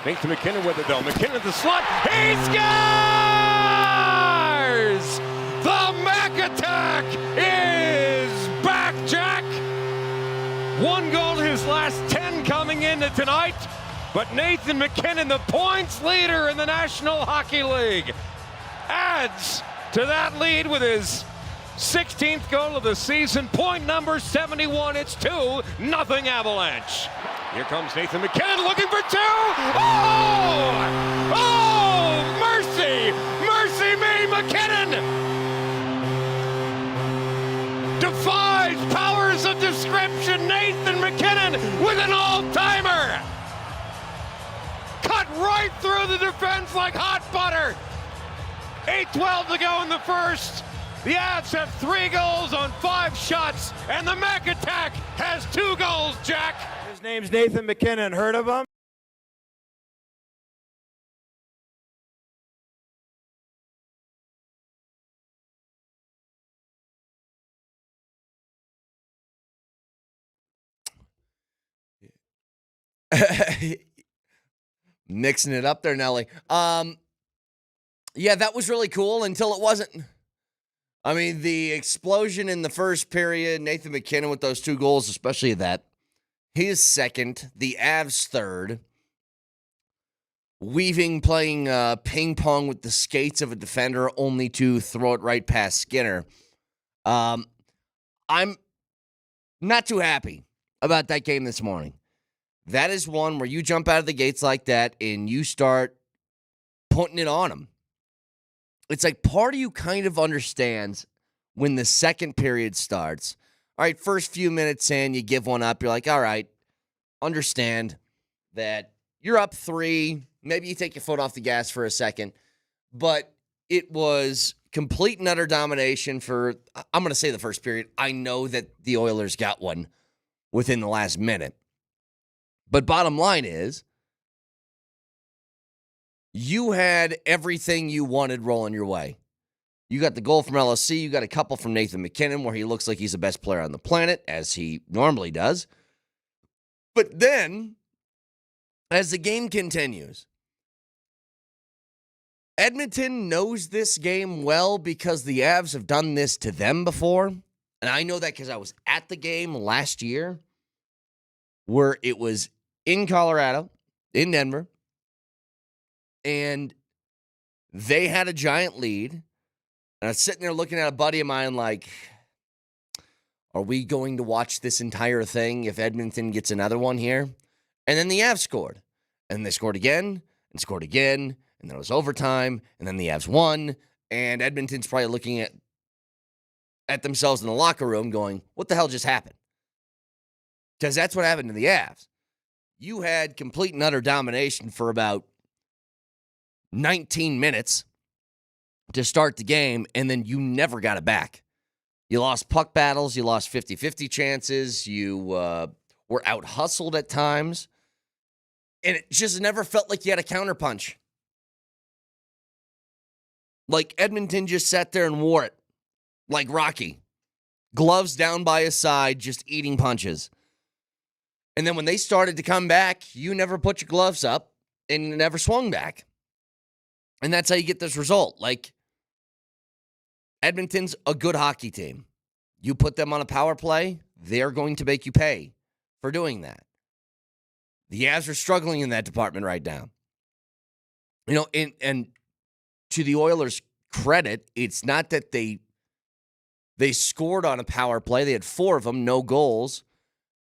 Nathan MacKinnon with it though. MacKinnon at the slot. He scores! The Mac Attack is back, Jack. 1 goal in his last 10 coming into tonight. But Nathan MacKinnon, the points leader in the National Hockey League, adds to that lead with his 16th goal of the season. Point number 71. It's 2-0 Avalanche. Here comes Nathan MacKinnon looking for 2. Oh! Oh! Mercy! Mercy me, MacKinnon! Defies powers of description. Nathan MacKinnon with an all-timer! Cut right through the defense like hot butter. 8:12 to go in the first. The Avs have 3 goals on 5 shots, and the Mac Attack has 2 goals, Jack. His name's Nathan MacKinnon. Heard of him? Mixing it up there, Nelly. Yeah, that was really cool until it wasn't. I mean, the explosion in the first period, Nathan MacKinnon with those 2 goals, especially that. His second, the Avs' third. Weaving playing ping pong with the skates of a defender only to throw it right past Skinner. I'm not too happy about that game this morning. That is one where you jump out of the gates like that and you start putting it on them. It's like part of you kind of understands when the second period starts. All right, first few minutes in, you give one up. You're like, all right, understand that you're up 3. Maybe you take your foot off the gas for a second. But it was complete and utter domination for, I'm going to say the first period. I know that the Oilers got one within the last minute. But bottom line is, you had everything you wanted rolling your way. You got the goal from LSC. You got a couple from Nathan MacKinnon where he looks like he's the best player on the planet, as he normally does. But then, as the game continues, Edmonton knows this game well because the Avs have done this to them before. And I know that because I was at the game last year where it was in Colorado, in Denver, and they had a giant lead. And I was sitting there looking at a buddy of mine like, are we going to watch this entire thing if Edmonton gets another one here? And then the Avs scored. And they scored again, and scored again, and then it was overtime, and then the Avs won, and Edmonton's probably looking at themselves in the locker room going, what the hell just happened? Because that's what happened to the Avs. You had complete and utter domination for about 19 minutes to start the game, and then you never got it back. You lost puck battles. You lost 50-50 chances. You were out-hustled at times. And it just never felt like you had a counterpunch. Like Edmonton just sat there and wore it. Like Rocky. Gloves down by his side, just eating punches. And then when they started to come back, you never put your gloves up and never swung back. And that's how you get this result. Like, Edmonton's a good hockey team. You put them on a power play, they're going to make you pay for doing that. The Avs are struggling in that department right now. You know, and to the Oilers' credit, it's not that they scored on a power play. They had 4 of them, no goals.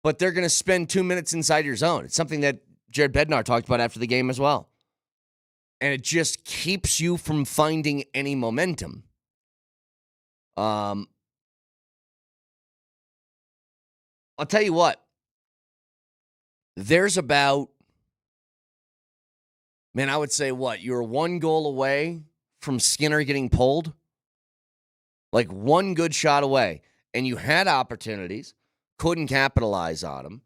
But they're going to spend 2 minutes inside your zone. It's something that Jared Bednar talked about after the game as well. And it just keeps you from finding any momentum. I'll tell you what. There's about, man, I would say what? You're 1 goal away from Skinner getting pulled? Like 1 good shot away. And you had opportunities, couldn't capitalize on them.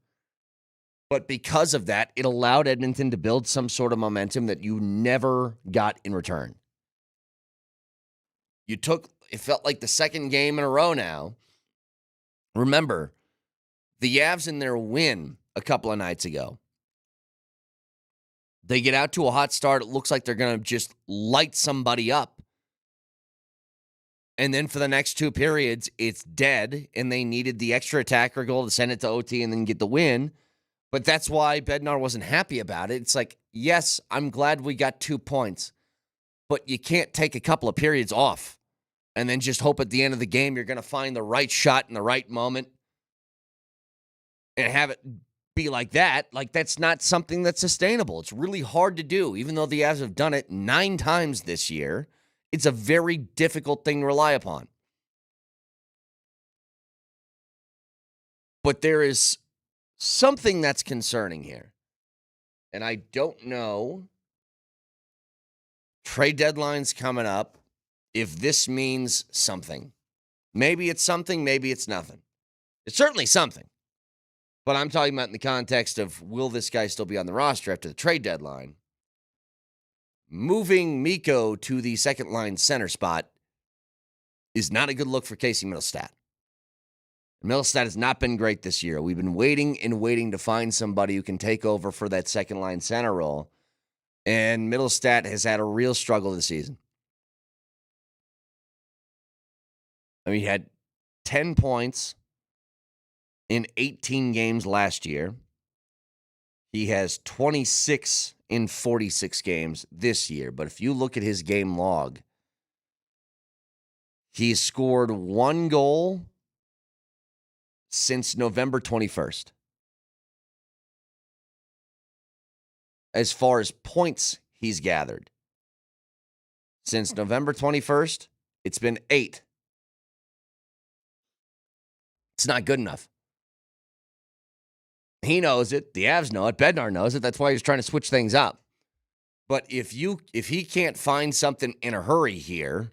But because of that, it allowed Edmonton to build some sort of momentum that you never got in return. It felt like the second game in a row now. Remember, the Avs in their win a couple of nights ago, They get out to a hot start. It looks like they're going to just light somebody up. And then for the next two periods, it's dead, and they needed the extra attacker goal to send it to OT and then get the win. But that's why Bednar wasn't happy about it. It's like, yes, I'm glad we got 2 points, but you can't take a couple of periods off and then just hope at the end of the game you're going to find the right shot in the right moment and have it be like that. Like, that's not something that's sustainable. It's really hard to do. Even though the Avs have done it 9 times this year, it's a very difficult thing to rely upon. But there is something that's concerning here. And I don't know. Trade deadline's coming up. If this means something. Maybe it's something, maybe it's nothing. It's certainly something. But I'm talking about in the context of, will this guy still be on the roster after the trade deadline? Moving Mikko to the second line center spot is not a good look for Casey Mittelstadt. Mittelstadt has not been great this year. We've been waiting and waiting to find somebody who can take over for that second line center role. And Mittelstadt has had a real struggle this season. I mean, he had 10 points in 18 games last year. He has 26 in 46 games this year. But if you look at his game log, he's scored 1 goal since November 21st. As far as points he's gathered, since November 21st, it's been 8. It's not good enough. He knows it. The Avs know it. Bednar knows it. That's why he's trying to switch things up. But if he can't find something in a hurry here,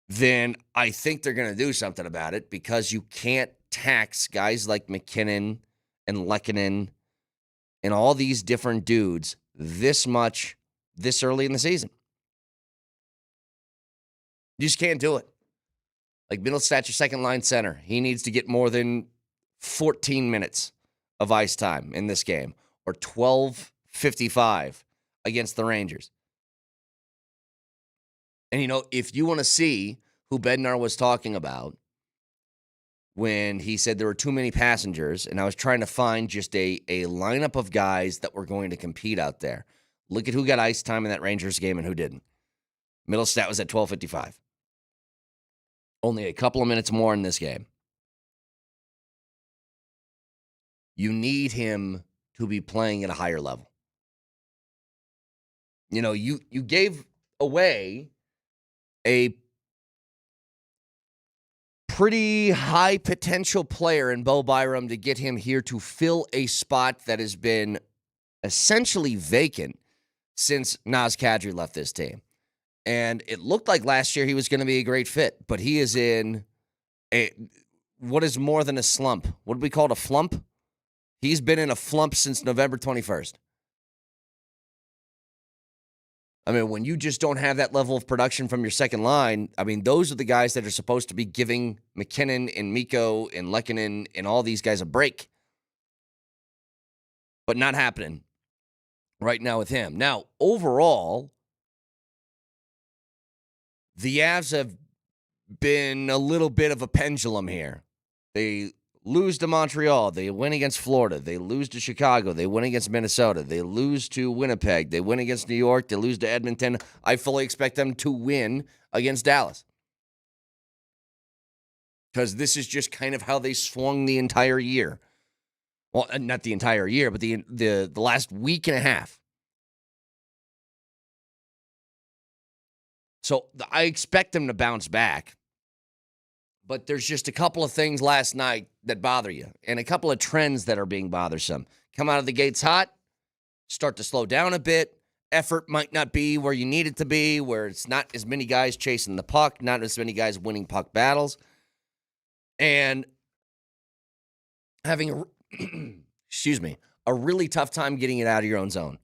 then I think they're going to do something about it, because you can't tax guys like McKinnon and Lehkonen and all these different dudes this much this early in the season. You just can't do it. Like Mittelstadt, your second line center, he needs to get more than 14 minutes of ice time in this game, or 12:55 against the Rangers. And, if you want to see who Bednar was talking about when he said there were too many passengers, and I was trying to find just a lineup of guys that were going to compete out there. Look at who got ice time in that Rangers game and who didn't. Mittelstadt was at 12:55. Only a couple of minutes more in this game. You need him to be playing at a higher level. You gave away a pretty high potential player in Bo Byram to get him here to fill a spot that has been essentially vacant since Naz Kadri left this team. And it looked like last year he was going to be a great fit, but he is in what is more than a slump. What do we call it, a flump? He's been in a flump since November 21st. I mean, when you just don't have that level of production from your second line, I mean, those are the guys that are supposed to be giving McKinnon and Mikko and Lehkonen and all these guys a break. But not happening right now with him. Now, overall, the Avs have been a little bit of a pendulum here. They lose to Montreal. They win against Florida. They lose to Chicago. They win against Minnesota. They lose to Winnipeg. They win against New York. They lose to Edmonton. I fully expect them to win against Dallas, because this is just kind of how they swung the entire year. Well, not the entire year, but the last week and a half. So I expect them to bounce back. But there's just a couple of things last night that bother you, and a couple of trends that are being bothersome. Come out of the gates hot, start to slow down a bit. Effort might not be where you need it to be, where it's not as many guys chasing the puck, not as many guys winning puck battles. And having a really tough time getting it out of your own zone.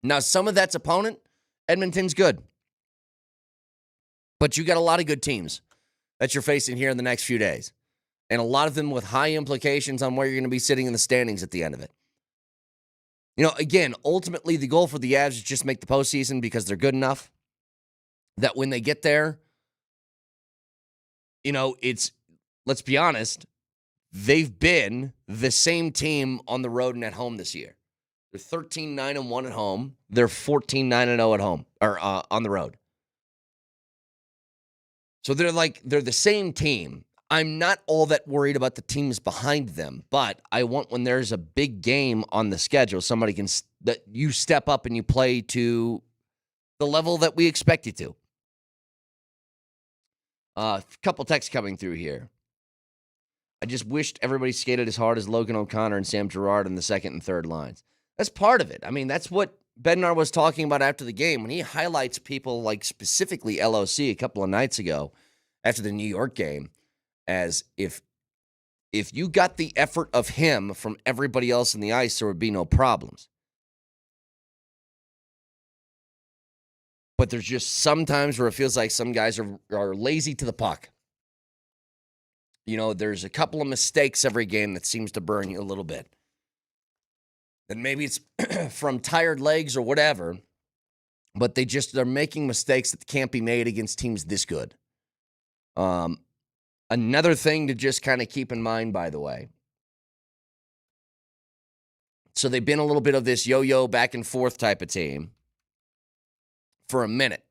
Now, some of that's opponent. Edmonton's good. But you got a lot of good teams that you're facing here in the next few days. And a lot of them with high implications on where you're going to be sitting in the standings at the end of it. Again, ultimately the goal for the Avs is just make the postseason because they're good enough that when they get there, let's be honest, they've been the same team on the road and at home this year. They're 13-9-1 at home. They're 14-9-0 at home or on the road. So they're the same team. I'm not all that worried about the teams behind them, but I want when there's a big game on the schedule, that you step up and you play to the level that we expect you to. A couple texts coming through here. I just wished everybody skated as hard as Logan O'Connor and Sam Girard in the second and third lines. That's part of it. I mean, that's what Bednar was talking about after the game when he highlights people like specifically LOC a couple of nights ago after the New York game as if you got the effort of him from everybody else in the ice, there would be no problems. But there's just sometimes where it feels like some guys are lazy to the puck. There's a couple of mistakes every game that seems to burn you a little bit. And maybe it's from tired legs or whatever, but they're making mistakes that can't be made against teams this good. Another thing to just kind of keep in mind, by the way. So they've been a little bit of this yo-yo back and forth type of team for a minute.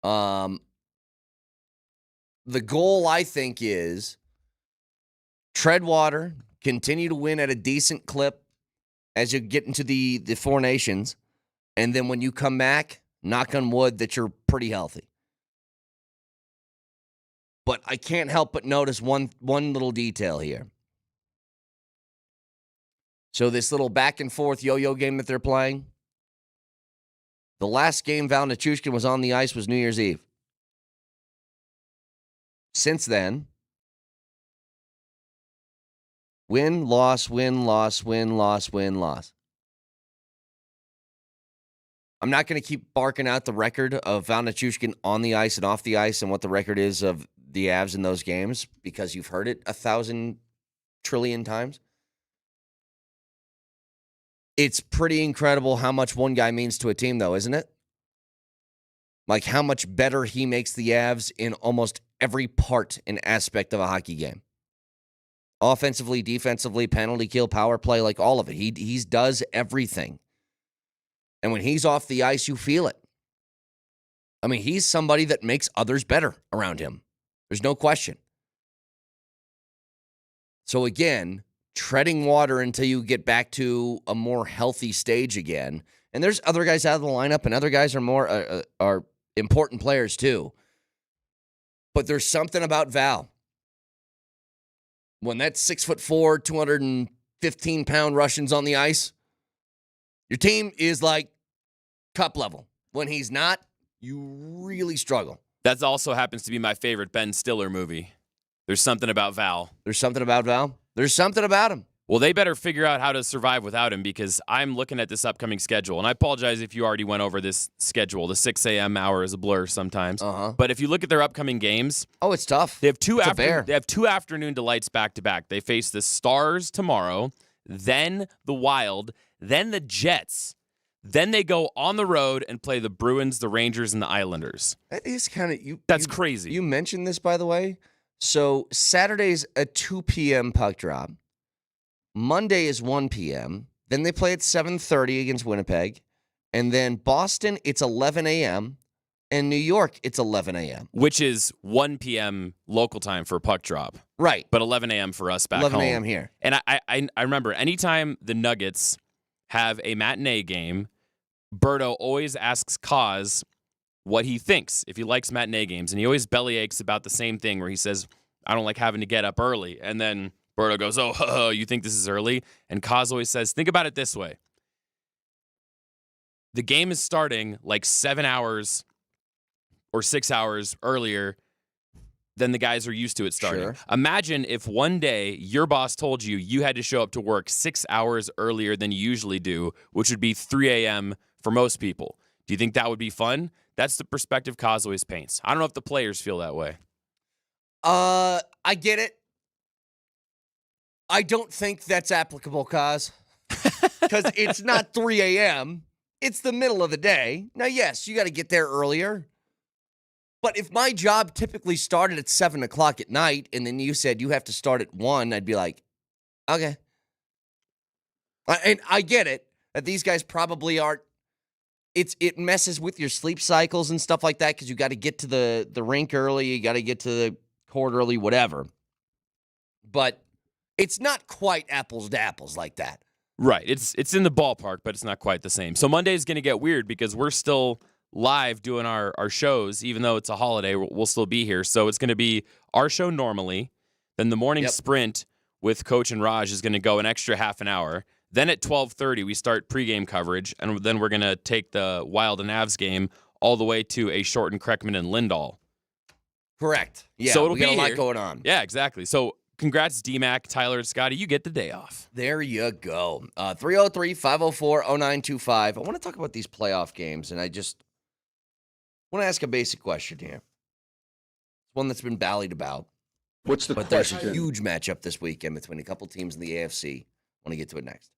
The goal, I think, is tread water, continue to win at a decent clip as you get into the Four Nations, and then when you come back, knock on wood that you're pretty healthy. But I can't help but notice one little detail here. So this little back and forth yo-yo game that they're playing, the last game Val Nichushkin was on the ice was New Year's Eve. Since then, win, loss, win, loss, win, loss, win, loss. I'm not going to keep barking out the record of Val Nichushkin on the ice and off the ice and what the record is of the Avs in those games because you've heard it 1,000 trillion times. It's pretty incredible how much one guy means to a team, though, isn't it? Like how much better he makes the Avs in almost every part and aspect of a hockey game. Offensively, defensively, penalty kill, power play, like all of it. He does everything. And when he's off the ice, you feel it. I mean, he's somebody that makes others better around him. There's no question. So again, treading water until you get back to a more healthy stage again. And there's other guys out of the lineup, and other guys are more are important players too. But there's something about Val. When that 6'4", 215-pound Russian's on the ice, your team is like cup level. When he's not, you really struggle. That also happens to be my favorite Ben Stiller movie. There's something about Val. There's something about Val? There's something about him. Well, they better figure out how to survive without him because I'm looking at this upcoming schedule. And I apologize if you already went over this schedule. The 6 a.m. hour is a blur sometimes. But if you look at their upcoming games. Oh, it's tough. They have two afternoon delights back-to-back. They face the Stars tomorrow, then the Wild, then the Jets. Then they go on the road and play the Bruins, the Rangers, and the Islanders. That is kind of... That's crazy. You mentioned this, by the way. So Saturday's a 2 p.m. puck drop. Monday is 1 p.m. Then they play at 7:30 against Winnipeg. And then Boston, it's 11 a.m. And New York, it's 11 a.m. Which is 1 p.m. local time for a puck drop. Right. But 11 a.m. for us back home. 11 a.m. here. And I remember anytime the Nuggets have a matinee game, Berto always asks Kaz what he thinks, if he likes matinee games. And he always bellyaches about the same thing where he says, I don't like having to get up early. And then Berto goes, oh, you think this is early? And Kaz always says, think about it this way. The game is starting like 7 hours or 6 hours earlier than the guys are used to it starting. Sure. Imagine if one day your boss told you had to show up to work 6 hours earlier than you usually do, which would be 3 a.m. for most people. Do you think that would be fun? That's the perspective Kaz always paints. I don't know if the players feel that way. I get it. I don't think that's applicable, Kaz. because it's not 3 a.m. It's the middle of the day. Now, yes, you got to get there earlier. But if my job typically started at 7 o'clock at night and then you said you have to start at 1, I'd be like, okay. And I get it that these guys probably aren't. It messes with your sleep cycles and stuff like that because you got to get to the rink early, you got to get to the court early, whatever. But it's not quite apples to apples like that. Right. It's in the ballpark, but it's not quite the same. So Monday is going to get weird because we're still live doing our shows, even though it's a holiday. We'll still be here. So it's going to be our show normally. Then the morning sprint with Coach and Raj is going to go an extra half an hour. Then at 12:30, we start pregame coverage, and then we're going to take the Wild and Avs game all the way to a shortened Kreckman and Lindahl. Correct. Yeah, so it'll we got be a lot here. going on. Yeah, exactly. So congrats, DMAC, Tyler, and Scotty. You get the day off. There you go. 303-504-0925. I want to talk about these playoff games, and I just want to ask a basic question here. It's one that's been ballied about. What's the But question? there's a huge matchup this weekend between a couple teams in the AFC. I want to get to it next.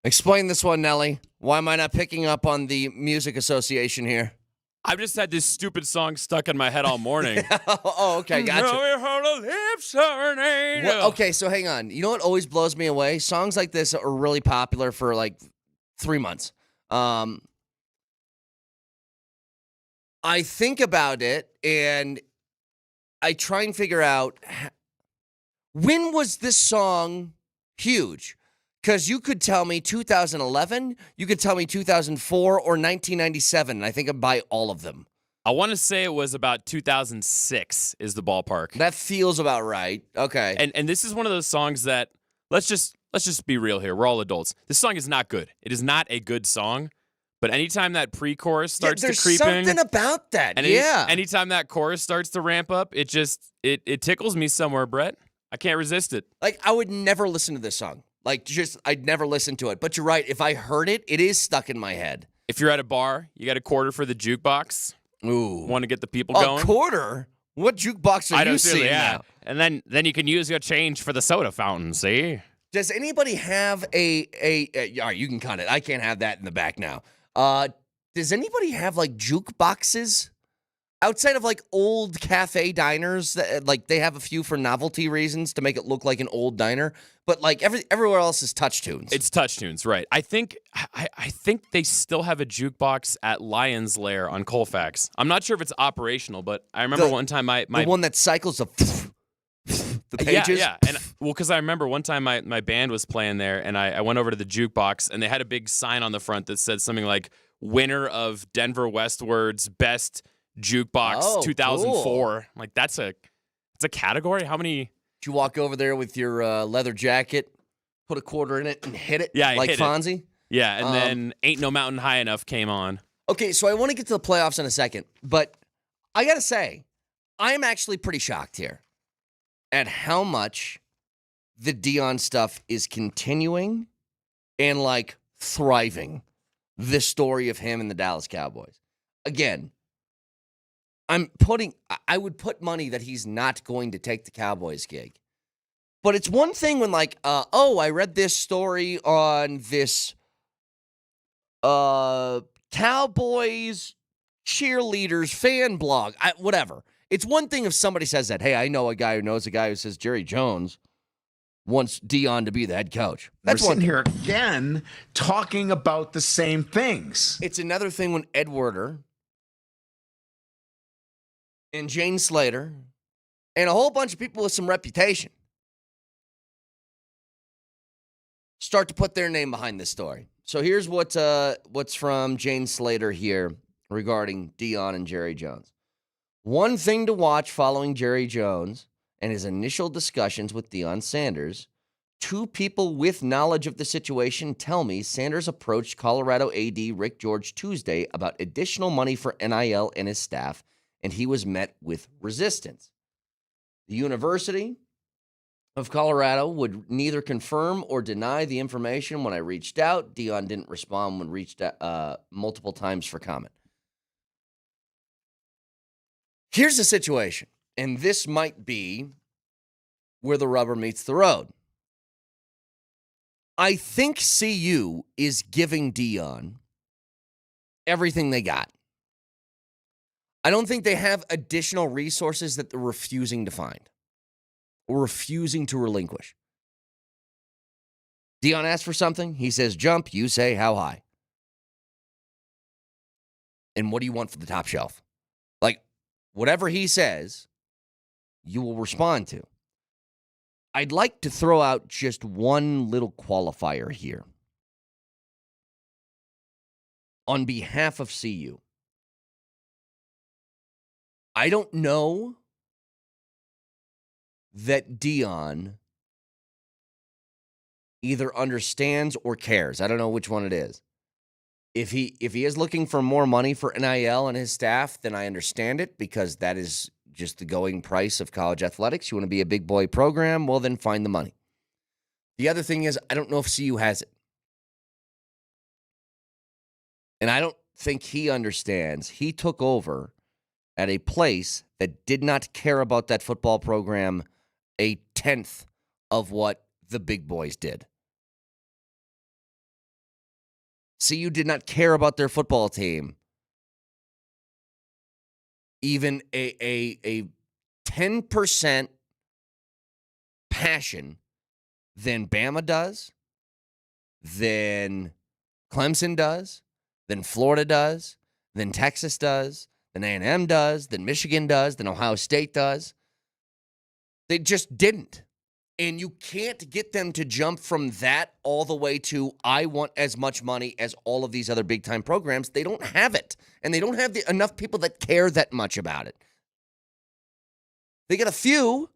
Explain this one, Nelly. Why am I not picking up on the music association here? I've just had this stupid song stuck in my head all morning. Oh, okay, gotcha. Well, okay, so hang on. You know what always blows me away? Songs like this are really popular for like 3 months. I think about it and I try and figure out when was this song huge? Because you could tell me 2011, you could tell me 2004 or 1997, and I think I'd buy all of them. I want to say it was about 2006 is the ballpark. That feels about right. Okay. And this is one of those songs that let's just be real here. We're all adults. This song is not good. It is not a good song. But anytime that pre-chorus starts to creep in, there's something about that. and anytime that chorus starts to ramp up, it tickles me somewhere, Brett. I can't resist it. Like I would never listen to this song. I'd never listen to it. But you're right. If I heard it, it is stuck in my head. If you're at a bar, you got a quarter for the jukebox. Ooh. Want to get the people going? A quarter? What jukebox are you seeing now? And then you can use your change for the soda fountain, see? Does anybody have a all right, you can count it. I can't have that in the back now. Does anybody have like jukeboxes? Outside of like old cafe diners, like they have a few for novelty reasons to make it look like an old diner, but like everywhere else is touch tunes. It's touch tunes, right? I think they still have a jukebox at Lion's Lair on Colfax. I'm not sure if it's operational, but I remember one time my the one that cycles the pages. Yeah, and because I remember one time my band was playing there, and I went over to the jukebox, and they had a big sign on the front that said something like "Winner of Denver Westward's Best Jukebox 2004." Cool. Like it's a category. How many? Did you walk over there with your leather jacket, put a quarter in it, and hit it? Yeah, like hit Fonzie. It. Yeah, and then "Ain't No Mountain High Enough" came on. Okay, so I want to get to the playoffs in a second, but I gotta say, I am actually pretty shocked here at how much the Deion stuff is continuing and like thriving. This story of him and the Dallas Cowboys. Again, I would put money that he's not going to take the Cowboys gig. But it's one thing when like, I read this story on this Cowboys cheerleaders fan blog, whatever. It's one thing if somebody says that, hey, I know a guy who knows a guy who says Jerry Jones wants Deion to be the head coach. That's We're one sitting thing. here again talking about the same things. It's another thing when Ed Werder and Jane Slater and a whole bunch of people with some reputation start to put their name behind this story. So here's what's from Jane Slater here regarding Deion and Jerry Jones. One thing to watch following Jerry Jones and his initial discussions with Deion Sanders, two people with knowledge of the situation tell me Sanders approached Colorado AD Rick George Tuesday about additional money for NIL and his staff, and he was met with resistance. The University of Colorado would neither confirm or deny the information when I reached out. Deion didn't respond when reached out multiple times for comment. Here's the situation, and this might be where the rubber meets the road. I think CU is giving Deion everything they got. I don't think they have additional resources that they're refusing to find or refusing to relinquish. Deion asks for something. He says, jump. You say, how high? And what do you want for the top shelf? Like, whatever he says, you will respond to. I'd like to throw out just one little qualifier here. On behalf of CU, I don't know that Deion either understands or cares. I don't know which one it is. If he is looking for more money for NIL and his staff, then I understand it because that is just the going price of college athletics. You want to be a big boy program? Well, then find the money. The other thing is, I don't know if CU has it. And I don't think he understands. He took over at a place that did not care about that football program a tenth of what the big boys did. CU did not care about their football team even a 10% passion than Bama does, than Clemson does, than Florida does, than Texas does, than A&M does, than Michigan does, than Ohio State does. They just didn't. And you can't get them to jump from that all the way to, I want as much money as all of these other big-time programs. They don't have it. And they don't have enough people that care that much about it. They got a few.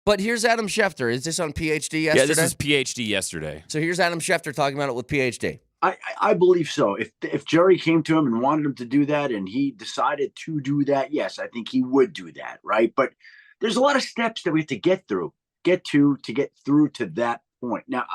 But here's Adam Schefter. Is this on PhD yesterday? Yeah, this is PhD yesterday. So here's Adam Schefter talking about it with PhD. I believe so. If Jerry came to him and wanted him to do that and he decided to do that, yes, I think he would do that, right? But there's a lot of steps that we have to get through to that point. Now,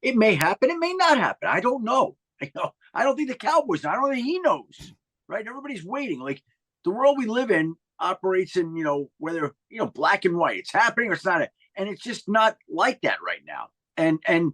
it may happen. It may not happen. I don't know. I don't think the Cowboys, I don't think he knows, right? Everybody's waiting. Like, the world we live in operates in, whether, black and white. It's happening or it's not. And it's just not like that right now. And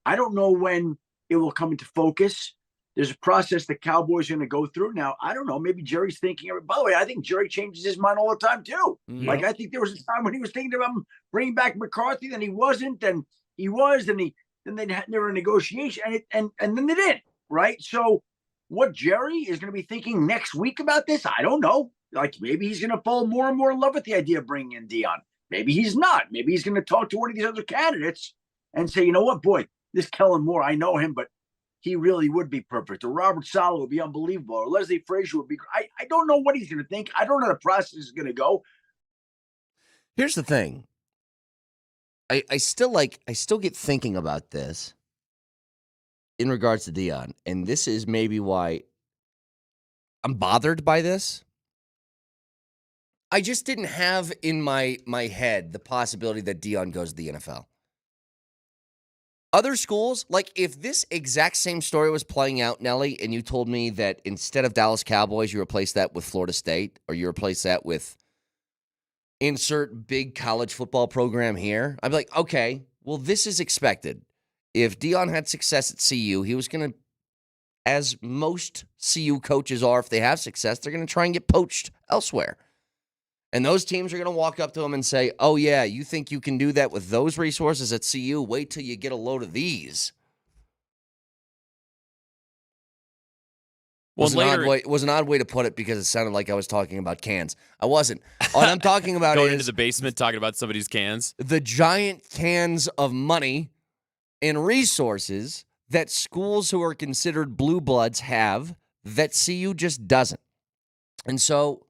I don't know when it will come into focus. There's a process the Cowboys are going to go through. Now, I don't know. Maybe Jerry's thinking, by the way, I think Jerry changes his mind all the time, too. Mm-hmm. Like, I think there was a time when he was thinking about bringing back McCarthy, then he wasn't, then he was, then they had never a negotiation, and then they did, right? So what Jerry is going to be thinking next week about this, I don't know. Like, maybe he's going to fall more and more in love with the idea of bringing in Deion. Maybe he's not. Maybe he's going to talk to one of these other candidates and say, you know what, boy, this Kellen Moore, I know him, but he really would be perfect. Or Robert Saleh would be unbelievable. Or Leslie Frazier would be. I don't know what he's going to think. I don't know how the process is going to go. Here's the thing. I still get thinking about this in regards to Deion, and this is maybe why I'm bothered by this. I just didn't have in my head the possibility that Deion goes to the NFL. Other schools, like if this exact same story was playing out, Nelly, and you told me that instead of Dallas Cowboys, you replace that with Florida State, or you replace that with insert big college football program here, I'd be like, okay, well, this is expected. If Deion had success at CU, he was going to, as most CU coaches are, if they have success, they're going to try and get poached elsewhere. And those teams are going to walk up to him and say, oh, yeah, you think you can do that with those resources at CU? Wait till you get a load of these. Well, It was an odd way to put it because it sounded like I was talking about cans. I wasn't. All I'm talking about going is into the basement talking about somebody's cans. the giant cans of money and resources that schools who are considered blue bloods have that CU just doesn't. And so...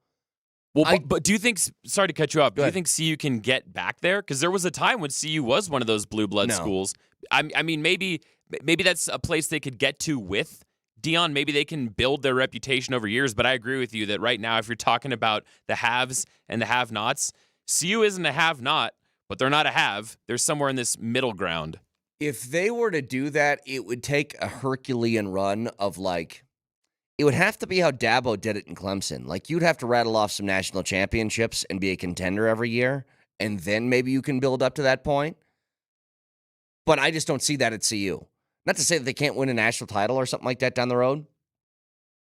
Well, but do you think, sorry to cut you off, do you ahead. think CU can get back there? Because there was a time when CU was one of those blue blood No. schools. I mean, maybe that's a place they could get to with Deion. Maybe they can build their reputation over years. But I agree with you that right now, if you're talking about the haves and the have-nots, CU isn't a have-not, but they're not a have. They're somewhere in this middle ground. If they were to do that, it would take a Herculean run of like... It would have to be how Dabo did it in Clemson. Like, you'd have to rattle off some national championships and be a contender every year, and then maybe you can build up to that point. But I just don't see that at CU. Not to say that they can't win a national title or something like that down the road.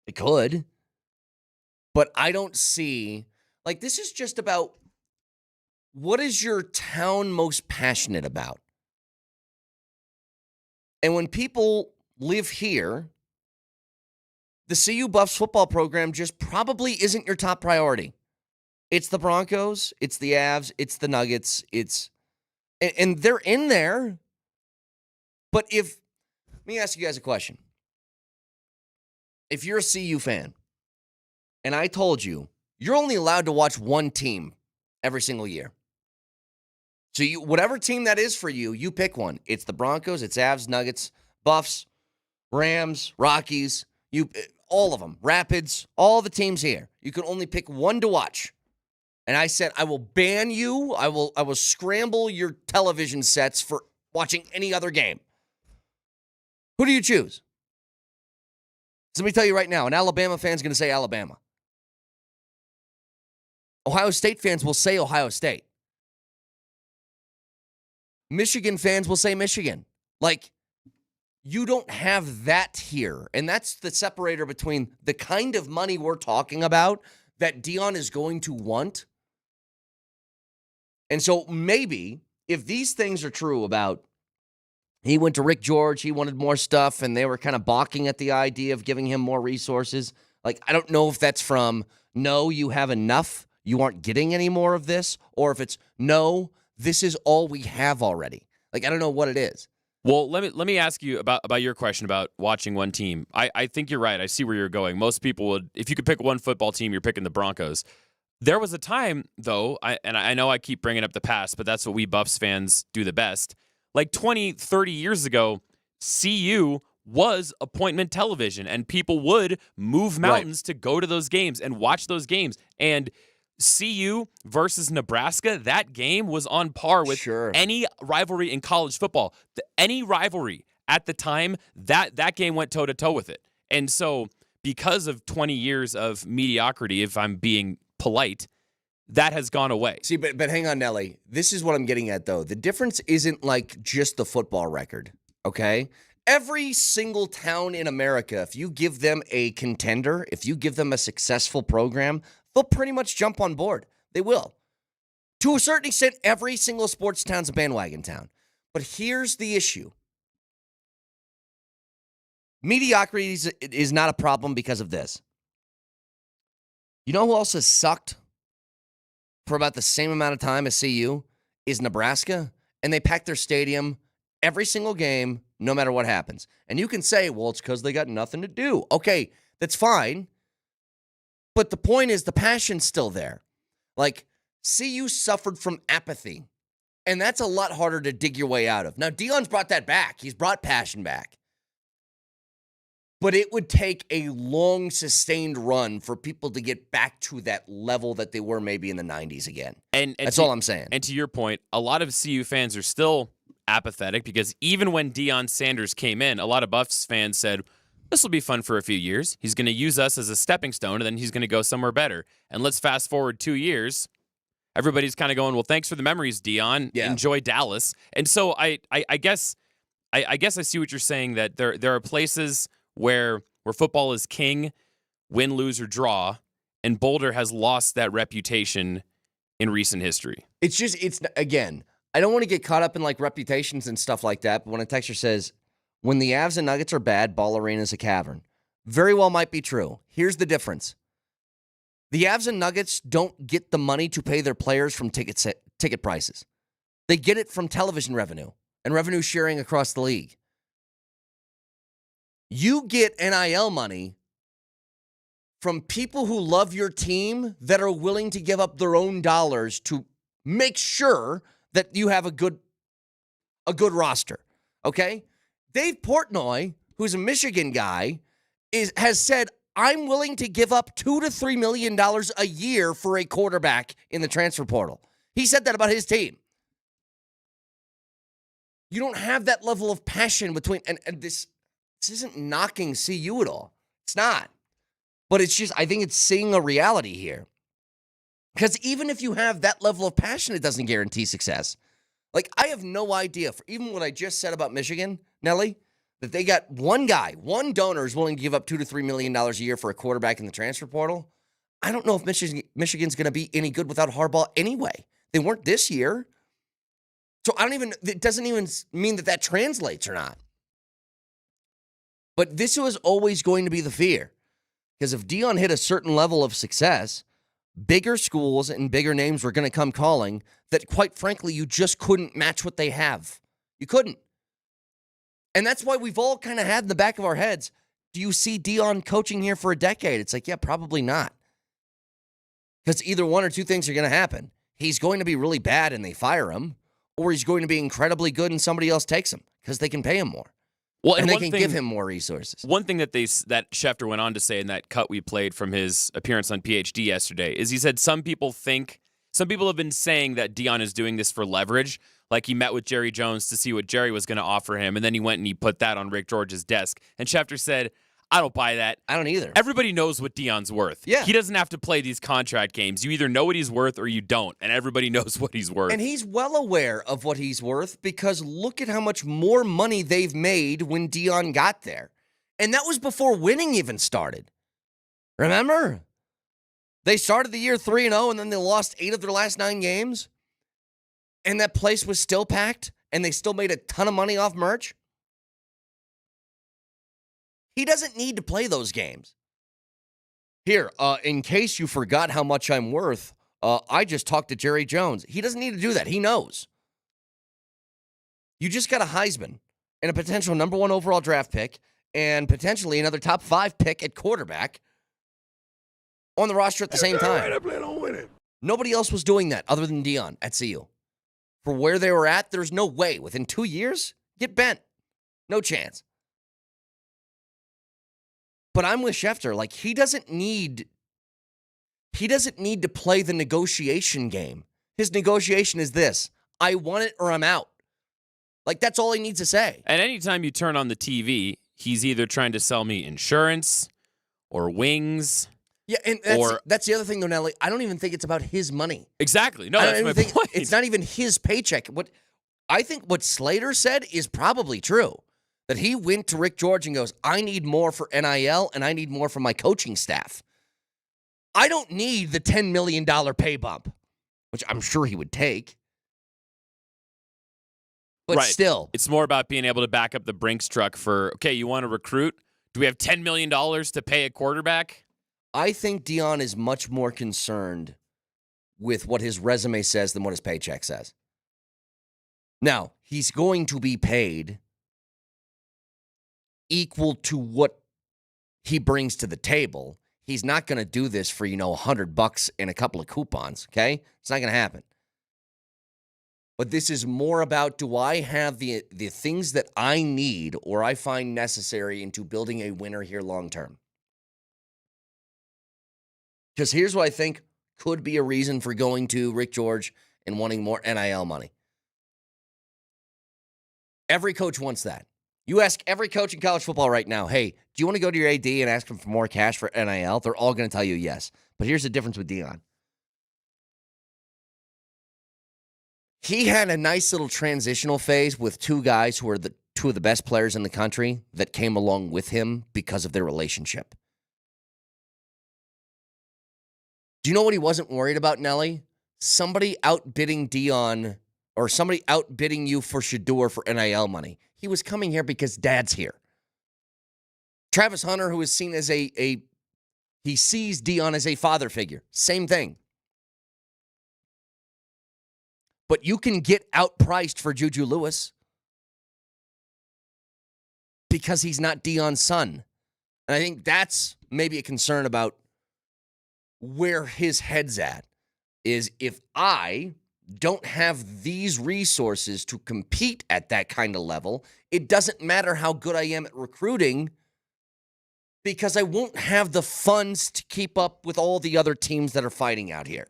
They could. But I don't see... Like, this is just about what is your town most passionate about? And when people live here... The CU Buffs football program just probably isn't your top priority. It's the Broncos, it's the Avs, it's the Nuggets, and they're in there. But let me ask you guys a question. If you're a CU fan, and I told you, you're only allowed to watch one team every single year. So whatever team that is for you, you pick one. It's the Broncos, it's Avs, Nuggets, Buffs, Rams, Rockies, all of them, Rapids, all the teams here. You can only pick one to watch. And I said, I will ban you. I will scramble your television sets for watching any other game. Who do you choose? So let me tell you right now, an Alabama fan's going to say Alabama. Ohio State fans will say Ohio State. Michigan fans will say Michigan. Like, you don't have that here. And that's the separator between the kind of money we're talking about that Deion is going to want. And so maybe if these things are true about he went to Rick George, he wanted more stuff, and they were kind of balking at the idea of giving him more resources. Like, I don't know if that's from, no, you have enough, you aren't getting any more of this, or if it's, no, this is all we have already. Like, I don't know what it is. Well, let me ask you about your question about watching one team. I think you're right. I see where you're going. Most people would, if you could pick one football team, you're picking the Broncos. There was a time, though, and I know I keep bringing up the past, but that's what we Buffs fans do the best. Like 20, 30 years ago, CU was appointment television, and people would move mountains to go to those games and watch those games. And CU versus Nebraska, that game was on par with any rivalry in college football. Any rivalry at the time, that game went toe-to-toe with it. And so because of 20 years of mediocrity, if I'm being polite, that has gone away. See, but hang on, Nelly. This is what I'm getting at, though. The difference isn't like just the football record, okay? Every single town in America, if you give them a contender, if you give them a successful program, they'll pretty much jump on board. They will. To a certain extent, every single sports town's a bandwagon town. But here's the issue. Mediocrity is not a problem because of this. You know who else has sucked for about the same amount of time as CU is Nebraska, and they pack their stadium every single game, no matter what happens. And you can say, well, it's because they got nothing to do. Okay, that's fine. But the point is the passion's still there. Like, CU suffered from apathy, and that's a lot harder to dig your way out of. Now, Deion's brought that back. He's brought passion back. But it would take a long, sustained run for people to get back to that level that they were maybe in the 90s again. And that's all I'm saying. And to your point, a lot of CU fans are still apathetic because even when Deion Sanders came in, a lot of Buffs fans said, this will be fun for a few years. He's going to use us as a stepping stone, and then he's going to go somewhere better. And let's fast forward 2 years. Everybody's kind of going, well, thanks for the memories, Deion. Yeah. Enjoy Dallas. And so I guess I see what you're saying, that there are places where football is king, win, lose, or draw, and Boulder has lost that reputation in recent history. It's again, I don't want to get caught up in like reputations and stuff like that, but when a texter says, when the Avs and Nuggets are bad, Ball Arena is a cavern, very well might be true. Here's the difference. The Avs and Nuggets don't get the money to pay their players from ticket prices. They get it from television revenue and revenue sharing across the league. You get NIL money from people who love your team that are willing to give up their own dollars to make sure that you have a good roster, okay? Dave Portnoy, who's a Michigan guy, has said, I'm willing to give up $2 to $3 million a year for a quarterback in the transfer portal. He said that about his team. You don't have that level of passion between, and this isn't knocking CU at all. It's not. But it's just, I think it's seeing a reality here. Because even if you have that level of passion, it doesn't guarantee success. Like, I have no idea, for even what I just said about Michigan, Nelly, that they got one donor is willing to give up $2 to $3 million a year for a quarterback in the transfer portal. I don't know if Michigan's going to be any good without Harbaugh anyway. They weren't this year. So it doesn't even mean that translates or not. But this was always going to be the fear. Because if Deion hit a certain level of success, bigger schools and bigger names were going to come calling that, quite frankly, you just couldn't match what they have. You couldn't. And that's why we've all kind of had in the back of our heads, do you see Deion coaching here for a decade? It's like, yeah, probably not. Because either one or two things are going to happen. He's going to be really bad and they fire him, or he's going to be incredibly good and somebody else takes him because they can pay him more. Well, and they can give him more resources. One thing that Schefter went on to say in that cut we played from his appearance on PhD yesterday is he said some people have been saying that Deion is doing this for leverage. Like he met with Jerry Jones to see what Jerry was going to offer him, and then he went and he put that on Rick George's desk. And Schefter said, I don't buy that. I don't either. Everybody knows what Dion's worth. Yeah. He doesn't have to play these contract games. You either know what he's worth or you don't, and everybody knows what he's worth. And he's well aware of what he's worth because look at how much more money they've made when Dion got there. And that was before winning even started. Remember? They started the year 3-0 and then they lost 8 of their last 9 games. And that place was still packed and they still made a ton of money off merch. He doesn't need to play those games. Here, in case you forgot how much I'm worth, I just talked to Jerry Jones. He doesn't need to do that. He knows. You just got a Heisman and a potential number 1 overall draft pick and potentially another top 5 pick at quarterback on the roster at the same time. Nobody else was doing that other than Dion at CU. For where they were at, there's no way. Within 2 years, get bent. No chance. But I'm with Schefter. Like, he doesn't need to play the negotiation game. His negotiation is this: I want it or I'm out. Like, that's all he needs to say. And anytime you turn on the TV, he's either trying to sell me insurance or wings. Yeah, and that's the other thing, though, Nelly. I don't even think it's about his money. Exactly. No, I that's don't my even think point. it's not even his paycheck. I think what Slater said is probably true. That he went to Rick George and goes, I need more for NIL and I need more from my coaching staff. I don't need the $10 million pay bump, which I'm sure he would take. But Right. still. It's more about being able to back up the Brinks truck for, okay, you want to recruit? Do we have $10 million to pay a quarterback? I think Dion is much more concerned with what his resume says than what his paycheck says. Now, he's going to be paid equal to what he brings to the table. He's not going to do this for, $100 and a couple of coupons, okay? It's not going to happen. But this is more about, do I have the things that I need or I find necessary into building a winner here long term? Because here's what I think could be a reason for going to Rick George and wanting more NIL money. Every coach wants that. You ask every coach in college football right now, hey, do you want to go to your AD and ask him for more cash for NIL? They're all going to tell you yes. But here's the difference with Dion. He had a nice little transitional phase with 2 guys who are the 2 of the best players in the country that came along with him because of their relationship. Do you know what he wasn't worried about, Nelly? Somebody outbidding Dion or somebody outbidding you for Shedeur for NIL money. He was coming here because Dad's here. Travis Hunter, who is seen as he sees Dion as a father figure. Same thing. But you can get outpriced for Juju Lewis because he's not Dion's son. And I think that's maybe a concern about where his head's at, is if I don't have these resources to compete at that kind of level, it doesn't matter how good I am at recruiting because I won't have the funds to keep up with all the other teams that are fighting out here.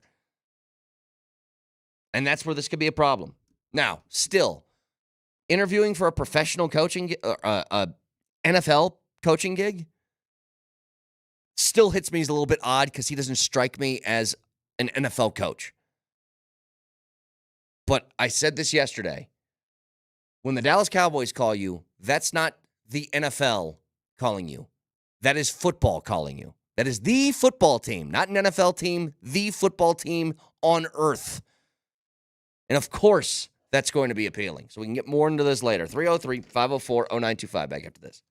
And that's where this could be a problem. Now, still, interviewing for a professional coaching, NFL coaching gig, still hits me as a little bit odd because he doesn't strike me as an NFL coach. But I said this yesterday. When the Dallas Cowboys call you, that's not the NFL calling you. That is football calling you. That is the football team, not an NFL team, the football team on earth. And of course, that's going to be appealing. So we can get more into this later. 303-504-0925. Back after this.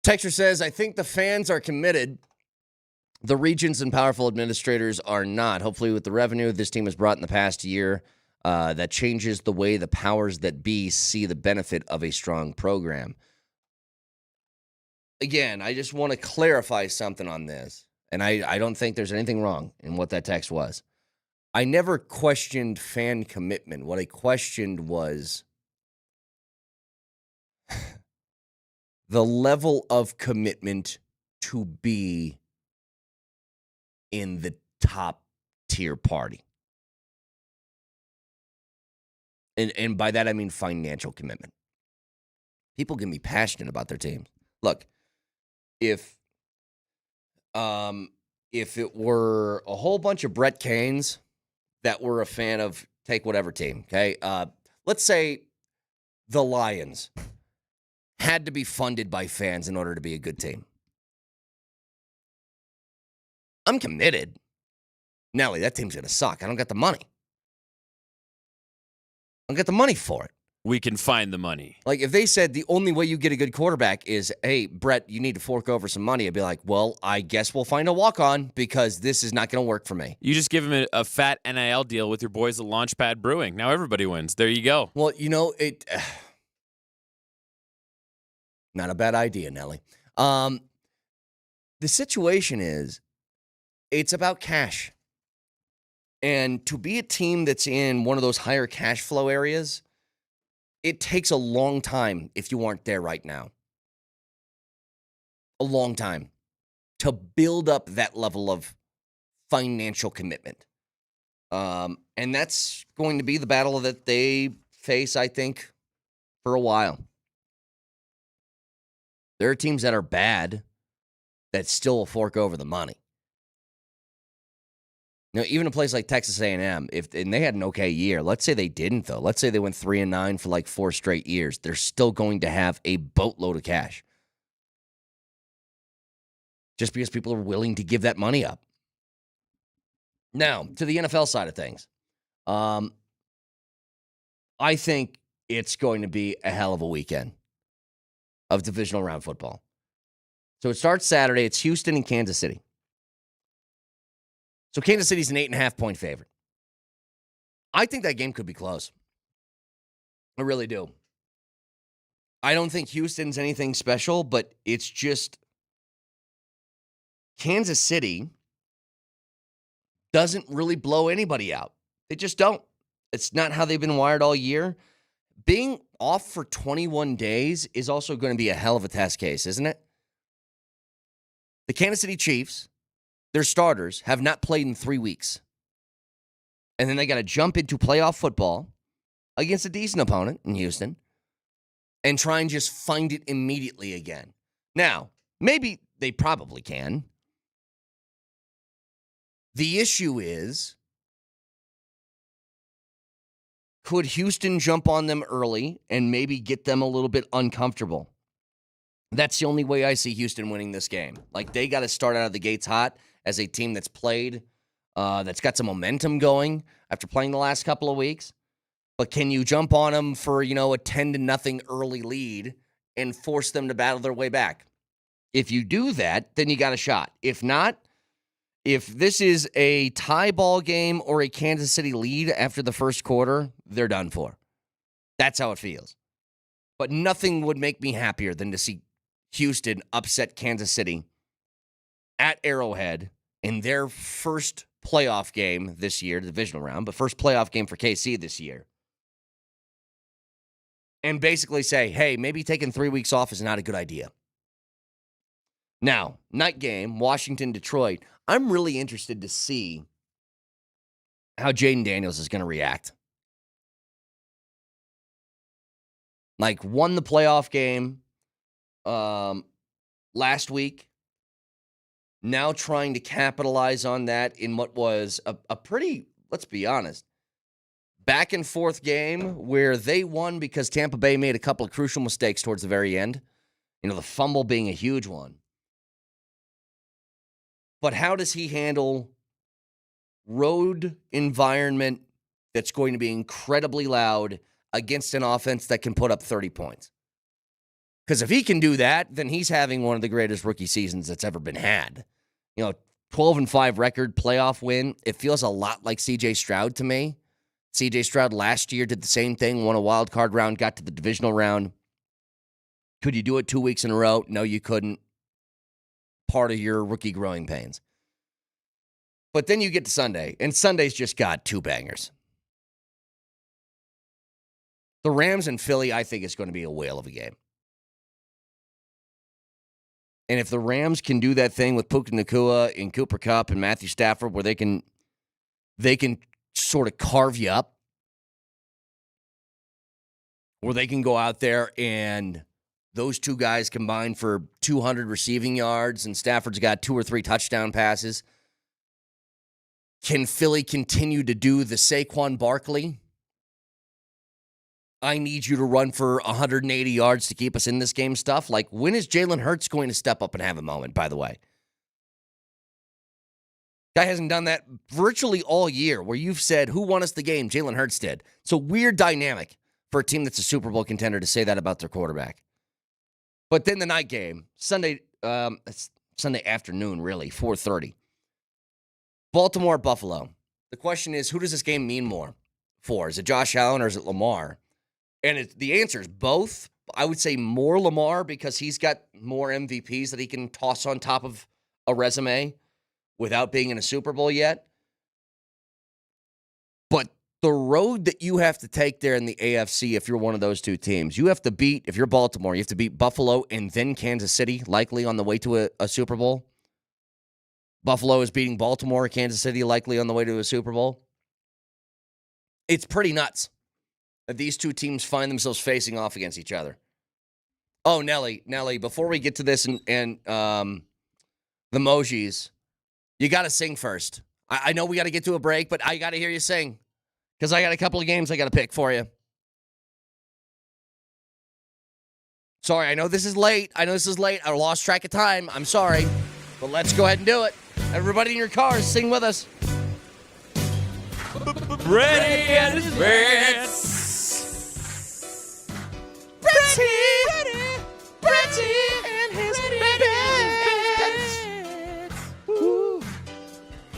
Texture says, I think the fans are committed. The regions and powerful administrators are not. Hopefully, with the revenue this team has brought in the past year, that changes the way the powers that be see the benefit of a strong program. Again, I just want to clarify something on this, and I don't think there's anything wrong in what that text was. I never questioned fan commitment. What I questioned was the level of commitment to be in the top tier party. And by that, I mean financial commitment. People can be passionate about their teams. Look, if it were a whole bunch of Brett Canes that were a fan of take whatever team, okay? Let's say the Lions had to be funded by fans in order to be a good team. I'm committed. Nelly, that team's going to suck. I don't got the money. I don't get the money for it. We can find the money. Like, if they said the only way you get a good quarterback is, hey, Brett, you need to fork over some money, I'd be like, well, I guess we'll find a walk-on because this is not going to work for me. You just give him a fat NIL deal with your boys at Launchpad Brewing. Now everybody wins. There you go. Well, it... not a bad idea, Nelly. The situation is, it's about cash. And to be a team that's in one of those higher cash flow areas, it takes a long time if you aren't there right now. A long time to build up that level of financial commitment. And that's going to be the battle that they face, I think, for a while. There are teams that are bad that still will fork over the money. You know, even a place like Texas A&M, and they had an okay year. Let's say they didn't, though. Let's say they went 3-9 for like 4 straight years. They're still going to have a boatload of cash. Just because people are willing to give that money up. Now, to the NFL side of things. I think it's going to be a hell of a weekend of divisional round football. So it starts Saturday. It's Houston and Kansas City. So Kansas City's an 8.5-point favorite. I think that game could be close. I really do. I don't think Houston's anything special, but it's just Kansas City doesn't really blow anybody out. They just don't. It's not how they've been wired all year. Being off for 21 days is also going to be a hell of a test case, isn't it? The Kansas City Chiefs, their starters, have not played in 3 weeks. And then they got to jump into playoff football against a decent opponent in Houston and try and just find it immediately again. Now, maybe they probably can. The issue is, could Houston jump on them early and maybe get them a little bit uncomfortable? That's the only way I see Houston winning this game. Like, they got to start out of the gates hot as a team that's played, that's got some momentum going after playing the last couple of weeks. But can you jump on them for, a 10-0 early lead and force them to battle their way back? If you do that, then you got a shot. If not, if this is a tie ball game or a Kansas City lead after the first quarter, they're done for. That's how it feels. But nothing would make me happier than to see Houston upset Kansas City at Arrowhead in their first playoff game this year, the divisional round, but first playoff game for KC this year. And basically say, hey, maybe taking 3 weeks off is not a good idea. Now, night game, Washington, Detroit. I'm really interested to see how Jaden Daniels is going to react. Like, won the playoff game last week. Now trying to capitalize on that in what was a pretty, let's be honest, back and forth game where they won because Tampa Bay made a couple of crucial mistakes towards the very end. The fumble being a huge one. But how does he handle road environment that's going to be incredibly loud against an offense that can put up 30 points? Because if he can do that, then he's having one of the greatest rookie seasons that's ever been had. 12-5 record, playoff win. It feels a lot like C.J. Stroud to me. C.J. Stroud last year did the same thing, won a wild card round, got to the divisional round. Could you do it 2 weeks in a row? No, you couldn't. Part of your rookie growing pains. But then you get to Sunday, and Sunday's just got 2 bangers. The Rams and Philly, I think, is going to be a whale of a game. And if the Rams can do that thing with Puka Nacua and Cooper Kupp and Matthew Stafford where they can sort of carve you up, or they can go out there and those 2 guys combine for 200 receiving yards and Stafford's got 2 or 3 touchdown passes, can Philly continue to do the Saquon Barkley? I need you to run for 180 yards to keep us in this game stuff. Like, when is Jalen Hurts going to step up and have a moment, by the way? Guy hasn't done that virtually all year where you've said, who won us the game? Jalen Hurts did. It's a weird dynamic for a team that's a Super Bowl contender to say that about their quarterback. But then the night game, Sunday afternoon, really, 4:30. Baltimore, Buffalo. The question is, who does this game mean more for? Is it Josh Allen or is it Lamar? And the answer is both. I would say more Lamar because he's got more MVPs that he can toss on top of a resume without being in a Super Bowl yet. But the road that you have to take there in the AFC, if you're one of those 2 teams, you have to beat, if you're Baltimore, you have to beat Buffalo and then Kansas City, likely on the way to a Super Bowl. Buffalo is beating Baltimore, Kansas City likely on the way to a Super Bowl. It's pretty nuts that these 2 teams find themselves facing off against each other. Oh, Nelly, before we get to this and the emojis, you got to sing first. I know we got to get to a break, but I got to hear you sing because I got a couple of games I got to pick for you. Sorry, I know this is late. I lost track of time. I'm sorry, but let's go ahead and do it. Everybody in your cars, sing with us. Ready and Brits.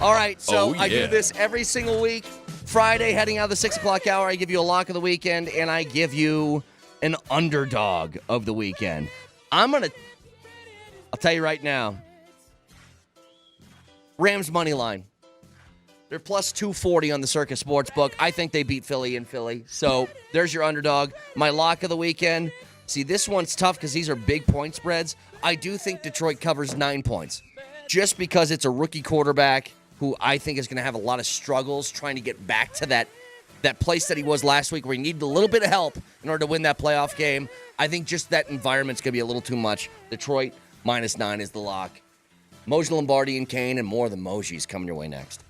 All right, so I do this every single week. Friday, heading out of the 6 o'clock hour, I give you a lock of the weekend, and I give you an underdog of the weekend. I'll tell you right now, Rams money line. They're plus 240 on the Circus Sportsbook. I think they beat Philly in Philly. So there's your underdog. My lock of the weekend. See, this one's tough because these are big point spreads. I do think Detroit covers 9 points. Just because it's a rookie quarterback who I think is going to have a lot of struggles trying to get back to that place that he was last week where he needed a little bit of help in order to win that playoff game. I think just that environment's going to be a little too much. Detroit -9 is the lock. Moj Lombardi and Kane and more of the Mojis coming your way next.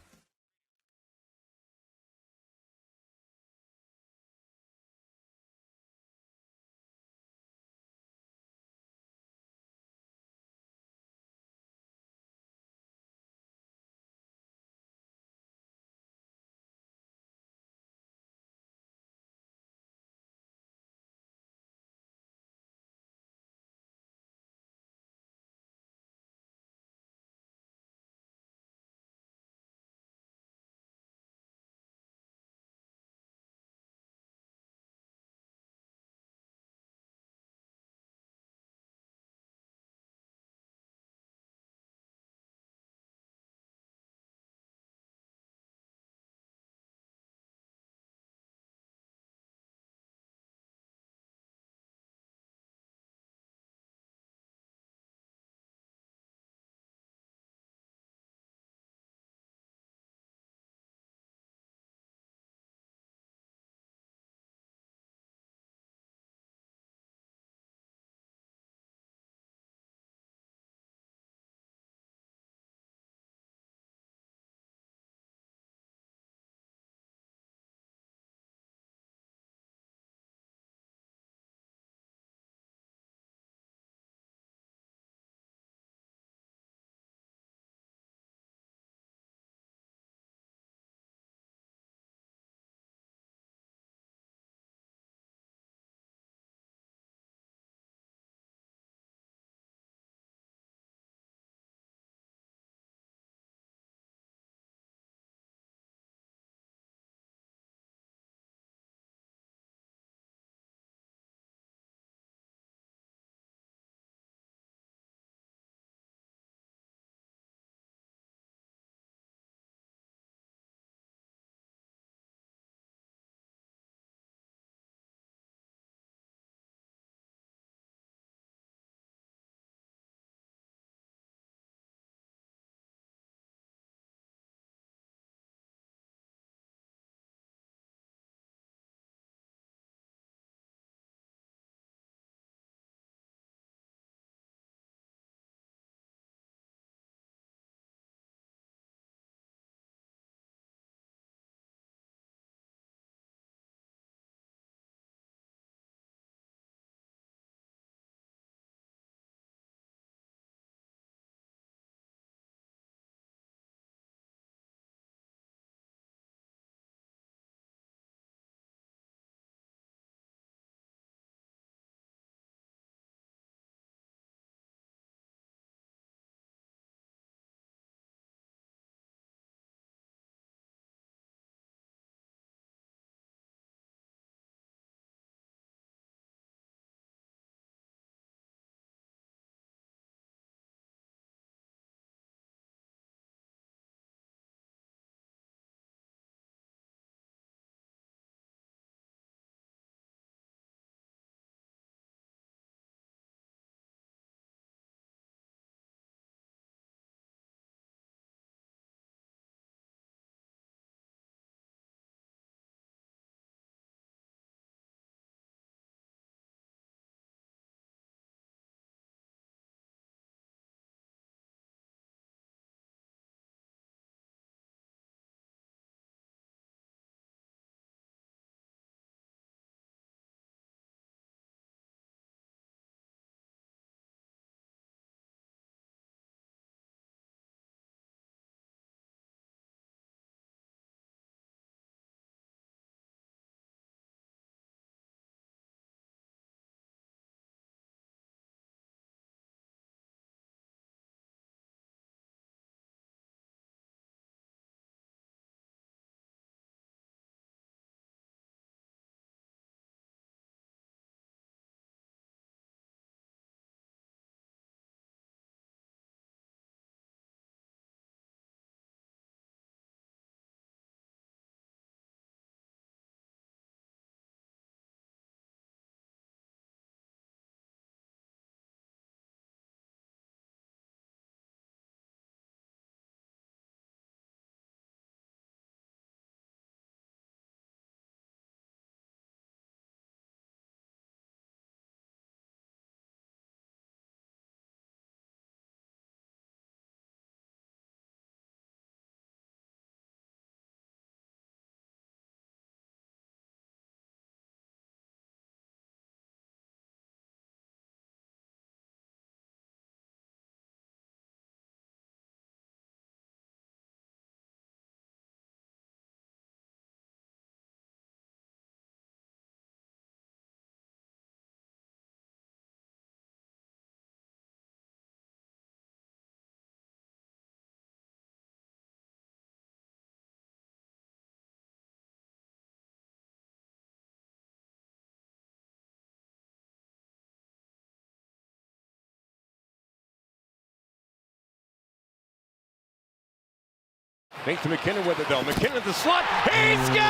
Nathan MacKinnon with it though. MacKinnon at the slot. He scores!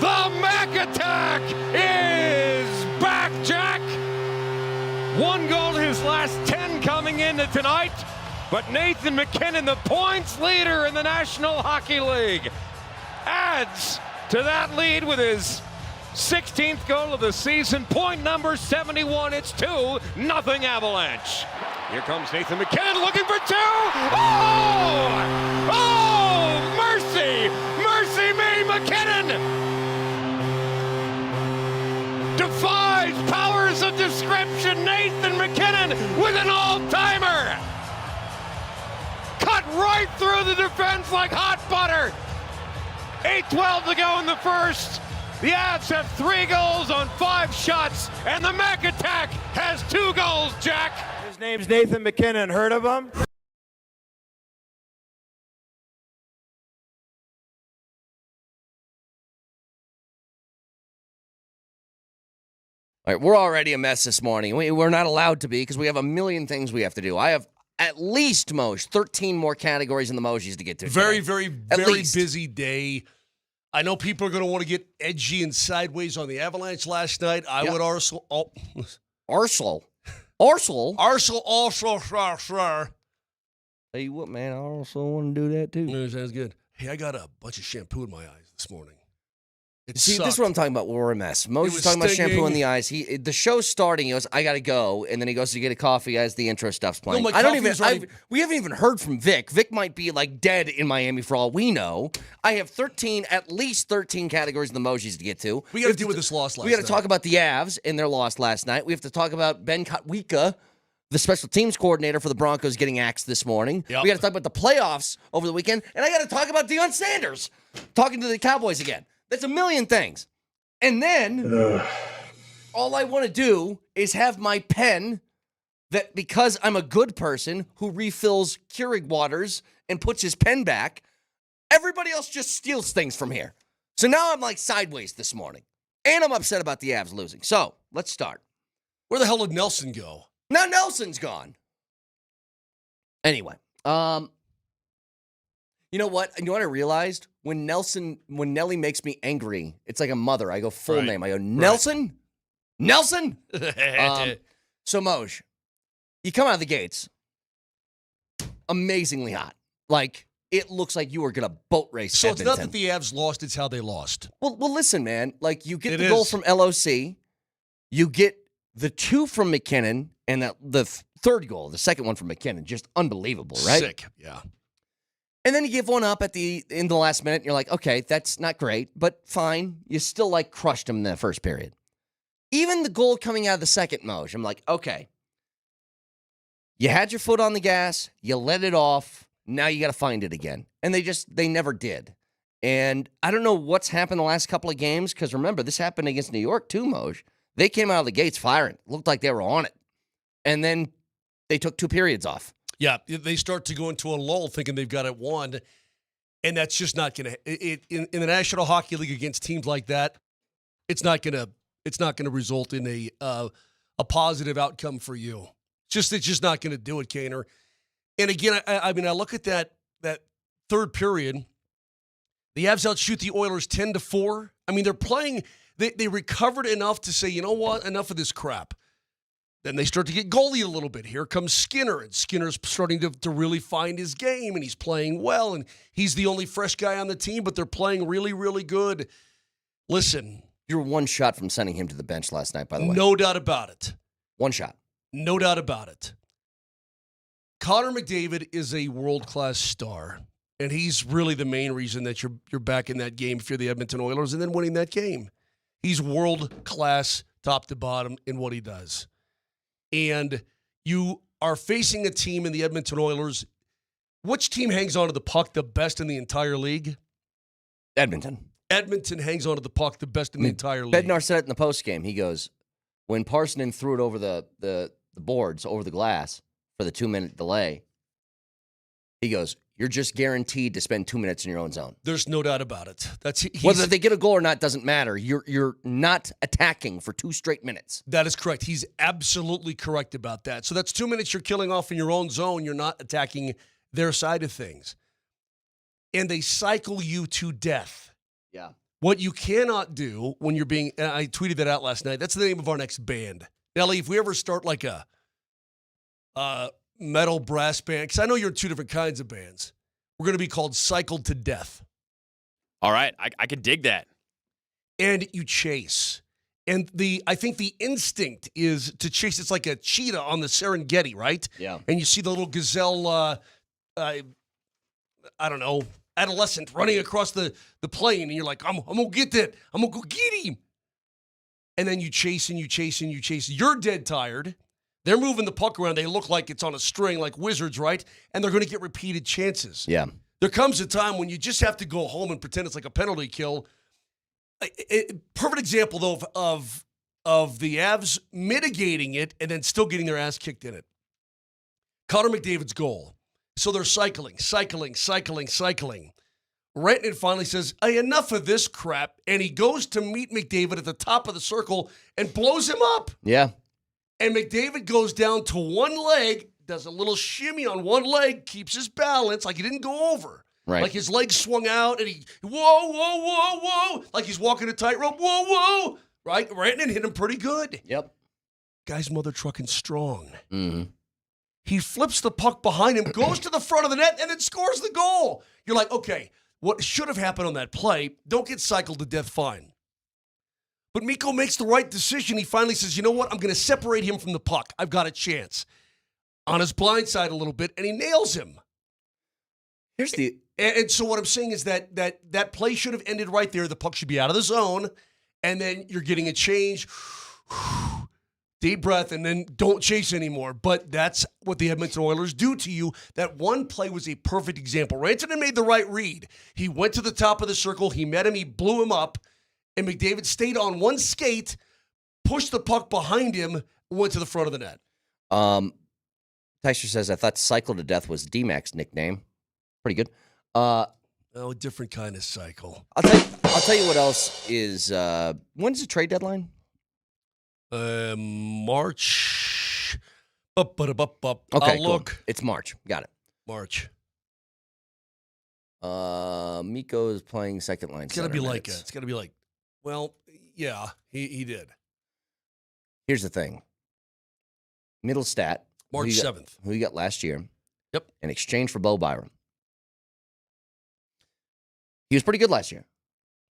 The Mac Attack is back, Jack. 1 goal to his last 10 coming into tonight. But Nathan MacKinnon, the points leader in the National Hockey League, adds to that lead with his 16th goal of the season. Point number 71. It's 2-0 Avalanche. Here comes Nathan MacKinnon looking for 2. Oh! Oh! Mercy! Mercy me, MacKinnon! Defies powers of description. Nathan MacKinnon with an all-timer. Cut right through the defense like hot butter. 8:12 to go in the first. The Avs have 3 goals on 5 shots, and the Mac Attack has 2 goals, Jack. His name's Nathan MacKinnon. Heard of him? All right, we're already a mess this morning. We're not allowed to be because we have a million things we have to do. I have at least, Moj, 13 more categories in the emojis to get to. Very, today. very busy day. I know people are going to want to get edgy and sideways on the Avalanche last night. I would also... Arsenal. Tell you what, man, I also want to do that too. No, sounds good. Hey, I got a bunch of shampoo in my eyes this morning. See, this is what I'm talking about. We're a mess. Moj is talking about shampoo in the eyes. The show's starting. He goes, I got to go. And then he goes to get a coffee as the intro stuff's playing. No, we haven't even heard from Vic. Vic might be like dead in Miami for all we know. I have at least 13 categories in the emojis to get to. We got to deal with this loss last night. We got to talk about the Avs and their loss last night. We have to talk about Ben Kotwika, the special teams coordinator for the Broncos, getting axed this morning. Yep. We got to talk about the playoffs over the weekend. And I got to talk about Deion Sanders talking to the Cowboys again. That's a million things. And then all I want to do is have my pen that, because I'm a good person who refills Keurig waters and puts his pen back, everybody else just steals things from here. So now I'm like sideways this morning. And I'm upset about the Avs losing. So let's start. Where the hell did Nelson go? Now Nelson's gone. Anyway, you know what? You know what I realized? When Nelly makes me angry, it's like a mother. I go full name. I go, Nelson? Nelson? So, Moj, you come out of the gates amazingly hot. Like, it looks like you were going to boat race So Edmonton. It's not that the Avs lost, it's how they lost. Well, listen, man. Like, you get the goal from LOC. You get the 2 from MacKinnon, and the third goal, the second one from MacKinnon. Just unbelievable, right? Sick, yeah. And then you give one up in the last minute, and you're like, okay, that's not great, but fine. You still, like, crushed him in the first period. Even the goal coming out of the second, Moj, I'm like, okay. You had your foot on the gas. You let it off. Now you got to find it again. And they never did. And I don't know what's happened the last couple of games, because remember, this happened against New York too, Moj. They came out of the gates firing. Looked like they were on it. And then they took 2 periods off. Yeah, they start to go into a lull thinking they've got it won, and that's just not going to in the National Hockey League against teams like that. It's not going to result in a positive outcome for you. It's just not going to do it, Kaner. And again, I mean, I look at that third period. The Avs outshoot the Oilers 10-4. I mean, they're playing. They recovered enough to say, you know what, enough of this crap. Then they start to get goalie a little bit. Here comes Skinner, and Skinner's starting to really find his game, and he's playing well, and he's the only fresh guy on the team, but they're playing really, really good. Listen. You were 1 shot from sending him to the bench last night, by the way. No doubt about it. 1 shot. No doubt about it. Connor McDavid is a world-class star, and he's really the main reason that you're back in that game if you're the Edmonton Oilers and then winning that game. He's world-class top to bottom in what he does. And you are facing a team in the Edmonton Oilers. Which team hangs onto the puck the best in the entire league? Edmonton. Edmonton hangs onto the puck the best in the entire league. Bednar said it in the postgame. He goes, when Parsonen threw it over the boards, over the glass for the 2-minute delay, he goes, you're just guaranteed to spend 2 minutes in your own zone. There's no doubt about it. Whether they get a goal or not doesn't matter. You're not attacking for 2 straight minutes. That is correct. He's absolutely correct about that. So that's 2 minutes you're killing off in your own zone. You're not attacking their side of things. And they cycle you to death. Yeah. What you cannot do when you're being, and I tweeted that out last night, that's the name of our next band. Nelly, if we ever start like a metal brass band, because I know you're in two different kinds of bands, we're going to be called Cycled to Death. All right, I could dig that. And you chase. And I think the instinct is to chase. It's like a cheetah on the Serengeti, right? Yeah. And you see the little gazelle, I don't know, adolescent running across the plain, and you're like, I'm going to get that. I'm going to go get him. And then you chase and you chase and you chase. You're dead tired. They're moving the puck around. They look like it's on a string like wizards, right? And they're going to get repeated chances. Yeah. There comes a time when you just have to go home and pretend it's like a penalty kill. Perfect example, though, of the Avs mitigating it and then still getting their ass kicked in it. Connor McDavid's goal. So they're cycling. Rantanen finally says, hey, enough of this crap. And he goes to meet McDavid at the top of the circle and blows him up. Yeah. And McDavid goes down to one leg, does a little shimmy on one leg, keeps his balance like he didn't go over. Right. Like his legs swung out and he, whoa. Like he's walking a tightrope, whoa. Right? Rantanen hit him pretty good. Yep. Guy's mother trucking strong. Mm-hmm. He flips the puck behind him, goes to the front of the net, and then scores the goal. You're like, okay, what should have happened on that play, don't get cycled to death, fine. But Mikko makes the right decision. He finally says, you know what? I'm going to separate him from the puck. I've got a chance. On his blind side a little bit, and he nails him. Here's the... And so what I'm saying is that play should have ended right there. The puck should be out of the zone, and then you're getting a change. Deep breath, and then don't chase anymore. But that's what the Edmonton Oilers do to you. That one play was a perfect example. Rantanen made the right read. He went to the top of the circle. He met him. He blew him up. And McDavid stayed on one skate, pushed the puck behind him, went to the front of the net. Teicher says, I thought Cycle to Death was D-Mac's nickname. Pretty good. Different kind of cycle. I'll tell you what else is, when's the trade deadline? March. Okay, I'll look. Cool. It's March. Got it. March. Mikko is playing second line. It's got to be like, well, yeah, he did. Here's the thing. Middlestat. March 7th. Who you got last year. Yep. In exchange for Bo Byram. He was pretty good last year.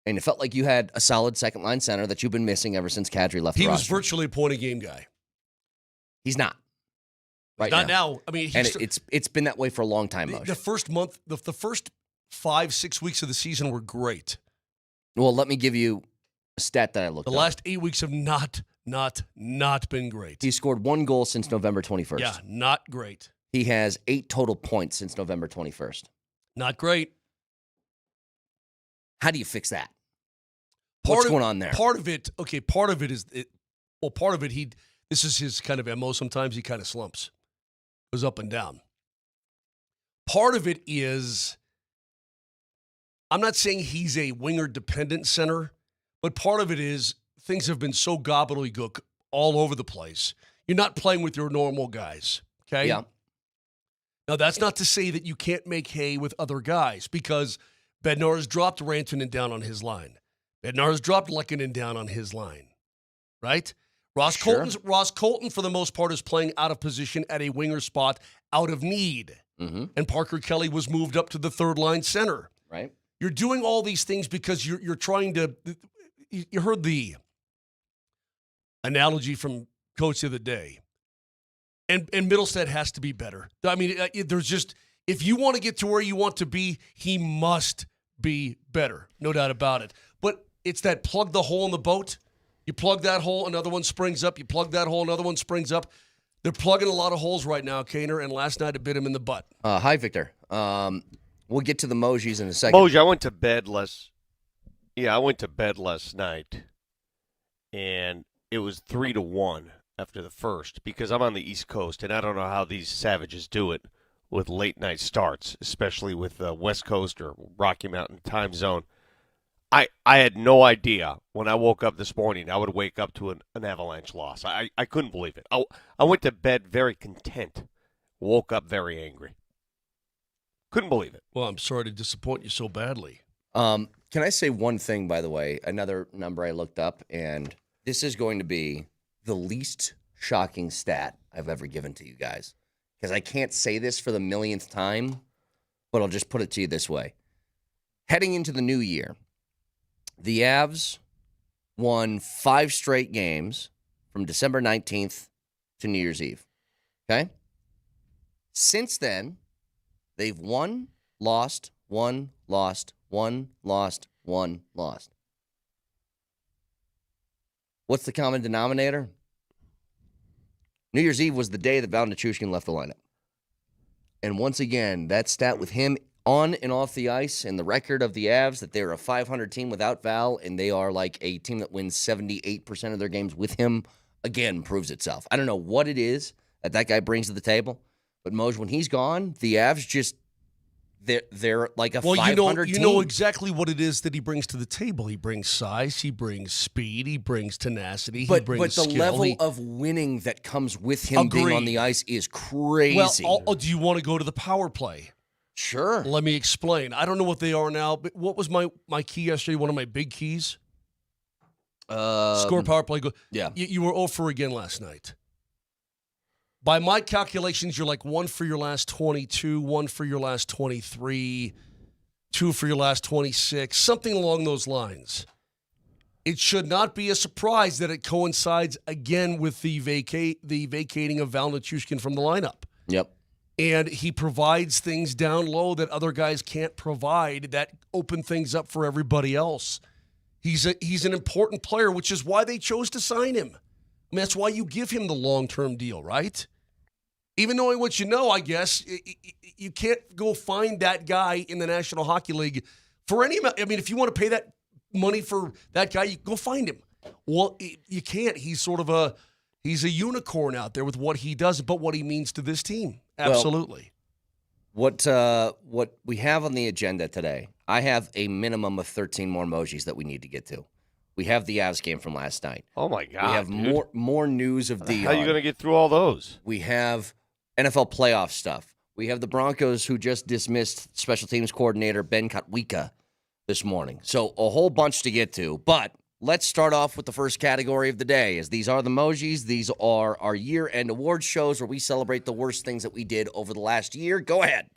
And it felt like you had a solid second line center that you've been missing ever since Kadri left the roster. He was virtually a point-a-game guy. He's not. Right Not now. now. I mean, it's been that way for a long time, Moshe. The first month, the first 5-6 weeks of the season were great. Well, let me give you a stat that I looked The up. last 8 weeks have not been great. He scored 1 goal since November 21st. Yeah, not great. He has 8 total points since November 21st. Not great. How do you fix that? What's going on there? Part of it is, this is his kind of MO sometimes. He kind of slumps. Goes up and down. Part of it is, I'm not saying he's a winger-dependent center, but part of it is things have been so gobbledygook all over the place. You're not playing with your normal guys, okay? Yeah. Now, that's not to say that you can't make hay with other guys, because Bednar has dropped Rantanen down on his line. Bednar has dropped Lehkonen down on his line, right? Ross Colton, for the most part, is playing out of position at a winger spot out of need. Mm-hmm. And Parker Kelly was moved up to the third-line center. Right. You're doing all these things because you're trying to – you heard the analogy from Coach the other day. And Middlestat has to be better. I mean, there's just – if you want to get to where you want to be, he must be better. No doubt about it. But it's that plug the hole in the boat. You plug that hole, another one springs up. You plug that hole, another one springs up. They're plugging a lot of holes right now, Kaner, and last night it bit him in the butt. Hi, Victor. We'll get to the Mojis in a second. Moj, I went to bed last night, and it was 3-1 after the first, because I'm on the East Coast, and I don't know how these savages do it with late-night starts, especially with West Coast or Rocky Mountain time zone. I had no idea when I woke up this morning I would wake up to an Avalanche loss. I couldn't believe it. I went to bed very content, woke up very angry. Couldn't believe it. Well, I'm sorry to disappoint you so badly. Can I say one thing, by the way? Another number I looked up, and this is going to be the least shocking stat I've ever given to you guys. Because I can't say this for the millionth time, but I'll just put it to you this way. Heading into the new year, the Avs won 5 straight games from December 19th to New Year's Eve. Okay? Since then, they've won, lost, won, lost, won, lost, won, lost. What's the common denominator? New Year's Eve was the day that Val Nichushkin left the lineup. And once again, that stat with him on and off the ice and the record of the Avs that they're a 500 team without Val and they are like a team that wins 78% of their games with him, again, proves itself. I don't know what it is that guy brings to the table, but Moj, when he's gone, the Avs just, they're like a 500 team. You know exactly what it is that he brings to the table. He brings size, he brings speed, he brings tenacity, he brings the skill. level of winning that comes with him being on the ice is crazy. Well, do you want to go to the power play? Sure. Let me explain. I don't know what they are now, but what was my key yesterday? One of my big keys? Score power play. Yeah. You were 0 for again last night. By my calculations, you're like 1 for your last 22, 1 for your last 23, 2 for your last 26, something along those lines. It should not be a surprise that it coincides again with the vacating of Val Nichushkin from the lineup. Yep. And he provides things down low that other guys can't provide that open things up for everybody else. He's an important player, which is why they chose to sign him. I mean, that's why you give him the long-term deal, right? Even knowing what you know, I guess, you can't go find that guy in the National Hockey League for any amount. I mean, if you want to pay that money for that guy, you go find him. Well, you can't. He's a unicorn out there with what he does, but what he means to this team. Absolutely. Well, what we have on the agenda today, I have a minimum of 13 more emojis that we need to get to. We have the Avs game from last night. Oh, my God. We have more news of Dion. How are you going to get through all those? We have NFL playoff stuff. We have the Broncos who just dismissed special teams coordinator Ben Kotwika this morning. So a whole bunch to get to. But let's start off with the first category of the day, as these are the emojis. These are our year-end awards shows where we celebrate the worst things that we did over the last year. Go ahead.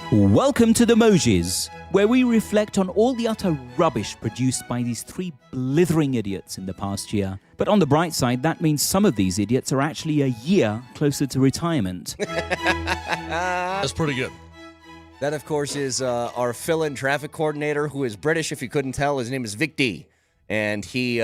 Welcome to the Mojis, where we reflect on all the utter rubbish produced by these 3 blithering idiots in the past year. But on the bright side, that means some of these idiots are actually a year closer to retirement. That's pretty good. That, of course, is our fill-in traffic coordinator, who is British, if you couldn't tell. His name is Vic D. And he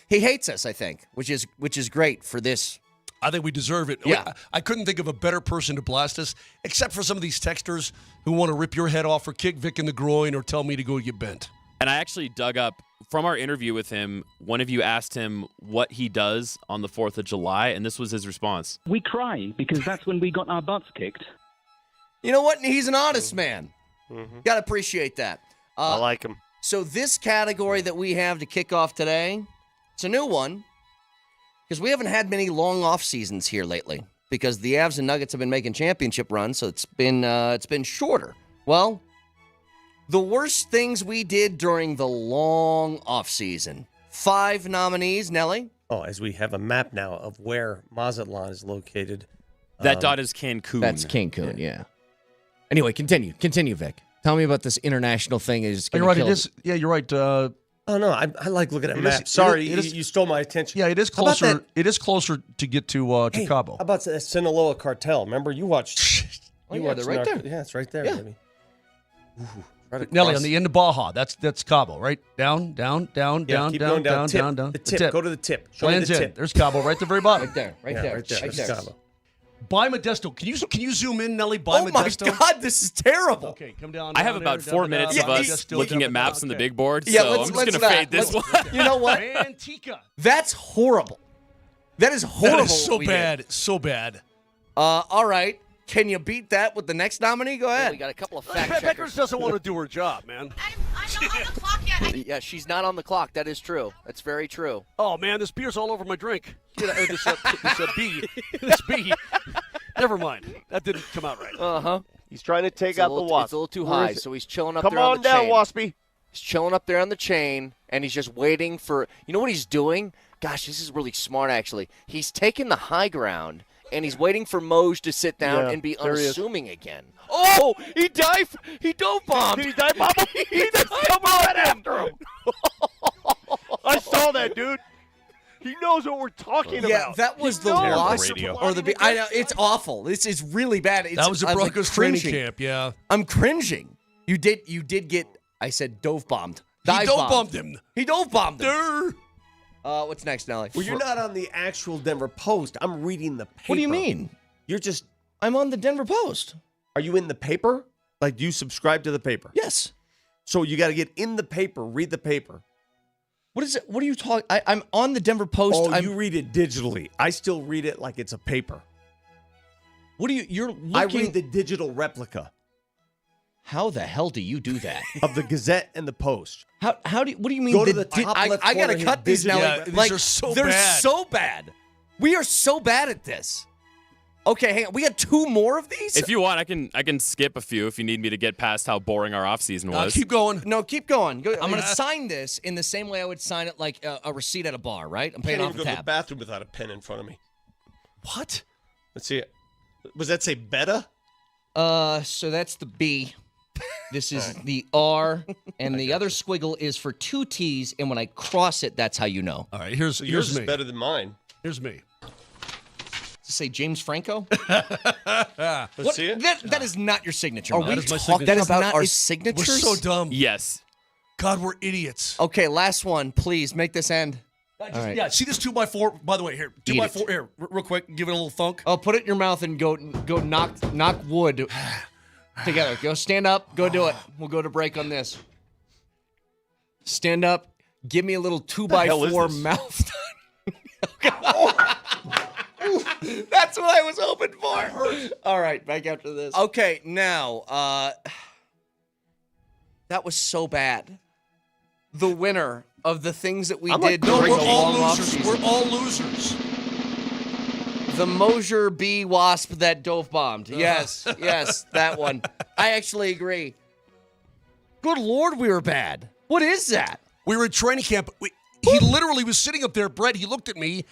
hates us, I think, which is great for this. I think we deserve it. Yeah. I couldn't think of a better person to blast us, except for some of these texters who want to rip your head off or kick Vic in the groin or tell me to go get bent. And I actually dug up from our interview with him. One of you asked him what he does on the 4th of July, and this was his response. We cry because that's when we got our butts kicked. You know what? He's an honest man. Mm-hmm. Got to appreciate that. I like him. So this category that we have to kick off today, it's a new one because we haven't had many long off seasons here lately because the Avs and Nuggets have been making championship runs, so it's been shorter. Well, the worst things we did during the long off season. 5 nominees, Nelly. Oh, as we have a map now of where Mazatlan is located. That dot is Cancun. That's Cancun, yeah. Anyway, continue, Vic. Tell me about this international thing. You're right. It is. Yeah, you're right. Oh no, I like looking at maps. Sorry, you stole my attention. Yeah, it is closer. It is closer to get to Cabo. How about the Sinaloa cartel? Remember, you watched. They're right there. Yeah, it's right there. Yeah. Baby. Nelly, on the end of Baja, that's Cabo, right? Down, Yeah, down, keep down, going down. Tip. down. The tip. Go to the tip. Show me Lands the in. tip. There's Cabo, right at the very bottom. Right there. Right there. That's Cabo. By Modesto. Can you zoom in, Nelly? By Modesto. Oh my God, this is terrible. Okay, come down. I have about 4 minutes of us Modesto, looking down, at maps on the okay. big board, Yeah, so I'm just going to let's fade this not. one. You know what? Antica. That's horrible. That is horrible. That is so what we bad. did. So bad. All right. Can you beat that with the next nominee? Go ahead. We got a couple of fact checkers. doesn't want to do her job, man. I'm not on the clock yet. Yeah, she's not on the clock. That is true. That's very true. Oh man, this beer's all over my drink. This bee. They're Never mind. That didn't come out right. Uh-huh. He's trying to take It's out a the little, wasp. it's a little too Where high, is it? so he's chilling up Come there on on the down, chain. Waspy. He's chilling up there on the chain, and he's just waiting for – you know what he's doing? Gosh, this is really smart, actually. He's taking the high ground, and he's waiting for Moj to sit down Yeah, and be there he is. unassuming again. Oh, he dove bombed. Did he dive bomb him? He just jumped right after him. I saw that, dude. He knows what we're talking Yeah, about. that was He the knows. wasp or the bee. I know it's awful. This is really bad. That was a I'm, like, Broncos training cringing. camp, yeah. I'm cringing. You did get. I said dove bombed. He Dive dove bombed him. He dove bombed him. Durr. What's next, Nelly? Well, you're not on the actual Denver Post. I'm reading the paper. What do you mean? You're just. I'm on the Denver Post. Are you in the paper? Like, do you subscribe to the paper? Yes. So you got to get in the paper, read the paper. What is it? What are you talking? I'm on the Denver Post. Oh, you read it digitally. I still read it like it's a paper. What do you? You're looking. I read the digital replica How the hell do you do that? of the Gazette and the Post. How do? What do you mean? Go to the top I left gotta corner, hit cut these now. Yeah, these like are so they're bad. so bad. We are so bad at this. Okay, hang on. We got 2 more of these. If you want, I can skip a few if you need me to get past how boring our offseason was. Keep going. No, keep going. I'm going to sign this in the same way I would sign it like a receipt at a bar, right? I'm paying Can't off even a go to the tab. bathroom without a pen in front of me. What? Let's see it. Was that say beta? So that's the B. This is the R, and the other squiggle is for 2 T's, and when I cross it, that's how you know. All right, here's Yours is me. better than mine. Here's me. Does it say James Franco? Let's see it. That is not your signature. Are Mom. we That is talking that is about not our our We're signatures? so dumb. Yes. God, we're idiots. Okay, last one. Please make this end. All right. Yeah, see this 2x4? By the way, here, Eat 2x4. Here, real quick, give it a little thunk. Oh, put it in your mouth and go knock wood together. Go stand up. Go do it. We'll go to break on this. Stand up. Give me a little 2x4 mouth. That's what I was hoping for. All right, back after this. Okay, now, that was so bad. The winner of the things that we did. No, during we're the all long losers. offseason. We're all losers. The Mosier bee wasp that dove bombed. Yes, yes, that one. I actually agree. Good Lord, we were bad. What is that? We were at training camp. He literally was sitting up there, Brett. He looked at me,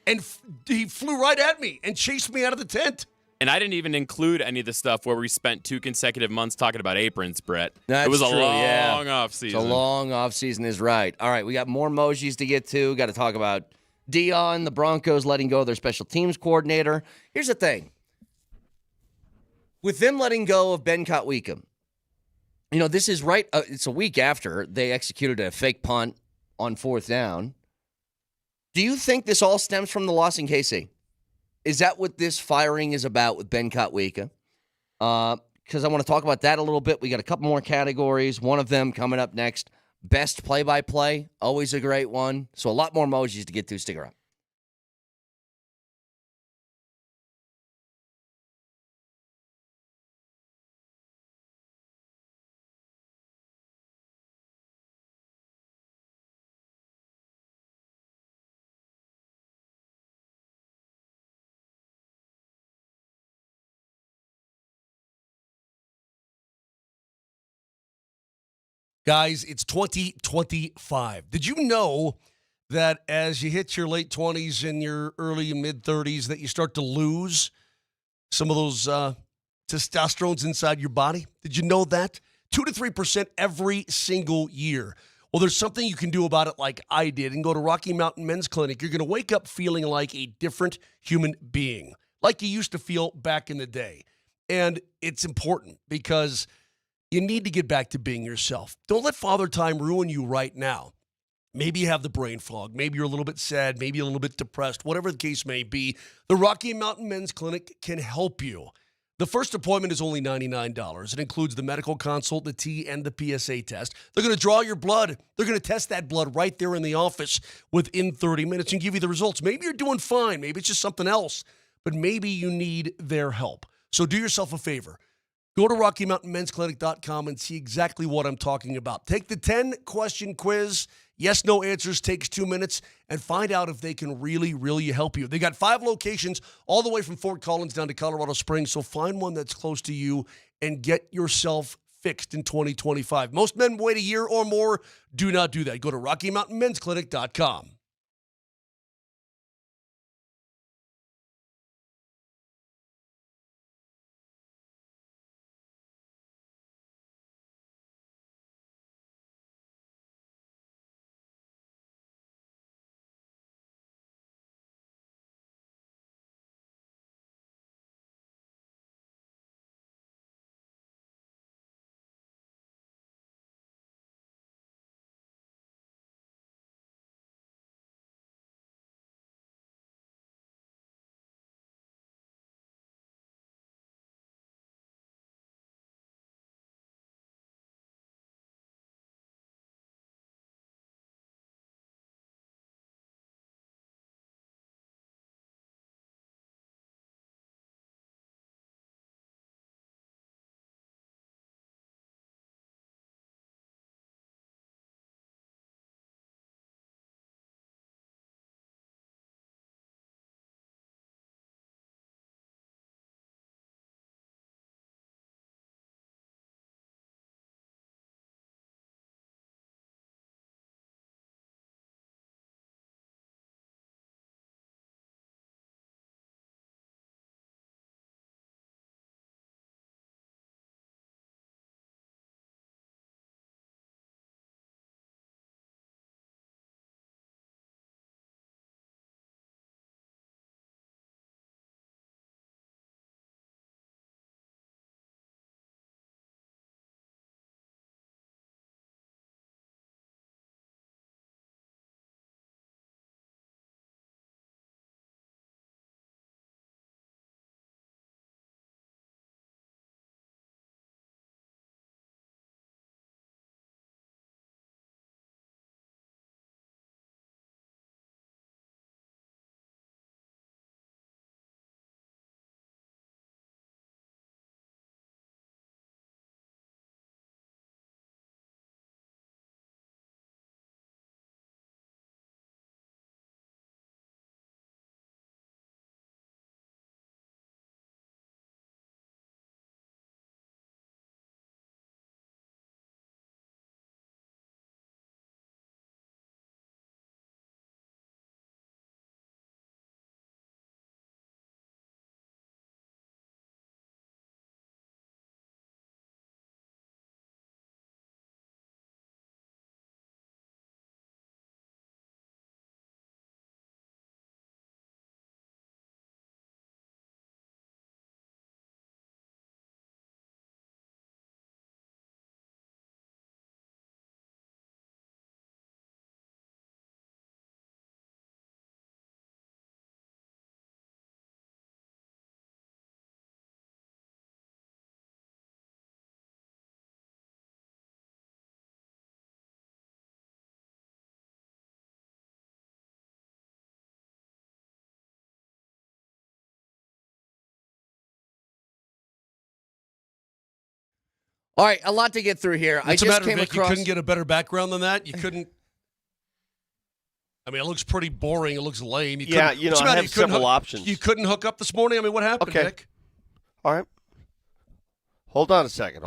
and he flew right at me and chased me out of the tent. And I didn't even include any of the stuff where we spent 2 consecutive months talking about aprons, Brett. That's it was a true, long yeah. offseason. It's a long offseason is right. All right, we got more emojis to get to. Got to talk about Dion, the Broncos letting go of their special teams coordinator. Here's the thing. With them letting go of Ben Kotwicka, this is right. It's a week after they executed a fake punt on 4th down. Do you think this all stems from the loss in KC? Is that what this firing is about with Ben Kotwicka? Because I want to talk about that a little bit. We got a couple more categories. One of them coming up next. Best play-by-play, always a great one. So a lot more emojis to get to. Stick around. Guys, it's 2025. Did you know that as you hit your late 20s and your early and mid-30s that you start to lose some of those testosterones inside your body? Did you know that? 2 to 3% every single year. Well, there's something you can do about it like I did and go to Rocky Mountain Men's Clinic. You're going to wake up feeling like a different human being, like you used to feel back in the day. And it's important because you need to get back to being yourself. Don't let Father Time ruin you right now. Maybe you have the brain fog. Maybe you're a little bit sad. Maybe a little bit depressed. Whatever the case may be, the Rocky Mountain Men's Clinic can help you. The first appointment is only $99. It includes the medical consult, the T, and the PSA test. They're going to draw your blood. They're going to test that blood right there in the office within 30 minutes and give you the results. Maybe you're doing fine. Maybe it's just something else. But maybe you need their help. So do yourself a favor. Go to RockyMountainMen'sClinic.com and see exactly what I'm talking about. Take the 10-question quiz. Yes, no answers, takes 2 minutes, and find out if they can really, really help you. They got 5 locations all the way from Fort Collins down to Colorado Springs, so find one that's close to you and get yourself fixed in 2025. Most men wait a year or more. Do not do that. Go to RockyMountainMen'sClinic.com. All right, a lot to get through here. What's the matter, Vic? You couldn't get a better background than that? You couldn't. I mean, it looks pretty boring. It looks lame. I have several options. You couldn't hook up this morning? I mean, what happened, Vic? All right. Hold on a second.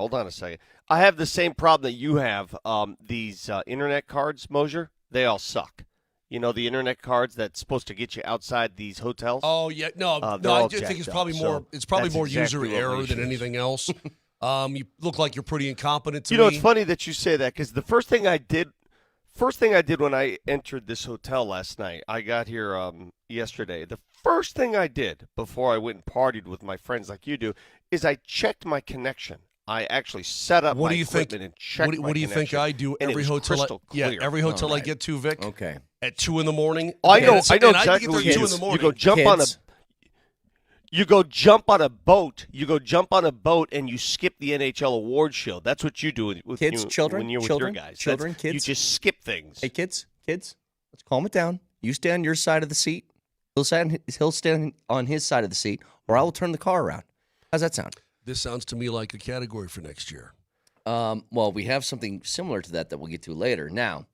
I have the same problem that you have. These internet cards, Mosier, they all suck. You know, the internet cards that's supposed to get you outside these hotels? Oh, yeah. No, I just think it's probably more user error than anything else. You look like you're pretty incompetent to me. You know, it's funny that you say that because the first thing I did when I entered this hotel last night, I got here yesterday. The first thing I did before I went and partied with my friends like you do is I checked my connection. I actually set up my equipment and checked my connection. What do you think I do every hotel? Every hotel I get to, Vic. Okay. At 2 a.m. Oh, I know exactly what you do. You go jump on a. You go jump on a boat. And you skip the NHL award show. That's what you do with children, when you're with your guys. Kids. You just skip things. Hey, kids, let's calm it down. You stay on your side of the seat. He'll stand on his side of the seat, or I will turn the car around. How's that sound? This sounds to me like a category for next year. Well, we have something similar to that we'll get to later. Now,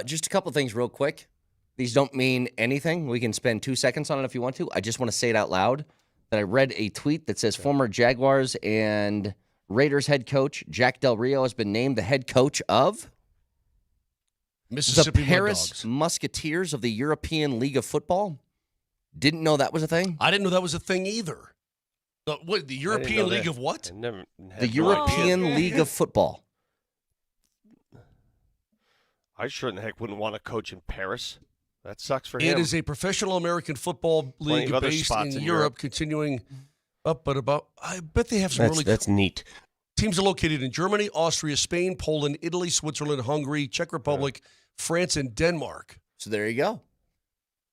just a couple things real quick. These don't mean anything. We can spend 2 seconds on it if you want to. I just want to say it out loud that I read a tweet that says former Jaguars and Raiders head coach Jack Del Rio has been named the head coach of Mississippi the Paris Musketeers of the European League of Football. Didn't know that was a thing. I didn't know that was a thing either. The European League of what? The European League of Football. I sure in the heck wouldn't want to coach in Paris. That sucks for him. It is a professional American football league based in Europe, continuing up but about. I bet they have some That's neat. Teams are located in Germany, Austria, Spain, Poland, Italy, Switzerland, Hungary, Czech Republic, France, and Denmark. So there you go.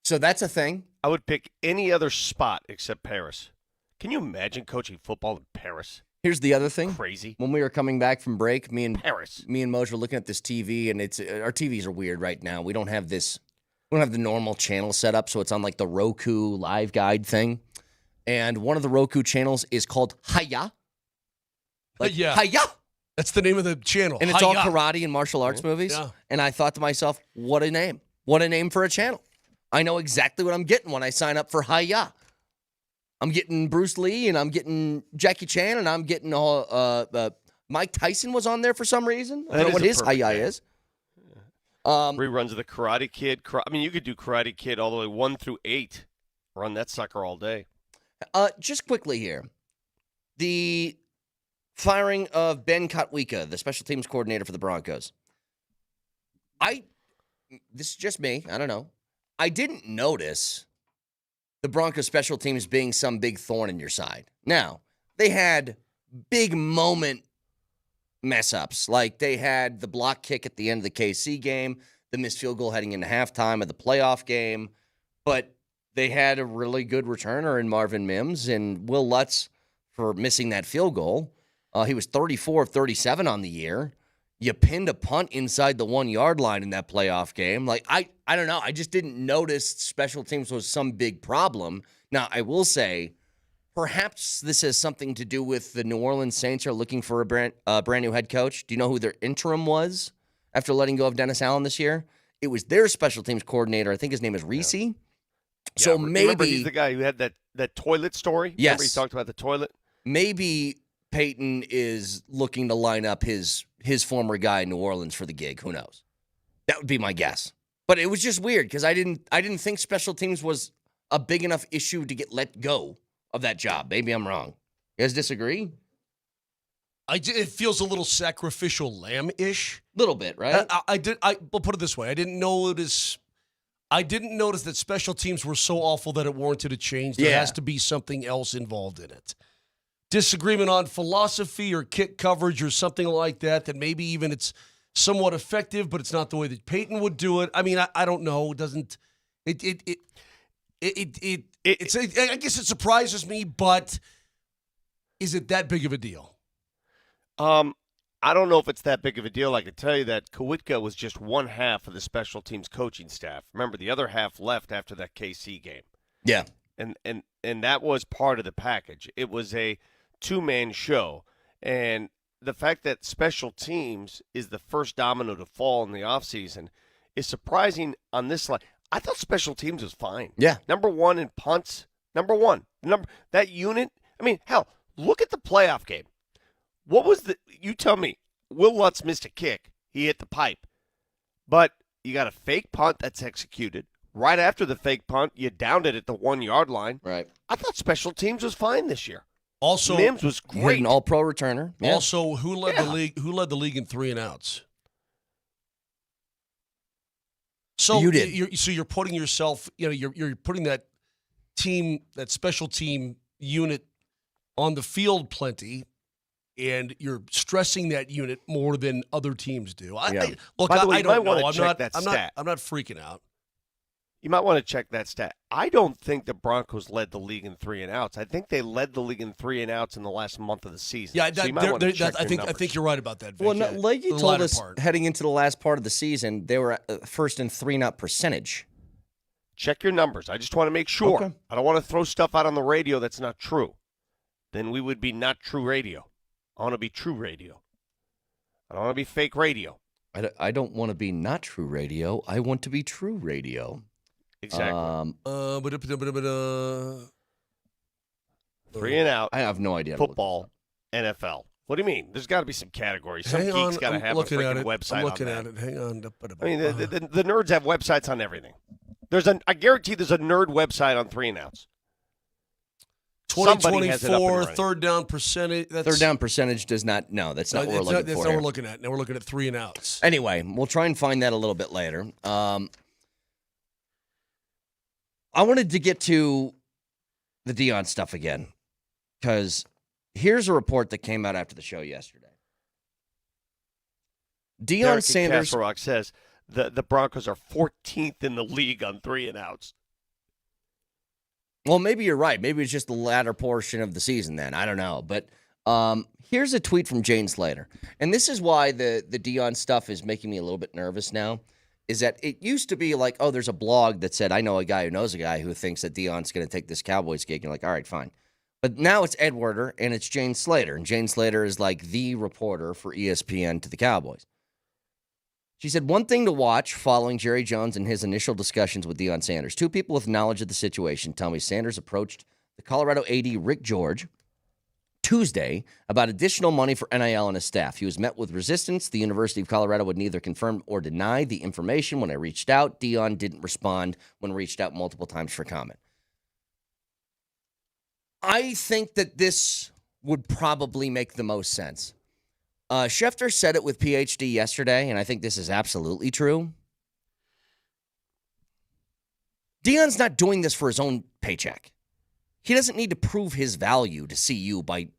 So that's a thing. I would pick any other spot except Paris. Can you imagine coaching football in Paris? Here's the other thing. Crazy. When we were coming back from break, me and Paris. Moj were looking at this TV, and it's our TVs are weird right now. We don't have this. We don't have the normal channel set up, so it's on like the Roku live guide thing. And one of the Roku channels is called Hayya. Hayya. That's the name of the channel. And it's all karate and martial arts movies. Yeah. And I thought to myself, what a name. What a name for a channel. I know exactly what I'm getting when I sign up for Hayya. I'm getting Bruce Lee, and I'm getting Jackie Chan, and I'm getting Mike Tyson was on there for some reason. I don't know what his Hayya is. Reruns of the Karate Kid. I mean, you could do Karate Kid all the way 1 through 8. Run that sucker all day. Just quickly here. The firing of Ben Kotwika, the special teams coordinator for the Broncos. This is just me. I don't know. I didn't notice the Broncos special teams being some big thorn in your side. Now, they had big moment mess-ups. Like they had the block kick at the end of the KC game, the missed field goal heading into halftime of the playoff game, but they had a really good returner in Marvin Mims and Will Lutz for missing that field goal. He was 34 of 37 on the year. You pinned a punt inside the 1 yard line in that playoff game. Like, I don't know. I just didn't notice special teams was some big problem. Now, I will say, perhaps this has something to do with the New Orleans Saints are looking for a brand new head coach. Do you know who their interim was after letting go of Dennis Allen this year? It was their special teams coordinator. I think his name is Reese. Yeah. So maybe remember he's the guy who had that toilet story. Yes, remember he talked about the toilet. Maybe Peyton is looking to line up his former guy in New Orleans for the gig. Who knows? That would be my guess. But it was just weird because I didn't think special teams was a big enough issue to get let go of that job. Maybe I'm wrong. You guys disagree? It feels a little sacrificial lamb-ish. Little bit, right? We'll put it this way. I didn't notice that special teams were so awful that it warranted a change. There has to be something else involved in it. Disagreement on philosophy or kick coverage or something like that, that maybe even it's somewhat effective, but it's not the way that Peyton would do it. I mean, I don't know. It doesn't. I guess it surprises me, but is it that big of a deal? I don't know if it's that big of a deal. I can tell you that Kwiatkowski was just one half of the special teams coaching staff. Remember, the other half left after that KC game. Yeah. And that was part of the package. It was a two-man show. And the fact that special teams is the first domino to fall in the offseason is surprising on this line. I thought special teams was fine. Yeah. Number one in punts. Number one. That unit. I mean, hell, look at the playoff game. What was you tell me. Will Lutz missed a kick. He hit the pipe. But you got a fake punt that's executed. Right after the fake punt, you downed it at the 1 yard line. Right. I thought special teams was fine this year. Also, Mims was great. An all-pro returner. Yeah. Also, who led the league? Who led the league in 3 and outs? So you did. You're putting yourself. You're putting that team, that special team unit, on the field plenty, and you're stressing that unit more than other teams do. Look, By the way, I don't know. I'm not freaking out. You might want to check that stat. I don't think the Broncos led the league in 3 and outs. I think they led the league in 3 and outs in the last month of the season. Yeah, so you might want to check I think you're right about that, Vic. Well, like you told us heading into the last part of the season, they were first in 3 and out percentage. Check your numbers. I just want to make sure. Okay. I don't want to throw stuff out on the radio that's not true. then we would be not true radio. I want to be true radio. I don't want to be fake radio. I don't want to be not true radio. I want to be true radio. Exactly. 3 and out. I have no idea. Football, NFL. What do you mean? There's got to be some categories. Some geeks got to have a freaking website. I'm looking on at it. Hang on. I mean, the nerds have websites on everything. I guarantee there's a nerd website on 3 and outs. 2024 third down percentage. Third down percentage does not. No, that's not what we're looking for. That's not what we're looking at. Now we're looking at 3 and outs. Anyway, we'll try and find that a little bit later. I wanted to get to the Deion stuff again because here's a report that came out after the show yesterday. Deion Sanders. Castle Rock says the Broncos are 14th in the league on 3 and outs. Well, maybe you're right. Maybe it's just the latter portion of the season then. I don't know. But here's a tweet from Jane Slater. And this is why the Deion stuff is making me a little bit nervous now, is that it used to be like, oh, there's a blog that said, I know a guy who knows a guy who thinks that Deion's going to take this Cowboys gig. You're like, all right, fine. But now it's Ed Werder and it's Jane Slater. And Jane Slater is like the reporter for ESPN to the Cowboys. She said, one thing to watch following Jerry Jones and his initial discussions with Deion Sanders. 2 people with knowledge of the situation tell me Sanders approached the Colorado AD Rick George Tuesday about additional money for NIL and his staff. He was met with resistance. The University of Colorado would neither confirm or deny the information. When I reached out, Deion didn't respond when reached out multiple times for comment. I think that this would probably make the most sense. Schefter said it with PhD yesterday, and I think this is absolutely true. Deion's not doing this for his own paycheck. He doesn't need to prove his value to CU by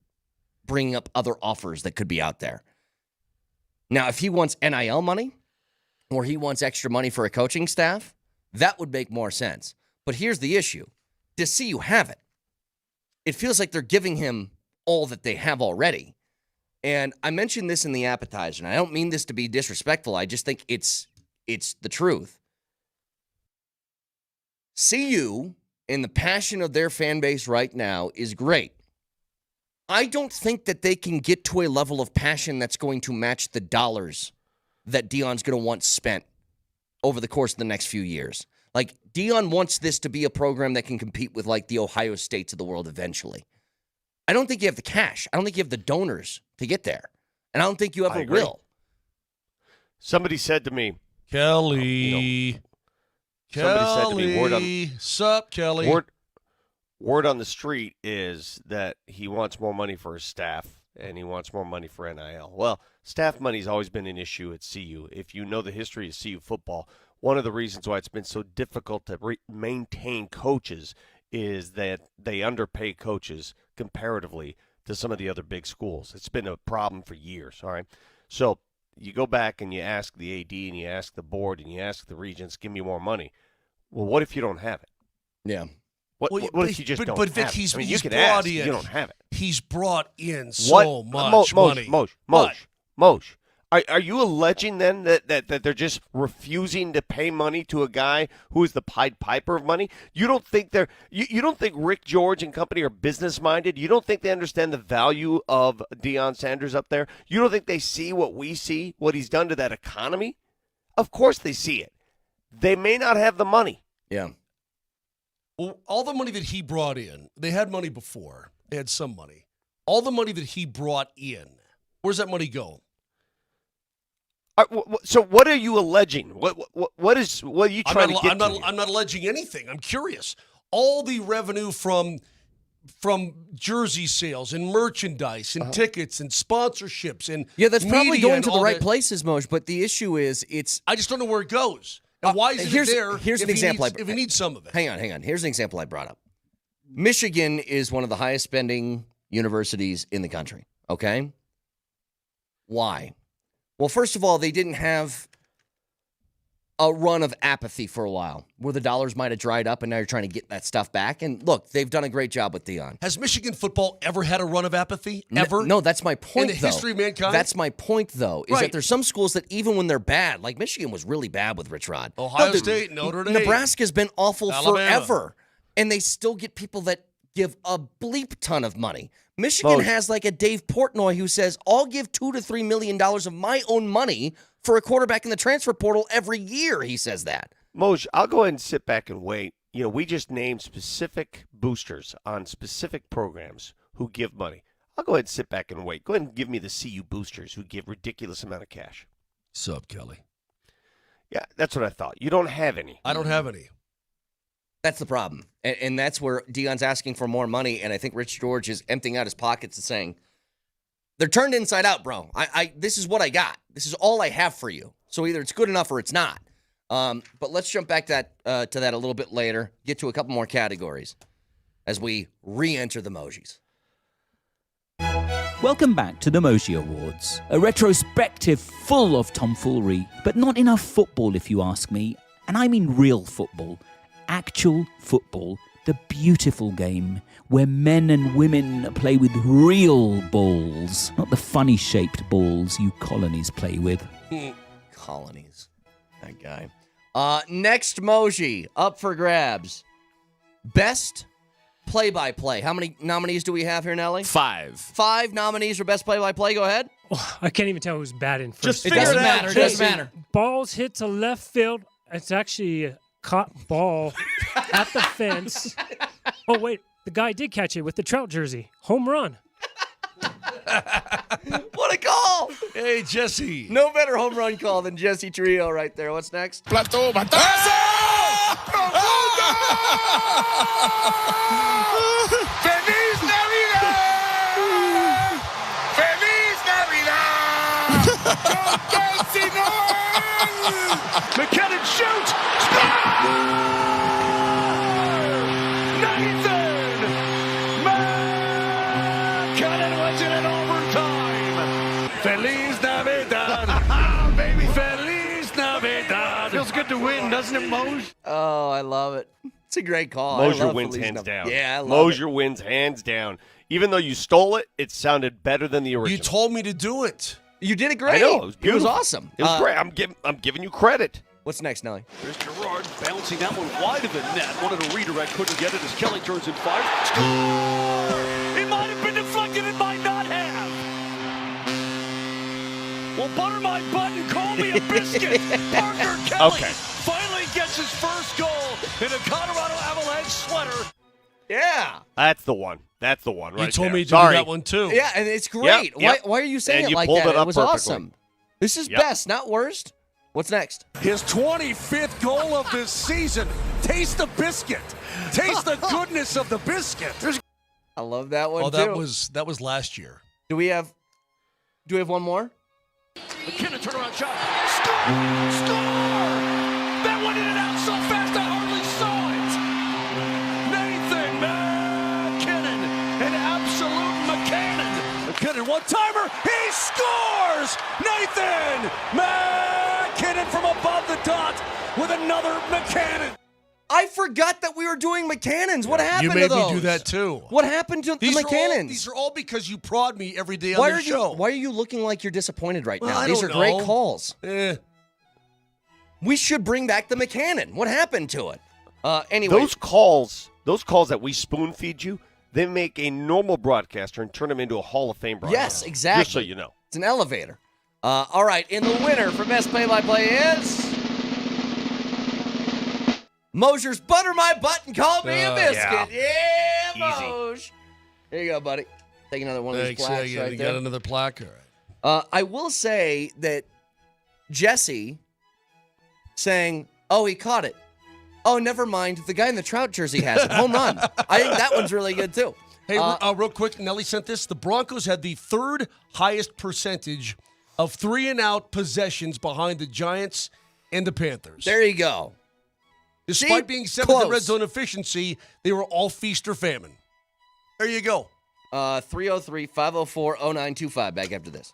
bringing up other offers that could be out there. Now, if he wants NIL money or he wants extra money for a coaching staff, that would make more sense. But here's the issue. Does CU have it? It feels like they're giving him all that they have already. And I mentioned this in the appetizer, and I don't mean this to be disrespectful. I just think it's the truth. CU and the passion of their fan base right now is great. I don't think that they can get to a level of passion that's going to match the dollars that Deion's going to want spent over the course of the next few years. Like, Deion wants this to be a program that can compete with, like, the Ohio States of the world eventually. I don't think you have the cash. I don't think you have the donors to get there. And I don't think you ever will. Somebody said to me, Kelly. Somebody said to me, Sup, Kelly? Word on the street is that he wants more money for his staff and he wants more money for NIL. Well, staff money's always been an issue at CU. If you know the history of CU football, one of the reasons why it's been so difficult to maintain coaches is that they underpay coaches comparatively to some of the other big schools. It's been a problem for years, all right? So you go back and you ask the AD and you ask the board and you ask the regents, give me more money. Well, what if you don't have it? Yeah. What if you just don't Vic, have it? I mean, you can brought ask, in, you don't have it. He's brought in so much money. Moshe. Are you alleging then that they're just refusing to pay money to a guy who is the Pied Piper of money? You don't think you don't think Rick George and company are business minded? You don't think they understand the value of Deion Sanders up there? You don't think they see what we see, what he's done to that economy? Of course they see it. They may not have the money. Yeah. Well, all the money that he brought in, they had money before. They had some money. All the money that he brought in, where's that money go? So what are you alleging? What are you trying to get to? I'm not alleging anything. I'm curious. All the revenue from jersey sales and merchandise and tickets and sponsorships and that's probably going to the right places, Moshe. But the issue is, I just don't know where it goes. And why is it there? Here's an example. If he needs some of it. Hang on. Here's an example I brought up. Michigan is one of the highest spending universities in the country. Okay. Why? Well, first of all, they didn't have a run of apathy for a while where the dollars might have dried up and now you're trying to get that stuff back. And look, they've done a great job with Deion. Has Michigan football ever had a run of apathy? Ever? No, that's my point, in the history of mankind? That's my point, though, is that there's some schools that even when they're bad, like Michigan was really bad with Rich Rod. Ohio State, Notre Dame. Nebraska's been awful Alabama. forever. And they still get people that give a bleep ton of money. Michigan Moj. has like a Dave Portnoy who says, I'll give $2 to $3 million of my own money for a quarterback in the transfer portal every year. He says that. Moj, I'll go ahead and sit back and wait. You know, we just named specific boosters on specific programs who give money. I'll go ahead and sit back and wait. Go ahead and give me the CU boosters who give ridiculous amount of cash. Sup, Kelly? Yeah, that's what I thought. You don't have any. I don't have any. That's the problem. And that's where Deion's asking for more money, and I think Rich George is emptying out his pockets and saying, they're turned inside out, bro. This is what I got. This is all I have for you. So either it's good enough or it's not. But let's jump back to that a little bit later, get to a couple more categories as we re-enter the Mojis. Welcome back to the Moji Awards, a retrospective full of tomfoolery, but not enough football if you ask me, and I mean real football, actual football, the beautiful game where men and women play with real balls, not the funny-shaped balls you colonies play with. Colonies. That guy. Next Moji, up for grabs. Best play-by-play. How many nominees do we have here, Nelly? 5. 5 nominees for best play-by-play. Go ahead. Oh, I can't even tell who's batting first. It doesn't matter. It doesn't matter. Balls hit to left field. It's actually a caught ball at the fence. Oh, wait. The guy did catch it with the Trout jersey. Home run. What a call! Hey, Jesse. No better home run call than Jesse Trio right there. What's next? Plateau, batazo! ¡Feliz Navidad! ¡Feliz Navidad! ¡Con Kelsey Noel! McKinnon shoots! Nathan McKinnon wins it in overtime. Feliz Navidad. Baby. Feliz Navidad. Feels good to win, doesn't it, Moj? Oh, I love it. It's a great call. Mosier I love wins Feliz hands Navidad. down. Yeah, I love Mosier it. wins hands down. Even though you stole it, it sounded better than the original. You told me to do it. You did it great. I know. It was beautiful. awesome. It was great. I'm giving you credit. What's next, Nelly? There's Gerard bouncing that one wide of the net. Wanted a redirect, couldn't get it as Kelly turns and fires. It might have been deflected, it might not have. Well, butter my butt and call me a biscuit. Parker Kelly finally gets his first goal in a Colorado Avalanche sweater. Yeah. That's the one. That's the one right You told there. me to do Sorry. that one, too. Yeah, and it's great. Yep. Why are you saying And it you like pulled that? it up was perfectly. awesome. This is Yep. best, not worst. What's next? His 25th goal of this season. Taste the biscuit. Taste the goodness of the biscuit. I love that one, Oh, too. that was last year. Do we have one more? McKinnon turnaround shot. Score! That went in and out so fast I hardly saw it. Nathan McKinnon, an absolute McKinnon. McKinnon, one-timer. He scores! Nathan McKinnon from above the dot with another McKinnon. I forgot that we were doing McCannons. What happened You to made those? me do that, too. What happened to These the are all- McCannons? These are all because you prod me every day on why the are show. Why are you looking like you're disappointed right Well, now? I These are don't great know. calls. We should bring back the McCannon. What happened to it? Anyway, Those calls that we spoon feed you, they make a normal broadcaster and turn him into a Hall of Fame broadcaster. yes, exactly. Just so you know. It's an elevator. All right, and the winner for best play-by-play is Mosier's Butter My Butt and Call Me a Biscuit. Yeah, Moj. Here you go, buddy. Take another one of these Thanks. plaques Yeah, right you there. got another plaque. All right. I will say that Jesse saying, "Oh, he caught it. Oh, never mind. The guy in the Trout jersey has it. Home run." I think that one's really good too. Hey, real quick, Nelly sent this. The Broncos had the third highest percentage of 3-and-out possessions behind the Giants and the Panthers. There you go. Despite being seventh in red zone efficiency, they were all feast or famine. There you go. 303-504-0925. Back after this.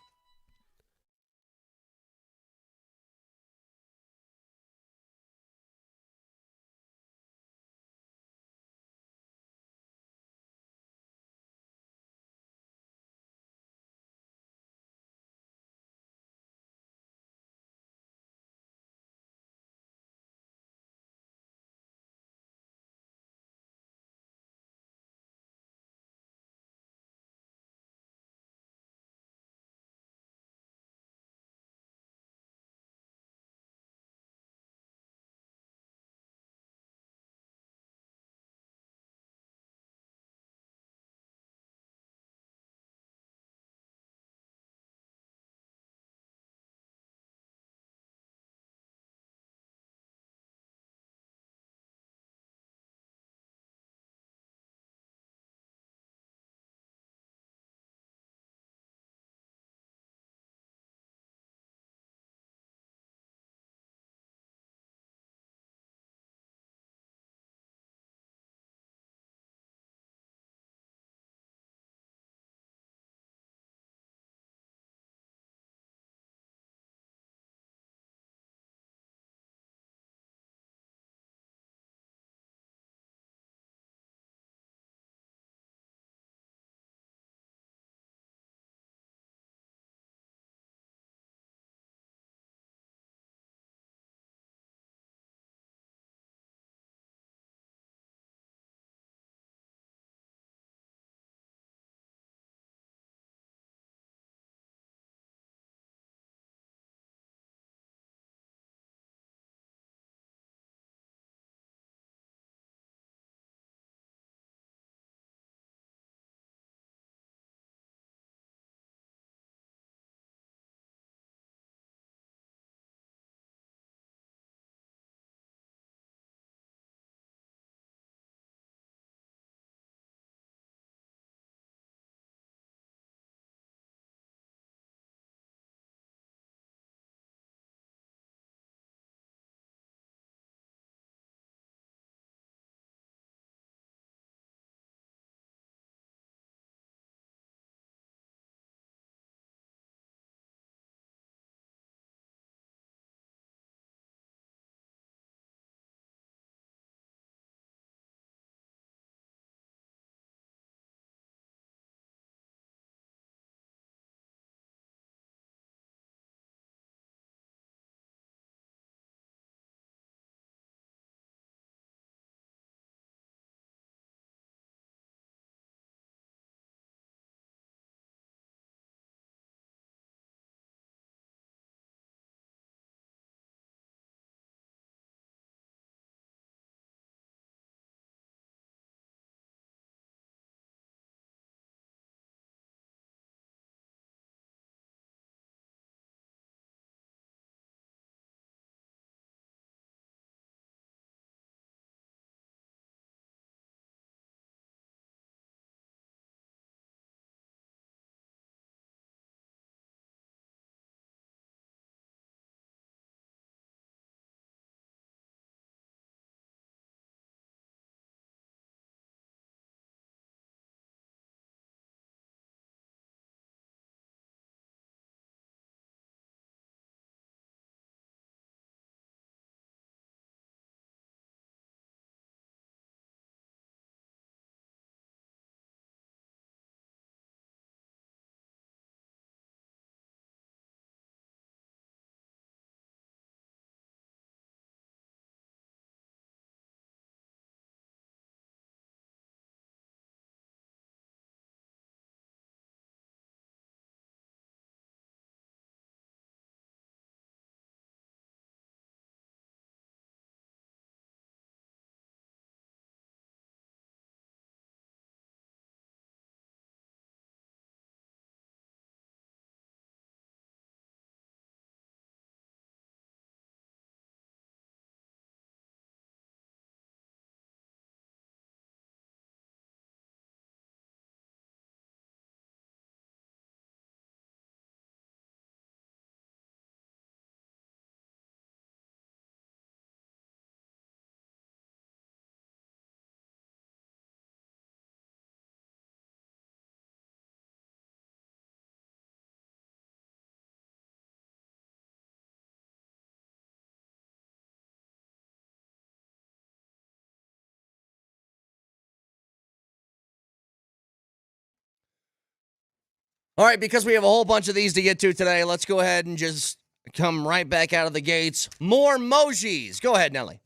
All right, because we have a whole bunch of these to get to today, let's go ahead and just come right back out of the gates. More emojis. Go ahead, Nelly.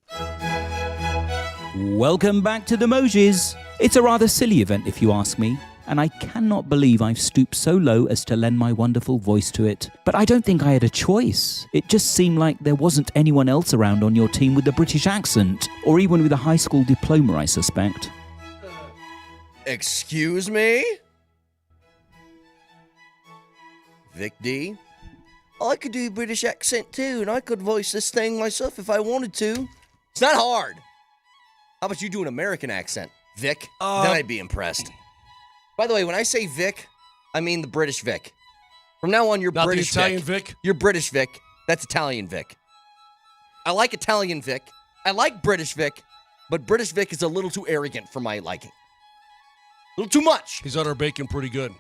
Welcome back to the Mojis. It's a rather silly event, if you ask me, and I cannot believe I've stooped so low as to lend my wonderful voice to it. But I don't think I had a choice. It just seemed like there wasn't anyone else around on your team with a British accent, or even with a high school diploma, I suspect. Excuse me? Vic D? I could do a British accent too, and I could voice this thing myself if I wanted to. It's not hard. How about you do an American accent, Vic? Then I'd be impressed. By the way, when I say Vic, I mean the British Vic. From now on, you're Not British the Italian Vic? You're British Vic. That's Italian Vic. I like Italian Vic. I like British Vic, but British Vic is a little too arrogant for my liking. A little too much. He's on our bacon pretty good.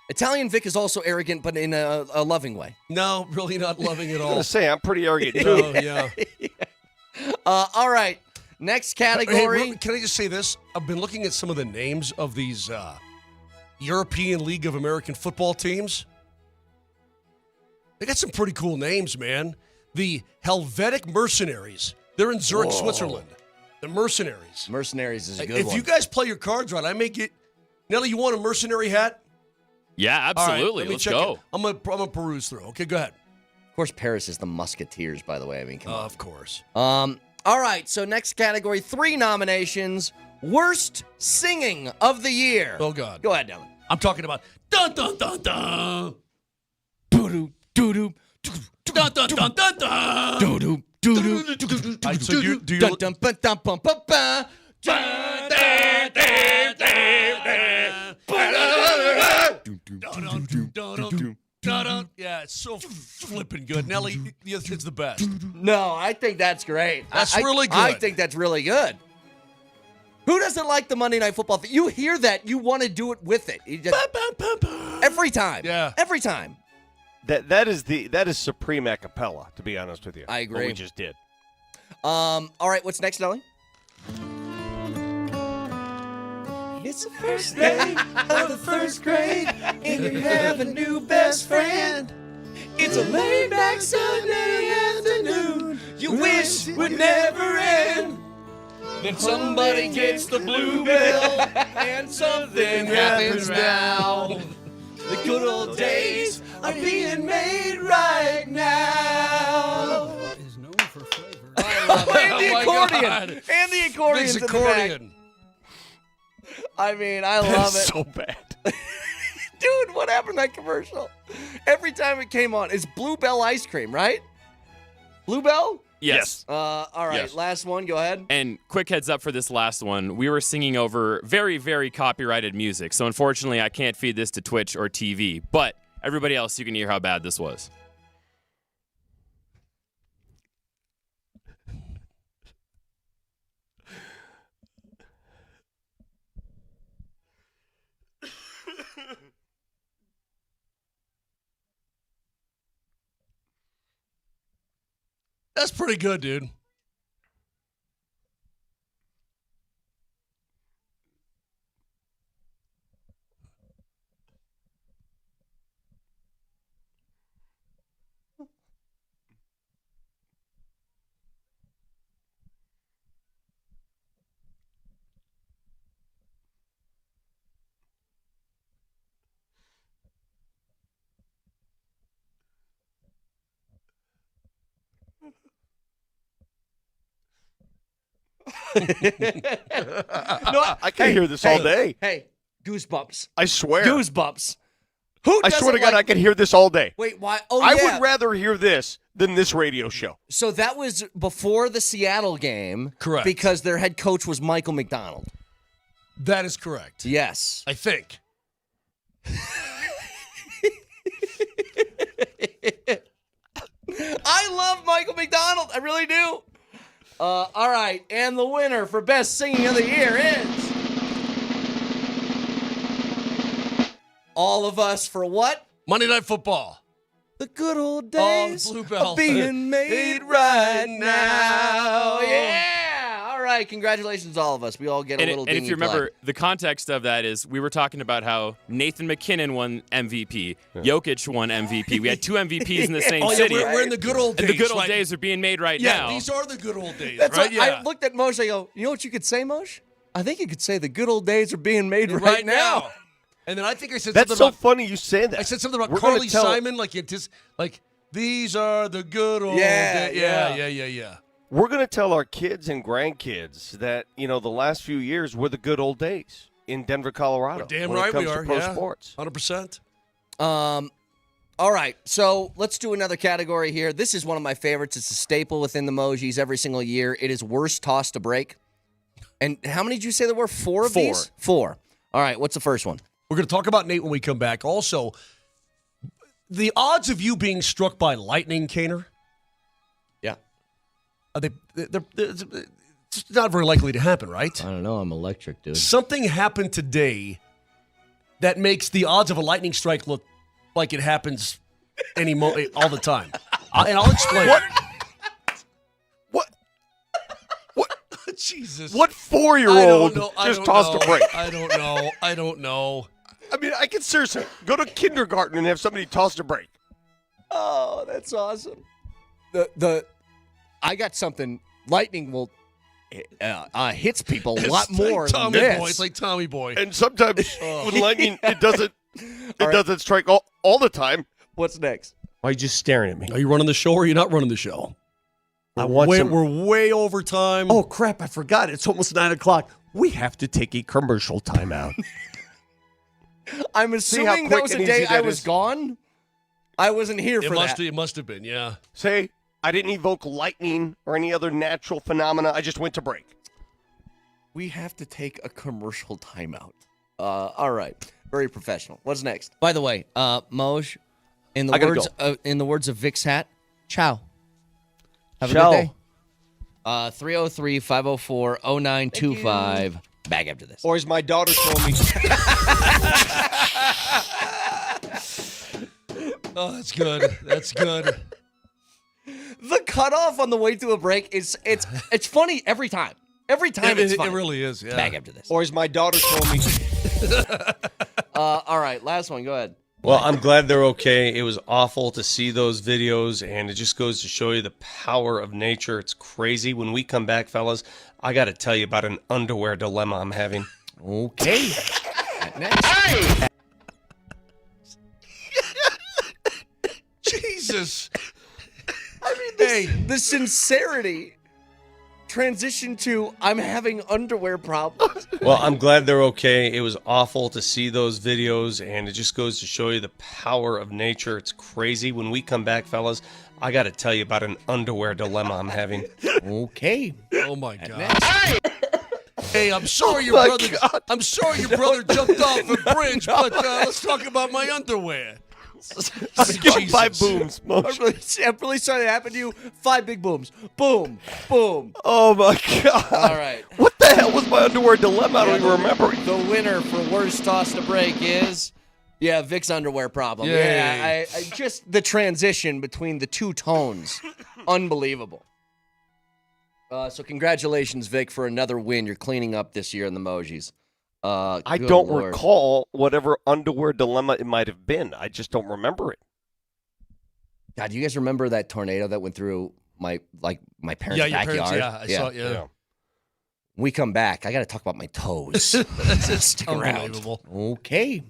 Italian Vic is also arrogant, but in a loving way. No, really not loving at I was all. going to say, I'm pretty arrogant, too. No, yeah. All right. Next category. Hey, can I just say this? I've been looking at some of the names of these European League of American football teams. They got some pretty cool names, man. The Helvetic Mercenaries. They're in Zurich, Switzerland. The Mercenaries. Mercenaries is a good If one. you guys play your cards right, I may get... Nelly, you want a mercenary hat? Yeah, All right, absolutely. let me Let's check go. it. I'm gonna peruse through. Okay, go ahead. Of course, Paris is the Musketeers, by the way. I mean, come on. Of course. All right, so next category, 3 nominations. Worst singing of the year. Oh, God. Go ahead, Dylan. I'm talking about dun dun dun dun. Doo-doo, doo-doo, Dun dun dun dun dun. doo-doo, doo-doo, doo-doo, All right, so you do dun you dun ba dun bum ba ba. Dun, dun, dun, dun, dun. Yeah, it's so flipping good. Nelly, it's the best. No, I think that's great. That's really good. I think that's really good. Who doesn't like the Monday Night Football thing? You hear that, you want to do it with it. You just, every time. Yeah. Every time. That is supreme acapella, to be honest with you. I agree. What we just did. All right, what's next, Nelly? It's the first day of the first grade, and you have a new best friend. It's a laid-back Sunday afternoon you wish would never end. Then somebody gets the bluebell, and something happens now. The good old days are being made right now. Is known for flavor. I love it. And the my accordion. God. And the accordion's Big in the back. accordion. I mean, I love That's it. so bad. Dude, what happened to that commercial? Every time it came on, it's Bluebell ice cream, right? Bluebell? Yes. All right, Yes. last one. Go ahead. And quick heads up for this last one. We were singing over very, very copyrighted music. So unfortunately, I can't feed this to Twitch or TV. But everybody else, you can hear how bad this was. That's pretty good, dude. No, I can hear this all day. Hey, goosebumps. I swear. Goosebumps. Who I doesn't swear to God, like- I can hear this all day. Wait, why? Oh, I yeah. would rather hear this than this radio show. So that was before the Seattle game. Correct. Because their head coach was Michael McDonald. That is correct. Yes. I think. I love Michael McDonald. I really do. All right. And the winner for Best Singing of the Year is All of Us for what? Monday Night Football. The good old Oh, days Bluebell. are being made right now. Yeah. All right. Congratulations, all of us. We all get a And, little and if dingy you remember, plug. the context of that is we were talking about how Nathan McKinnon won MVP, Jokic won MVP. We had two MVPs in the same Oh, yeah, city. we're in the good old days. And the good old right? days are being made right Yeah, now. these are the good old days, That's right? what I looked at Moshe. I go, you know what you could say, Moshe? I think you could say the good old days are being made right now. And then I think I said That's something so about, funny you say that. I said something about We're gonna Carly tell- Simon, like these are the good old Yeah, days. yeah. Yeah. We're going to tell our kids and grandkids that, the last few years were the good old days in Denver, Colorado. We're damn when it right comes we to are. pro Yeah, sports. 100%. All right, so let's do another category here. This is one of my favorites. It's a staple within the Mojis every single year. It is worst toss to break. And how many did you say there were? Four of these? Four. All right, what's the first one? We're going to talk about Nate when we come back. Also, the odds of you being struck by lightning, Kaner, Yeah. they're it's not very likely to happen, right? I don't know. I'm electric, dude. Something happened today that makes the odds of a lightning strike look like it happens all the time. And I'll explain. What? Jesus. What 4-year-old just tossed a break? I don't know. I mean, I can seriously go to kindergarten and have somebody toss a break. Oh, that's awesome. I got something. Lightning will hits people a lot more than Tommy this. Boy. It's like Tommy Boy. And sometimes with lightning, it doesn't strike all the time. What's next? Why are you just staring at me? Are you running the show or are you not running the show? We're way over time. Oh, crap. I forgot. It's almost 9 o'clock. We have to take a commercial timeout. I'm how assuming that quick was a and day easy I that was is? gone. I wasn't here for that. It must have been, yeah. Say, I didn't evoke lightning or any other natural phenomena. I just went to break. We have to take a commercial timeout. All right. Very professional. What's next? By the way, Moj, in I gotta the words of Vic's hat, ciao. Have Ciao. a good day. 303-504-0925. Back after this. Or as my daughter told me. Oh, that's good. That's good. The cutoff on the way to a break it's funny every time. Every time it's funny. It really is, yeah. Back after this. Or as my daughter told me. All right, last one. Go ahead. Well, I'm glad they're okay. It was awful to see those videos, and it just goes to show you the power of nature. It's crazy. When we come back, fellas, I got to tell you about an underwear dilemma I'm having. Okay. Hey! Jesus. I mean, the sincerity transition to I'm having underwear problems. Well, I'm glad they're okay. It was awful to see those videos, and it just goes to show you the power of nature. It's crazy. When we come back, fellas, I got to tell you about an underwear dilemma I'm having. Okay. Oh my God. Hey, I'm sorry your brother. I'm sorry your brother jumped off a bridge, but let's talk about my underwear. Give him 5 booms. I'm really sorry that happened to you. 5 big booms. Boom. Boom. Oh, my God. All right. What the hell was my underwear dilemma? I don't even remember. The winner for worst toss to break is, Vic's underwear problem. Yay. Yeah, I just the transition between the two tones, unbelievable. So congratulations, Vic, for another win. You're cleaning up this year in the Mojis. I Good don't Lord. recall whatever underwear dilemma it might have been. I just don't remember it. God, do you guys remember that tornado that went through my parents' Yeah, your backyard? parents, I saw it, yeah. When we come back, I got to talk about my toes. Stick around. Unbelievable. Okay.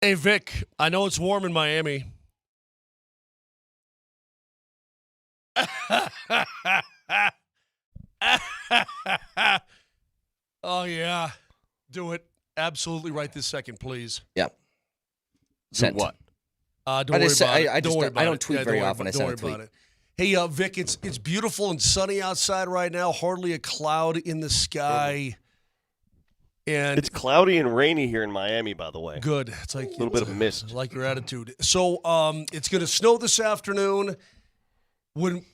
Hey, Vic, I know it's warm in Miami. Oh, yeah. Do it. Absolutely right this second, please. Yeah. Do what? Don't I worry just- about I- it. I just Don't worry don't- about I don't it. tweet Yeah, very don't worry often. about- I send don't a worry tweet. about it. Hey, Vic, it's beautiful and sunny outside right now. Hardly a cloud in the sky. And It's cloudy and rainy here in Miami, by the way. good. It's like A little bit of mist. I like your attitude. So it's going to snow this afternoon. When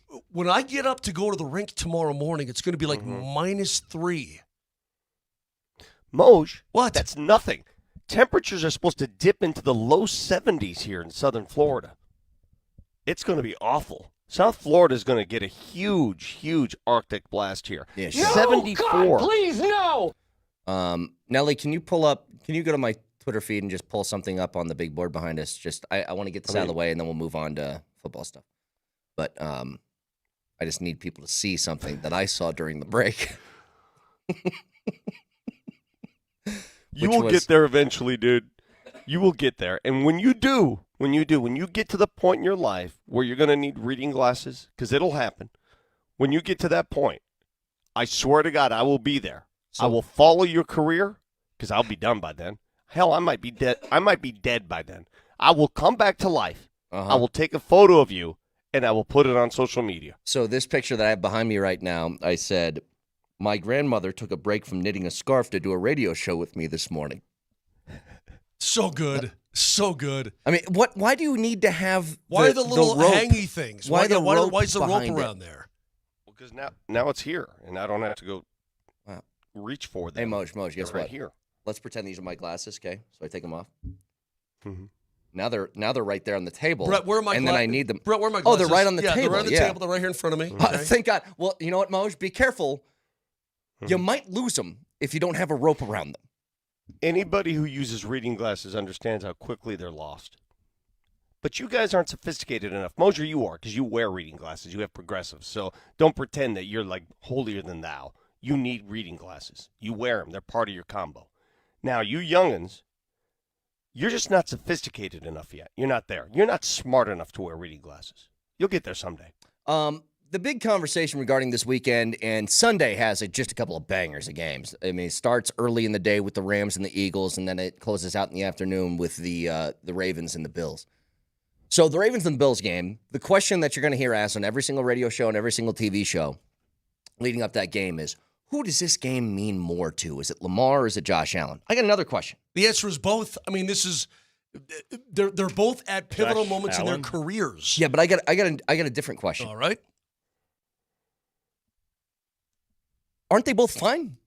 I get up to go to the rink tomorrow morning, it's going to be like -3. Moj, what? That's nothing. Temperatures are supposed to dip into the low 70s here in southern Florida. It's going to be awful. South Florida is going to get a huge, huge Arctic blast here. Yeah, No, 74. God, please, no. Nelly, can you go to my Twitter feed and just pull something up on the big board behind us? Just I want to get this out of the way, and then we'll move on to football stuff. But I just need people to see something that I saw during the break. You will get there eventually, dude. You will get there. And when you get to the point in your life where you're going to need reading glasses, because it'll happen, when you get to that point, I swear to God, I will be there. I will follow your career, because I'll be done by then. Hell, I might be dead. I might be dead by then. I will come back to life. I will take a photo of you, and I will put it on social media. So this picture that I have behind me right now, I said, my grandmother took a break from knitting a scarf to do a radio show with me this morning. So good. So good. I mean, why do you need to have Why are the little rope? hangy things? Why is the rope rope behind around it? there? Well, because now it's here, and I don't have to go reach for them. Hey, Moj, guess They're right what? here. Let's pretend these are my glasses, okay? So I take them off. Mhm. Now they're right there on the table. Brett, where are my and then I need them. Brett, where are my Oh, glasses? they're right on the yeah, table. They're on the yeah. table. They're right here in front of me. Okay. Thank God. Well, you know what, Moj? Be careful. You might lose them if you don't have a rope around them. Anybody who uses reading glasses understands how quickly they're lost. But you guys aren't sophisticated enough. Mosier, you are, because you wear reading glasses. You have progressives. So don't pretend that you're like holier than thou. You need reading glasses. You wear them. They're part of your combo. Now, you youngins, you're just not sophisticated enough yet. You're not there. You're not smart enough to wear reading glasses. You'll get there someday. The big conversation regarding this weekend, and Sunday has just a couple of bangers of games. I mean, it starts early in the day with the Rams and the Eagles, and then it closes out in the afternoon with the Ravens and the Bills. So the Ravens and the Bills game, the question that you're going to hear asked on every single radio show and every single TV show leading up to that game is, who does this game mean more to? Is it Lamar or is it Josh Allen? I got another question. The answer is both. I mean, they're both at pivotal moments in their careers. Yeah, but I got a different question. All right. Aren't they both fine?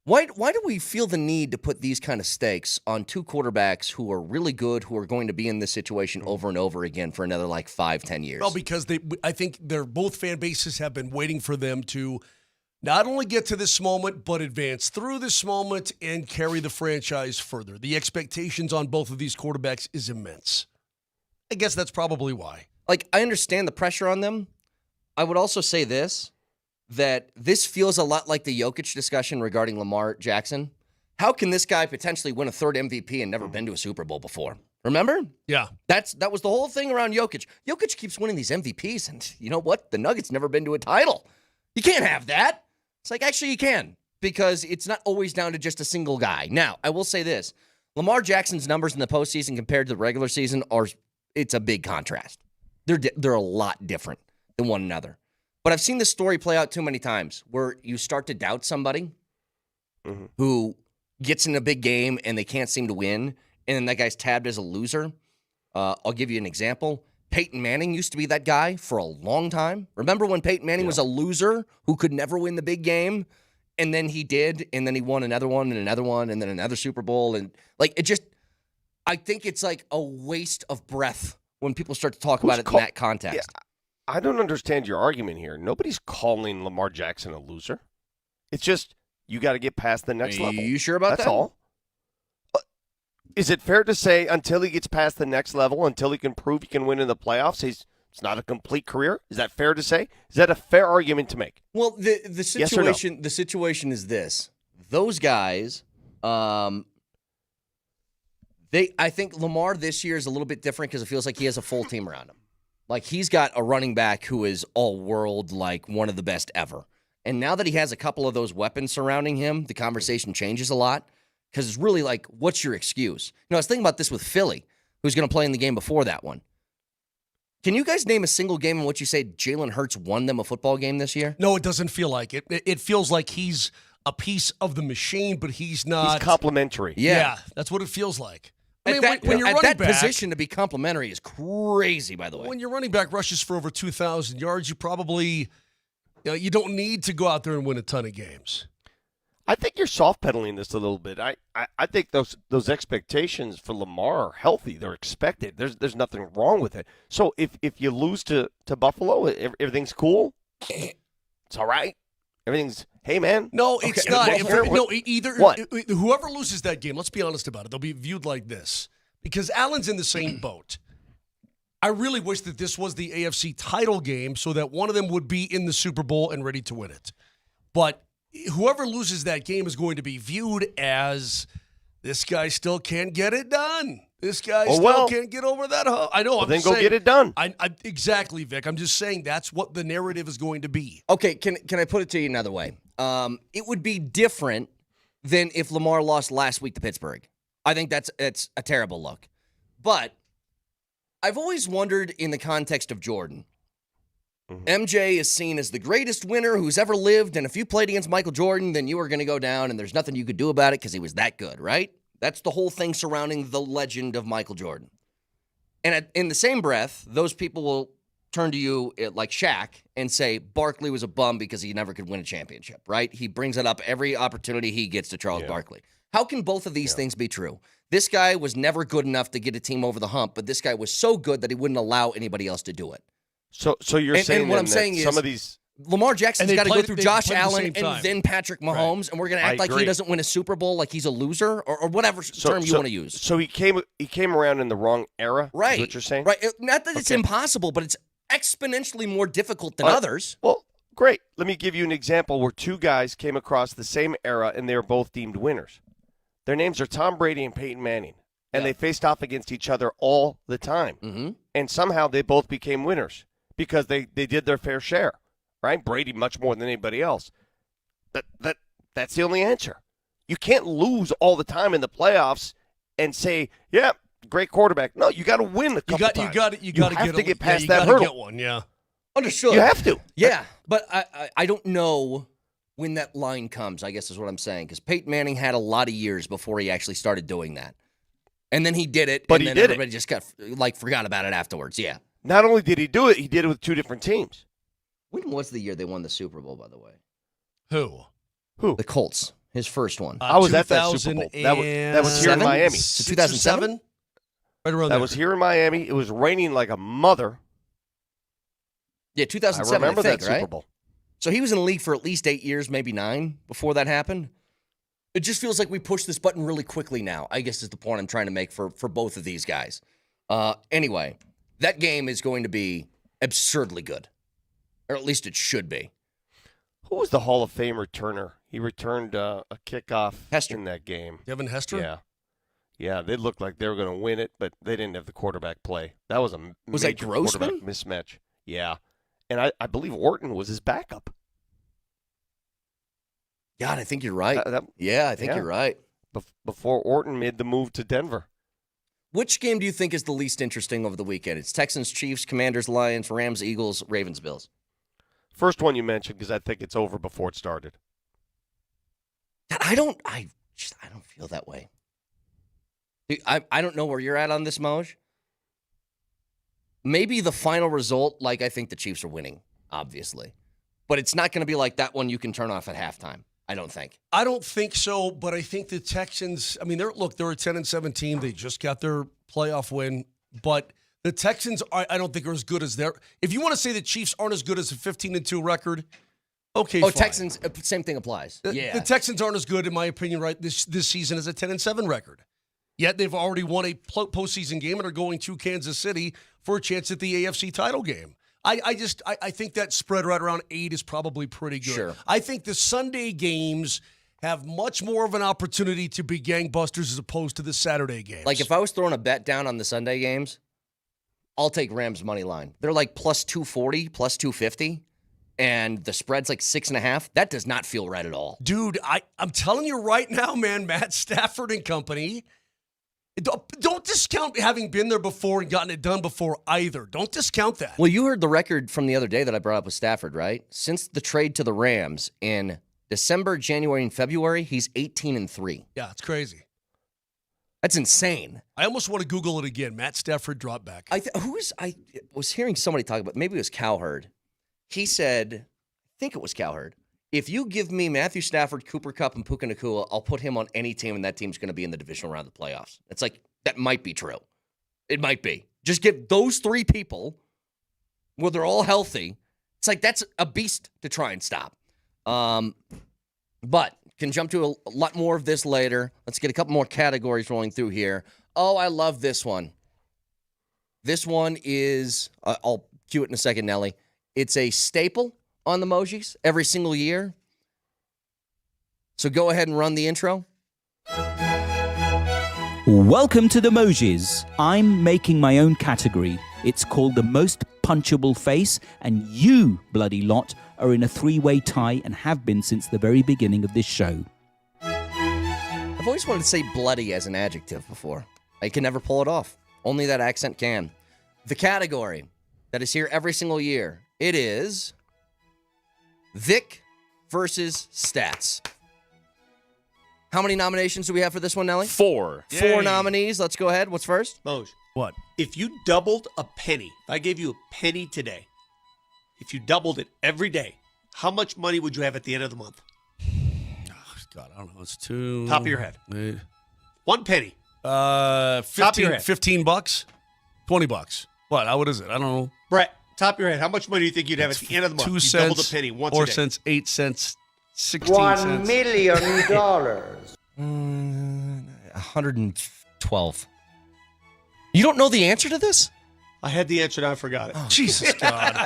Why do we feel the need to put these kind of stakes on two quarterbacks who are really good, who are going to be in this situation over and over again for another 5-10 years? Well, because I think both fan bases have been waiting for them to not only get to this moment, but advance through this moment and carry the franchise further. The expectations on both of these quarterbacks is immense. I guess that's probably why. I understand the pressure on them. I would also say that this feels a lot like the Jokic discussion regarding Lamar Jackson. How can this guy potentially win a third MVP and never been to a Super Bowl before? Remember? Yeah. That was the whole thing around Jokic. Jokic keeps winning these MVPs, and you know what? The Nuggets never been to a title. You can't have that. It's actually you can, because it's not always down to just a single guy. Now, I will say this. Lamar Jackson's numbers in the postseason compared to the regular season it's a big contrast. They're a lot different than one another. But I've seen this story play out too many times where you start to doubt somebody who gets in a big game and they can't seem to win, and then that guy's tabbed as a loser. I'll give you an example. Peyton Manning used to be that guy for a long time. Remember when Peyton Manning was a loser who could never win the big game? And then he did, and then he won another one, and then another Super Bowl. And I think it's like a waste of breath when people start to talk about it in that context. Yeah, I don't understand your argument here. Nobody's calling Lamar Jackson a loser. It's just you got to get past the next level. You sure about that? That's all. Is it fair to say until he gets past the next level, until he can prove he can win in the playoffs, it's not a complete career? Is that fair to say? Is that a fair argument to make? Well, the situation the situation is this: those guys, I think Lamar this year is a little bit different because it feels like he has a full team around him. Like he's got a running back who is all world, like one of the best ever. And now that he has a couple of those weapons surrounding him, the conversation changes a lot because it's really like, what's your excuse? I was thinking about this with Philly, who's going to play in the game before that one. Can you guys name a single game in which you say Jalen Hurts won them a football game this year? No, it doesn't feel like it. It feels like he's a piece of the machine, but he's not. He's complimentary. Yeah, that's what it feels like. I mean, when you're running at that back, position to be complimentary is crazy, by the way. When your running back rushes for over 2,000 yards, you probably, you don't need to go out there and win a ton of games. I think you're soft pedaling this a little bit. I think those expectations for Lamar are healthy. They're expected. There's nothing wrong with it. So if you lose to Buffalo, everything's cool. It's all right. Everything's, hey man. No, it's not. Whoever loses that game, let's be honest about it. They'll be viewed like this because Allen's in the same boat. I really wish that this was the AFC title game so that one of them would be in the Super Bowl and ready to win it. But whoever loses that game is going to be viewed as this guy still can't get it done. This guy can't get over that hump. I know. Well, then go get it done. Exactly, Vic. I'm just saying that's what the narrative is going to be. Okay, can I put it to you another way? It would be different than if Lamar lost last week to Pittsburgh. I think that's a terrible look. But I've always wondered in the context of Jordan. MJ is seen as the greatest winner who's ever lived, and if you played against Michael Jordan, then you were going to go down, and there's nothing you could do about it because he was that good, right? That's the whole thing surrounding the legend of Michael Jordan. And in the same breath, those people will turn to you like Shaq and say Barkley was a bum because he never could win a championship, right? He brings it up every opportunity he gets to Charles Barkley. How can both of these things be true? This guy was never good enough to get a team over the hump, but this guy was so good that he wouldn't allow anybody else to do it. So you're saying, and what I'm saying is some of these Lamar Jackson's got to go through Josh Allen and then Patrick Mahomes, and we're going to act like he doesn't win a Super Bowl, like he's a loser, or whatever term you want to use. So he came around in the wrong era, right? Is what you're saying, right? Not that it's impossible, but it's exponentially more difficult than others. Well, great. Let me give you an example where two guys came across the same era, and they were both deemed winners. Their names are Tom Brady and Peyton Manning, and they faced off against each other all the time, and somehow they both became winners because they did their fair share. Right, Brady much more than anybody else. That's the only answer. You can't lose all the time in the playoffs and say, "Yeah, great quarterback." No, you got to win a couple times. You have to get past that hurdle. Get one, yeah. Understood. You have to. Yeah, but I don't know when that line comes, I guess is what I'm saying, because Peyton Manning had a lot of years before he actually started doing that, and then he did it, but and then everybody just got forgot about it afterwards. Yeah. Not only did he do it, he did it with two different teams. When was the year they won the Super Bowl, by the way? Who? The Colts. His first one. I was at that Super Bowl. That was here in Miami. 2007? Right around that was here in Miami. It was raining like a mother. Yeah, 2007, I remember that right? Super Bowl. So he was in the league for at least 8 years, maybe 9, before that happened. It just feels like we pushed this button really quickly now, I guess is the point I'm trying to make for both of these guys. Anyway, that game is going to be absurdly good. Or at least it should be. Who was the Hall of Fame returner? He returned a kickoff Hester. in that game. Devin Hester? Yeah. Yeah, they looked like they were going to win it, but they didn't have the quarterback play. That was a major quarterback mismatch. Yeah. And I believe Orton was his backup. God, I think you're right. I think you're right. Before Orton made the move to Denver. Which game do you think is the least interesting over the weekend? It's Texans, Chiefs, Commanders, Lions, Rams, Eagles, Ravens, Bills. First one you mentioned because I think it's over before it started. I don't feel that way. I don't know where you're at on this, Moj. Maybe the final result, like I think the Chiefs are winning, obviously. But it's not going to be like that one you can turn off at halftime. I don't think. I don't think so, but I think the Texans, I mean, they're a 10-7 team. They just got their playoff win, but the Texans, I don't think are as good as their. If you want to say the Chiefs aren't as good as a 15-2 record, okay, fine. Texans, same thing applies. The Texans aren't as good, in my opinion, right this season as a 10-7 record. Yet they've already won a postseason game and are going to Kansas City for a chance at the AFC title game. I think that spread right around 8 is probably pretty good. Sure. I think the Sunday games have much more of an opportunity to be gangbusters as opposed to the Saturday games. Like, if I was throwing a bet down on the Sunday games, I'll take Rams money line. They're like plus 240, plus 250, and the spread's like 6.5. That does not feel right at all. Dude, I'm telling you right now, man, Matt Stafford and company, don't discount having been there before and gotten it done before either. Don't discount that. Well, you heard the record from the other day that I brought up with Stafford, right? Since the trade to the Rams in December, January, and February, he's 18-3. Yeah, it's crazy. That's insane. I almost want to Google it again. Matt Stafford drop back. I was hearing somebody talk about, maybe it was Cowherd. He said, I think it was Cowherd, if you give me Matthew Stafford, Cooper Kupp, and Puka Nacua, I'll put him on any team, and that team's going to be in the divisional round of the playoffs. It's like, that might be true. It might be. Just give those three people, where they're all healthy, it's like that's a beast to try and stop. But can jump to a lot more of this later. Let's get a couple more categories rolling through here. Oh, I love this one. This one is, I'll cue it in a second, Nelly. It's a staple on the Mojis every single year. So go ahead and run the intro. Welcome to the Mojis. I'm making my own category. It's called the most punchable face, and you, bloody lot, are in a three-way tie and have been since the very beginning of this show. I've always wanted to say bloody as an adjective before. I can never pull it off. Only that accent can. The category that is here every single year, it is Vic versus Stats. How many nominations do we have for this one, Nelly? 4. Four nominees. Let's go ahead. What's first? Moj. What? If you doubled a penny, if I gave you a penny today, if you doubled it every day, how much money would you have at the end of the month? Oh, God, I don't know. It's two. Top of your head. 1 penny. 15 bucks? 20 bucks. What? What is it? I don't know. Brett, top of your head, how much money do you think you'd have at the end of the month? 2 You cents, doubled a penny once 4 a day. cents, 8 cents, 16 $1 cents. million. 112. You don't know the answer to this? I had the answer, now I forgot it. Oh, Jesus, God.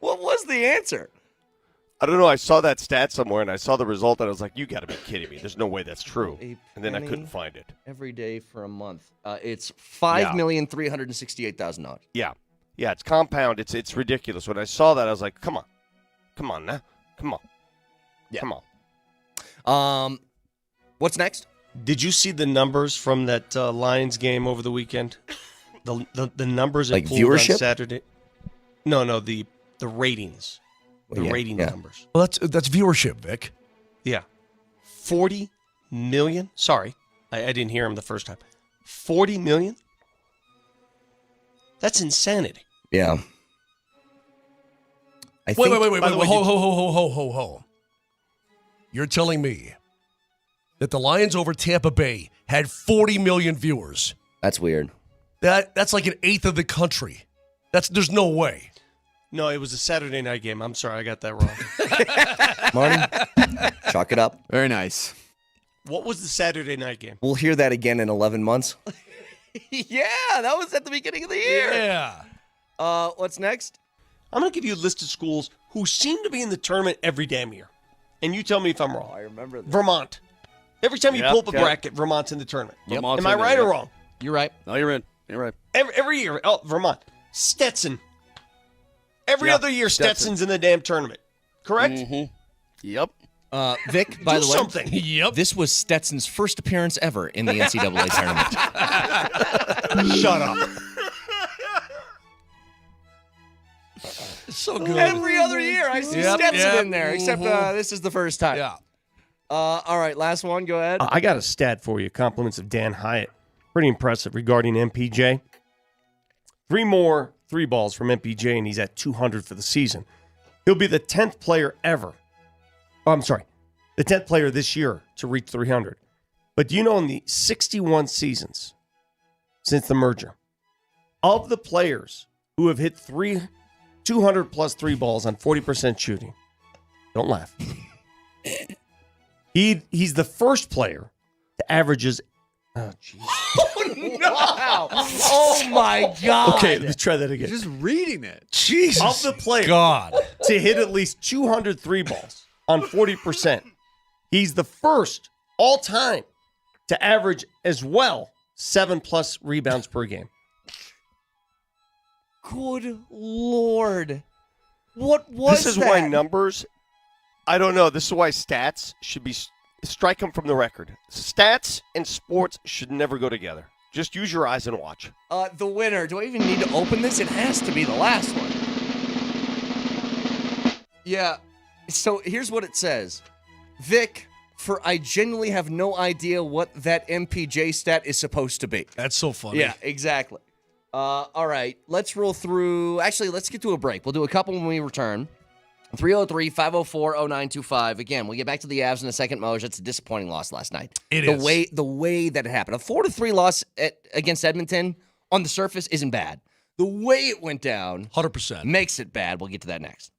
What was the answer? I don't know. I saw that stat somewhere, and I saw the result, and I was like, you got to be kidding me. There's no way that's true. And then I couldn't find it. Every day for a month. It's $5,368,000. Yeah. Yeah, it's compound. It's ridiculous. When I saw that, I was like, come on. Come on now. Come on. Yeah. Come on. What's next? Did you see the numbers from that Lions game over the weekend? The numbers like it pulled viewership on Saturday. No, the ratings. The rating numbers. Well, that's viewership, Vic. Yeah. 40 million. Sorry, I didn't hear him the first time. 40 million? That's insanity. Yeah. Wait. Ho. You're telling me that the Lions over Tampa Bay had 40 million viewers? That's weird. That's like an eighth of the country. There's no way. No, it was a Saturday night game. I'm sorry, I got that wrong. Marty, chalk it up. Very nice. What was the Saturday night game? We'll hear that again in 11 months. Yeah, that was at the beginning of the year. Yeah. What's next? I'm going to give you a list of schools who seem to be in the tournament every damn year. And you tell me if I'm wrong. I remember that. Vermont. Every time you pull up a bracket, Vermont's in the tournament. Yep. Am I right or wrong? You're right. No, you're in. You're right. Every year. Oh, Vermont. Stetson. Every other year, Stetson's in the damn tournament. Correct? Mm-hmm. Yep. Vic, by the way, something. Yep. This was Stetson's first appearance ever in the NCAA tournament. Shut up. So good. Every other year, I see Stetson in there, except this is the first time. Yeah. All right, last one. Go ahead. I got a stat for you. Compliments of Dan Hyatt. Pretty impressive regarding MPJ. 3 more 3 balls from MPJ, and he's at 200 for the season. He'll be the 10th player ever. Oh, I'm sorry. The 10th player this year to reach 300. But do you know in the 61 seasons since the merger, of the players who have hit 200 plus 3 balls on 40% shooting, don't laugh. He's the first player that averages. Oh, jeez. Oh, no. Oh, my God. Okay, let's try that again. You're just reading it. Jesus. Of the players God. to hit at least 200 3 balls on 40%. He's the first all time to average as well 7+ rebounds per game. Good Lord. What was This is that? why numbers, I don't know. This is why stats should be, strike them from the record. Stats and sports should never go together. Just use your eyes and watch. The winner. Do I even need to open this? It has to be the last one. Yeah. So here's what it says. Vic, I genuinely have no idea what that MPJ stat is supposed to be. That's so funny. Yeah, exactly. All right. Let's roll through. Actually, let's get to a break. We'll do a couple when we return. 303-504-0925. Again, we'll get back to the Avs in a second, Moj. It's a disappointing loss last night. The way that it happened. A 4-3 loss against Edmonton on the surface isn't bad. The way it went down 100% makes it bad. We'll get to that next.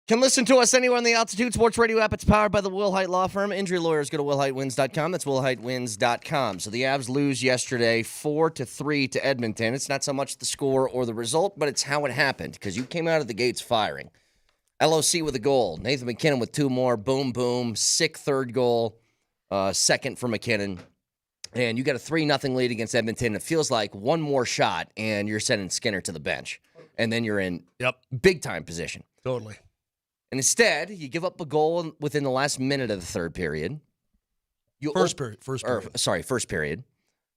Can listen to us anywhere on the Altitude Sports Radio app. It's powered by the Wilhite Law Firm. Injury lawyers go to wilhitewins.com. That's wilhitewins.com. So the Avs lose yesterday 4-3 to Edmonton. It's not so much the score or the result, but it's how it happened because you came out of the gates firing. LOC with a goal. Nathan MacKinnon with 2 more. Boom, boom. Sick third goal. Second for MacKinnon. And you got a 3-0 lead against Edmonton. It feels like one more shot, and you're sending Skinner to the bench. And then you're in big-time position. Totally. And instead, you give up a goal within the last minute of the third period. First period.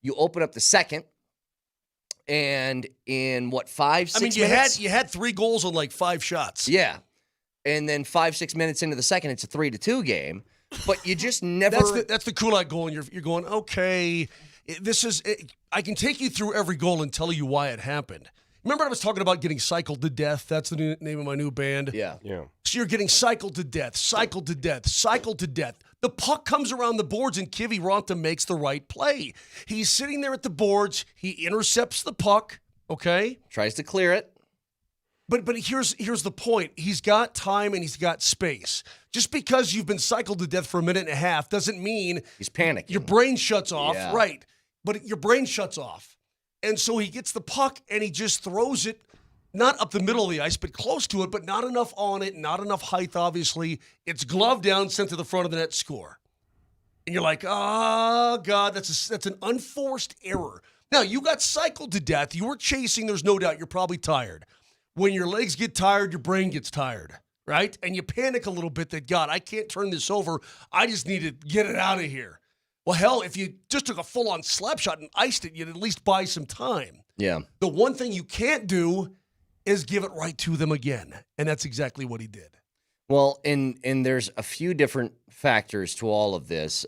You open up the second, and in 5-6 minutes? You had 3 goals on like 5 shots. Yeah. And then 5-6 minutes into the second, it's a 3-2 game. But you just never. That's the Kulak goal, and you're going, okay, I can take you through every goal and tell you why it happened. Remember I was talking about getting cycled to death? That's the name of my new band. Yeah. So you're getting cycled to death. The puck comes around the boards, and Kivi Ronta makes the right play. He's sitting there at the boards. He intercepts the puck, okay? Tries to clear it. But here's the point. He's got time and he's got space. Just because you've been cycled to death for a minute and a half doesn't mean he's panicking. Your brain shuts off, yeah. Right? But your brain shuts off. And so he gets the puck and he just throws it, not up the middle of the ice, but close to it, but not enough on it, not enough height, obviously. It's gloved down, sent to the front of the net, score. And you're like, oh, God, that's an unforced error. Now, you got cycled to death. You were chasing. There's no doubt you're probably tired. When your legs get tired, your brain gets tired, right? And you panic a little bit that, God, I can't turn this over. I just need to get it out of here. Well, hell, if you just took a full-on slap shot and iced it, you'd at least buy some time. Yeah. The one thing you can't do is give it right to them again. And that's exactly what he did. Well, and there's a few different factors to all of this.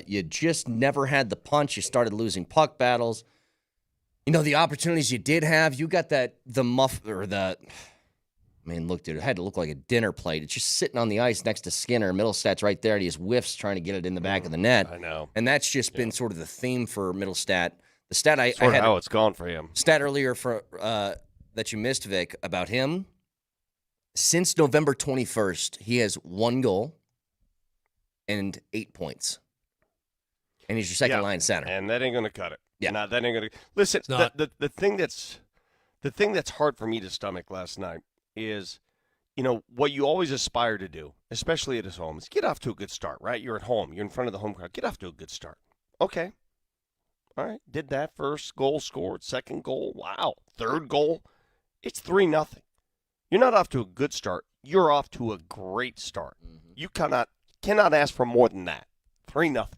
You just never had the punch. You started losing puck battles. You know, the opportunities you did have, you got it had to look like a dinner plate. It's just sitting on the ice next to Skinner. Middlestad's right there, and he just whiffs trying to get it in the back of the net. I know. And that's just been sort of the theme for Middlestat. The stat I had how it's gone for him. Stat earlier for that you missed, Vic, about him. Since November 21st, he has 1 goal and 8 points. And he's your second line center. And that ain't going to cut it. Yeah. No, that ain't going to. Listen, the thing that's hard for me to stomach last night is, what you always aspire to do, especially at his home, is get off to a good start, right? You're at home. You're in front of the home crowd. Get off to a good start. Okay. All right. Did that. First goal scored. Second goal. Wow. Third goal. It's 3-0. You're not off to a good start. You're off to a great start. Mm-hmm. You cannot ask for more than that. 3-0.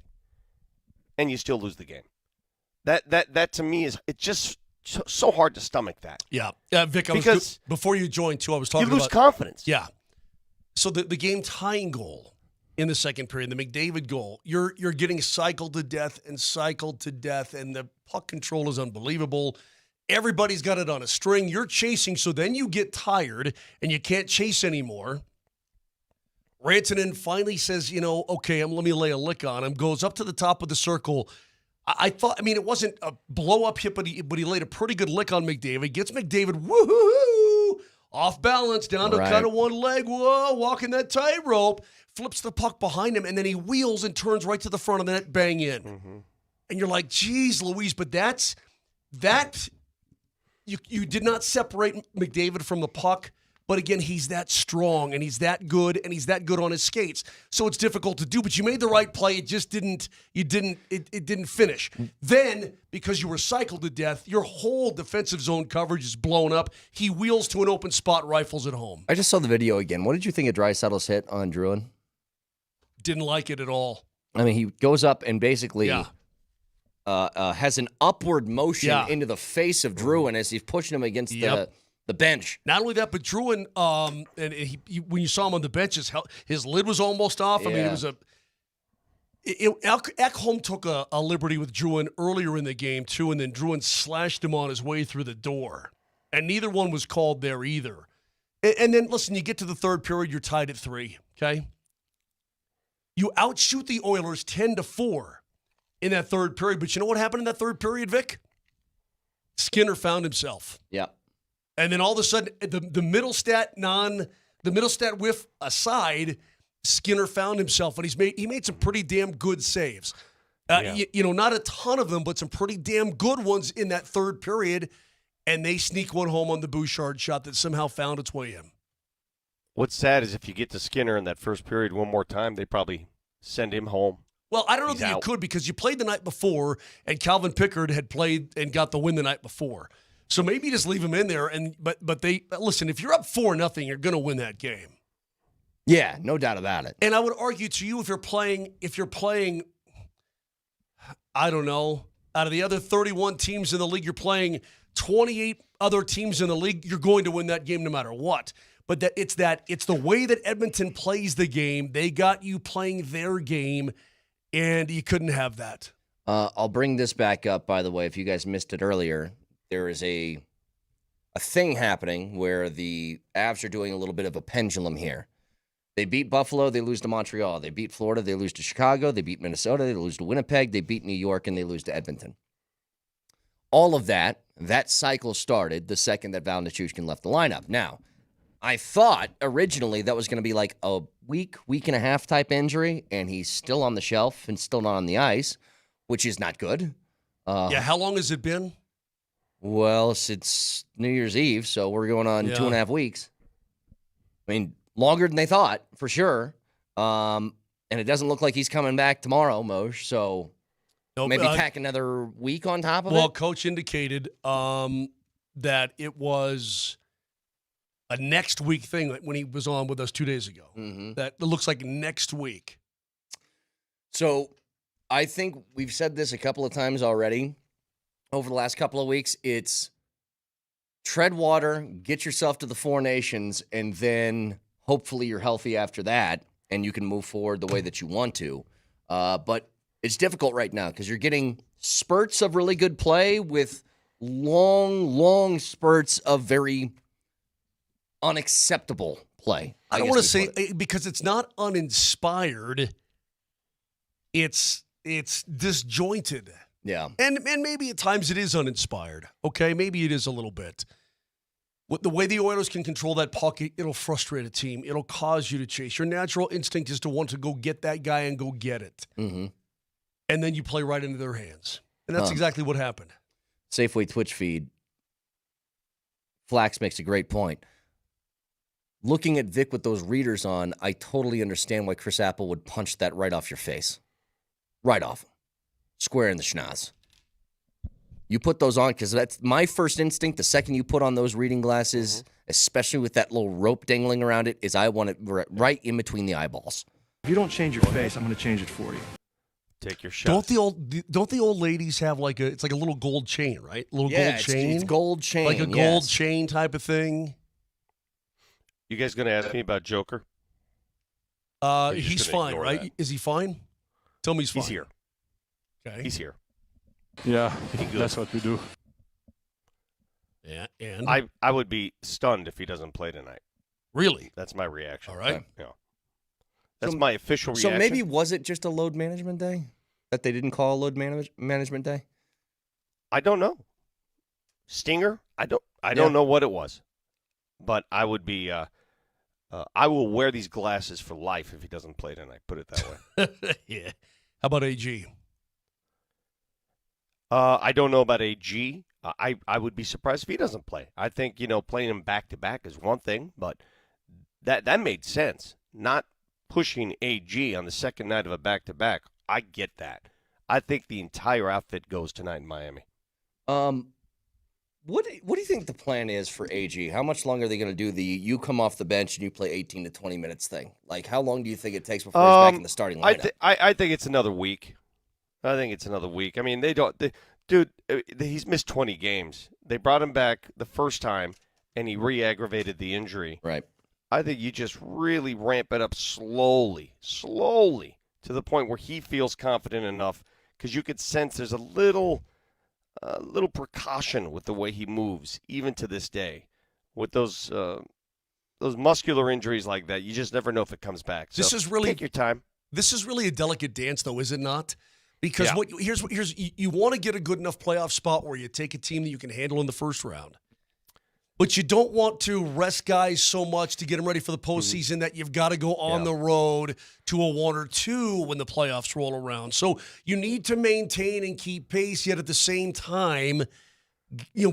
And you still lose the game. That to me is, it's just so hard to stomach that. Yeah. Vic, before you joined too, I was talking about. You lose confidence. Yeah. So the game tying goal in the second period, the McDavid goal, you're getting cycled to death, and the puck control is unbelievable. Everybody's got it on a string. You're chasing, so then you get tired and you can't chase anymore. Rantanen finally says, okay, let me lay a lick on him. Goes up to the top of the circle. It wasn't a blow-up hit, but he laid a pretty good lick on McDavid. Gets McDavid, woohoo, off balance, down to kind of one leg. Whoa, walking that tightrope. Flips the puck behind him, and then he wheels and turns right to the front of the net, bang in. Mm-hmm. And you're like, geez, Louise, but that you did not separate McDavid from the puck. But again, he's that strong, and he's that good, and he's that good on his skates. So it's difficult to do, but you made the right play. It just didn't finish. Then, because you were cycled to death, your whole defensive zone coverage is blown up. He wheels to an open spot, rifles it home. I just saw the video again. What did you think of Draisaitl's hit on Drouin? Didn't like it at all. I mean, he goes up and basically has an upward motion into the face of Drouin as he's pushing him against the bench. Not only that, but Drouin, and he, when you saw him on the bench, his lid was almost off. Yeah. I mean, it was Ekholm took a liberty with Drouin earlier in the game, too, and then Drouin slashed him on his way through the door. And neither one was called there either. And then, listen, you get to the third period, you're tied at 3, okay? You outshoot the Oilers 10-4 in that third period. But you know what happened in that third period, Vic? Skinner found himself. Yeah. And then all of a sudden, the Middlestat the Middlestat whiff aside, Skinner found himself, and he made some pretty damn good saves. Not a ton of them, but some pretty damn good ones in that third period, and they sneak one home on the Bouchard shot that somehow found its way in. What's sad is if you get to Skinner in that first period one more time, they probably send him home. Well, I don't know that you could because you played the night before, and Calvin Pickard had played and got the win the night before. So maybe just leave him in there. But listen, if you're up 4-0, you're going to win that game. Yeah, no doubt about it. And I would argue to you if you're playing, I don't know, out of the other 31 teams in the league, you're playing 28 other teams in the league, you're going to win that game no matter what. But it's the way that Edmonton plays the game. They got you playing their game, and you couldn't have that. I'll bring this back up, by the way, if you guys missed it earlier. There is a thing happening where the Avs are doing a little bit of a pendulum here. They beat Buffalo, they lose to Montreal. They beat Florida, they lose to Chicago. They beat Minnesota, they lose to Winnipeg. They beat New York, and they lose to Edmonton. All of that cycle started the second that Val Nichushkin left the lineup. Now, I thought originally that was going to be like a week and a half type injury, and he's still on the shelf and still not on the ice, which is not good. How long has it been? Well, since New Year's Eve, so we're going on 2.5 weeks. I mean, longer than they thought, for sure. And it doesn't look like he's coming back tomorrow, Moshe, so maybe tack another week on top of it? Well, Coach indicated that it was a next week thing when he was on with us 2 days ago. Mm-hmm. That it looks like next week. So I think we've said this a couple of times already over the last couple of weeks. It's tread water, get yourself to the Four Nations, and then hopefully you're healthy after that and you can move forward the way that you want to. But it's difficult right now because you're getting spurts of really good play with long spurts of very unacceptable play. I don't want to say because it's not uninspired. It's disjointed. Yeah. And maybe at times it is uninspired. Okay, maybe it is a little bit. The way the Oilers can control that puck, it'll frustrate a team. It'll cause you to chase. Your natural instinct is to want to go get that guy and go get it. Mm-hmm. And then you play right into their hands. And that's exactly what happened. Safeway Twitch feed. Flax makes a great point. Looking at Vic with those readers on, I totally understand why Chris Apple would punch that right off your face. Right off. Square in the schnoz. You put those on, because that's my first instinct. The second you put on those reading glasses, especially with that little rope dangling around it, is I want it right in between the eyeballs. If you don't change your face, I'm going to change it for you. Take your shot. Don't the old ladies have it's like a little gold chain, right? A little gold chain. It's gold chain. Like a gold chain type of thing. You guys going to ask me about Joker? He's fine, right? That? Is he fine? Tell me he's fine. He's here. Okay. He's here. Yeah, that's what we do. Yeah, and I would be stunned if he doesn't play tonight. Really? That's my reaction. All right. Yeah. That's my official reaction. So maybe was it just a load management day that they didn't call a load management day? I don't know. Stinger? I don't know what it was. But I would be I will wear these glasses for life if he doesn't play tonight, put it that way. Yeah. How about AG? I don't know about AG. I would be surprised if he doesn't play. I think, playing him back-to-back is one thing, but that made sense. Not pushing AG on the second night of a back-to-back. I get that. I think the entire outfit goes tonight in Miami. What do you think the plan is for AG? How much longer are they going to do the you come off the bench and you play 18 to 20 minutes thing? Like, how long do you think it takes before he's back in the starting lineup? I think it's another week. I mean, dude, he's missed 20 games. They brought him back the first time, and he re-aggravated the injury. Right. I think you just really ramp it up slowly, to the point where he feels confident enough, because you could sense there's a little precaution with the way he moves, even to this day. With those muscular injuries like that, you just never know if it comes back. So take your time. This is really a delicate dance, though, is it not? Because here's you want to get a good enough playoff spot where you take a team that you can handle in the first round. But you don't want to rest guys so much to get them ready for the postseason that you've got to go on the road to a 1 or 2 when the playoffs roll around. So you need to maintain and keep pace, yet at the same time,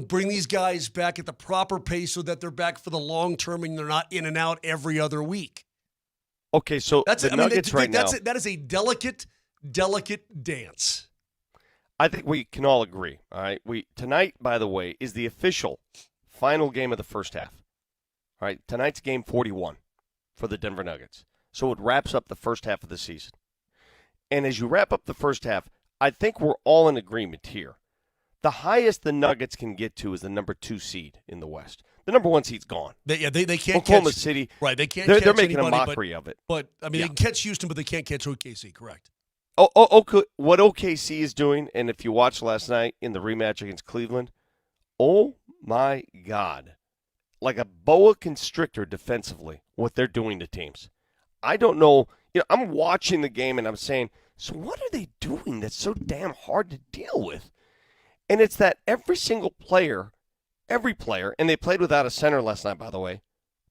bring these guys back at the proper pace so that they're back for the long term and they're not in and out every other week. Okay, so that's the Nuggets right now. That is a delicate dance. I think we can all agree. All right, tonight, by the way, is the official final game of the first half. All right, tonight's game 41 for the Denver Nuggets. So it wraps up the first half of the season. And as you wrap up the first half, I think we're all in agreement here. The highest the Nuggets can get to is the number 2 seed in the West. The number 1 seed's gone. They can't Oklahoma catch City. Right, they can't. They're catch making anybody, a mockery of it. But they can catch Houston, but they can't catch OKC. Correct. Okay, what OKC is doing, and if you watched last night in the rematch against Cleveland, oh my God, like a boa constrictor defensively, what they're doing to teams. I don't know. I'm watching the game and I'm saying, so what are they doing that's so damn hard to deal with? And it's that every player, and they played without a center last night, by the way.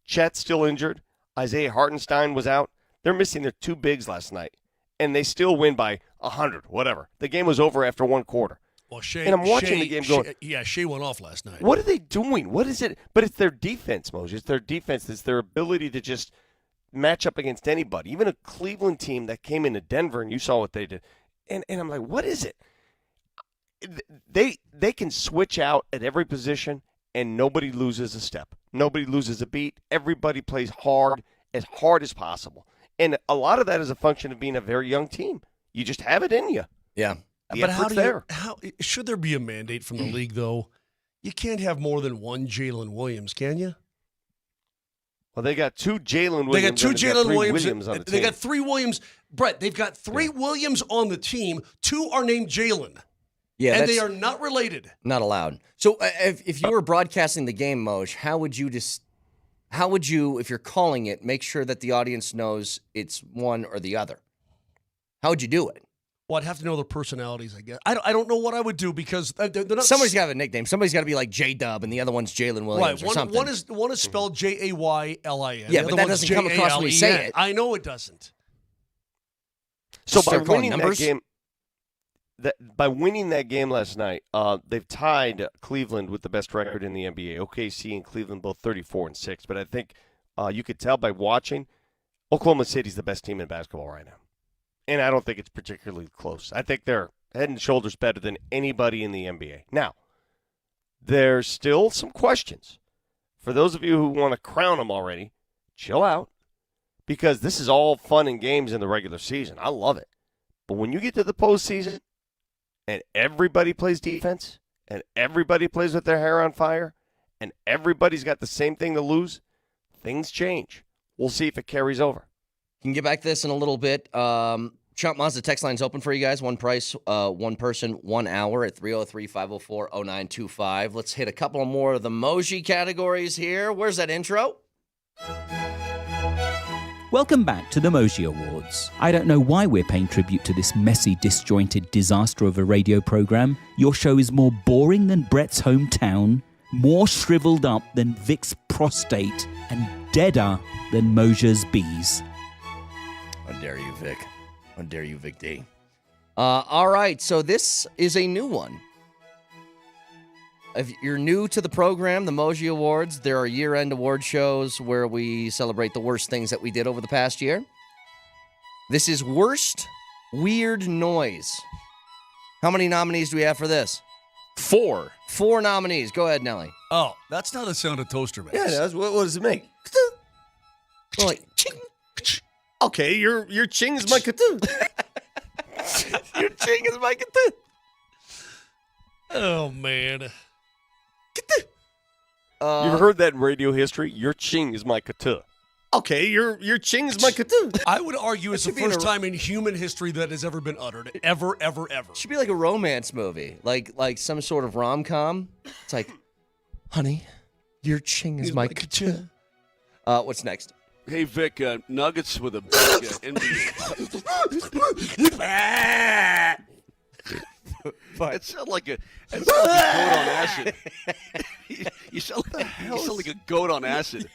Chet's still injured. Isaiah Hartenstein was out. They're missing their 2 bigs last night. And they still win by 100, whatever. The game was over after 1 quarter. Well, Shea, and I'm watching the game going, Shea went off last night. What are they doing? What is it? But it's their defense, Moj. It's their defense. It's their ability to just match up against anybody. Even a Cleveland team that came into Denver, and you saw what they did. And I'm like, what is it? They can switch out at every position, and nobody loses a step. Nobody loses a beat. Everybody plays hard as possible. And a lot of that is a function of being a very young team. You just have it in you. Yeah. But how should there be a mandate from the league, though? You can't have more than 1 Jalen Williams, can you? Well, they got 2 Jalen Williams. They got 2 Jalen Williams on the team. They got 3 Williams. Brett, they've got 3 Williams on the team. 2 are named Jalen. Yeah, and they are not related. Not allowed. So if you were broadcasting the game, Moj, how would you, if you're calling it, make sure that the audience knows it's one or the other? How would you do it? Well, I'd have to know their personalities, I guess. I don't know what I would do because they're not. Somebody's got to have a nickname. Somebody's got to be like J-Dub, and the other one's Jalen Williams or something. One is spelled Jaylin. Yeah, but that doesn't come across when you say it. I know it doesn't. So by winning that game, by winning that game last night, they've tied Cleveland with the best record in the NBA. OKC and Cleveland both 34-6. But I think you could tell by watching, Oklahoma City's the best team in basketball right now. And I don't think it's particularly close. I think they're head and shoulders better than anybody in the NBA. Now, there's still some questions. For those of you who want to crown them already, chill out. Because this is all fun and games in the regular season. I love it. But when you get to the postseason, and everybody plays defense, and everybody plays with their hair on fire, and everybody's got the same thing to lose, things change. We'll see if it carries over. You can get back to this in a little bit. Chomp Mazda text line's open for you guys. One price, 1 person, 1 hour at 303-504-0925. Let's hit a couple more of the Moji categories here. Where's that intro? Welcome back to the Moji Awards. I don't know why we're paying tribute to this messy, disjointed disaster of a radio program. Your show is more boring than Brett's hometown, more shriveled up than Vic's prostate, and deader than Moja's bees. How dare you, Vic? How dare you, Vic D? All right, so this is a new one. If you're new to the program, the Moji Awards, there are year-end award shows where we celebrate the worst things that we did over the past year. This is Worst Weird Noise. How many nominees do we have for this? 4. 4 nominees. Go ahead, Nelly. Oh, that's not the sound a toaster makes. Yeah, what does it make? Like, ching. Okay, your ching is my katoo. Your ching is my katoo. Oh, man. You ever heard that in radio history? Your ching is my katoo. Okay, your ching is my katoo. I would argue it's the first time in human history that has ever been uttered. Ever. Should be like a romance movie, like some sort of rom-com. It's like, honey, your ching is my katoo. What's next? Hey, Vic, Nuggets with a big NBA. It sounded like a goat on acid. you sound like a goat on acid.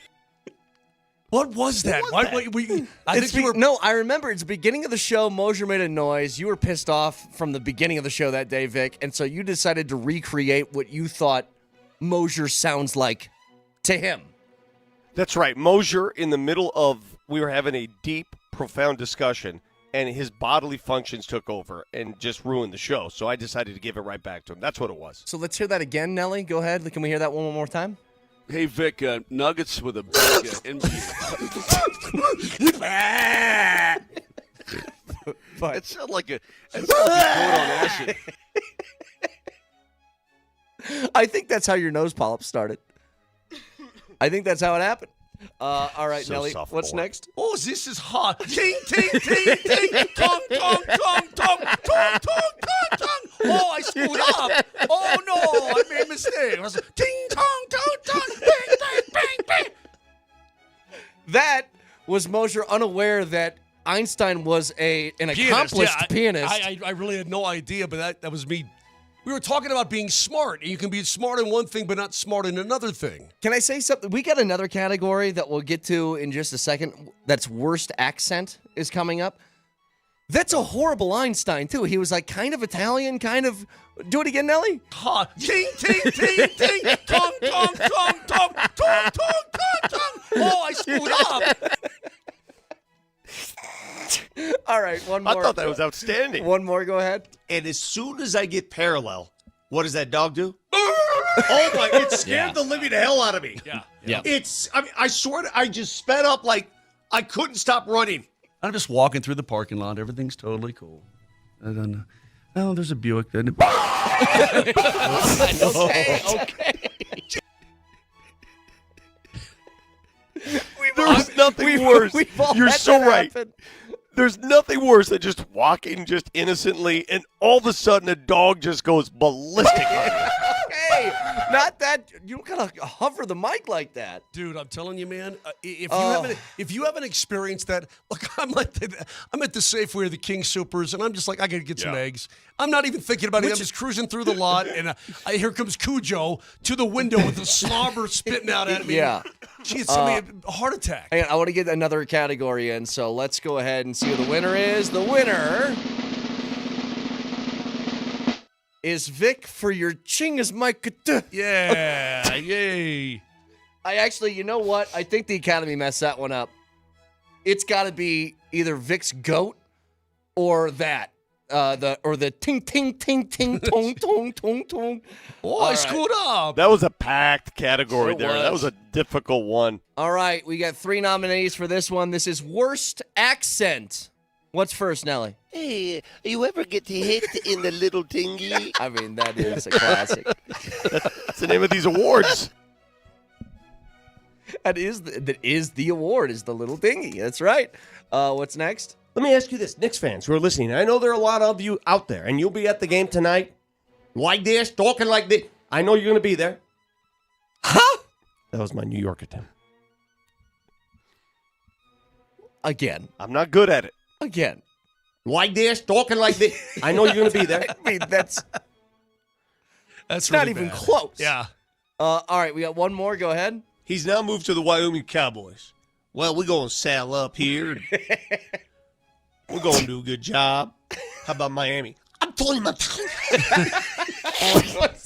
What was that? Why we? I think you were. No, I remember it's the beginning of the show. Mosier made a noise. You were pissed off from the beginning of the show that day, Vic, and so you decided to recreate what you thought Mosier sounds like to him. That's right. Mosier, in the middle of, we were having a deep, profound discussion, and his bodily functions took over and just ruined the show. So I decided to give it right back to him. That's what it was. So let's hear that again, Nelly. Go ahead. Can we hear that one more time? Hey, Vic, Nuggets with a big It sounded like a goat on acid. I think that's how your nose polyp started. I think that's how it happened. All right, So Nelly, sophomore. what's next? Oh, this is hot. Ting, ting, ting, ting. Tong, tong, tong, tong, tong, tong, tong, tong. Oh, I screwed up. Oh, no, I made a mistake. I was like, ting, tong, tong, tong, bang, bang, bang, bang. That was Mosier unaware that Einstein was an accomplished pianist. I really had no idea, but that was me. We were talking about being smart. You can be smart in one thing, but not smart in another thing. Can I say something? We got another category that we'll get to in just a second. That's worst accent is coming up. That's a horrible Einstein, too. He was like kind of Italian, kind of. Do it again, Nelly. Ha! Ting, ting, ting, ting. Tong, tong, tong, tong, tong, tong, tong, tong. Oh, I screwed up. All right, one more. I thought that was outstanding. One more, go ahead. And as soon as I get parallel, what does that dog do? Oh my! It scared the living hell out of me. Yeah. It's. I mean, I swear, I just sped up like I couldn't stop running. I'm just walking through the parking lot. Everything's totally cool. And then, oh, there's a Buick. Then. Okay. There's nothing worse. You're so right. There's nothing worse than just walking just innocently, and all of a sudden a dog just goes ballistic on you. Hey, not that. You don't gotta hover the mic like that, Dude, I'm telling you, man. If you haven't experienced that, look, I'm at the Safeway or the King Supers, and I'm just like, I gotta get some eggs. I'm not even thinking about it. I'm just cruising through the lot, and here comes Cujo to the window with a slobber spitting out at me. Yeah. Gee, it's gonna be a heart attack. Hang on, I want to get another category in, so let's go ahead and see who the winner is. The winner is Vic for your Chingas Mike. Yeah, yay. I actually, you know what? I think the Academy messed that one up. It's got to be either Vic's goat or that. The ting ting ting ting tong tong tong tong. Oh, I screwed up. That was a packed category It there. That was a difficult one. All right, we got 3 nominees for this one. This is worst accent. What's first, Nelly? Hey, you ever get hit in the little dingy? I mean, that is a classic. That's the name of these awards. That is the award, is the little dinghy. That's right. What's next? Let me ask you this, Knicks fans who are listening. I know there are a lot of you out there, and you'll be at the game tonight like this, talking like this. I know you're going to be there. Huh? That was my New York attempt. Again. I'm not good at it. Again. Like this, talking like this. I know you're going to be there. I mean, that's That's not really even bad. close. Yeah. All right, we got one more. Go ahead. He's now moved to the Wyoming Cowboys. Well, we're going to saddle up here. We're going to do a good job. How about Miami? I'm telling you, What's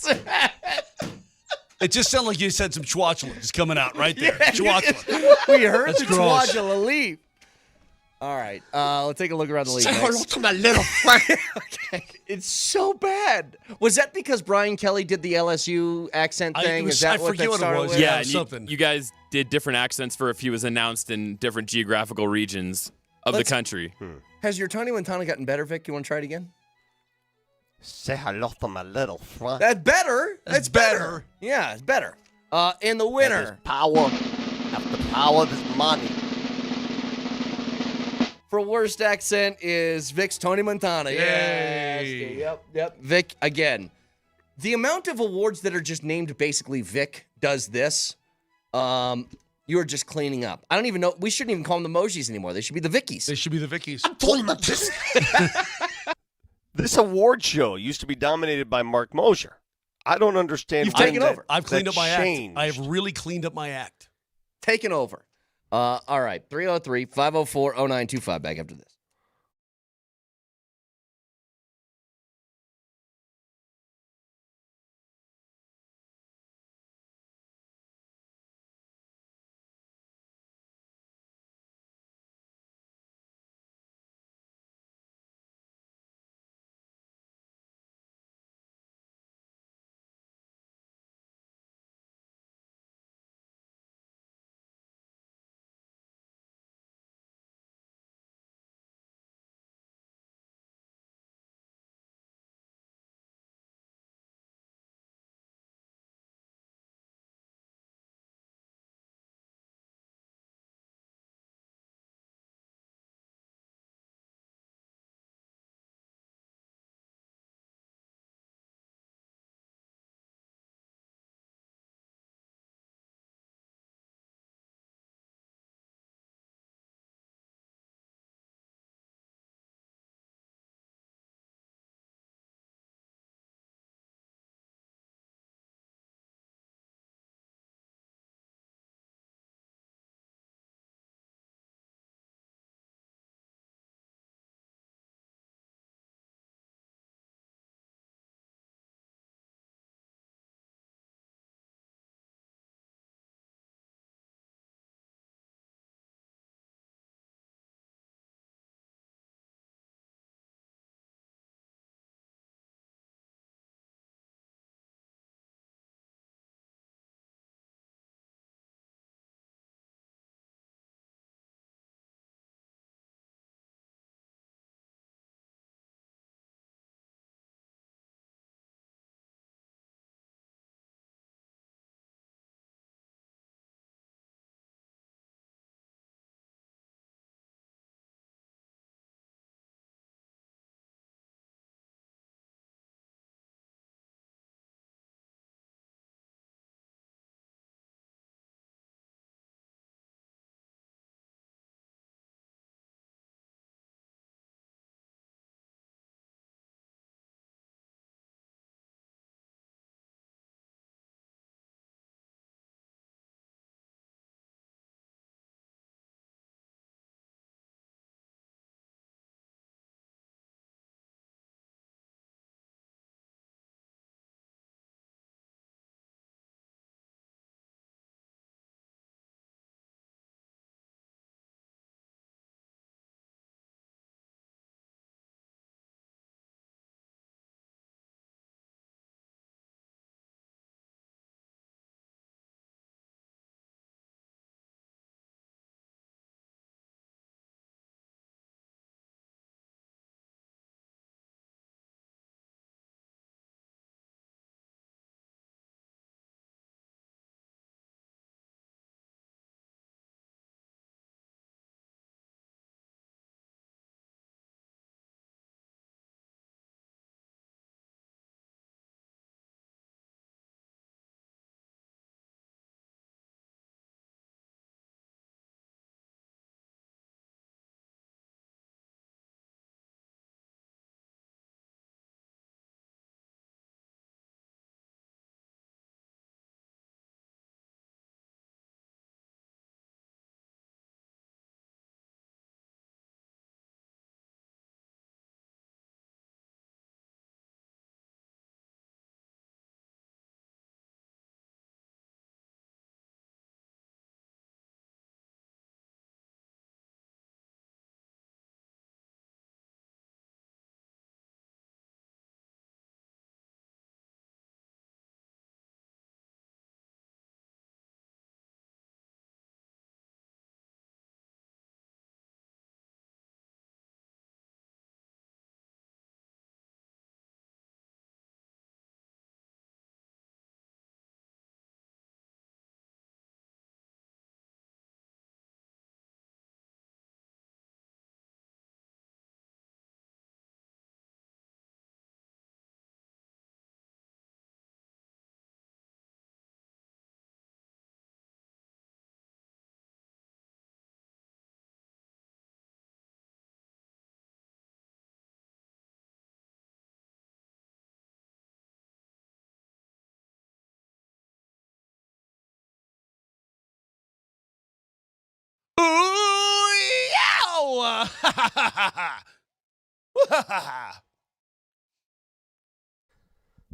that? It just sounded like you said some Schwarzland is coming out right there. Yeah, Schwarzland. we heard That's the gross. Twadula leave. All right, let's take a look around the league. Say hello next. to my little friend. Okay, it's so bad. Was that because Brian Kelly did the LSU accent thing? Is that I what forget that what it started was. with? Yeah, and something. you guys did different accents for if he was announced in different geographical regions of the country. Has your Tony Montana gotten better, Vic? You want to try it again? Say hello to my little friend. That's better. That's better. Yeah, it's better. And the winner Power. Have the power, this money. for worst accent is Vic's Tony Montana. Yes. Yay. Yep. Vic, again. The amount of awards that are just named basically Vic does this, you're just cleaning up. I don't even know. We shouldn't even call them the Mojis anymore. They should be the Vickies. They should be the Vickies. I'm telling you, This award show used to be dominated by Mark Mosher. I don't understand. You've taken over. I've cleaned that up my changed. act. I have really cleaned up my act. Taken over. All right. 303-504-0925. Back after this.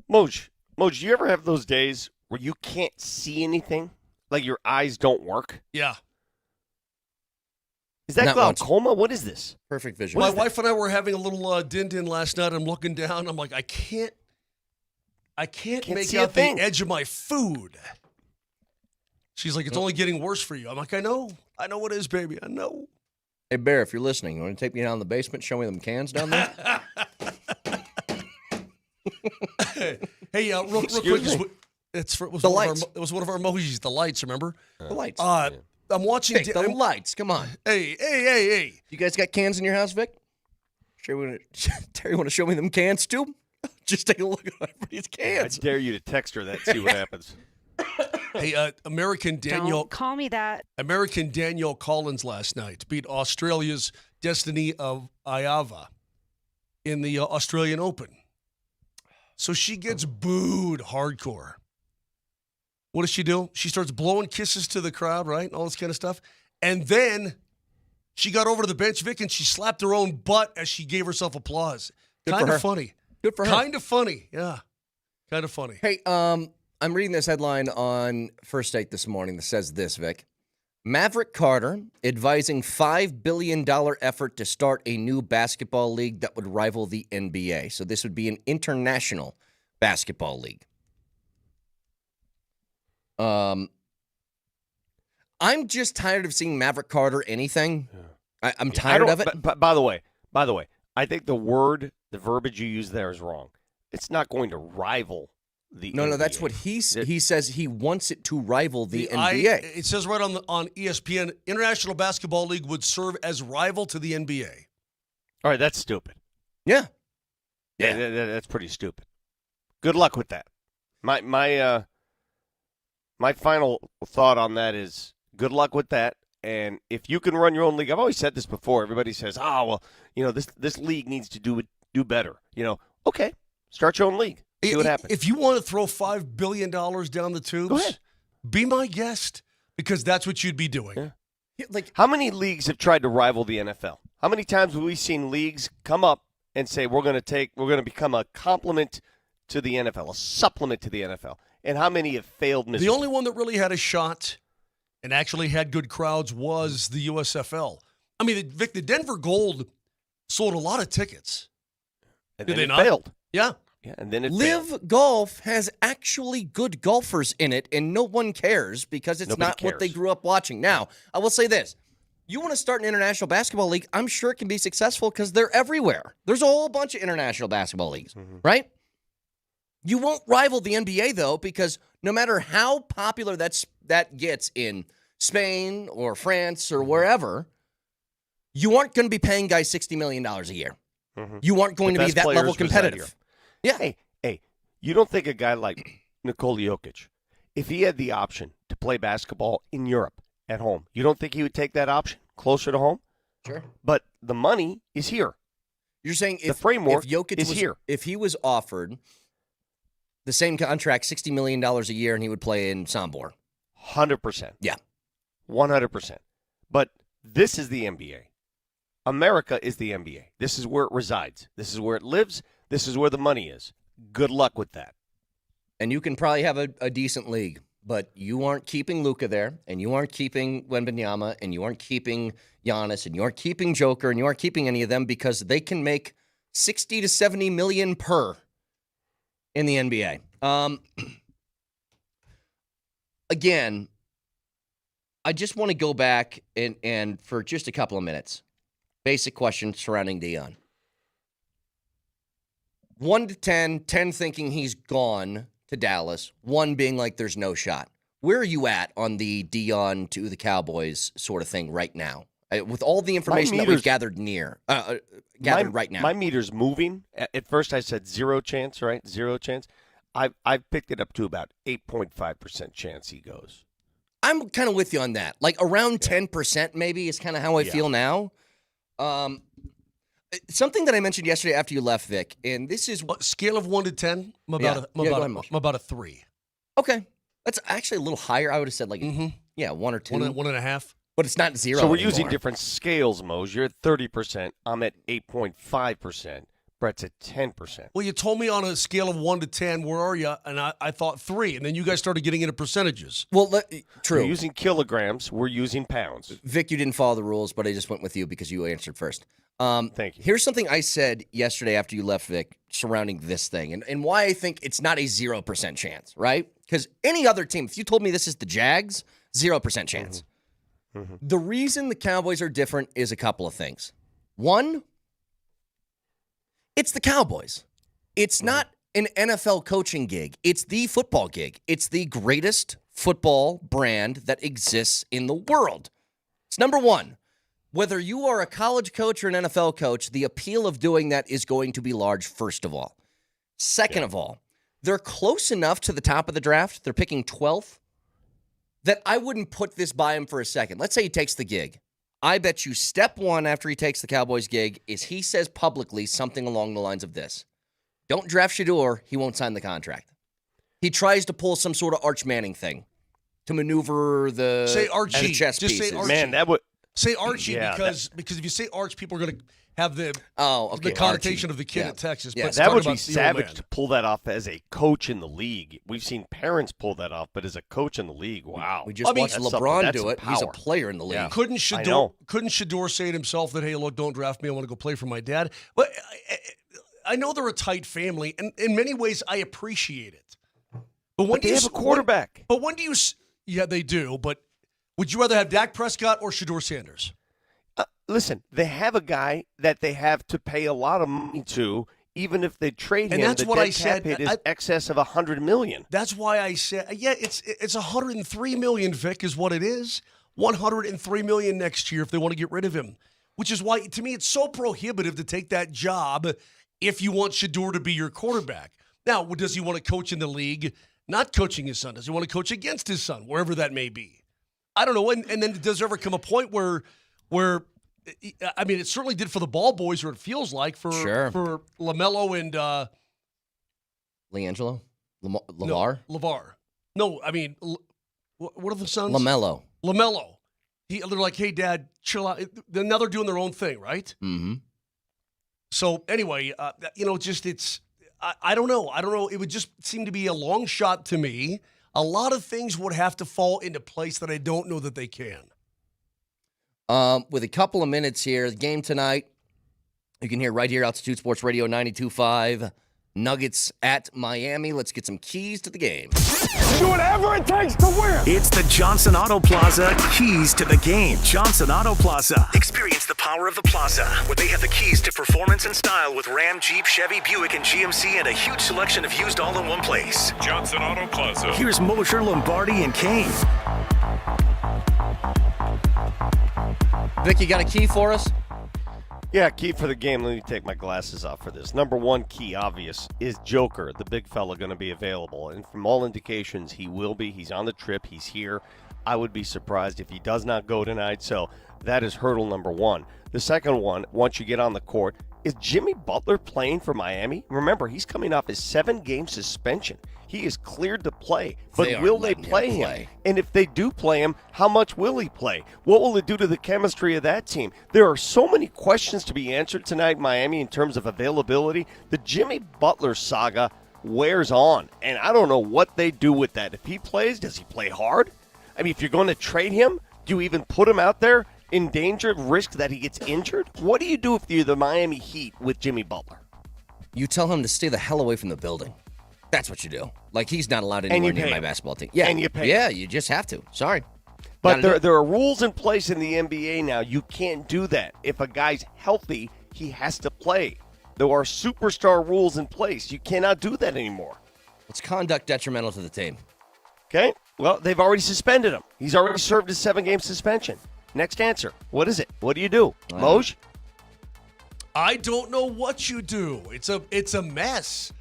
Moj, do you ever have those days where you can't see anything? Like your eyes don't work? Yeah. Is that Not once. glaucoma? What is this? Perfect vision. My wife and I were having a little din-din last night. I'm looking down. I'm like, I can't make see out a thing. the edge of my food. She's like, it's only getting worse for you. I'm like, I know what it is, baby. I know. Hey, Bear, if you're listening, you want to take me down in the basement, show me them cans down there? Hey, real quick, it was The one lights. it was one of our emojis, the lights. Remember? The lights. I'm watching Vic, the lights. Come on. Hey! You guys got cans in your house, Vic? Terry, want to show me them cans too? Just take a look at everybody's cans. I dare you to text her that. See what happens. Hey, American Danielle. Don't call me that. American Danielle Collins last night beat Australia's Destiny of Iava in the Australian Open. So she gets booed hardcore. What does she do? She starts blowing kisses to the crowd, right? All this kind of stuff. And then she got over to the bench, Vic, and she slapped her own butt as she gave herself applause. Good for Kind her. of funny. Good for her. Kind of funny, yeah. Kind of funny. Hey, I'm reading this headline on First Take this morning that says this, Vic. Maverick Carter advising $5 billion effort to start a new basketball league that would rival the NBA. So this would be an international basketball league. I'm just tired of seeing Maverick Carter anything. I'm tired of it. But by the way, I think the verbiage you use there is wrong. It's not going to rival the No, NBA. that's what he says. He wants it to rival the NBA. It says right on ESPN, International Basketball League would serve as rival to the NBA. All right, that's stupid. Yeah. That's pretty stupid. Good luck with that. My final thought on that is good luck with that. And if you can run your own league, I've always said this before. Everybody says, this league needs to do better. Okay, start your own league. See what happens. If you want to throw $5 billion down the tubes, Go ahead. Be my guest, because that's what you'd be doing. Yeah. How many leagues have tried to rival the NFL? How many times have we seen leagues come up and say we're going to become a complement to the NFL, a supplement to the NFL? And how many have failed miserably? The only one that really had a shot and actually had good crowds was the USFL. I mean, Vic, the Denver Gold sold a lot of tickets. And Did then they it not? failed. Yeah. Yeah, and then it Live failed. Golf has actually good golfers in it, and no one cares because it's Nobody not what they cares. grew up watching. Now, I will say this. You want to start an international basketball league, I'm sure it can be successful because they're everywhere. There's a whole bunch of international basketball leagues, right? You won't rival the NBA, though, because no matter how popular that gets in Spain or France or wherever, you aren't going to be paying guys $60 million a year. You aren't going The to be best that level players reside competitive. here. Yeah. Hey, you don't think a guy like Nikola Jokic, if he had the option to play basketball in Europe at home, you don't think he would take that option closer to home? Sure. But the money is here. You're saying The if framework Jokic is was here. if he was offered the same contract, $60 million a year, and he would play in Sombor. 100%. Yeah. 100%. But this is the NBA. America is the NBA. This is where it resides. This is where it lives. This is where the money is. Good luck with that. And you can probably have a decent league, but you aren't keeping Luka there, and you aren't keeping Wembanyama, and you aren't keeping Giannis, and you aren't keeping Joker, and you aren't keeping any of them because they can make 60 to 70 million per in the NBA. Again, I just want to go back and for just a couple of minutes, basic question surrounding Deion. 1 to 10, 10 thinking he's gone to Dallas, 1 being like there's no shot. Where are you at on the Deion to the Cowboys sort of thing right now? With all the information that we've gathered right now. My meter's moving. At first I said 0 chance, right? 0 chance. I've picked it up to about 8.5% chance he goes. I'm kind of with you on that. Like around 10% maybe is kind of how I feel now. Something that I mentioned yesterday after you left, Vic, and this is scale of 1 to 10. I'm about a 3. Okay, that's actually a little higher. I would have said like 1 or 2, 1.5. But it's not zero. So we're anymore. using different scales, Mose. You're at 30%. I'm at 8.5%. Brett's at 10%. Well, you told me on a scale of 1 to 10, where are you? And I thought 3. And then you guys started getting into percentages. Well, true. We're using kilograms. We're using pounds. Vic, you didn't follow the rules, but I just went with you because you answered first. Thank you. Here's something I said yesterday after you left, Vic, surrounding this thing and why I think it's not a 0% chance, right? Because any other team, if you told me this is the Jags, 0% chance. Mm-hmm. The reason the Cowboys are different is a couple of things. One, it's the Cowboys. It's not an NFL coaching gig. It's the football gig. It's the greatest football brand that exists in the world. It's number one. Whether you are a college coach or an NFL coach, the appeal of doing that is going to be large, first of all. Second of all, they're close enough to the top of the draft. They're picking 12th. That I wouldn't put this by him for a second. Let's say he takes the gig. I bet you step one after he takes the Cowboys gig is he says publicly something along the lines of this. Don't draft Shador, he won't sign the contract. He tries to pull some sort of Arch Manning thing to maneuver the, say Archie. the chess Just pieces. say Archie. Man, that would... Say Archie Yeah, because if you say Arch, people are going to have the the connotation Archie. of the kid Yeah. at Texas. Yeah, But that talk would be about the old savage man. to pull that off as a coach in the league. We've seen parents pull that off, but as a coach in the league, wow. We just watched That's LeBron that's do it. some He's a power. player in the league. Yeah. Couldn't I know. Shador say it himself that, hey, look, don't draft me. I want to go play for my dad. But I know they're a tight family, and in many ways, I appreciate it. But when But do they you have a quarterback. But when do you? Yeah, they do. But would you rather have Dak Prescott or Shador Sanders? Listen, they have a guy that they have to pay a lot of money to, even if they trade And him. that's the what dead I said. cap hit is I- excess of $100 million. That's why I said, yeah, it's $103 million, Vic, is what it is. $103 million next year if they want to get rid of him. Which is why, to me, it's so prohibitive to take that job if you want Shador to be your quarterback. Now, does he want to coach in the league? Not coaching his son. Does he want to coach against his son, wherever that may be? I don't know. And then does there ever come a point where I mean, it certainly did for the ball boys, or it feels like for LaMelo and LeAngelo? LeVar? No, LeVar. No, I mean, what are the sons? LaMelo. They're like, hey, Dad, chill out. Now they're doing their own thing, right? Mm-hmm. So anyway, I don't know. I don't know. It would just seem to be a long shot to me. A lot of things would have to fall into place that I don't know that they can. With a couple of minutes here, the game tonight, you can hear right here, Altitude Sports Radio 92.5, Nuggets at Miami. Let's get some keys to the game. Do whatever it takes to win. It's the Johnson Auto Plaza keys to the game. Johnson Auto Plaza. Experience the power of the plaza, where they have the keys to performance and style with Ram, Jeep, Chevy, Buick, and GMC, and a huge selection of used all in one place. Johnson Auto Plaza. Here's Mosher, Lombardi, and Kane. Vic, you got a key for us? Yeah, key for the game. Let me take my glasses off for this. Number one key, obvious, is Joker, the big fella, going to be available. And from all indications, he will be. He's on the trip. He's here. I would be surprised if he does not go tonight. So that is hurdle number one. The second one, once you get on the court, is Jimmy Butler playing for Miami? Remember, he's coming off his 7-game suspension. He is cleared to play, but will they play him? And if they do play him, how much will he play? What will it do to the chemistry of that team? There are so many questions to be answered tonight, Miami, in terms of availability. The Jimmy Butler saga wears on, and I don't know what they do with that. If he plays, does he play hard? I mean, if you're going to trade him, do you even put him out there in danger, risk that he gets injured? What do you do if you're the Miami Heat with Jimmy Butler? You tell him to stay the hell away from the building. That's what you do. Like, he's not allowed anywhere near my basketball team. Yeah, and you pay yeah, him. you just have to. Sorry. But there are rules in place in the NBA now. You can't do that. If a guy's healthy, he has to play. There are superstar rules in place. You cannot do that anymore. It's conduct detrimental to the team. Okay? Well, they've already suspended him. He's already served his 7-game suspension. Next answer. What is it? What do you do? Moj? I don't know what you do. It's a mess.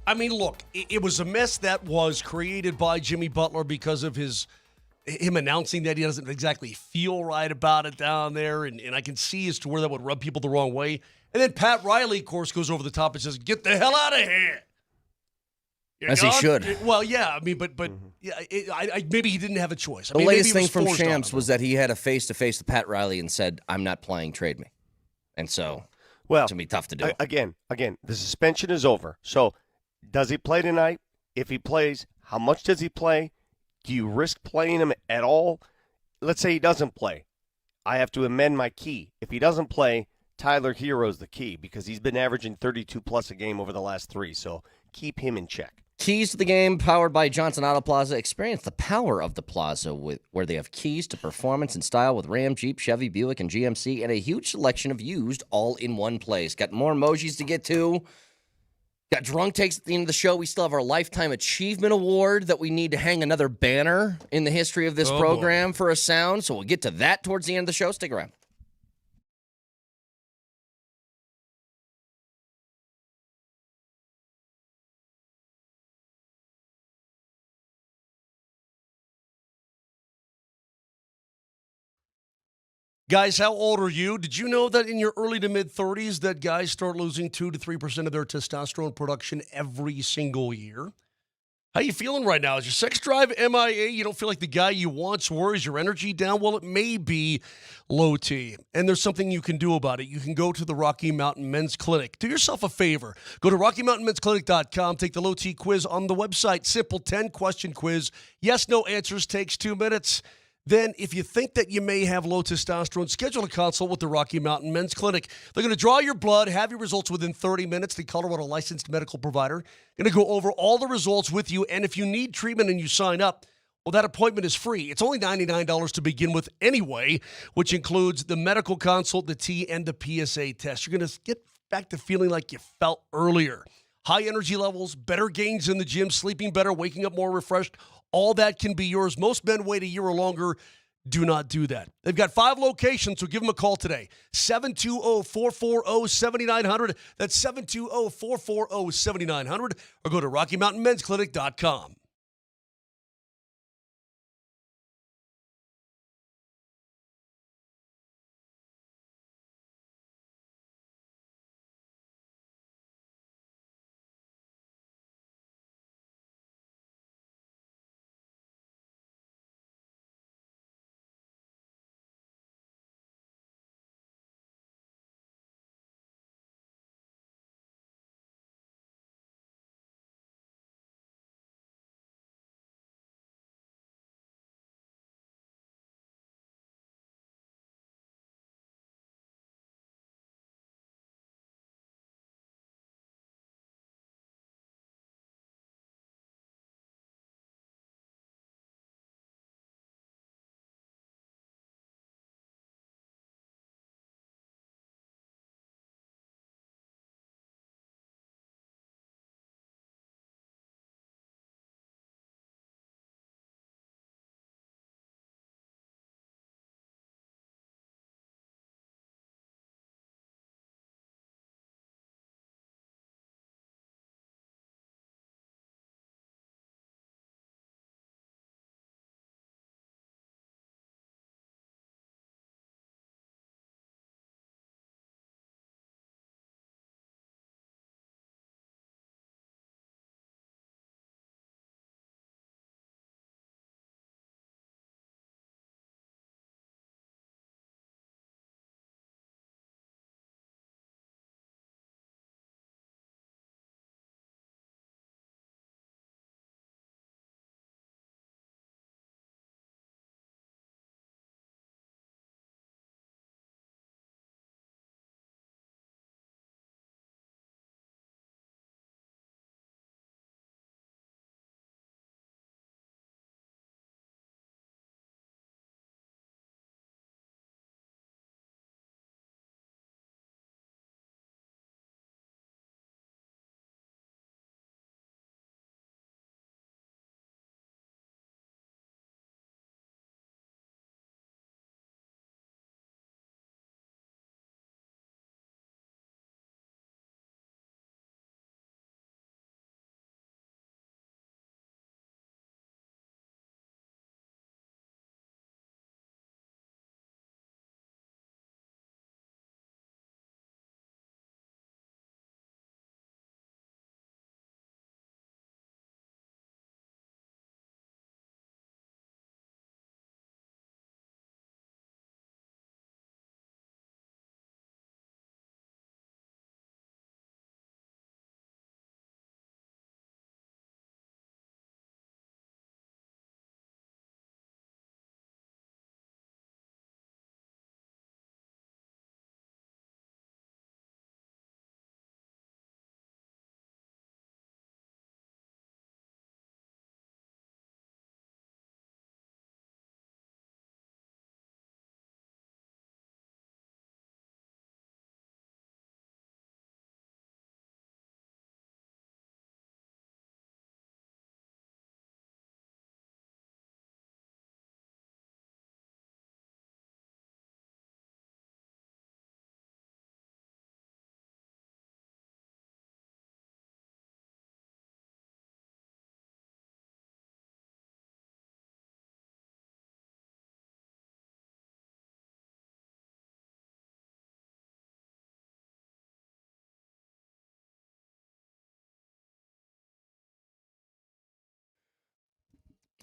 I mean, look, it was a mess that was created by Jimmy Butler because of him announcing that he doesn't exactly feel right about it down there, and I can see as to where that would rub people the wrong way. And then Pat Riley, of course, goes over the top and says, "Get the hell out of here." As he should. Well, yeah. I mean, but yeah, maybe he didn't have a choice. The latest thing from Shams was that he had a face-to-face with Pat Riley and said, "I'm not playing. Trade me." And so, well, it's gonna be tough to do. Again, the suspension is over. So, does he play tonight? If he plays, how much does he play? Do you risk playing him at all? Let's say he doesn't play. I have to amend my key. If he doesn't play, Tyler Hero's the key because he's been averaging 32+ a game over the last 3. So keep him in check. Keys to the game, powered by Johnson Auto Plaza. Experience the power of the Plaza, where they have keys to performance and style with Ram, Jeep, Chevy, Buick, and GMC, and a huge selection of used all in one place. Got more emojis to get to. Got drunk takes at the end of the show. We still have our Lifetime Achievement Award that we need to hang another banner in the history of this program for a sound. So we'll get to that towards the end of the show. Stick around. Guys, how old are you? Did you know that in your early to mid-30s that guys start losing 2 to 3% of their testosterone production every single year? How you feeling right now? Is your sex drive MIA? You don't feel like the guy you once were? Is your energy down? Well, it may be low T, and there's something you can do about it. You can go to the Rocky Mountain Men's Clinic. Do yourself a favor. Go to RockyMountainMen'sClinic.com. Take the low T quiz on the website. Simple 10-question quiz. Yes, no answers. Takes 2 minutes. Then, if you think that you may have low testosterone, schedule a consult with the Rocky Mountain Men's Clinic. They're going to draw your blood, have your results within 30 minutes. The Colorado licensed medical provider going to go over all the results with you. And if you need treatment and you sign up, well, that appointment is free. It's only $99 to begin with anyway, which includes the medical consult, the T, and the PSA test. You're going to get back to feeling like you felt earlier. High energy levels, better gains in the gym, sleeping better, waking up more refreshed. All that can be yours. Most men wait a year or longer. Do not do that. They've got 5 locations, so give them a call today. 720-440-7900. That's 720-440-7900. Or go to RockyMountainMen'sClinic.com.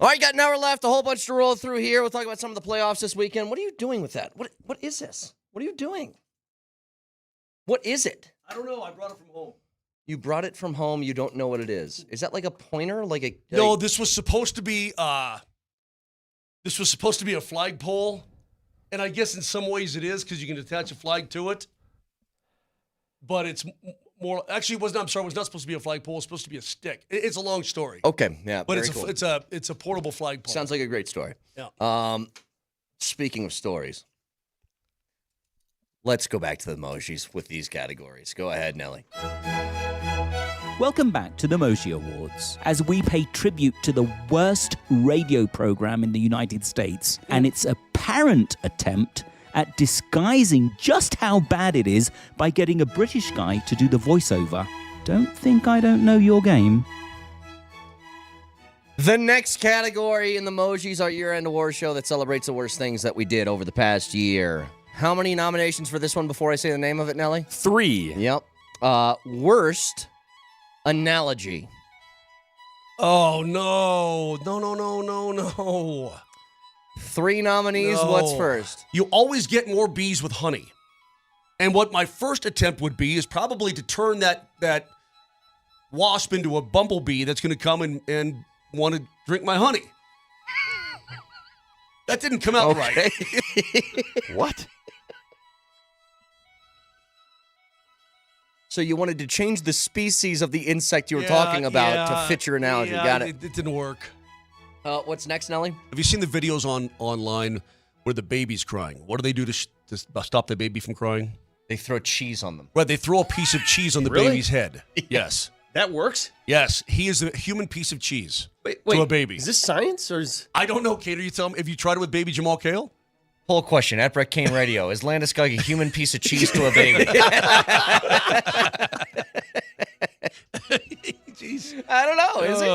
All right, got an hour left, a whole bunch to roll through here. We'll talk about some of the playoffs this weekend. What are you doing with that? What is this? What are you doing? What is it? I don't know. I brought it from home. You brought it from home. You don't know what it is. Is that like a pointer? No, this was supposed to be a flagpole, and I guess in some ways it is because you can attach a flag to it. But it's more. Actually, it wasn't. I'm sorry, it was not supposed to be a flagpole. It's supposed to be a stick. It's a long story. Okay, yeah, but very it's cool. it's a portable flagpole. Sounds like a great story. Yeah. Speaking of stories, let's go back to the emojis with these categories. Go ahead, Nelly. Welcome back to the Moji Awards, as we pay tribute to the worst radio program in the United States and its apparent attempt at disguising just how bad it is by getting a British guy to do the voiceover. Don't think I don't know your game. The next category in the emojis, our year-end award show that celebrates the worst things that we did over the past year. How many nominations for this one before I say the name of it, Nelly? 3. Yep. Worst analogy. Oh, no. 3 nominees. No. What's first? You always get more bees with honey. And what my first attempt would be is probably to turn that wasp into a bumblebee that's going to come and want to drink my honey. That didn't come out right. What? So you wanted to change the species of the insect you were talking about to fit your analogy. Yeah, Got it. It didn't work. What's next, Nelly? Have you seen the videos online where the baby's crying? What do they do to stop the baby from crying? They throw cheese on them. Right, they throw a piece of cheese on the Really? baby's head. Yes. That works? Yes, he is a human piece of cheese Wait, to a baby. Is this science or is... I don't know, Cater. You tell me, have you tried it with baby Jamal Kale? Poll question at Brett Kane Radio. Is Landeskog a human piece of cheese to a baby? Jeez. I don't know. Is he?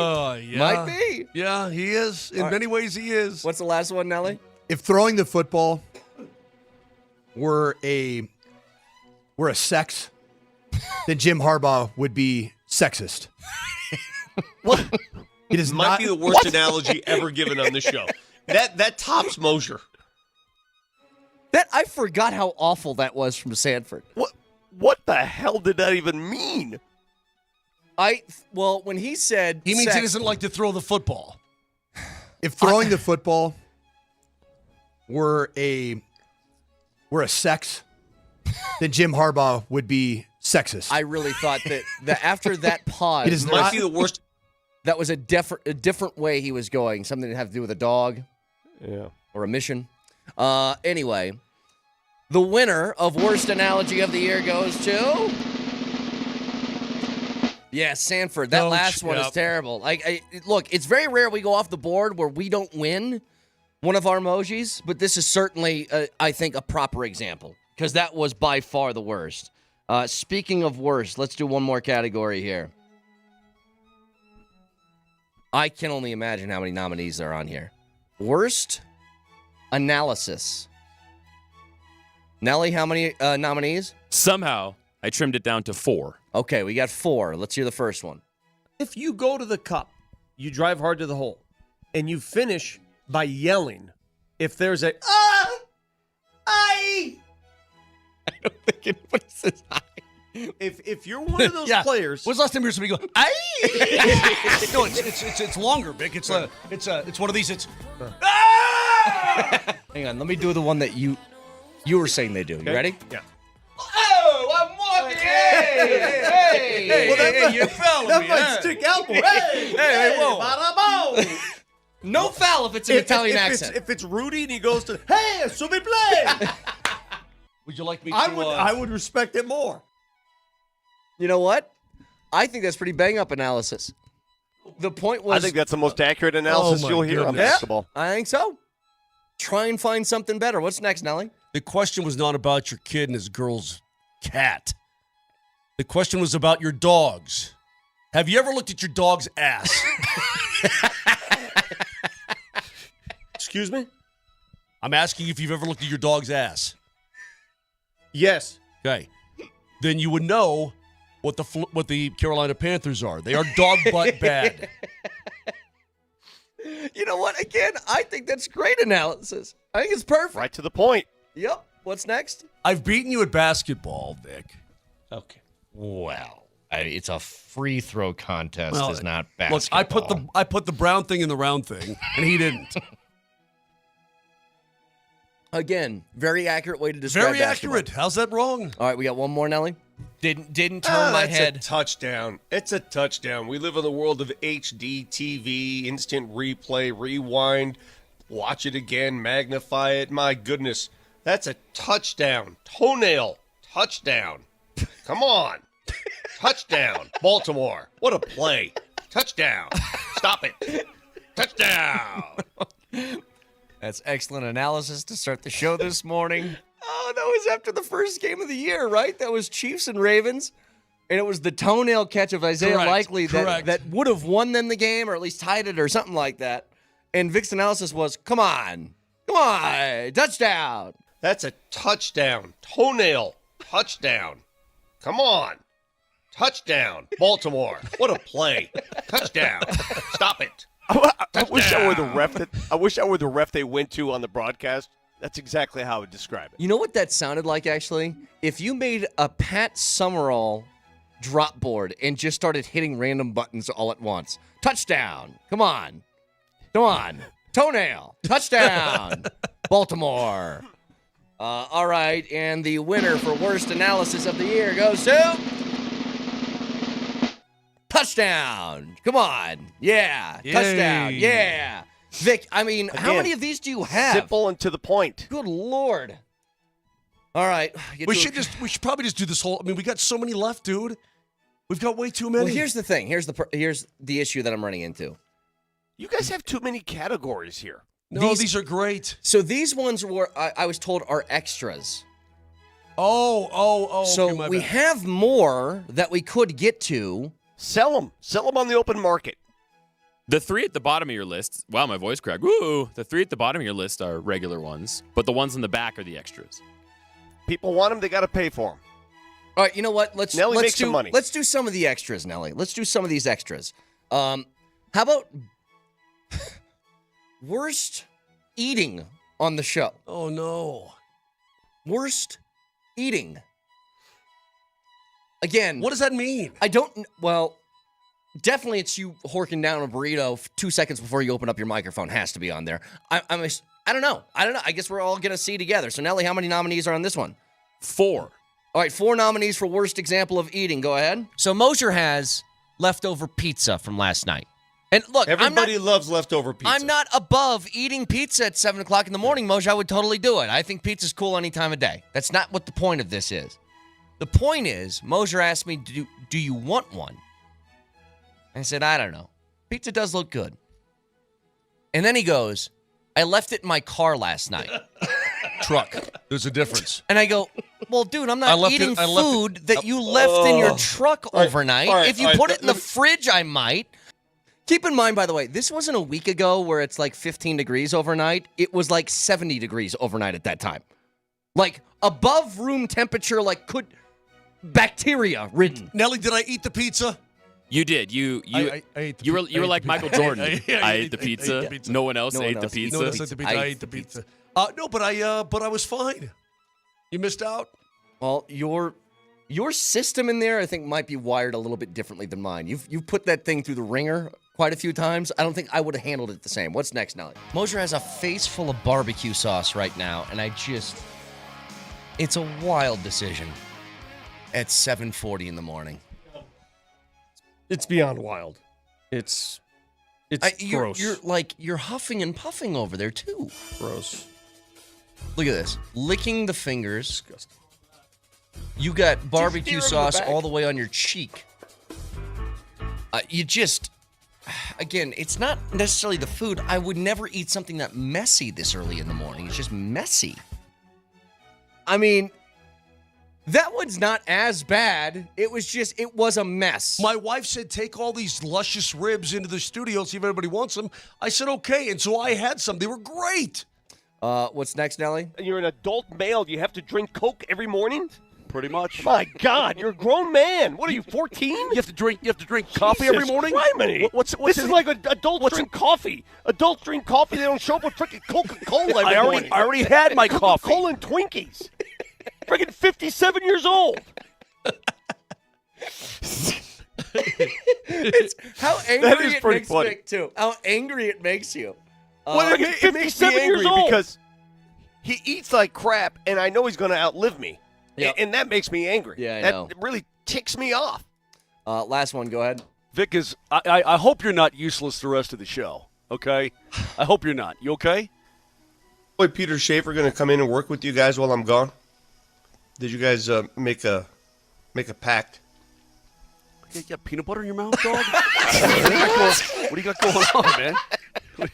Yeah. Might be. Yeah, he is. In many ways, he is. What's the last one, Nelly? If throwing the football were a sex, then Jim Harbaugh would be sexist. What? It is Might not be the worst analogy ever given on the show. That tops Mosier. That I forgot how awful that was from Sanford. What the hell did that even mean? When he said He means sex, he doesn't like to throw the football. If throwing the football were a sex, then Jim Harbaugh would be sexist. I really thought that after that pause, It is Might not be the worst. that was a different way he was going. Something to have to do with a dog. Yeah. Or a mission. Anyway, the winner of worst analogy of the year goes to... Yeah, Sanford. That last one is terrible. Look, it's very rare we go off the board where we don't win one of our emojis, but this is certainly, I think, a proper example because that was by far the worst. Speaking of worst, let's do one more category here. I can only imagine how many nominees there are on here. Worst analysis. Nelly, how many nominees? Somehow, I trimmed it down to 4. Okay, we got 4. Let's hear the first one. If you go to the cup, you drive hard to the hole, and you finish by yelling, if there's a, I don't think anybody says I. If you're one of those players, when's the last time you heard somebody go, "Aye"? No, it's longer, Vic. It's one of these. It's Hang on, let me do the one that you were saying they do. You ready? Yeah. Oh, I'm walking. Hey, well, you fell. That might stick out, boy. Hey, whoa. Bada-boom. No foul if it's an Italian accent. If it's Rudy and he goes to, hey, so we play. Would you like me to? I would respect it more. You know what? I think that's pretty bang-up analysis. The point was... I think that's the most accurate analysis you'll hear on basketball. I think so. Try and find something better. What's next, Nelly? The question was not about your kid and his girl's cat. The question was about your dogs. Have you ever looked at your dog's ass? Excuse me? I'm asking if you've ever looked at your dog's ass. Yes. Okay. Then you would know what the Carolina Panthers are. They are dog butt bad. You know what? Again, I think that's great analysis. I think it's perfect. Right to the point. Yep. What's next? I've beaten you at basketball, Vic. Okay. Well, it's a free throw contest, Well, is not Look, basketball. I put the brown thing in the round thing, and he didn't. Again, very accurate way to describe Very basketball. accurate. How's that wrong? All right, we got one more, Nelly. Didn't turn my That's head. a touchdown. It's a touchdown. We live in the world of HD TV, instant replay, rewind, watch it again, magnify it. My goodness, that's a touchdown. Toenail touchdown. Come on. Touchdown. Baltimore. What a play. Touchdown. Stop it. Touchdown. That's excellent analysis to start the show this morning. Oh, that was after the first game of the year, right? That was Chiefs and Ravens. And it was the toenail catch of Isaiah Correct, Likely correct. that would have won them the game or at least tied it or something like that. And Vic's analysis was, come on, touchdown. That's a touchdown. Toenail touchdown. Come on. Touchdown. Baltimore. What a play. Touchdown. Stop it. I wish I were the ref. I wish I were the ref they went to on the broadcast. That's exactly how I would describe it. You know what that sounded like, actually? If you made a Pat Summerall drop board and just started hitting random buttons all at once. Touchdown. Come on. Toenail. Touchdown. Baltimore. All right, and the winner for worst analysis of the year goes to... Touchdown. Come on. Yeah. Yay. Touchdown. Yeah. Vic, I mean, how Again, many of these do you have? Simple and to the point. Good Lord. All right. We should probably just do this whole. I mean, we got so many left, dude. We've got way too many. Well, here's the thing. Here's the issue that I'm running into. You guys have too many categories here. No, these are great. So these ones were, I was told, are extras. Oh. So okay, my we bad. have more that we could get to. Sell them on the open market. The three at the bottom of your list, wow, my voice cracked. Woo! The three at the bottom of your list are regular ones, but the ones in the back are the extras. People want them, they got to pay for them. All right, you know what? Let's Nelly, make do some money. Let's do some of the extras, Nelly. Let's do some of these extras. How about worst eating on the show? Oh no. Worst eating. Again, What does that mean? I don't. Well, definitely, it's you horking down a burrito 2 seconds before you open up your microphone. Has to be on there. I don't know. I guess we're all gonna see together. So, Nelly, how many nominees are on this one? 4. All right, 4 nominees for worst example of eating. Go ahead. So Mosier has leftover pizza from last night. And look, Everybody loves leftover pizza. I'm not above eating pizza at 7 o'clock in the morning, Mosier. I would totally do it. I think pizza's cool any time of day. That's not what the point of this is. The point is, Mosier asked me, do you want one? I said, I don't know. Pizza does look good. And then he goes, I left it in my car last night. Truck. There's a difference. And I go, well, dude, I'm I not left eating it- I left food that you left in your truck All right, overnight. all right, If you all right, put it in the let me- fridge, I might. Keep in mind, by the way, this wasn't a week ago where it's like 15 degrees overnight. It was like 70 degrees overnight at that time. Like above room temperature, like could bacteria ridden. Nelly, did I eat the pizza? You did. You I ate the you were pi- I you were ate like the Michael pizza. Jordan. I ate the pizza. No one else ate the pizza. No one else ate the pizza. I ate the pizza. No, but I was fine. You missed out. Well, your system in there, I think, might be wired a little bit differently than mine. You've put that thing through the ringer quite a few times. I don't think I would have handled it the same. What's next, Nelly? Mosier has a face full of barbecue sauce right now, and it's a wild decision at 7:40 in the morning. It's beyond wild. It's gross. You're huffing and puffing over there too. Gross. Look at this. Licking the fingers. Disgusting. You got barbecue sauce all the way on your cheek. Again, it's not necessarily the food. I would never eat something that messy this early in the morning. It's just messy. I mean, that one's not as bad. It was a mess. My wife said, take all these luscious ribs into the studio, see if everybody wants them. I said, okay. And so I had some. They were great. What's next, Nelly? You're an adult male. You have to drink Coke every morning? Pretty much. My God, you're a grown man. What are you, 14? You have to drink coffee every morning? What's this is like adults drink coffee. Adults drink coffee. They don't show up with freaking Coca-Cola every morning. I already had my coffee. Coca-Cola and Twinkies. Freaking 57 years old. It's how That angry is it pretty makes funny. Vic, too. How angry it makes you. Well, it makes me 57 angry years old. because he eats like crap, and I know he's going to outlive me. Yep. And that makes me angry. Yeah, I that know. really ticks me off. Last one, go ahead. Vic is. I hope you're not useless the rest of the show. Okay. I hope you're not. You okay? Boy, Peter Schaefer going to come in and work with you guys while I'm gone? Did you guys make a pact? You got peanut butter in your mouth, dog? What do you got going on, man? What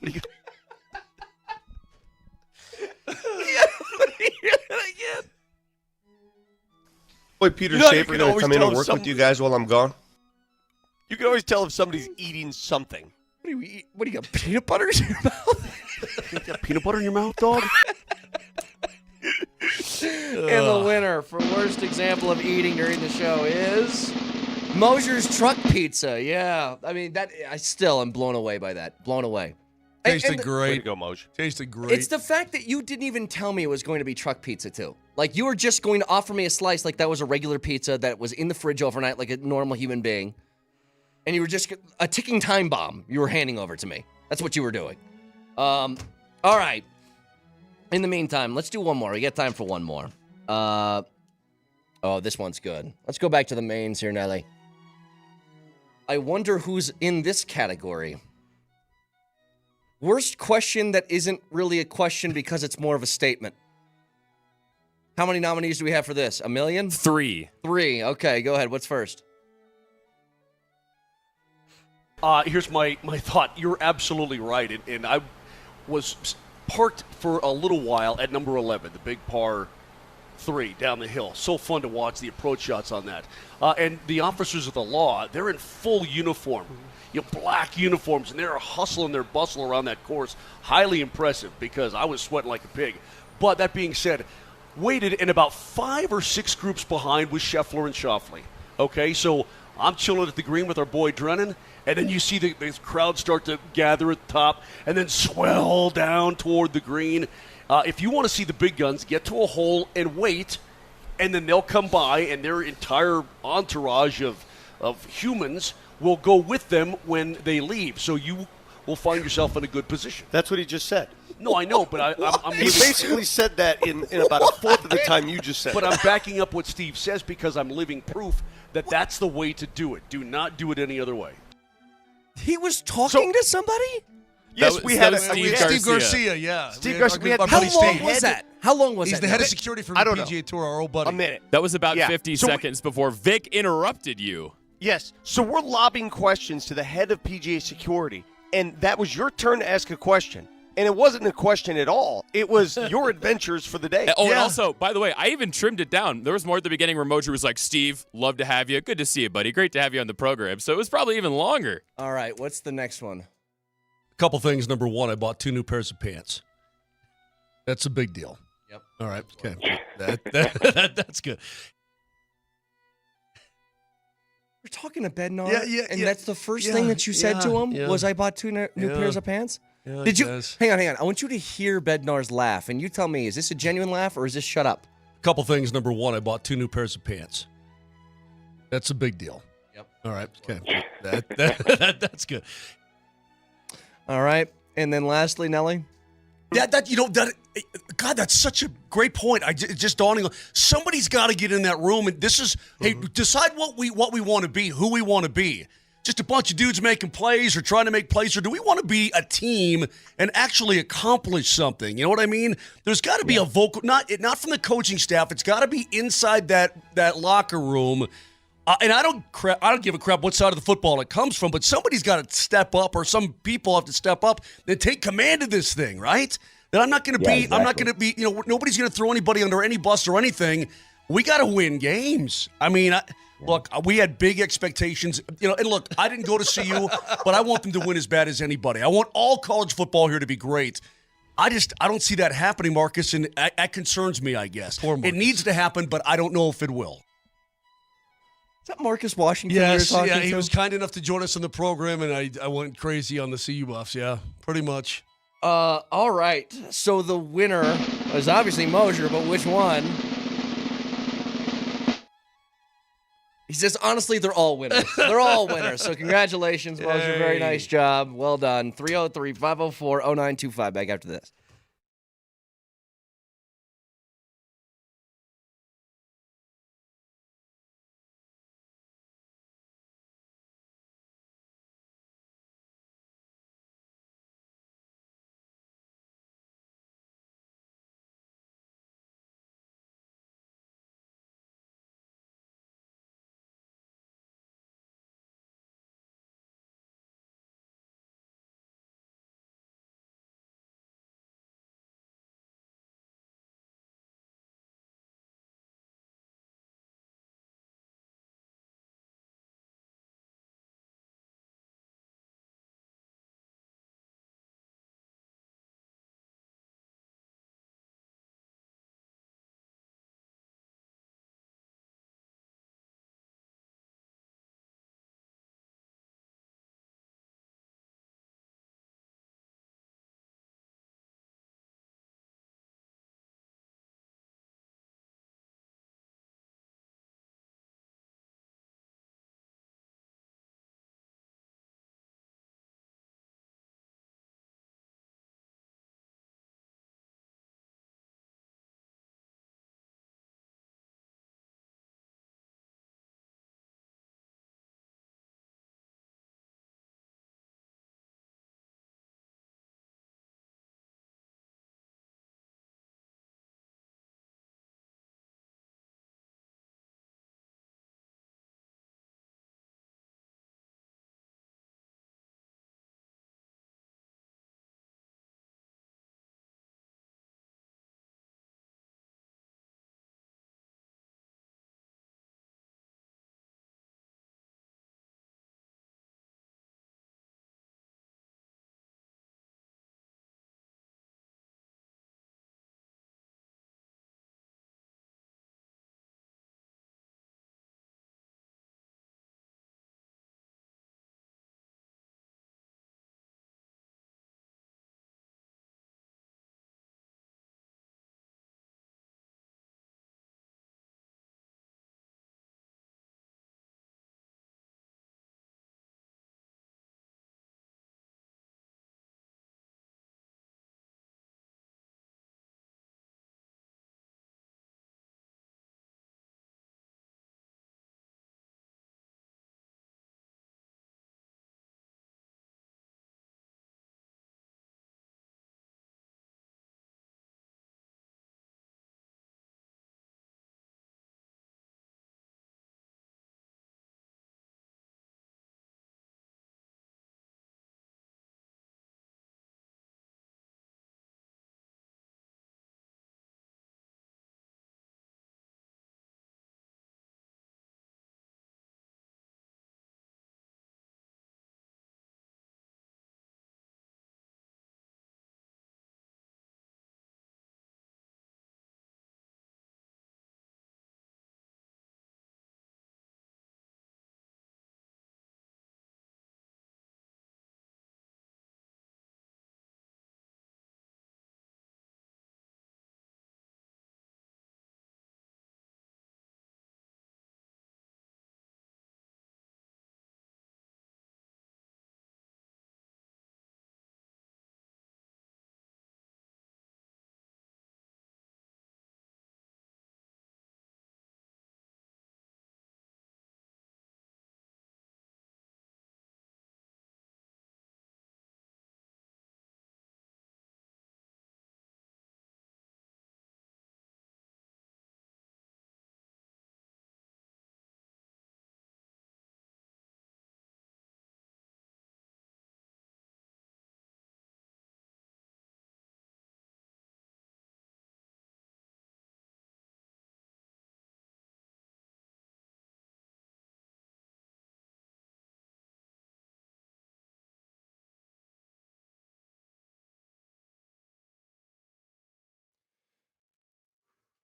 do you got? Boy, Peter You know, you Schaefer can going to always come in tell and if work some- with you guys while I'm gone? You can always tell if somebody's eating something. What do you got, peanut butter in your mouth? You got peanut butter in your mouth, dog? And the winner for worst example of eating during the show is Mosier's Truck Pizza. Yeah, I mean I still am blown away by that. Blown away. Tasted And great. Way to go, Moj. Tasted great. It's the fact that you didn't even tell me it was going to be truck pizza too. Like you were just going to offer me a slice like that was a regular pizza that was in the fridge overnight like a normal human being. And you were just a ticking time bomb you were handing over to me. That's what you were doing. All right. In the meantime, let's do one more. We got time for one more. Oh, this one's good. Let's go back to the mains here, Nelly. I wonder who's in this category. Worst question that isn't really a question because it's more of a statement. How many nominees do we have for this? 1 million? 3. 3. Okay, go ahead. What's first? Here's my thought. You're absolutely right. And I was parked for a little while at number 11, the big par 3 down the hill. So fun to watch the approach shots on that. And the officers of the law, they're in full uniform. Black uniforms, and they're hustling their bustle around that course. Highly impressive because I was sweating like a pig. But that being said, waited in about 5 or 6 groups behind with Scheffler and Schauffele. Okay, so I'm chilling at the green with our boy Drennan, and then you see the crowd start to gather at the top and then swell down toward the green. If you want to see the big guns, get to a hole and wait, and then they'll come by, and their entire entourage of humans will go with them when they leave. So you will find yourself in a good position. That's what he just said. No, I know, but I'm He basically said that in about a fourth of the time you just said But it. I'm backing up what Steve says because I'm living proof that that's the way to do it. Do not do it any other way. He was talking to somebody? Yes, we had Steve Garcia, yeah. Steve Garcia. We had How long was that? How long was He's that? the head of security for the PGA Tour, our old buddy. A minute. That was about Yeah. 50 So we- seconds before Vic interrupted you. Yes. So we're lobbing questions to the head of PGA Security, and that was your turn to ask a question. And it wasn't a question at all. It was your adventures for the day. Oh, and also, by the way, I even trimmed it down. There was more at the beginning where Mojo was like, Steve, love to have you. Good to see you, buddy. Great to have you on the program. So it was probably even longer. All right, what's the next one? Couple things. Number one, I bought 2 new pairs of pants. That's a big deal. Yep. All right. Okay. That's good. We're talking to Bednar, Yeah, and yeah, that's the first yeah, thing that you said to yeah, him yeah. was, "I bought 2 new Yeah. pairs of pants." Yeah, I Did you? guess. Hang on. I want you to hear Bednar's laugh, and you tell me, is this a genuine laugh or is this shut up? Couple things. Number one, I bought 2 new pairs of pants. That's a big deal. Yep. All right. Okay. That's good. All right, and then lastly, Nelly. God, that's such a great point. It's just dawning on somebody's got to get in that room, and this is hey, decide what we want to be, who we want to be. Just a bunch of dudes making plays or trying to make plays, or do we want to be a team and actually accomplish something? You know what I mean? There's got to be a vocal, not from the coaching staff. It's got to be inside that locker room. And I don't give a crap what side of the football it comes from, but somebody's got to step up, or some people have to step up and take command of this thing, right? That I'm not going to be. exactly. I'm not going to be. Nobody's going to throw anybody under any bus or anything. We got to win games. I mean, look, we had big expectations. And look, I didn't go to CU, but I want them to win as bad as anybody. I want all college football here to be great. I don't see that happening, Marcus, and that concerns me, I guess. It needs to happen, but I don't know if it will. Is that Marcus Washington? Yes, you're talking yeah, he to? was kind enough to join us on the program, and I went crazy on the CU Buffs. Yeah, pretty much. All right. So the winner is obviously Mosier, but which one? He says, honestly, they're all winners. They're all winners. So congratulations, Mosier. Very nice job. Well done. 303-504-0925. Back after this.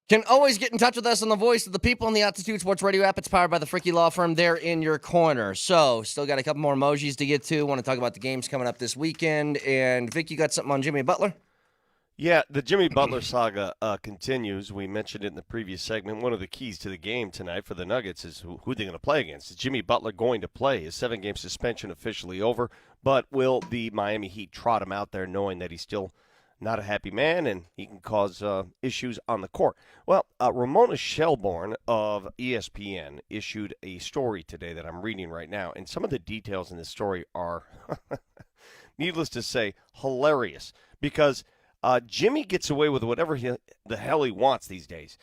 Can always get in touch with us on the voice of the people on the Altitude Sports Radio app. It's powered by the Fricky Law Firm. They're in your corner. So, still got a couple more emojis to get to. Want to talk about the games coming up this weekend. And, Vic, you got something on Jimmy Butler? Yeah, the Jimmy Butler saga continues. We mentioned it in the previous segment. One of the keys to the game tonight for the Nuggets is who they're going to play against. Is Jimmy Butler going to play? His 7-game suspension officially over, but will the Miami Heat trot him out there knowing that he's still not a happy man and he can cause issues on the court? Well, Ramona Shelburne of ESPN issued a story today that I'm reading right now, and some of the details in this story are, needless to say, hilarious because Jimmy gets away with whatever the hell he wants these days.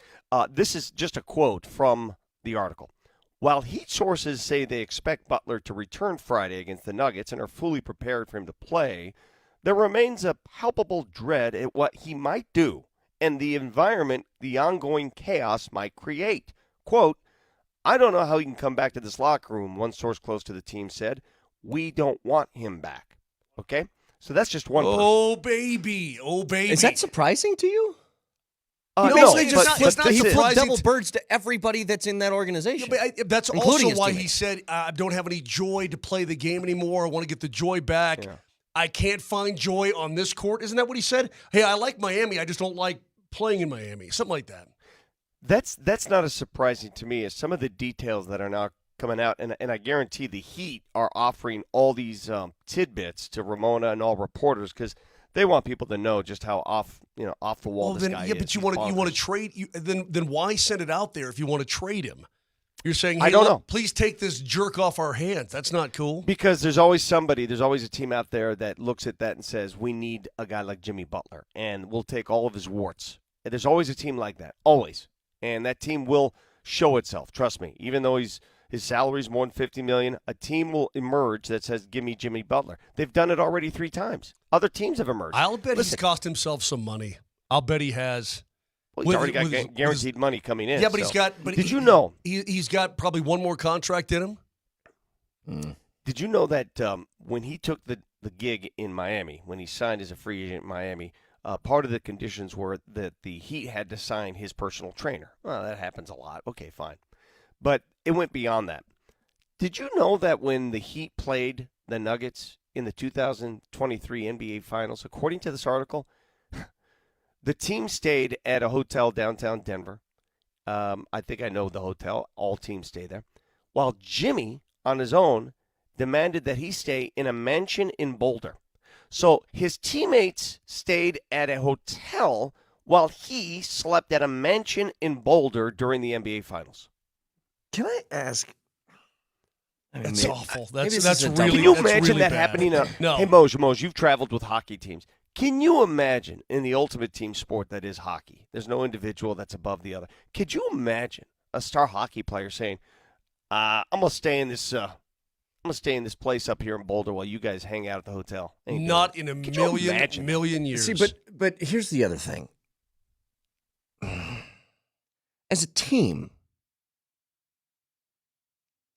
This is just a quote from the article. While Heat sources say they expect Butler to return Friday against the Nuggets and are fully prepared for him to play, there remains a palpable dread at what he might do and the environment the ongoing chaos might create. Quote, I don't know how he can come back to this locker room, one source close to the team said. We don't want him back. Okay? So that's just one person. Oh, baby. Oh, baby. Is that surprising to you? No, basically it's just not- flipped, it's not he flipped surprising double to- birds to everybody that's in that organization. Yeah, but that's including also his why he teammates. said, I don't have any joy to play the game anymore. I want to get the joy back. Yeah. I can't find joy on this court. Isn't that what he said? Hey, I like Miami. I just don't like playing in Miami. Something like that. That's not as surprising to me as some of the details that are now coming out, and I guarantee the Heat are offering all these tidbits to Ramona and all reporters because they want people to know just how off the wall this guy is. But you He's want to bonkers. trade. Then why send it out there if you want to trade him? You're saying, hey, I don't look, know. please take this jerk off our hands. That's not cool. Because there's always a team out there that looks at that and says, we need a guy like Jimmy Butler, and we'll take all of his warts. And there's always a team like that, always. And that team will show itself, trust me. Even though his salary's more than $50 million, a team will emerge that says, give me Jimmy Butler. They've done it already 3 times. Other teams have emerged. I'll bet Listen, he's cost himself some money. I'll bet he has. well, he's already got guaranteed money coming in. Yeah, but so. he's got. But Did you know? He's got probably one more contract in him. Did you know that when he took the gig in Miami, when he signed as a free agent in Miami, part of the conditions were that the Heat had to sign his personal trainer. Well, that happens a lot. Okay, fine. But it went beyond that. Did you know that when the Heat played the Nuggets in the 2023 NBA Finals, according to this article, the team stayed at a hotel downtown Denver. I think I know the hotel. All teams stay there. While Jimmy, on his own, demanded that he stay in a mansion in Boulder. So his teammates stayed at a hotel while he slept at a mansion in Boulder during the NBA Finals. Can I ask? That's awful. That's Can really. you that's imagine really that bad. happening? No. Hey, Moj, you've traveled with hockey teams. Can you imagine in the ultimate team sport that is hockey? There's no individual that's above the other. Could you imagine a star hockey player saying, "I'm gonna stay in this. I'm gonna stay in this place up here in Boulder while you guys hang out at the hotel." Ain't Not doing in it. a Could you million imagine? million years. See, but here's the other thing. As a team,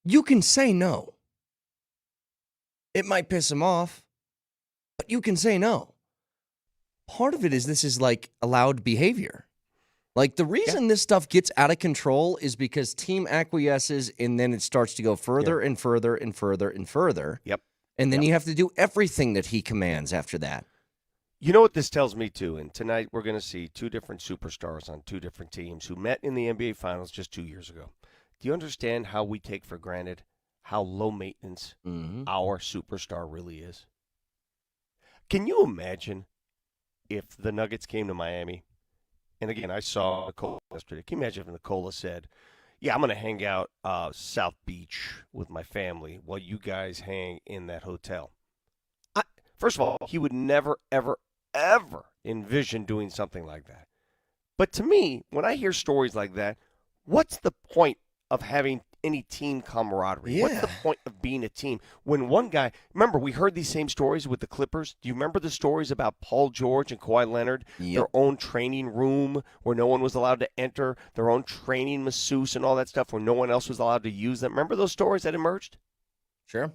you can say no. It might piss him off, but you can say no. Part of it is this is like allowed behavior. Like the reason this stuff gets out of control is because team acquiesces and then it starts to go further and further and further and further. Yep. And then you have to do everything that he commands after that. You know what this tells me, too? And tonight we're going to see 2 different superstars on 2 different teams who met in the NBA Finals just 2 years ago. Do you understand how we take for granted how low maintenance our superstar really is? Can you imagine if the Nuggets came to Miami? And again, I saw Nikola yesterday. Can you imagine if Nikola said, yeah, I'm going to hang out South Beach with my family while you guys hang in that hotel? First of all, he would never, ever, ever envision doing something like that. But to me, when I hear stories like that, what's the point of having any team camaraderie? What's the point of being a team? When one guy, remember, we heard these same stories with the Clippers. Do you remember the stories about Paul George and Kawhi Leonard? Their own training room where no one was allowed to enter, their own training masseuse and all that stuff where no one else was allowed to use them. Remember those stories that emerged? Sure.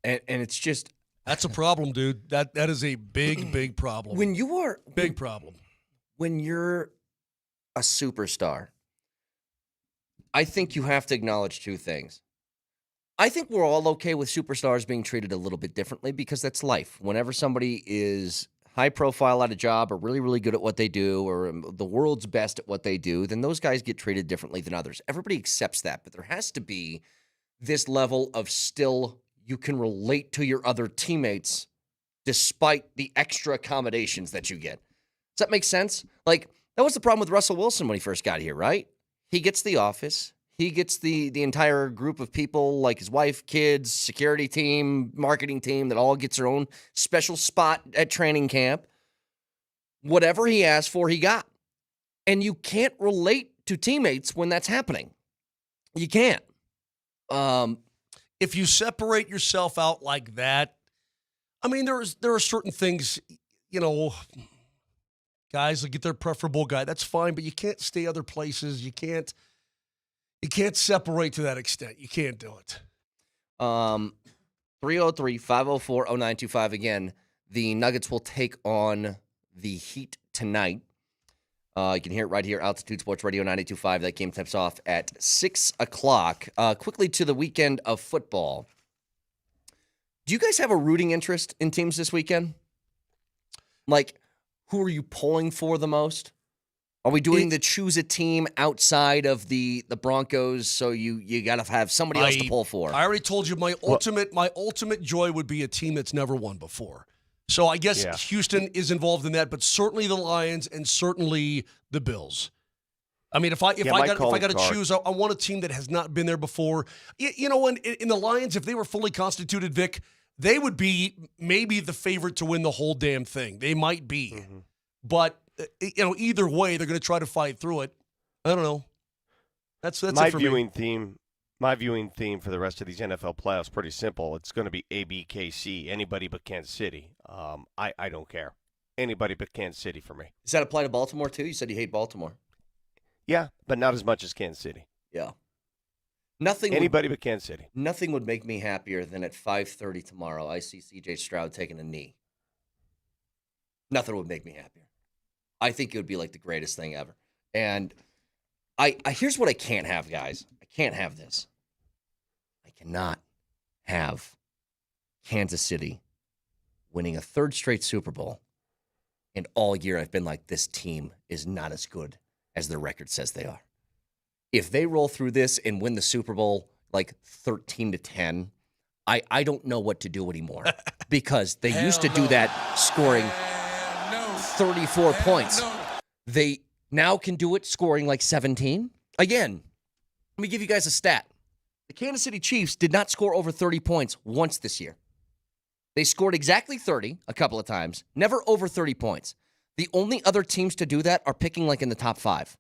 And it's just... That's a problem, dude. That is a big, big problem. When you are... Big problem. When you're a superstar, I think you have to acknowledge two things. I think we're all okay with superstars being treated a little bit differently because that's life. Whenever somebody is high profile at a job or really, really good at what they do or the world's best at what they do, then those guys get treated differently than others. Everybody accepts that, but there has to be this level of still you can relate to your other teammates despite the extra accommodations that you get. Does that make sense? Like, that was the problem with Russell Wilson when he first got here, right? He gets the office. He gets the entire group of people, like his wife, kids, security team, marketing team, that all gets their own special spot at training camp. Whatever he asked for, he got. And you can't relate to teammates when that's happening. You can't. If you separate yourself out like that, I mean, there are certain things, guys will get their preferable guy. That's fine, but you can't stay other places. You can't separate to that extent. You can't do it. 303-504-0925. Again, the Nuggets will take on the Heat tonight. You can hear it right here, Altitude Sports Radio 92.5. That game tips off at 6 o'clock. Quickly to the weekend of football. Do you guys have a rooting interest in teams this weekend? Like, who are you pulling for the most? Are we doing the choose a team outside of the Broncos, so you got to have somebody else to pull for? I already told you my ultimate joy would be a team that's never won before. So I guess Houston is involved in that, but certainly the Lions and certainly the Bills. I mean, if I got to choose, I want a team that has not been there before. In the Lions, if they were fully constituted, Vic, they would be maybe the favorite to win the whole damn thing. They might be, but either way, they're going to try to fight through it. I don't know. That's my it for viewing me. theme. My viewing theme for the rest of these NFL playoffs pretty simple. It's going to be ABKC, anybody but Kansas City. I don't care. Anybody but Kansas City for me. Does that apply to Baltimore too? You said you hate Baltimore. Yeah, but not as much as Kansas City. Yeah. Anybody but Kansas City. Nothing would make me happier than at 5:30 tomorrow I see C.J. Stroud taking a knee. Nothing would make me happier. I think it would be like the greatest thing ever. And I here's what I can't have, guys. I can't have this. I cannot have Kansas City winning a third straight Super Bowl. And all year I've been like, this team is not as good as their record says they are. If they roll through this and win the Super Bowl like 13-10, I don't know what to do anymore. Because they used to do that scoring 34 points. They now can do it scoring like 17. Again, let me give you guys a stat. The Kansas City Chiefs did not score over 30 points once this year. They scored exactly 30 a couple of times, never over 30 points. The only other teams to do that are picking like in the top 5.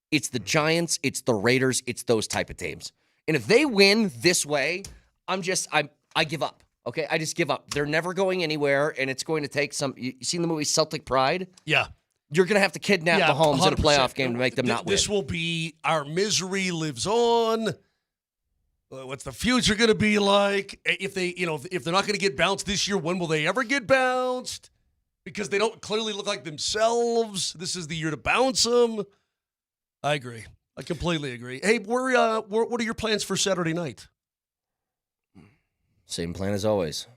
It's the Giants, it's the Raiders, it's those type of teams. And if they win this way, I give up. Okay, I just give up. They're never going anywhere, and it's going to take some. You seen the movie Celtic Pride? Yeah. You're going to have to kidnap Mahomes in a playoff game to make them not win. This will be our misery lives on. What's the future going to be like? If they're not going to get bounced this year, when will they ever get bounced? Because they don't clearly look like themselves. This is the year to bounce them. I agree. I completely agree. Hey, what are your plans for Saturday night? Same plan as always.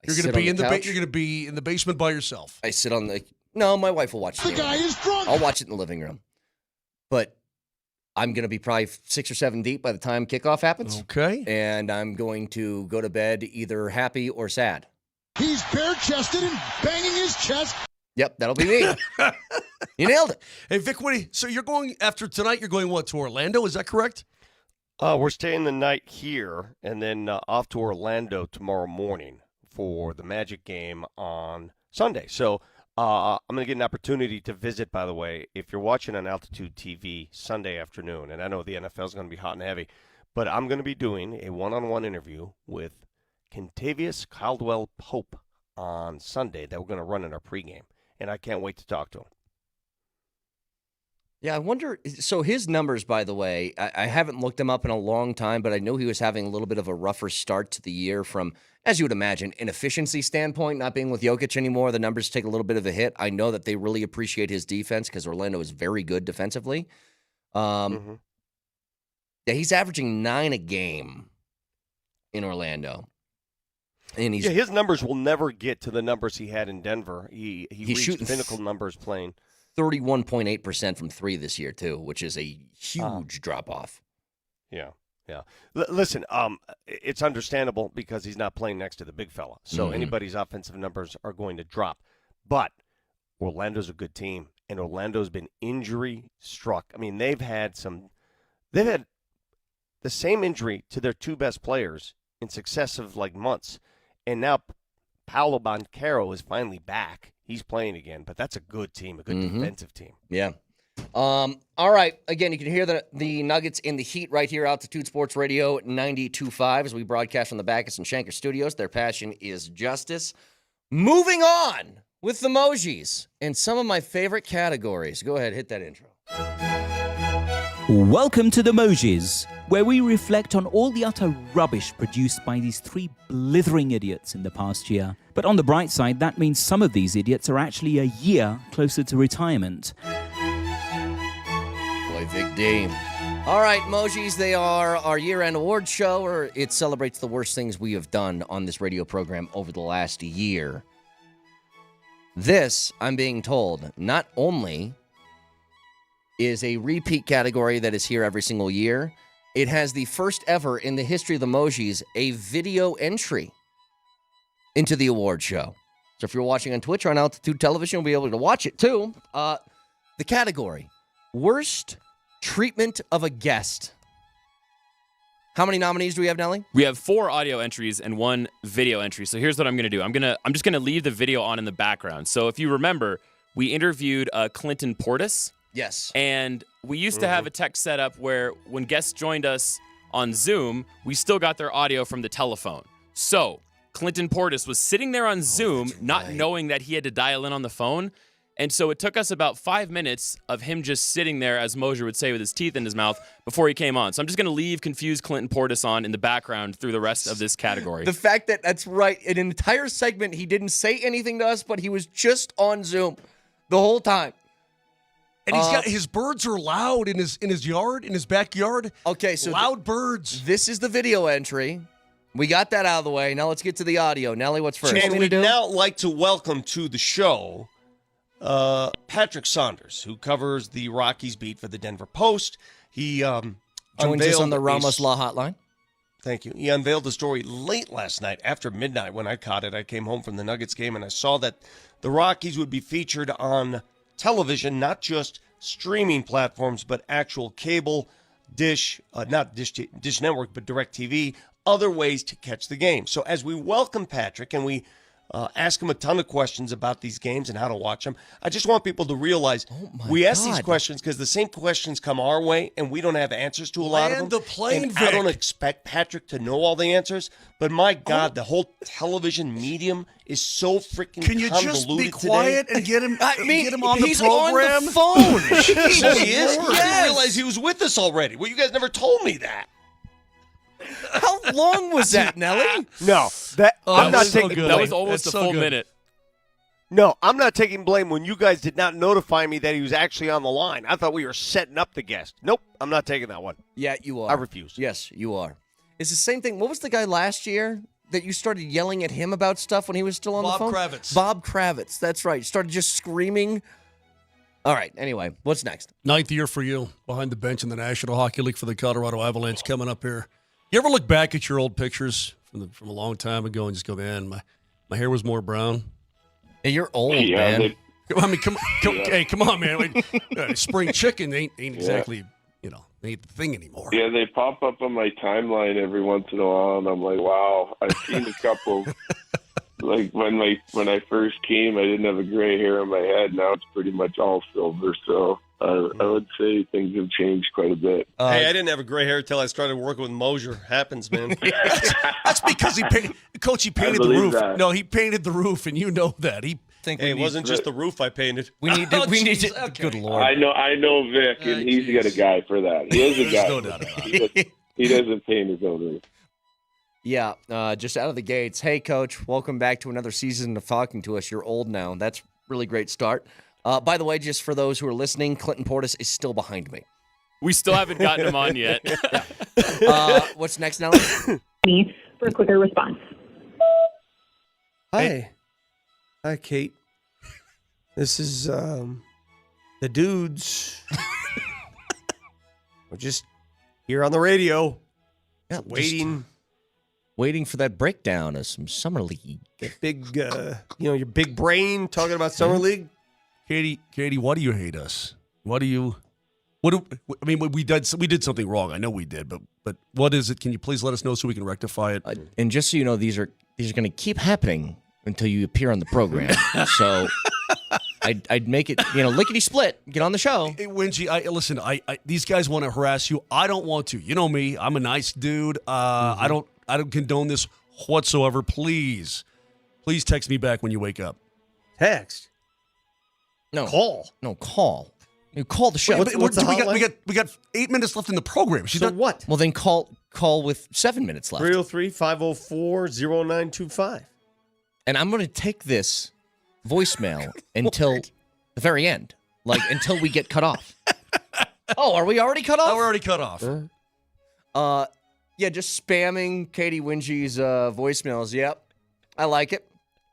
You're going to be you're going to be in the basement by yourself. I sit on the. No, my wife will watch it. The guy is drunk. I'll watch it in the living room. But I'm going to be probably 6 or 7 deep by the time kickoff happens. Okay. And I'm going to go to bed either happy or sad. He's bare-chested and banging his chest. Yep, that'll be me. You nailed it. Hey, Vic, so you're going, after tonight, you're going, to Orlando? Is that correct? We're staying the night here and then off to Orlando tomorrow morning for the Magic game on Sunday. So I'm going to get an opportunity to visit, by the way, if you're watching on Altitude TV Sunday afternoon, and I know the NFL is going to be hot and heavy, but I'm going to be doing a one-on-one interview with Kentavious Caldwell-Pope on Sunday that we're going to run in our pregame, and I can't wait to talk to him. Yeah, I wonder. So his numbers, by the way, I haven't looked them up in a long time, but I know he was having a little bit of a rougher start to the year from, as you would imagine, an efficiency standpoint, not being with Jokic anymore. The numbers take a little bit of a hit. I know that they really appreciate his defense because Orlando is very good defensively. Yeah, he's averaging 9 a game in Orlando. And he's his numbers will never get to the numbers he had in Denver. He reached shooting pinnacle numbers playing. 31.8% from 3 this year, too, which is a huge drop-off. Yeah. Listen, it's understandable because he's not playing next to the big fella. So anybody's offensive numbers are going to drop. But Orlando's a good team, and Orlando's been injury-struck. I mean, they've had the same injury to their 2 best players in successive, months. And now Paolo Banchero is finally back. He's playing again, but that's a good team, a good defensive team. Yeah. All right. Again, you can hear the Nuggets in the Heat right here, Altitude Sports Radio 92.5 as we broadcast from the Backus and Shanker studios. Their passion is justice. Moving on with the Mojis and some of my favorite categories. Go ahead, hit that intro. Welcome to the Mojis, where we reflect on all the utter rubbish produced by these 3 blithering idiots in the past year. But on the bright side, that means some of these idiots are actually a year closer to retirement. Boy, Vic D. All right, Mojis, they are our year-end award show, or it celebrates the worst things we have done on this radio program over the last year. This, I'm being told, not only is a repeat category that is here every single year, it has the first ever in the history of the Mojis, a video entry into the award show. So if you're watching on Twitch or on Altitude Television, you'll be able to watch it too. The category, worst treatment of a guest. How many nominees do we have, Nelly? We have 4 audio entries and 1 video entry. So here's what I'm going to do. I'm just going to leave the video on in the background. So if you remember, we interviewed Clinton Portis. Yes. And we used to have a tech setup where when guests joined us on Zoom, we still got their audio from the telephone. So Clinton Portis was sitting there on Zoom, not knowing that he had to dial in on the phone. And so it took us about 5 minutes of him just sitting there, as Mosier would say, with his teeth in his mouth before he came on. So I'm just going to leave confused Clinton Portis on in the background through the rest of this category. The fact that that's right, an entire segment, he didn't say anything to us, but he was just on Zoom the whole time. And he's got his birds are loud in his yard, in his backyard. Okay, so loud birds. This is the video entry. We got that out of the way. Now let's get to the audio. Nelly, what's first? And we'd now like to welcome to the show Patrick Saunders, who covers the Rockies beat for the Denver Post. He joins us on the Ramos Law Hotline. Thank you. He unveiled a story late last night after midnight when I caught it. I came home from the Nuggets game and I saw that the Rockies would be featured on television, not just streaming platforms, but actual cable, dish, not Dish Network, but DirecTV, other ways to catch the game. So as we welcome Patrick and we ask him a ton of questions about these games and how to watch them, I just want people to realize we ask these questions because the same questions come our way and we don't have answers to a lot of them. the plane, And I don't expect Patrick to know all the answers, but my God, the whole television medium is so freaking Can you just be quiet and get him? Get him on the he's program. on the phone. So he is? Yes. I didn't realize he was with us already. Well, you guys never told me that. How long was that, Nelly? No, I'm not taking blame. That was almost a full minute. No, I'm not taking blame when you guys did not notify me that he was actually on the line. I thought we were setting up the guest. Nope, I'm not taking that one. Yeah, you are. I refuse. Yes, you are. It's the same thing. What was the guy last year that you started yelling at him about stuff when he was still on the phone? Bob Kravitz. Bob Kravitz. That's right. You started just screaming. All right. Anyway, what's next? 9th year for you behind the bench in the National Hockey League for the Colorado Avalanche coming up here. You ever look back at your old pictures from a long time ago and just go, man, my hair was more brown? Hey, you're old, man. I mean, come on, man. Spring chicken ain't exactly, ain't the thing anymore. Yeah, they pop up on my timeline every once in a while, and I'm like, wow, I've seen a couple. Like when I first came, I didn't have a gray hair on my head. Now it's pretty much all silver. So I would say things have changed quite a bit. Hey, I didn't have a gray hair until I started working with Mosier. Happens, man. That's because he painted the roof. that. No, he painted the roof, and you know that. think Hey, we it need, wasn't just the roof I painted. we need to. We need to. Good lord. I know Vic, and he's got a guy for that. He is a guy. no doubt about it. He doesn't paint his own roof. Yeah, just out of the gates. Hey, Coach, welcome back to another season of talking to us. You're old now. That's really great start. By the way, just for those who are listening, Clinton Portis is still behind me. We still haven't gotten him on yet. What's next, Nelly? Me for a quicker response. Hi. Hi, Kate. This is the dudes. We're just here on the radio. Yeah, waiting for that breakdown of some summer league. Big, your big brain talking about summer league. Katie, why do you hate us? I mean, we did something wrong. I know we did, but what is it? Can you please let us know so we can rectify it? And just so you know, these are going to keep happening until you appear on the program. So I'd make it, lickety split. Get on the show. Hey, Wingy, listen. These guys want to harass you. I don't want to. You know me. I'm a nice dude. I don't condone this whatsoever. Please text me back when you wake up. Text. No, call. No, call. You call the show. We got 8 minutes left in the program. She's not what? Well, then call with 7 minutes left. 303-504-0925. And I'm going to take this voicemail until the very end, until we get cut off. Oh, are we already cut off? Oh, we're already cut off. Yeah, just spamming Katie Wingy's voicemails. Yep, I like it.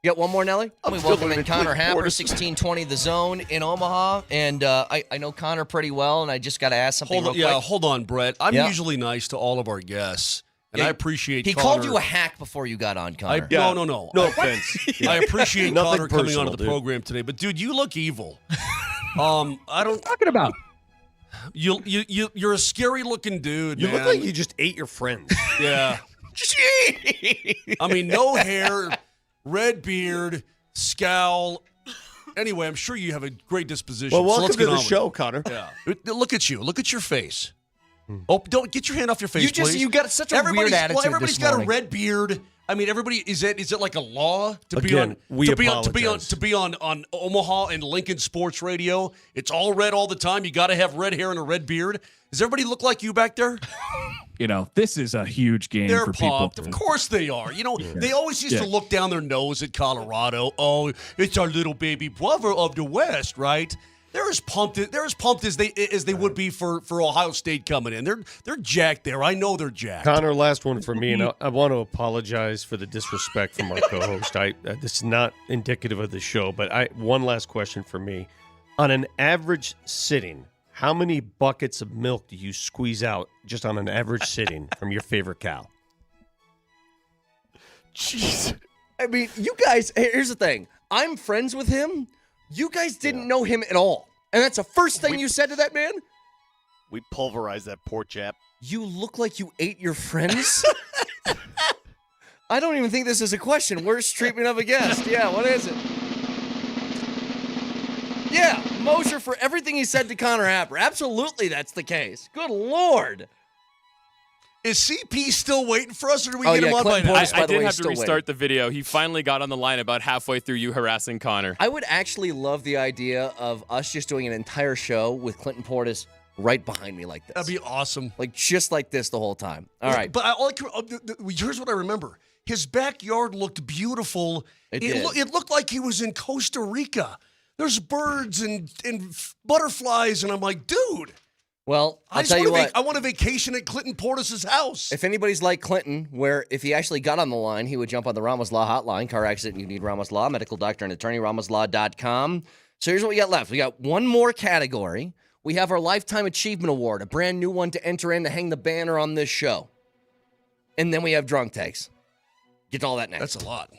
You got one more, Nelly? We welcome in Connor Happer, 1620 The Zone in Omaha. And I know Connor pretty well, and I just got to ask something real quick. Hold on, Brett. I'm usually nice to all of our guests, and I appreciate He Connor. called you a hack before you got on, Connor. No. No offense. I appreciate Connor coming personal, onto the dude. program today, but dude, you look evil. I don't. Talking about. You're a scary looking dude. You man. look like you just ate your friends. Yeah. I mean, no hair, red beard, scowl. Anyway, I'm sure you have a great disposition. Well, welcome let's to get the on with show, it. Connor. Yeah. Look at you. Look at your face. Oh, don't get your hand off your face, please. You got such a weird attitude. Well, everybody's this got morning. a red beard. I mean, everybody is it like a law to Again, be on Omaha and Lincoln Sports Radio? It's all red all the time. You got to have red hair and a red beard. Does everybody look like you back there? This is a huge game They're for people. pumped. Of course they are. They always used to look down their nose at Colorado. Oh, it's our little baby brother of the West, right? They're as pumped as they would be for Ohio State coming in. They're jacked there. I know they're jacked. Connor, last one for me, and I want to apologize for the disrespect from our co-host. This is not indicative of the show, but one last question for me. On an average sitting, how many buckets of milk do you squeeze out just on an average sitting from your favorite cow? Jeez. I mean, you guys, here's the thing. I'm friends with him. You guys didn't know him at all. And that's the first thing you said to that man? We pulverized that poor chap. You look like you ate your friends? I don't even think this is a question. Worst treatment of a guest. Yeah, what is it? Yeah, Mosher for everything he said to Connor Happer. Absolutely that's the case. Good Lord. Is CP still waiting for us, or do we get him on by now? I did have to restart the video. He finally got on the line about halfway through you harassing Connor. I would actually love the idea of us just doing an entire show with Clinton Portis right behind me like this. That'd be awesome. Just like this the whole time. All right. But here's what I remember. His backyard looked beautiful. It looked like he was in Costa Rica. There's birds and butterflies, and I'm like, dude. Well, I'll tell you what. I want a vacation at Clinton Portis' house. If anybody's like Clinton, where if he actually got on the line, he would jump on the Ramos Law hotline. Car accident, you need Ramos Law. Medical doctor and attorney, RamosLaw.com. So here's what we got left. We got one more category. We have our Lifetime Achievement Award, a brand new one to enter in to hang the banner on this show. And then we have drunk takes. Get to all that next. That's a lot.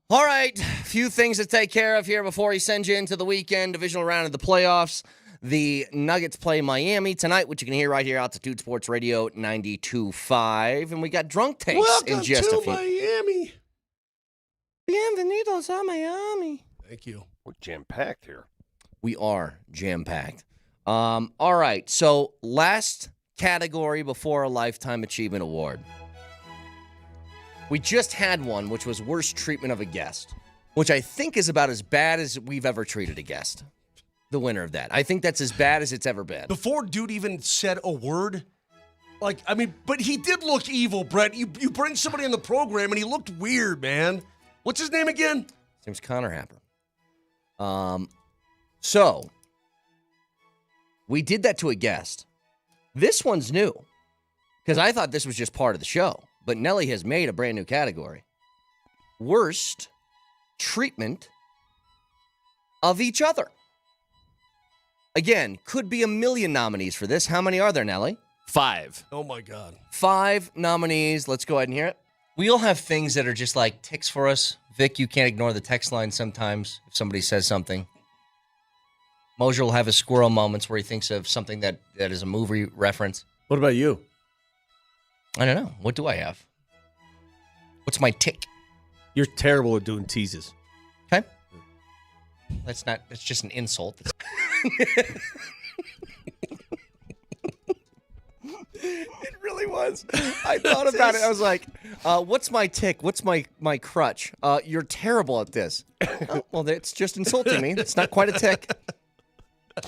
All right, few things to take care of here before he sends you into the weekend divisional round of the playoffs. The Nuggets play Miami tonight, which you can hear right here, Altitude Sports Radio 92.5. And we got drunk takes Welcome in just a to few. Miami. Bienvenidos a Miami. Thank you. We're jam-packed here. We are jam-packed. All right, so last category before a Lifetime Achievement Award. We just had one, which was worst treatment of a guest, which I think is about as bad as we've ever treated a guest. The winner of that. I think that's as bad as it's ever been. Before dude even said a word, but he did look evil, Brett. You bring somebody in the program, and he looked weird, man. What's his name again? His name's Connor Happer. So, we did that to a guest. This one's new, because I thought this was just part of the show. But Nelly has made a brand new category. Worst treatment of each other. Again, could be a million nominees for this. How many are there, Nelly? 5. Oh, my God. 5 nominees. Let's go ahead and hear it. We all have things that are just like ticks for us. Vic, you can't ignore the text line sometimes if somebody says something. Mosier will have his squirrel moments where he thinks of something that is a movie reference. What about you? I don't know. What do I have? What's my tick? You're terrible at doing teases. Okay. That's just an insult. It really was. I thought about it. I was like, what's my tick? What's my crutch? You're terrible at this. Oh, well, that's just insulting me. It's not quite a tick.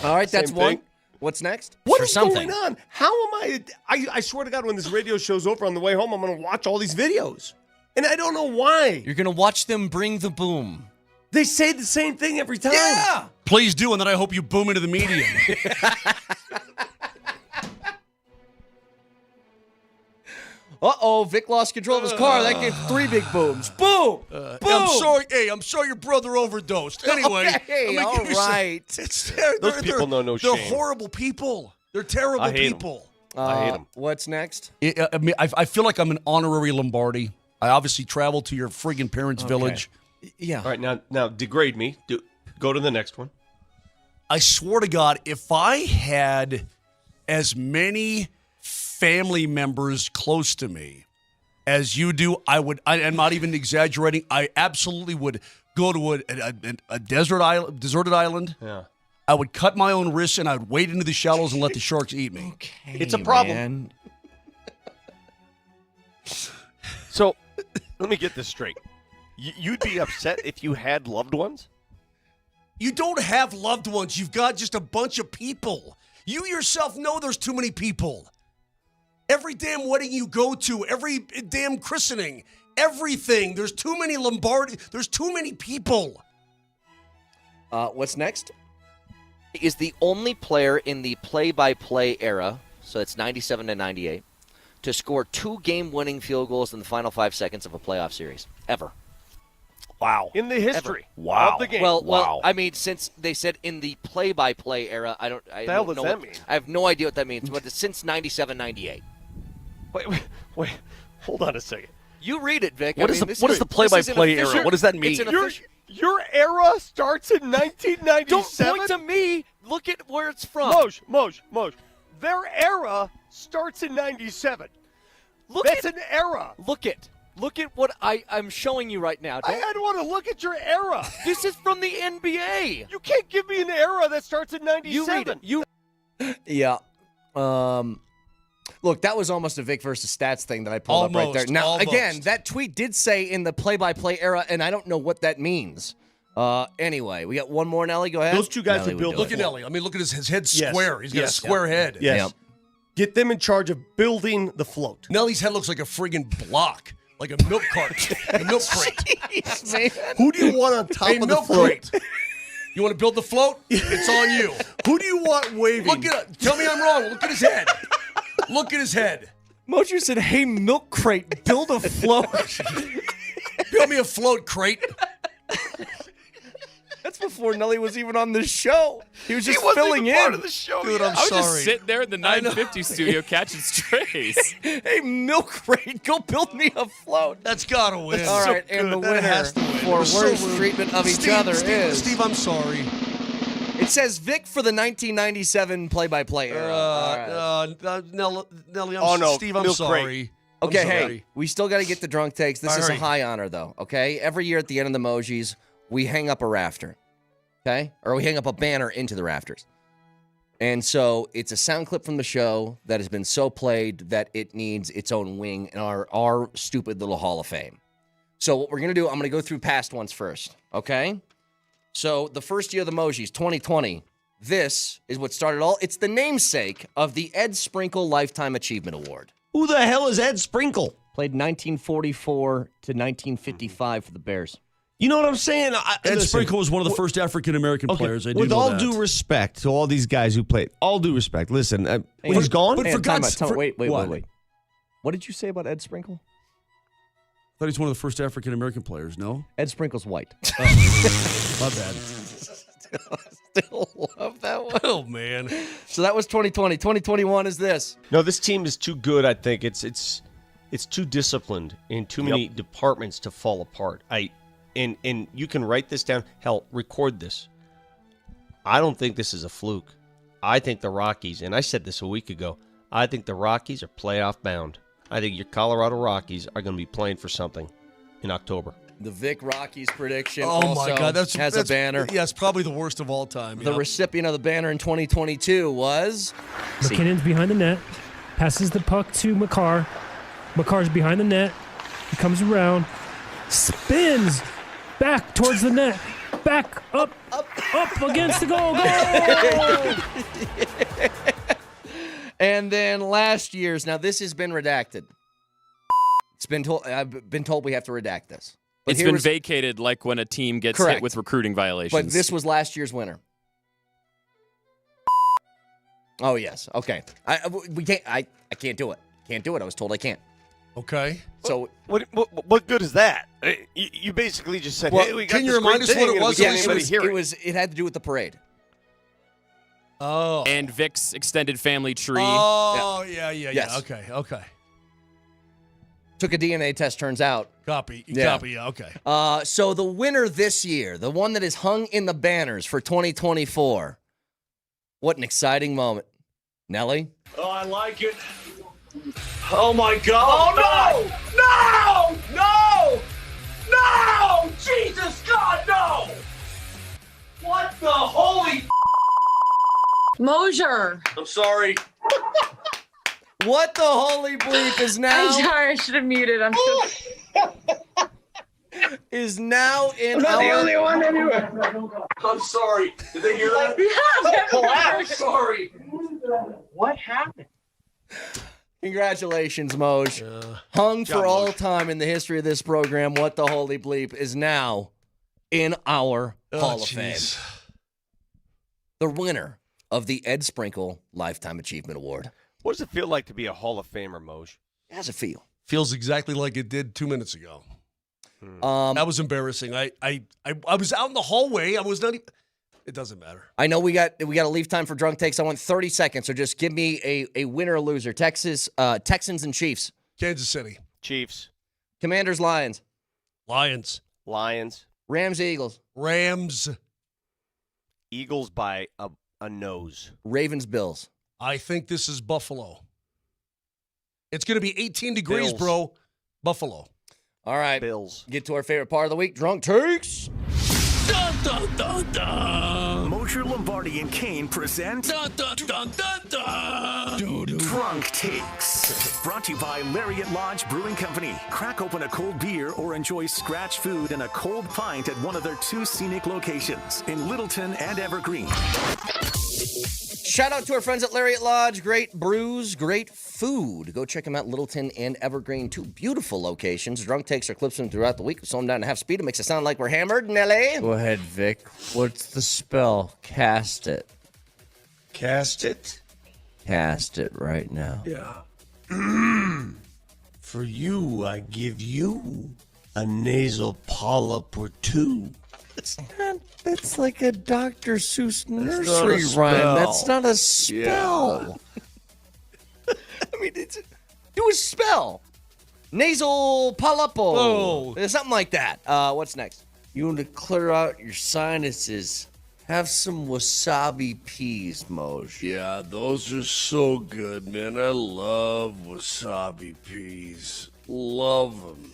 All right, that's Same one. thing. What's next? What is going on? How am I swear to God, when this radio show's over on the way home, I'm going to watch all these videos. And I don't know why. You're going to watch them bring the boom. They say the same thing every time. Yeah. Please do, and then I hope you boom into the medium. Uh-oh, Vic lost control of his car. That gave 3 big booms. Boom! Boom! I'm sorry your brother overdosed. Anyway. Okay, all right. Those people know no They're shame. horrible people. They're terrible I hate 'em. people. I hate them. What's next? I feel like I'm an honorary Lombardi. I obviously traveled to your friggin' parents' village. Yeah. All right, now degrade me. Go to the next one. I swear to God, if I had as many family members close to me as you do, I'm not even exaggerating. I absolutely would go to a deserted island. Yeah. I would cut my own wrists and I'd wade into the shallows and let the sharks eat me. Okay, It's a problem. man. So, let me get this straight. You'd be upset if you had loved ones? You don't have loved ones. You've got just a bunch of people. You yourself know there's too many people. Every damn wedding you go to, every damn christening, everything. There's too many Lombardi. There's too many people. What's next? Is the only player in the play-by-play era, so it's 97 to 98, to score 2 game-winning field goals in the final 5 seconds of a playoff series ever. Wow. In the history Wow. of the game. Well, I mean, since they said in the play-by-play era, I don't hell does know that what, mean? I have no idea what that means, but it's since 97, 98. Wait. Hold on a second. You read it, Vic. What is the play-by-play era? What does that mean? Your era starts in 1997? Don't point to me. Look at where it's from. Moj. Their era starts in 97. That's an era. Look at what I'm showing you right now. I don't want to look at your era. This is from the NBA. You can't give me an era that starts in 97. You read it. Yeah. Look, that was almost a Vic versus Stats thing that I pulled up right there. Now, again, that tweet did say in the play-by-play era, and I don't know what that means. Anyway, we got one more, Nelly. Go ahead. Those two guys Nelly would build. Look at Nelly. I mean, look at his head square. He's got a Yes. square head. Yes. Yep. Get them in charge of building the float. Nelly's head looks like a friggin' block, like a milk cart, a milk crate. Jeez, man. Who do you want on top A of the milk float? crate. You want to build the float? It's on you. Who do you want waving? Look at it. Tell me I'm wrong. Look at his head. Look at his head. Mosher said, "Hey, milk crate, build a float." Build me a float crate. That's before Nelly was even on the show. He was just wasn't filling even in. part of the show Dude, yet. I'm I was sorry. just sitting there in the 950 studio catching strays. Hey, Milk Crate, go build me a float. That's got to win. All right, and the winner for worst treatment of each other is... Steve, I'm sorry. It says Vic for the 1997 play-by-play era. All right. Nelly, Steve, I'm Milk sorry. Crate. Okay, I'm hey, sorry. we still got to get the drunk takes. This All is a right. high honor, though, okay? Every year at the end of the Mojis, we hang up a rafter, okay? Or we hang up a banner into the rafters. And so it's a sound clip from the show that has been so played that it needs its own wing in our stupid little Hall of Fame. So what we're going to do, I'm going to go through past ones first, okay? So the first year of the Mojis, 2020, this is what started all. It's the namesake of the Ed Sprinkle Lifetime Achievement Award. Who the hell is Ed Sprinkle? Played 1944 to 1955 for the Bears. You know what I'm saying? Ed Sprinkle was one of the first African American players. I do with know all that. due respect to all these guys who played, all due respect. Listen, when he's gone. but for God's sake, Wait. what? What did you say about Ed Sprinkle? I thought he's one of the first African American players. No, Ed Sprinkle's white. my bad. Still love that one. Oh man. So that was 2020. 2021 is this. No, this team is too good. I think it's too disciplined in too many departments to fall apart. And you can write this down. Hell, record this. I don't think this is a fluke. I think the Rockies, and I said this a week ago, I think the Rockies are playoff bound. I think your Colorado Rockies are going to be playing for something in October. The Vic Rockies prediction Oh also my God, has a banner. Yeah, it's probably the worst of all time. The recipient of the banner in 2022 was... McKinnon's behind the net, passes the puck to McCarr. McCarr's behind the net. He comes around, spins back towards the net, back up against the goal. And then last year's. Now this has been redacted. It's been told. I've been told we have to redact this. But It's here been was- vacated like when a team gets Correct. hit with recruiting violations. But this was last year's winner. Oh yes. Okay. We can't. I can't do it. Can't do it. I was told I can't. Okay. So What good is that? You basically just said, Well, "Hey, we got can you this remind great us what thing, it and was? we yeah, can't it anybody was. hear It had to do with the parade. Oh. And Vic's extended family tree. Oh yeah. Yes. Okay. Took a DNA test. Turns out. Copy. Yeah. Copy. Yeah. Okay. So the winner this year, the one that is hung in the banners for 2024. What an exciting moment, Nelly. Oh, I like it. Oh my God! Oh no! No! Jesus God, no! What the holy? Mosier. I'm sorry. What the holy bleep is now? I'm sorry, I should have muted. I'm so is now in I'm not our. the only one anyway. I'm sorry. Did they hear that? I'm sorry. What happened? Congratulations, Moj. Hung for John all Moj. time in the history of this program. What the holy bleep is now in our Hall of Fame. The winner of the Ed Sprinkle Lifetime Achievement Award. What does it feel like to be a Hall of Famer, Moj? How does it feel? Feels exactly like it did 2 minutes ago. Um, That was embarrassing. I was out in the hallway. I was not even. It doesn't matter. I know we got to leave time for drunk takes. I want 30 seconds, so just give me a winner or loser. Texans and Chiefs. Kansas City. Chiefs. Commanders, Lions. Lions. Lions. Rams, Eagles. Rams. Eagles by a nose. Ravens, Bills. I think this is Buffalo. It's going to be 18 degrees, Bills. bro. Buffalo. All right. Bills. Get to our favorite part of the week, drunk takes. Mosher Lombardi and Kane present Drunk Takes. Brought to you by Lariat Lodge Brewing Company. Crack open a cold beer or enjoy scratch food and a cold pint at one of their 2 scenic locations in Littleton and Evergreen. Shout out to our friends at Lariat Lodge. Great brews, great food. Go check them out, Littleton and Evergreen. 2 beautiful locations. Drunk takes our clips from throughout the week. Slow them down to half speed. It makes it sound like we're hammered. Nelly? Go ahead, Vic. What's the spell? Cast it. Cast it. Cast it right now. Yeah. For you, I give you a nasal polyp or 2. That's like a Dr. Seuss not nursery a rhyme. spell. That's not a spell. I mean, do a spell. Nasal polypo. Something like that. What's next? You want to clear out your sinuses. Have some wasabi peas, Moj. Yeah, those are so good, man. I love wasabi peas. Love them.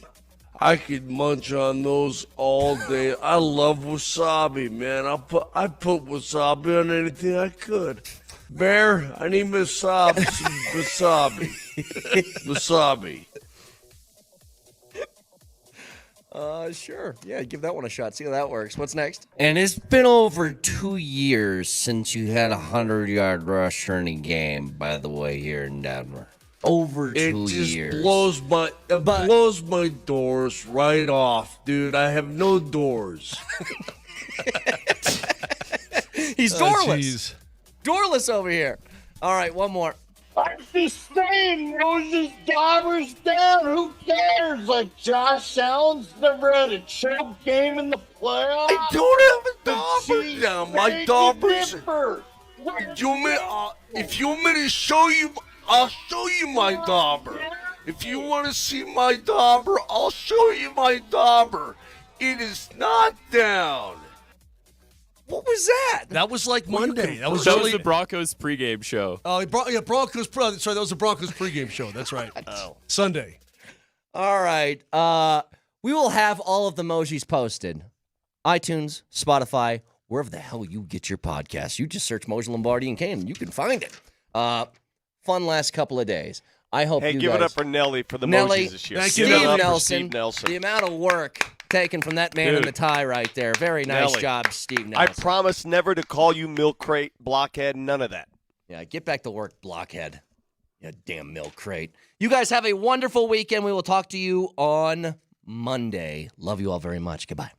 I could munch on those all day. I love wasabi, man. I put wasabi on anything I could. Bear, I need wasabi. Wasabi. Sure. Yeah, give that one a shot. See how that works. What's next? And it's been over 2 years since you had a 100-yard rush or any game, by the way, here in Denver. Over 2 years. It blows my doors right off, dude. I have no doors. He's doorless. Doorless over here. All right, one more. I'm just saying, Moses Dauber's down. Who cares? Like, Josh Allen's never had a choke game in the playoffs. I don't have a Dauber down. My Dauber's. If you want me to show you, I'll show you my Dauber. If you want to see my Dauber, I'll show you my Dauber. It is not down. What was that? That was like Monday. That was the Broncos pregame show. Oh, Broncos. Sorry, that was the Broncos pregame show. That's right. Sunday. All right. We will have all of the emojis posted. iTunes, Spotify, wherever the hell you get your podcasts. You just search Moj Lombardi and Kane, and you can find it. Fun last couple of days. I hope Hey, you give guys... it up for Nelly for the Nelly, emojis this year. Steve Give it up for Nelson. Steve Nelson. The amount of work taken from that man in Dude. the tie right there. Very nice Nelly. job, Steve I Nelson. promise never to call you milk crate, blockhead, none of that. Yeah, get back to work, blockhead. You damn milk crate. You guys have a wonderful weekend. We will talk to you on Monday. Love you all very much. Goodbye.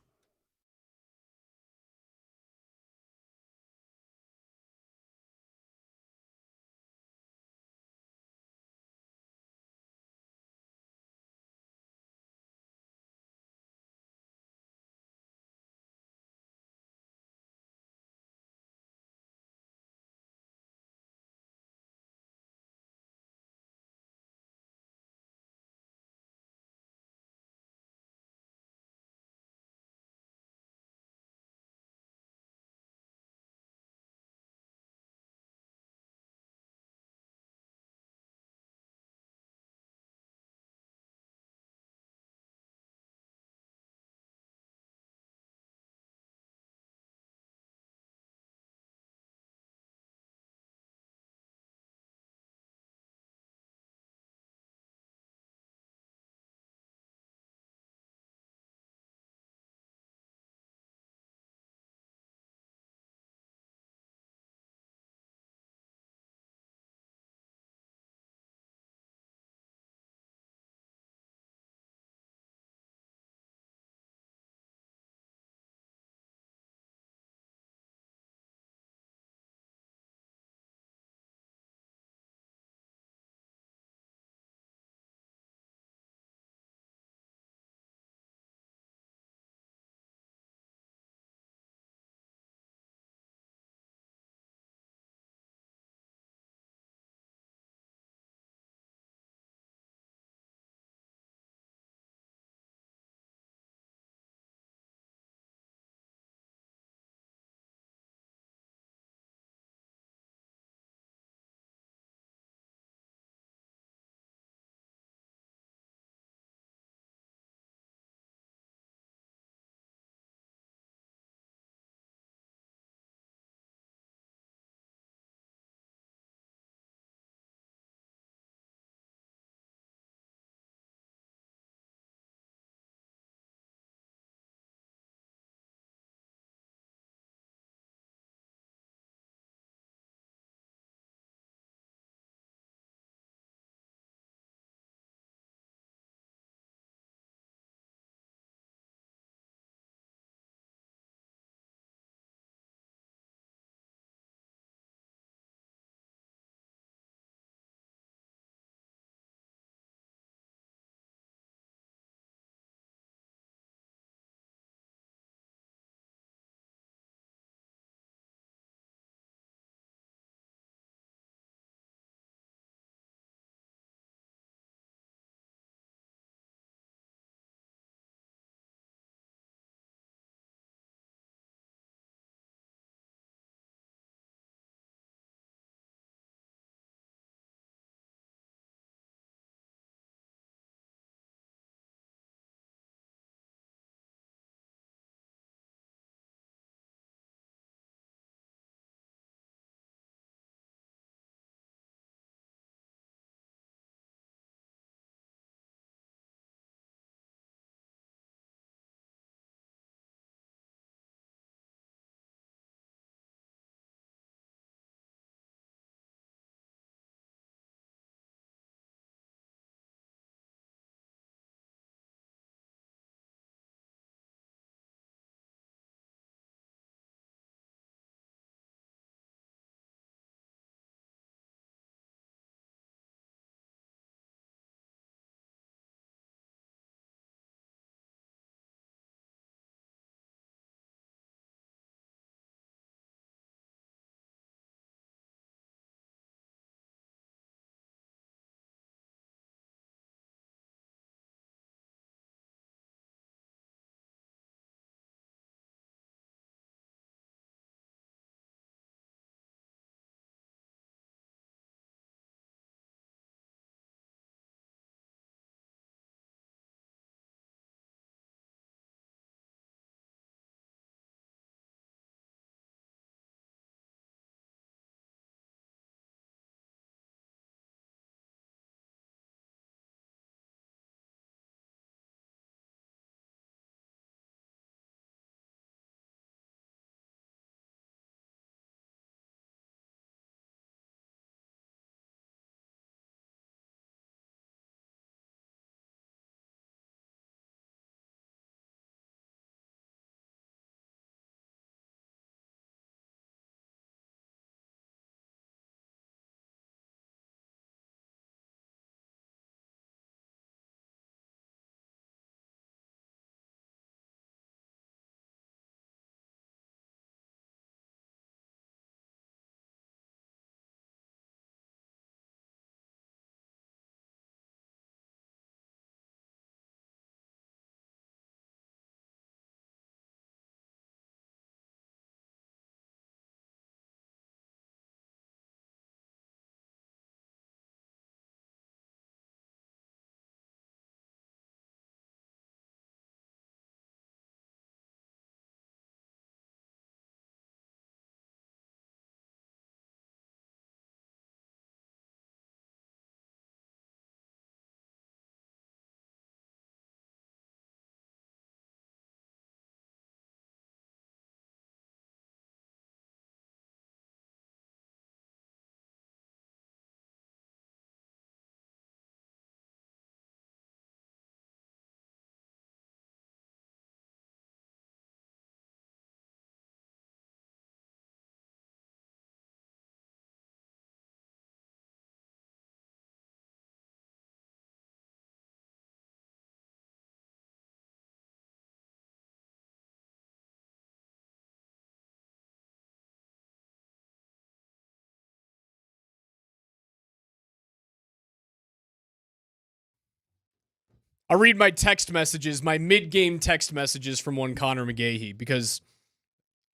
I'll read my text messages, my mid-game text messages from one Connor McGahee, because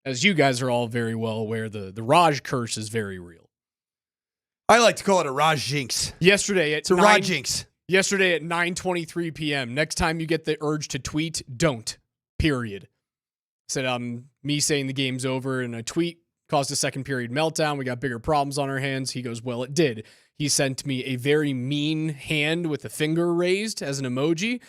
as you guys are all very well aware, the Raj curse is very real. I like to call it a Raj jinx. Yesterday at It's a Raj jinx. Yesterday at 9:23 p.m. Next time you get the urge to tweet, don't. Period. Said me saying the game's over and a tweet caused a second period meltdown. We got bigger problems on our hands. He goes, well, it did. He sent me a very mean hand with a finger raised as an emoji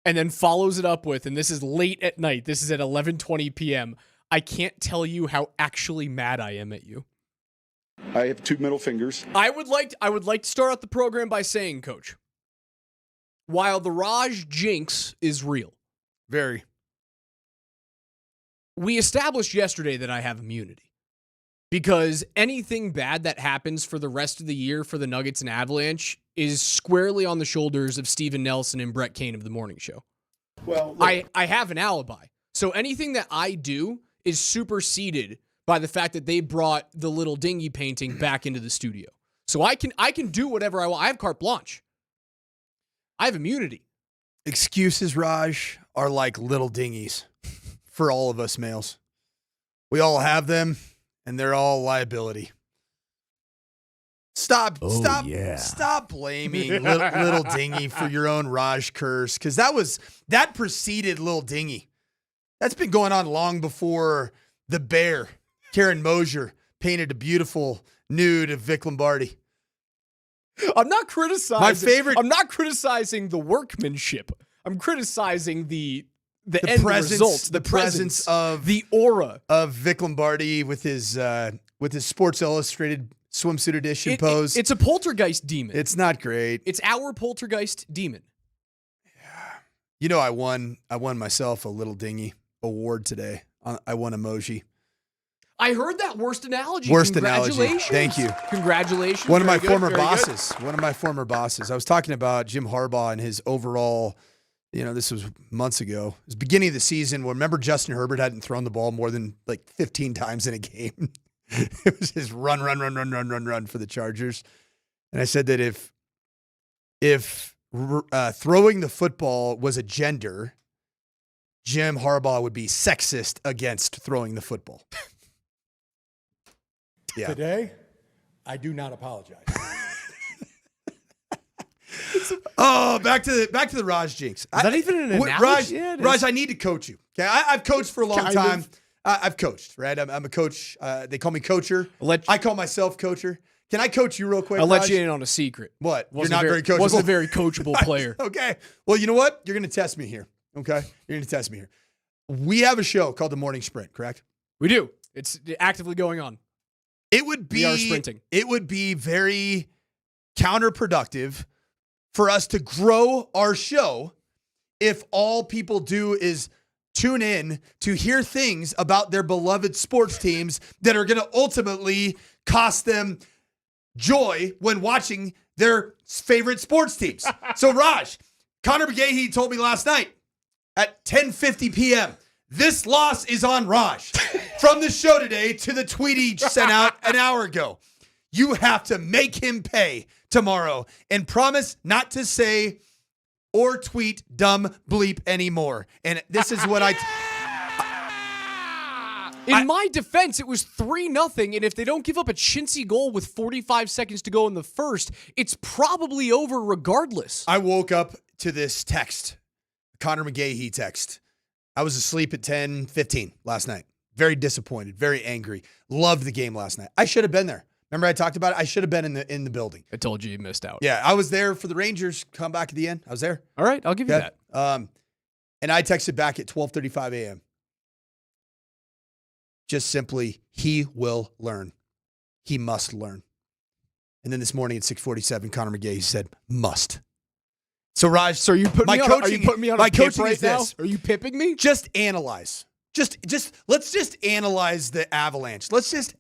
and then follows it up with, and this is late at night. This is at 11:20 p.m. I can't tell you how actually mad I am at you. I have 2 middle fingers. I would like to start out the program by saying, Coach, while the Raj jinx is real, very, we established yesterday that I have immunity because anything bad that happens for the rest of the year for the Nuggets and Avalanche is squarely on the shoulders of Steven Nelson and Brett Kane of the Morning Show. Well, I have an alibi. So anything that I do is superseded by the fact that they brought the little dinghy painting back into the studio. So I can do whatever I want. I have carte blanche. I have immunity. Excuses, Raj, are like little dinghies for all of us males. We all have them, and they're all liability. Stop blaming little dinghy for your own Raj curse, because that preceded little dinghy. That's been going on long before the bear, Karen Mosier, painted a beautiful nude of Vic Lombardi. I'm not criticizing. My favorite. I'm not criticizing the workmanship. I'm criticizing the end presence, result, the presence of the aura of Vic Lombardi with his Sports Illustrated swimsuit edition pose. It's a poltergeist demon. It's not great. It's our poltergeist demon. You know, I won myself a little dinghy award today. I won emoji. I heard that worst analogy. Worst analogy. Congratulations. Thank you. Congratulations. One of my Very former good, very good. bosses. One of my former bosses. I was talking about Jim Harbaugh and his overall, this was months ago. It was beginning of the season. Remember Justin Herbert hadn't thrown the ball more than like 15 times in a game. It was his run for the Chargers. And I said that if throwing the football was a gender, Jim Harbaugh would be sexist against throwing the football. Yeah. Today, I do not apologize. Oh, back to the Raj jinx. Is that even an analogy? Raj, I need to coach you. Okay, I've coached for a long time. I've coached, right? I'm a coach. They call me coacher. I call myself coacher. Can I coach you real quick? I'll Raj? let you in on a secret. What? You're not very coachable. Wasn't a very coachable player. Okay. Well, you know what? You're going to test me here. Okay? You're going to test me here. We have a show called The Morning Sprint, correct? We do. It's actively going on. We are sprinting. It would be very counterproductive for us to grow our show if all people do is tune in to hear things about their beloved sports teams that are going to ultimately cost them joy when watching their favorite sports teams. So, Raj, Connor McGahee told me last night at 10:50 p.m., this loss is on Raj. From the show today to the tweet he sent out an hour ago. You have to make him pay tomorrow and promise not to say or tweet dumb bleep anymore. And this is what In my defense, it was 3-0, and if they don't give up a chintzy goal with 45 seconds to go in the first, it's probably over regardless. I woke up to this text, Connor McGahee text. I was asleep at 10:15 last night. Very disappointed, very angry. Loved the game last night. I should have been there. Remember I talked about it? I should have been in the building. I told you missed out. Yeah, I was there for the Rangers come back at the end. I was there. All right, I'll give you that. And I texted back at 12:35 a.m. Just simply, he will learn. He must learn. And then this morning at 6:47, Connor McGahee said, must. So, Raj, are you putting me on a pip right now? Are you pipping me? Just analyze. Let's just analyze the Avalanche. Let's just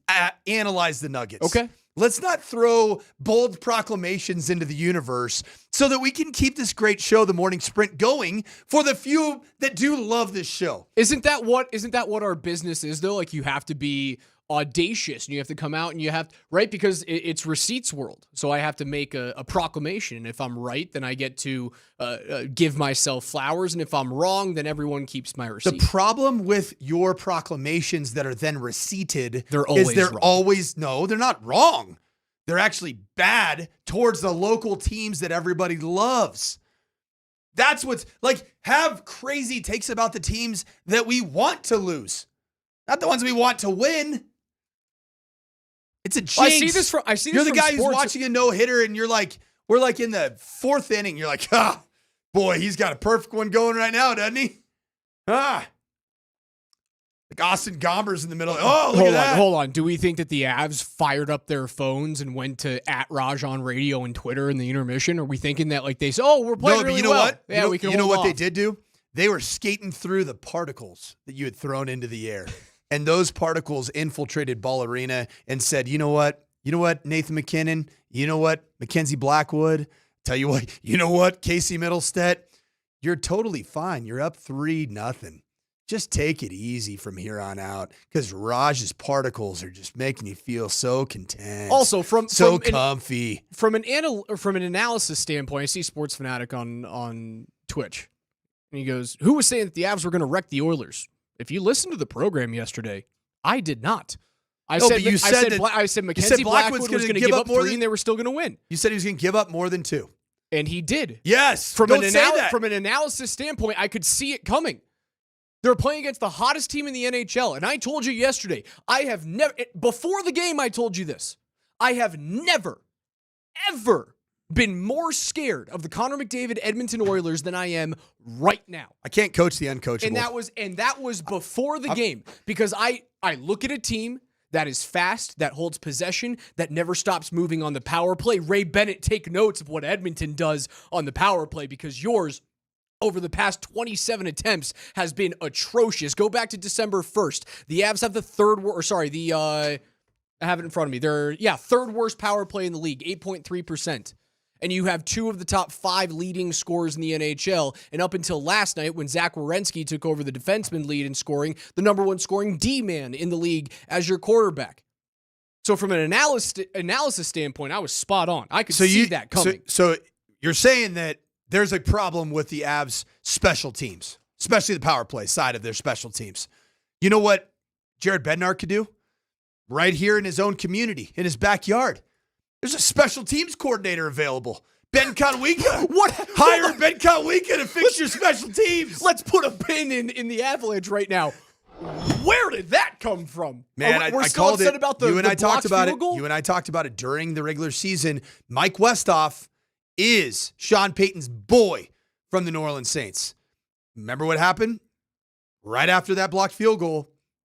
analyze the Nuggets. Okay. Let's not throw bold proclamations into the universe so that we can keep this great show, The Morning Sprint, going for the few that do love this show. Isn't that what our business is though? Like you have to be audacious, and you have to come out and you have right because it's receipts world. So I have to make a proclamation, and if I'm right, then I get to give myself flowers, and if I'm wrong, then everyone keeps my receipt. The problem with your proclamations that are then receipted They're always wrong. They're not wrong. They're actually bad towards the local teams that everybody loves. That's what's like, have crazy takes about the teams that we want to lose, not the ones we want to win. It's a jinx. Well, I see this You're the from guy who's sports. watching a no-hitter and you're like, we're like in the 4th inning. You're like, boy, he's got a perfect one going right now, doesn't he? Like Austin Gomber's in the middle. Oh, look at that. Hold on. Do we think that the Avs fired up their phones and went to @Raj on radio and Twitter in the intermission? Are we thinking that like they said, oh, we're playing really you know well? what? Yeah, we can You know hold what they off. did do? They were skating through the particles that you had thrown into the air. And those particles infiltrated Ball Arena and said, you know what? You know what, Nathan McKinnon? You know what, Mackenzie Blackwood? Tell you what, Casey Middlestead? You're totally fine. You're up 3-0. Just take it easy from here on out because Raj's particles are just making you feel so content. Also, comfy. From an analysis standpoint, I see Sports Fanatic on Twitch, and he goes, "Who was saying that the Avs were going to wreck the Oilers?" If you listened to the program yesterday, I did not. I said Mackenzie Blackwood was going to give up 3 and they were still going to win. You said he was going to give up more than 2. And he did. Yes. From Don't say that. From an analysis standpoint, I could see it coming. They're playing against the hottest team in the NHL. And I told you yesterday, I have never, before the game, I told you this. I have never, ever been more scared of the Connor McDavid Edmonton Oilers than I am right now. I can't coach the uncoachable. And that was before the game because I look at a team that is fast, that holds possession, that never stops moving on the power play. Ray Bennett, take notes of what Edmonton does on the power play because yours over the past 27 attempts has been atrocious. Go back to December 1st. The Avs have I have it in front of me. They're third worst power play in the league, 8.3%. And you have 2 of the top 5 leading scorers in the NHL. And up until last night, when Zach Werenski took over the defenseman lead in scoring, the number 1 scoring D-man in the league as your quarterback. So from an analysis standpoint, I was spot on. I could see that coming. So you're saying that there's a problem with the Avs special teams, especially the power play side of their special teams. You know what Jared Bednar could do? Right here in his own community, in his backyard. There's a special teams coordinator available. Ben Conweeka. Hire Ben Conweeka to fix your special teams. Let's put a pin in the Avalanche right now. Where did that come from? Man, we're I still called upset it. about the You and I talked about field it. goal? You and I talked about it during the regular season. Mike Westhoff is Sean Payton's boy from the New Orleans Saints. Remember what happened? Right after that blocked field goal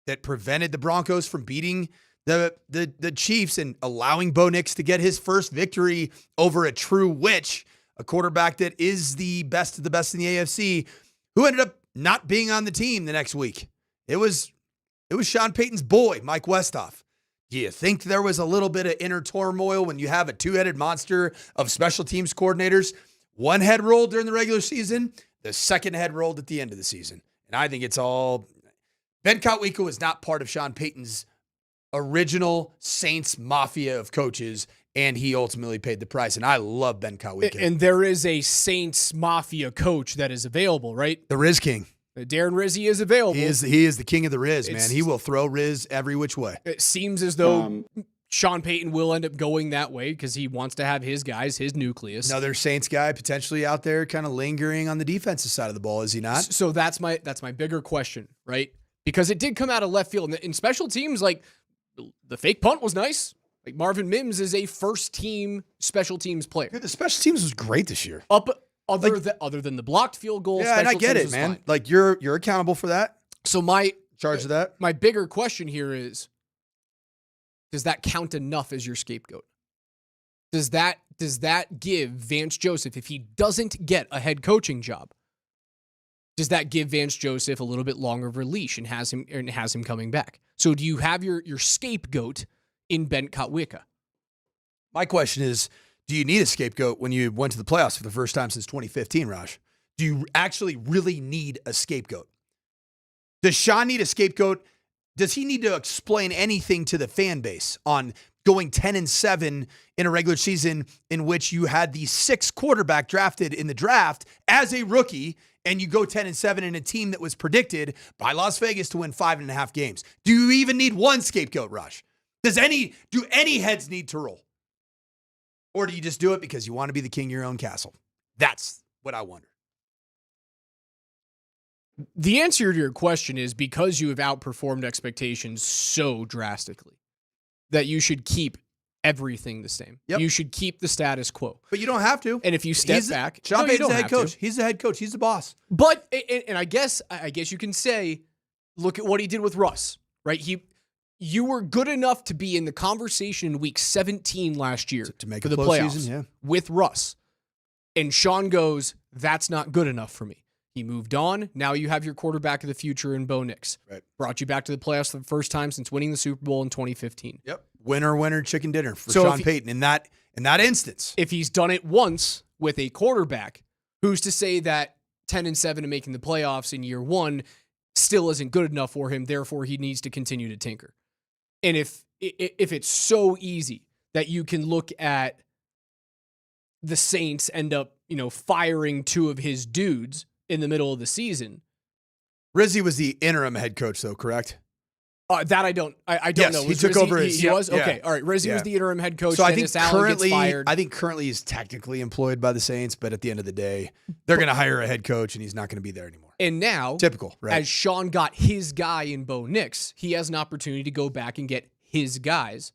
that prevented the Broncos from beating the Chiefs and allowing Bo Nix to get his first victory over a true witch, a quarterback that is the best of the best in the AFC, who ended up not being on the team the next week. It was Sean Payton's boy, Mike Westhoff. Do you think there was a little bit of inner turmoil when you have a 2-headed monster of special teams coordinators? One head rolled during the regular season, the second head rolled at the end of the season. And I think it's all Ben Conweeka was not part of Sean Payton's original Saints mafia of coaches, and he ultimately paid the price. And I love Ben Conweeka. And there is a Saints mafia coach that is available, right? The Riz King. Darren Rizzi is available. He is the king of the Riz, man. He will throw Riz every which way. It seems as though Sean Payton will end up going that way because he wants to have his guys, his nucleus. Another Saints guy potentially out there kind of lingering on the defensive side of the ball, is he not? So that's my bigger question, right? Because it did come out of left field. And in special teams, like the fake punt was nice. Like Marvin Mims is a first-team special teams player. Dude, the special teams was great this year. Other than the blocked field goal, yeah, and I get it, man. Fine. Like you're accountable for that. So my charge of that. My bigger question here is: does that count enough as your scapegoat? Does that give Vance Joseph, if he doesn't get a head coaching job, does that give Vance Joseph a little bit longer of a leash and has him coming back? So do you have your scapegoat in Ben Conweeka? My question is, do you need a scapegoat when you went to the playoffs for the first time since 2015, Raj? Do you actually really need a scapegoat? Does Sean need a scapegoat Does he need to explain anything to the fan base on going 10-7 in a regular season in which you had the 6th quarterback drafted in the draft as a rookie, and you go 10-7 in a team that was predicted by Las Vegas to win 5.5 games? Do you even need one scapegoat, Rush? Do any heads need to roll? Or do you just do it because you want to be the king of your own castle? That's what I wonder. The answer to your question is because you have outperformed expectations so drastically that you should keep everything the same. Yep. You should keep the status quo. But you don't have to. And if you step back, Sean no, you Payton's the don't head have coach. to. He's the head coach. He's the boss. But and I guess you can say, look at what he did with Russ, right? You were good enough to be in the conversation in week 17 last year to make for a the close playoffs season, yeah. with Russ. And Sean goes, that's not good enough for me. He moved on. Now you have your quarterback of the future in Bo Nix. Right. Brought you back to the playoffs for the first time since winning the Super Bowl in 2015. Yep. Winner, chicken dinner for So Sean Payton in that instance. If he's done it once with a quarterback, who's to say that 10-7 and making the playoffs in year one still isn't good enough for him, therefore he needs to continue to tinker. And if it's so easy that you can look at the Saints end up, firing 2 of his dudes in the middle of the season. Rizzi was the interim head coach, though, correct? That I don't Yes, know. he Was took Rizzi, over he was? Okay, all right. Rizzi was the interim head coach. So Dennis Allen gets fired. I think currently he's technically employed by the Saints, but at the end of the day, they're going to hire a head coach, and he's not going to be there anymore. And now, typical, right? As Sean got his guy in Bo Nix, he has an opportunity to go back and get his guys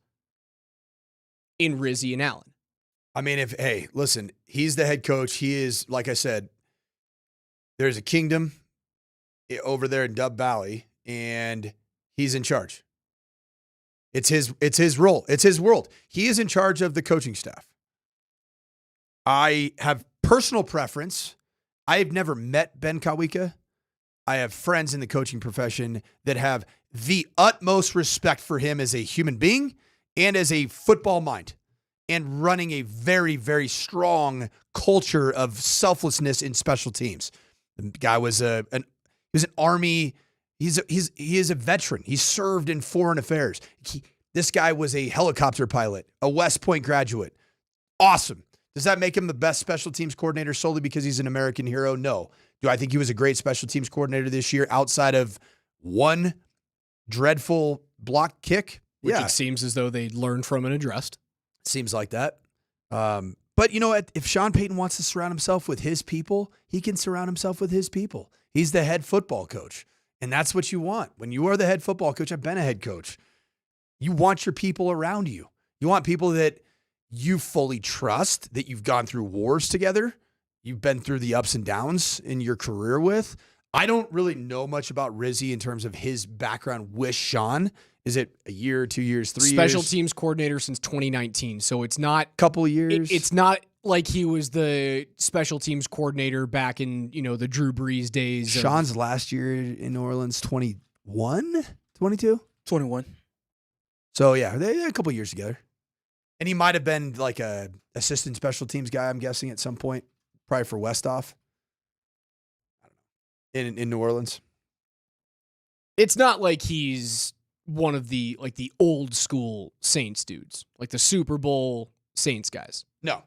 in Rizzi and Allen. I mean, listen, he's the head coach. He is, like I said, there's a kingdom over there in Dub Valley, and he's in charge. It's his role. It's his world. He is in charge of the coaching staff. I have personal preference. I have never met Ben Kawika. I have friends in the coaching profession that have the utmost respect for him as a human being and as a football mind, and running a very, very strong culture of selflessness in special teams. The guy was an Army. He is a veteran. He served in foreign affairs. This guy was a helicopter pilot, a West Point graduate. Awesome. Does that make him the best special teams coordinator solely because he's an American hero? No. Do I think he was a great special teams coordinator this year outside of one dreadful block kick? Which it seems as though they learned from and addressed. Seems like that. But you know what? If Sean Payton wants to surround himself with his people, he can surround himself with his people. He's the head football coach. And that's what you want. When you are the head football coach, I've been a head coach. You want your people around you. You want people that you fully trust, that you've gone through wars together. You've been through the ups and downs in your career with. I don't really know much about Rizzi in terms of his background with Sean. Is it a year, 2 years, 3 years? Special teams coordinator since 2019. So it's not couple years. It's not like he was the special teams coordinator back in, the Drew Brees days. Sean's last year in New Orleans, 21, 22? 21. So yeah, they had a couple years together. And he might have been like a assistant special teams guy, I'm guessing, at some point, probably for Westhoff. I don't know. In New Orleans. It's not like he's one of the old school Saints dudes, like the Super Bowl Saints guys. No.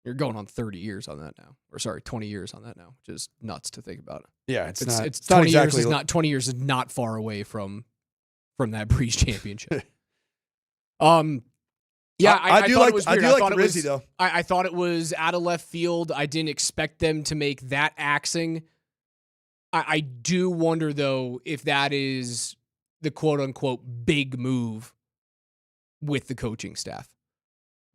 You're going on 30 years on that now. Or sorry, 20 years on that now, which is nuts to think about. Yeah, it's not 20 exactly years is not 20 years is not far away from that Breeze championship. Yeah, I do thought like it was weird. I do like Rizzi though. I thought it was out of left field. I didn't expect them to make that axing. I do wonder though if that is the quote unquote big move with the coaching staff.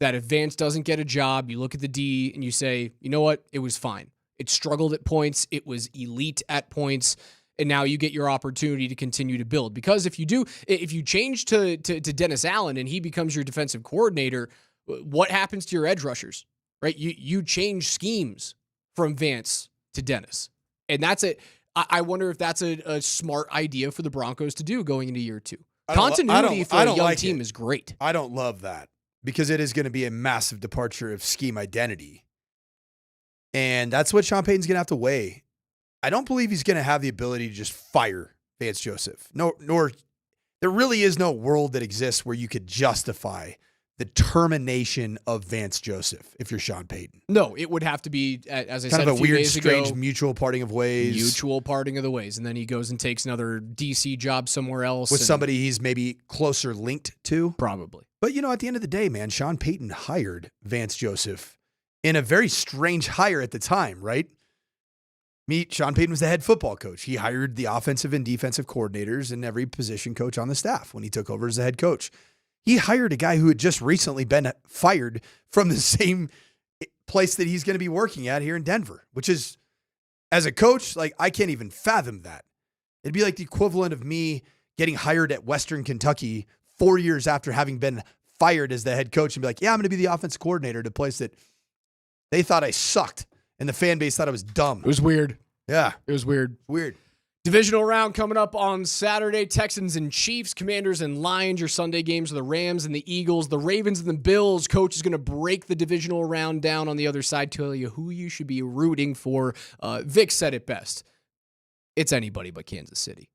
That if Vance doesn't get a job, you look at the D and you say, you know what, it was fine. It struggled at points. It was elite at points. And now you get your opportunity to continue to build. Because if you change to Dennis Allen and he becomes your defensive coordinator, what happens to your edge rushers, right? You change schemes from Vance to Dennis. And that's it. I wonder if that's a smart idea for the Broncos to do going into year 2. Continuity for a young team is great. I don't love that because it is going to be a massive departure of scheme identity. And that's what Sean Payton's going to have to weigh. I don't believe he's going to have the ability to just fire Vance Joseph. Nor there really is no world that exists where you could justify the termination of Vance Joseph if you're Sean Payton. No, it would have to be, as I Kind said, of a few weird, days strange ago, mutual parting of ways. mutual parting of the ways, and then he goes and takes another DC job somewhere else with and- somebody he's maybe closer linked to. Probably. But, at the end of the day, man, Sean Payton hired Vance Joseph in a very strange hire at the time, right? Sean Payton was the head football coach. He hired the offensive and defensive coordinators and every position coach on the staff when he took over as the head coach. He hired a guy who had just recently been fired from the same place that he's going to be working at here in Denver, which is, as a coach, like, I can't even fathom that. It'd be like the equivalent of me getting hired at Western Kentucky 4 years after having been fired as the head coach and be like, yeah, I'm going to be the offensive coordinator at a place that they thought I sucked and the fan base thought I was dumb. It was weird. Yeah. It was weird. Weird. Divisional round coming up on Saturday. Texans and Chiefs, Commanders and Lions. Your Sunday games are the Rams and the Eagles, the Ravens and the Bills. Coach is going to break the divisional round down on the other side, tell you who you should be rooting for. Vic said it best. It's anybody but Kansas City.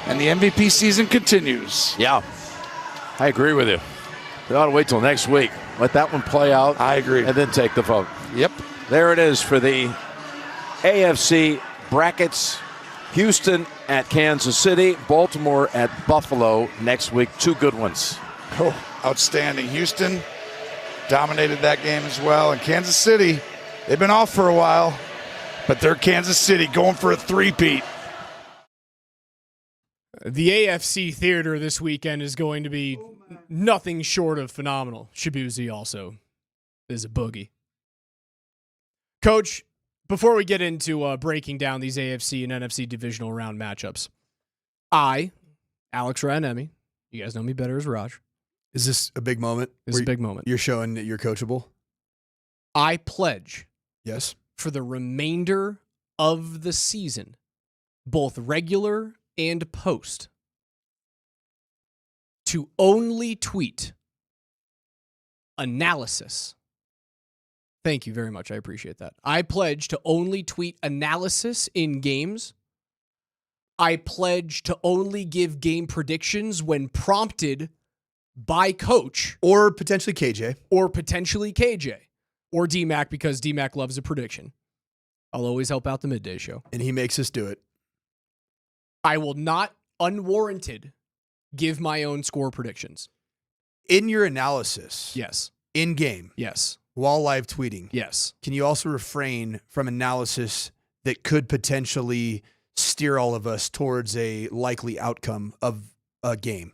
and the MVP season continues. Yeah, I agree with you. We ought to wait till next week. Let that one play out. I agree. And then take the vote. Yep. There it is for the AFC brackets. Houston at Kansas City, Baltimore at Buffalo next week. Two good ones. Oh, outstanding. Houston dominated that game as well. And Kansas City, they've been off for a while, but they're Kansas City going for a three-peat. The AFC theater this weekend is going to be nothing short of phenomenal. Shabuzi also is a boogie. Coach, before we get into breaking down these AFC and NFC divisional round matchups, I, Alex Ryanemi, you guys know me better as Raj. Is this a big moment? This is a big moment. You're showing that you're coachable? I pledge. Yes. For the remainder of the season, both regular and post, to only tweet analysis. Thank you very much. I appreciate that. I pledge to only tweet analysis in games. I pledge to only give game predictions when prompted by coach. Or potentially KJ. Or DMAC, because DMAC loves a prediction. I'll always help out the midday show. And he makes us do it. I will not unwarranted give my own score predictions. In your analysis. Yes. In game. Yes. While live tweeting. Yes. Can you also refrain from analysis that could potentially steer all of us towards a likely outcome of a game?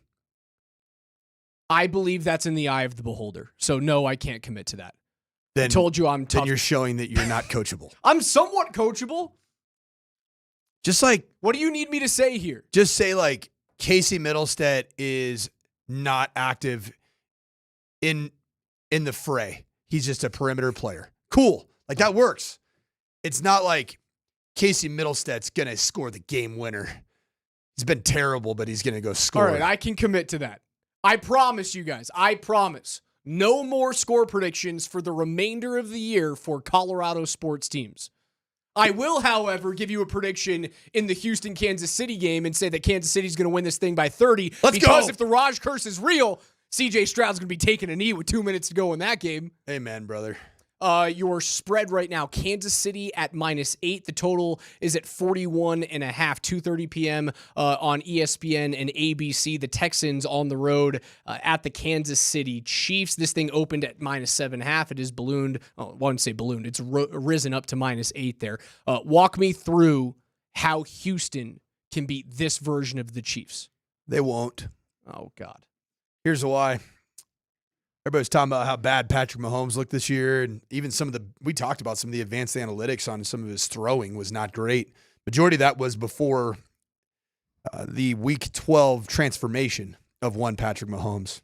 I believe that's in the eye of the beholder. So no, I can't commit to that. Then, I told you I'm tough. Then you're showing that you're not coachable. I'm somewhat coachable. Just like, what do you need me to say here? Just say like Casey Middlestead is not active in the fray. He's just a perimeter player. Cool. Like that works. It's not like Casey Middlestead's going to score the game winner. He's been terrible, but he's going to go score. All right, I can commit to that. I promise you guys. I promise. No more score predictions for the remainder of the year for Colorado sports teams. I will, however, give you a prediction in the Houston-Kansas City game and say that Kansas City's going to win this thing by 30. Let's because go. If the Raj curse is real, CJ Stroud's going to be taking a knee with 2 minutes to go in that game. Amen, brother. Your spread right now, Kansas City at -8. The total is at 41.5, 2:30 p.m. On ESPN and ABC. The Texans on the road at the Kansas City Chiefs. This thing opened at -7.5. It is ballooned. Oh, I wouldn't say ballooned. It's risen up to -8 there. Walk me through how Houston can beat this version of the Chiefs. They won't. Oh, God. Here's why. Everybody's talking about how bad Patrick Mahomes looked this year, and even we talked about some of the advanced analytics on some of his throwing was not great. Majority of that was before the Week 12 transformation of one Patrick Mahomes.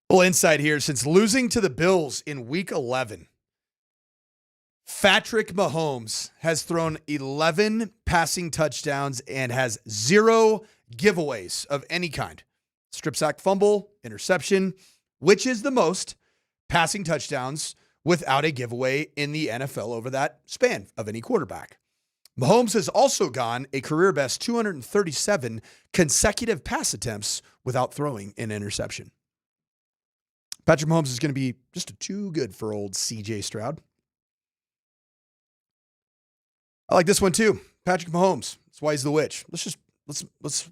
A little insight here. Since losing to the Bills in Week 11, Patrick Mahomes has thrown 11 passing touchdowns and has 0 giveaways of any kind. Strip sack, fumble, interception, which is the most passing touchdowns without a giveaway in the NFL over that span of any quarterback. Mahomes has also gone a career best 237 consecutive pass attempts without throwing an interception. Patrick Mahomes is going to be just too good for old CJ Stroud. I like this one too. Patrick Mahomes. That's why he's the witch. Let's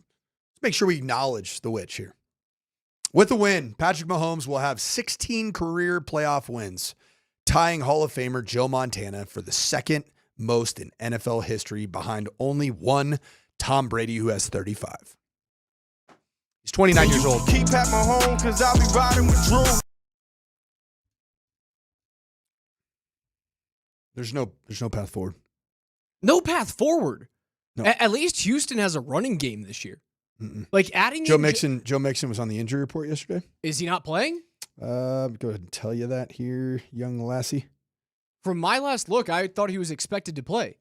make sure we acknowledge the witch here. With the win, Patrick Mahomes will have 16 career playoff wins, tying Hall of Famer Joe Montana for the second most in NFL history behind only one Tom Brady, who has 35. He's 29 years old. Keep at my home because I'll be riding with Drew. There's no path forward. No path forward. No. At least Houston has a running game this year. Mm-mm. Like adding Joe Mixon was on the injury report yesterday. Is he not playing? Go ahead and tell you that here, young lassie. From my last look, I thought he was expected to play.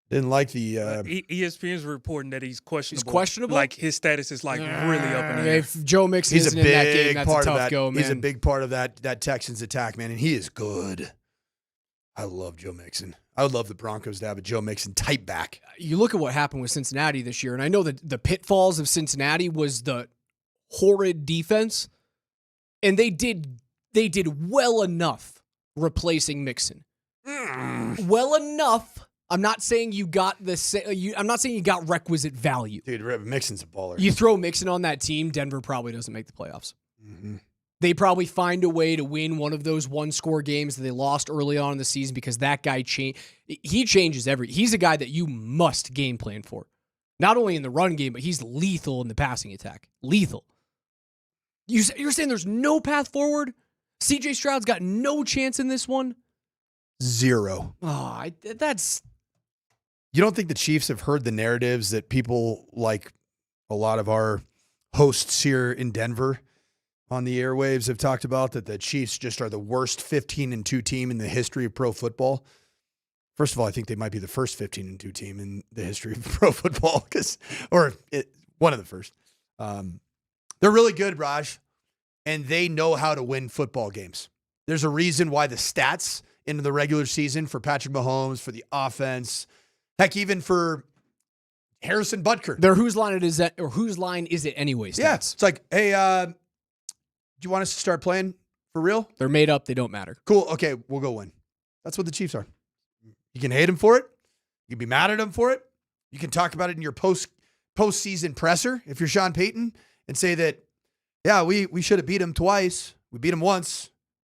Didn't like the ESPN's reporting that he's questionable. He's questionable? Like his status is like really up in the air. If Joe Mixon isn't in that game, that's a tough go, man. He's a big part of that Texans attack, man, and he is good. I love Joe Mixon. I would love the Broncos to have a Joe Mixon type back. You look at what happened with Cincinnati this year, and I know that the pitfalls of Cincinnati was the horrid defense, and they did well enough replacing Mixon. Well enough. I'm not saying you got I'm not saying you got requisite value. Dude, Mixon's a baller. You throw Mixon on that team, Denver probably doesn't make the playoffs. Mm-hmm. They probably find a way to win one of those one-score games that they lost early on in the season because that guy he changes he's a guy that you must game plan for. Not only in the run game, but he's lethal in the passing attack. Lethal. You're saying there's no path forward? CJ Stroud's got no chance in this one? 0. Oh, that's... You don't think the Chiefs have heard the narratives that people like a lot of our hosts here in Denver on the airwaves have talked about, that the Chiefs just are the worst 15-2 team in the history of pro football? First of all, I think they might be the first 15-2 team in the history of pro football, one of the first. They're really good, Raj, and they know how to win football games. There's a reason why the stats into the regular season for Patrick Mahomes, for the offense, heck, even for Harrison Butker. They're whose line is it anyways? Yeah, it's like, hey, do you want us to start playing for real? They're made up. They don't matter. Cool. Okay, we'll go win. That's what the Chiefs are. You can hate them for it. You can be mad at them for it. You can talk about it in your postseason presser if you're Sean Payton and say that, yeah, we should have beat them twice. We beat them once.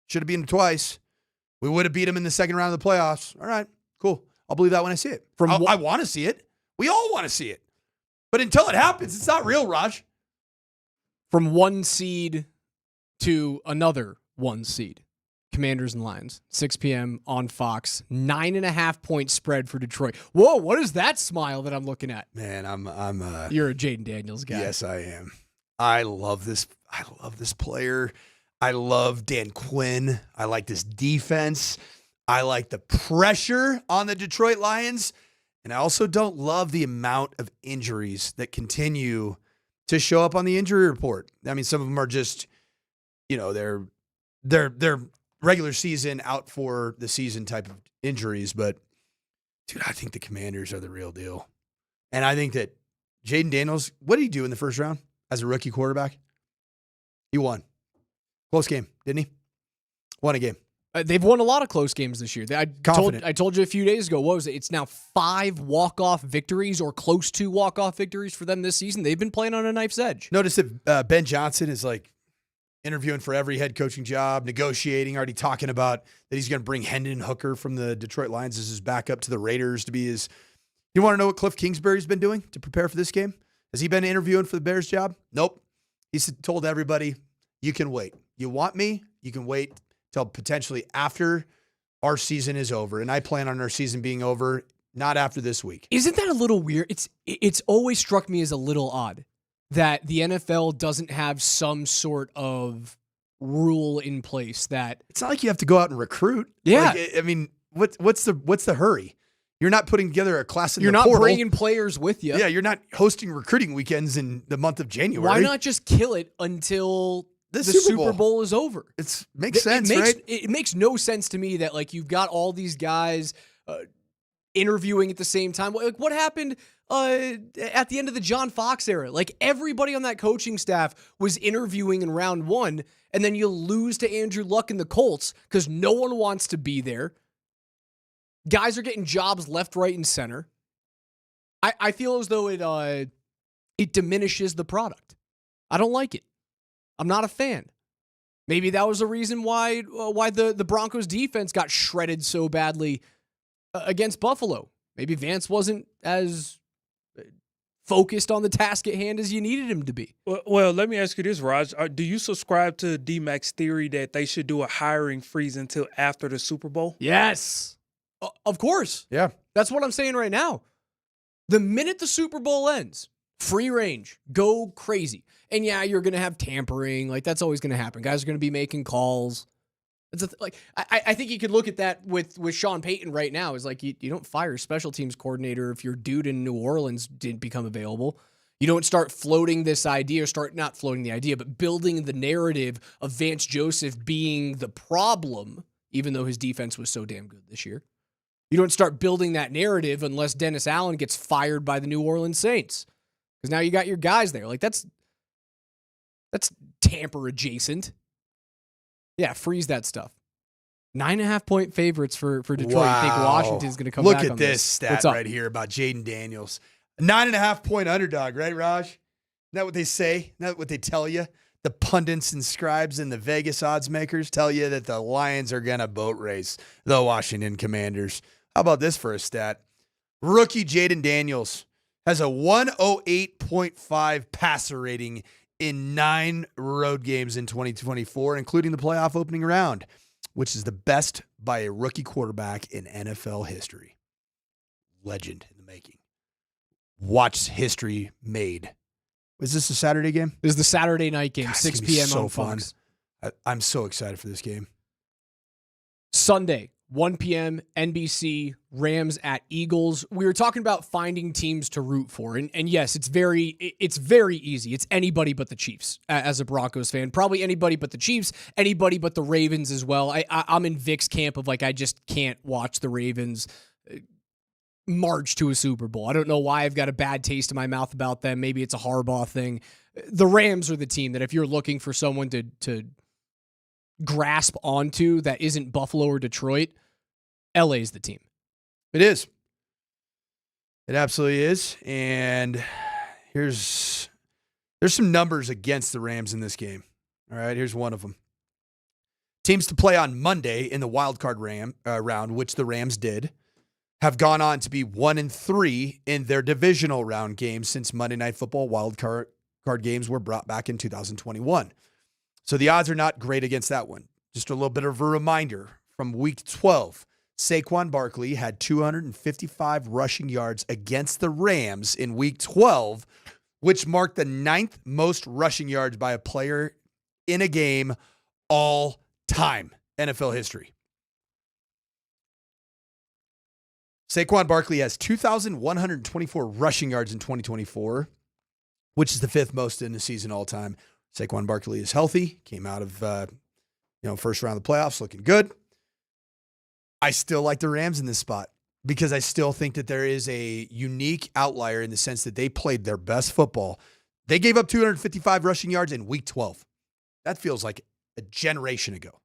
Should have beat them twice. We would have beat them in the second round of the playoffs. All right, cool. I'll believe that when I see it. I want to see it. We all want to see it. But until it happens, it's not real, Raj. From 1 seed to another 1 seed. Commanders and Lions, 6 p.m. on Fox. 9.5-point spread for Detroit. Whoa, what is that smile that I'm looking at? Man, You're a Jaden Daniels guy. Yes, I am. I love this player. I love Dan Quinn. I like this defense. I like the pressure on the Detroit Lions. And I also don't love the amount of injuries that continue to show up on the injury report. I mean, some of them are just, they're regular season out for the season type of injuries. But, dude, I think the Commanders are the real deal. And I think that Jaden Daniels, what did he do in the first round as a rookie quarterback? He won. Close game, didn't he? Won a game. They've won a lot of close games this year. I told you a few days ago, what was it? It's now 5 walk-off victories or close to walk-off victories for them this season. They've been playing on a knife's edge. Notice that Ben Johnson is like interviewing for every head coaching job, negotiating, already talking about that he's going to bring Hendon Hooker from the Detroit Lions as his backup to the Raiders to be his. You want to know what Cliff Kingsbury's been doing to prepare for this game? Has he been interviewing for the Bears job? Nope. He's told everybody, you can wait. You want me? You can wait till potentially after our season is over. And I plan on our season being over, not after this week. Isn't that a little weird? It's always struck me as a little odd that the NFL doesn't have some sort of rule in place that it's not like you have to go out and recruit. Yeah. I mean, what's the hurry? You're not putting together a class in You're the not portal. bringing players with you. Yeah, you're not hosting recruiting weekends in the month of January. Why not just kill it until the Super Bowl is over? It makes sense, right? It makes no sense to me that like you've got all these guys interviewing at the same time. Like what happened at the end of the John Fox era? Like everybody on that coaching staff was interviewing in round 1, and then you lose to Andrew Luck and the Colts because no one wants to be there. Guys are getting jobs left, right, and center. I feel as though it diminishes the product. I don't like it. I'm not a fan. Maybe that was the reason why the Broncos defense got shredded so badly against Buffalo. Maybe Vance wasn't as focused on the task at hand as you needed him to be. Well, let me ask you this, Raj. Do you subscribe to D-Mac's theory that they should do a hiring freeze until after the Super Bowl? Yes. Of course. Yeah. That's what I'm saying right now. The minute the Super Bowl ends, free range, go crazy. And yeah, you're going to have tampering. Like, that's always going to happen. Guys are going to be making calls. I think you could look at that with Sean Payton right now. Is like, you don't fire a special teams coordinator if your dude in New Orleans didn't become available. You don't start floating this idea, not floating the idea, but building the narrative of Vance Joseph being the problem, even though his defense was so damn good this year. You don't start building that narrative unless Dennis Allen gets fired by the New Orleans Saints. Because now you got your guys there. Like, that's tamper adjacent. Yeah, freeze that stuff. 9.5-point favorites for Detroit. Wow. You think Washington's going to come Look back at on this stat What's up? right here about Jaden Daniels. 9.5-point underdog, right, Raj? Isn't that what they say? Isn't that what they tell you? The pundits and scribes and the Vegas odds makers tell you that the Lions are going to boat race the Washington Commanders. How about this for a stat? Rookie Jaden Daniels has a 108.5 passer rating in 9 road games in 2024, including the playoff opening round, which is the best by a rookie quarterback in NFL history. Legend in the making. Watch history made. Is this a Saturday game? This is the Saturday night game, God, 6 it's gonna be p.m. so on fun. Fox. I'm so excited for this game. Sunday, 1 p.m., NBC, Rams at Eagles. We were talking about finding teams to root for. And yes, it's very easy. It's anybody but the Chiefs as a Broncos fan. Probably anybody but the Chiefs, anybody but the Ravens as well. I'm in Vic's camp of I just can't watch the Ravens march to a Super Bowl. I don't know why I've got a bad taste in my mouth about them. Maybe it's a Harbaugh thing. The Rams are the team that if you're looking for someone to grasp onto that isn't Buffalo or Detroit, LA's the team. It is. It absolutely is. And there's some numbers against the Rams in this game. All right, here's one of them. Teams to play on Monday in the wild card round, which the Rams did, have gone on to be 1-3 in their divisional round games since Monday Night Football wild card games were brought back in 2021. So the odds are not great against that one. Just a little bit of a reminder from week 12. Saquon Barkley had 255 rushing yards against the Rams in week 12, which marked the 9th most rushing yards by a player in a game all time, NFL history. Saquon Barkley has 2,124 rushing yards in 2024, which is the 5th most in the season all time. Saquon Barkley is healthy, came out of first round of the playoffs looking good. I still like the Rams in this spot because I still think that there is a unique outlier in the sense that they played their best football. They gave up 255 rushing yards in week 12. That feels like a generation ago.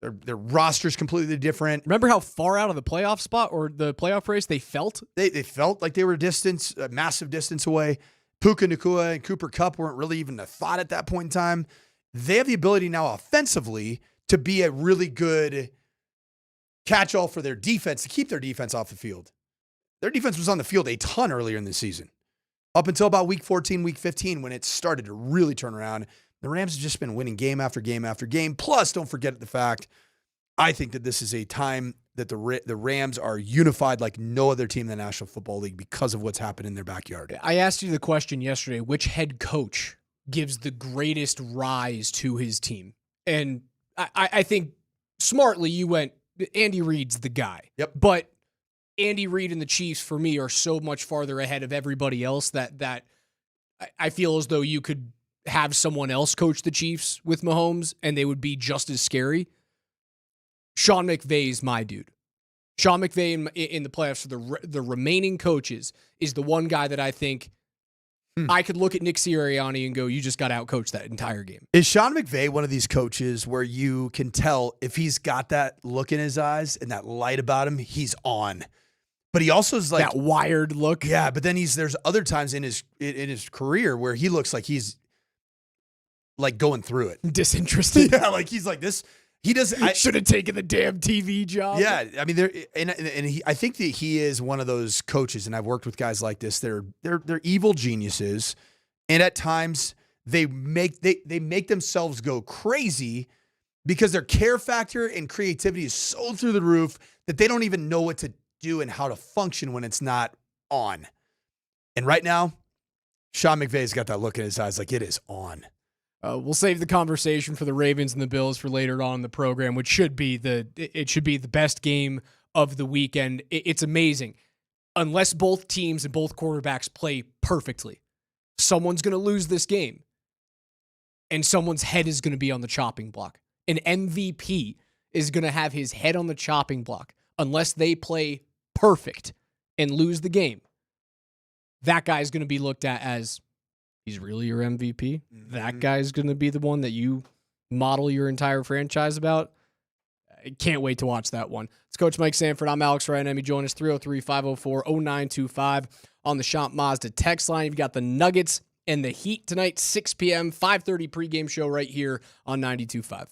Their roster's completely different. Remember how far out of the playoff spot or the playoff race they felt? They felt like they were a massive distance away. Puka Nacua and Cooper Kupp weren't really even a thought at that point in time. They have the ability now offensively to be a really good catch-all for their defense, to keep their defense off the field. Their defense was on the field a ton earlier in the season. Up until about week 14, week 15, when it started to really turn around. The Rams have just been winning game after game after game. Plus, don't forget the fact, I think that this is a time that the Rams are unified like no other team in the National Football League because of what's happened in their backyard. I asked you the question yesterday, which head coach gives the greatest rise to his team? And I think smartly you went, Andy Reid's the guy. Yep. But Andy Reid and the Chiefs, for me, are so much farther ahead of everybody else that I feel as though you could have someone else coach the Chiefs with Mahomes and they would be just as scary. Sean McVay is my dude. Sean McVay in the playoffs for the remaining coaches is the one guy that I think I could look at Nick Sirianni and go, you just got to outcoach that entire game. Is Sean McVay one of these coaches where you can tell if he's got that look in his eyes and that light about him, he's on? But he also is like that wired look. Yeah, but then there's other times in his career where he looks like he's like going through it. Disinterested. Yeah, like he's like this. He does. Should have taken the damn TV job. Yeah, I mean, I think that he is one of those coaches, and I've worked with guys like this. They're evil geniuses, and at times they make themselves go crazy because their care factor and creativity is so through the roof that they don't even know what to do and how to function when it's not on. And right now, Sean McVay's got that look in his eyes like it is on. We'll save the conversation for the Ravens and the Bills for later on in the program, which should be the best game of the weekend. It's amazing. Unless both teams and both quarterbacks play perfectly, someone's going to lose this game, and someone's head is going to be on the chopping block. An MVP is going to have his head on the chopping block unless they play perfect and lose the game. That guy's going to be looked at as he's really your MVP. That guy's going to be the one that you model your entire franchise about. I can't wait to watch that one. It's Coach Mike Sanford. I'm Alex Ryan. Join us 303-504-0925 on the Shop Mazda text line. You've got the Nuggets and the Heat tonight, 6 p.m., 5:30 pregame show right here on 92.5.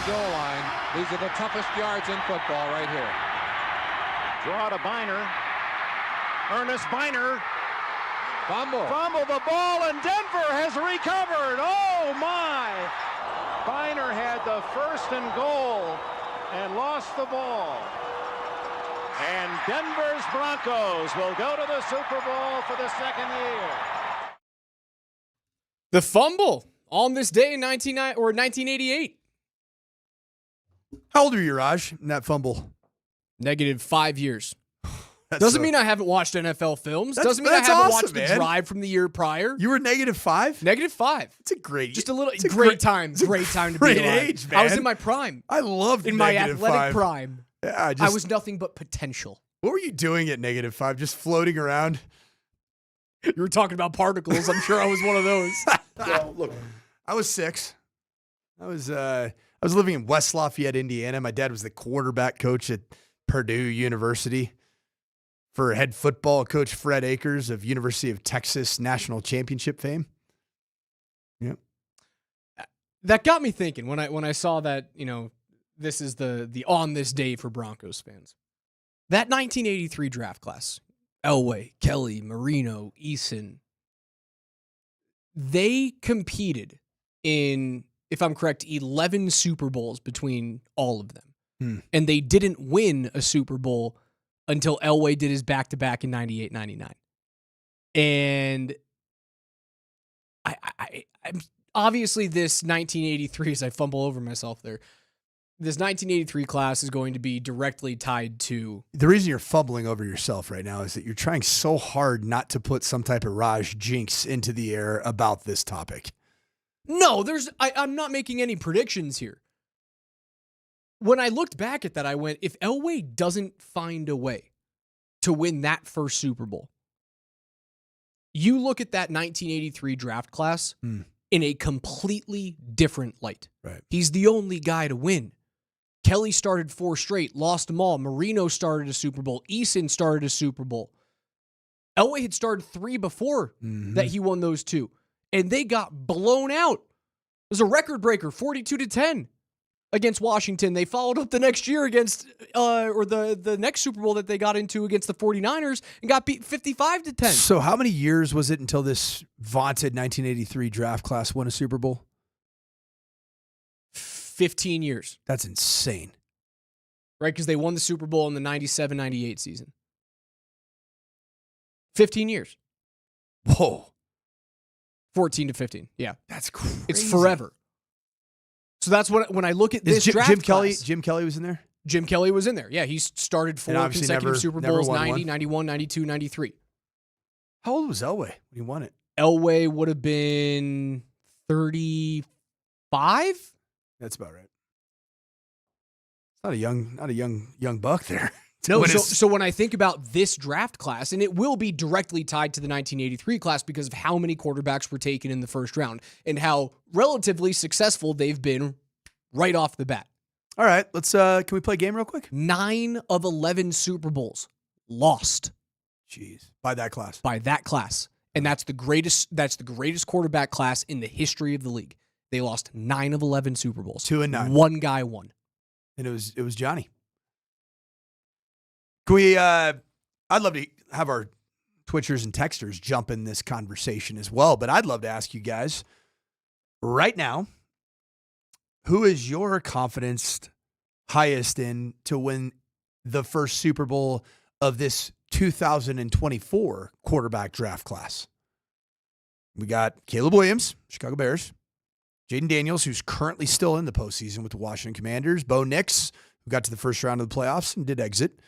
goal line. These are the toughest yards in football right here. Draw to Biner. Ernest Biner. Fumble the ball, and Denver has recovered. Oh, my. Biner had the first and goal and lost the ball. And Denver's Broncos will go to the Super Bowl for the second year. The fumble on this day in 1988. How old are you, Raj, in that fumble? -5 years. Doesn't mean I haven't watched NFL films. Doesn't mean I haven't awesome, watched man. The Drive from the year prior. You were -5? -5. It's a great, just a little it's a great time. Great time to be great alive. age, man. I was in my prime. I loved in my -5. athletic prime. Yeah, I was nothing but potential. What were you doing at -5? Just floating around? You were talking about particles. I'm sure I was one of those. Well, look, I was 6. I was living in West Lafayette, Indiana. My dad was the quarterback coach at Purdue University. For head football coach Fred Akers of University of Texas national championship fame. Yep. That got me thinking when I saw that, this is the on this day for Broncos fans. That 1983 draft class, Elway, Kelly, Marino, Eason, they competed in, if I'm correct, 11 Super Bowls between all of them. And they didn't win a Super Bowl until Elway did his back-to-back in 98, 99. And I'm obviously this 1983, as I fumble over myself there, this 1983 class is going to be directly tied to... The reason you're fumbling over yourself right now is that you're trying so hard not to put some type of Raj jinx into the air about this topic. No, I'm not making any predictions here. When I looked back at that, I went, if Elway doesn't find a way to win that first Super Bowl, you look at that 1983 draft class in a completely different light. Right. He's the only guy to win. Kelly started 4 straight, lost them all. Marino started a Super Bowl. Eason started a Super Bowl. Elway had started 3 before that he won those 2. And they got blown out. It was a record breaker, 42-10. Against Washington. They followed up the next year against, the next Super Bowl that they got into against the 49ers and got beat 55-10. So how many years was it until this vaunted 1983 draft class won a Super Bowl? 15 years. That's insane. Right? Because they won the Super Bowl in the 97-98 season. 15 years. Whoa. 14-15. Yeah. That's crazy. It's forever. So that's when I look at this draft class. Jim Kelly was in there? Jim Kelly was in there. Yeah, he started 4 consecutive Super Bowls, 90, 91, 92, 93. How old was Elway when he won it? Elway would have been 35? That's about right. It's not a young buck there. No, so when I think about this draft class, and it will be directly tied to the 1983 class because of how many quarterbacks were taken in the first round and how relatively successful they've been right off the bat. All right, let's can we play a game real quick? 9 of 11 Super Bowls lost. Jeez. By that class. And that's the greatest quarterback class in the history of the league. They lost 9 of 11 Super Bowls. 2 and 9. One guy won. And it was Johnny. Can we, I'd love to have our Twitchers and Texters jump in this conversation as well, but I'd love to ask you guys right now, who is your confidence highest in to win the first Super Bowl of this 2024 quarterback draft class? We got Caleb Williams, Chicago Bears, Jaden Daniels, who's currently still in the postseason with the Washington Commanders, Bo Nix, who got to the first round of the playoffs and did exit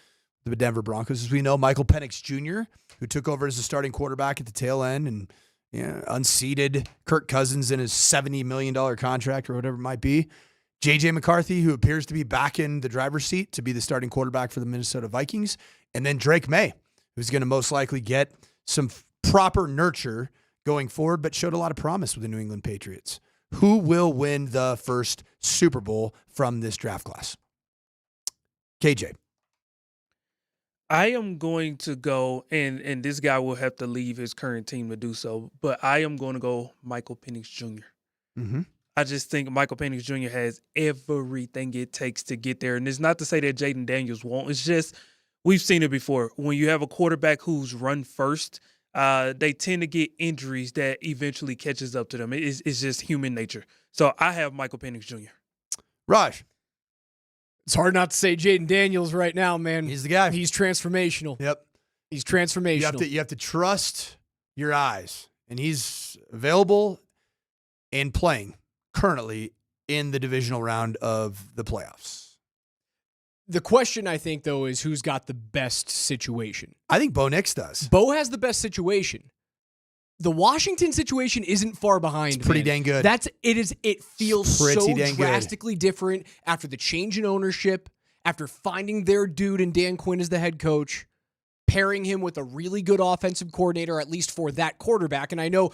the Denver Broncos. As we know, Michael Penix Jr., who took over as the starting quarterback at the tail end and unseated Kirk Cousins in his $70 million contract or whatever it might be. J.J. McCarthy, who appears to be back in the driver's seat to be the starting quarterback for the Minnesota Vikings. And then Drake May, who's going to most likely get some proper nurture going forward, but showed a lot of promise with the New England Patriots. Who will win the first Super Bowl from this draft class? KJ. I am going to go, and this guy will have to leave his current team to do so, but I am going to go Michael Penix Jr. Mm-hmm. I just think Michael Penix Jr. has everything it takes to get there. And it's not to say that Jaden Daniels won't. It's just we've seen it before. When you have a quarterback who's run first, they tend to get injuries that eventually catches up to them. It's just human nature. So I have Michael Penix Jr. Raj. It's hard not to say Jaden Daniels right now, man. He's the guy. He's transformational. Yep. He's transformational. You have to trust your eyes. And he's available and playing currently in the divisional round of the playoffs. The question, I think, though, is who's got the best situation. I think Bo Nix does. Bo has the best situation. The Washington situation isn't far behind. It's pretty dang good. It feels pretty so dang drastically different after the change in ownership, after finding their dude and Dan Quinn as the head coach, pairing him with a really good offensive coordinator, at least for that quarterback. And I know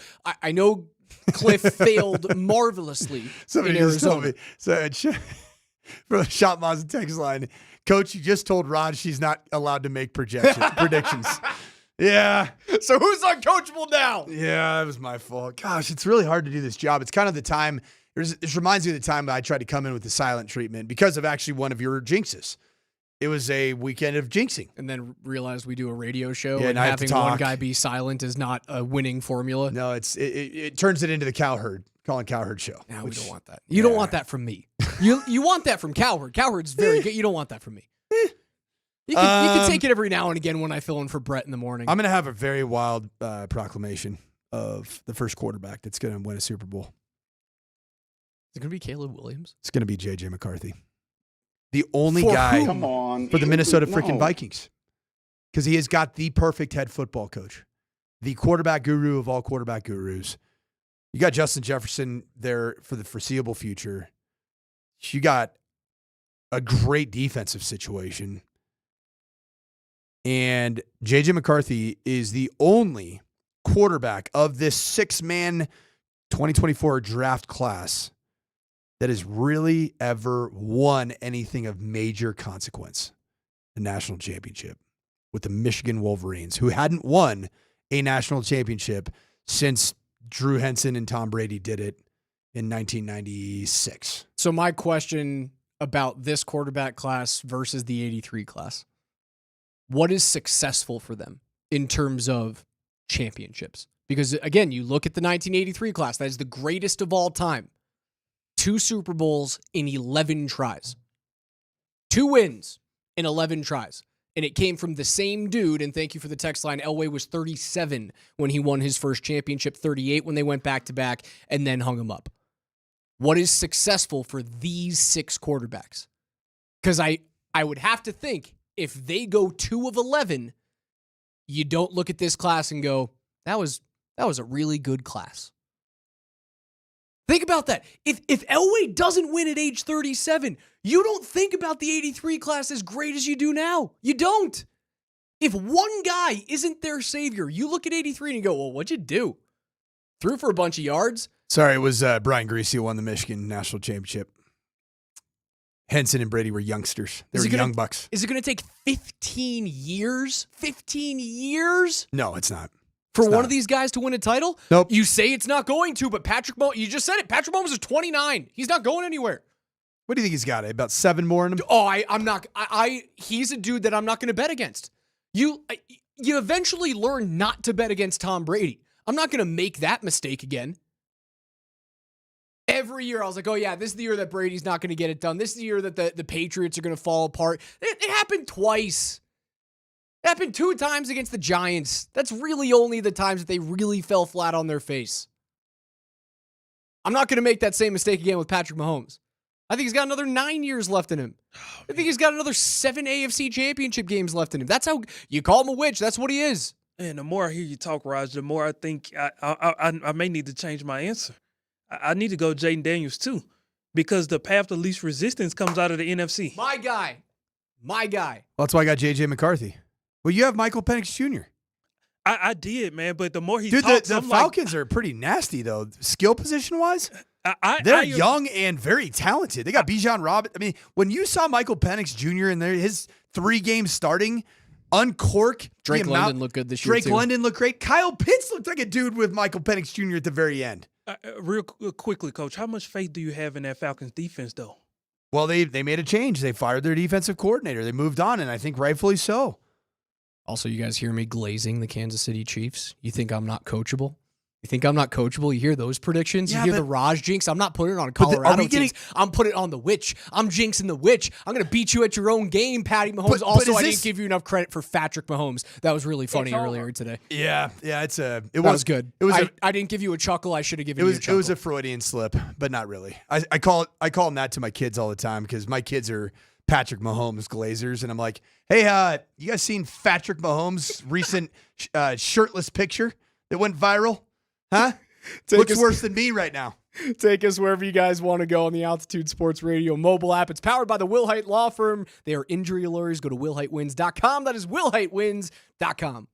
Cliff failed marvelously Somebody in just told Arizona. me. So from the Shot Mazda text line, Coach, you just told Rod she's not allowed to make predictions. Yeah. So who's uncoachable now? Yeah, that was my fault. Gosh, it's really hard to do this job. It's kind of the time. This reminds me of the time I tried to come in with the silent treatment because of actually one of your jinxes. It was a weekend of jinxing. And then realized we do a radio show Yeah, and I have to having one talk. guy be silent is not a winning formula. No, it turns it into the Cowherd, Colin Cowherd show. No, we don't want that. You don't want that from me. You want that from Cowherd. Cowherd's very good. You don't want that from me. You can take it every now and again when I fill in for Brett in the morning. I'm going to have a very wild proclamation of the first quarterback that's going to win a Super Bowl. Is it going to be Caleb Williams? It's going to be J.J. McCarthy. The only For guy who? Come on. for the Minnesota No. freaking Vikings. Because he has got the perfect head football coach. The quarterback guru of all quarterback gurus. You got Justin Jefferson there for the foreseeable future. You got a great defensive situation. And J.J. McCarthy is the only quarterback of this 6-man 2024 draft class that has really ever won anything of major consequence, the national championship with the Michigan Wolverines, who hadn't won a national championship since Drew Henson and Tom Brady did it in 1996. So my question about this quarterback class versus the 83 class. What is successful for them in terms of championships? Because, again, you look at the 1983 class, that is the greatest of all time. 2 Super Bowls in 11 tries. 2 wins in 11 tries. And it came from the same dude, and thank you for the text line. Elway was 37 when he won his first championship, 38 when they went back-to-back, and then hung him up. What is successful for these 6 quarterbacks? Because I would have to think, if they go 2 of 11, you don't look at this class and go, that was a really good class. Think about that. If Elway doesn't win at age 37, you don't think about the 83 class as great as you do now. You don't. If one guy isn't their savior, you look at 83 and you go, well, what'd you do? Threw for a bunch of yards? Sorry, it was Brian Greasy who won the Michigan National Championship. Henson and Brady were youngsters. They were young bucks. Is it going to take 15 years? 15 years? No, it's not. For one of these guys to win a title? Nope. You say it's not going to, but Patrick Mahomes, you just said it. Patrick Mahomes is 29. He's not going anywhere. What do you think he's got? About 7 more in him? Oh, I'm not. He's a dude that I'm not going to bet against. You eventually learn not to bet against Tom Brady. I'm not going to make that mistake again. Every year I was like, oh yeah, this is the year that Brady's not going to get it done. This is the year that the Patriots are going to fall apart. It happened twice. It happened 2 times against the Giants. That's really only the times that they really fell flat on their face. I'm not going to make that same mistake again with Patrick Mahomes. I think he's got another 9 years left in him. I think he's got another 7 AFC championship games left in him. That's how you call him a witch. That's what he is. And the more I hear you talk, Raj, the more I think I may need to change my answer. I need to go Jaden Daniels too, because the path of least resistance comes out of the NFC. My guy. Well, that's why I got J.J. McCarthy. Well, you have Michael Penix Jr. I did, man, but the more he Dude, talks, the I'm Falcons are pretty nasty, though. Skill position-wise, they're young and very talented. They got Bijan Robinson. I mean, when you saw Michael Penix Jr. in his 3 games starting, uncork. Drake London looked good this year, Drake too. London looked great. Kyle Pitts looked like a dude with Michael Penix Jr. at the very end. Quickly, Coach, how much faith do you have in that Falcons defense, though? Well, they made a change. They fired their defensive coordinator. They moved on, and I think rightfully so. Also, you guys hear me glazing the Kansas City Chiefs? You think I'm not coachable? You think I'm not coachable? You hear those predictions? Yeah, you hear but- the Raj jinx? I'm not putting it on But are Colorado we getting- teams. I'm putting it on the witch. I'm jinxing the witch. I'm going to beat you at your own game, Patty Mahomes. But Also, is I this- didn't give you enough credit for Patrick Mahomes. That was really funny earlier today. Yeah, it That was good. It was I didn't give you a chuckle. I should have given It you was a chuckle. it was a Freudian slip, but not really. I call them that to my kids all the time because my kids are Patrick Mahomes glazers, and I'm like, hey, you guys seen Patrick Mahomes' recent shirtless picture that went viral? Huh? Looks worse than me right now. Take us wherever you guys want to go on the Altitude Sports Radio mobile app. It's powered by the Wilhite Law Firm. They are injury lawyers. Go to willhitewins.com. That is willhitewins.com.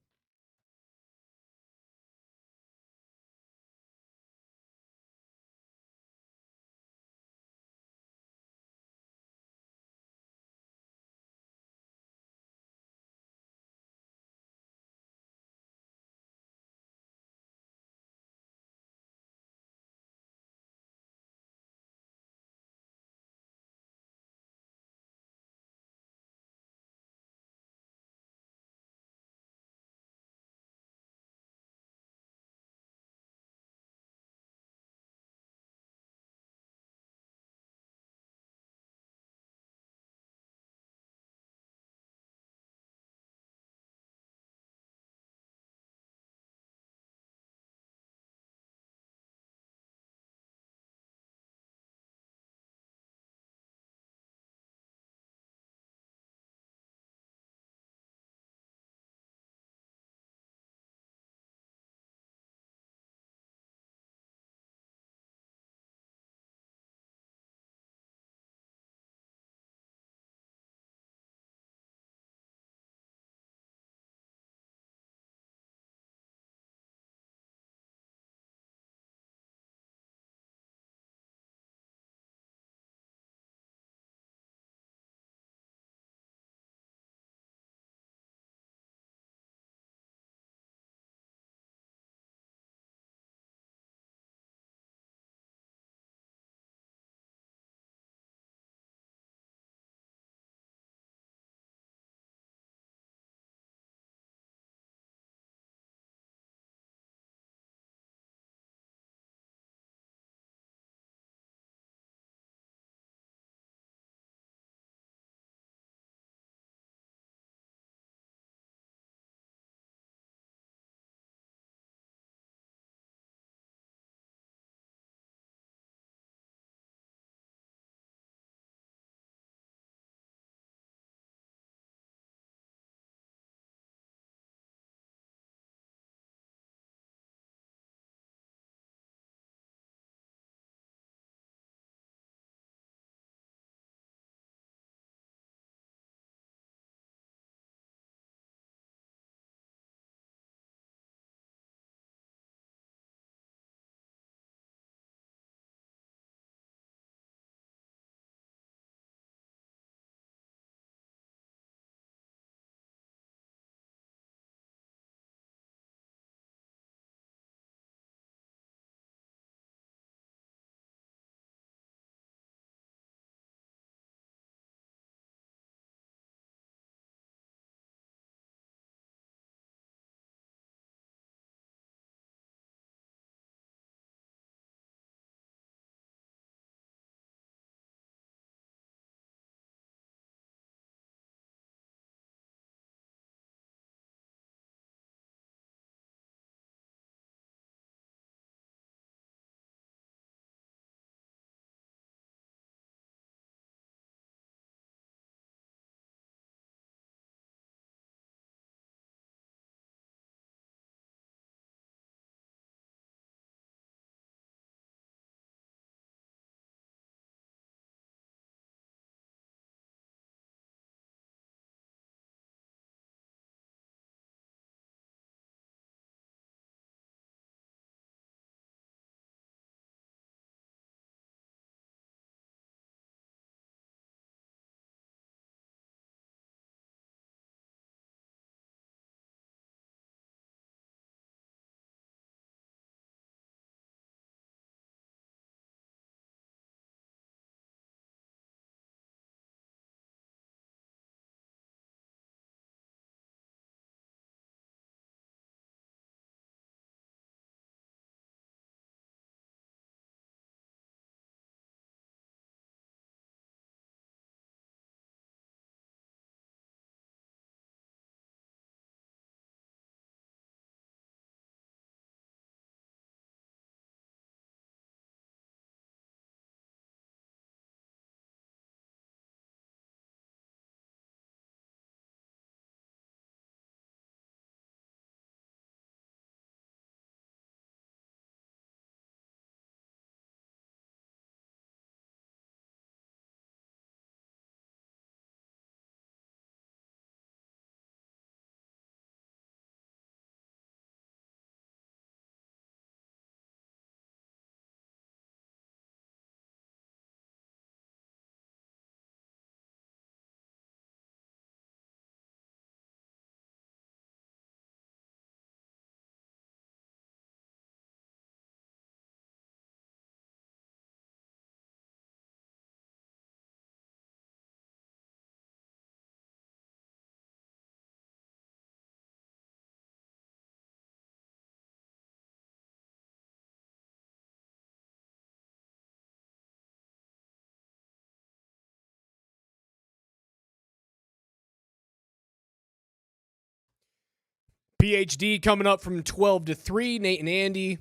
PhD coming up from 12 to 3. Nate and Andy.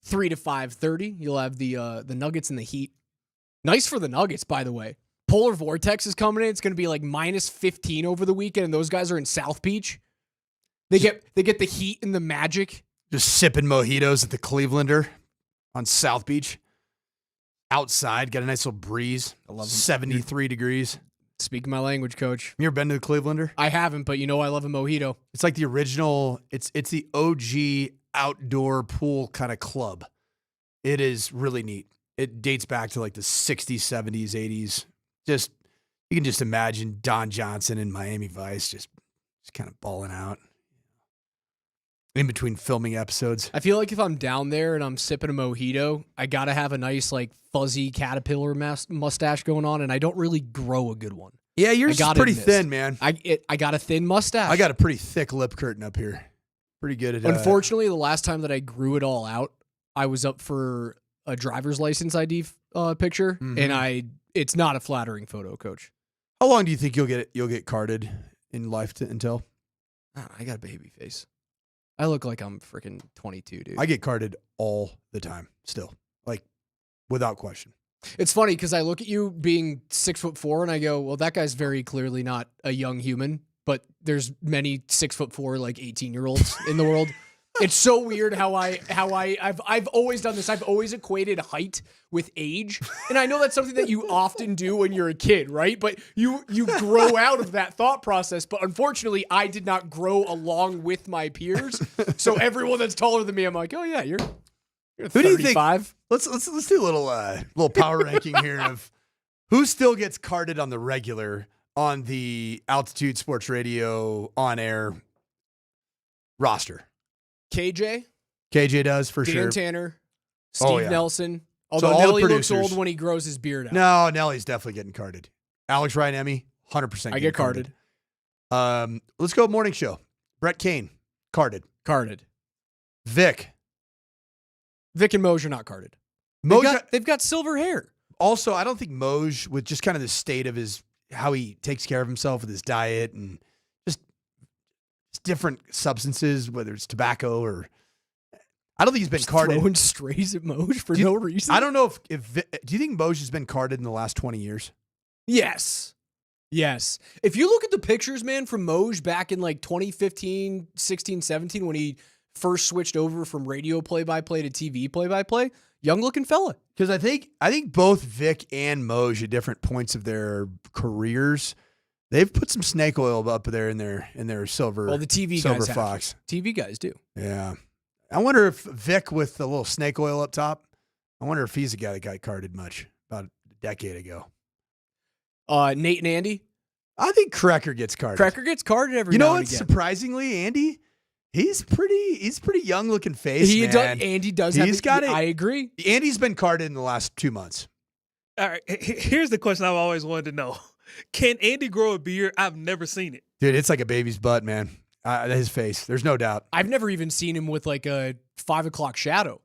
3 to 5:30. You'll have the Nuggets and the Heat. Nice for the Nuggets, by the way. Polar vortex is coming in. It's going to be like minus 15 over the weekend, and those guys are in South Beach. They get the Heat and the Magic. Just sipping mojitos at the Clevelander on South Beach. Outside, got a nice little breeze. I love 73 degrees. Speak my language, coach. You ever been to the Clevelander? I haven't, but you know I love a mojito. It's like the original, it's the OG outdoor pool kind of club. It is really neat. It dates back to like the 60s, 70s, 80s. Just, you can just imagine Don Johnson and Miami Vice just kind of balling out in between filming episodes. I feel like if I'm down there and I'm sipping a mojito, I got to have a nice like fuzzy caterpillar mustache going on, and I don't really grow a good one. Yeah, yours is pretty thin, man. I got a thin mustache. I got a pretty thick lip curtain up here. Pretty good at Unfortunately, the last time that I grew it all out, I was up for a driver's license ID picture, and it's not a flattering photo, coach. How long do you think you'll get carded in life until? I got a baby face. I look like I'm freaking 22, dude. I get carded all the time still, like without question. It's funny because I look at you being 6'4" and I go, well, that guy's very clearly not a young human, but there's many 6'4", like 18-year-olds in the world. It's so weird how I've always done this. I've always equated height with age. And I know that's something that you often do when you're a kid, right? But you grow out of that thought process. But unfortunately, I did not grow along with my peers. So everyone that's taller than me, I'm like, oh yeah, you're 35. Who do you think? Let's do a little power ranking here of who still gets carded on the regular on the Altitude Sports Radio on air roster. KJ does for Dan sure. Tanner, Steve Nelson. Although all Nelly the looks producers. old when he grows his beard out. No, Nelly's definitely getting carded. Alex Ryan Emmy, 100%. I get carded. Let's go morning show. Brett Kane, carded. Vic and Moj are not carded. They've got silver hair. Also, I don't think Moj, with just kind of the state of how he takes care of himself with his diet and just different substances, whether it's tobacco or, I don't think he's been carded. Throwing strays at Moj for no reason. I don't know if do you think Moj has been carded in the last 20 years? Yes. If you look at the pictures, man, from Moj back in like 2015, 16, 17, when he first switched over from radio play-by-play to TV play-by-play, young-looking fella. Because I think both Vic and Moj at different points of their careers, they've put some snake oil up there in their silver. Well, the TV silver guys fox. TV guys do. Yeah. I wonder if Vic with the little snake oil up top, I wonder if he's the guy that got carded much about a decade ago. Nate and Andy? I think Krecker gets carded. Krecker gets carded every now now and and again. again. Surprisingly, Andy, he's pretty young looking face, man. Andy does He's got it. I agree. Andy's been carded in the last 2 months. All right, here's the question I've always wanted to know. Can Andy grow a beard? I've never seen it. Dude, it's like a baby's butt, man. His face. There's no doubt. I've never even seen him with like a 5 o'clock shadow.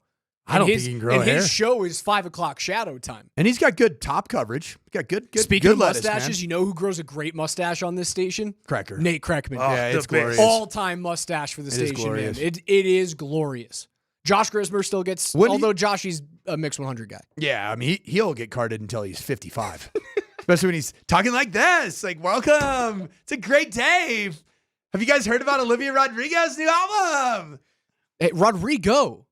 I don't think he can grow hair. His show is 5 o'clock shadow time. And he's got good top coverage. He's got good Speaking good of lettuce, mustaches, man. you know who grows a great mustache on this station? Krecker. Nate Kreckman. Oh, yeah, it's glorious. All-time mustache for the It is station, man. glorious. It is glorious. Josh Grismer still gets, although Josh, he's a mixed 100 guy. Yeah, I mean, he'll get carded until he's 55. Especially when he's talking like this. Like, welcome. It's a great day. Have you guys heard about Olivia Rodrigo's new album? Hey, Rodrigo.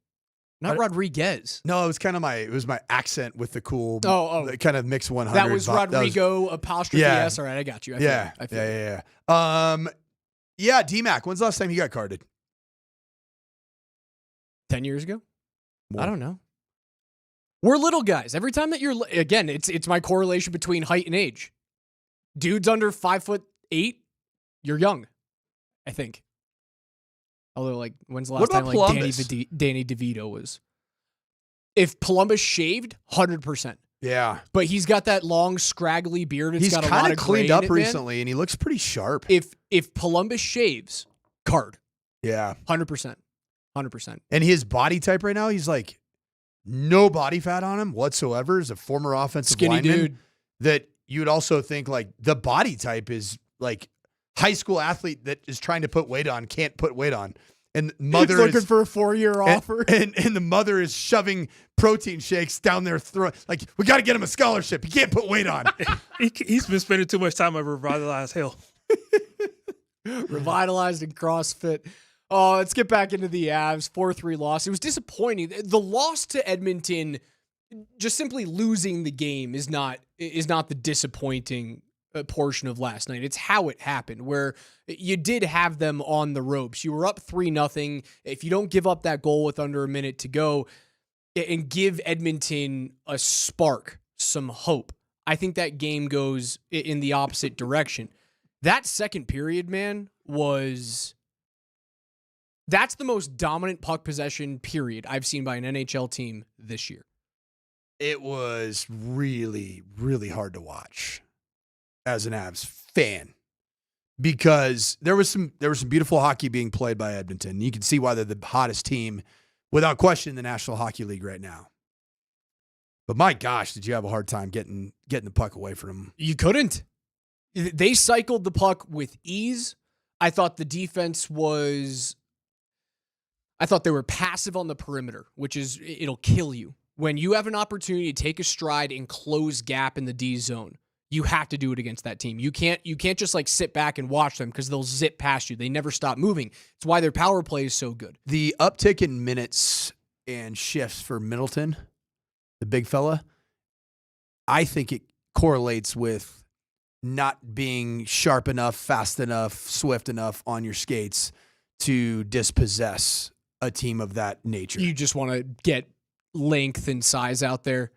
Not Rodriguez. No, it was kind of my accent with the cool kind of mix 100. That was Rodrigo apostrophe S. All right, I got you. I feel Yeah. Yeah, D-Mac, when's the last time you got carded? 10 years ago? I don't know. We're little guys. Every time that again, it's my correlation between height and age. Dudes under 5'8", you're young, I think. Although, like, when's the last time like Danny DeVito was? If Columbus shaved, 100%. Yeah, but he's got that long, scraggly beard. He's got a lot kind of of cleaned gray up in it, recently, and he looks pretty sharp. If Columbus shaves, card. Yeah, 100%, 100%. And his body type right now, he's like no body fat on him whatsoever. As a former offensive skinny lineman, dude, that you would also think like the body type is like high school athlete that is trying to put weight on can't put weight on. And mother looking is for a 4-year offer. And the mother is shoving protein shakes down their throat. Like, we got to get him a scholarship. He can't put weight on. He's been spending too much time at Revitalized Health. Revitalized and CrossFit. Oh, let's get back into the Avs. 4-3 loss. It was disappointing. The loss to Edmonton, just simply losing the game is not the disappointing portion of last night. It's how it happened, where you did have them on the ropes. You were up 3-0. If you don't give up that goal with under a minute to go and give Edmonton a spark, some hope, I think that game goes in the opposite direction. That second period, man, that's the most dominant puck possession period I've seen by an NHL team this year. It was really, really hard to watch as an Avs fan, because there was some beautiful hockey being played by Edmonton. You can see why they're the hottest team, without question, in the National Hockey League right now. But my gosh, did you have a hard time getting the puck away from them? You couldn't. They cycled the puck with ease. I thought the defense I thought they were passive on the perimeter, which it'll kill you. When you have an opportunity to take a stride and close gap in the D zone, you have to do it against that team. You can't just like sit back and watch them, because they'll zip past you. They never stop moving. It's why their power play is so good. The uptick in minutes and shifts for Middleton, the big fella, I think it correlates with not being sharp enough, fast enough, swift enough on your skates to dispossess a team of that nature. You just want to get length and size out there.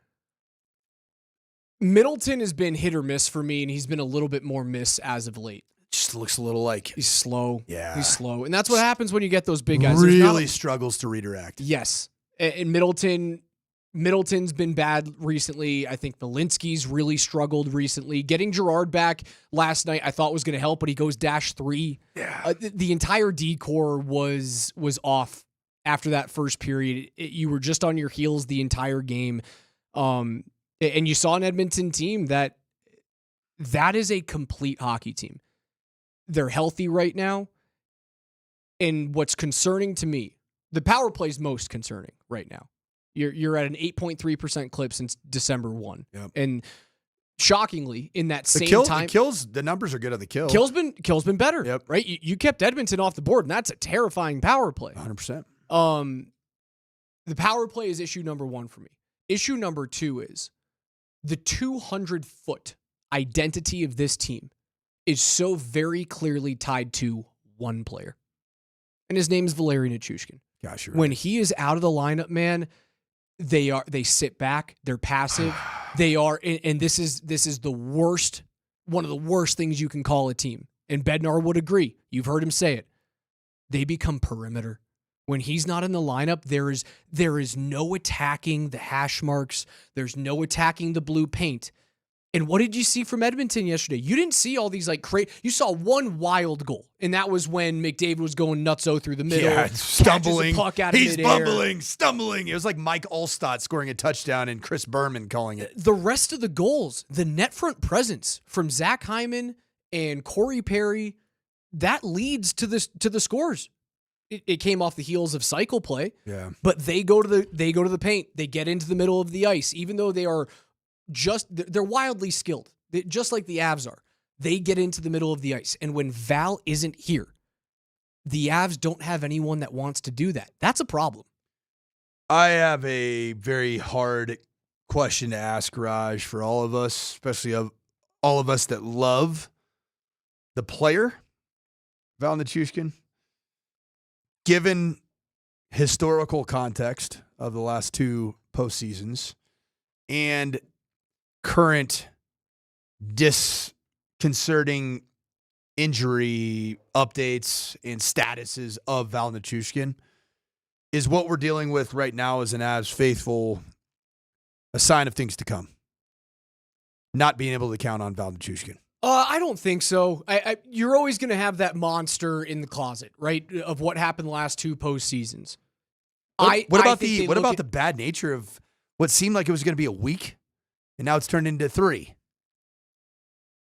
Middleton has been hit or miss for me, and he's been a little bit more miss as of late. Just looks a little like he's slow. Yeah. He's slow. And that's what happens when you get those big guys. Really struggles to redirect. Yes. And Middleton's been bad recently. I think Valinsky's really struggled recently. Getting Girard back last night I thought was going to help, but he goes -3. Yeah. The entire D-core was off after that first period. You were just on your heels the entire game. And you saw an Edmonton team that is a complete hockey team. They're healthy right now. And what's concerning to me, the power play is most concerning right now. You're at an 8.3% clip since December 1. Yep. And shockingly, in that same time, the numbers are good on the kill. Kill's been better, right? You kept Edmonton off the board, and that's a terrifying power play. 100%. The power play is issue number 1 for me. Issue number 2 is the 200-foot identity of this team is so very clearly tied to one player. And his name is Valeri Nichushkin. Gosh, when he is out of the lineup, man, they sit back, they're passive. They are, and this is the worst, one of the worst things you can call a team. And Bednar would agree. You've heard him say it. They become perimeter. When he's not in the lineup, there is no attacking the hash marks. There's no attacking the blue paint. And what did you see from Edmonton yesterday? You didn't see all these you saw one wild goal, and that was when McDavid was going nutso through the middle. Yeah, stumbling. Puck out of He's midair. stumbling. It was like Mike Alstott scoring a touchdown and Chris Berman calling it. The rest of the goals, the net front presence from Zach Hyman and Corey Perry, that leads to the scores. It came off the heels of cycle play. Yeah. But they go to the paint. They get into the middle of the ice, even though they are they're wildly skilled, just like the Avs are. They get into the middle of the ice. And when Val isn't here, the Avs don't have anyone that wants to do that. That's a problem. I have a very hard question to ask, Raj, for all of us, especially of all of us that love the player, Val Nichushkin. Given historical context of the last 2 postseasons and current disconcerting injury updates and statuses of Val Nichushkin, is what we're dealing with right now as an Avs faithful a sign of things to come? Not being able to count on Val Nichushkin. I don't think so. You're always going to have that monster in the closet, right? Of what happened the last 2 postseasons. What about the bad nature of what seemed like it was going to be a week, and now it's turned into 3?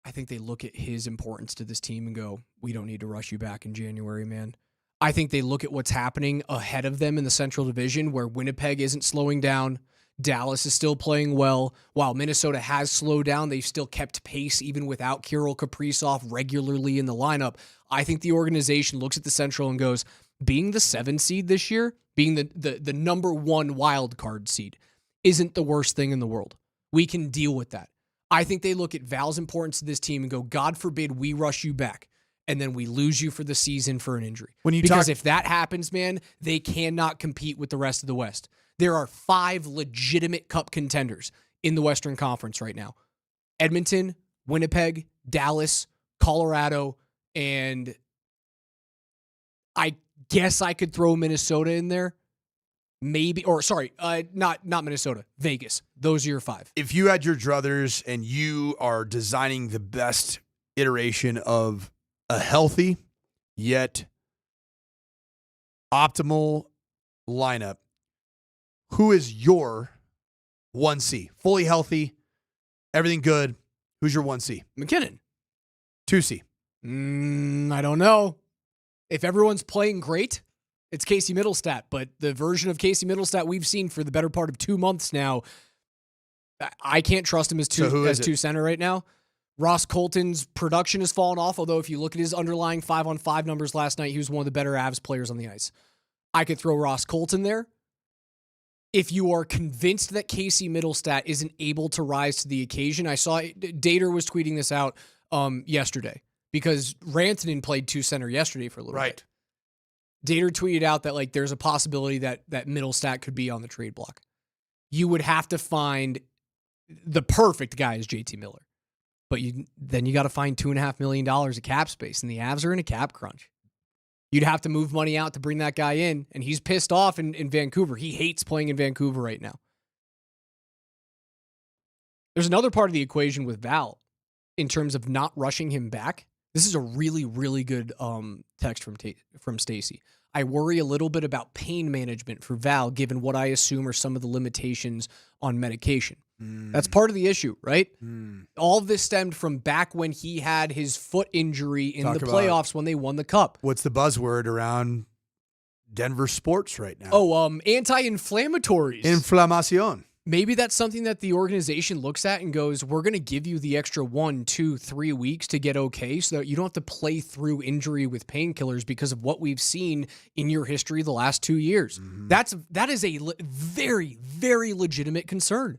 I think they look at his importance to this team and go, we don't need to rush you back in January, man. I think they look at what's happening ahead of them in the Central Division where Winnipeg isn't slowing down. Dallas is still playing well. While Minnesota has slowed down, they've still kept pace even without Kirill Kaprizov regularly in the lineup. I think the organization looks at the Central and goes, being the 7 seed this year, being the number 1 wild card seed, isn't the worst thing in the world. We can deal with that. I think they look at Val's importance to this team and go, God forbid we rush you back and then we lose you for the season for an injury. Because if that happens, man, they cannot compete with the rest of the West. There are 5 legitimate cup contenders in the Western Conference right now. Edmonton, Winnipeg, Dallas, Colorado, and I guess I could throw Minnesota in there. Maybe, or sorry, not Minnesota, Vegas. Those are your 5. If you had your druthers and you are designing the best iteration of a healthy yet optimal lineup, who is your 1C? Fully healthy, everything good. Who's your 1C? McKinnon. 2C? I don't know. If everyone's playing great, it's Casey Middlestat, but the version of Casey Middlestat we've seen for the better part of 2 months now, I can't trust him as 2 center right now. Ross Colton's production has fallen off, although if you look at his underlying 5-on-5 numbers last night, he was one of the better Avs players on the ice. I could throw Ross Colton there. If you are convinced that Casey Middlestat isn't able to rise to the occasion, I saw Dater was tweeting this out yesterday because Rantanen played 2 center yesterday for a little bit. Dater tweeted out that like there's a possibility that Middlestat could be on the trade block. You would have to find the perfect guy is JT Miller. But then you got to find $2.5 million of cap space, and the Avs are in a cap crunch. You'd have to move money out to bring that guy in, and he's pissed off in Vancouver. He hates playing in Vancouver right now. There's another part of the equation with Val in terms of not rushing him back. This is a really, really good text from Stacy. I worry a little bit about pain management for Val, given what I assume are some of the limitations on medication. That's part of the issue, right? All of this stemmed from back when he had his foot injury in the playoffs when they won the cup. What's the buzzword around Denver sports right now? Anti-inflammatories. Inflamación. Maybe that's something that the organization looks at and goes, we're going to give you the extra 1, 2, 3 weeks to get okay so that you don't have to play through injury with painkillers because of what we've seen in your history the last 2 years. That is a very, very legitimate concern.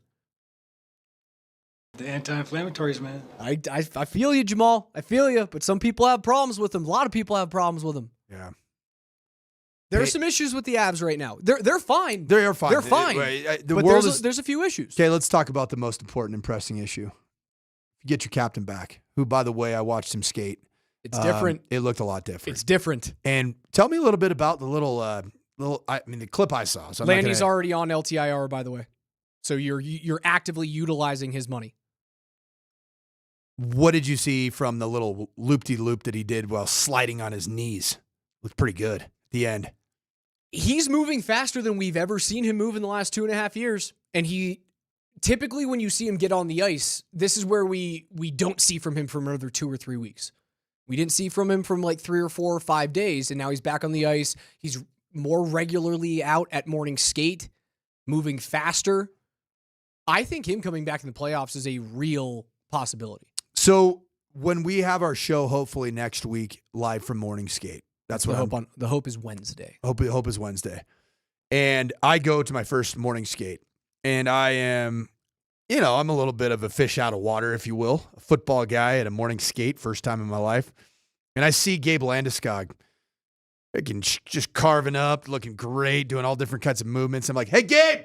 The anti-inflammatories, man. I feel you, Jamal. I feel you. But some people have problems with them. A lot of people have problems with them. Yeah. There are some issues with the Avs right now. They're fine. They are fine. They're fine. But there's a few issues. Okay, let's talk about the most important and pressing issue. You get your captain back, who, by the way, I watched him skate. It's different. It looked a lot different. It's different. And tell me a little bit about the the clip I saw. So Landy's already on LTIR, by the way. So you're actively utilizing his money. What did you see from the little loop-de-loop that he did while sliding on his knees? Looked pretty good at the end. He's moving faster than we've ever seen him move in the last 2.5 years. And he typically, when you see him get on the ice, this is where we don't see from him for another 2 or 3 weeks. We didn't see from him from like 3 or 4 or 5 days, and now he's back on the ice. He's more regularly out at morning skate, moving faster. I think him coming back in the playoffs is a real possibility. So when we have our show, hopefully next week, live from morning skate, that's what the hope is Wednesday. Hope is Wednesday. And I go to my first morning skate, and I am, I'm a little bit of a fish out of water, if you will, a football guy at a morning skate, first time in my life. And I see Gabe Landeskog just carving up, looking great, doing all different kinds of movements. I'm like, hey, Gabe,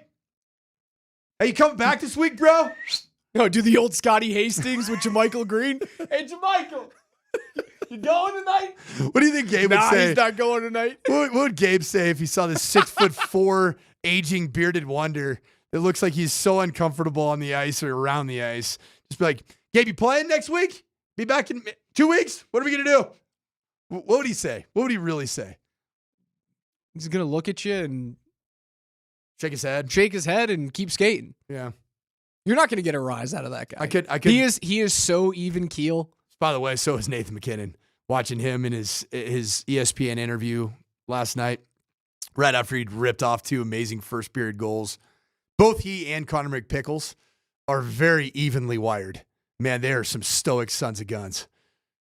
you coming back this week, bro? No, do the old Scotty Hastings with Jermichael Green. Hey, Jermichael, you going tonight? What do you think Gabe would say? He's not going tonight. What would Gabe say if he saw this 6'4" aging bearded wonder that looks like he's so uncomfortable on the ice or around the ice? Just be like, Gabe, you playing next week? Be back in 2 weeks? What are we going to do? What would he say? What would he really say? He's going to look at you and shake his head. Shake his head and keep skating. Yeah. You're not going to get a rise out of that guy. I could. He is so even keel. By the way, so is Nathan McKinnon. Watching him in his ESPN interview last night, right after he'd ripped off 2 amazing first period goals. Both he and Connor McPickles are very evenly wired. Man, they are some stoic sons of guns.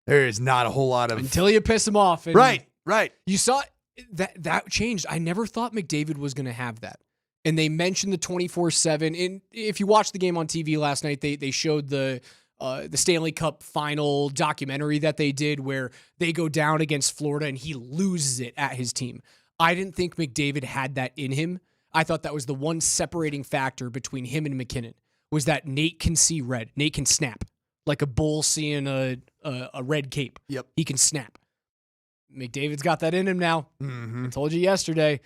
There is not a whole lot of until you piss him off. And right. You saw that changed. I never thought McDavid was going to have that. And they mentioned the 24/7. And if you watched the game on TV last night, they showed the Stanley Cup final documentary that they did where they go down against Florida and he loses it at his team. I didn't think McDavid had that in him. I thought that was the one separating factor between him and McKinnon was that Nate can see red. Nate can snap like a bull seeing a red cape. Yep. He can snap. McDavid's got that in him now. Mm-hmm. I told you yesterday,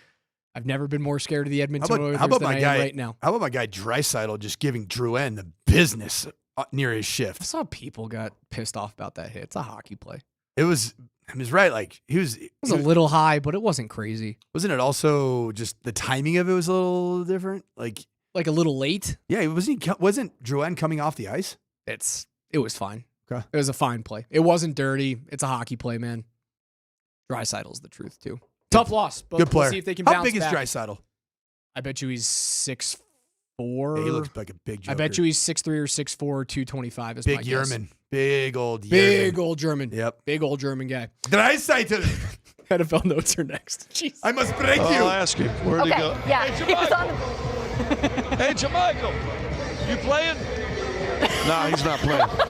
I've never been more scared of the Edmonton Oilers how about than my I guy am right now. How about my guy Draisaitl just giving Drouin the business near his shift? I saw people got pissed off about that hit. It's a hockey play. It was right. Like he was a little high, but it wasn't crazy. Wasn't it also just the timing of it was a little different? Like a little late? Yeah, wasn't Drouin coming off the ice? It was fine. Okay. It was a fine play. It wasn't dirty. It's a hockey play, man. Draisaitl's the truth too. Tough loss, but good player. We'll see if they can How bounce big is back. Draisaitl? I bet you he's 6'4". Yeah, he looks like a big joker. I bet you he's 6'3" or 6'4", 225 is big my guess. German. Big old German. Big old German. Yep. Big old German guy. Draisaitl. NFL notes are next. Jeez. I must break you. I'll ask him. Where'd he go? Yeah. Hey, Jermichael. Hey, Jermichael. You playing? No, he's not playing.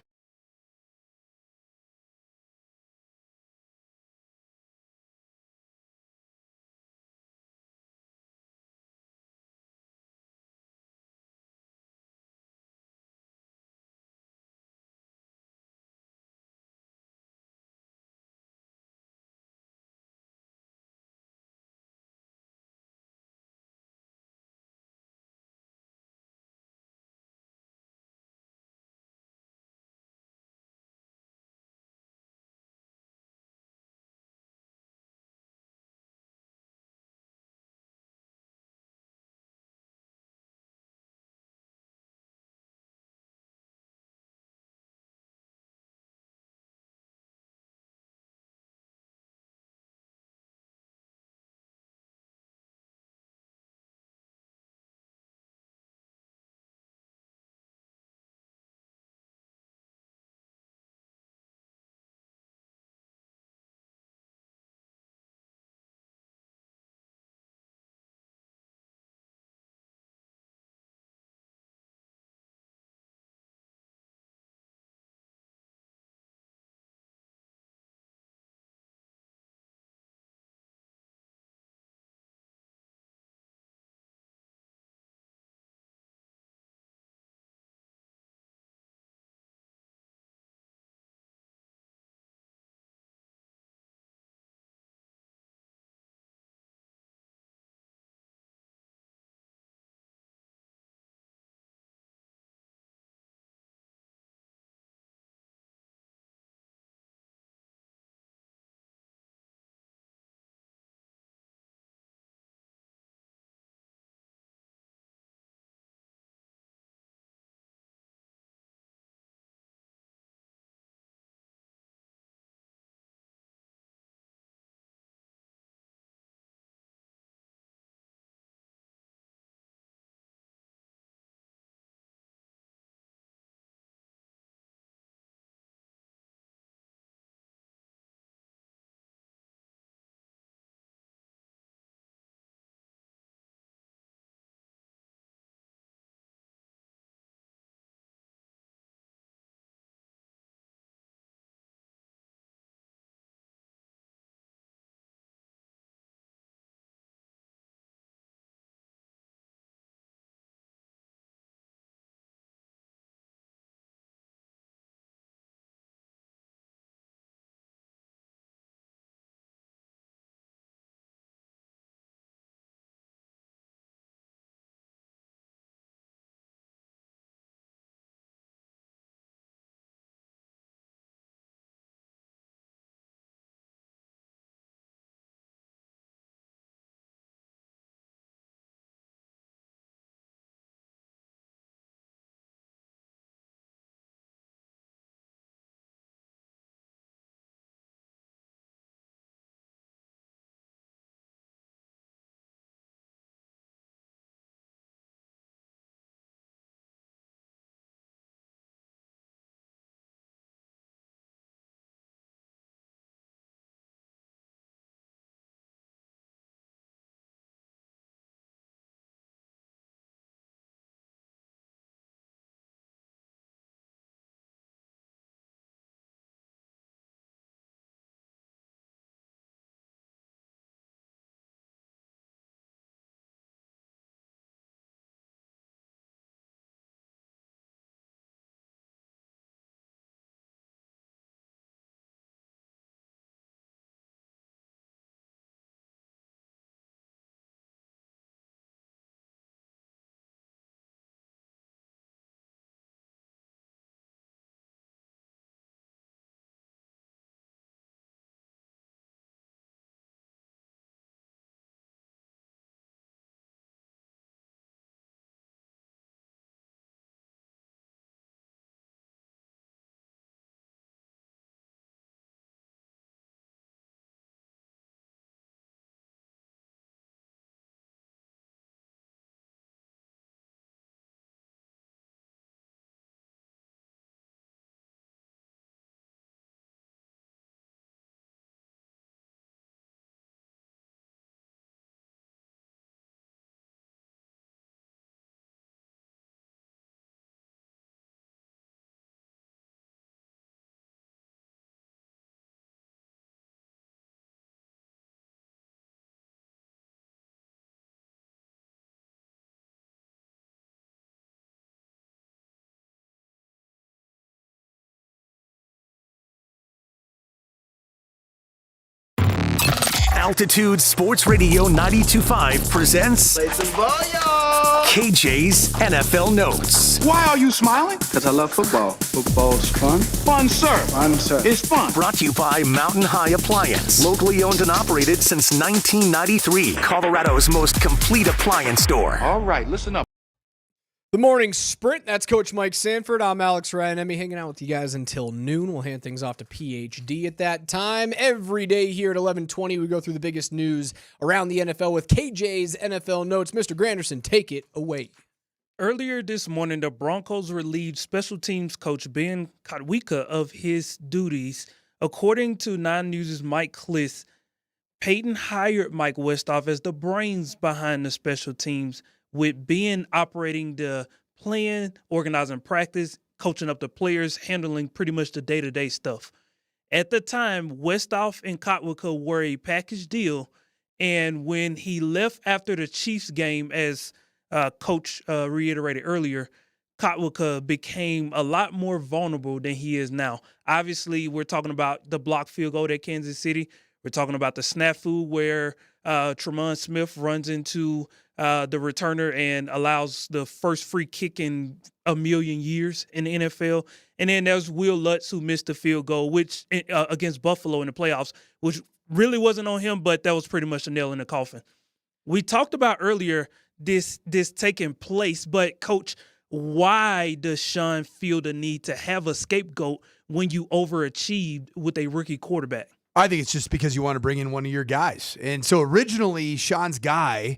Altitude Sports Radio 92.5 presents Play some ball, y'all. KJ's NFL Notes. Why are you smiling? Because I love football. Football's fun. Fun, sir. Fun, sir. It's fun. Brought to you by Mountain High Appliance. Locally owned and operated since 1993. Colorado's most complete appliance store. All right, listen up. The morning sprint. That's Coach Mike Sanford. I'm Alex Ryan-Emmy, hanging out with you guys until noon. We'll hand things off to PhD at that time. Every day here at 11:20, we go through the biggest news around the NFL with KJ's NFL Notes. Mr. Granderson, take it away. Earlier this morning, the Broncos relieved special teams coach Ben Kotwica of his duties. According to 9 News' Mike Klis, Peyton hired Mike Westhoff as the brains behind the special teams, with Ben operating the plan, organizing practice, coaching up the players, handling pretty much the day-to-day stuff. At the time, Westhoff and Kotwica were a package deal, and when he left after the Chiefs game, as Coach reiterated earlier, Kotwica became a lot more vulnerable than he is now. Obviously, we're talking about the blocked field goal at Kansas City. We're talking about the snafu where Tremont Smith runs into the returner and allows the first free kick in a million years in the NFL. And then there's Will Lutz, who missed the field goal, which against Buffalo in the playoffs, which really wasn't on him, but that was pretty much a nail in the coffin. We talked about earlier this taking place, but Coach, why does Sean feel the need to have a scapegoat when you overachieved with a rookie quarterback? I think it's just because you want to bring in one of your guys. And so originally, Sean's guy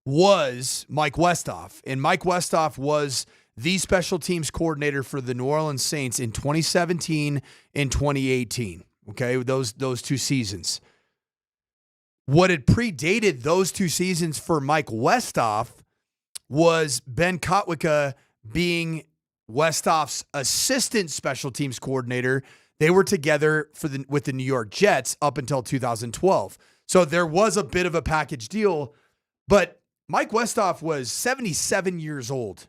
was Mike Westhoff. And Mike Westhoff was the special teams coordinator for the New Orleans Saints in 2017 and 2018. Okay, those 2 seasons. What had predated those 2 seasons for Mike Westhoff was Ben Kotwica being Westhoff's assistant special teams coordinator. They were together with the New York Jets up until 2012. So there was a bit of a package deal, but Mike Westhoff was 77 years old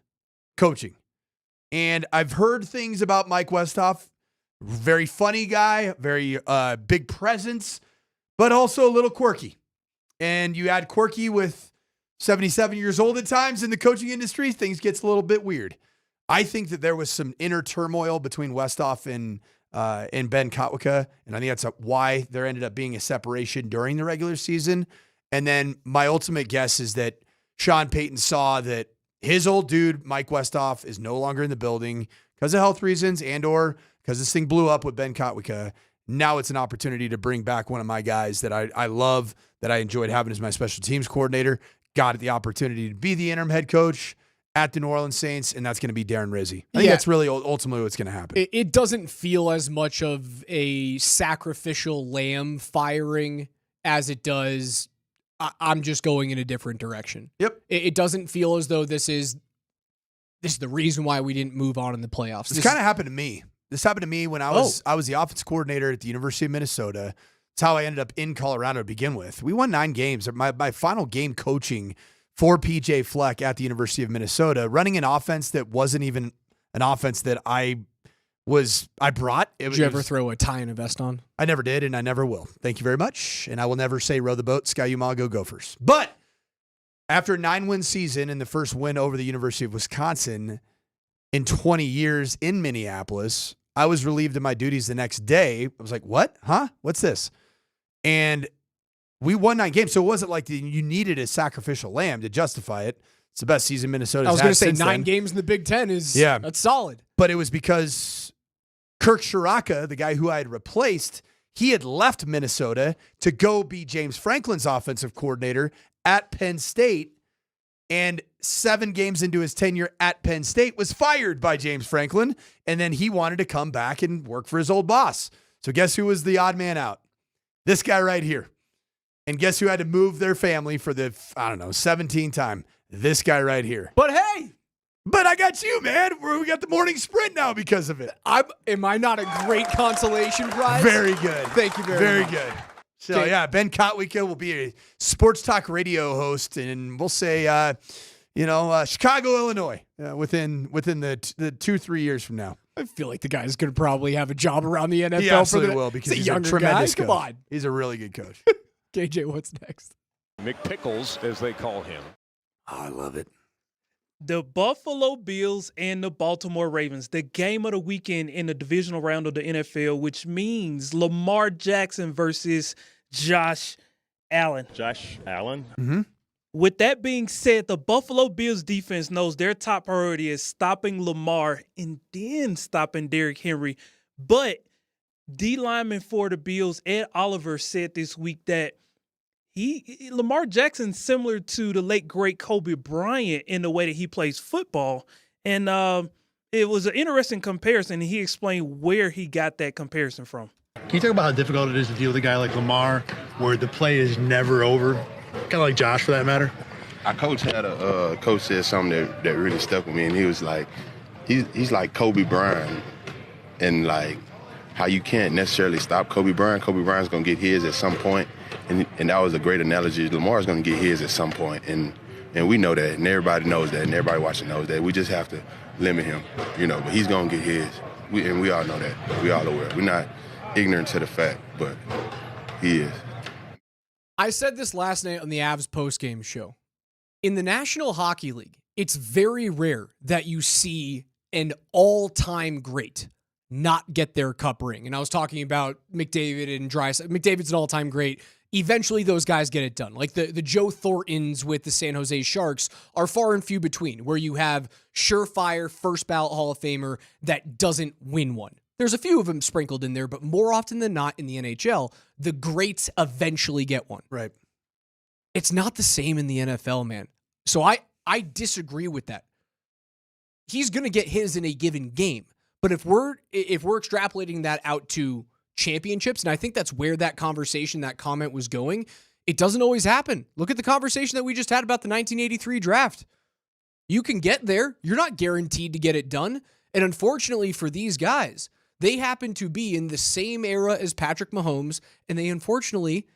coaching. And I've heard things about Mike Westhoff. Very funny guy, very big presence, but also a little quirky. And you add quirky with 77 years old at times in the coaching industry, things gets a little bit weird. I think that there was some inner turmoil between Westhoff and Ben Kotwica, and I think that's why there ended up being a separation during the regular season. And then my ultimate guess is that Sean Payton saw that his old dude, Mike Westhoff, is no longer in the building because of health reasons and or because this thing blew up with Ben Kotwica. Now it's an opportunity to bring back one of my guys that I love, that I enjoyed having as my special teams coordinator, got the opportunity to be the interim head coach at the New Orleans Saints, and that's going to be Darren Rizzi. I think that's really ultimately what's going to happen. It doesn't feel as much of a sacrificial lamb firing as it does, I'm just going in a different direction. Yep. It doesn't feel as though this is the reason why we didn't move on in the playoffs. This kind of happened to me. This happened to me when I was the offense coordinator at the University of Minnesota. That's how I ended up in Colorado to begin with. We won 9 games. My final game coaching for PJ Fleck at the University of Minnesota, running an offense that wasn't even an offense that I brought. Did you ever throw a tie and a vest on? I never did, and I never will. Thank you very much. And I will never say row the boat, Ski-U-Mah, go Gophers. But after a 9-win season and the first win over the University of Wisconsin in 20 years in Minneapolis, I was relieved of my duties the next day. I was like, what? Huh? What's this? And we won 9 games, so it wasn't like you needed a sacrificial lamb to justify it. It's the best season Minnesota's had. I was going to say since 9 then. games in the Big Ten that's solid. But it was because Kirk Shiraka, the guy who I had replaced, he had left Minnesota to go be James Franklin's offensive coordinator at Penn State. And 7 games into his tenure at Penn State was fired by James Franklin. And then he wanted to come back and work for his old boss. So guess who was the odd man out? This guy right here. And guess who had to move their family for the, 17th time? This guy right here. But hey, but I got you, man. We got the morning sprint now because of it. Am I not a great consolation prize? Very good. Thank you very much. Very good. So, yeah, Ben Kotwica will be a sports talk radio host, and we'll say, Chicago, Illinois, within the 2-3 years from now. I feel like the guy's going to probably have a job around the NFL. He absolutely will because he's a tremendous coach. Come on. He's a really good coach. KJ, what's next? McPickles, as they call him. Oh, I love it. The Buffalo Bills and the Baltimore Ravens, the game of the weekend in the divisional round of the NFL, which means Lamar Jackson versus Josh Allen. Josh Allen? Mm-hmm. With that being said, the Buffalo Bills defense knows their top priority is stopping Lamar and then stopping Derrick Henry. But D lineman for the Bills, Ed Oliver, said this week that Lamar Jackson's similar to the late great Kobe Bryant in the way that he plays football. And it was an interesting comparison, and he explained where he got that comparison from. Can you talk about how difficult it is to deal with a guy like Lamar, where the play is never over? Kind of like Josh, for that matter. Our coach had a coach said something that really stuck with me, and he was like, he's like Kobe Bryant, and like how you can't necessarily stop Kobe Bryant. Kobe Bryant's gonna get his at some point, and that was a great analogy. Lamar's gonna get his at some point, and we know that, and everybody knows that, and everybody watching knows that. We just have to limit him, but he's gonna get his. We all know that. We all aware. We're not ignorant to the fact, but he is. I said this last night on the Avs postgame show. In the National Hockey League, it's very rare that you see an all-time great not get their cup ring. And I was talking about McDavid and Draisaitl. McDavid's an all-time great. Eventually, those guys get it done. Like the Joe Thorntons with the San Jose Sharks are far and few between, where you have surefire first ballot Hall of Famer that doesn't win one. There's a few of them sprinkled in there, but more often than not in the NHL, the greats eventually get one. Right. It's not the same in the NFL, man. So I disagree with that. He's going to get his in a given game. But if we're extrapolating that out to championships, and I think that's where that conversation, that comment was going, it doesn't always happen. Look at the conversation that we just had about the 1983 draft. You can get there. You're not guaranteed to get it done. And unfortunately for these guys, they happen to be in the same era as Patrick Mahomes, and they unfortunately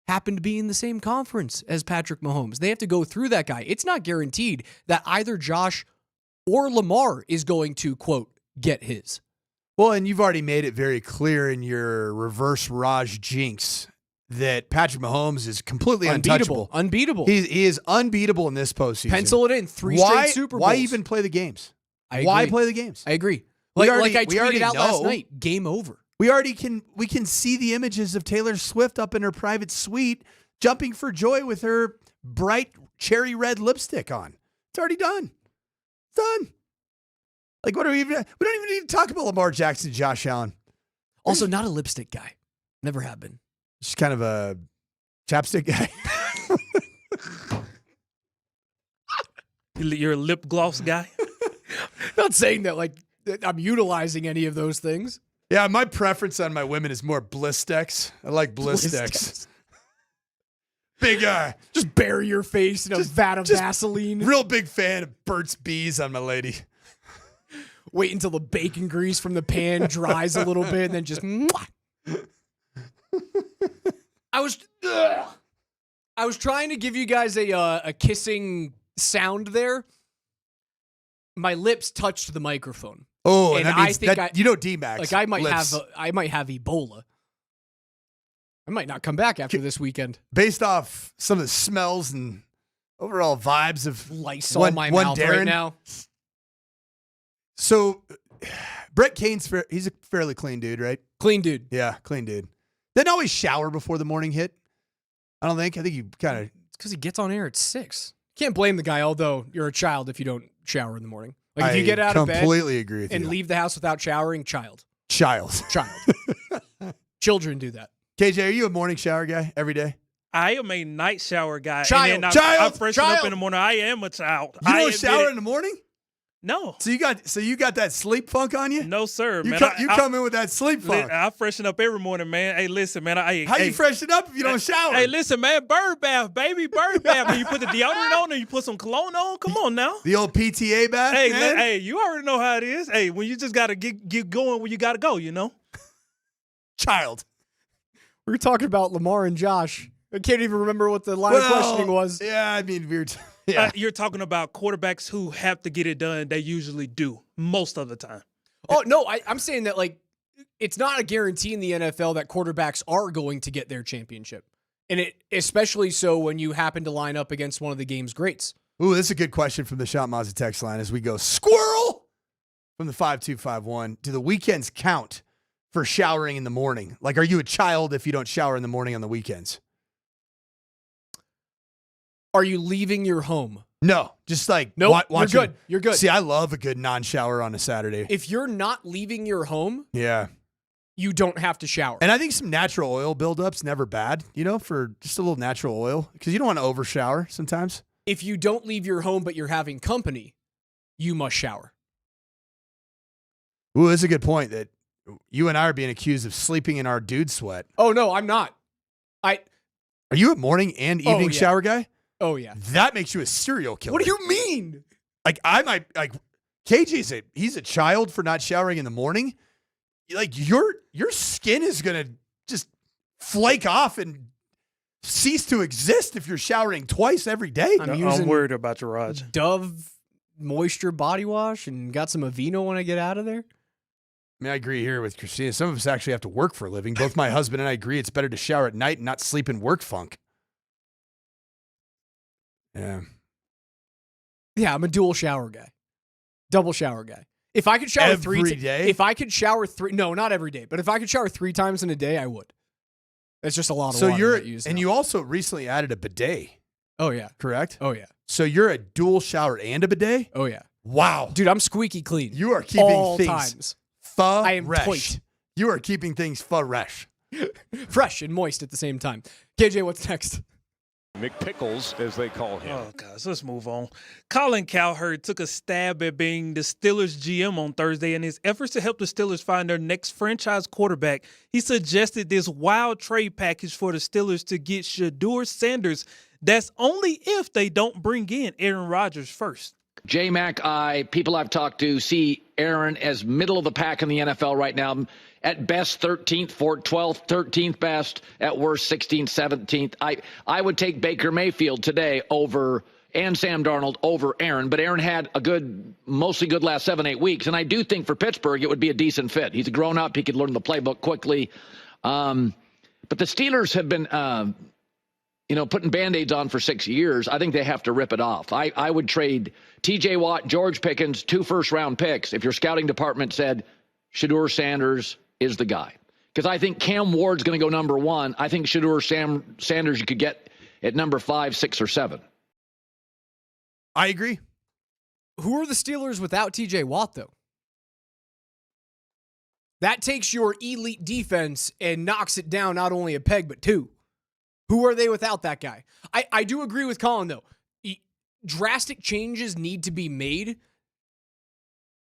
happen to be in the same conference as Patrick Mahomes. They have to go through that guy. It's not guaranteed that either Josh or Lamar is going to, quote, get his. Well, and you've already made it very clear in your reverse Raj jinx that Patrick Mahomes is completely untouchable. Unbeatable. He is unbeatable in this postseason. Pencil it in. Three straight Super Bowls. Why even play the games? Why play the games? I agree. We Like I already tweeted out know. last night, game over. We can see the images of Taylor Swift up in her private suite jumping for joy with her bright cherry red lipstick on. It's already done. It's done. Like, we don't even need to talk about Lamar Jackson, Josh Allen. Also, not a lipstick guy. Never have been. Just kind of a chapstick guy. You're a lip gloss guy? Not saying that I'm utilizing any of those things. Yeah, my preference on my women is more Blistex. I like Blistex. Big guy. Just bury your face in a vat of Vaseline. Real big fan of Burt's Bees on my lady. Wait until the bacon grease from the pan dries a little bit and then just I was trying to give you guys a kissing sound there. My lips touched the microphone. Oh, and that means D-Max. Like I might have Ebola. I might not come back after this weekend. Based off some of the smells and overall vibes of Lysol in my mouth Darren. right now. So, Brett Kane's he's a fairly clean dude, right? Clean dude. Yeah, clean dude. Doesn't always shower before the morning hit. I think you kind of... It's because he gets on air at 6. Can't blame the guy, although you're a child if you don't shower in the morning. Like if you get out of bed... I completely agree with you. And leave the house without showering, child. Child. Children do that. KJ, are you a morning shower guy every day? I am a night shower guy. Child. And then I freshen up in the morning. I am a child. You don't shower in the morning? No. So you got that sleep funk on you? No, sir, man. You come in with that sleep funk. I freshen up every morning, man. Hey, listen, man. How you freshen up if you don't shower? Hey, listen, man. Bird bath, baby. Bird bath. When you put the deodorant on and you put some cologne on, come on now. The old PTA bath, Hey, you already know how it is. Hey, when you just got to get going where you got to go, you know? Child. We were talking about Lamar and Josh. I can't even remember what the line of questioning was. Yeah, I mean, weird. Yeah. You're talking about quarterbacks who have to get it done. They usually do most of the time. Oh, no, I'm saying that, it's not a guarantee in the NFL that quarterbacks are going to get their championship. And it especially so when you happen to line up against one of the game's greats. Ooh, this is a good question from the Shot Mazda text line as we go squirrel from the 5251. Do the weekends count for showering in the morning? Like, are you a child if you don't shower in the morning on the weekends? Are you leaving your home? No, just like nope, watching. You're good. You're good. See, I love a good non-shower on a Saturday. If you're not leaving your home, Yeah. you don't have to shower. And I think some natural oil buildup's never bad, for just a little natural oil, because you don't want to overshower sometimes. If you don't leave your home but you're having company, you must shower. Ooh, that's a good point that you and I are being accused of sleeping in our dude sweat. Oh, no, I'm not. Are you a morning and evening shower guy? Oh, yeah. That makes you a serial killer. What do you mean? Like, KJ's he's a child for not showering in the morning. Like, your skin is going to just flake off and cease to exist if you're showering twice every day. I'm worried about your Raj. Dove moisture body wash and got some Aveeno when I get out of there. I mean, I agree here with Christina. Some of us actually have to work for a living. Both my husband and I agree it's better to shower at night and not sleep in work funk. Yeah. Yeah, I'm a dual shower guy. Double shower guy. If I could shower every day? If I could shower no, not every day, but if I could shower 3 times in a day, I would. That's just a lot of water to use. And you also recently added a bidet. Oh, yeah. Correct? Oh, yeah. So you're a dual shower and a bidet? Oh, yeah. Wow. Dude, I'm squeaky clean. You are keeping all things times. I am toit. You are keeping things fresh. Fresh and moist at the same time. KJ, what's next? McPickles, as they call him. Oh, gosh, let's move on. Colin Cowherd took a stab at being the Steelers GM on Thursday in his efforts to help the Steelers find their next franchise quarterback. He suggested this wild trade package for the Steelers to get Shedeur Sanders. That's only if they don't bring in Aaron Rodgers first. J-Mac, people I've talked to see Aaron as middle of the pack in the NFL right now. At best, 13th, 12th, 13th best. At worst, 16th, 17th. I would take Baker Mayfield today and Sam Darnold over Aaron. But Aaron had a mostly good last 7-8 weeks. And I do think for Pittsburgh, it would be a decent fit. He's a grown-up. He could learn the playbook quickly. But the Steelers have been, putting Band-Aids on for 6 years. I think they have to rip it off. I would trade T.J. Watt, George Pickens, 2 first-round picks if your scouting department said Shedeur Sanders is the guy. Because I think Cam Ward's going to go number 1. I think Shedeur Sanders you could get at number 5, 6, or 7. I agree. Who are the Steelers without TJ Watt, though? That takes your elite defense and knocks it down not only a peg, but 2. Who are they without that guy? I do agree with Colin, though. Drastic changes need to be made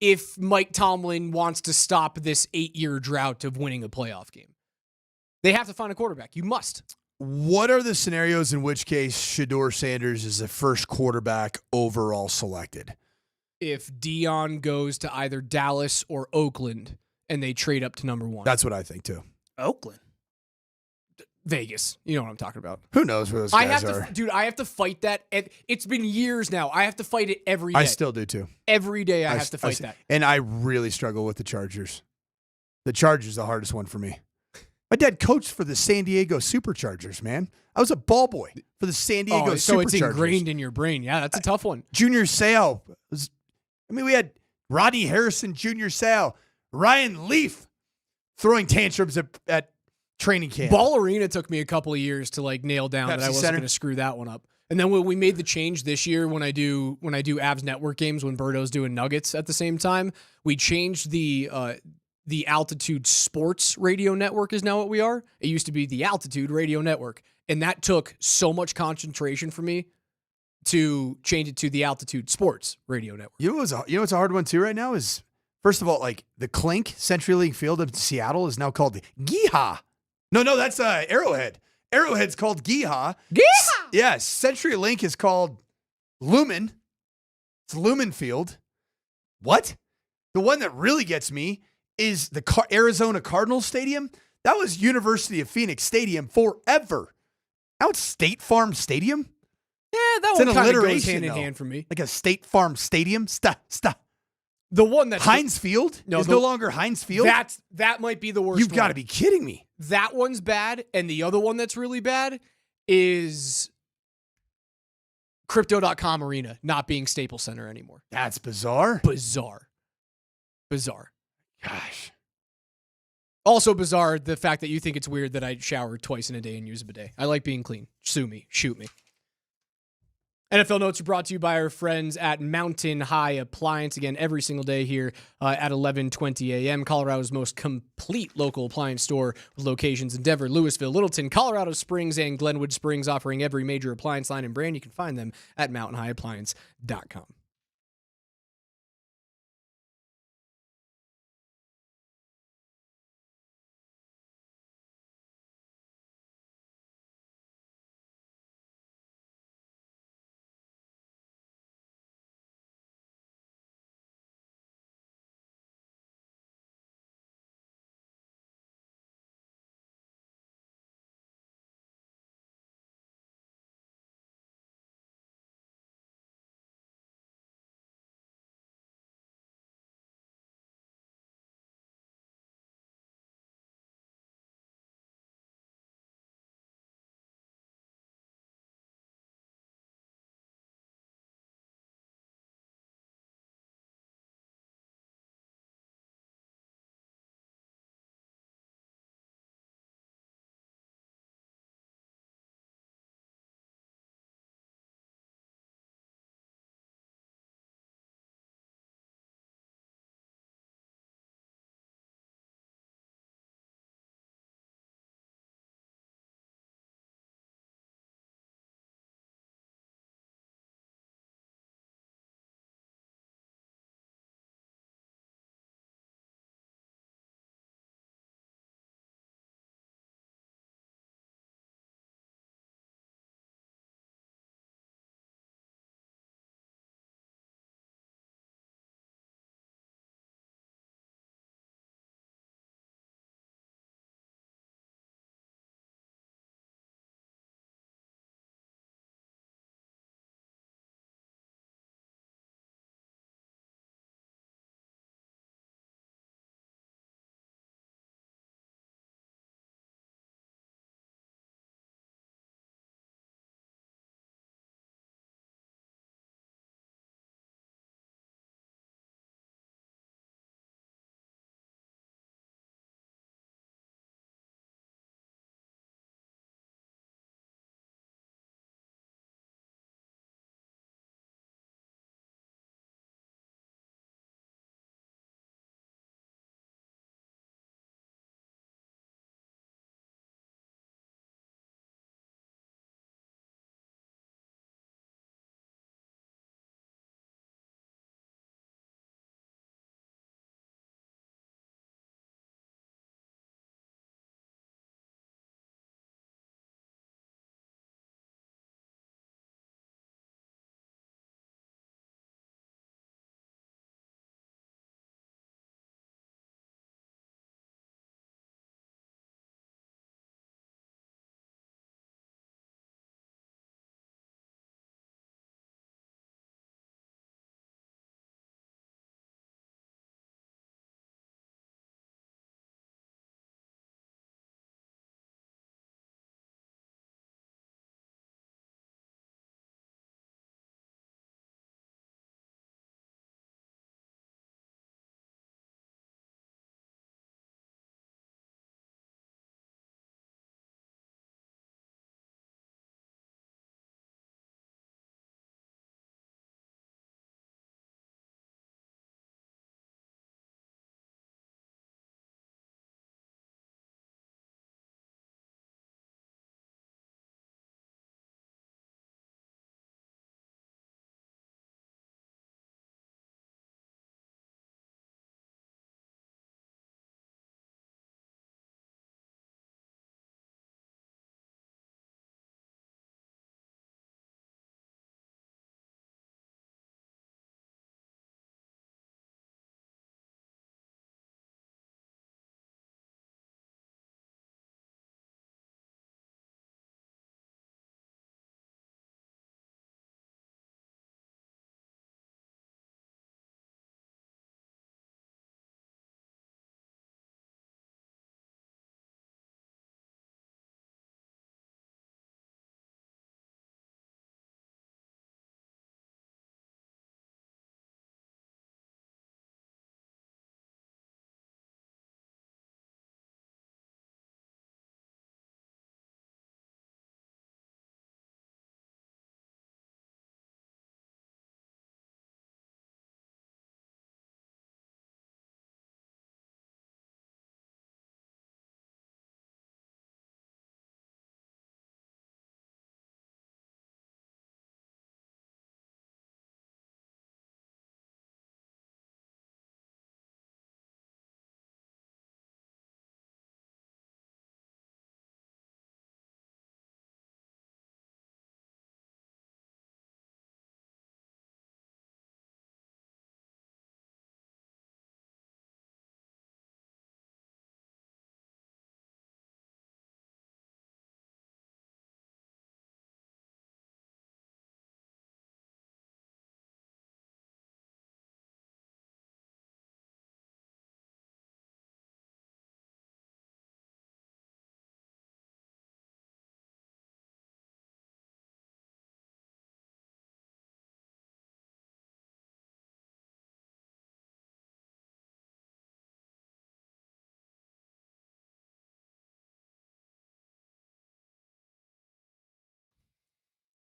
if Mike Tomlin wants to stop this 8-year drought of winning a playoff game. They have to find a quarterback. You must. What are the scenarios in which case Shedeur Sanders is the first quarterback overall selected? If Dion goes to either Dallas or Oakland and they trade up to number 1. That's what I think, too. Oakland. Vegas. You know what I'm talking about. Who knows where those guys are? Dude, I have to fight that. It's been years now. I have to fight it every day. I still do, too. Every day I have to fight that. And I really struggle with the Chargers. The Chargers are the hardest one for me. My dad coached for the San Diego Superchargers, man. I was a ball boy for the San Diego Superchargers. So it's ingrained in your brain. Yeah, that's a tough one. Junior Seau. We had Rodney Harrison, Junior Seau, Ryan Leaf throwing tantrums at training camp. Ball Arena took me a couple of years to nail down Pepsi that I wasn't going to screw that one up. And then when we made the change this year, when I do Avs Network games, when Birdo's doing Nuggets at the same time, we changed the Altitude Sports Radio Network is now what we are. It used to be the Altitude Radio Network, and that took so much concentration for me to change it to the Altitude Sports Radio Network. You know what's a hard one too right now is, first of all, the Clink CenturyLink Field of Seattle is now called Geehaw. No, that's Arrowhead. Arrowhead's called Geehaw. Geehaw! Yes, CenturyLink is called Lumen. It's Lumen Field. What? The one that really gets me is the Arizona Cardinals Stadium. That was University of Phoenix Stadium forever. Now it's State Farm Stadium. Yeah, that it's one an kind of alliteration, goes hand in though. hand for me. Like a State Farm Stadium. The one that's Heinz Field is no longer Heinz Field. That might be the worst. You've got to be kidding me. That one's bad, and the other one that's really bad is Crypto.com Arena not being Staples Center anymore. That's bizarre. Bizarre. Gosh. Also bizarre, the fact that you think it's weird that I shower twice in a day and use a bidet. I like being clean. Sue me. Shoot me. NFL Notes are brought to you by our friends at Mountain High Appliance. Again, every single day here at 11:20 a.m. Colorado's most complete local appliance store with locations in Denver, Louisville, Littleton, Colorado Springs, and Glenwood Springs, offering every major appliance line and brand. You can find them at mountainhighappliance.com.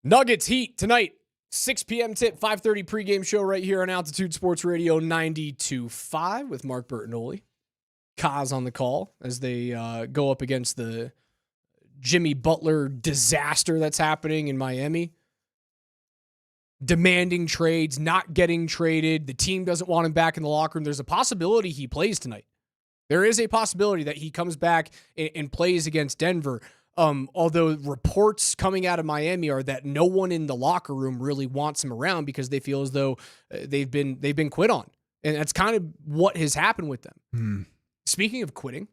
Nuggets Heat tonight, 6 p.m. tip, 5:30 pregame show right here on Altitude Sports Radio 92.5 with Mark Bertinoli. Kaz on the call as they go up against the Jimmy Butler disaster that's happening in Miami. Demanding trades, not getting traded. The team doesn't want him back in the locker room. There's a possibility he plays tonight. There is a possibility that he comes back and plays against Denver. Although reports coming out of Miami are that no one in the locker room really wants him around because they feel as though they've been quit on. And that's kind of what has happened with them. Speaking of quitting,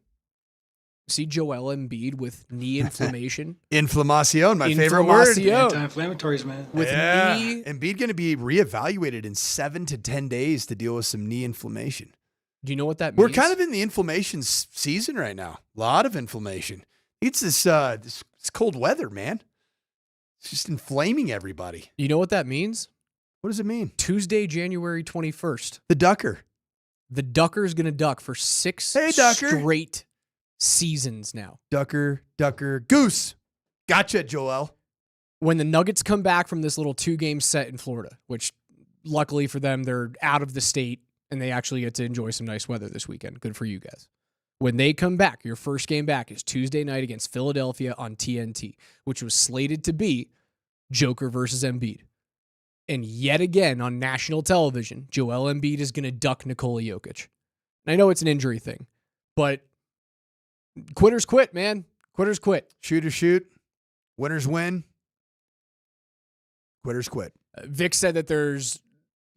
see Joel Embiid with knee inflammation. Inflamacion, my favorite word. Anti-inflammatories, man. With knee. Embiid going to be reevaluated in 7 to 10 days to deal with some knee inflammation. Do you know what that means? We're kind of in the inflammation season right now. A lot of inflammation. It's this cold weather, man. It's just inflaming everybody. You know what that means? What does it mean? Tuesday, January 21st. The Ducker. The Ducker's going to duck for 6 straight seasons now. Ducker, Goose. Gotcha, Joel. When the Nuggets come back from this little 2-game set in Florida, which luckily for them, they're out of the state and they actually get to enjoy some nice weather this weekend. Good for you guys. When they come back, your first game back is Tuesday night against Philadelphia on TNT, which was slated to be Joker versus Embiid. And yet again on national television, Joel Embiid is going to duck Nikola Jokic. And I know it's an injury thing, but quitters quit, man. Quitters quit. Shooters shoot. Winners win. Quitters quit. Vic said that there's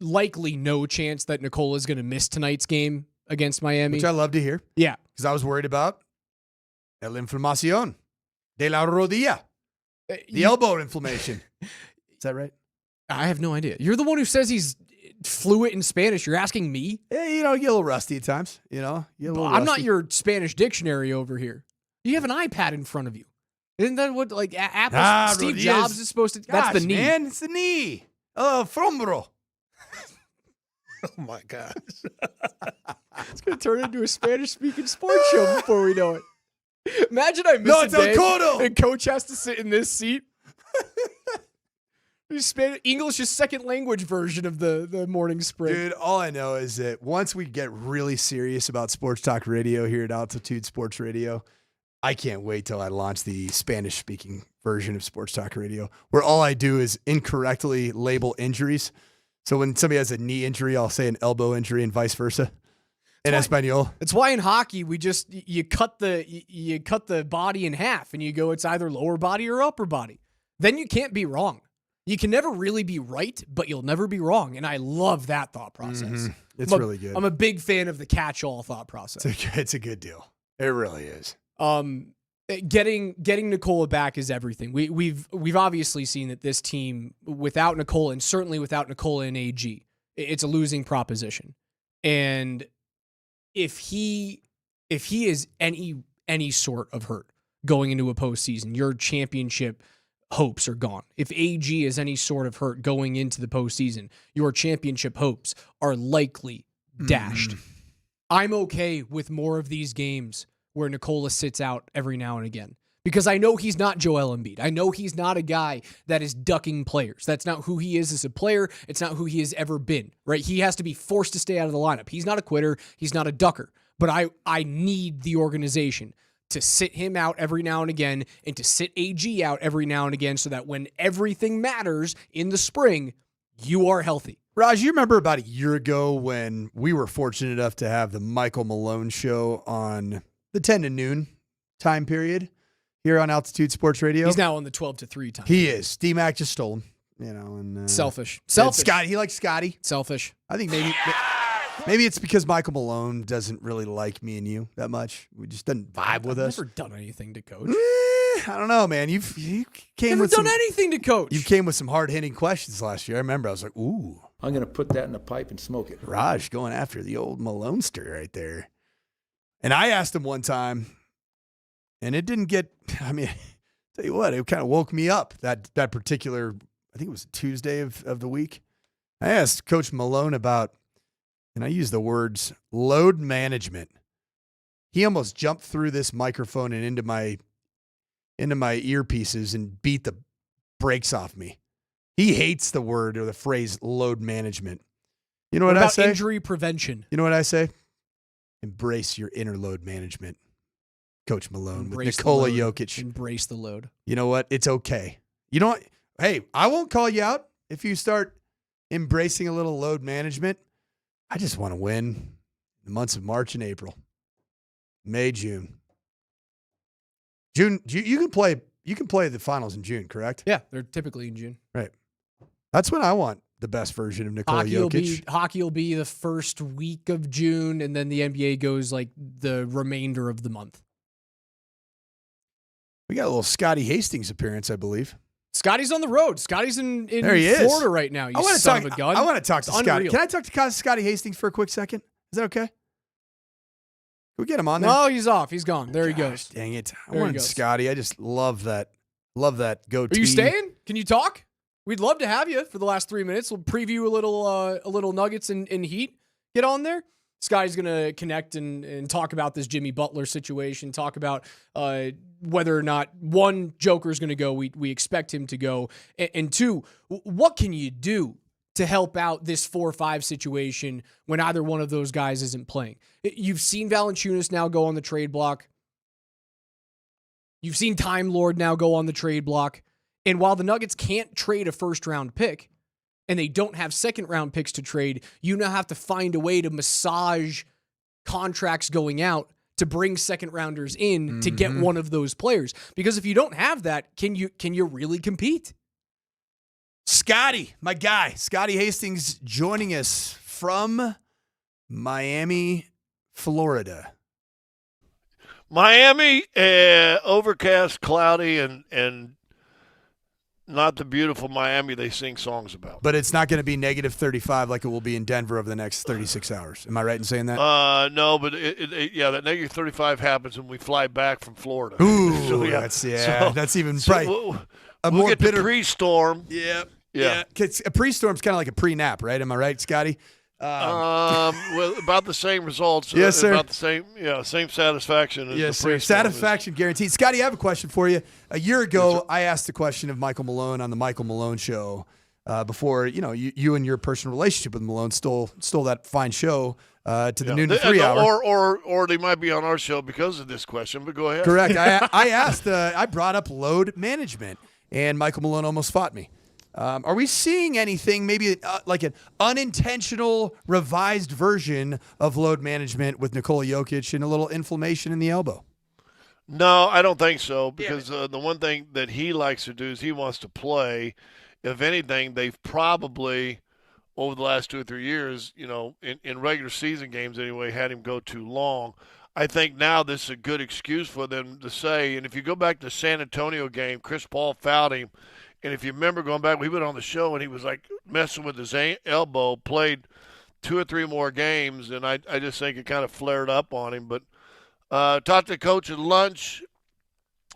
likely no chance that Nikola is going to miss tonight's game against Miami. Which I love to hear. Yeah. Because I was worried about el inflamación de la rodilla. The elbow inflammation. Is that right? I have no idea. You're the one who says he's fluent in Spanish. You're asking me? Yeah, you know, you get a little rusty at times. You know, I'm not your Spanish dictionary over here. You have an iPad in front of you. Isn't that what, like, Apple, Steve Jobs is supposed to? Gosh, that's the knee. Man, it's the knee. Frombro. Oh, my gosh. It's going to turn into a Spanish-speaking sports show before we know it. Imagine I miss a day and Coach has to sit in this seat. English is second language version of the morning sprint. Dude, all I know is that once we get really serious about sports talk radio here at Altitude Sports Radio, I can't wait till I launch the Spanish-speaking version of sports talk radio, where all I do is incorrectly label injuries. So when somebody has a knee injury, I'll say an elbow injury and vice versa. In Espanol. It's why in hockey we just you cut the body in half and you go it's either lower body or upper body. Then you can't be wrong. You can never really be right, but you'll never be wrong. And I love that thought process. Mm-hmm. It's really good. I'm a big fan of the catch-all thought process. It's a good deal. It really is. Getting Nikola back is everything. We've obviously seen that this team without Nikola and certainly without Nikola and AG, it's a losing proposition. And if he is any sort of hurt going into a postseason, your championship hopes are gone. If AG is any sort of hurt going into the postseason, your championship hopes are likely dashed. I'm okay with more of these games where Nikola sits out every now and again because I know he's not Joel Embiid. I know he's not a guy that is ducking players. That's not who he is as a player. It's not who he has ever been, right? He has to be forced to stay out of the lineup. He's not a quitter. He's not a ducker. But I need the organization to sit him out every now and again and to sit AG out every now and again so that when everything matters in the spring, you are healthy. Raj, you remember about a year ago when we were fortunate enough to have the Michael Malone show on the 10 to noon time period here on Altitude Sports Radio? He's now on the 12 to 3 time. He is. D-Mac just stole him. You know, and selfish. Scotty, he likes Scotty. Selfish. I think maybe it's because Michael Malone doesn't really like me and you that much. We just doesn't vibe with us. I've never done anything to Coach. I don't know, man. You came never with done anything to Coach. You came with some hard hitting questions last year. I remember. I was like, ooh. I'm going to put that in a pipe and smoke it. Raj going after the old Malonester right there. And I asked him one time, and it didn't get, I mean, tell you what, it kind of woke me up that particular, I think it was Tuesday of the week. I asked Coach Malone about, and I used the words load management. He almost jumped through this microphone and into my earpieces and beat the brakes off me. He hates the word or the phrase load management. You know what I about say? injury prevention? You know what I say? Embrace your inner load management, Coach Malone, with Nikola Jokic. Embrace the load. You know what? It's okay. You know what? Hey, I won't call you out if you start embracing a little load management. I just want to win the months of March and April. May, June. June, you can play the finals in June, correct? Yeah, they're typically in June. Right. That's when I want the best version of Nikola Jokic. Hockey will be the first week of June, and then the NBA goes like the remainder of the month. We got a little Scotty Hastings appearance, I believe. Scotty's on the road. Scotty's in there he Florida is. right now. You I want to son talk. of a gun. I want to talk to It's Scotty. unreal. Can I talk to Scotty Hastings for a quick second? Is that okay? Can we get him on there? No, he's off. He's gone. There he goes. Dang it! I There he want goes. Scotty. I just love that. Love that goatee. Are you staying? Can you talk? We'd love to have you for the last 3 minutes. We'll preview a little Nuggets and Heat. Get on there. Scotty's going to connect and talk about this Jimmy Butler situation, talk about whether or not, one, Joker's going to go. We expect him to go. And two, what can you do to help out this 4-5 situation when either one of those guys isn't playing? You've seen Valanciunas now go on the trade block. You've seen Time Lord now go on the trade block. And while the Nuggets can't trade a first-round pick, and they don't have second-round picks to trade, you now have to find a way to massage contracts going out to bring second-rounders in to get one of those players. Because if you don't have that, can you really compete? Scotty, my guy, Scotty Hastings, joining us from Miami, Florida. Miami, overcast, cloudy, and not the beautiful Miami they sing songs about. But it's not going to be negative 35 like it will be in Denver over the next 36 hours. Am I right in saying that? No, but that negative 35 happens when we fly back from Florida. Ooh, So, that's even bright. We'll more get bitter the pre-storm. Yeah. A pre-storm's kind of like a pre-nap, right? Am I right, Scotty? Well, about the same results. Yes, sir. About the same satisfaction as Yes, the sir. pre-storm is. Satisfaction guaranteed. Scotty, I have a question for you. A year ago, I asked the question of Michael Malone on the Michael Malone Show. Before you and your personal relationship with Malone stole that fine show to the noon to 3 hour. Or they might be on our show because of this question. But go ahead. Correct. I asked. I brought up load management, and Michael Malone almost fought me. Are we seeing anything, maybe like an unintentional revised version of load management with Nikola Jokic and a little inflammation in the elbow? No, I don't think so, because the one thing that he likes to do is he wants to play. If anything, they've probably, over the last 2 or 3 years, in regular season games anyway, had him go too long. I think now this is a good excuse for them to say, and if you go back to the San Antonio game, Chris Paul fouled him. And if you remember going back, we went on the show and he was like messing with his elbow, played 2 or 3 more games, and I just think it kind of flared up on him. But talked to the coach at lunch.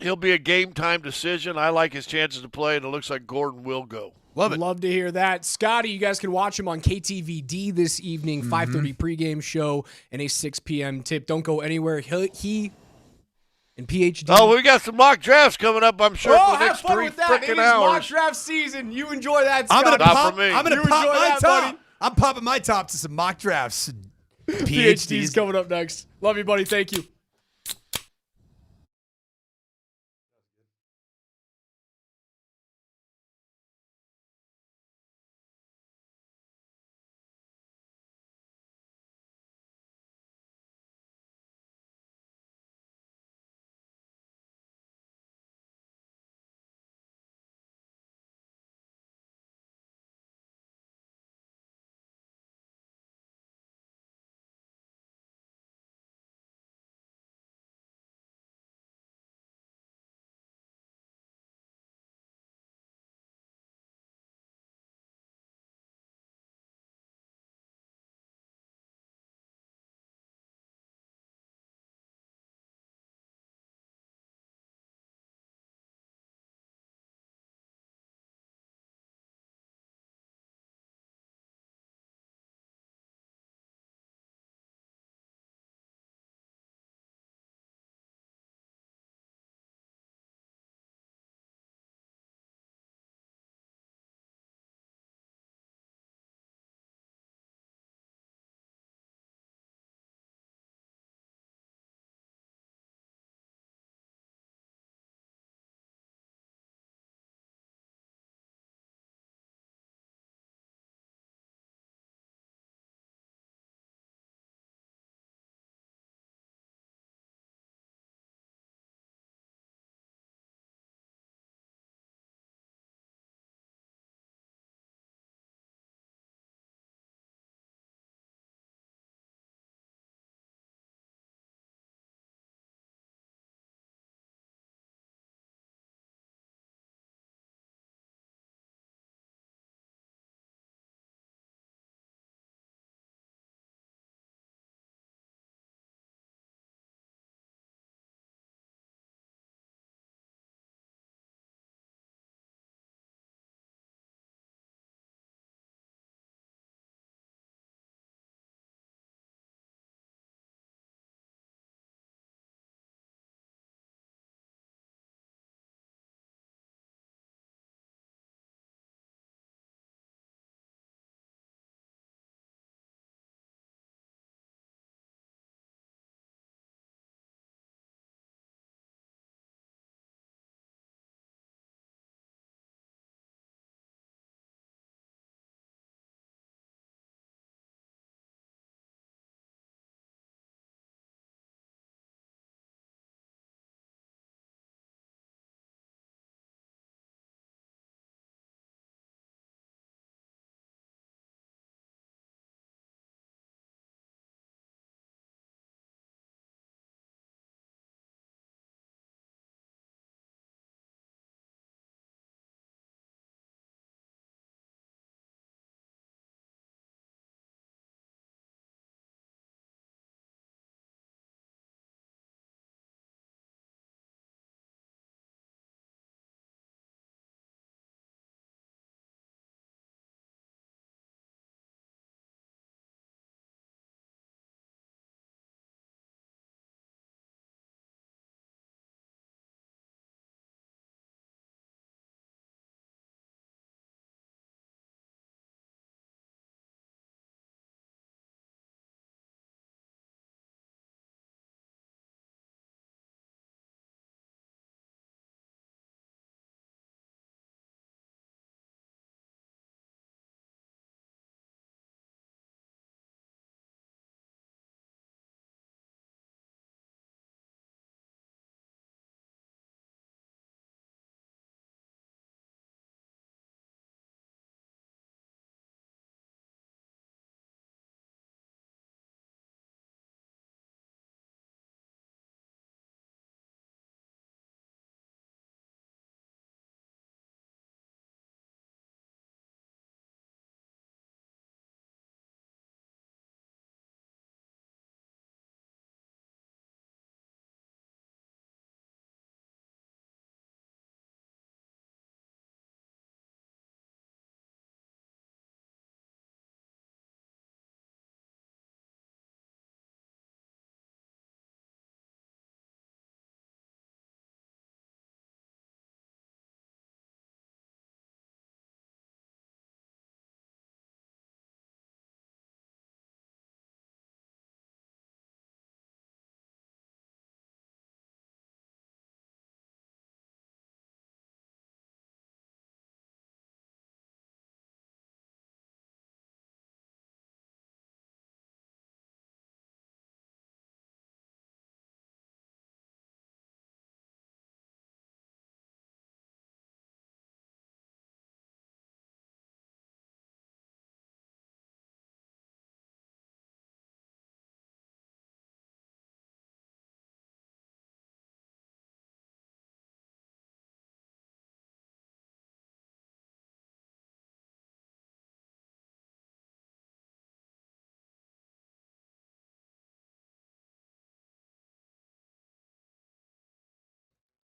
He'll be a game time decision. I like his chances to play, and it looks like Gordon will go. Love it. Love to hear that. Scotty, you guys can watch him on KTVD this evening, 5:30 pregame show and a 6 p.m. tip. Don't go anywhere. He and PhD. Oh, we got some mock drafts coming up, I'm sure, for the have next fun 3 with that. It freaking is hours. mock draft season. You enjoy that, I'm Scotty. gonna Not pop. for me. I'm gonna You pop enjoy my that, top. buddy. I'm popping my top to some mock drafts. PhD's coming up next. Love you, buddy. Thank you.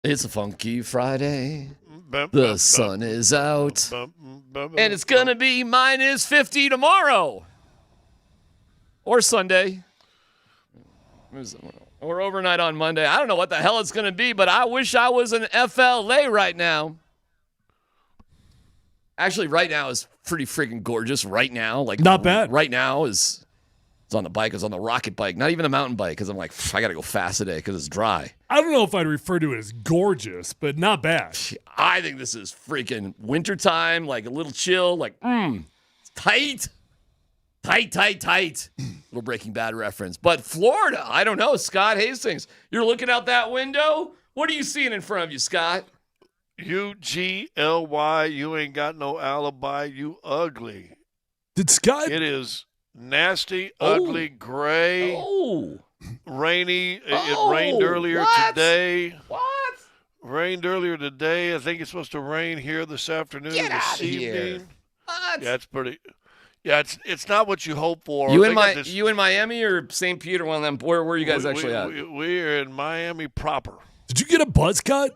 It's a funky Friday. The sun is out. And it's going to be minus 50 tomorrow. Or Sunday. Or overnight on Monday. I don't know what the hell it's going to be, but I wish I was in FLA right now. Actually, right now is pretty freaking gorgeous. Right now. Not bad. Right now is... It's on the bike. It's on the rocket bike. Not even a mountain bike because I'm like, I got to go fast today because it's dry. I don't know if I'd refer to it as gorgeous, but not bad. I think this is freaking wintertime, like a little chill, like, tight. Little Breaking Bad reference. But Florida, I don't know. Scott Hastings, you're looking out that window. What are you seeing in front of you, Scott? UGLY, you ain't got no alibi, you ugly. Did Scott? It is nasty, ugly, gray, rainy. It rained earlier today. What? Rained earlier today. I think it's supposed to rain here this afternoon, this evening. Here. What? Yeah, it's pretty. Yeah, it's not what you hope for. You in Miami or St. Peter? One of them. Where are you guys actually at? We are in Miami proper. Did you get a buzz cut?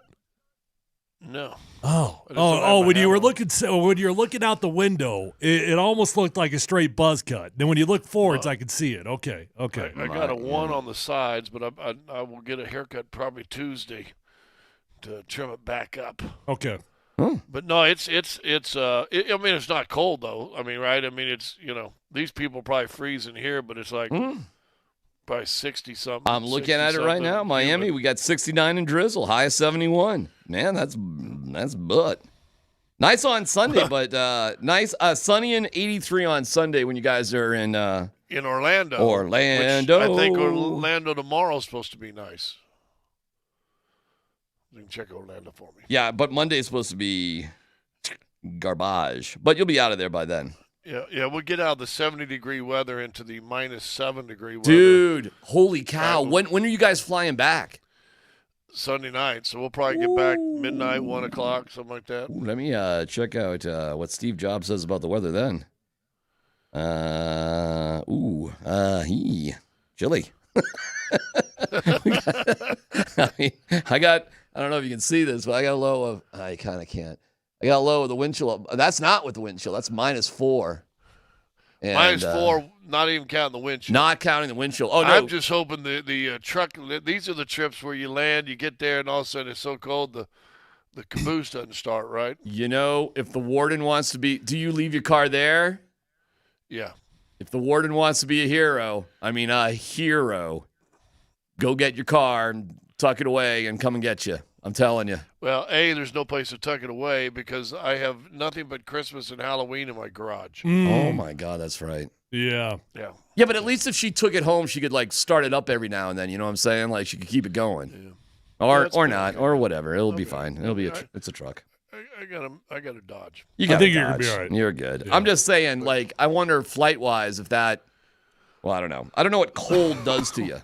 No. When you're looking out the window, it almost looked like a straight buzz cut. Then when you look forwards, I could see it. Okay. I got a one on the sides, but I will get a haircut probably Tuesday to trim it back up. Okay. But no, it's it's not cold though. I mean, right? I mean, it's, these people probably freezing here, but it's like probably 60 something. I'm looking at it right now. Miami, we got 69 and drizzle, high of 71. Man, that's butt. Nice on Sunday, but nice sunny and 83 on Sunday when you guys are in Orlando. Orlando. Which I think Orlando tomorrow is supposed to be nice. You can check Orlando for me. Yeah, but Monday is supposed to be garbage. But you'll be out of there by then. Yeah, we'll get out of the 70-degree weather into the minus 7-degree weather. Dude, holy cow. When are you guys flying back? Sunday night, so we'll probably get back midnight, 1 o'clock, something like that. Let me check out what Steve Jobs says about the weather then. Chilly. I don't know if you can see this, but I got a low of, I kind of can't. I got a low of the wind chill. That's not with the wind chill. That's -4. And, -4, not even counting the wind chill. Not counting the wind chill. Oh, no. I'm just hoping the truck, these are the trips where you land, you get there, and all of a sudden it's so cold the caboose doesn't start, right? If the warden wants to be, do you leave your car there? Yeah. If the warden wants to be a hero, go get your car and tuck it away and come and get you. I'm telling you. Well, there's no place to tuck it away because I have nothing but Christmas and Halloween in my garage. Oh, my God, that's right. Yeah. Yeah, but at least if she took it home, she could, start it up every now and then. You know what I'm saying? Like, she could keep it going. Yeah. Or not, or whatever. It'll be fine. It'll be it's a truck. I got a Dodge. You got I think you're going to be all right. You're good. Yeah. I'm just saying, I wonder flight-wise if that, I don't know. I don't know what cold does to you.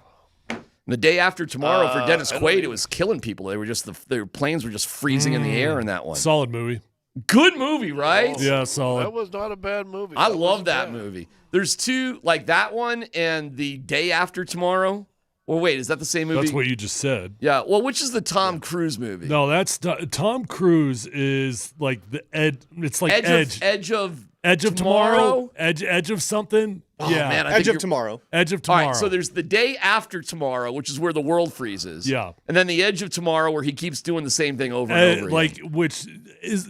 The day after tomorrow for Dennis Quaid, it was killing people. They were their planes were just freezing in the air in that one. Solid movie. Good movie, right? Yeah, solid. That was not a bad movie. I love that movie. There's two, that one and the day after tomorrow. Well, wait, is that the same movie? That's what you just said. Yeah. Well, which is the Tom Cruise movie? No, that's Tom Cruise is like the Ed. It's like Edge of Tomorrow. Edge of something. Oh, yeah. Man, Edge of Tomorrow. Edge of All Tomorrow. right, so there's the day after tomorrow, which is where the world freezes. Yeah. And then the Edge of Tomorrow, where he keeps doing the same thing over and over again. Which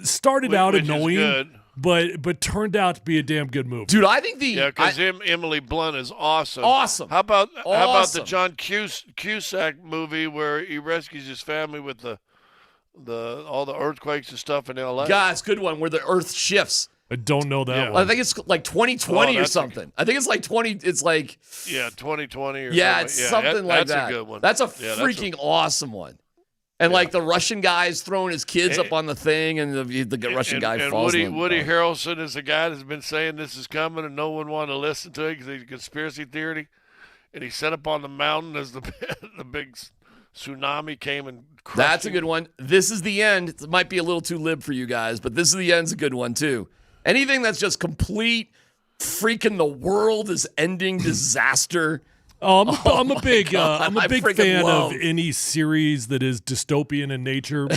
started out which annoying, is good. but turned out to be a damn good movie. Dude, I think because Emily Blunt is awesome. Awesome. How about the John Cusack movie where he rescues his family with all the earthquakes and stuff in L.A.? Yeah, it's a good one where the Earth shifts. I don't know that one. I think it's like 2020 or something. I think it's like 20. It's like 2020 or yeah, something. it's something like that. That's a good one. That's a freaking awesome one. And the Russian guy's throwing his kids up on the thing, and the Russian guy falls. And Woody Harrelson is the guy that's been saying this is coming, and no one wanted to listen to it because he's a conspiracy theory. And he set up on the mountain as the big tsunami came and crushed That's a him. good one. This is the end. It might be a little too lib for you guys, but this is the end's a good one too. Anything that's just complete freaking the world is ending disaster. Oh, I'm a big I'm a I big freaking fan love- of any series that is dystopian in nature.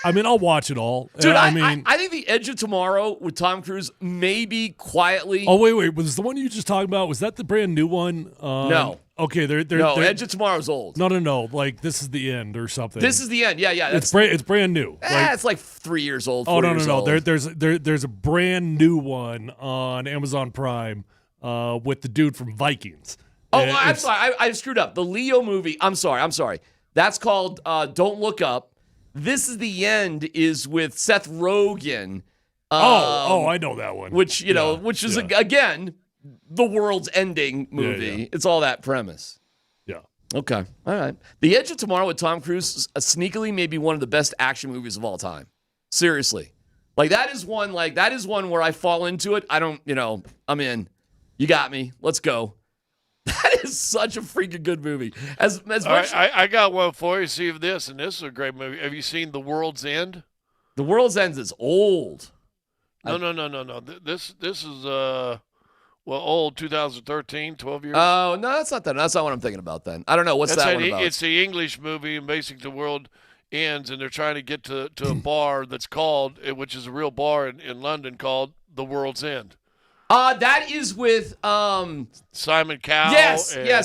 I mean, I'll watch it all. Dude, I mean, I think The Edge of Tomorrow with Tom Cruise maybe quietly. oh wait, was the one you just talking about? Was that the brand new one? No. Okay, they're No, Edge of Tomorrow's old. No. Like this is the end or something. This is the end. Yeah. It's brand new. It's like 3 years old. Oh 4 years no. old. There's a brand new one on Amazon Prime with the dude from Vikings. Oh, I'm sorry. I screwed up. The Leo movie. I'm sorry. That's called Don't Look Up. This is the End is with Seth Rogen. I know that one. Which is again the world's ending movie. Yeah. It's all that premise. Yeah. Okay. All right. The Edge of Tomorrow with Tom Cruise is sneakily maybe one of the best action movies of all time. Seriously. That is one where I fall into it. I don't, I'm in. You got me. Let's go. That is such a freaking good movie. As All much right, I got one for you. See if this, and this is a great movie. Have you seen The World's End? The World's End is old. No. This is old, 2013, 12 years. Oh, no, that's not that. That's not what I'm thinking about then. I don't know. What's that one about? It's the English movie, and basically the world ends, and they're trying to get to a bar that's called, which is a real bar in London called The World's End. That is with Simon Cowell. Yes. Yeah.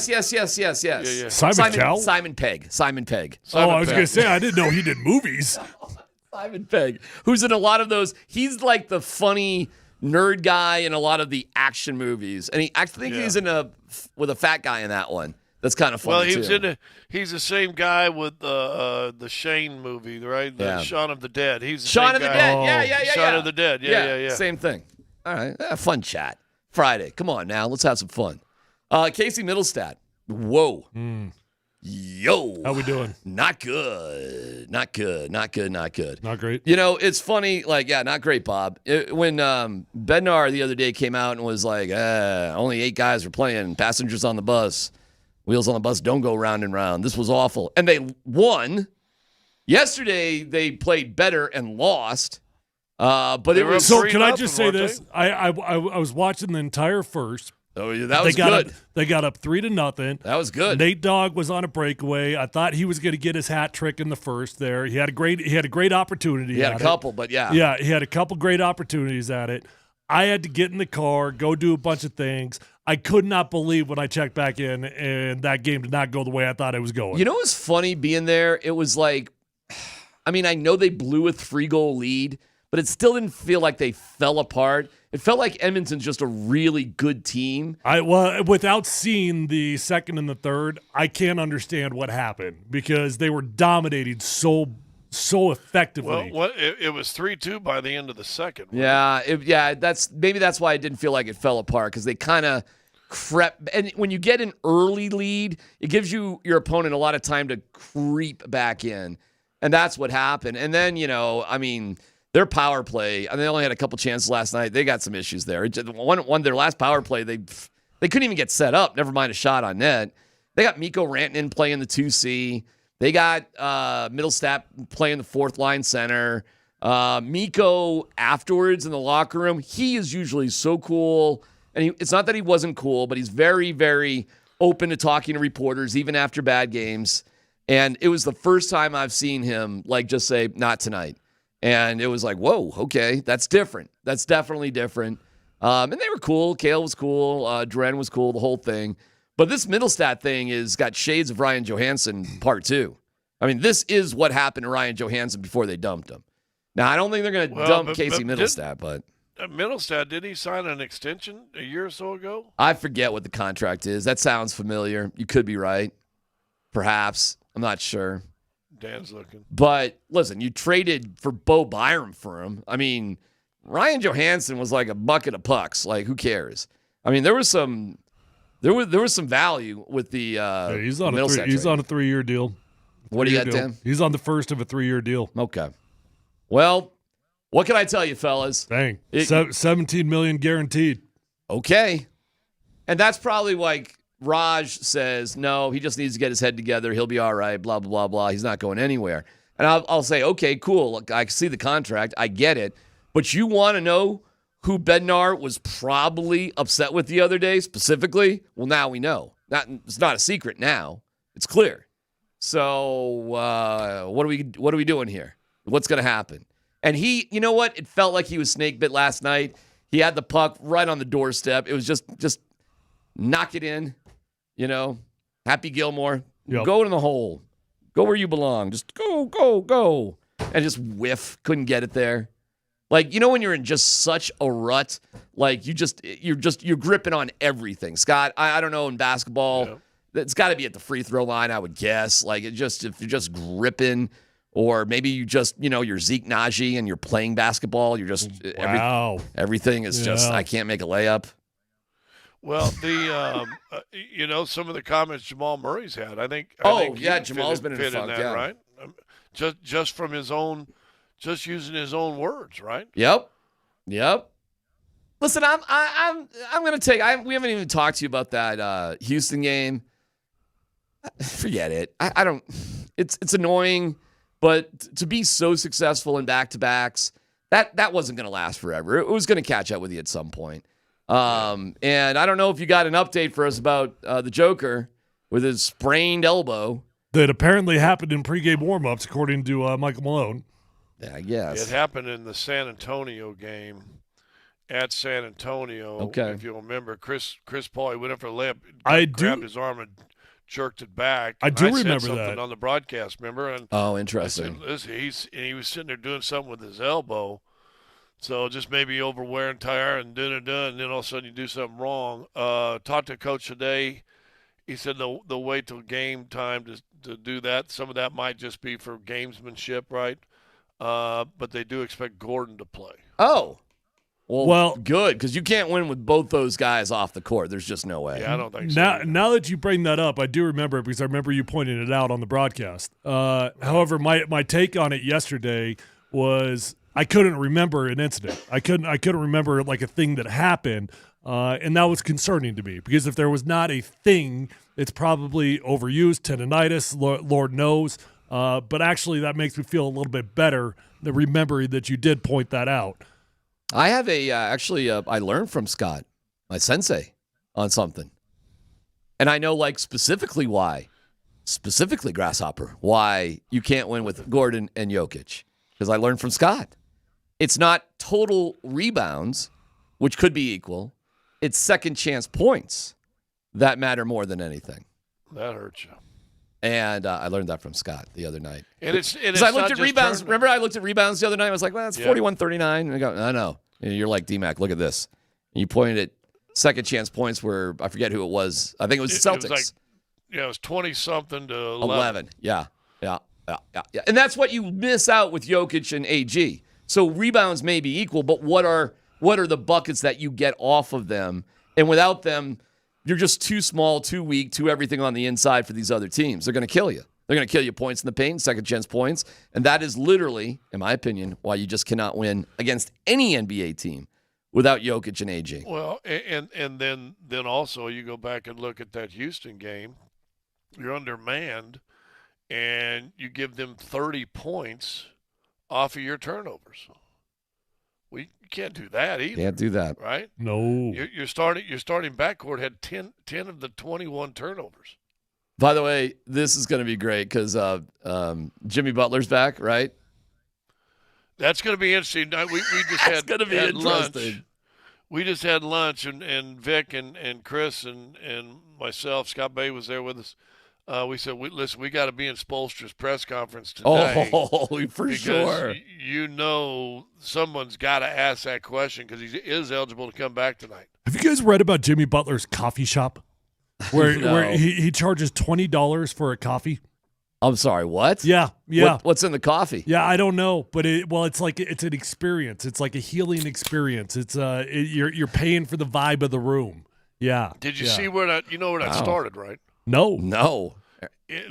Simon Cowell? Simon Pegg. I was going to say, I didn't know he did movies. Simon Pegg, who's in a lot of those. He's like the funny nerd guy in a lot of the action movies. And I think he's with a fat guy in that one. That's kind of funny, he's the same guy with the Shane movie, right? Shaun of the Dead. He's the Shaun same of the guy. Dead. Yeah. Shaun of the Dead. Yeah. Same thing. All right. Fun chat. Friday. Come on now. Let's have some fun. Casey Middlestat. Whoa. Yo. How we doing? Not good. Not great. Not great. It's funny. Not great, Bob. When Bednar the other day came out and was like, only 8 guys were playing. Passengers on the bus. Wheels on the bus don't go round and round. This was awful. And they won. Yesterday, they played better and lost. But it was so. Can I just say this? I was watching the entire first. Oh yeah, that was good. They got up 3-0. That was good. Nate Dogg was on a breakaway. I thought he was going to get his hat trick in the first. There, he had a great opportunity. He had a couple, but yeah, he had a couple great opportunities at it. I had to get in the car, go do a bunch of things. I could not believe when I checked back in, and that game did not go the way I thought it was going. You know what's funny being there? It was like, I know they blew a 3-goal lead, but it still didn't feel like they fell apart. It felt like Edmonton's just a really good team. Without seeing the second and the third, I can't understand what happened because they were dominating so effectively. Well, it was 3-2 by the end of the second. Yeah, that's why it didn't feel like it fell apart because they kind of crept. And when you get an early lead, it gives your opponent a lot of time to creep back in, and that's what happened. And then their power play, and they only had a couple chances last night. They got some issues there. Their last power play, they couldn't even get set up, never mind a shot on net. They got Mikko Rantanen playing the 2C. They got Middlestat playing the fourth line center. Mikko afterwards in the locker room, he is usually so cool. And it's not that he wasn't cool, but he's very, very open to talking to reporters, even after bad games. And it was the first time I've seen him just say, not tonight. And it was like, whoa, okay, that's different. That's definitely different. And they were cool. Kale was cool. Dren was cool, the whole thing. But this Middlestat thing is got shades of Ryan Johansson part 2. This is what happened to Ryan Johansson before they dumped him. Now, I don't think they're going to dump Casey Middlestat, but... Middlestat, did he sign an extension a year or so ago? I forget what the contract is. That sounds familiar. You could be right. Perhaps. I'm not sure. Dan's looking. But listen, you traded for Bo Byram for him. Ryan Johansson was like a bucket of pucks. Who cares? There was some value with the he's on a 3-year deal. What do you got, Dan? He's on the first of a 3-year deal. Okay. Well, what can I tell you, fellas? Dang. $17 million guaranteed. Okay. And that's probably Raj says, no, he just needs to get his head together. He'll be all right, blah, blah, blah, blah. He's not going anywhere. And I'll say, okay, cool. Look, I see the contract. I get it. But you want to know who Bednar was probably upset with the other day specifically? Well, now we know. It's not a secret now. It's clear. So what are we doing here? What's going to happen? And he, you know what? It felt like he was snake bit last night. He had the puck right on the doorstep. It was just knock it in, Happy Gilmore. Yep. Go in the hole. Go where you belong. Just go. And just whiff. Couldn't get it there. Like, when you're in just such a rut, like you're gripping on everything. Scott, I don't know in basketball, it's got to be at the free throw line, I would guess. Like if you're just gripping, or maybe you just, you're Zeke Naji and you're playing basketball. You're just everything is just I can't make a layup. Well, some of the comments Jamal Murray's had, I think Jamal's been in funk, that, right? Just from his own, just using his own words, right? Yep. Listen, I'm gonna take. We haven't even talked to you about that Houston game. Forget it. I don't. It's annoying, but to be so successful in back-to-backs, that wasn't gonna last forever. It was gonna catch up with you at some point. And I don't know if you got an update for us about the Joker with his sprained elbow. That apparently happened in pregame warmups, according to Michael Malone. Yeah, I guess. It happened in the San Antonio game at San Antonio. Okay. If you remember, Chris Paul, he went up for a layup, grabbed his arm and jerked it back. I do said remember something that on the broadcast, remember? And interesting. I said, listen, he was sitting there doing something with his elbow. So just maybe over wear and tear and and then all of a sudden you do something wrong. Talked to coach today. He said they'll wait till game time to do that. Some of that might just be for gamesmanship, right? But they do expect Gordon to play. Oh. Well, good, because you can't win with both those guys off the court. There's just no way. Yeah, I don't think so. Now that you bring that up, I do remember it because I remember you pointing it out on the broadcast. However, my take on it yesterday was I couldn't remember an incident. I couldn't remember like a thing that happened, and that was concerning to me because if there was not a thing, it's probably overused, tendonitis, Lord knows. But actually, that makes me feel a little bit better than remembering that you did point that out. I have I learned from Scott, my sensei, on something. And I know specifically Grasshopper, why you can't win with Gordon and Jokic. Because I learned from Scott. It's not total rebounds, which could be equal. It's second chance points that matter more than anything. That hurts you. And I learned that from Scott the other night. And it's I looked at rebounds. Remember, I looked at rebounds the other night. I was like, well, that's 41-39. And I go, no. And you're like, D-Mac, look at this. And you pointed at second chance points where I forget who it was. I think it was the Celtics. It was 20-something to 11. Yeah. And that's what you miss out with Jokic and AG. So rebounds may be equal, but what are the buckets that you get off of them? And without them, you're just too small, too weak, too everything on the inside for these other teams. They're going to kill you. They're going to kill you points in the paint, second chance points. And that is literally, in my opinion, why you just cannot win against any NBA team without Jokic and AG. Well, and then also you go back and look at that Houston game. You're undermanned, and you give them 30 points off of your turnovers. You can't do that either. Can't do that. Right? No. Your starting backcourt had 10 of the 21 turnovers. By the way, this is going to be great because Jimmy Butler's back, right? That's going to be interesting. We just had lunch. We just had lunch, and Vic and Chris and myself, Scott Bay was there with us. We said, listen, we got to be in Spoelstra's press conference today. Oh, for sure. Someone's got to ask that question because he is eligible to come back tonight. Have you guys read about Jimmy Butler's coffee shop? Where he charges $20 for a coffee? I'm sorry, what? Yeah. What's in the coffee? Yeah, I don't know, but it's like it's an experience. It's like a healing experience. It's you're paying for the vibe of the room. Yeah. Did you see where that started, right? No.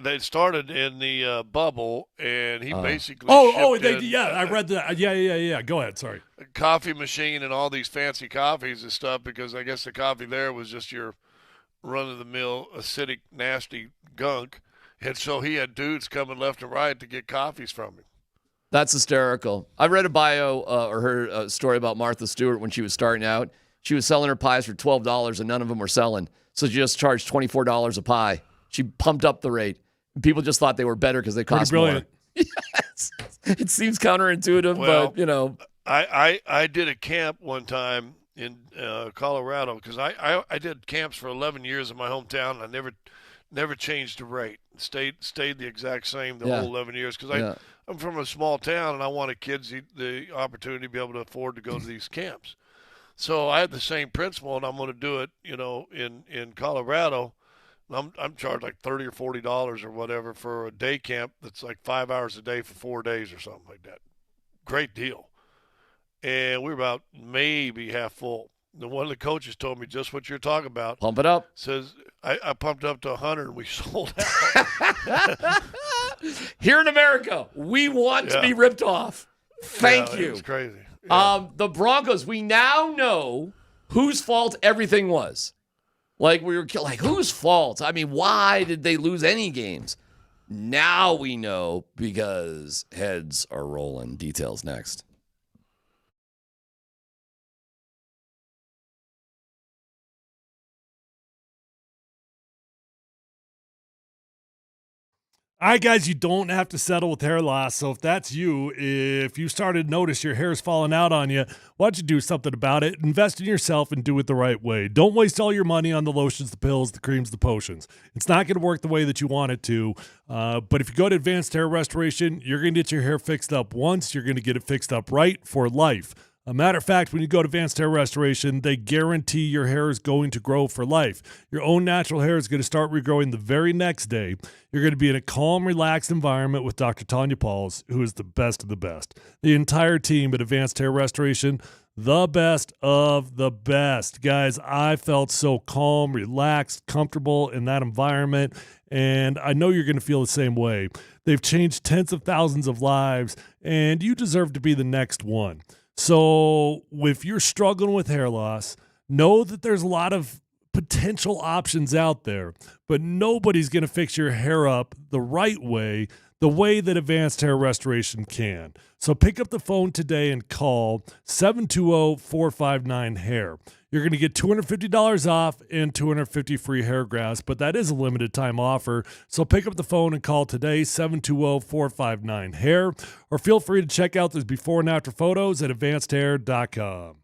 They started in the bubble, and he basically I read that. Yeah. Go ahead. Sorry. A coffee machine and all these fancy coffees and stuff because I guess the coffee there was just your run-of-the-mill acidic, nasty gunk. And so he had dudes coming left and right to get coffees from him. That's hysterical. I read a bio or heard a story about Martha Stewart when she was starting out. She was selling her pies for $12 and none of them were selling. So she just charged $24 a pie. She pumped up the rate. People just thought they were better because they cost more. Yes. It seems counterintuitive, Well, but, you know. I did a camp one time in Colorado because I did camps for 11 years in my hometown. And I never changed the rate. Stayed the exact same the whole 11 years because I'm from a small town and I wanted kids the opportunity to be able to afford to go to these camps. So I had the same principle, and I'm going to do it, in Colorado. I'm charged like $30 or $40 or whatever for a day camp that's like 5 hours a day for 4 days or something like that. Great deal. And we were about maybe half full. And one of the coaches told me just what you're talking about. Pump it up. Says I pumped up to 100 and we sold out. Here in America, we want to be ripped off. Thank you. It's crazy. The Broncos, we now know whose fault everything was. Like, we were like, whose fault? I mean, why did they lose any games? Now we know because heads are rolling. Details next. All right, guys, you don't have to settle with hair loss. So if that's you, if you started to notice your hair's falling out on you, why don't you do something about it? Invest in yourself and do it the right way. Don't waste all your money on the lotions, the pills, the creams, the potions. It's not going to work the way that you want it to. But if you go to Advanced Hair Restoration, you're going to get your hair fixed up once. You're going to get it fixed up right for life. A matter of fact, when you go to Advanced Hair Restoration, they guarantee your hair is going to grow for life. Your own natural hair is going to start regrowing the very next day. You're going to be in a calm, relaxed environment with Dr. Tanya Pauls, who is the best of the best. The entire team at Advanced Hair Restoration, the best of the best. Guys, I felt so calm, relaxed, comfortable in that environment, and I know you're going to feel the same way. They've changed tens of thousands of lives, and you deserve to be the next one. So if you're struggling with hair loss, know that there's a lot of potential options out there, but nobody's going to fix your hair up the right way, the way that Advanced Hair Restoration can. So pick up the phone today and call 720-459-HAIR. You're going to get $250 off and $250 free hair grafts, but that is a limited time offer. So pick up the phone and call today, 720-459-HAIR, or feel free to check out those before and after photos at advancedhair.com.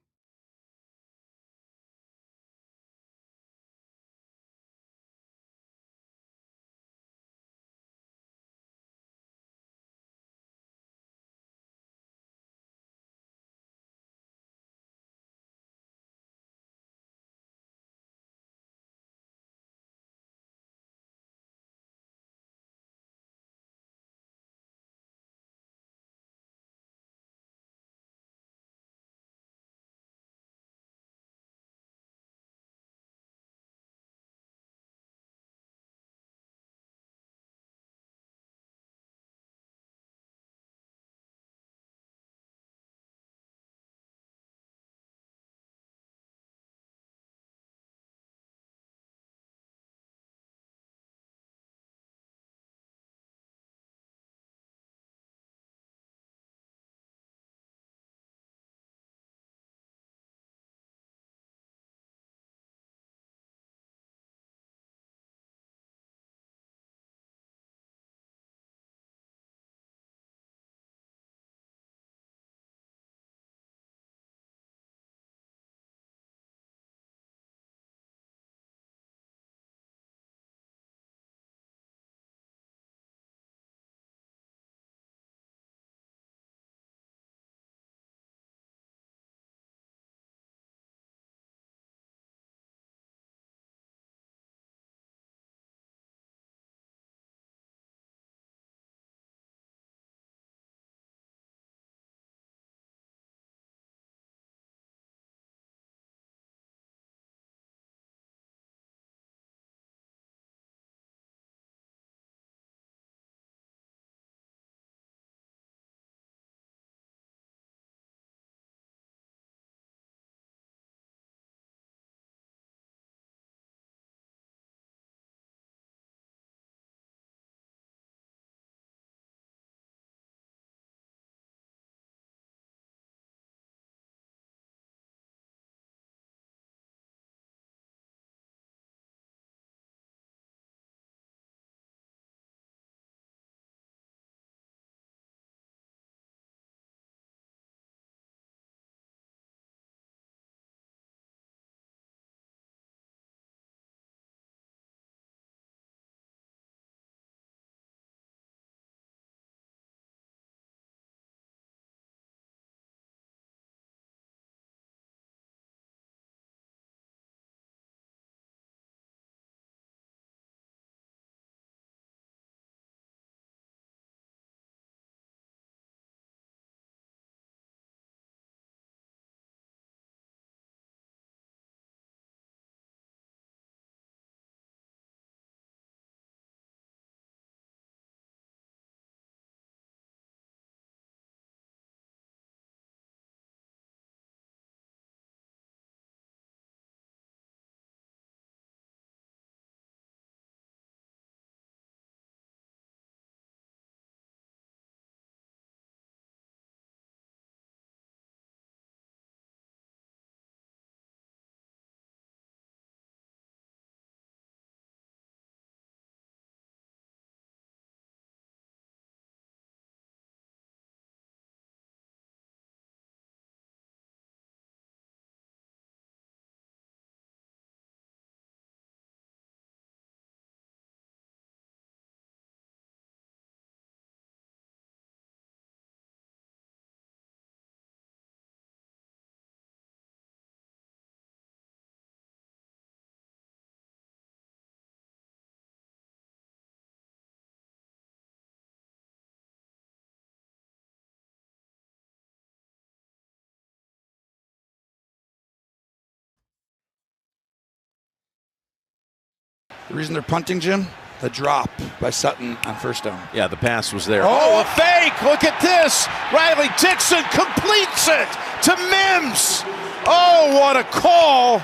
The reason they're punting, Jim, the drop by Sutton on first down. Yeah, the pass was there. Oh, a fake. Look at this. Riley Dixon completes it to Mims. Oh, what a call.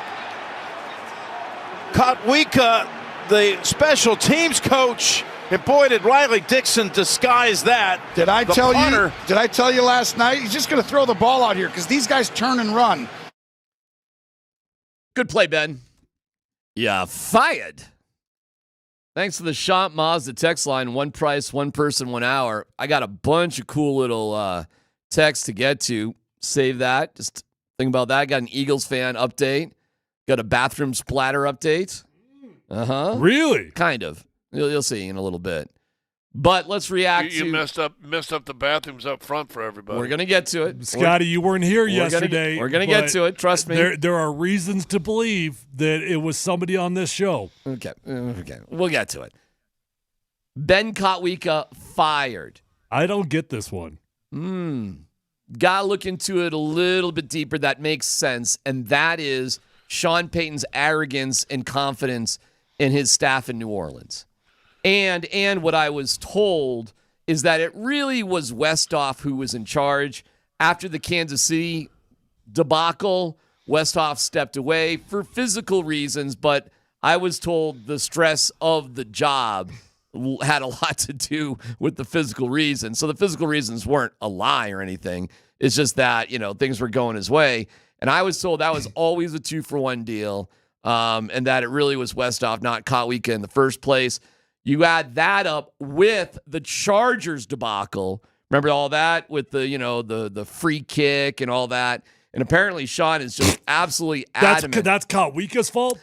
Kotwika, the special teams coach. And boy, did Riley Dixon disguise that. Did I The tell punter- you? Did I tell you last night? He's just going to throw the ball out here because these guys turn and run. Good play, Ben. Yeah, fired. Thanks to the Shop Mazda text line, one price, one person, 1 hour. I got a bunch of cool little texts to get to. Save that. Just think about that. Got an Eagles fan update. Got a bathroom splatter update. Really? Kind of. You'll see in a little bit. But let's react You to. messed up the bathrooms up front for everybody. We're gonna get to it, Scotty, you weren't here we're yesterday. We're gonna get but to it. Trust me. There are reasons to believe that it was somebody on this show. Okay. We'll get to it. Ben Kotwika fired. I don't get this one. Gotta look into it a little bit deeper. That makes sense. And that is Sean Payton's arrogance and confidence in his staff in New Orleans. And what I was told is that it really was Westhoff who was in charge. After the Kansas City debacle, Westhoff stepped away for physical reasons, but I was told the stress of the job had a lot to do with the physical reasons. So the physical reasons weren't a lie or anything. It's just that, things were going his way. And I was told that was always a 2-for-1 deal, and that it really was Westhoff, not Kotwika in the first place. You add that up with the Chargers debacle. Remember all that with the free kick and all that. And apparently Sean is just absolutely adamant. That's Kotwika's fault?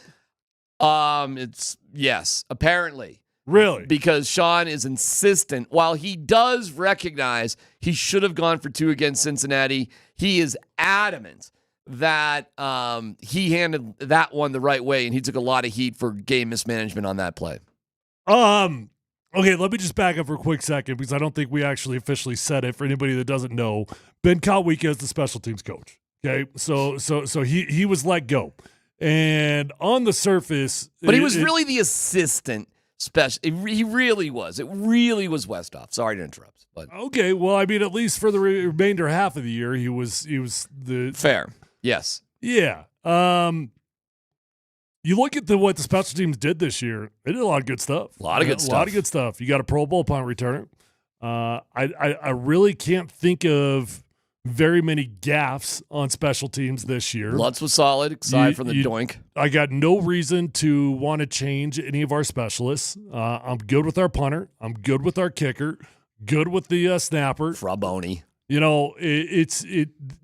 It's yes, apparently. Really? Because Sean is insistent. While he does recognize he should have gone for 2 against Cincinnati, he is adamant that he handled that one the right way, and he took a lot of heat for game mismanagement on that play. Okay, let me just back up for a quick second because I don't think we actually officially said it for anybody that doesn't know. Ben Kotwika is the special teams coach. Okay, so he was let go, and on the surface, but he was really the assistant special. He really was. It really was Westhoff. Sorry to interrupt, but okay. Well, I mean, at least for the remainder half of the year, he was the fair. Yes. Yeah. You look at what the special teams did this year. They did a lot of good stuff. A lot of good stuff. You got a Pro Bowl punt returner. I really can't think of very many gaffes on special teams this year. Lutz was solid, aside from the doink. I got no reason to want to change any of our specialists. I'm good with our punter. I'm good with our kicker. Good with the snapper. Fraboni. It's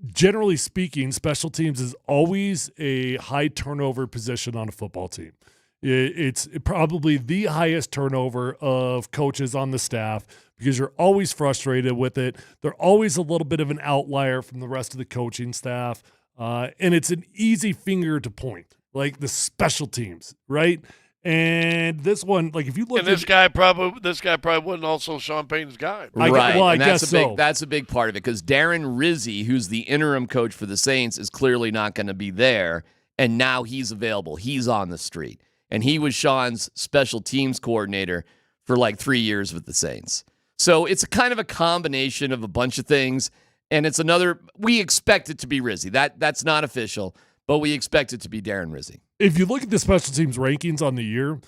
generally speaking, special teams is always a high turnover position on a football team. It's probably the highest turnover of coaches on the staff because you're always frustrated with it. They're always a little bit of an outlier from the rest of the coaching staff. And it's an easy finger to point, like the special teams, right? And this one, like if you look, and this guy probably wasn't also Sean Payton's guy, right? I and guess so. That's a big part of it because Darren Rizzi, who's the interim coach for the Saints, is clearly not going to be there, and now he's available. He's on the street, and he was Sean's special teams coordinator for like 3 years with the Saints. So it's a kind of a combination of a bunch of things, and it's another. We expect it to be Rizzi. That's not official, but we expect it to be Darren Rizzi. If you look at the special teams rankings on the year,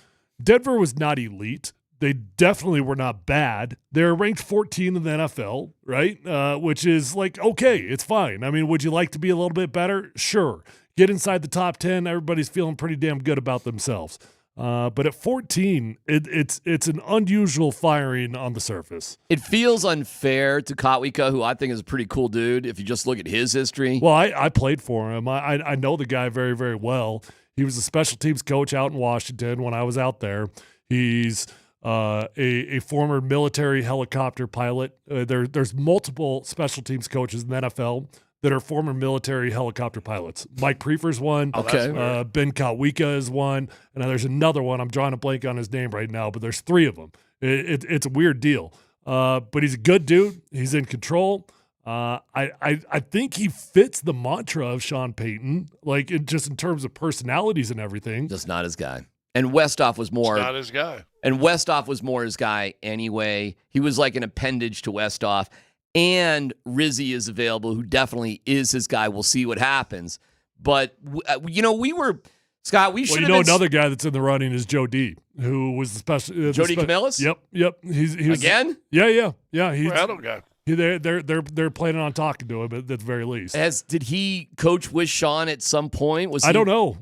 Denver was not elite. They definitely were not bad. They're ranked 14 in the NFL, right? Which is like, okay, it's fine. I mean, would you like to be a little bit better? Sure. Get inside the top 10. Everybody's feeling pretty damn good about themselves. But at 14, it's an unusual firing on the surface. It feels unfair to Kotwika, who I think is a pretty cool dude, if you just look at his history. Well, I played for him. I know the guy very, very well. He was a special teams coach out in Washington when I was out there. He's a former military helicopter pilot. There's multiple special teams coaches in the NFL that are former military helicopter pilots. Mike Prefer's one. Okay. Ben Kotwika is one. And then there's another one. I'm drawing a blank on his name right now, but there's 3 of them. It's a weird deal. But he's a good dude. He's in control. I think he fits the mantra of Sean Payton, like just in terms of personalities and everything. Just not his guy. And Westhoff was more. It's not his guy. And Westhoff was more his guy anyway. He was like an appendage to Westhoff. And Rizzi is available, who definitely is his guy. We'll see what happens. But, we were, Scott, we should have been. Another guy that's in the running is Joe D, who was the special. Jody Camillus? Yep. He's Again? Yeah. He's Rattle guy. They're planning on talking to him at the very least. Did he coach with Sean at some point? I don't know.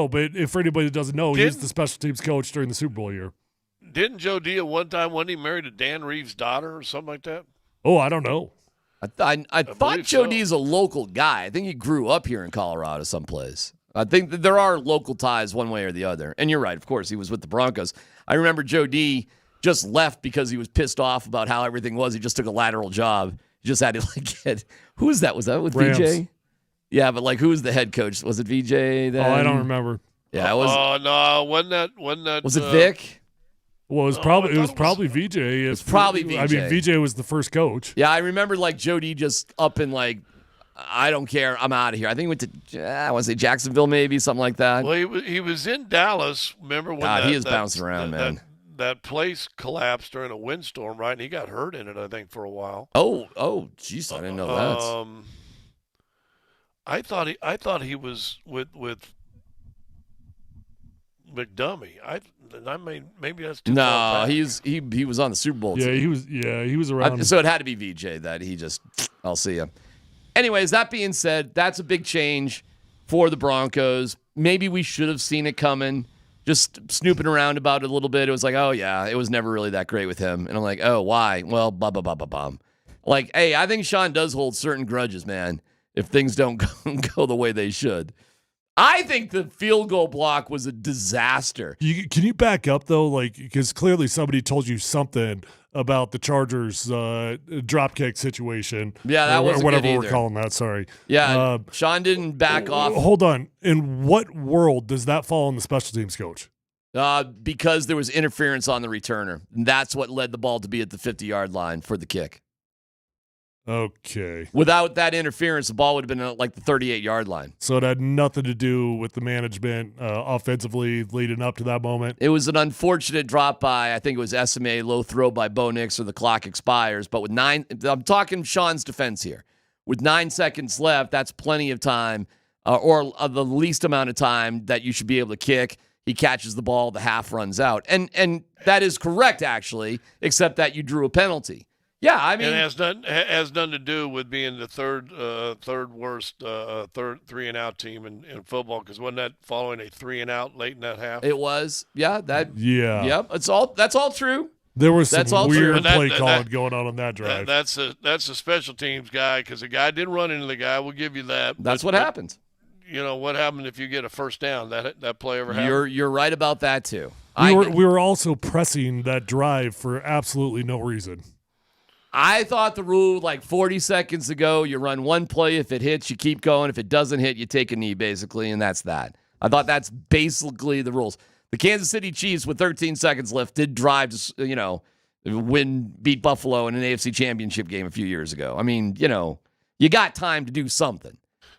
But if for anybody that doesn't know, he was the special teams coach during the Super Bowl year. Didn't Joe D at one time, wasn't he married to Dan Reeves' daughter or something like that? Oh, I don't know. I thought Joe D's a local guy. I think he grew up here in Colorado someplace. I think that there are local ties one way or the other. And you're right, of course, he was with the Broncos. I remember Joe D just left because he was pissed off about how everything was. He just took a lateral job. He just had to get who was that? Was that with Rams. VJ? Yeah, but who was the head coach? Was it VJ then? Oh, I don't remember. Yeah, it was. Oh no, wasn't that? Was it Vic? Well, it was probably VJ. It's probably VJ. I mean, VJ was the first coach. Yeah, I remember Joe D just up and I don't care, I'm out of here. I think he went to I want to say Jacksonville, maybe something like that. Well, he was in Dallas. Remember when? He is bouncing around, man. That place collapsed during a windstorm, right? And he got hurt in it, I think, for a while. Oh, jeez, I didn't know that. I thought he was with McDummy. Maybe that's too far back. he was on the Super Bowl team. He was around. So it had to be VJ that he just. I'll see you. Anyways, that being said, that's a big change for the Broncos. Maybe we should have seen it coming. Just snooping around about it a little bit, it was like, oh yeah, it was never really that great with him. And I'm like, oh, why? Well, blah blah blah blah blah. Like, hey, I think Sean does hold certain grudges, man. If things don't go the way they should. I think the field goal block was a disaster. Can you back up, though? Because clearly somebody told you something about the Chargers drop kick situation. Yeah, that wasn't whatever good we're either. calling that, sorry. Yeah, Sean didn't back off. Hold on. In what world does that fall on the special teams coach? Because there was interference on the returner. And that's what led the ball to be at the 50-yard line for the kick. Okay. Without that interference, the ball would have been at the 38-yard line. So it had nothing to do with the management offensively leading up to that moment? It was an unfortunate drop by, I think it was SMA, low throw by Bo Nix, or the clock expires. But with I'm talking Sean's defense here. With 9 seconds left, that's plenty of time, or the least amount of time that you should be able to kick. He catches the ball, the half runs out. And that is correct, actually, except that you drew a penalty. Yeah, I mean, and it has nothing to do with being the third worst third 3-and-out team in football, because wasn't that following a 3-and-out late in that half? It was. Yeah, Yeah. Yep. That's all true. There was some weird play calling going on that drive. That's a special teams guy, because the guy did run into the guy. We'll give you that. That's what happens. You know what happened if you get a first down? That play ever happened? You're right about that too. We were also pressing that drive for absolutely no reason. I thought the rule 40 seconds ago, you run one play. If it hits, you keep going. If it doesn't hit, you take a knee, basically, and that's that. I thought that's basically the rules. The Kansas City Chiefs, with 13 seconds left, did drive to, beat Buffalo in an AFC Championship game a few years ago. I mean, you got time to do something.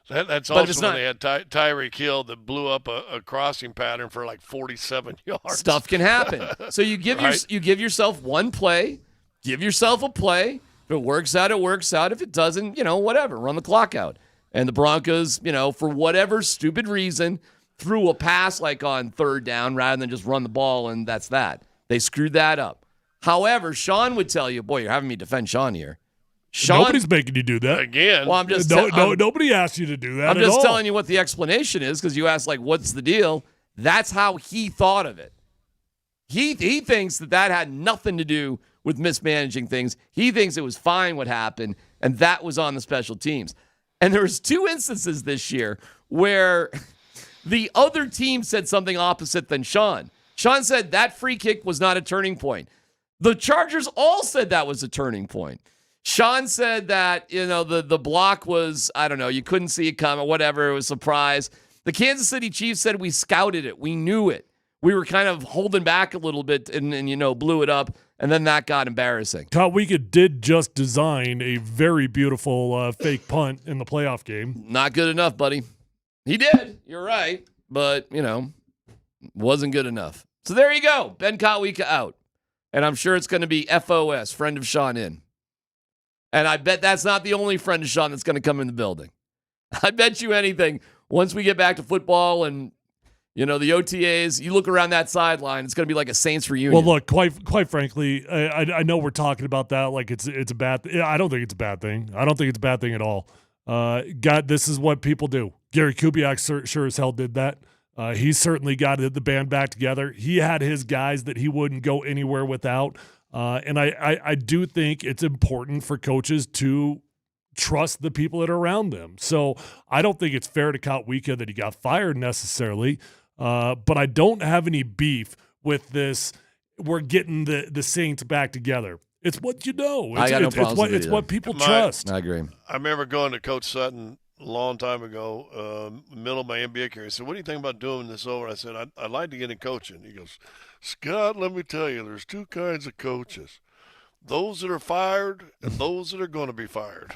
That's also when they had Tyreek Hill that blew up a crossing pattern for 47 yards. Stuff can happen. So you give you give yourself one play. Give yourself a play. If it works out, it works out. If it doesn't, whatever. Run the clock out. And the Broncos, for whatever stupid reason, threw a pass on third down rather than just run the ball, and that's that. They screwed that up. However, Sean would tell you, boy, you're having me defend Sean here. Nobody's making you do that. Again. Well, I'm just nobody asked you to do that. I'm just telling you what the explanation is, because you asked, what's the deal? That's how he thought of it. He thinks that had nothing to do with mismanaging things. He thinks it was fine what happened, and that was on the special teams. And there was 2 instances this year where the other team said something opposite than Sean. Sean said that free kick was not a turning point. The Chargers all said that was a turning point. Sean said that, the block was, I don't know, you couldn't see it coming, whatever, it was a surprise. The Kansas City Chiefs said we scouted it. We knew it. We were kind of holding back a little bit and blew it up, and then that got embarrassing. Todd Weeka did just design a very beautiful fake punt in the playoff game. Not good enough, buddy. He did. You're right. But, Wasn't good enough. So there you go. Ben Kotwika out. And I'm sure it's going to be FOS, friend of Sean in. And I bet that's not the only friend of Sean that's going to come in the building. I bet you anything, once we get back to football and, the OTAs, you look around that sideline, it's going to be like a Saints reunion. Well, look, quite frankly, I know we're talking about that like it's a bad thing. I don't think it's a bad thing. I don't think it's a bad thing at all. This is what people do. Gary Kubiak sure as hell did that. He's certainly got the band back together. He had his guys that he wouldn't go anywhere without. And I do think it's important for coaches to trust the people that are around them. So I don't think it's fair to Kotwika that he got fired necessarily. But I don't have any beef with this. We're getting the Saints back together. It's what you know. It's what people trust. I agree. I remember going to Coach Sutton a long time ago, middle of my NBA career. He said, "What do you think about doing this over?" I said, I'd like to get in coaching. He goes, "Scott, let me tell you, there's two kinds of coaches. Those that are fired and those that are going to be fired."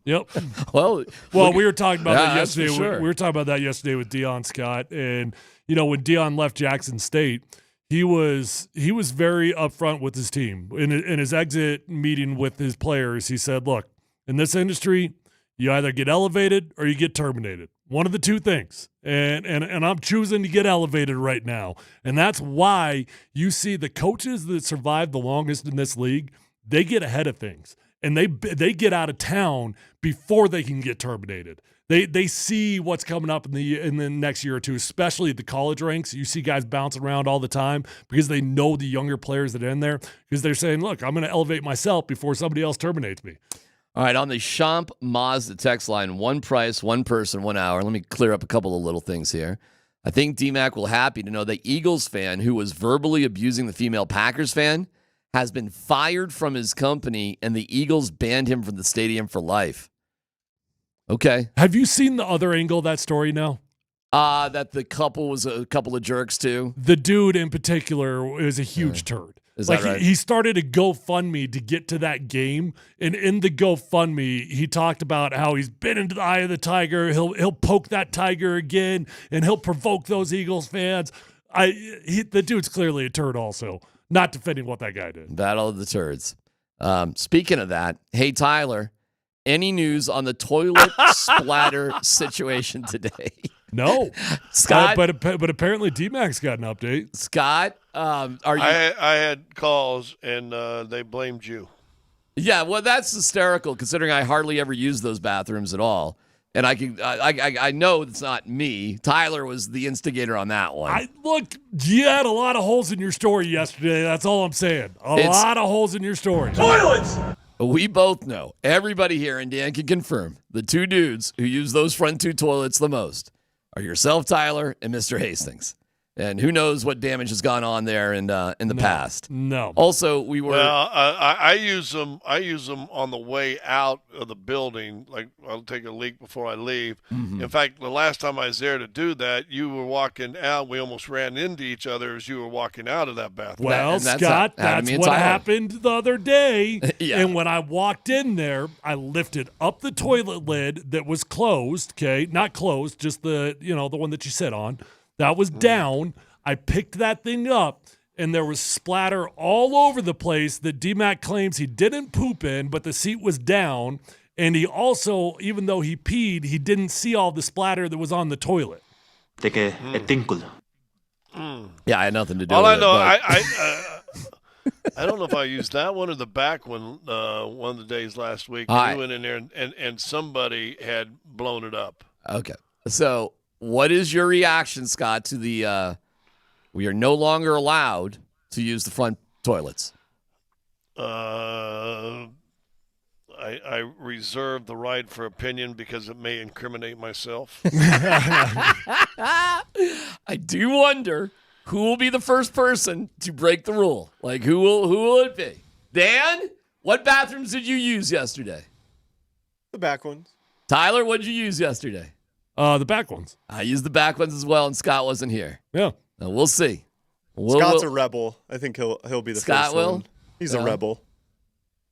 Yep. Well, we were talking about that yesterday. Sure. We were talking about that yesterday with Deion Scott, and when Deion left Jackson State, he was very upfront with his team. In his exit meeting with his players, he said, "Look, in this industry, you either get elevated or you get terminated. One of the two things. And I'm choosing to get elevated right now. And that's why you see the coaches that survive the longest in this league, they get ahead of things. And they get out of town before they can get terminated. They see what's coming up in the next year or two, especially at the college ranks. You see guys bouncing around all the time because they know the younger players that are in there because they're saying, look, I'm going to elevate myself before somebody else terminates me. All right, on the Champ Mazda text line, one price, one person, 1 hour. Let me clear up a couple of little things here. I think DMAC will happy to know the Eagles fan who was verbally abusing the female Packers fan has been fired from his company, and the Eagles banned him from the stadium for life. Okay. Have you seen the other angle of that story now? That the couple was a couple of jerks too? The dude in particular is a huge turd. Is that right? He started a GoFundMe to get to that game, and in the GoFundMe, he talked about how he's been into the eye of the tiger. He'll poke that tiger again, and he'll provoke those Eagles fans. The dude's clearly a turd also. Not defending what that guy did. Battle of the turds. Speaking of that, hey, Tyler, any news on the toilet splatter situation today? No. Scott? But apparently D-Mac's got an update. Scott, are you? I had calls, and they blamed you. Yeah, well, that's hysterical considering I hardly ever use those bathrooms at all. And I know it's not me. Tyler was the instigator on that one. Look, you had a lot of holes in your story yesterday. That's all I'm saying. A lot of holes in your story. Toilets! We both know. Everybody here, and Dan can confirm, the two dudes who use those front two toilets the most are yourself, Tyler, and Mr. Hastings. And who knows what damage has gone on there in the past. No. Also, we were. Well, I use them. I use them on the way out of the building. Like I'll take a leak before I leave. Mm-hmm. In fact, the last time I was there to do that, you were walking out. We almost ran into each other as you were walking out of that bathroom. Well, Scott, that's what happened the other day. Yeah. And when I walked in there, I lifted up the toilet lid that was closed. Okay, not closed, just the one that you sit on. That was down. I picked that thing up, and there was splatter all over the place that DMAC claims he didn't poop in, but the seat was down. And he also, even though he peed, he didn't see all the splatter that was on the toilet. Yeah, I had nothing to do All with I know, it. I don't know if I used that one or the back one. One of the days last week, All right. we went in there and somebody had blown it up. Okay. So, what is your reaction, Scott, to the we are no longer allowed to use the front toilets? I reserve the right for opinion because it may incriminate myself. I do wonder who will be the first person to break the rule. Like, who will it be? Dan, what bathrooms did you use yesterday? The back ones. Tyler, what did you use yesterday? The back ones. I used the back ones as well, and Scott wasn't here. Yeah. Now, we'll see. Scott's a rebel. I think he'll be the Scott first will? one. He's a rebel.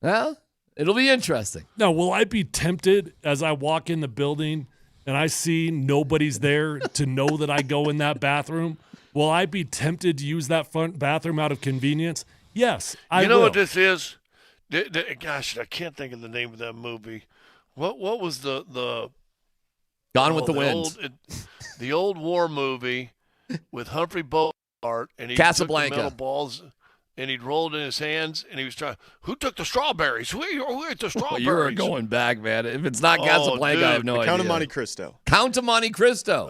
Well, it'll be interesting. Now, will I be tempted as I walk in the building and I see nobody's there to know that I go in that bathroom, will I be tempted to use that front bathroom out of convenience? Yes, I will. You know what this is? Gosh, I can't think of the name of that movie. What was the Gone with the Wind? The old war movie with Humphrey Bogart, and he Casablanca. took the metal balls and he'd rolled in his hands, and he was trying. Who took the strawberries? Who ate the strawberries? You're going back, man. If it's not Casablanca, dude, I have no idea. Count of Monte Cristo. Count of Monte Cristo.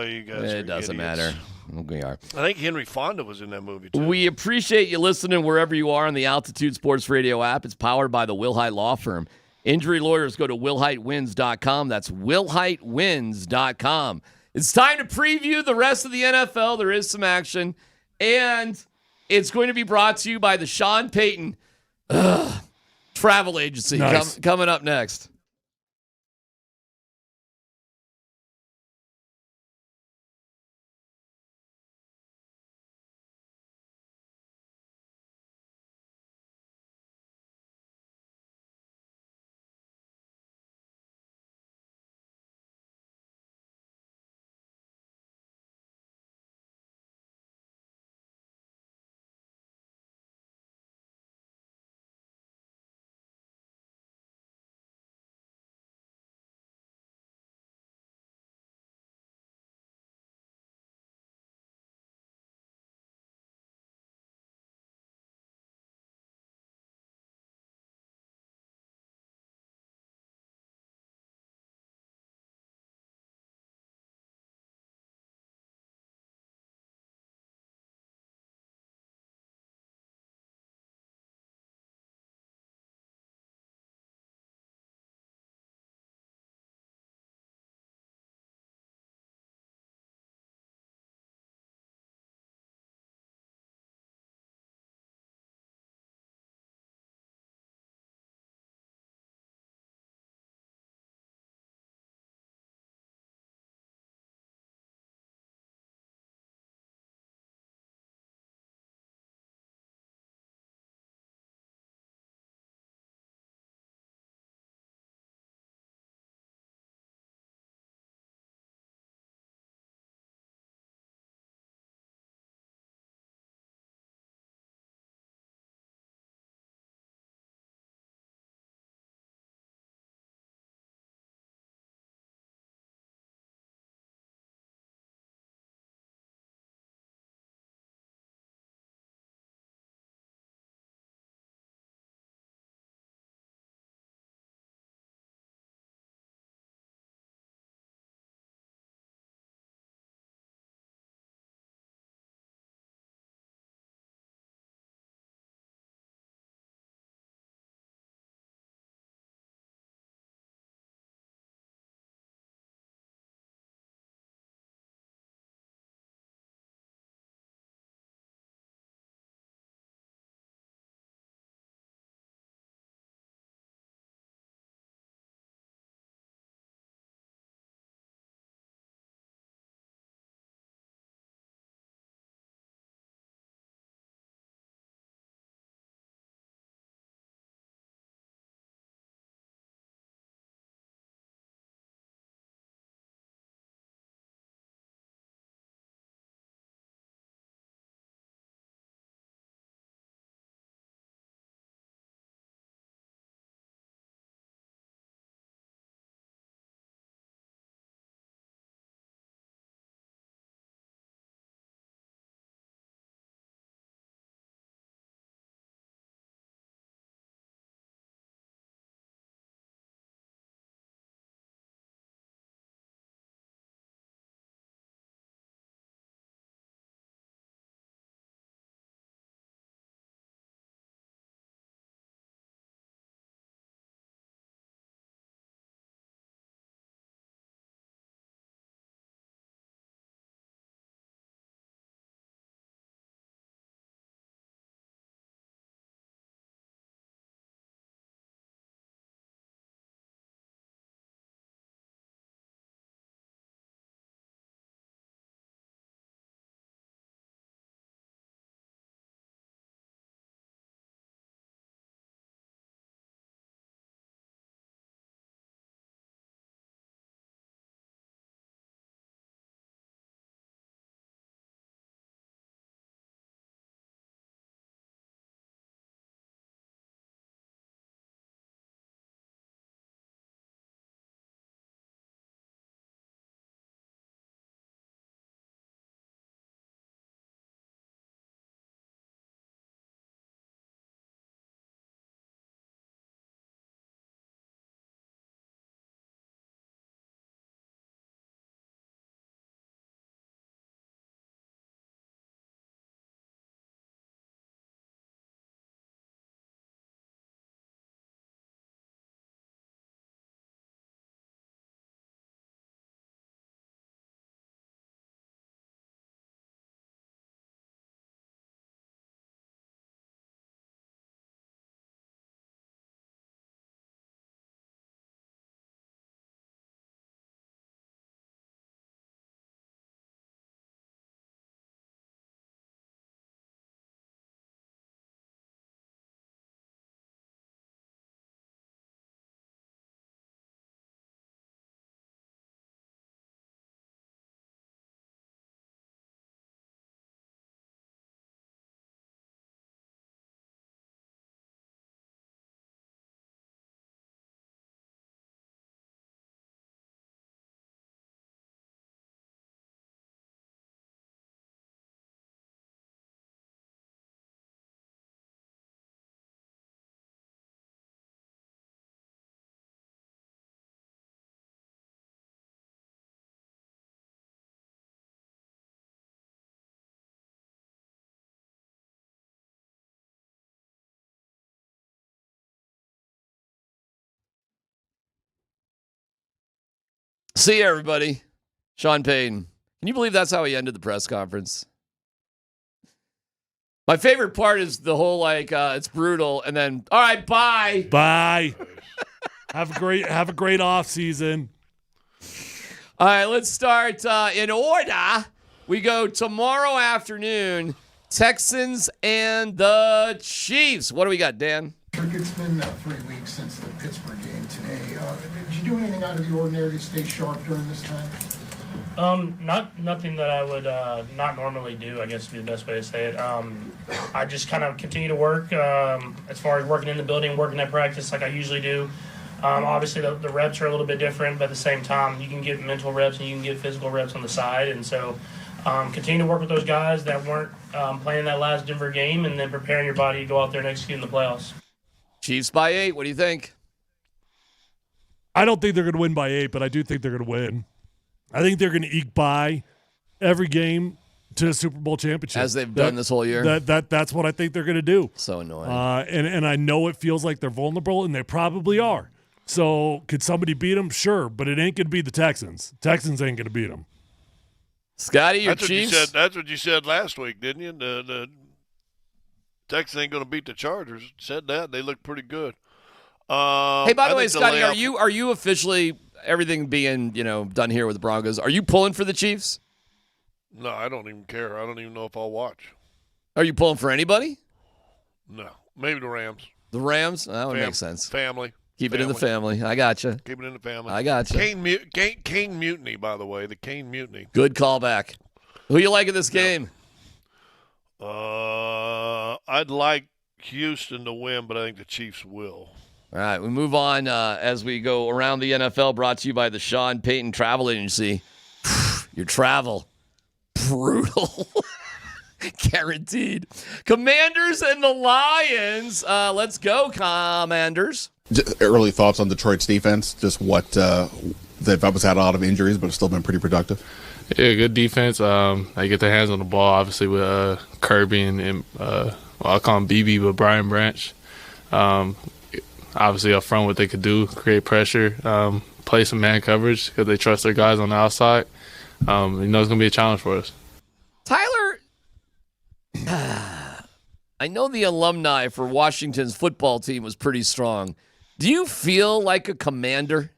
You guys. It doesn't matter. We are. I think Henry Fonda was in that movie, too. We appreciate you listening wherever you are on the Altitude Sports Radio app. It's powered by the Wilhite Law Firm. Injury lawyers, go to WilhiteWins.com. That's WilhiteWins.com. It's time to preview the rest of the NFL. There is some action. And it's going to be brought to you by the Sean Payton Travel Agency. Nice. Coming up next. See you, everybody. Sean Payton. Can you believe that's how he ended the press conference? My favorite part is the whole it's brutal, and then all right, bye. Bye. Have a great off season. All right, let's start in order. We go tomorrow afternoon, Texans and the Chiefs. What do we got, Dan? It's been 3 weeks since the Pittsburgh game today. Did you do anything out of the ordinary to stay sharp during this time? Nothing that I would not normally do, I guess would be the best way to say it. I just kind of continue to work as far as working in the building, working at practice like I usually do. Obviously, the reps are a little bit different, but at the same time, you can get mental reps and you can get physical reps on the side. And so continue to work with those guys that weren't playing that last Denver game and then preparing your body to go out there and execute in the playoffs. Chiefs by 8. What do you think? I don't think they're going to win by 8, but I do think they're going to win. I think they're going to eke by every game to a Super Bowl championship. As they've done this whole year? That's what I think they're going to do. So annoying. And I know it feels like they're vulnerable, and they probably are. So could somebody beat them? Sure, but it ain't going to be the Texans. Texans ain't going to beat them. Scotty, your that's Chiefs? That's what you said last week, didn't you? The Texans ain't going to beat the Chargers. Said that. They look pretty good. Hey, by the way, Scotty, are you officially – everything being, done here with the Broncos, are you pulling for the Chiefs? No, I don't even care. I don't even know if I'll watch. Are you pulling for anybody? No. Maybe the Rams. The Rams? That would make sense. Family. Keep it in the family. I got you. Keep it in the family. I got you. Kane Mutiny, by the way. The Kane Mutiny. Good callback. Who you like in this game? I'd like Houston to win, but I think the Chiefs will. All right, we move on as we go around the NFL, brought to you by the Sean Payton Travel Agency. Your travel, brutal. Guaranteed. Commanders and the Lions. Let's go, Commanders. Just early thoughts on Detroit's defense, just what they've always had a lot of injuries, but it's still been pretty productive. Yeah, good defense. They get their hands on the ball, obviously, with Kirby and I'll call him BB, but Brian Branch. Obviously, up front, what they could do, create pressure, play some man coverage because they trust their guys on the outside. It's going to be a challenge for us. Tyler, I know the alumni for Washington's football team was pretty strong. Do you feel like a commander?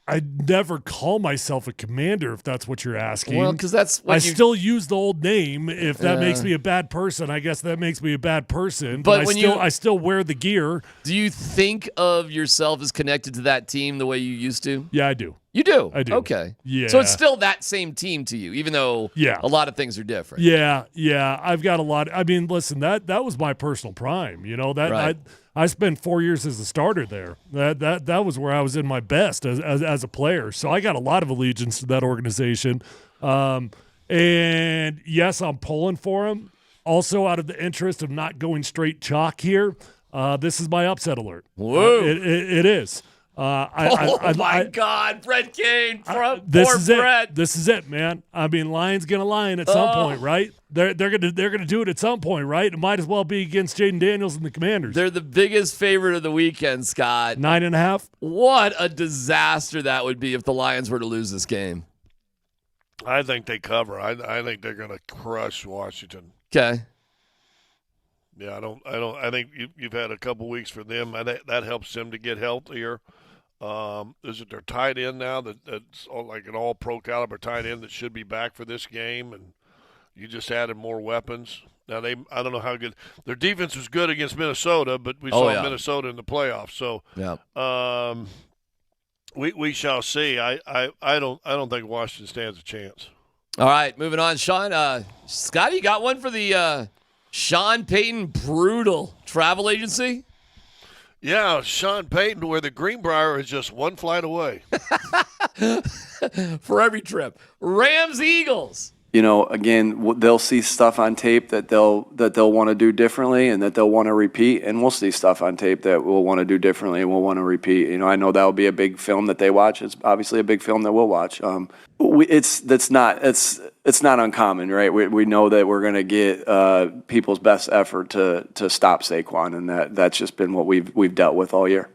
I'd never call myself a commander if that's what you're asking. Well, because that's what I still use the old name. If that makes me a bad person, I guess that makes me a bad person. But I still wear the gear. Do you think of yourself as connected to that team the way you used to? Yeah, I do. You do? I do. Okay. Yeah. So it's still that same team to you, even though a lot of things are different. Yeah. I've got a lot. I mean, listen, that was my personal prime. Right. I spent 4 years as a starter there. That was where I was in my best as a player. So I got a lot of allegiance to that organization. And yes, I'm pulling for them. Also, out of the interest of not going straight chalk here, this is my upset alert. Whoa! It is. My God, Brett Kane, poor Brett. This is it, man. I mean, Lions gonna lion at some point, right? They're gonna do it at some point, right? It might as well be against Jaden Daniels and the Commanders. They're the biggest favorite of the weekend, Scott. 9.5. What a disaster that would be if the Lions were to lose this game. I think they cover. I think they're gonna crush Washington. Okay. Yeah, I think you've had a couple weeks for them. That helps them to get healthier. Is it their tight end now that's like an all-pro caliber tight end that should be back for this game, and you just added more weapons. Now I don't know how good their defense was good against Minnesota, but we saw Minnesota in the playoffs. So we shall see. I don't think Washington stands a chance. All right, moving on, Sean. Scotty, you got one for the Sean Payton Brutal Travel Agency? Yeah, Sean Payton, where the Greenbrier is just one flight away. For every trip. Rams Eagles. Again, they'll see stuff on tape that they'll want to do differently and that they'll want to repeat, and we'll see stuff on tape that we'll want to do differently and we'll want to repeat. I know that will be a big film that they watch. It's obviously a big film that we'll watch. It's not uncommon, right? We know that we're going to get people's best effort to stop Saquon, and that's just been what we've dealt with all year.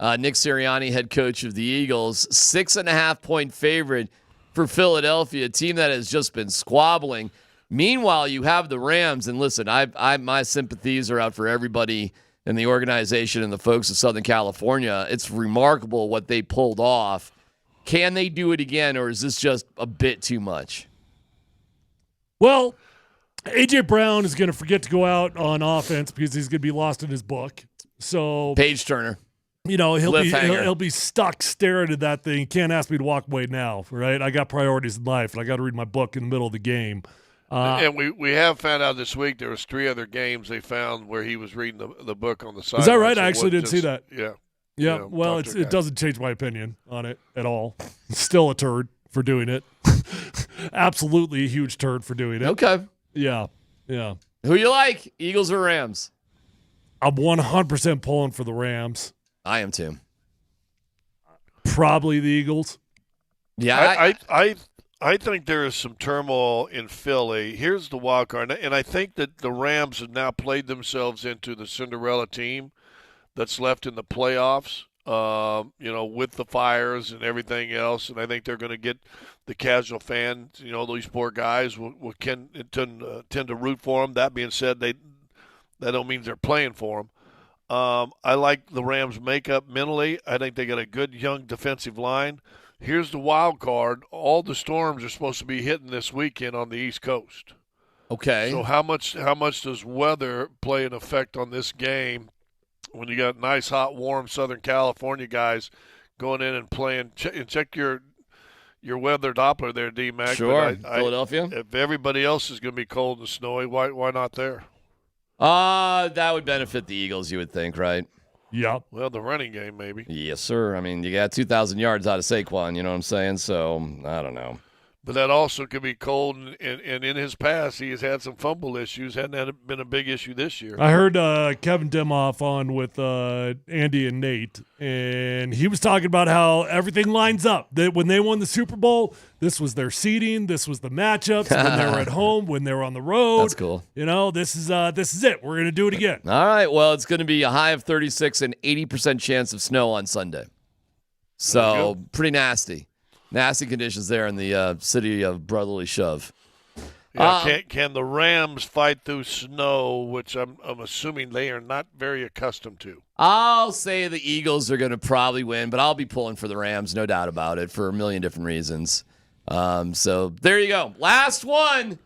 Nick Sirianni, head coach of the Eagles, 6.5-point favorite for Philadelphia, a team that has just been squabbling. Meanwhile, you have the Rams, and listen, my sympathies are out for everybody in the organization and the folks of Southern California. It's remarkable what they pulled off. Can they do it again, or is this just a bit too much? Well, A.J. Brown is going to forget to go out on offense because he's going to be lost in his book. So Page Turner. You know, he'll be stuck staring at that thing. Can't ask me to walk away now, right? I got priorities in life, and I got to read my book in the middle of the game. And we have found out this week there was 3 other games they found where he was reading the book on the side. Is that right? I actually didn't see that. Yeah. Yeah. Well, it doesn't change my opinion on it at all. Still a turd for doing it. Absolutely a huge turd for doing it. Okay. Yeah. Yeah. Who you like, Eagles or Rams? I'm 100% pulling for the Rams. I am too. Probably the Eagles. Yeah. I think there is some turmoil in Philly. Here's the wild card, and I think that the Rams have now played themselves into the Cinderella team that's left in the playoffs, with the fires and everything else. And I think they're going to get the casual fans, these poor guys will tend to root for them. That being said, that don't mean they're playing for them. I like the Rams' makeup mentally. I think they got a good young defensive line. Here's the wild card. All the storms are supposed to be hitting this weekend on the East Coast. Okay. So how much does weather play an effect on this game when you got nice, hot, warm Southern California guys going in and playing? Check your weather Doppler there, D-Mac. Sure, Philadelphia. If everybody else is going to be cold and snowy, why not there? That would benefit the Eagles, you would think, right? Yeah. Well, the running game, maybe. Yes, sir. I mean, you got 2,000 yards out of Saquon, you know what I'm saying? So, I don't know. But that also could be cold, and in his past, he has had some fumble issues. Hadn't been a big issue this year. I heard Kevin Demoff on with Andy and Nate, and he was talking about how everything lines up. That when they won the Super Bowl, this was their seeding, this was the matchups when they were at home, when they were on the road. That's cool. This is it. We're gonna do it again. All right. Well, it's going to be a high of 36 and 80% chance of snow on Sunday. So pretty nasty. Nasty conditions there in the city of brotherly shove. Yeah, can the Rams fight through snow, which I'm assuming they are not very accustomed to? I'll say the Eagles are going to probably win, but I'll be pulling for the Rams, no doubt about it, for a million different reasons. So there you go. Last one.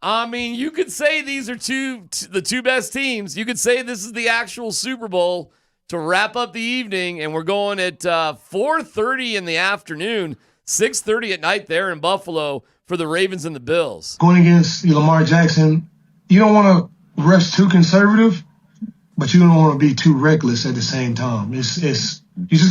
I mean, you could say these are the two best teams. You could say this is the actual Super Bowl to wrap up the evening, and we're going at 4:30 in the afternoon, 6:30 at night there in Buffalo for the Ravens and the Bills. Going against Lamar Jackson, you don't want to rush too conservative, but you don't want to be too reckless at the same time. You just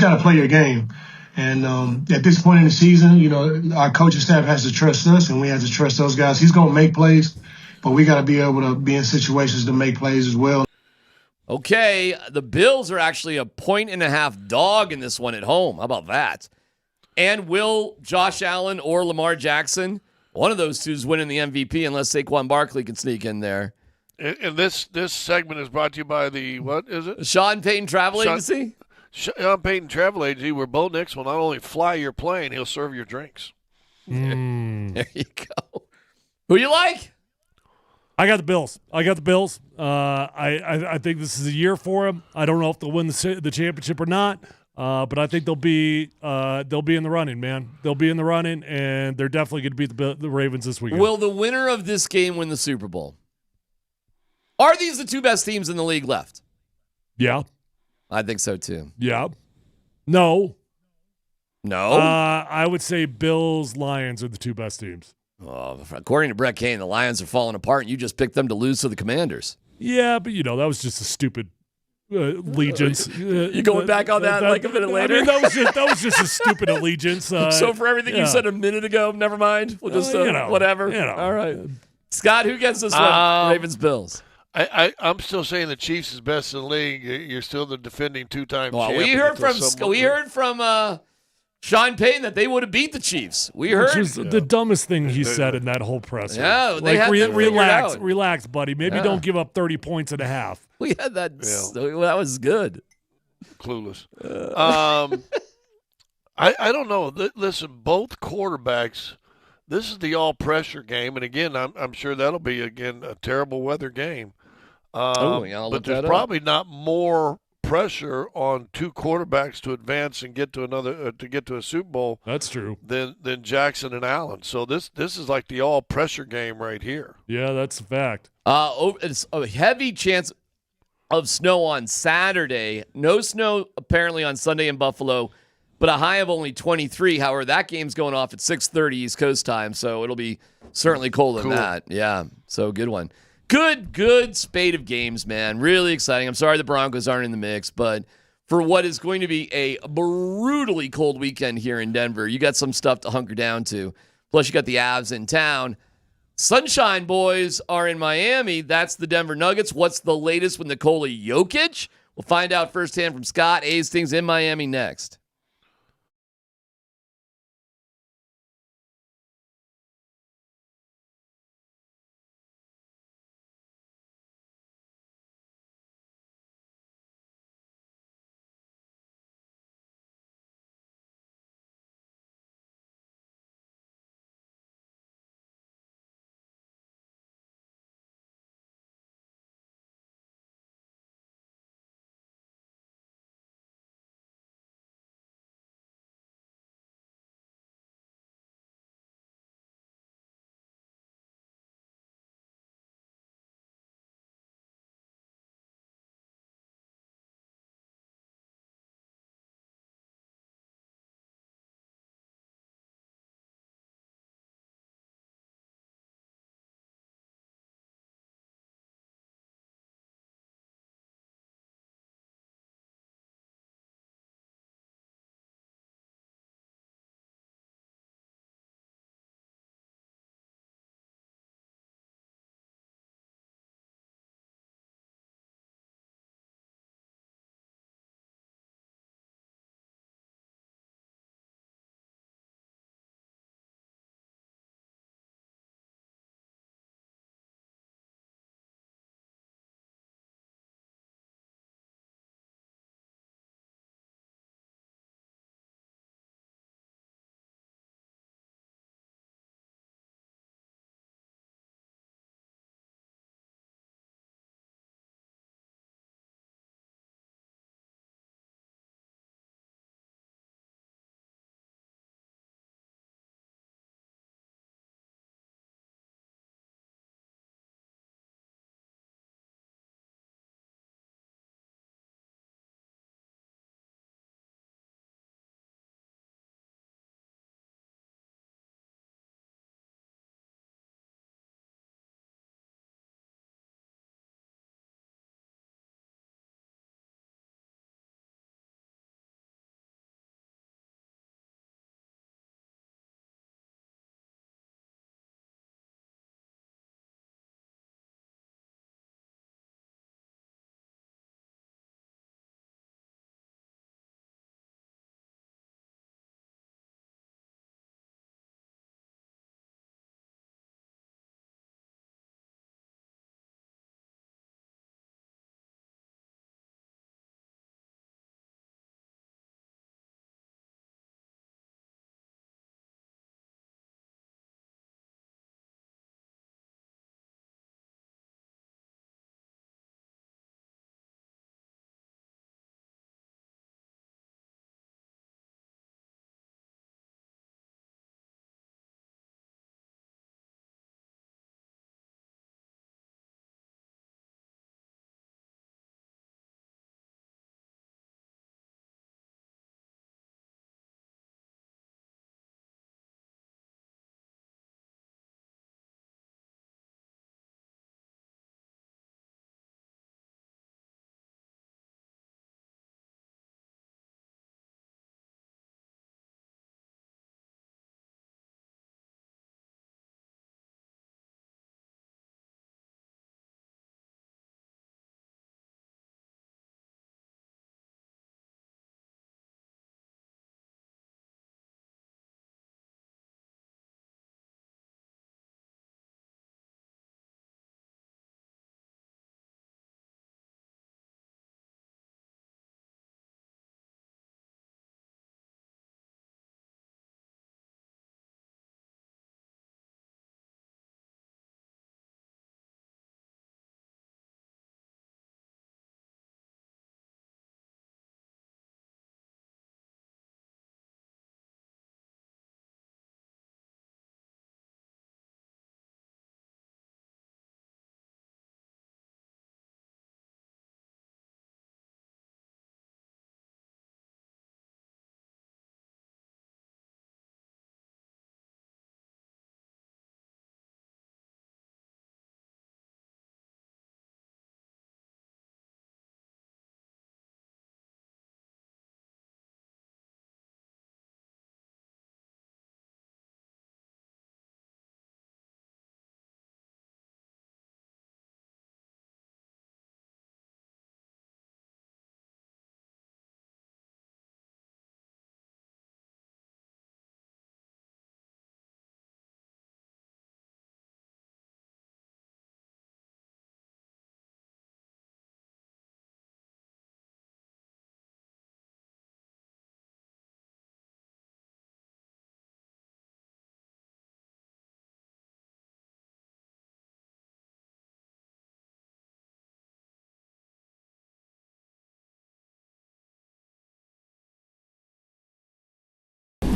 got to play your game. And at this point in the season, our coaching staff has to trust us, and we have to trust those guys. He's going to make plays, but we got to be able to be in situations to make plays as well. Okay, the Bills are actually a 1.5-point dog in this one at home. How about that? And will Josh Allen or Lamar Jackson, one of those two, is winning the MVP unless Saquon Barkley can sneak in there? And this segment is brought to you by what is it? Sean Payton Travel Agency? Sean Payton Travel Agency, where Bo Nix will not only fly your plane, he'll serve your drinks. There you go. Who you like? I got the Bills. I think this is a year for them. I don't know if they'll win the championship or not, but I think they'll be in the running, man. They'll be in the running, and they're definitely going to beat the Ravens this weekend. Will the winner of this game win the Super Bowl? Are these the two best teams in the league left? Yeah. I think so, too. Yeah. No. No? I would say Bills, Lions are the two best teams. Oh, according to Brett Kane, the Lions are falling apart, and you just picked them to lose to the Commanders. Yeah, but that was just a stupid allegiance. You going back on that like a minute later? I mean, that was just a stupid allegiance. So for everything you said a minute ago, never mind. We'll just whatever. All right, Scott, who gets this one? Ravens, Bills. I'm still saying the Chiefs is best in the league. You're still the defending two-time champion. We heard from Sean Payton that they would have beat the Chiefs. We heard. Which was the dumbest thing he said in that whole presser. Yeah, they had relax, buddy. Maybe don't give up 30 points and a half. We had that. Yeah. That was good. clueless. I don't know. Listen, both quarterbacks. This is the all-pressure game, and again, I'm sure that'll be a terrible weather game. But there's probably not more pressure on two quarterbacks to advance and get to a Super Bowl. That's true. Than Jackson and Allen. So this is like the all-pressure game right here. Yeah, that's a fact. It's a heavy chance of snow on Saturday. No snow apparently on Sunday in Buffalo, but a high of only 23. However, that game's going off at 6:30 East Coast time, so it'll be certainly colder than that. Yeah, so good one. Good spate of games, man. Really exciting. I'm sorry the Broncos aren't in the mix, but for what is going to be a brutally cold weekend here in Denver, you got some stuff to hunker down to. Plus, you got the Avs in town. Sunshine Boys are in Miami. That's the Denver Nuggets. What's the latest with Nikola Jokic? We'll find out firsthand from Scott Hastings in Miami next.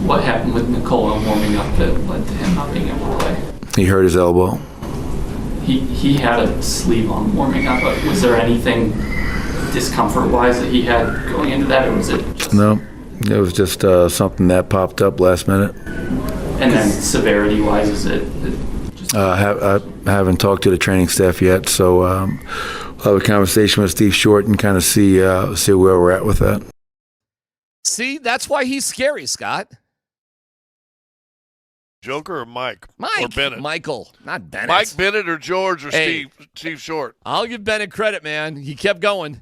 what happened with Nikola warming up that led to him not being able to play? He hurt his elbow. He had a sleeve on warming up. But was there anything discomfort-wise that he had going into that, or was it just... No, it was just something that popped up last minute. And then severity-wise, is it I haven't talked to the training staff yet, so I'll have a conversation with Steve Short and kind of see where we're at with that. See, that's why he's scary, Scott. Joker or Mike? Mike. Or Bennett? Michael, not Bennett. Mike Bennett or George or Hey. Steve Short? I'll give Bennett credit, man. He kept going.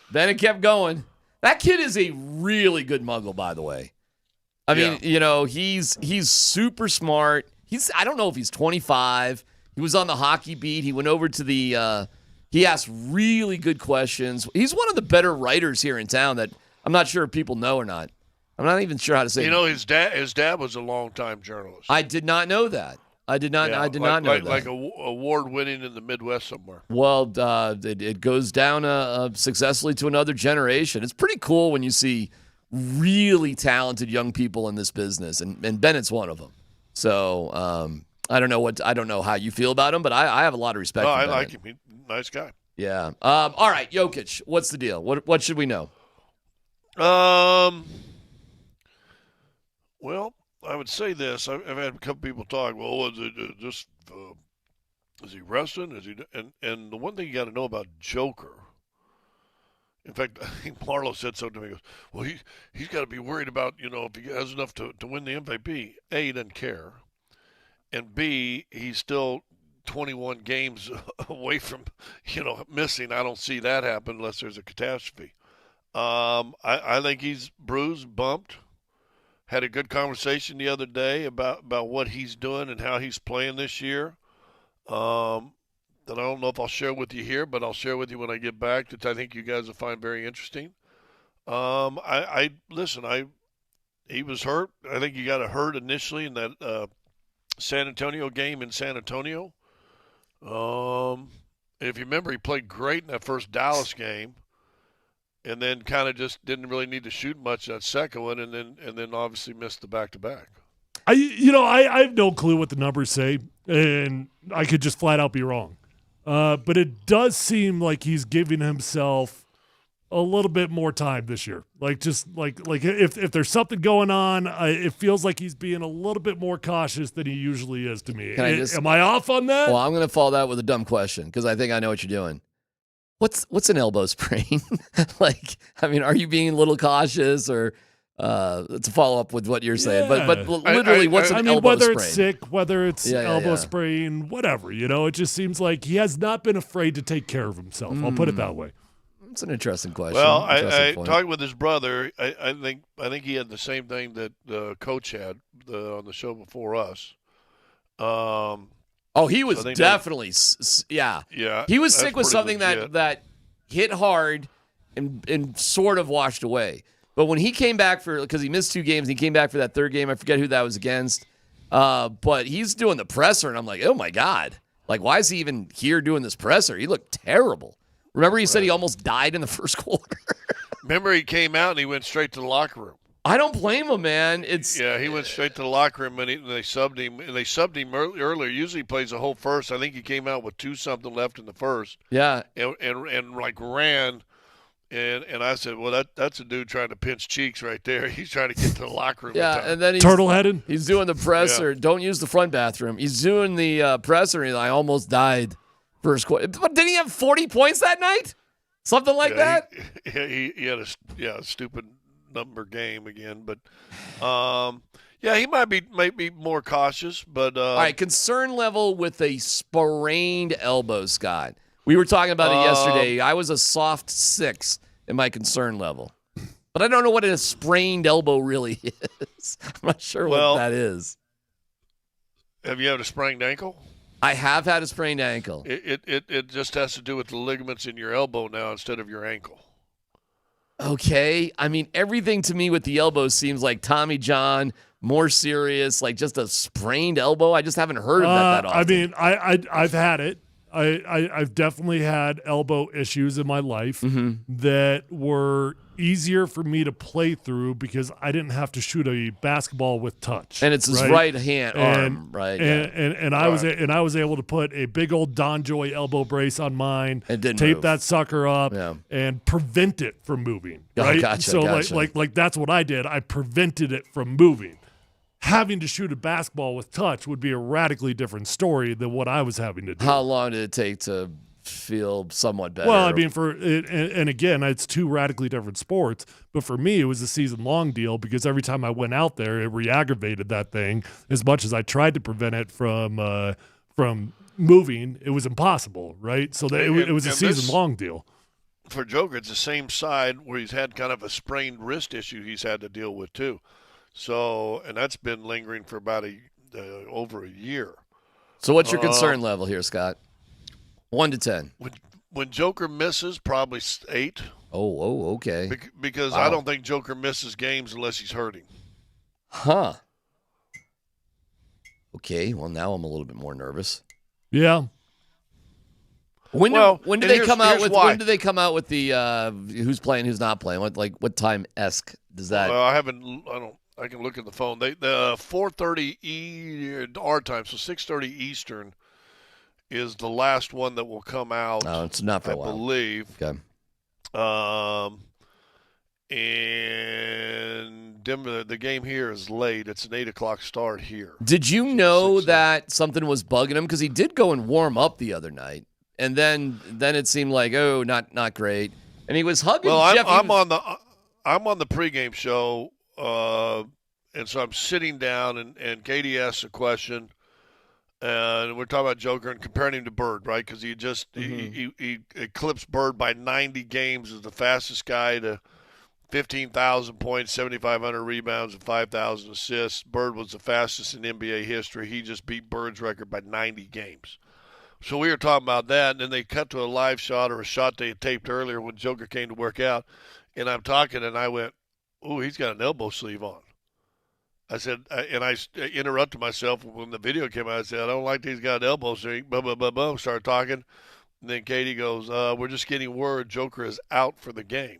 Bennett kept going. That kid is a really good muggle, by the way. I mean, he's super smart. I don't know if he's 25. He was on the hockey beat. He went over to the he asked really good questions. He's one of the better writers here in town that I'm not sure if people know or not. I'm not even sure how to say it. His dad was a longtime journalist. I did not know that. I did not know that. Like award-winning in the Midwest somewhere. Well, it goes down successfully to another generation. It's pretty cool when you see really talented young people in this business, and Bennett's one of them. So I don't know how you feel about him, but I have a lot of respect. No, for I Bennett. like him. He's a nice guy. Yeah. All right, Jokic. What's the deal? What should we know? Well, I would say this. I've had a couple people talk. Well, is it just is he resting? Is he? And the one thing you got to know about Joker. In fact, I think Marlo said something to me. He goes, well, he's got to be worried about if he has enough to win the MVP. A, he doesn't care, and B, he's still 21 games away from missing. I don't see that happen unless there's a catastrophe. I think he's bruised, bumped. Had a good conversation the other day about what he's doing and how he's playing this year. That I don't know if I'll share with you here, but I'll share with you when I get back, that I think you guys will find very interesting. He was hurt. I think he got hurt initially in that San Antonio game in San Antonio. If you remember, he played great in that first Dallas game. And then kind of just didn't really need to shoot much that second one, and then obviously missed the back-to-back. I have no clue what the numbers say, and I could just flat out be wrong. But it does seem like he's giving himself a little bit more time this year. Like if there's something going on, it feels like he's being a little bit more cautious than he usually is to me. Am I off on that? Well, I'm going to follow that with a dumb question because I think I know what you're doing. What's an elbow sprain? Are you being a little cautious or to follow up with what you're saying? But literally, what's an elbow whether sprain? It's sick, whether it's elbow sprain, whatever. It just seems like he has not been afraid to take care of himself. I'll put it that way. It's an interesting question. Well, I talked with his brother. I think he had the same thing that the coach had on the show before us. He was definitely, yeah. He was sick with something that hit hard and sort of washed away. But when he came back because he missed 2 games, he came back for that third game. I forget who that was against. But he's doing the presser, and I'm like, oh my God. Like, why is he even here doing this presser? He looked terrible. Remember he said he almost died in the first quarter? Remember he came out and he went straight to the locker room. I don't blame him, man. He went straight to the locker room and they subbed him. And they subbed him earlier. Usually he plays the whole first. I think he came out with 2-something left in the first. Yeah. And ran. And I said, well, that's a dude trying to pinch cheeks right there. He's trying to get to the locker room. And then turtle-headed. He's doing the presser. Yeah. Don't use the front bathroom. He's doing the presser. And I almost died first quarter. But didn't he have 40 points that night? Something like that. He had a stupid number game again, but he might be more cautious. But all right, concern level with a sprained elbow, Scott. We were talking about it yesterday. I was a soft 6 in my concern level, but I don't know what a sprained elbow really is. I'm not sure what that is. Have you had a sprained ankle? I have had a sprained ankle. It just has to do with the ligaments in your elbow now instead of your ankle. Okay. I mean, everything to me with the elbow seems like Tommy John, more serious, like just a sprained elbow. I just haven't heard of that often. I mean, I've had it. I've definitely had elbow issues in my life that were easier for me to play through because I didn't have to shoot a basketball with touch. And it's his right hand arm, right? And I was able to put a big old Don Joy elbow brace on mine, It didn't tape move. that sucker up, and prevent it from moving. Oh, Right? gotcha, so gotcha. like that's what I did. I prevented it from moving. Having to shoot a basketball with touch would be a radically different story than what I was having to do. How long did it take to feel somewhat better? Well, I mean, and again, it's two radically different sports. But for me, it was a season-long deal because every time I went out there, it re-aggravated that thing. As much as I tried to prevent it from moving, it was impossible, right? So that it was a season-long deal. For Joker, it's the same side where he's had kind of a sprained wrist issue he's had to deal with too. So, and that's been lingering for about over a year. So what's your concern level here, Scott? 1 to 10. When Joker misses, probably 8. Oh, okay. Because Wow. I don't think Joker misses games unless he's hurting. Huh. Okay, well, now I'm a little bit more nervous. Yeah. When do they come out with? why. When do they come out with the who's playing, who's not playing? What time esque does that? Well, I can look at the phone. The 4:30 our time, so 6:30 Eastern is the last one that will come out. No, it's not for a while. I believe. Okay. And the game here is late. It's an 8:00 start here. Did you know that something was bugging him? Because he did go and warm up the other night, and then it seemed like not great, and he was hugging. Well, Jeff. I'm on the pregame show, and so I'm sitting down, and Katie asks a question, and we're talking about Joker and comparing him to Bird, right? Because he just he eclipsed Bird by 90 games as the fastest guy to 15,000 points, 7,500 rebounds, and 5,000 assists. Bird was the fastest in NBA history. He just beat Bird's record by 90 games. So we were talking about that, and then they cut to a live shot or a shot they had taped earlier when Joker came to work out, and I'm talking, and I went, "Ooh, he's got an elbow sleeve on." I said, and I interrupted myself when the video came out. I said, "I don't like that he's got an elbow sleeve." Blah, blah, blah, blah. Started talking. And then Katie goes, "We're just getting word Joker is out for the game."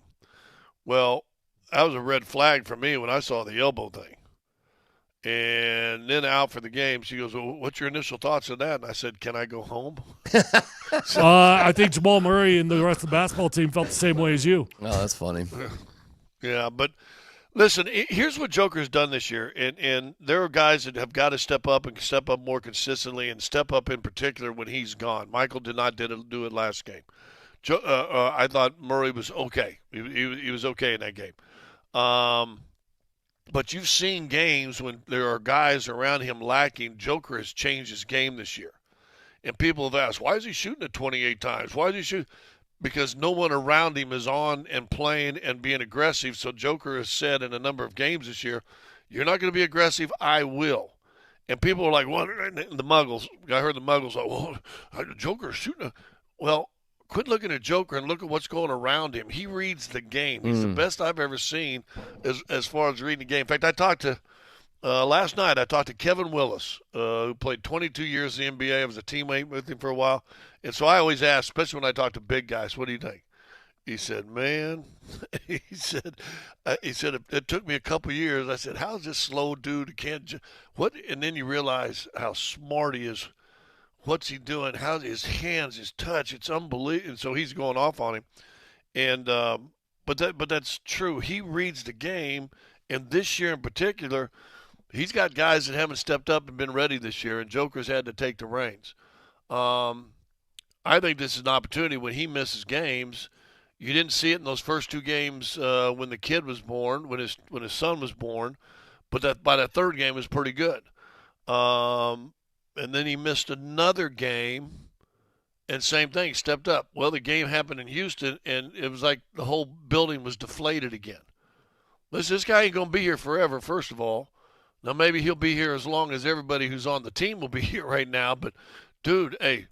Well, that was a red flag for me when I saw the elbow thing. And then out for the game, she goes, "Well, what's your initial thoughts on that?" And I said, "Can I go home?" I think Jamal Murray and the rest of the basketball team felt the same way as you. Oh, that's funny. Yeah, but listen, here's what Joker's done this year, and there are guys that have got to step up and step up more consistently, and step up in particular when he's gone. Michael did not do it last game. I thought Murray was okay. He was okay in that game. But you've seen games when there are guys around him lacking. Joker has changed his game this year. And people have asked, why is he shooting it 28 times? Why is he shooting? Because no one around him is on and playing and being aggressive. So Joker has said in a number of games this year, "You're not going to be aggressive, I will." And people are like, "Well," the Muggles, I heard the Muggles, like, "Well, Joker's shooting." Well, quit looking at Joker and look at what's going around him. He reads the game. He's the best I've ever seen as far as reading the game. In fact, I talked to last night. I talked to Kevin Willis, who played 22 years in the NBA. I was a teammate with him for a while, and so I always ask, especially when I talk to big guys, "What do you think?" He said, "Man," he said, it took me a couple years. I said, "How's this slow dude can't what?" And then you realize how smart he is. What's he doing? How his hands, his touch, it's unbelievable. And so he's going off on him. And but that's true. He reads the game, and this year in particular, he's got guys that haven't stepped up and been ready this year, and Joker's had to take the reins. I think this is an opportunity when he misses games. You didn't see it in those first 2 games when the kid was born, when his son was born, but by that third game was pretty good. And then he missed another game, and same thing, stepped up. Well, the game happened in Houston, and it was like the whole building was deflated again. Listen, this guy ain't going to be here forever, first of all. Now, maybe he'll be here as long as everybody who's on the team will be here right now, but, dude, hey,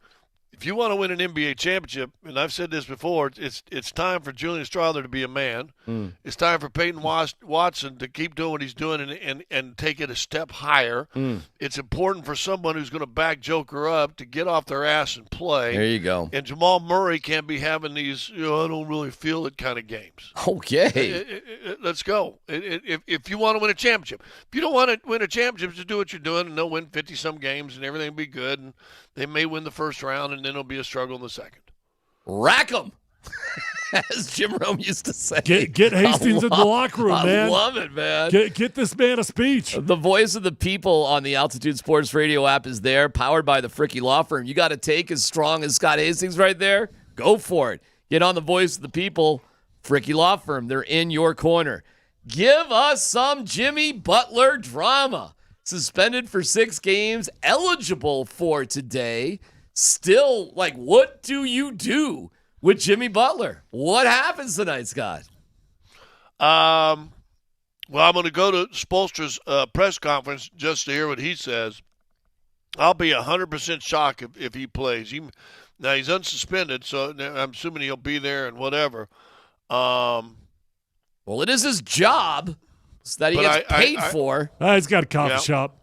if you want to win an NBA championship, and I've said this before, it's time for Julian Strawther to be a man. It's time for Peyton Watson to keep doing what he's doing and take it a step higher. It's important for someone who's going to back Joker up to get off their ass and play. There you go. And Jamal Murray can't be having these, I don't really feel it kind of games. Okay. Let's go. If you want to win a championship. If you don't want to win a championship, just do what you're doing, and they'll win 50-some games, and everything will be good, and they may win the first round, and then it'll be a struggle in the second. Rack 'em, as Jim Rome used to say. Get Hastings in the locker room, man. I love it, man. Get this man a speech. The voice of the people on the Altitude Sports Radio app is there, powered by the Fricky Law Firm. You got a take as strong as Scott Hastings right there? Go for it. Get on the voice of the people, Fricky Law Firm. They're in your corner. Give us some Jimmy Butler drama. Suspended for 6 games, eligible for today. Still, what do you do with Jimmy Butler? What happens tonight, Scott? Well, I'm going to go to Spoelstra's press conference just to hear what he says. I'll be 100% shocked if he plays. Now, he's unsuspended, so I'm assuming he'll be there and whatever. Well, it is his job that he gets paid for. He's got a coffee shop.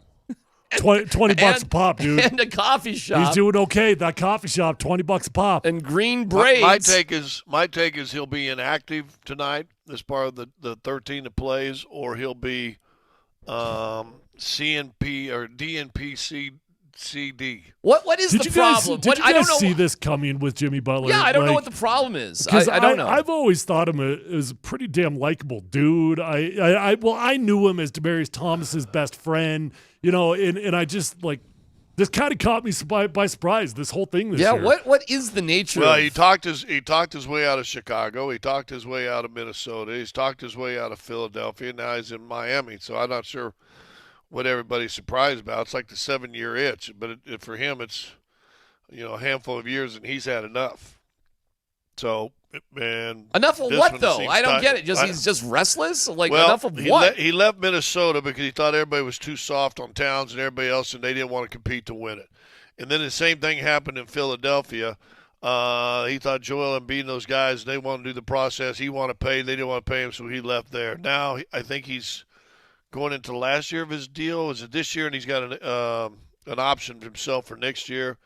20 bucks a pop, dude. And a coffee shop. He's doing okay. That coffee shop, 20 bucks a pop. And green braids. My take is he'll be inactive tonight as part of the 13 that plays, or he'll be CNP or DNP CD. What is the problem? Did you guys see this coming with Jimmy Butler? Yeah, I don't know what the problem is. I don't know. I've always thought him as a pretty damn likable dude. I knew him as Demaryius Thomas's best friend, and I just this kind of caught me by surprise. This whole thing this year. What is the nature? Well, he talked his way out of Chicago. He talked his way out of Minnesota. He's talked his way out of Philadelphia. Now he's in Miami. So I'm not sure what everybody's surprised about. It's like the 7-year itch, but for him, it's a handful of years, and he's had enough. So, man, enough of what though? I don't get it. He's just restless. Enough of what? He left Minnesota because he thought everybody was too soft on Towns and everybody else, and they didn't want to compete to win it. And then the same thing happened in Philadelphia. He thought Joel Embiid and those guys, they want to do the process. He wanted to pay. They didn't want to pay him, so he left there. Now I think he's going into the last year of his deal. Is it this year? And he's got an option for himself for next year.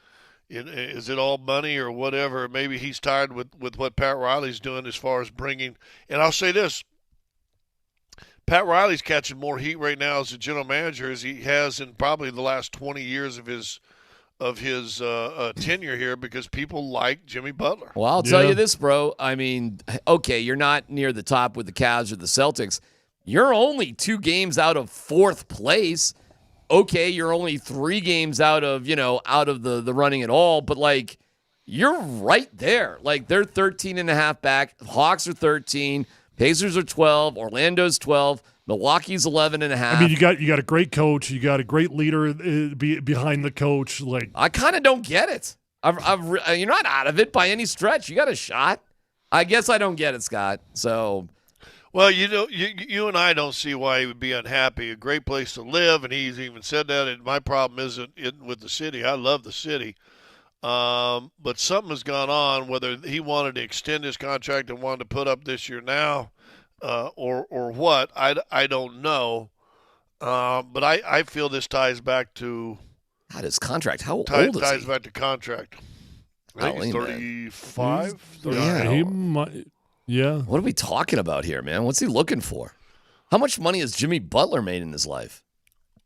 Is it all money or whatever? Maybe he's tired with what Pat Riley's doing as far as bringing. And I'll say this. Pat Riley's catching more heat right now as a general manager as he has in probably the last 20 years of his tenure here because people like Jimmy Butler. Well, I'll tell you this, bro. I mean, okay, you're not near the top with the Cavs or the Celtics. You're only 2 games out of 4th place. Okay, you're only 3 games out of the running at all, but you're right there. They're 13.5 back. Hawks are 13. Pacers are 12. Orlando's 12. Milwaukee's 11.5. I mean, you got a great coach. You got a great leader behind the coach. I kind of don't get it. You're not out of it by any stretch. You got a shot. I guess I don't get it, Scott. So. Well, you and I don't see why he would be unhappy. A great place to live, and he's even said that. And my problem isn't with the city. I love the city. But something has gone on, whether he wanted to extend his contract and wanted to put up this year now or what, I don't know. But I feel this ties back to – God, his contract. How old is he? Ties back to contract. I think he's 35. Yeah, he might – yeah. What are we talking about here, man? What's he looking for? How much money has Jimmy Butler made in his life?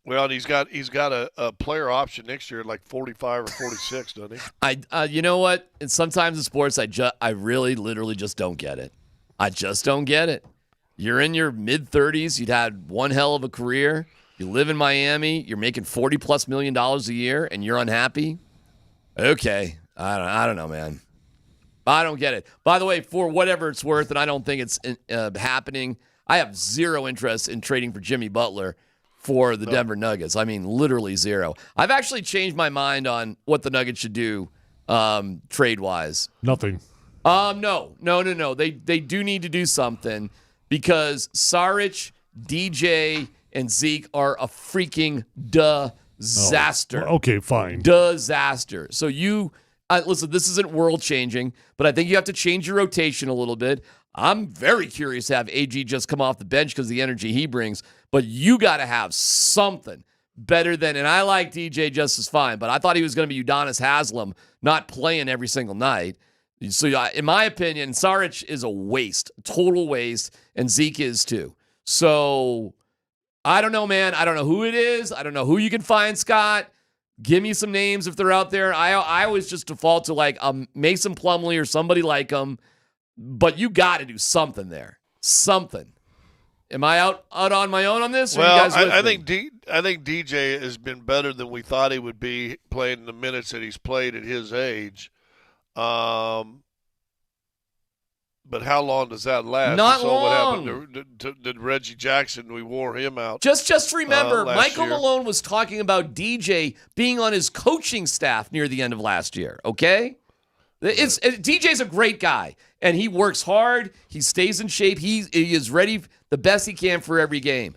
Well, he's got a player option next year, like 45 or 46, doesn't he? You know what? And sometimes in sports, I really, literally just don't get it. I just don't get it. You're in your mid-30s. You'd had one hell of a career. You live in Miami. You're making $40+ million a year, and you're unhappy. Okay, I don't know, man. I don't get it. By the way, for whatever it's worth, and I don't think it's happening, I have zero interest in trading for Jimmy Butler for the Denver Nuggets. I mean, literally zero. I've actually changed my mind on what the Nuggets should do trade-wise. Nothing. No. They do need to do something because Saric, DJ, and Zeke are a freaking disaster. Okay, fine. Disaster. So you Listen, this isn't world changing, but I think you have to change your rotation a little bit. I'm very curious to have AG just come off the bench because of the energy he brings, but you got to have something better than, and I like DJ just as fine, but I thought he was going to be Udonis Haslem, not playing every single night. So in my opinion, Saric is a waste, total waste, and Zeke is too. So I don't know, man. I don't know who it is. I don't know who you can find, Scott. Give me some names if they're out there. I always just default to like Mason Plumlee or somebody like him, but you got to do something there. Something. Am I out on my own on this? Well, you guys I think DJ has been better than we thought he would be playing the minutes that he's played at his age. But how long does that last? Not long. long. What happened to Reggie Jackson? We wore him out. Just remember, Michael year. Malone was talking about DJ being on his coaching staff near the end of last year, okay? DJ's a great guy, and he works hard. He stays in shape. He is ready the best he can for every game.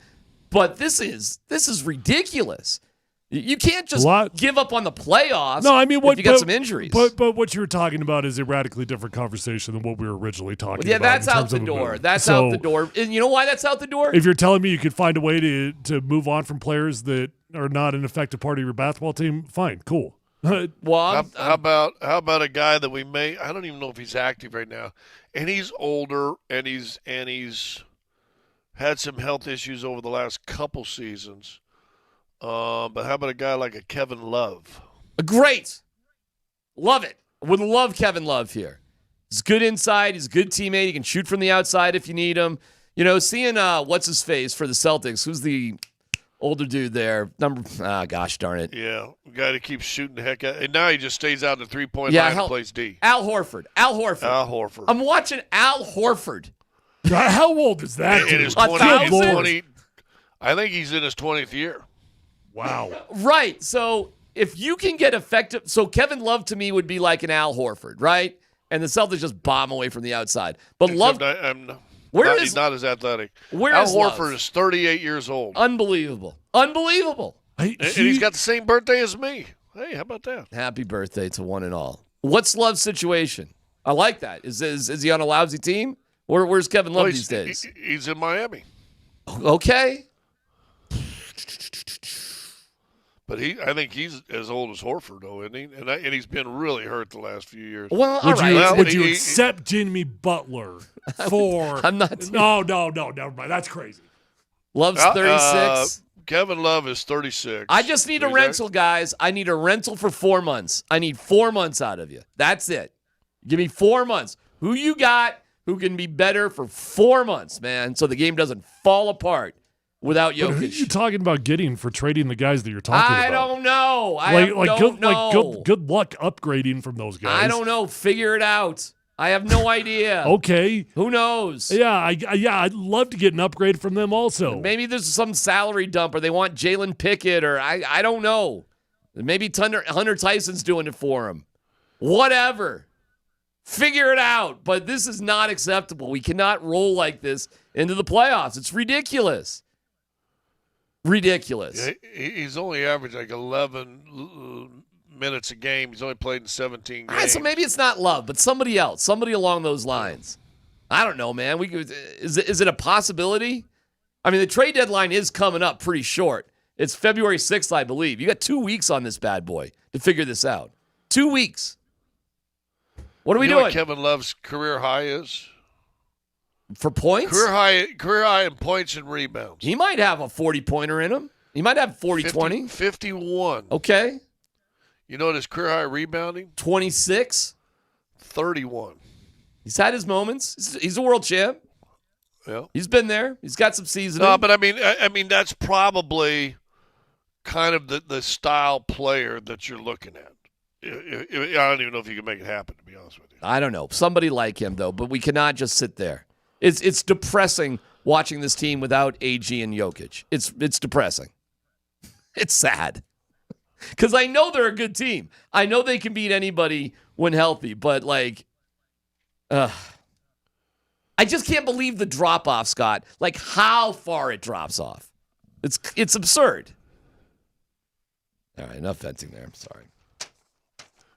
But this is ridiculous. You can't just give up on the playoffs. No, I mean, if you got some injuries. But what you were talking about is a radically different conversation than what we were originally talking about. Yeah, that's out the door. That's out the door. And you know why that's out the door? If you're telling me you could find a way to move on from players that are not an effective part of your basketball team, fine, cool. Well, how about a guy that we may? I don't even know if he's active right now, and he's older, and he's had some health issues over the last couple seasons. But how about a guy like a Kevin Love? Great. Love it. Would love Kevin Love here. He's good inside. He's a good teammate. He can shoot from the outside if you need him. You know, seeing what's his face for the Celtics. Who's the older dude there? Gosh darn it. Yeah, a guy that keeps shooting the heck out. And now he just stays out in the three-point line and plays D. Al Horford. I'm watching Al Horford. How old is that? In his 20, I think he's in his 20th year. Wow. Right. So if you can get effective, so Kevin Love to me would be like an Al Horford, right? And the Celtics just bomb away from the outside. But Except Love, he's not as athletic. Where Al is Horford Love? is 38 years old. Unbelievable. And he's got the same birthday as me. Hey, how about that? Happy birthday to one and all. What's Love's situation? I like that. Is he on a lousy team? Where's Kevin Love these days? He's in Miami. Okay. But I think he's as old as Horford, though, isn't he? And he's been really hurt the last few years. Well, all right. Would you accept Jimmy Butler for? I'm not. No, never mind. That's crazy. Love's 36. Kevin Love is 36. I just need a rental, guys. I need a rental for 4 months. I need 4 months out of you. That's it. Give me 4 months. Who you got who can be better for 4 months, man, so the game doesn't fall apart without Jokic? But who are you talking about getting for trading the guys that you're talking about? I don't know. I don't know. Good luck upgrading from those guys. I don't know. Figure it out. I have no idea. Okay. Who knows? Yeah, I'd love to get an upgrade from them also. Maybe there's some salary dump, or they want Jalen Pickett, or I don't know. Maybe Hunter Tyson's doing it for him. Whatever. Figure it out. But this is not acceptable. We cannot roll like this into the playoffs. It's ridiculous. Ridiculous. Yeah, he's only averaged like 11 minutes a game. He's only played in 17 games. All right, so maybe it's not Love, but somebody else, somebody along those lines. I don't know, man. Is it a possibility? I mean, the trade deadline is coming up pretty short. It's February 6th, I believe. You got 2 weeks on this bad boy to figure this out. 2 weeks. What are we doing? What Kevin Love's career high is? For points? Career high in points and rebounds. He might have a 40-pointer in him. He might have 40-20. 51. Okay. You know what his career high rebounding? 26. 31. He's had his moments. He's a world champ. Yeah. He's been there. He's got some seasoning. No, but I mean that's probably kind of the style player that you're looking at. I don't even know if you can make it happen, to be honest with you. I don't know. Somebody like him, though, but we cannot just sit there. It's depressing watching this team without AG and Jokic. It's depressing. It's sad. Because I know they're a good team. I know they can beat anybody when healthy, but I just can't believe the drop-off, Scott. Like how far it drops off. It's absurd. All right, enough venting there. I'm sorry.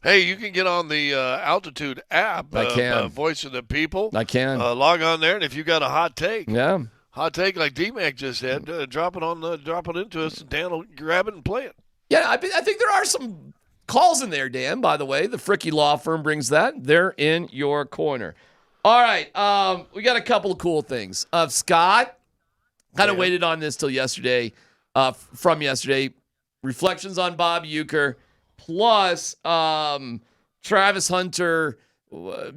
Hey, you can get on the Altitude app. I can. Voice of the People. I can. Log on there, and if you got a hot take, yeah, hot take like D-Mac just said, drop it into us, and Dan will grab it and play it. Yeah, I think there are some calls in there, Dan, by the way. The Fricky Law Firm brings that. They're in your corner. All right, we got a couple of cool things. Scott kind of waited on this till yesterday, from yesterday. Reflections on Bob Uecker, plus Travis Hunter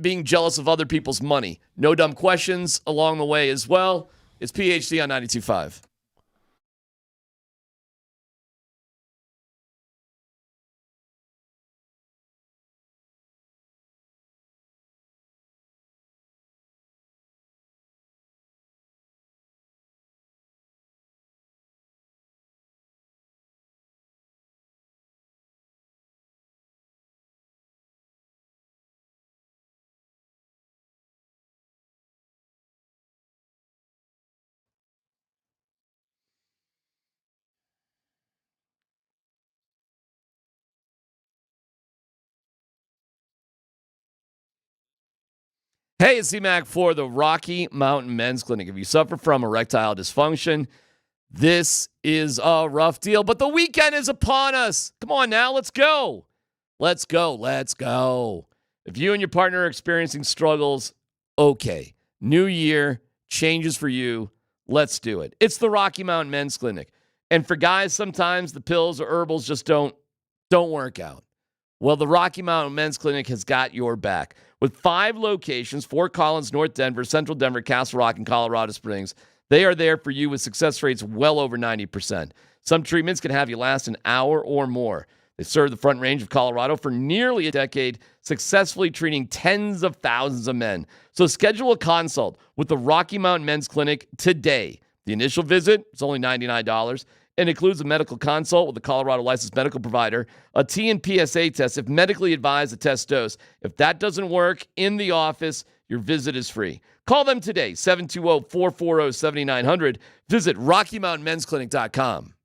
being jealous of other people's money. No dumb questions along the way as well. It's PhD on 92.5. Hey, it's C-Mac for the Rocky Mountain Men's Clinic. If you suffer from erectile dysfunction, this is a rough deal, but the weekend is upon us. Come on now, let's go. Let's go. Let's go. If you and your partner are experiencing struggles, okay. New year, changes for you. Let's do it. It's the Rocky Mountain Men's Clinic. And for guys, sometimes the pills or herbals just don't work out. Well, the Rocky Mountain Men's Clinic has got your back. With 5 locations, Fort Collins, North Denver, Central Denver, Castle Rock, and Colorado Springs, they are there for you with success rates well over 90%. Some treatments can have you last an hour or more. They served the Front Range of Colorado for nearly a decade, successfully treating tens of thousands of men. So schedule a consult with the Rocky Mountain Men's Clinic today. The initial visit is only $99 and includes a medical consult with a Colorado licensed medical provider, a TNPSA test if medically advised, a test dose. If that doesn't work in the office, your visit is free. Call them today, 720-440-7900. Visit RockyMountainMen'sClinic.com.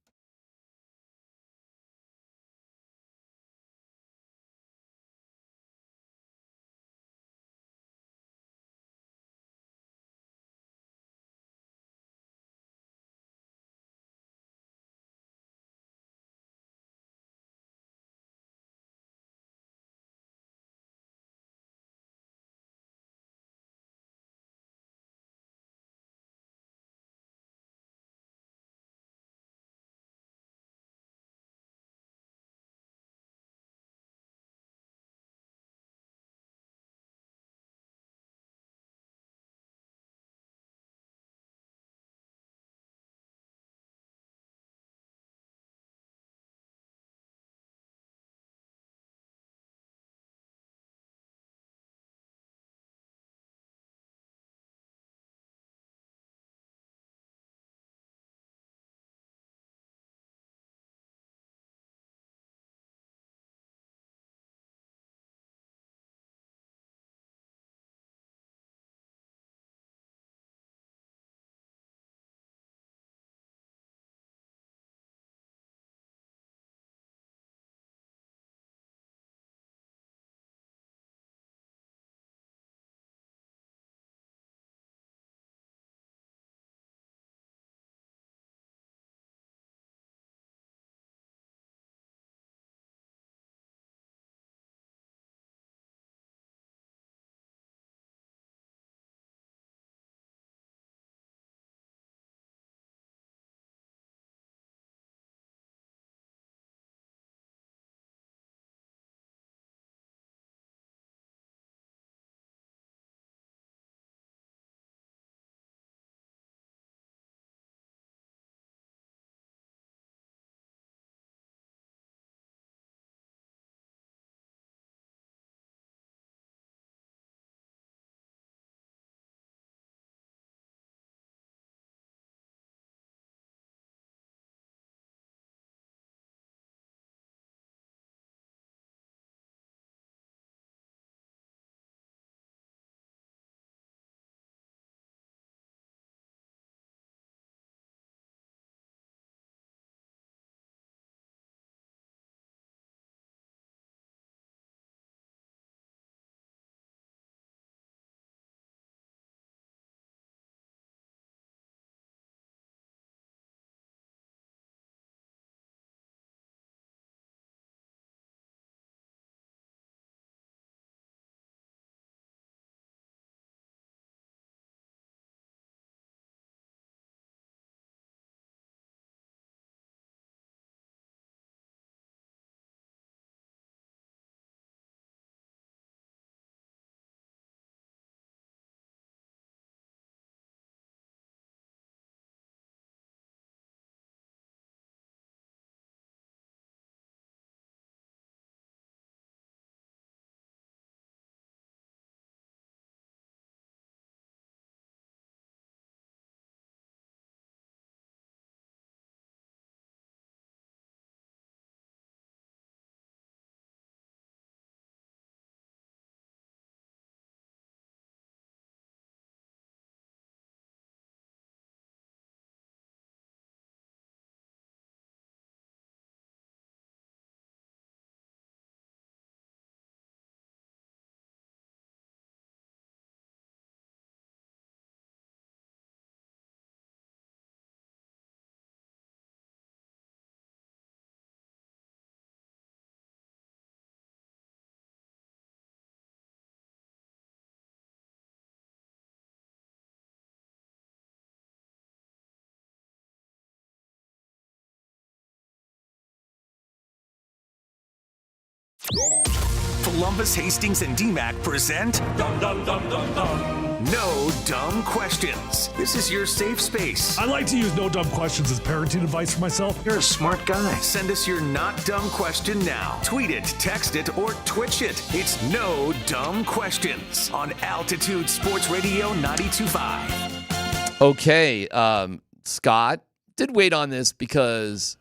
Columbus, Hastings, and DMAC present No Dumb Questions. This is your safe space. I like to use no dumb questions as parenting advice for myself. You're a smart guy. Send us your not dumb question now. Tweet it, text it, or Twitch it. It's No Dumb Questions on Altitude Sports Radio 92.5. Okay, Scott did wait on this because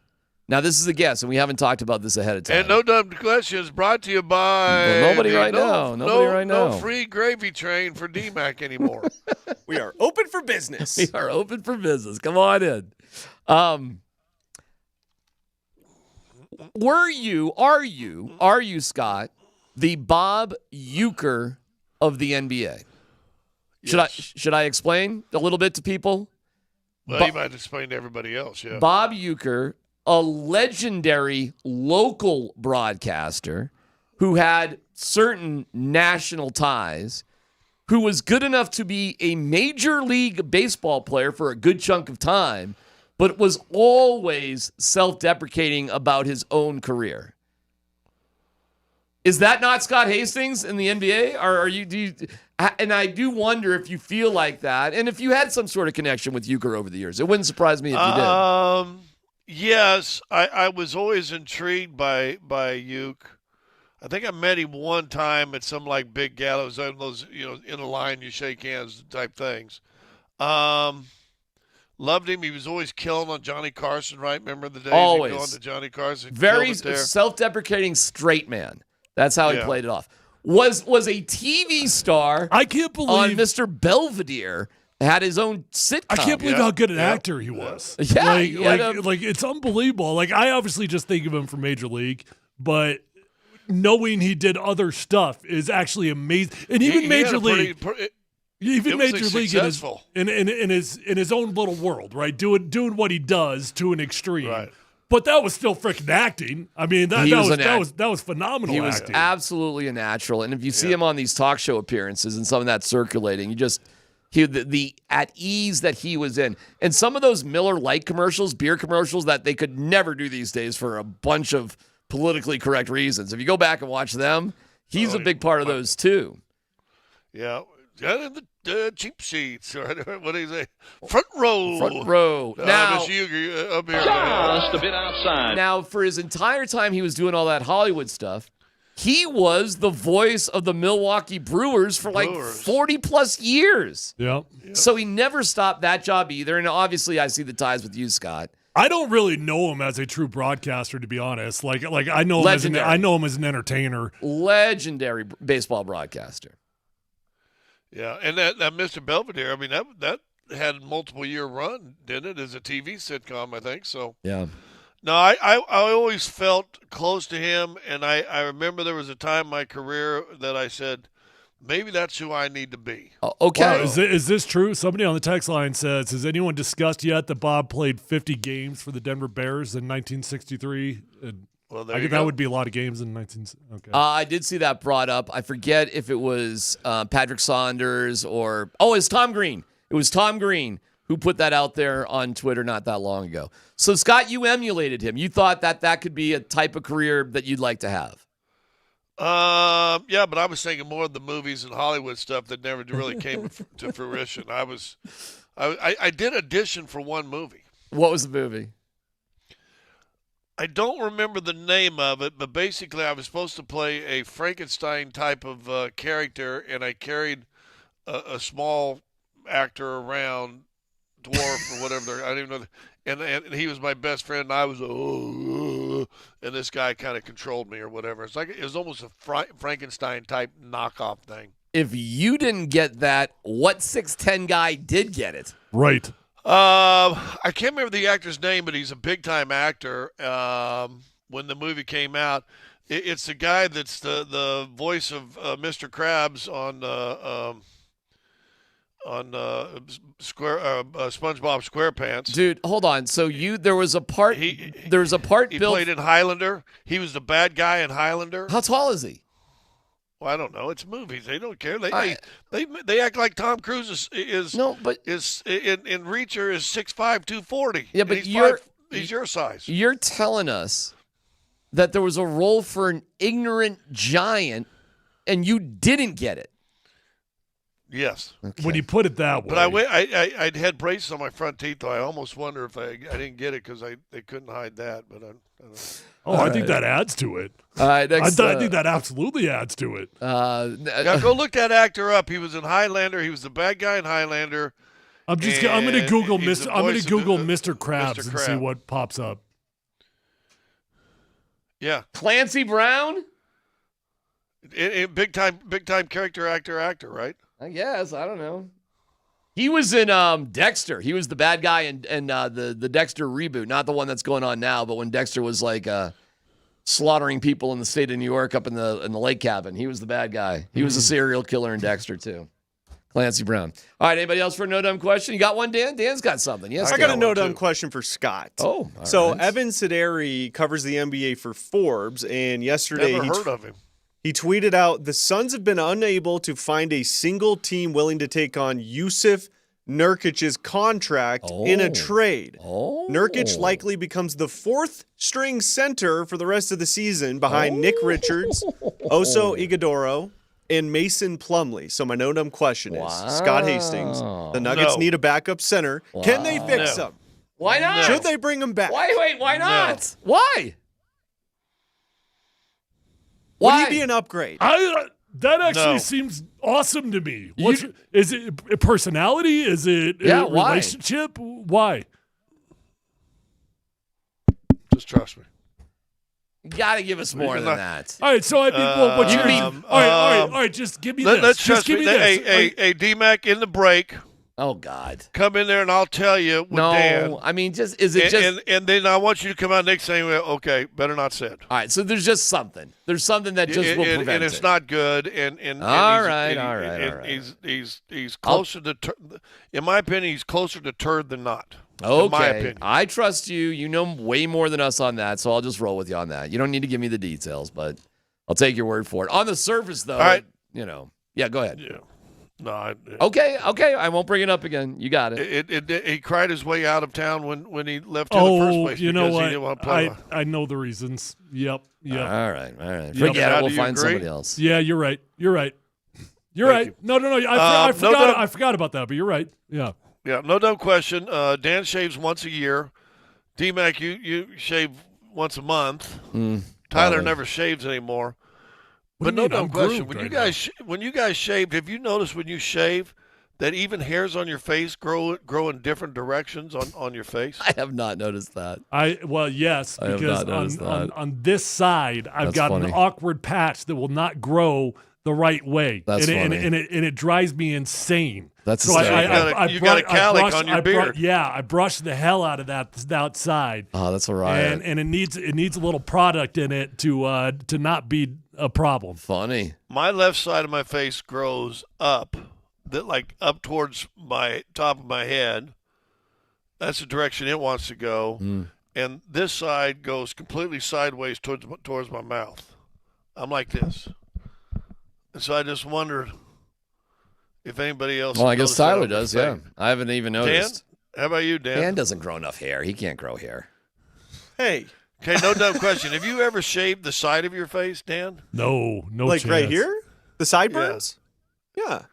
now this is a guess, and we haven't talked about this ahead of time. And No Dumb Questions brought to you by nobody right now. No free gravy train for DMAC anymore. We are open for business. We are open for business. Come on in. Are you, Scott, the Bob Uecker of the NBA? Should I explain a little bit to people? Well, you might explain to everybody else, yeah. Bob Uecker, a legendary local broadcaster who had certain national ties, who was good enough to be a Major League Baseball player for a good chunk of time, but was always self-deprecating about his own career. Is that not Scott Hastings in the NBA? Or are you? And I do wonder if you feel like that, and if you had some sort of connection with Uecker over the years. It wouldn't surprise me if you did. Yes, I was always intrigued by Ueck. I think I met him one time at some like big gala. It was on those, in a line you shake hands type things. Loved him. He was always killing on Johnny Carson, right? Remember the days always going to Johnny Carson? Very self-deprecating straight man. That's how he played it off. Was a TV star. I can't believe on Mr. Belvedere. Had his own sitcom. I can't believe how good an actor he was. Yeah, like it's unbelievable. Like I obviously just think of him from Major League, but knowing he did other stuff is actually amazing. And even Major League, in his own little world, right? Doing what he does to an extreme. Right. But that was still freaking acting. I mean, that was phenomenal. He was acting. absolutely a natural. And if you see him on these talk show appearances and some of that circulating, the at ease that he was in. And some of those Miller Lite commercials, beer commercials that they could never do these days for a bunch of politically correct reasons. If you go back and watch them, he's a big part of those too. Yeah. The cheap seats, or what do you say? Front row. Now, up here. Just a bit outside. Now, for his entire time he was doing all that Hollywood stuff, he was the voice of the Milwaukee Brewers for 40-plus years. Yep. So he never stopped that job either. And obviously, I see the ties with you, Scott. I don't really know him as a true broadcaster, to be honest. Like I know him as an entertainer. Legendary baseball broadcaster. Yeah, and that Mr. Belvedere, I mean, that had a multiple-year run, didn't it, as a TV sitcom, I think. So yeah. No, I always felt close to him, and I remember there was a time in my career that I said, maybe that's who I need to be. Okay. Wow, is this true? Somebody on the text line says, has anyone discussed yet that Bob played 50 games for the Denver Bears in 1963? Well, that would be a lot of games in 19. Okay. I did see that brought up. I forget if it was Patrick Saunders or it's Tom Green. It was Tom Green who put that out there on Twitter not that long ago. So Scott, you emulated him. You thought that could be a type of career that you'd like to have. Yeah, but I was thinking more of the movies and Hollywood stuff that never really came to fruition. I did audition for one movie. What was the movie? I don't remember the name of it, but basically I was supposed to play a Frankenstein type of character, and I carried a small actor around, dwarf or whatever. I didn't even know. And he was my best friend, and I was, and this guy kind of controlled me or whatever. It was almost a Frankenstein type knockoff thing. If you didn't get that, what 6'10" guy did get it? Right. I can't remember the actor's name, but he's a big-time actor. When the movie came out, it's the guy that's the voice of Mr. Krabs on SpongeBob SquarePants. Dude, hold on. So there was a part. There was a part. He played in Highlander. He was the bad guy in Highlander. How tall is he? Well, I don't know. It's movies. They don't care. They act like Tom Cruise is in Reacher is 6'5", 240. Yeah, but he's your size. You're telling us that there was a role for an ignorant giant, and you didn't get it. Yes. Okay. When you put it that way. But I had braces on my front teeth, though. I almost wonder if I didn't get it because they couldn't hide that. But I think that adds to it. All right, next, I think that absolutely adds to it. Now go look that actor up. He was in Highlander. He was the bad guy in Highlander. I'm going to Google he's Mr. the I'm going voice to of Google the- Mr. Krabs and see Krabs. what pops up. Yeah, Clancy Brown. Big time character actor, right? I guess. I don't know. He was in Dexter. He was the bad guy in the Dexter reboot, not the one that's going on now, but when Dexter was like slaughtering people in the state of New York up in the lake cabin. He was the bad guy. He was a serial killer in Dexter too. Clancy Brown. All right, anybody else for a no dumb question? You got one, Dan? Dan's got something. Yes, I got a no dumb question for Scott. Oh, so right. Evan Sideri covers the NBA for Forbes, and yesterday Never heard of him. He tweeted out, the Suns have been unable to find a single team willing to take on Yusuf Nurkic's contract in a trade. Nurkic likely becomes the fourth string center for the rest of the season behind Nick Richards, Oso Ighodaro, and Mason Plumlee. So my no dumb question is, Scott Hastings, the Nuggets need a backup center. Can they fix him? Why not? Should they bring him back? Why not? Why? Would he be an upgrade? That actually No. seems awesome to me. Is it a personality? Is it Yeah, a why? relationship? Why? Just trust me. You got to give us more than that. All right, so I mean, what you mean? All right. Just give me this. Let's Just trust give me. me this. Hey, D-Mac, in the break, Oh God. come in there and I'll tell you with No, Dan. I mean, just is it And, just and then I want you to come out next saying, well, okay, better not say it. all right? So there's just something. There's something that just will prevent and it's it. not good. And All he's- right, and all right, all right. He's closer to, in my opinion, he's closer to turd than not. In my Okay, opinion. I trust you. You know way more than us on that, so I'll just roll with you on that. You don't need to give me the details, but I'll take your word for it. On the surface, though, All right. yeah, go ahead. Yeah. No, Okay, I won't bring it up again. You got it. he cried his way out of town when he left in the first place you know because what? he didn't want to play. I know the reasons. Yep. All right. Yep. Forget Now, it. We'll do you find agree? somebody else. Yeah, you're right. You're right. You're Thank right. No. I forgot. no, I forgot about that. But you're right. Yeah. Yeah, no dumb question. Dan shaves once a year. D-Mac, you shave once a month. Tyler probably. never shaves anymore. What But do you no mean? I'm dumb question. groomed When you right guys when you guys shaved, have you noticed when you shave that even hairs on your face grow in different directions on your face? I have not noticed that. Yes, I have because not noticed that. on this side, I've That's got funny. an awkward patch that will not grow the right way. That's and funny. it drives me insane. That's so hysterical. You got a cowlick on your beard. I brush the hell out of that outside. Oh, that's all right. And it needs a little product in it to not be a problem. Funny. My left side of my face grows up, up towards my top of my head. That's the direction it wants to go. And this side goes completely sideways towards my mouth. I'm like this. And so I just wondered if anybody else. Well, I guess noticed that Tyler on my does. Yeah, face. I haven't even Dan, noticed. how about you, Dan? Dan doesn't grow enough hair. He can't grow hair. Hey. Okay, no dumb question. Have you ever shaved the side of your face, Dan? No Like chance. right here? The sideburns? Yeah.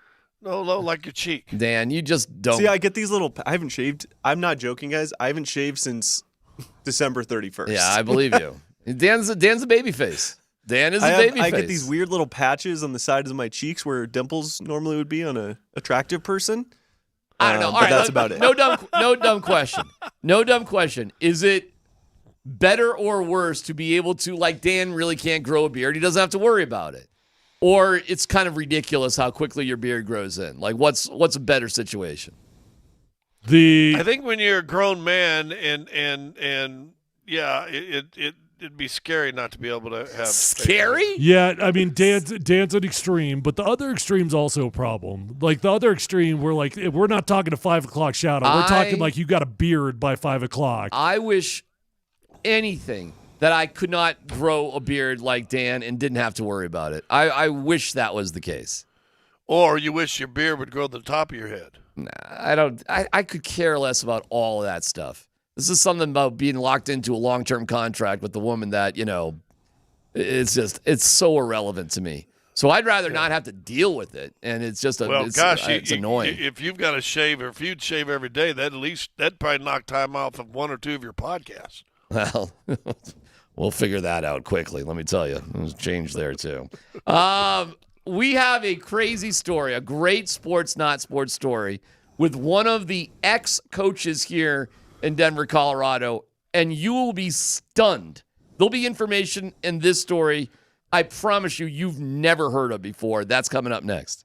No, like your cheek. Dan, you just don't. See, I get these little. I haven't shaved. I'm not joking, guys. I haven't shaved since December 31st. Yeah, I believe you. Dan's a baby face. Dan is a I baby face. get these weird little patches on the sides of my cheeks where dimples normally would be on a attractive person. I don't know. But All right, that's about it. No dumb question. No dumb question. Is it better or worse to be able to, like Dan really can't grow a beard? He doesn't have to worry about it. Or it's kind of ridiculous how quickly your beard grows in. Like, what's a better situation? I think when you're a grown man and yeah, it'd be scary not to be able to have scary. Yeah, I mean Dan's an extreme, but the other extreme's also a problem. Like the other extreme, we're not talking a 5 o'clock shadow. We're talking like you got a beard by 5 o'clock. I wish anything that I could not grow a beard like Dan and didn't have to worry about it. I wish that was the case. Or you wish your beard would grow to the top of your head. Nah, I don't. I could care less about all of that stuff. This is something about being locked into a long-term contract with the woman that, It's so irrelevant to me. So I'd rather not have to deal with it, and it's just it's annoying. If you've got to shave, or if you'd shave every day, that'd probably knock time off of 1 or 2 of your podcasts. Well, we'll figure that out quickly. Let me tell you, there's change there too. We have a crazy story, a great sports, not sports story, with one of the ex-coaches here in Denver, Colorado, and you will be stunned. There'll be information in this story I promise you've never heard of before. That's coming up next.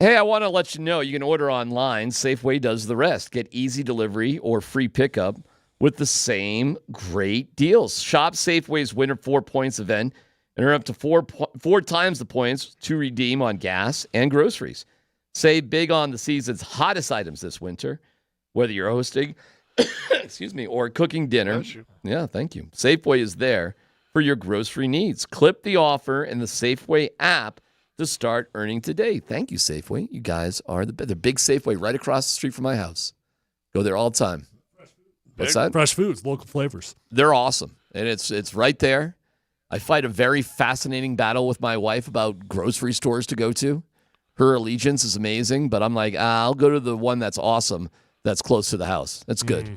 Hey, I want to let you know you can order online. Safeway does the rest. Get easy delivery or free pickup with the same great deals. Shop Safeway's Winter 4 Points event and earn up to four times the points to redeem on gas and groceries. Save big on the season's hottest items this winter, whether you're hosting, excuse me, or cooking dinner. Yeah, thank you. Safeway is there for your grocery needs. Clip the offer in the Safeway app to start earning today. Thank you, Safeway. You guys are the big Safeway right across the street from my house. Go there all the time. What's that? Fresh foods, local flavors. They're awesome, and it's right there. I fight a very fascinating battle with my wife about grocery stores to go to. Her allegiance is amazing, but I'm like, I'll go to the one that's awesome, that's close to the house. That's good.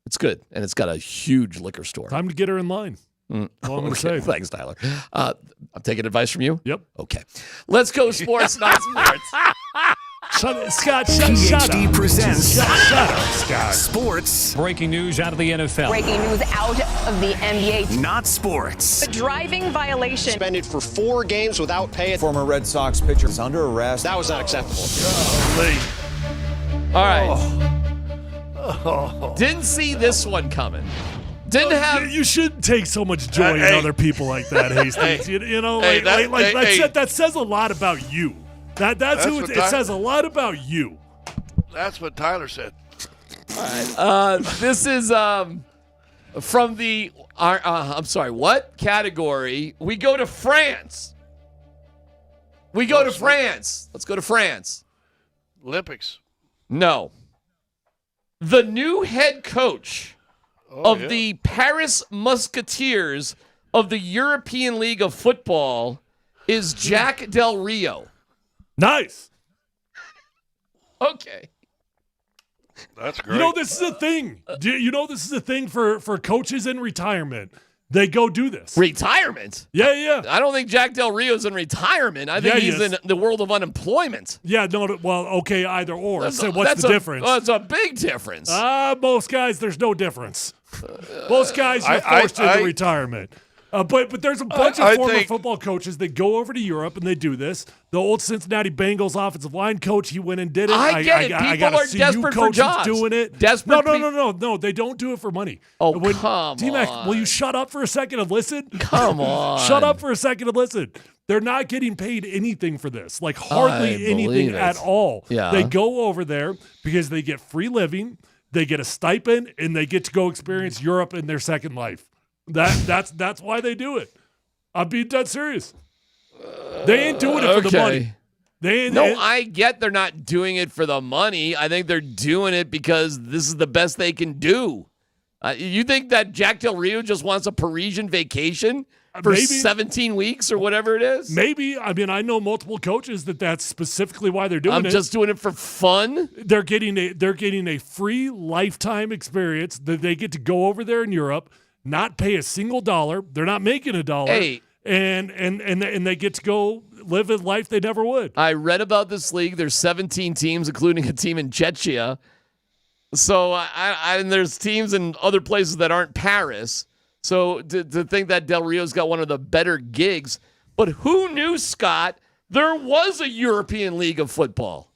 It's good, and it's got a huge liquor store. Time to get her in line. All I'm gonna say. Thanks, Tyler. I'm taking advice from you? Yep. Okay. Let's go sports, not sports. Scott, PhD presents Shut up, Scott. Sports. Breaking news out of the NFL. Breaking news out of the NBA. Not sports. A driving violation. Suspended for 4 games without pay. Former Red Sox pitcher is under arrest. That was not acceptable. All right. Didn't see this one coming. Didn't have. You shouldn't take so much joy in other people like that, Hastings. That says a lot about you. That's who it says a lot about you. That's what Tyler said. All right. This is from the. I'm sorry. What category? We go to France. We go to France. Let's go to France. Olympics. No. The new head coach of the Paris Musketeers of the European League of Football is Jack Del Rio. Nice. Okay. That's great. You know, this is a thing. This is a thing for coaches in retirement. They go do this. Retirement? Yeah. I don't think Jack Del Rio's in retirement. I think he's in the world of unemployment. Yeah, no, well, okay, either or. So what's the difference? That's a big difference. Most guys, there's no difference. Most guys, you're forced into retirement. But there's a bunch of former football coaches that go over to Europe and they do this. The old Cincinnati Bengals offensive line coach, he went and did it. I get it. People are desperate for jobs. Doing it. Desperate. No. They don't do it for money. Oh, come T-Mac, on. will you shut up for a second and listen? Come on. Shut up for a second and listen. They're not getting paid anything for this. Like hardly anything at all. Yeah. They go over there because they get free living, they get a stipend, and they get to go experience Europe in their second life. That's why they do it. I'm being dead serious. They ain't doing it for the money. I get they're not doing it for the money. I think they're doing it because this is the best they can do. You think that Jack Del Rio just wants a Parisian vacation for 17 weeks or whatever it is? Maybe. I mean, I know multiple coaches that's specifically why they're doing it. I'm just doing it for fun. They're getting a free lifetime experience that they get to go over there in Europe, not pay a single dollar. They're not making a dollar. Hey. And they get to go live a life they never would. I read about this league. There's 17 teams, including a team in Czechia. So and there's teams in other places that aren't Paris. So to think that Del Rio's got one of the better gigs. But who knew, Scott, there was a European League of Football?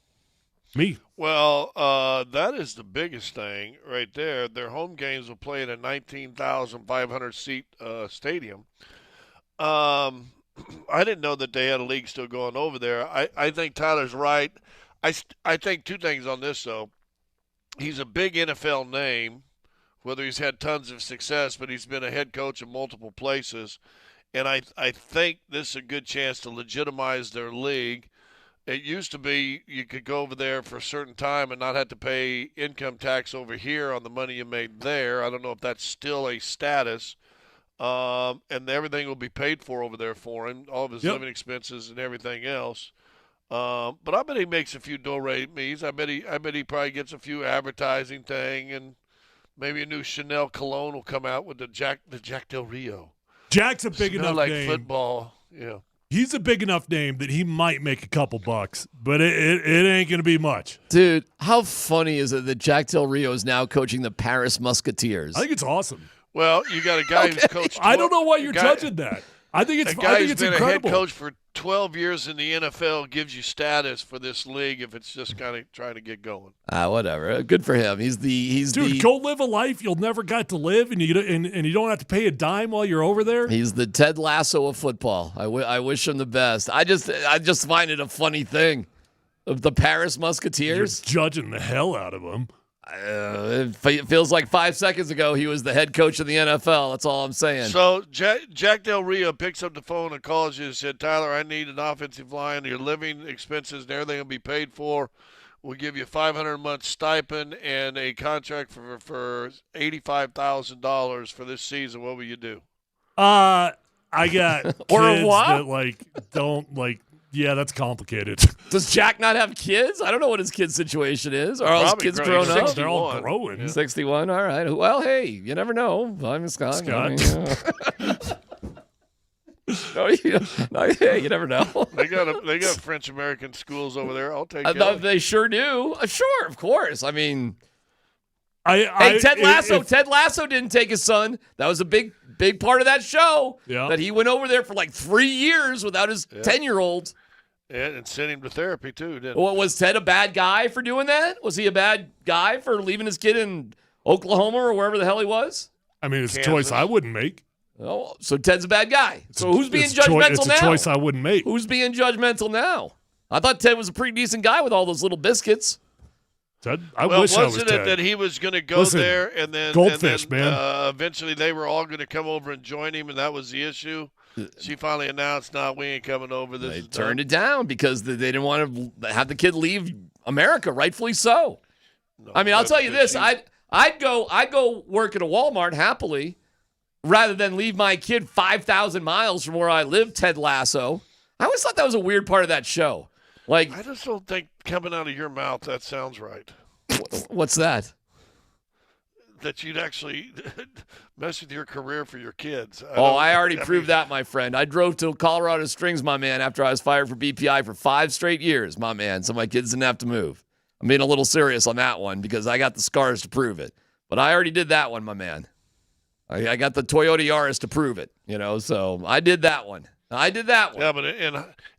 Me. Well, that is the biggest thing right there. Their home games will play in a 19,500-seat stadium. I didn't know that they had a league still going over there. I think Tyler's right. I think two things on this, though. He's a big NFL name, whether he's had tons of success, but he's been a head coach in multiple places. And I think this is a good chance to legitimize their league. It used to be you could go over there for a certain time and not have to pay income tax over here on the money you made there. I don't know if that's still a status. And everything will be paid for over there for him, all of his living expenses and everything else. But I bet he makes a few do-re-mis. I bet he probably gets a few advertising thing, and maybe a new Chanel cologne will come out with the Jack Del Rio. Jack's a big enough like name. Football, yeah. He's a big enough name that he might make a couple bucks, but it ain't going to be much. Dude, how funny is it that Jack Del Rio is now coaching the Paris Musketeers? I think it's awesome. Well, you got a guy who's coached. I don't know why you're judging that. I think it's a guy who's been incredible. a head coach for 12 years in the NFL gives you status for this league if it's just kind of trying to get going. Whatever. Good for him. Dude, go live a life you'll never got to live, and you don't have to pay a dime while you're over there. He's the Ted Lasso of football. I wish him the best. I just find it a funny thing. Of the Paris Musketeers. You're judging the hell out of him. It feels like 5 seconds ago he was the head coach of the NFL. That's all I'm saying. So Jack Del Rio picks up the phone and calls you and said, Tyler, I need an offensive line. Your living expenses and everything will be paid for. We'll give you $500 a month stipend and a contract for $85,000 for this season. What will you do? I got kids that don't. Yeah, that's complicated. Does Jack not have kids? I don't know what his kid situation is. Are all his kids grown up? They're all growing. 61. All right. Well, hey, you never know. I'm Scott. Hey, you never know. They got French American schools over there. I'll take it. They sure do. Sure, of course. I mean, Hey, Ted Lasso. Ted Lasso didn't take his son. That was a big part of that show. Yeah. That he went over there for like 3 years without his 10-year-old. And sent him to therapy too, didn't he? Well, was Ted a bad guy for doing that? Was he a bad guy for leaving his kid in Oklahoma or wherever the hell he was? I mean, it's a choice I wouldn't make. Oh, so Ted's a bad guy. So who's being judgmental now? It's a choice I wouldn't make. Who's being judgmental now? I thought Ted was a pretty decent guy with all those little biscuits. Ted, wasn't it that he was going to go there and then Goldfish, man? Eventually they were all going to come over and join him, and that was the issue. She finally announced, "No, we ain't coming over." They turned it down because they didn't want to have the kid leave America, rightfully so. No, I mean, I'll tell you this: I'd go work at a Walmart happily, rather than leave my kid 5,000 miles from where I live. Ted Lasso. I always thought that was a weird part of that show. Like, I just don't think coming out of your mouth that sounds right. What's that? That you'd actually mess with your career for your kids. I already proved that, my friend. I drove to Colorado Springs, my man, after I was fired for BPI for 5 straight years, my man, so my kids didn't have to move. I'm being a little serious on that one because I got the scars to prove it. But I already did that one, my man. I got the Toyota Yaris to prove it, so I did that one. Yeah, but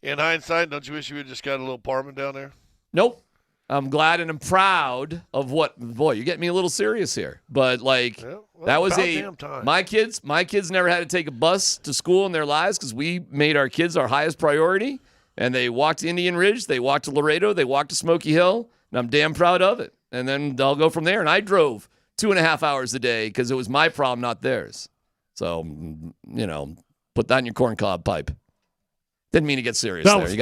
in hindsight, don't you wish you had just got a little apartment down there? Nope. I'm glad and I'm proud of what. Boy, you're getting me a little serious here. But that was my kids never had to take a bus to school in their lives because we made our kids our highest priority. And they walked to Indian Ridge, they walked to Laredo, they walked to Smoky Hill, and I'm damn proud of it. And then I'll go from there. And I drove 2.5 hours a day because it was my problem, not theirs. So, put that in your corncob pipe. Didn't mean to get serious that there. Was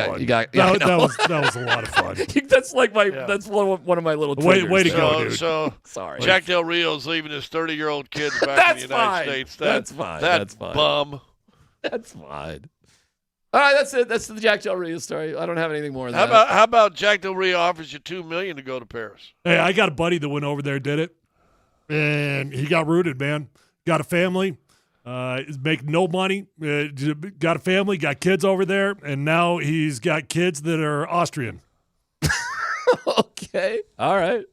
That was a lot of fun. That's like that's one of my little triggers. Way to go, dude. So sorry. Jack Del Rio's leaving his 30-year-old kids back in the United States. That's fine. That's fine. Bum. That's fine. All right, that's it. That's the Jack Del Rio story. I don't have anything more than that. How about Jack Del Rio offers you $2 million to go to Paris? Hey, I got a buddy that went over there, did it, and he got rooted, man. Got a family. Make no money, got a family, got kids over there, and now he's got kids that are Austrian. Okay. All right.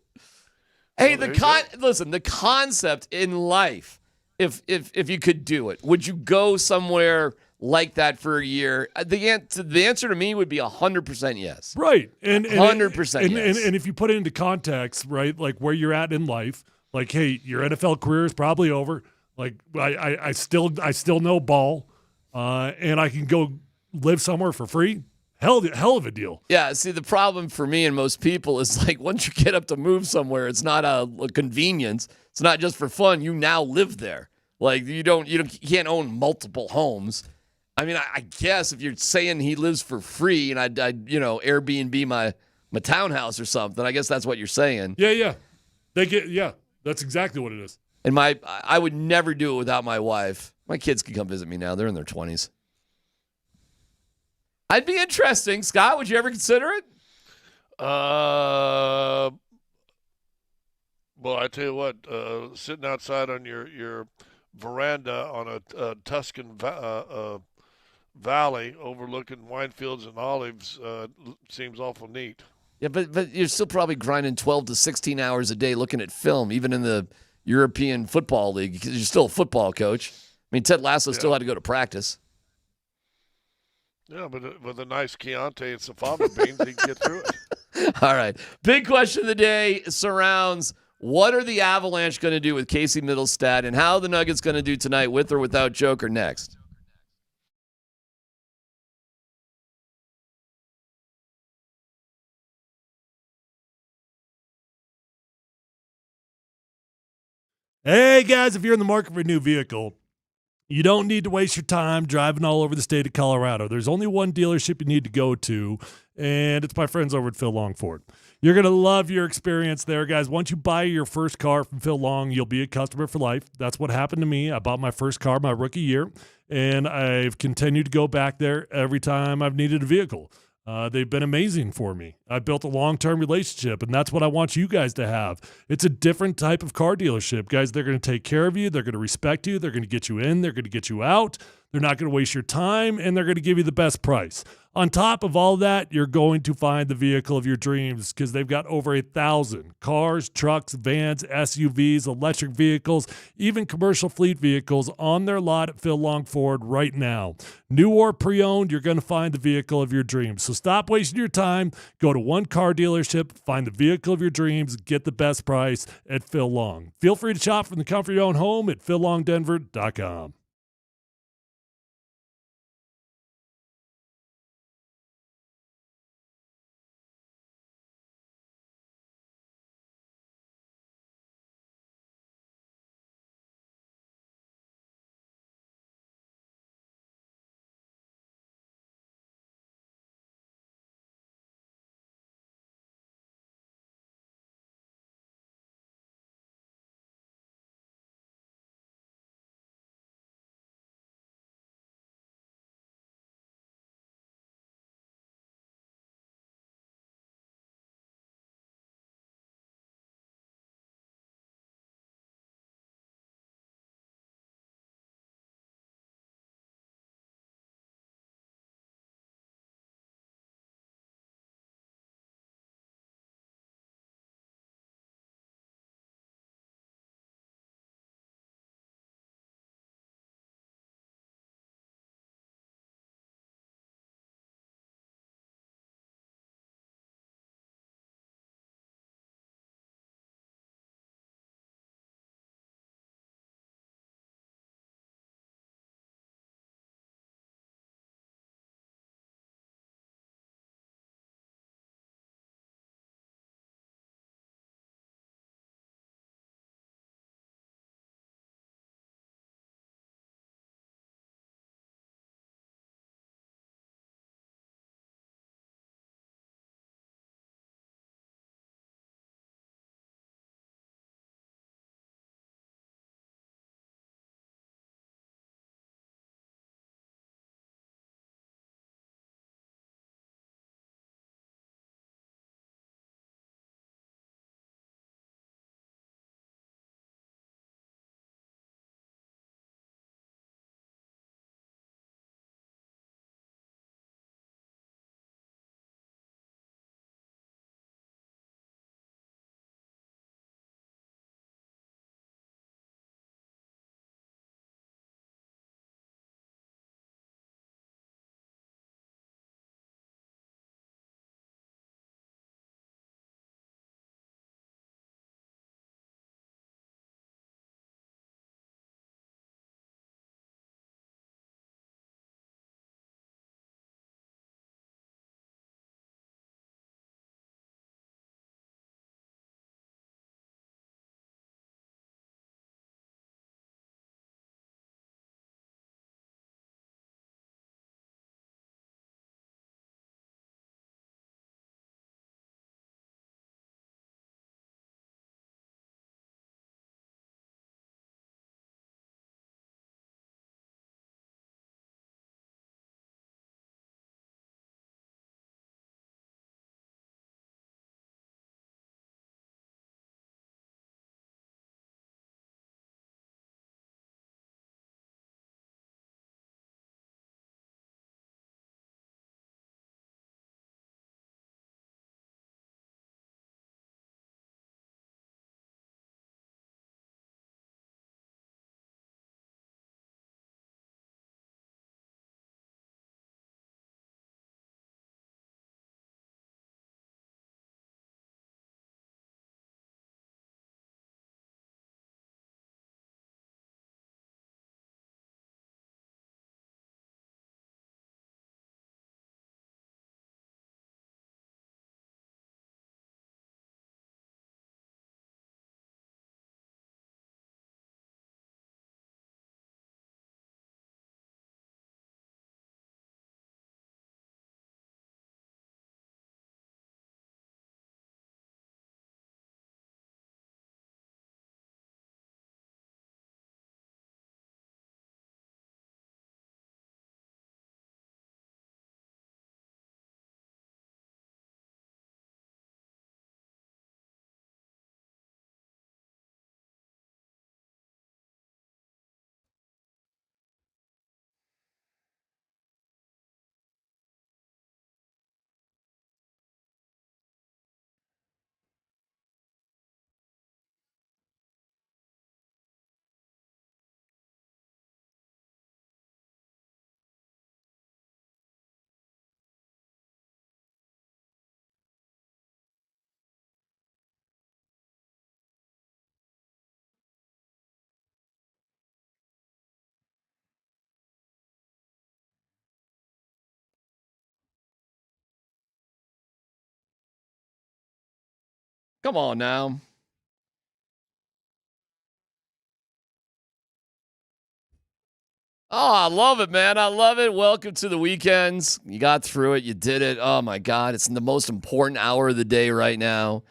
Hey, listen, the concept in life, if you could do it, would you go somewhere like that for a year? The answer to me would be 100% yes. Right. And 100% yes. And if you put it into context, right, like where you're at in life, like, hey, your NFL career is probably over. Like I still know ball, and I can go live somewhere for free. Hell of a deal. Yeah. See, the problem for me and most people is like once you get up to move somewhere, it's not a convenience. It's not just for fun. You now live there. Like you can't own multiple homes. I mean, I guess if you're saying he lives for free and I'd Airbnb my townhouse or something, I guess that's what you're saying. Yeah. That's exactly what it is. And I would never do it without my wife. My kids can come visit me now. They're in their 20s. I'd be interesting. Scott, would you ever consider it? Well, I tell you what, sitting outside on your veranda on a Tuscan valley overlooking wine fields and olives seems awful neat. Yeah, but you're still probably grinding 12 to 16 hours a day looking at film, even in the European Football League, because you're still a football coach. I mean, Ted Lasso still had to go to practice. Yeah, but with a nice Chianti and some fava beans, he can get through it. All right. Big question of the day surrounds what are the Avalanche going to do with Casey Middlestat and how are the Nuggets going to do tonight with or without Joker next. Hey, guys, if you're in the market for a new vehicle, you don't need to waste your time driving all over the state of Colorado. There's only one dealership you need to go to, and it's my friends over at Phil Long Ford. You're going to love your experience there, guys. Once you buy your first car from Phil Long, you'll be a customer for life. That's what happened to me. I bought my first car my rookie year, and I've continued to go back there every time I've needed a vehicle. They've been amazing for me. I built a long-term relationship, and that's what I want you guys to have. It's a different type of car dealership. Guys, they're going to take care of you. They're going to respect you. They're going to get you in. They're going to get you out. They're not going to waste your time, and they're going to give you the best price. On top of all that, you're going to find the vehicle of your dreams because they've got over 1,000 cars, trucks, vans, SUVs, electric vehicles, even commercial fleet vehicles on their lot at Phil Long Ford right now. New or pre-owned, you're going to find the vehicle of your dreams. So stop wasting your time. Go to one car dealership, find the vehicle of your dreams, get the best price at Phil Long. Feel free to shop from the comfort of your own home at phillongdenver.com. Come on now. Oh, I love it, man. I love it. Welcome to the weekends. You got through it. You did it. Oh, my God. It's the most important hour of the day right now.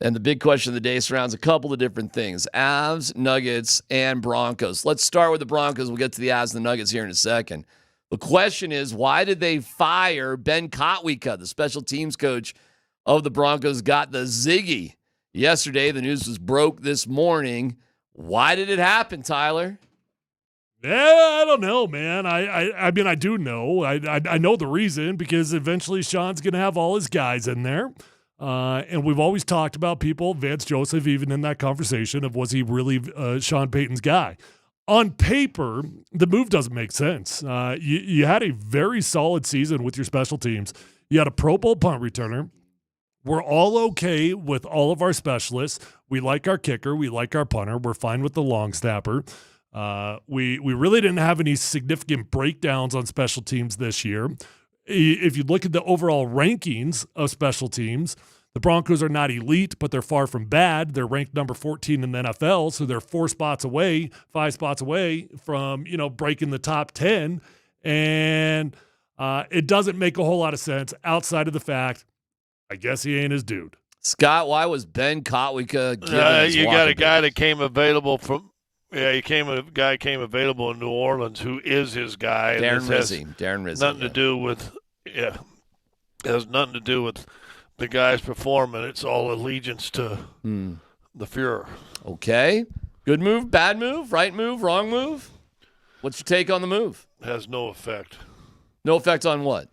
And the big question of the day surrounds a couple of different things. Avs, Nuggets, and Broncos. Let's start with the Broncos. We'll get to the Avs and the Nuggets here in a second. The question is, why did they fire Ben Kotwica, the special teams coach of the Broncos, got the ziggy yesterday? The news was broke this morning. Why did it happen, Tyler? Yeah, I don't know, man. I mean, I do know. I know the reason, because eventually Sean's going to have all his guys in there. And we've always talked about people, Vance Joseph, even in that conversation of was he really Sean Payton's guy? On paper, the move doesn't make sense. You had a very solid season with your special teams. You had a Pro Bowl punt returner. We're all okay with all of our specialists. We like our kicker. We like our punter. We're fine with the long snapper. We really didn't have any significant breakdowns on special teams this year. If you look at the overall rankings of special teams, the Broncos are not elite, but they're far from bad. They're ranked number 14 in the NFL, so they're 5 spots away from, breaking the top 10. And it doesn't make a whole lot of sense outside of the fact, I guess he ain't his dude. Scott, why was Ben Kotwica you got a guy that came available from – a guy came available in New Orleans who is his guy. Darren Rizzi. Nothing to do with it has nothing to do with the guy's performance. It's all allegiance to the Fuhrer. Okay. Good move, bad move, right move, wrong move? What's your take on the move? Has no effect. No effect on what?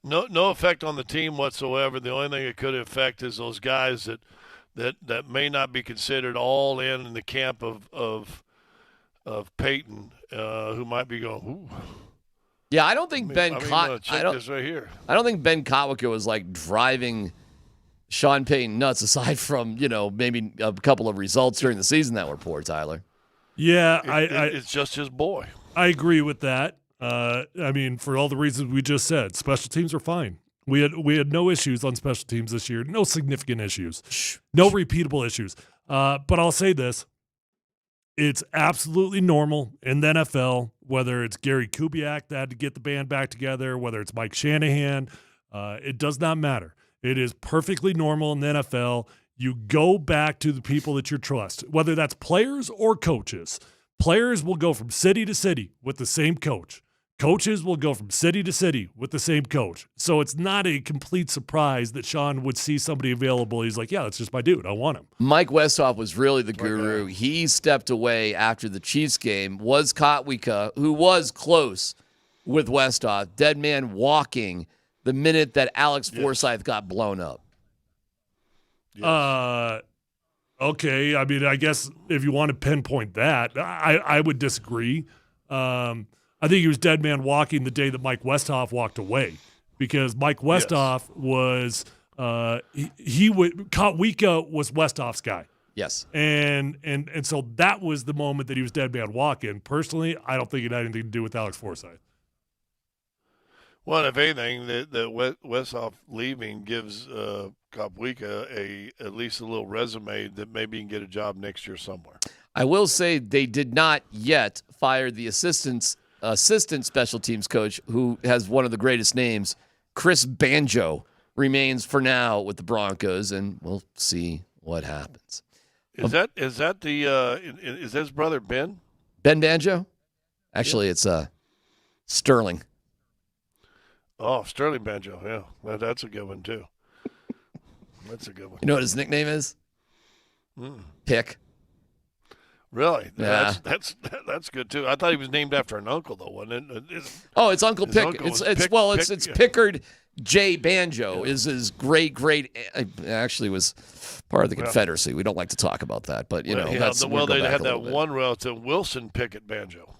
No effect on the team whatsoever. The only thing it could affect is those guys that may not be considered all in the camp of Peyton, who might be going, ooh. Yeah, I don't think Ben Kotwica. This right here. I don't think Ben Kotwica was like driving Sean Payton nuts. Aside from maybe a couple of results during the season that were poor, Tyler. Yeah, it's just his boy. I agree with that. I mean, for all the reasons we just said, special teams are fine. We had no issues on special teams this year, no significant issues, no repeatable issues. But I'll say this. It's absolutely normal in the NFL, whether it's Gary Kubiak that had to get the band back together, whether it's Mike Shanahan, it does not matter. It is perfectly normal in the NFL. You go back to the people that you trust, whether that's players or coaches. Players will go from city to city with the same coach. Coaches will go from city to city with the same coach. So it's not a complete surprise that Sean would see somebody available. He's like, yeah, that's just my dude. I want him. Mike Westhoff was really the guru. He stepped away after the Chiefs game. Was Kotwica, who was close with Westhoff, dead man walking the minute that Alex Forsythe got blown up. Yes. Okay. I mean, I guess if you want to pinpoint that, I would disagree. I think he was dead man walking the day that Mike Westhoff walked away, because Mike Westhoff was Kotwica was Westhoff's guy. Yes. And so that was the moment that he was dead man walking. Personally, I don't think it had anything to do with Alex Forsythe. Well, if anything, the Westhoff leaving gives Kotwica at least a little resume that maybe he can get a job next year somewhere. I will say they did not yet fire the assistant special teams coach, who has one of the greatest names. Chris Banjo remains for now with the Broncos, and we'll see what happens. Is that his brother Ben? Ben Banjo? Actually, it's Sterling. Oh, Sterling Banjo. Yeah, that's a good one too. That's a good one. You know what his nickname is? Pick. Really? Yeah. That's good too. I thought he was named after an uncle though, wasn't it? It's Uncle Pick. It's Pickard J. Banjo is his great. Actually, was part of the Confederacy. We don't like to talk about that, but they had that one relative, Wilson Pickett Banjo.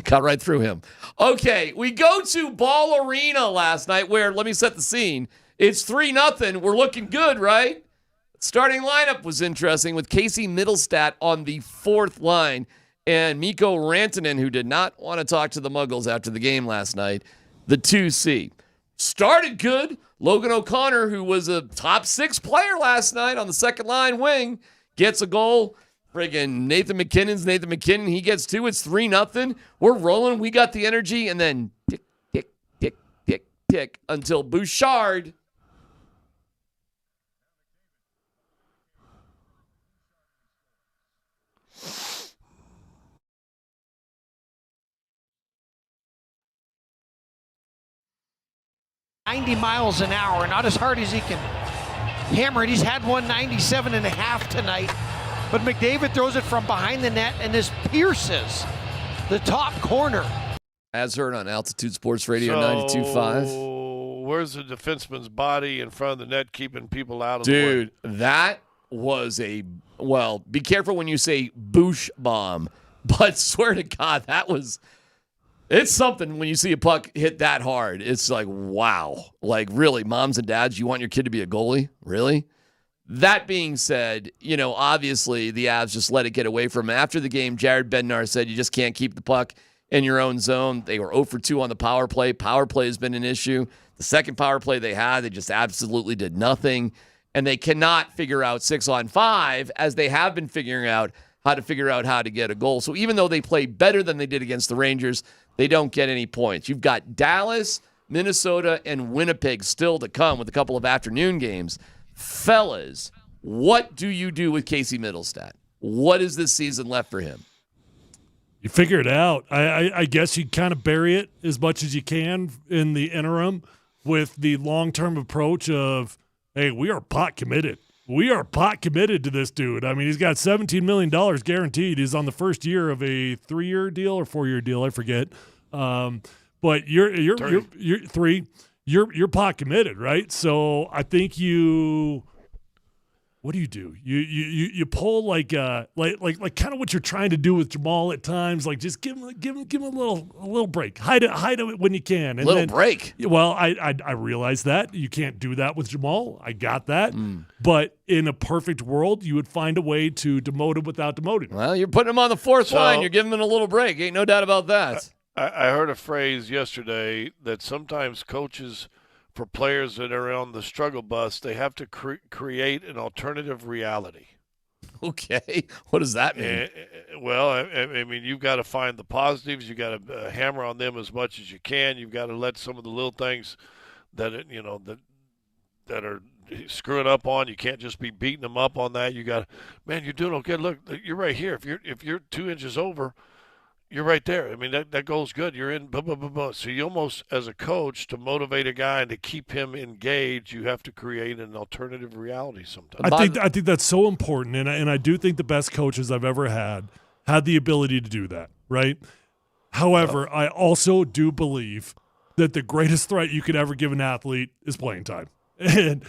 Got right through him. Okay, we go to Ball Arena last night, where, let me set the scene. It's 3-0. We're looking good, right? Starting lineup was interesting, with Casey Middlestat on the fourth line and Mikko Rantanen, who did not want to talk to the Muggles after the game last night, the 2C. started good. Logan O'Connor, who was a top 6 player last night on the second line wing, gets a goal. Friggin' Nathan McKinnon. He gets 2. It's 3-0. We're rolling. We got the energy. And then tick, tick, tick, tick, tick until Bouchard. miles an hour, not as hard as he can hammer it. He's had 197.5 tonight, but McDavid throws it from behind the net and this pierces the top corner. As heard on Altitude Sports Radio 92.5. Where's the defenseman's body in front of the net keeping people out of the way? Dude, that was be careful when you say boosh bomb, but swear to God, it's something when you see a puck hit that hard. It's like, wow. Like, really, moms and dads, you want your kid to be a goalie? Really? That being said, obviously the Avs just let it get away from them. After the game, Jared Bednar said you just can't keep the puck in your own zone. They were 0 for 2 on the power play. Power play has been an issue. The second power play they had, they just absolutely did nothing. And they cannot figure out 6-on-5 as they have been figuring out how to get a goal. So even though they play better than they did against the Rangers, they don't get any points. You've got Dallas, Minnesota, and Winnipeg still to come with a couple of afternoon games. Fellas, what do you do with Casey Middlestat? What is this season left for him? You figure it out. I guess you kind of bury it as much as you can in the interim with the long-term approach of, hey, we are pot committed. We are pot committed to this dude. I mean, he's got $17 million guaranteed. He's on the first year of a 3-year deal or 4-year deal, I forget. But you're pot committed, right? So I think what do? You pull like kind of what you're trying to do with Jamal at times, like just give him a little break. Hide it when you can. And little break. Well, I realize that you can't do that with Jamal. I got that. But in a perfect world, you would find a way to demote him without demoting him. Well, you're putting him on the fourth line. You're giving him a little break. Ain't no doubt about that. I heard a phrase yesterday that sometimes coaches, for players that are on the struggle bus, they have to create an alternative reality. Okay. What does that mean? I mean, you've got to find the positives. You've got to hammer on them as much as you can. You've got to let some of the little things that are screwing up on. You can't just be beating them up on that. You got to, man, you're doing okay. Look, you're right here. If you're 2 inches over, you're right there. I mean, that goal's good. You're in, blah, blah, blah, blah. So you almost, as a coach, to motivate a guy and to keep him engaged, you have to create an alternative reality sometimes. I think that's so important, and I do think the best coaches I've ever had the ability to do that, right? However, I also do believe that the greatest threat you could ever give an athlete is playing time. And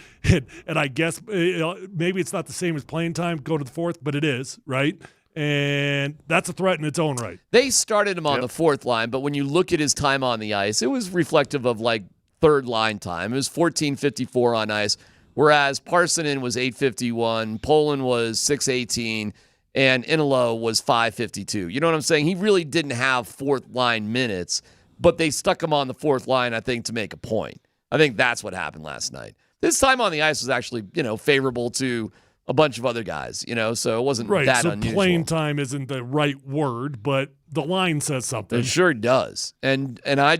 I guess maybe it's not the same as playing time, go to the fourth, but it is, right? And that's a threat in its own right. They started him on the fourth line, but when you look at his time on the ice, it was reflective of like third line time. It was 14:54 on ice, whereas Parsonen was 8:51, Poland was 6:18, and Inalo was 5:52. You know what I'm saying? He really didn't have fourth line minutes, but they stuck him on the fourth line, I think, to make a point. I think that's what happened last night. This time on the ice was actually, favorable to a bunch of other guys, so it wasn't that unusual. So playing time isn't the right word, but the line says something. It sure does. And I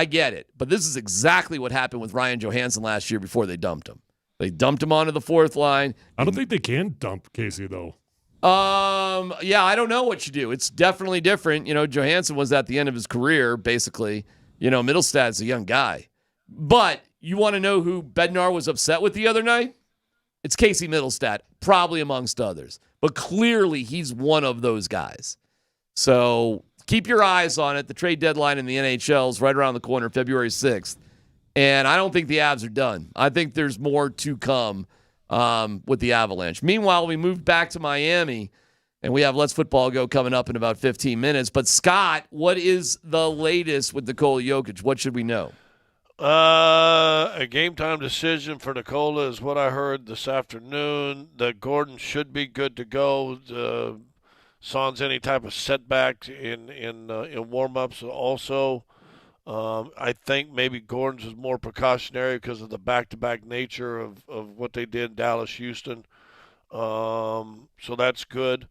get it. But this is exactly what happened with Ryan Johansson last year before they dumped him. They dumped him onto the fourth line. I don't think they can dump Casey, though. Yeah, I don't know what you do. It's definitely different. Johansson was at the end of his career, basically. Middlestad's a young guy. But you want to know who Bednar was upset with the other night? It's Casey Middlestat, probably amongst others. But clearly he's one of those guys. So keep your eyes on it. The trade deadline in the NHL is right around the corner, February 6th. And I don't think the Avs are done. I think there's more to come with the Avalanche. Meanwhile, we moved back to Miami, and we have Let's Football Go coming up in about 15 minutes. But, Scott, what is the latest with Nikola Jokic? What should we know? A game-time decision for Nikola is what I heard this afternoon. That Gordon should be good to go. Sans any type of setback in warm-ups also. I think maybe Gordon's is more precautionary because of the back-to-back nature of what they did in Dallas, Houston. So that's good.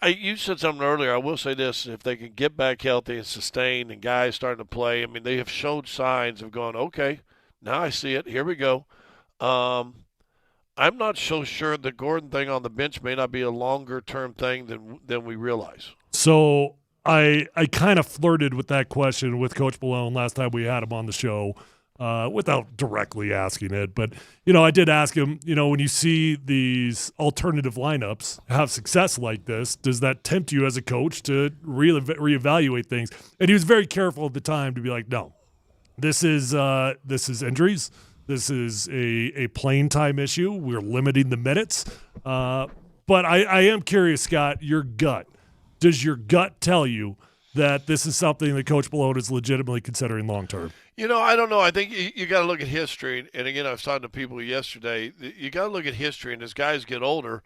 You said something earlier. I will say this: if they can get back healthy and sustain, and guys starting to play, I mean, they have showed signs of going, okay, now I see it. Here we go. I'm not so sure the Gordon thing on the bench may not be a longer-term thing than we realize. So I kind of flirted with that question with Coach Malone last time we had him on the show without directly asking it. But, I did ask him, when you see these alternative lineups have success like this, does that tempt you as a coach to reevaluate things? And he was very careful at the time to be like, no, this is injuries. This is a playing time issue. We're limiting the minutes. But I am curious, Scott, your gut. Does your gut tell you that this is something that Coach Malone is legitimately considering long term? I don't know. I think you got to look at history. And again, I was talking to people yesterday. You got to look at history. And as guys get older,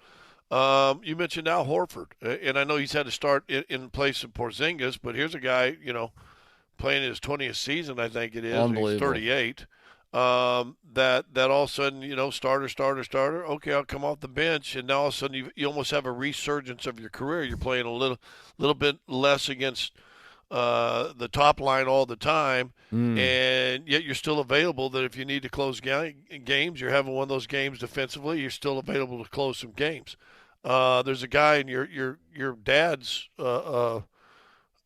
you mentioned Al Horford. And I know he's had to start in place of Porzingis, but here's a guy, playing his 20th season, I think it is. He's 38. That all of a sudden, starter. Okay, I'll come off the bench, and now all of a sudden you almost have a resurgence of your career. You're playing a little bit less against the top line all the time, and yet you're still available. That if you need to close games, you're having one of those games defensively. You're still available to close some games. There's a guy in your dad's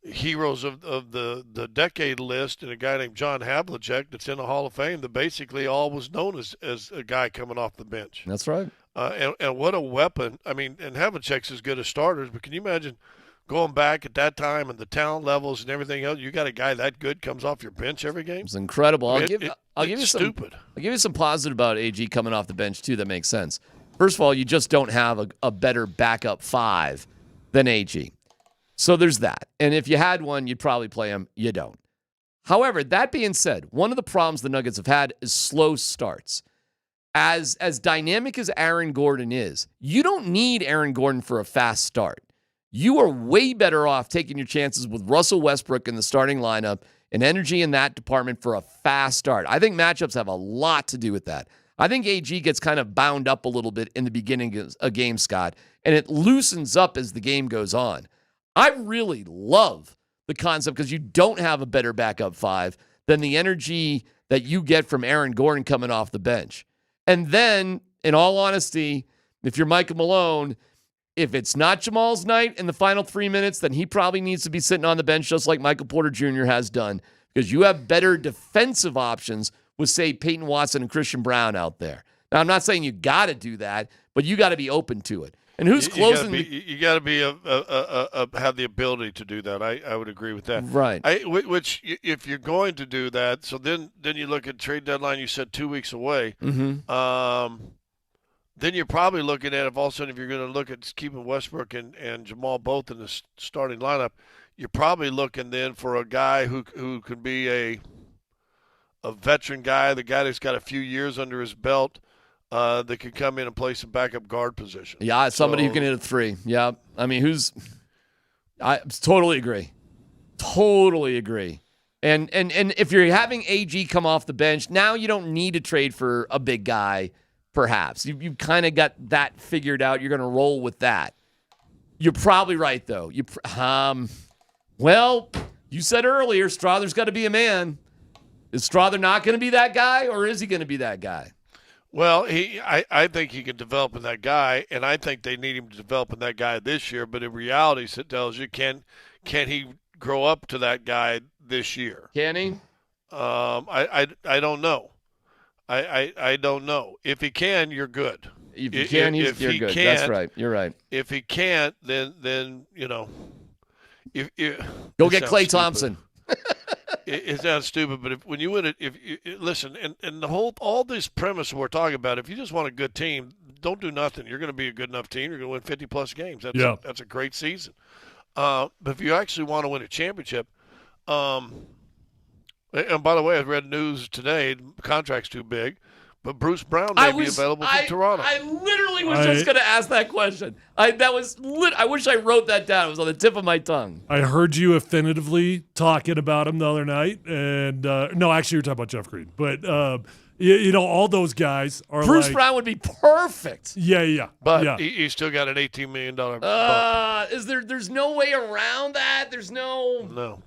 heroes of the decade list, and a guy named John Havlicek that's in the Hall of Fame that basically all was known as a guy coming off the bench. That's right. And what a weapon. I mean, and Havlicek's as good as starters, but can you imagine going back at that time and the talent levels and everything else? You got a guy that good comes off your bench every game? It's incredible. I'll give you some positive about AG coming off the bench too that makes sense. First of all, you just don't have a better backup five than AG. So there's that. And if you had one, you'd probably play him. You don't. However, that being said, one of the problems the Nuggets have had is slow starts. As dynamic as Aaron Gordon is, you don't need Aaron Gordon for a fast start. You are way better off taking your chances with Russell Westbrook in the starting lineup and energy in that department for a fast start. I think matchups have a lot to do with that. I think AG gets kind of bound up a little bit in the beginning of a game, Scott, and it loosens up as the game goes on. I really love the concept because you don't have a better backup five than the energy that you get from Aaron Gordon coming off the bench. And then, in all honesty, if you're Michael Malone, if it's not Jamal's night in the final 3 minutes, then he probably needs to be sitting on the bench just like Michael Porter Jr. has done because you have better defensive options with, say, Peyton Watson and Christian Brown out there. Now, I'm not saying you got to do that, but you got to be open to it. And who's closing? You got to be have the ability to do that. I would agree with that. Right. Which if you're going to do that, so then you look at trade deadline. You said 2 weeks away. Mm-hmm. Then you're probably looking at if all of a sudden if you're going to look at keeping Westbrook and Jamal both in the starting lineup, you're probably looking then for a guy who could be a veteran guy, the guy that's got a few years under his belt. That could come in and play some backup guard position. Yeah, somebody who can hit a three. Yeah, I mean, I totally agree. Totally agree. And if you're having AG come off the bench, now you don't need to trade for a big guy, perhaps. You've kind of got that figured out. You're going to roll with that. You're probably right, though. Well, you said earlier, Strother's got to be a man. Is Strother not going to be that guy, or is he going to be that guy? Well, I think he can develop in that guy, and I think they need him to develop in that guy this year. But in reality, it tells you, can he grow up to that guy this year? Can he? I don't know. I don't know. If he can, you're good. If he can, you're good. That's right. You're right. If he can't, then Go get Klay Thompson. It sounds stupid, but when you win it, listen, and all this premise we're talking about, if you just want a good team, don't do nothing. You're going to be a good enough team. You're going to win 50-plus games. That's a great season. But if you actually want to win a championship, and by the way, I read news today, the contract's too big, But Bruce Brown may be available from Toronto. I literally was just going to ask that question. I wish I wrote that down. It was on the tip of my tongue. I heard you affinitively talking about him the other night, and no, actually, you're talking about Jeff Green. But all those guys are. Bruce Brown would be perfect. Yeah. But he still got an $18 million bump. There's no way around that. There's no.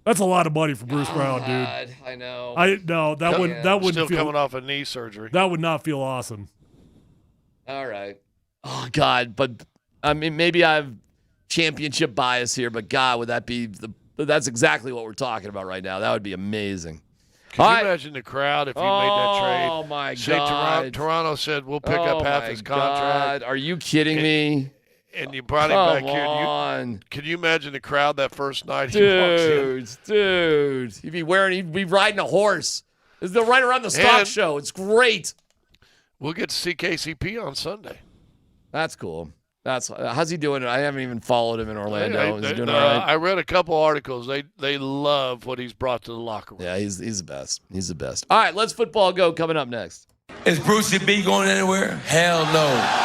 That's a lot of money for Bruce Brown, dude. God, I know. That wouldn't still feel, coming off a knee surgery. That would not feel awesome. All right. Oh God, but I mean, maybe I have championship bias here, but God, would that be that's exactly what we're talking about right now. That would be amazing. Can you imagine the crowd if you made that trade? Oh my Say God! Toronto said we'll pick up half his contract. God. Are you kidding me? And you brought him back here. Can you imagine the crowd that first night? Dude, he'd be riding a horse. They'll ride around the stock show. It's great. We'll get to see KCP on Sunday. That's cool. How's he doing? I haven't even followed him in Orlando. Is he doing all right? I read a couple articles. They love what he's brought to the locker room. Yeah, he's the best. He's the best. All right, let's football go. Coming up next. Is Brucey B going anywhere? Hell no.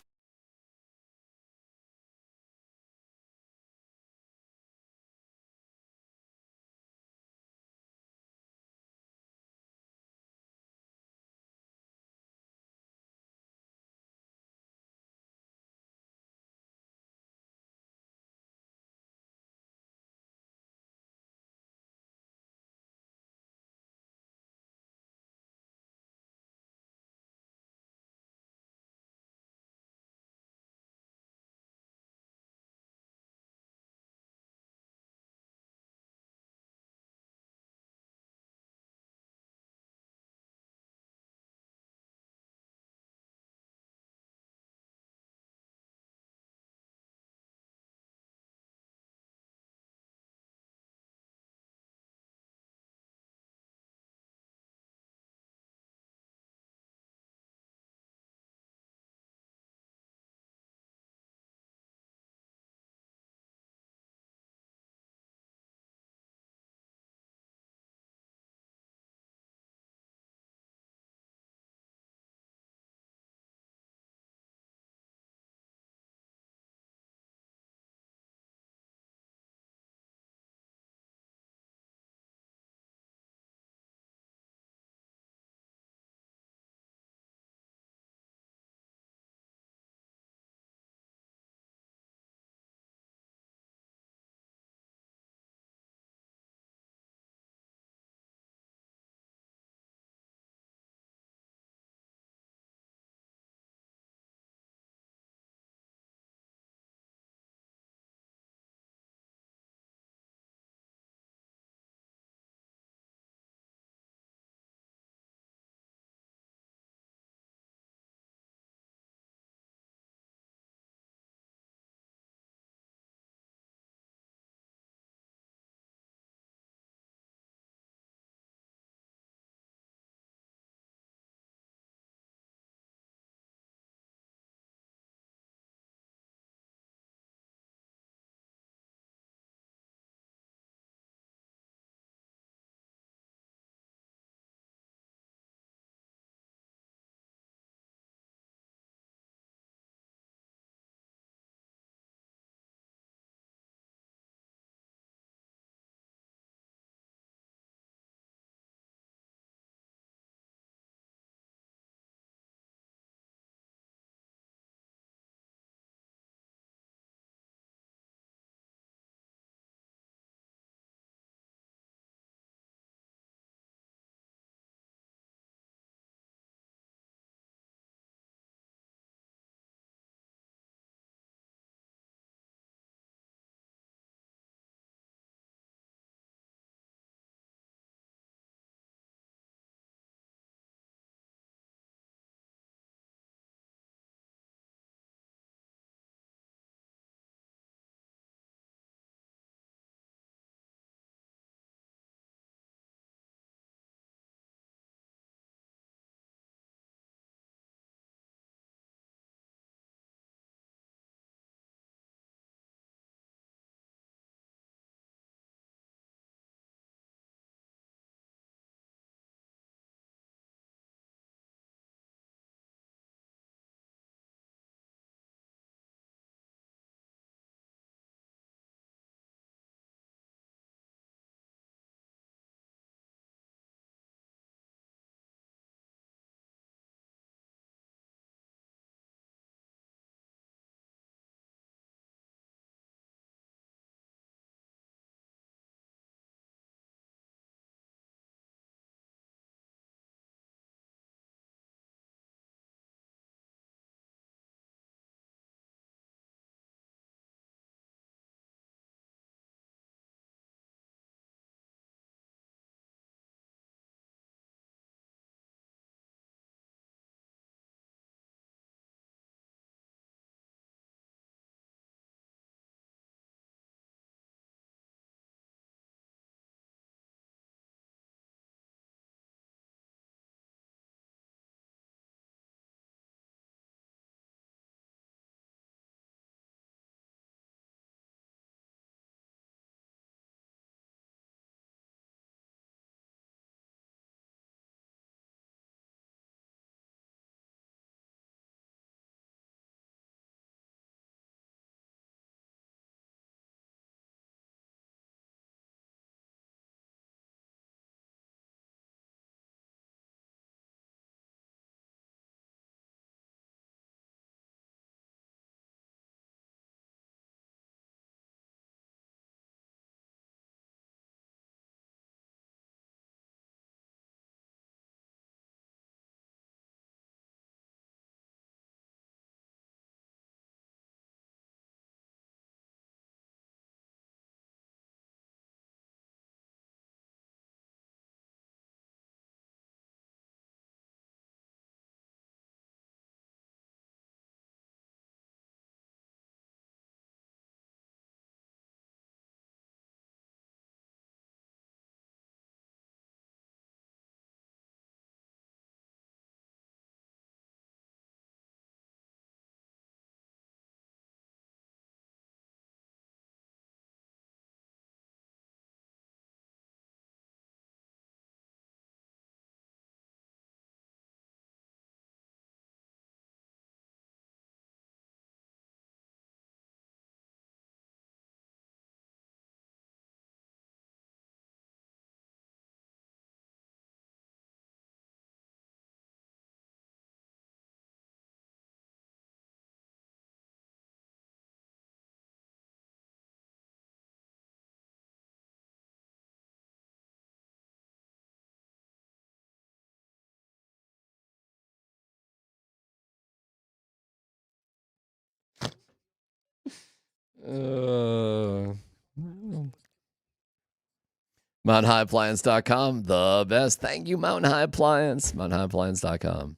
MountainHighAppliance.com, the best. Thank you, Mountain High Appliance. MountainHighAppliance.com.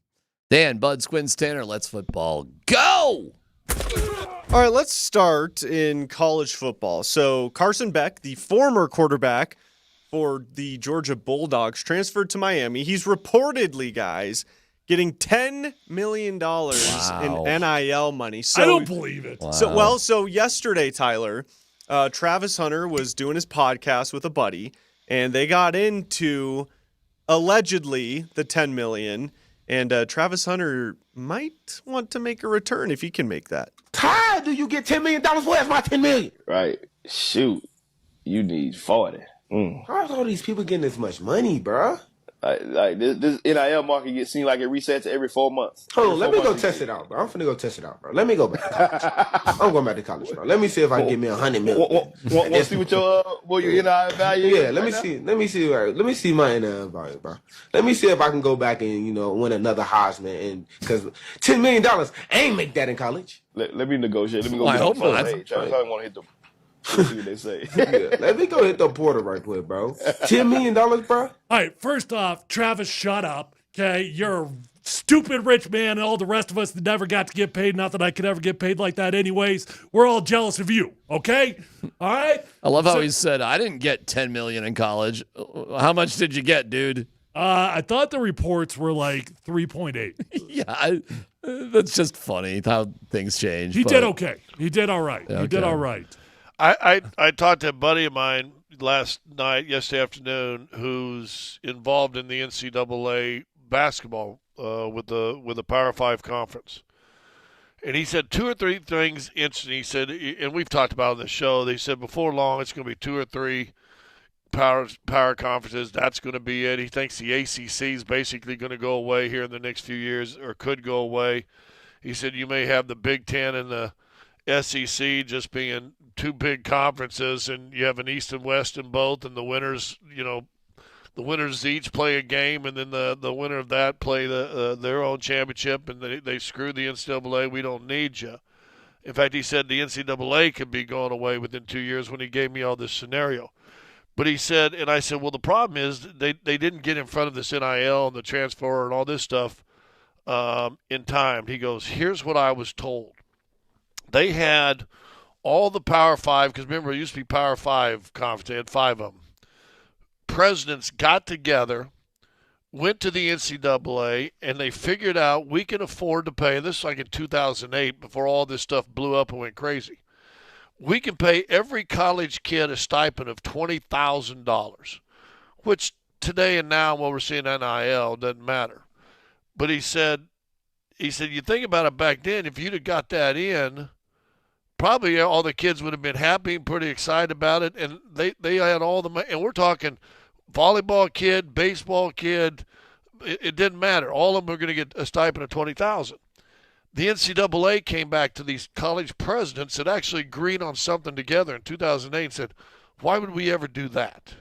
Dan, Bud, Squins, Tanner, let's football. Go! All right, let's start in college football. So Carson Beck, the former quarterback for the Georgia Bulldogs, transferred to Miami. He's reportedly, guys, getting $10 million in NIL money. So, I don't believe it. Wow. So yesterday, Tyler, Travis Hunter was doing his podcast with a buddy, and they got into allegedly the $10 million. And Travis Hunter might want to make a return if he can make that. How do you get $10 million? Where's my $10 million? Right. Shoot. You need 40. How's all these people getting this much money, bro? Like this NIL market seems like it resets every 4 months. Hold on, let me go test it out, bro. I'm finna go test it out, bro. Let me go back to college. I'm going back to college, bro. Let me see if I can get me $100 million. Want to see what your NIL value is? Yeah, let me see my NIL value, bro. Let me see if I can go back and win another Heisman, and because $10 million, I ain't make that in college. Let me negotiate. Let me go. I hope not. Travis Hunter want to hit the. Let's see what they say. Yeah, let me go hit the portal right quick, bro. $10 million, bro. All right, first off, Travis, shut up. Okay, you're a stupid rich man, and all the rest of us that never got to get paid. Not that I could ever get paid like that, anyways. We're all jealous of you. Okay, all right. I love how he said, "I didn't get $10 million in college." How much did you get, dude? I thought the reports were like 3.8. Yeah, that's just funny how things change. He did okay. He did all right. Okay. He did all right. I talked to a buddy of mine yesterday afternoon, who's involved in the NCAA basketball with the Power 5 conference. And he said 2 or 3 things interesting. He said, and we've talked about on the show, they said before long it's going to be 2 or 3 power conferences. That's going to be it. He thinks the ACC is basically going to go away here in the next few years, or could go away. He said you may have the Big Ten and the SEC just being 2 big conferences, and you have an East and West in both, and the winners, the winners each play a game, and then the winner of that play their own championship, and they screw the NCAA. We don't need you. In fact, he said the NCAA could be going away within 2 years when he gave me all this scenario. But he said, and I said, well, the problem is they didn't get in front of this NIL and the transfer and all this stuff in time. He goes, here's what I was told. They had all the Power 5, because remember, it used to be Power 5 conference. They had 5 of them. Presidents got together, went to the NCAA, and they figured out we can afford to pay, and this was like in 2008, before all this stuff blew up and went crazy. We can pay every college kid a stipend of $20,000, which today and now, what we're seeing NIL, doesn't matter. But he said, you think about it back then, if you'd have got that in, probably all the kids would have been happy and pretty excited about it, and they had all the money. And we're talking volleyball kid, baseball kid, it didn't matter. All of them are going to get a stipend of $20,000. The NCAA came back to these college presidents that actually agreed on something together in 2008 and said, why would we ever do that?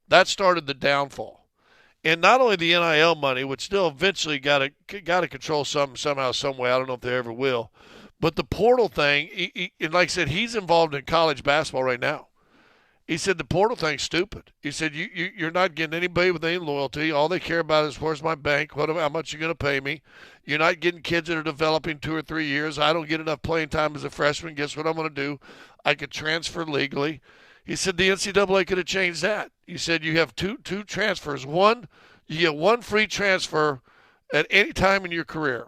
That started the downfall. And not only the NIL money, which still eventually got to control something somehow, some way. I don't know if they ever will. But the portal thing, and like I said, he's involved in college basketball right now. He said the portal thing's stupid. He said you're not getting anybody with any loyalty. All they care about is where's my bank, how much you're going to pay me. You're not getting kids that are developing 2 or 3 years. I don't get enough playing time as a freshman. Guess what I'm going to do? I could transfer legally. He said the NCAA could have changed that. He said you have two transfers. One, you get 1 free transfer at any time in your career.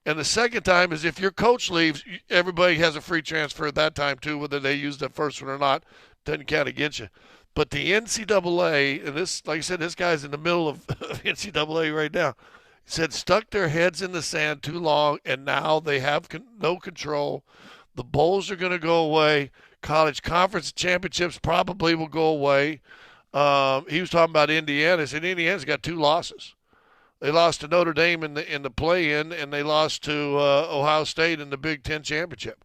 And the second time is if your coach leaves, everybody has a free transfer at that time too, whether they use the first one or not. Doesn't count against you. But the NCAA, and this, like I said, this guy's in the middle of NCAA right now, he said stuck their heads in the sand too long, and now they have no control. The bowls are going to go away. College conference championships probably will go away. He was talking about Indiana. He said Indiana's got 2 losses. They lost to Notre Dame in the play-in, and they lost to Ohio State in the Big Ten championship.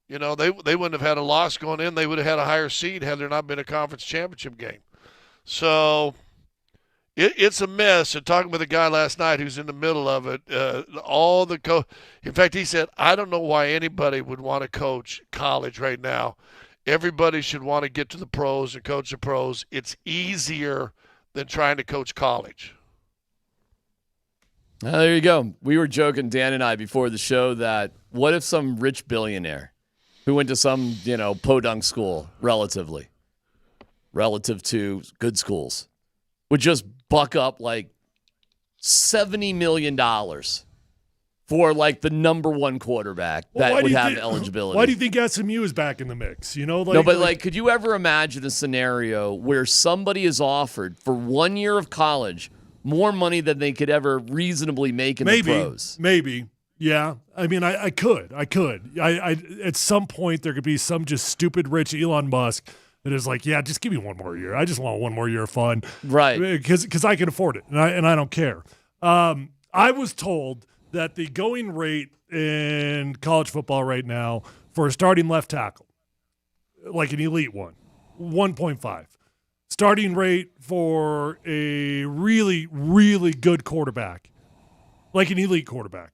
You know, they wouldn't have had a loss going in. They would have had a higher seed had there not been a conference championship game. So, It's a mess. And talking with a guy last night who's in the middle of it, in fact, he said, I don't know why anybody would want to coach college right now. Everybody should want to get to the pros and coach the pros. It's easier than trying to coach college. There you go. We were joking, Dan and I, before the show that what if some rich billionaire who went to some, podunk school, relative to good schools, would just buck up like $70 million for like the number one quarterback that would have eligibility. Why do you think SMU is back in the mix? Could you ever imagine a scenario where somebody is offered for 1 year of college more money than they could ever reasonably make in the pros? Maybe. Yeah. I mean, I could. At some point, there could be some just stupid rich Elon Musk that is like, yeah, just give me one more year. I just want one more year of fun. Right. Because I can afford it, and I don't care. I was told that the going rate in college football right now for a starting left tackle, like an elite one, 1.5. Starting rate for a really, really good quarterback, like an elite quarterback,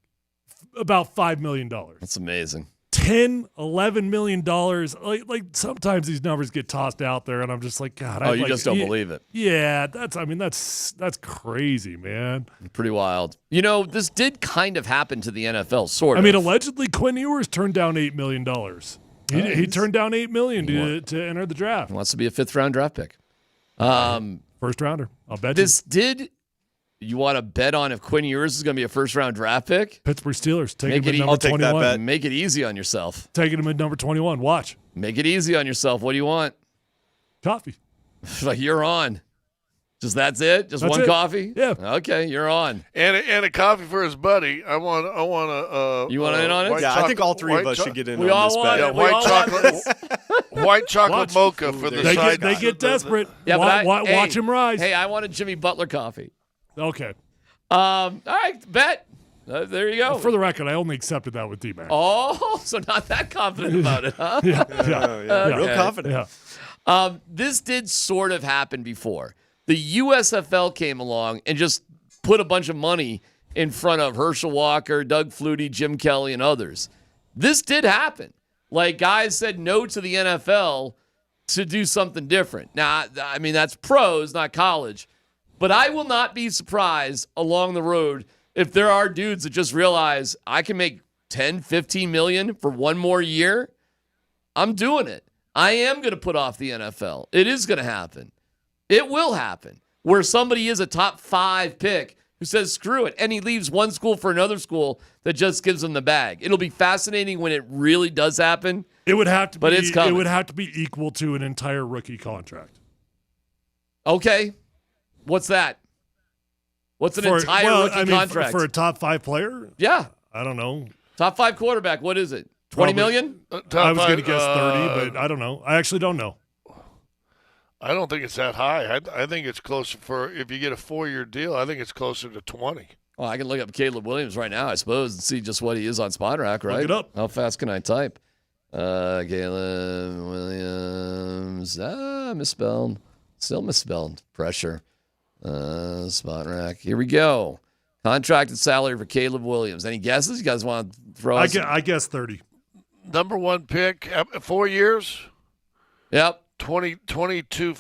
about $5 million. That's amazing. $10, $11 million. Like sometimes these numbers get tossed out there, and I'm just like, God. You just don't believe it. Yeah, that's crazy, man. Pretty wild. This did kind of happen to the NFL, sort of. I mean, allegedly, Quinn Ewers turned down $8 million. He turned down $8 million to enter the draft. He wants to be a 5th-round draft pick. First rounder. I'll bet you want to bet on if Quinn Ewers is going to be a first-round draft pick? Pittsburgh Steelers. Take him at number 21. That bet. Make it easy on yourself. Taking him at number 21. Watch. Make it easy on yourself. What do you want? Coffee. Like, you're on. Just that's it? Just that's one it. coffee? Yeah. Okay, you're on. And a coffee for his buddy. I want a You want in on it? Yeah, I think all three of us should get in we on all this want bet. it. White chocolate. White chocolate mocha for the side. They get desperate. Yeah, watch him rise. Hey, I want a Jimmy Butler coffee. Okay. All right, bet. There you go. For the record, I only accepted that with D-Mac. Oh, so not that confident about it, huh? Yeah. Okay. Real confident. Yeah. This did sort of happen before. The USFL came along and just put a bunch of money in front of Herschel Walker, Doug Flutie, Jim Kelly, and others. This did happen. Like, guys said no to the NFL to do something different. Now, I mean, that's pros, not college. But I will not be surprised along the road if there are dudes that just realize I can make 10, 15 million for one more year. I'm doing it. I am going to put off the NFL. It is going to happen. It will happen where somebody is a top 5 pick who says, screw it, and he leaves one school for another school that just gives him the bag. It'll be fascinating when it really does happen. It would have to but be, it's coming. It would have to be equal to an entire rookie contract. Okay. What's that? What's an entire rookie contract? For a top 5 player? Yeah. I don't know. Top 5 quarterback, what is it? 20 million? I was going to guess 30, but I don't know. I actually don't know. I don't think it's that high. I think it's closer if you get a 4-year deal, I think it's closer to 20. Well, I can look up Caleb Williams right now, I suppose, and see just what he is on SpotRack, right? Look it up. How fast can I type? Caleb Williams. Misspelled. Still misspelled. Pressure. SpotRack. Here we go. Contracted salary for Caleb Williams. Any guesses? You guys want to throw us? I guess 30. Number 1 pick, 4 years? Yep. 22.5.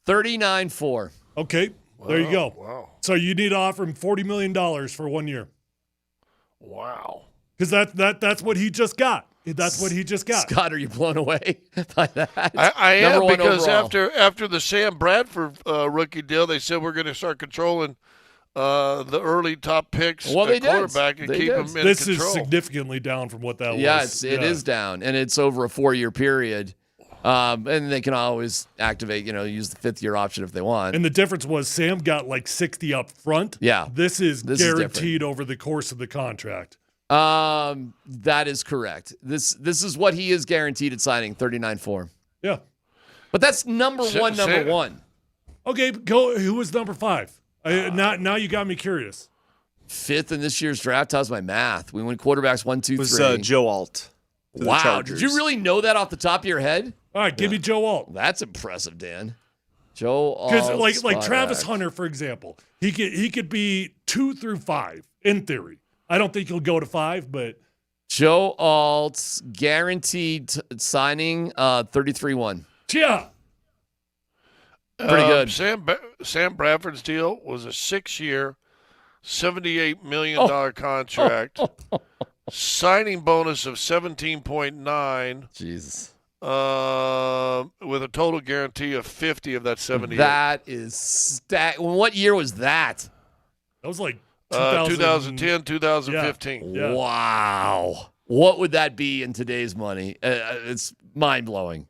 39.4. Okay. There you go. Wow. So you need to offer him $40 million for 1 year. Wow. Because that's what he just got. That's what he just got. Scott, are you blown away by that? I am, because overall. after the Sam Bradford rookie deal, they said we're going to start controlling the early top picks quarterback and keep them in control. This is significantly down from what that was. Yeah, it is down, and it's over a 4-year period. And they can always activate, use the 5th-year option if they want. And the difference was Sam got like 60 up front. Yeah. This is guaranteed over the course of the contract. That is correct. This is what he is guaranteed at signing, 39.4. Yeah. But that's number one. Okay, go. Who was number 5? Now you got me curious. 5th in this year's draft. How's my math? We went quarterbacks 1, 2, 3. It was Joe Alt. Wow. Did you really know that off the top of your head? All right, give me Joe Alt. That's impressive, Dan. Joe Alt. Because like Travis Spirax. Hunter, for example, he could be 2 through 5 in theory. I don't think he'll go to 5, but Joe Alt's guaranteed signing 33-1. Yeah. Pretty good. Sam Bradford's deal was a 6-year, $78 million contract. Signing bonus of 17.9. Jesus. With a total guarantee of 50 of that 78. That is what year was that? That was like 2010, 2015. Yeah. Wow. What would that be in today's money? It's mind-blowing.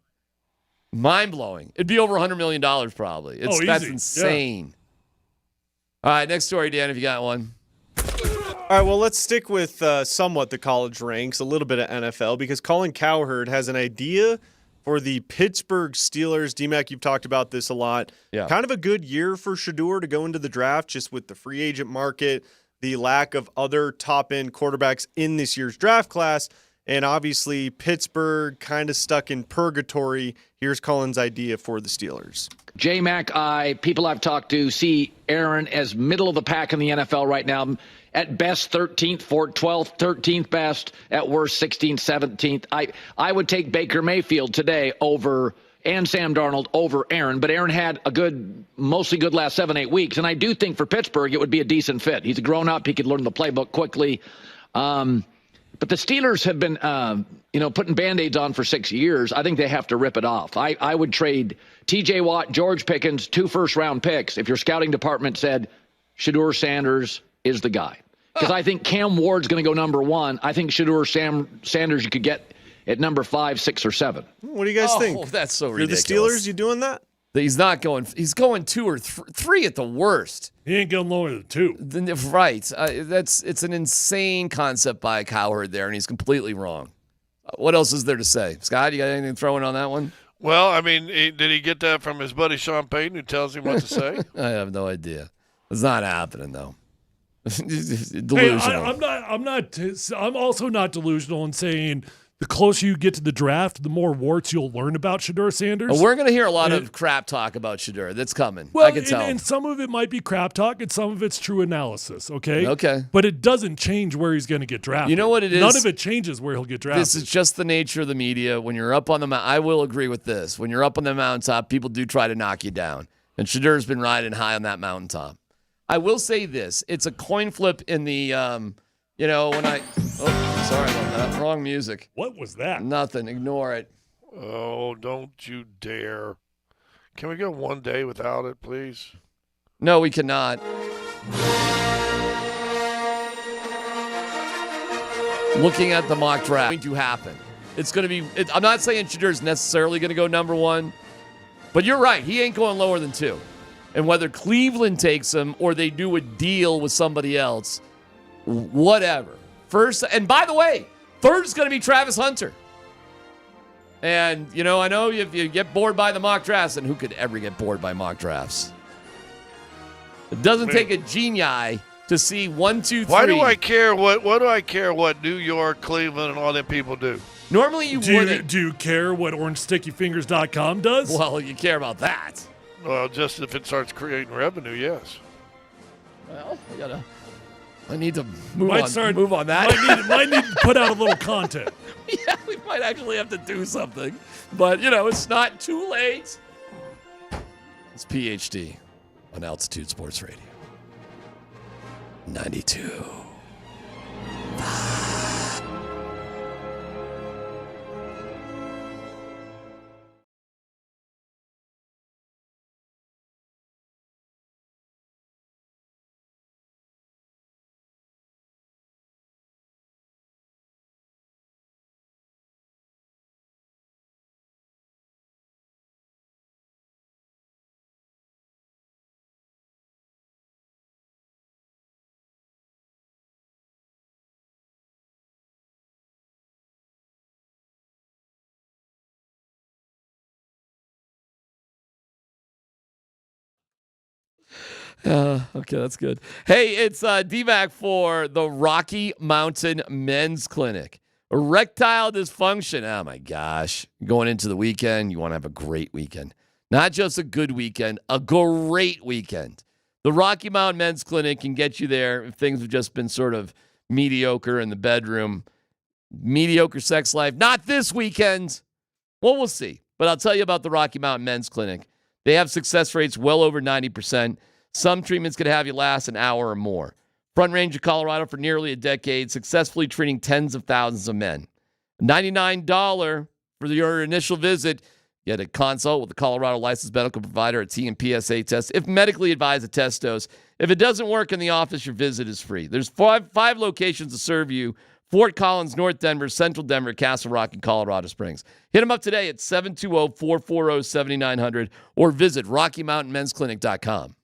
Mind-blowing. It'd be over $100 million probably. That's easy. insane. All right, next story, Dan, if you got one. All right, well, let's stick with somewhat the college ranks, a little bit of NFL, because Colin Cowherd has an idea for the Pittsburgh Steelers. D-Mac, you've talked about this a lot. Yeah. Kind of a good year for Shedeur to go into the draft, just with the free agent market, the lack of other top-end quarterbacks in this year's draft class, and obviously Pittsburgh kind of stuck in purgatory. Here's Colin's idea for the Steelers. J-Mac, people I've talked to see Aaron as middle of the pack in the NFL right now. At best, 13th, 12th, 13th best. At worst, 16th, 17th. I would take Baker Mayfield today and Sam Darnold over Aaron. But Aaron had a mostly good last 7-8 weeks. And I do think for Pittsburgh, it would be a decent fit. He's a grown-up. He could learn the playbook quickly. But the Steelers have been, putting Band-Aids on for 6 years. I think they have to rip it off. I would trade T.J. Watt, George Pickens, 2 first-round picks if your scouting department said Shedeur Sanders is the guy. Because I think Cam Ward's going to go number 1. I think Shedeur Sanders you could get at number 5, 6, or 7. What do you guys think? That's so You're ridiculous. the Steelers, you doing that? He's not going. He's going 2 or 3 at the worst. He ain't going lower than 2. Right. It's an insane concept by Cowherd there, and he's completely wrong. What else is there to say? Scott, you got anything to throw in on that one? Well, I mean, did he get that from his buddy Sean Payton, who tells him what to say? I have no idea. It's not happening, though. Delusional. Hey, I'm also not delusional in saying the closer you get to the draft, the more warts you'll learn about Shedeur Sanders. We're going to hear a lot of crap talk about Shedeur. That's coming. Well, I can tell. And some of it might be crap talk, and some of it's true analysis. Okay. Okay. But it doesn't change where he's going to get drafted. You know what it is? None of it changes where he'll get drafted. This is just the nature of the media. When you're up on the mountain, I will agree with this. When you're up on the mountaintop, people do try to knock you down. And Shedeur's been riding high on that mountaintop. I will say this. It's a coin flip in the, when I... Oh, sorry about that. Wrong music. What was that? Nothing. Ignore it. Oh, don't you dare. Can we go one day without it, please? No, we cannot. Looking at the mock draft, going to happen. It's going to be... I'm not saying Shedeur's necessarily going to go number 1, but you're right. He ain't going lower than 2. And whether Cleveland takes him or they do a deal with somebody else, whatever. First, and by the way, third is going to be Travis Hunter. And, I know if you get bored by the mock drafts, and who could ever get bored by mock drafts? It doesn't take a genius to see 1, 2, 3. Why do I care what do I care what New York, Cleveland, and all them people do? Normally you wouldn't. Do you care what OrangeStickyFingers.com does? Well, you care about that. Well, just if it starts creating revenue, yes. Well, I need to move on that. Might need to put out a little content. Yeah, we might actually have to do something. But, it's not too late. It's PhD on Altitude Sports Radio. 92. Okay, that's good. Hey, it's D-Mac for the Rocky Mountain Men's Clinic. Erectile dysfunction. Oh, my gosh. Going into the weekend, you want to have a great weekend. Not just a good weekend, a great weekend. The Rocky Mountain Men's Clinic can get you there if things have just been sort of mediocre in the bedroom. Mediocre sex life. Not this weekend. Well, we'll see. But I'll tell you about the Rocky Mountain Men's Clinic. They have success rates well over 90%. Some treatments could have you last an hour or more. Front Range of Colorado for nearly a decade, successfully treating tens of thousands of men. $99 for your initial visit. Get a consult with a Colorado licensed medical provider, a TMPSA test, if medically advised, a test dose. If it doesn't work in the office, your visit is free. There's five locations to serve you: Fort Collins, North Denver, Central Denver, Castle Rock, and Colorado Springs. Hit them up today at 720-440-7900 or visit RockyMountainMen'sClinic.com.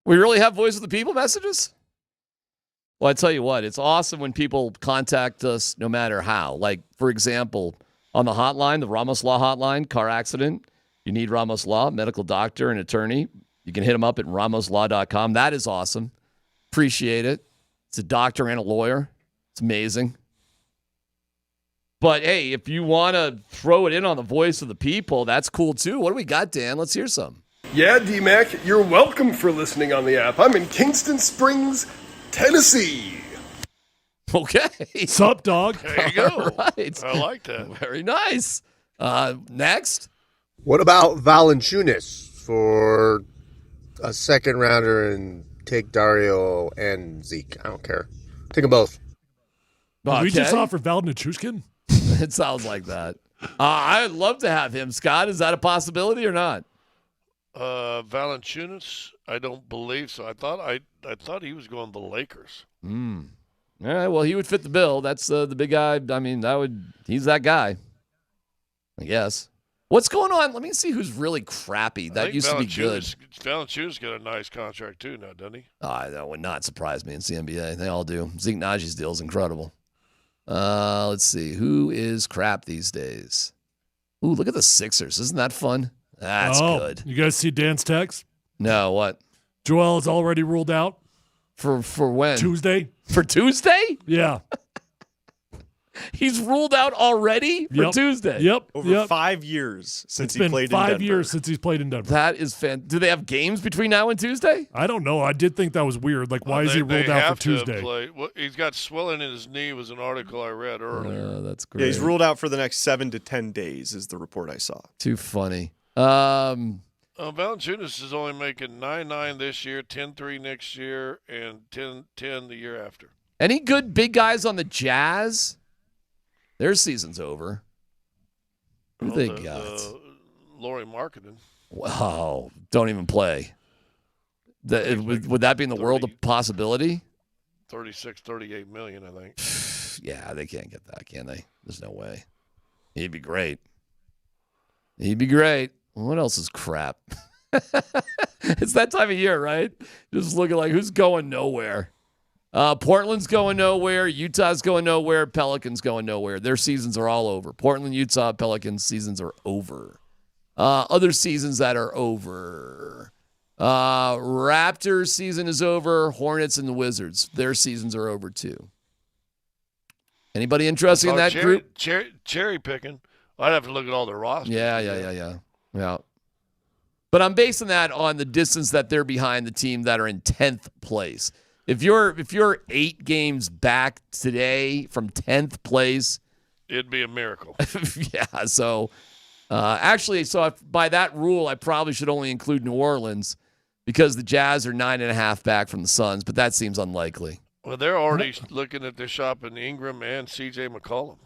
We really have voice of the people messages? Well, I tell you what, it's awesome when people contact us no matter how. Like, for example, on the hotline, the Ramos Law hotline, car accident, you need Ramos Law, medical doctor, and attorney. You can hit them up at ramoslaw.com. That is awesome. Appreciate it. It's a doctor and a lawyer. It's amazing. But, hey, if you want to throw it in on the voice of the people, that's cool, too. What do we got, Dan? Let's hear some. Yeah, D-Mac, you're welcome for listening on the app. I'm in Kingston Springs, Tennessee. Okay. Sup, dog? There you go. All right. I like that. Very nice. Next. What about Valanciunas for a second rounder and take Dario and Zeke? I don't care. Take them both. Did we just offer Valanciunas? It sounds like that. I'd love to have him. Scott, is that a possibility or not? Valanciunas, I don't believe so. I thought he was going to the Lakers. All right, well, he would fit the bill. That's the big guy. I mean, he's that guy, I guess. What's going on? Let me see who's really crappy. That used to be good. Valanciunas got a nice contract too now, doesn't he? That would not surprise me in the NBA. They all do. Zeke Naji's deal is incredible. Let's see. Who is crap these days? Ooh, look at the Sixers. Isn't that fun? That's good. You guys see Dan's text? No, what? Joel is already ruled out. For when? Tuesday. For Tuesday? Yeah. He's ruled out already for Tuesday. Yep. Over 5 years since he played in Denver. 5 years since he's played in Denver. That is Do they have games between now and Tuesday? I don't know. I did think that was weird. Like, why is he ruled out for Tuesday? Well, he's got swelling in his knee. Was an article I read earlier. That's great. Yeah, he's ruled out for the next 7 to 10 days is the report I saw. Too funny. Valanciunas is only making 9.9 this year, 10.3 next year, and 10.10 the year after. Any good big guys on the Jazz? Their season's over. Who they got? Lauri Markkanen. Wow. Don't even play. Would that be in the world of possibility? 38 million, I think. Yeah, they can't get that, can they? There's no way. He'd be great. He'd be great. What else is crap? It's that time of year, right? Just looking like who's going nowhere. Portland's going nowhere. Utah's going nowhere. Pelicans going nowhere. Their seasons are all over. Portland, Utah, Pelicans seasons are over. Other seasons that are over. Raptors season is over. Hornets and the Wizards, their seasons are over too. Anybody interested in that group? Cherry picking. I'd have to look at all their rosters. Yeah. But I'm basing that on the distance that they're behind the team that are in 10th place. If you're 8 games back today from 10th place, it'd be a miracle. Yeah. So actually, by that rule, I probably should only include New Orleans because the Jazz are 9.5 back from the Suns, but that seems unlikely. Well, they're already looking at their shopping Ingram and C.J. McCollum.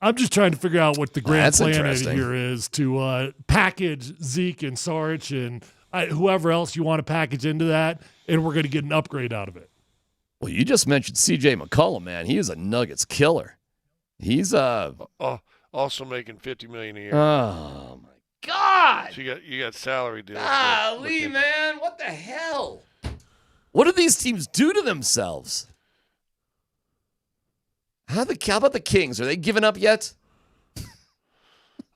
I'm just trying to figure out what the grand plan interesting. here is to package Zeke and Sarge and whoever else you want to package into that, and we're going to get an upgrade out of it. Well, you just mentioned C.J. McCollum, man. He is a Nuggets killer. He's also making $50 million a year. Oh my God! So you got salary deals. Golly, man, what the hell? What do these teams do to themselves? How about the Kings? Are they giving up yet?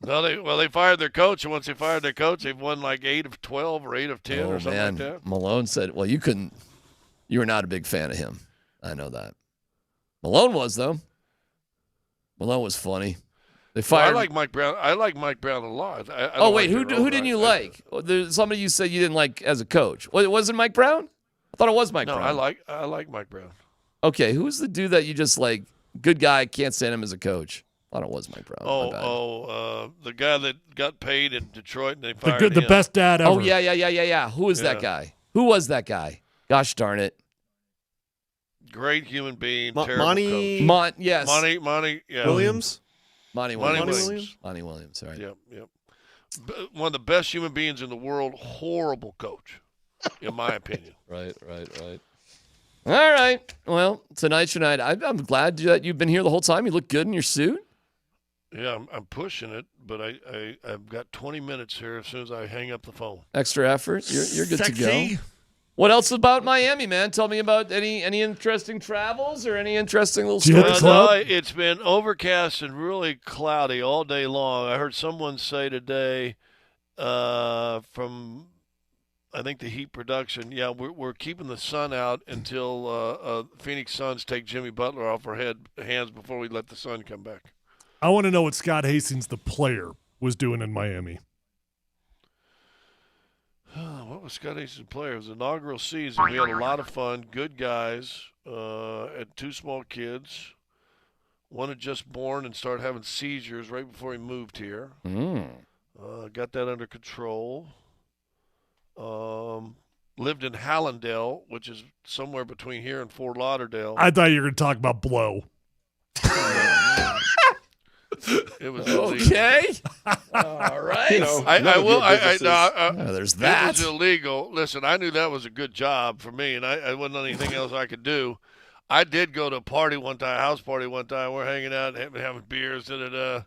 No, they fired their coach, and once they fired their coach, they've won like 8 of 12 or 8 of 10 or something like that. Malone said, "Well, you were not a big fan of him. I know that." Malone was though. Malone was funny. They fired. I like Mike Brown. I like Mike Brown a lot. Who didn't you like? There's somebody you said you didn't like as a coach. Was it Mike Brown? I thought it was Mike Brown. No, I like Mike Brown. Okay, who's the dude that you just like? Good guy, can't stand him as a coach. I thought it was Mike Brown. The guy that got paid in Detroit and they fired him. The best dad ever. Oh yeah. Who is that guy? Who was that guy? Gosh darn it. Great human being. Monty. Yes. Monty. Yeah. Williams. Monty Williams. Monty Williams. Right. Yep. One of the best human beings in the world. Horrible coach, in my opinion. Right. All right. Well, tonight's your night. I'm glad that you've been here the whole time. You look good in your suit. Yeah, I'm pushing it, but I've got 20 minutes here as soon as I hang up the phone. Extra effort. You're good Sexy. to go. What else about Miami, man? Tell me about any interesting travels or any interesting little Did you hit the stories. club? It's been overcast and really cloudy all day long. I heard someone say today from, I think, the Heat production, we're keeping the sun out until Phoenix Suns take Jimmy Butler off our hands before we let the sun come back. I want to know what Scott Hastings, the player, was doing in Miami. What was Scott Hastings' player? It was inaugural season. We had a lot of fun. Good guys. Had 2 small kids. One had just born and started having seizures right before he moved here. Got that under control. Lived in Hallandale, which is somewhere between here and Fort Lauderdale. I thought you were going to talk about blow. It was okay. All right. There's that. It was illegal. Listen, I knew that was a good job for me, and I wasn't anything else I could do. I did go to a party one time, a house party one time. We're hanging out and having beers, and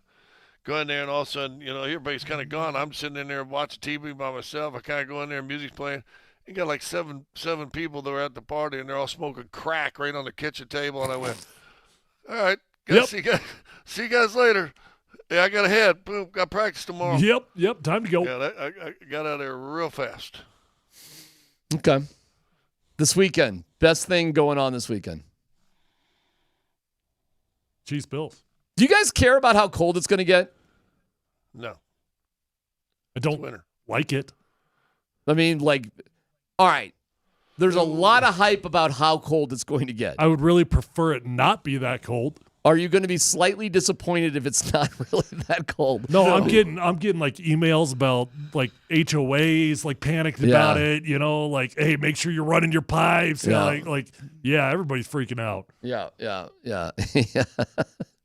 go in there, and all of a sudden, everybody's kind of gone. I'm sitting in there watching TV by myself. I kind of go in there, music's playing. You got like seven people that were at the party, and they're all smoking crack right on the kitchen table. And I went, all right, see you guys later. Yeah, I got to head. Boom, got practice tomorrow. Yep, time to go. Yeah, I got out of there real fast. Okay. This weekend, best thing going on this weekend? Chiefs Bills. Do you guys care about how cold it's going to get? No. I don't like it. I mean, all right. There's a lot of hype about how cold it's going to get. I would really prefer it not be that cold. Are you going to be slightly disappointed if it's not really that cold? No, I'm getting like emails about like HOAs, like panicked about it. Hey, make sure you're running your pipes. Everybody's freaking out. Yeah.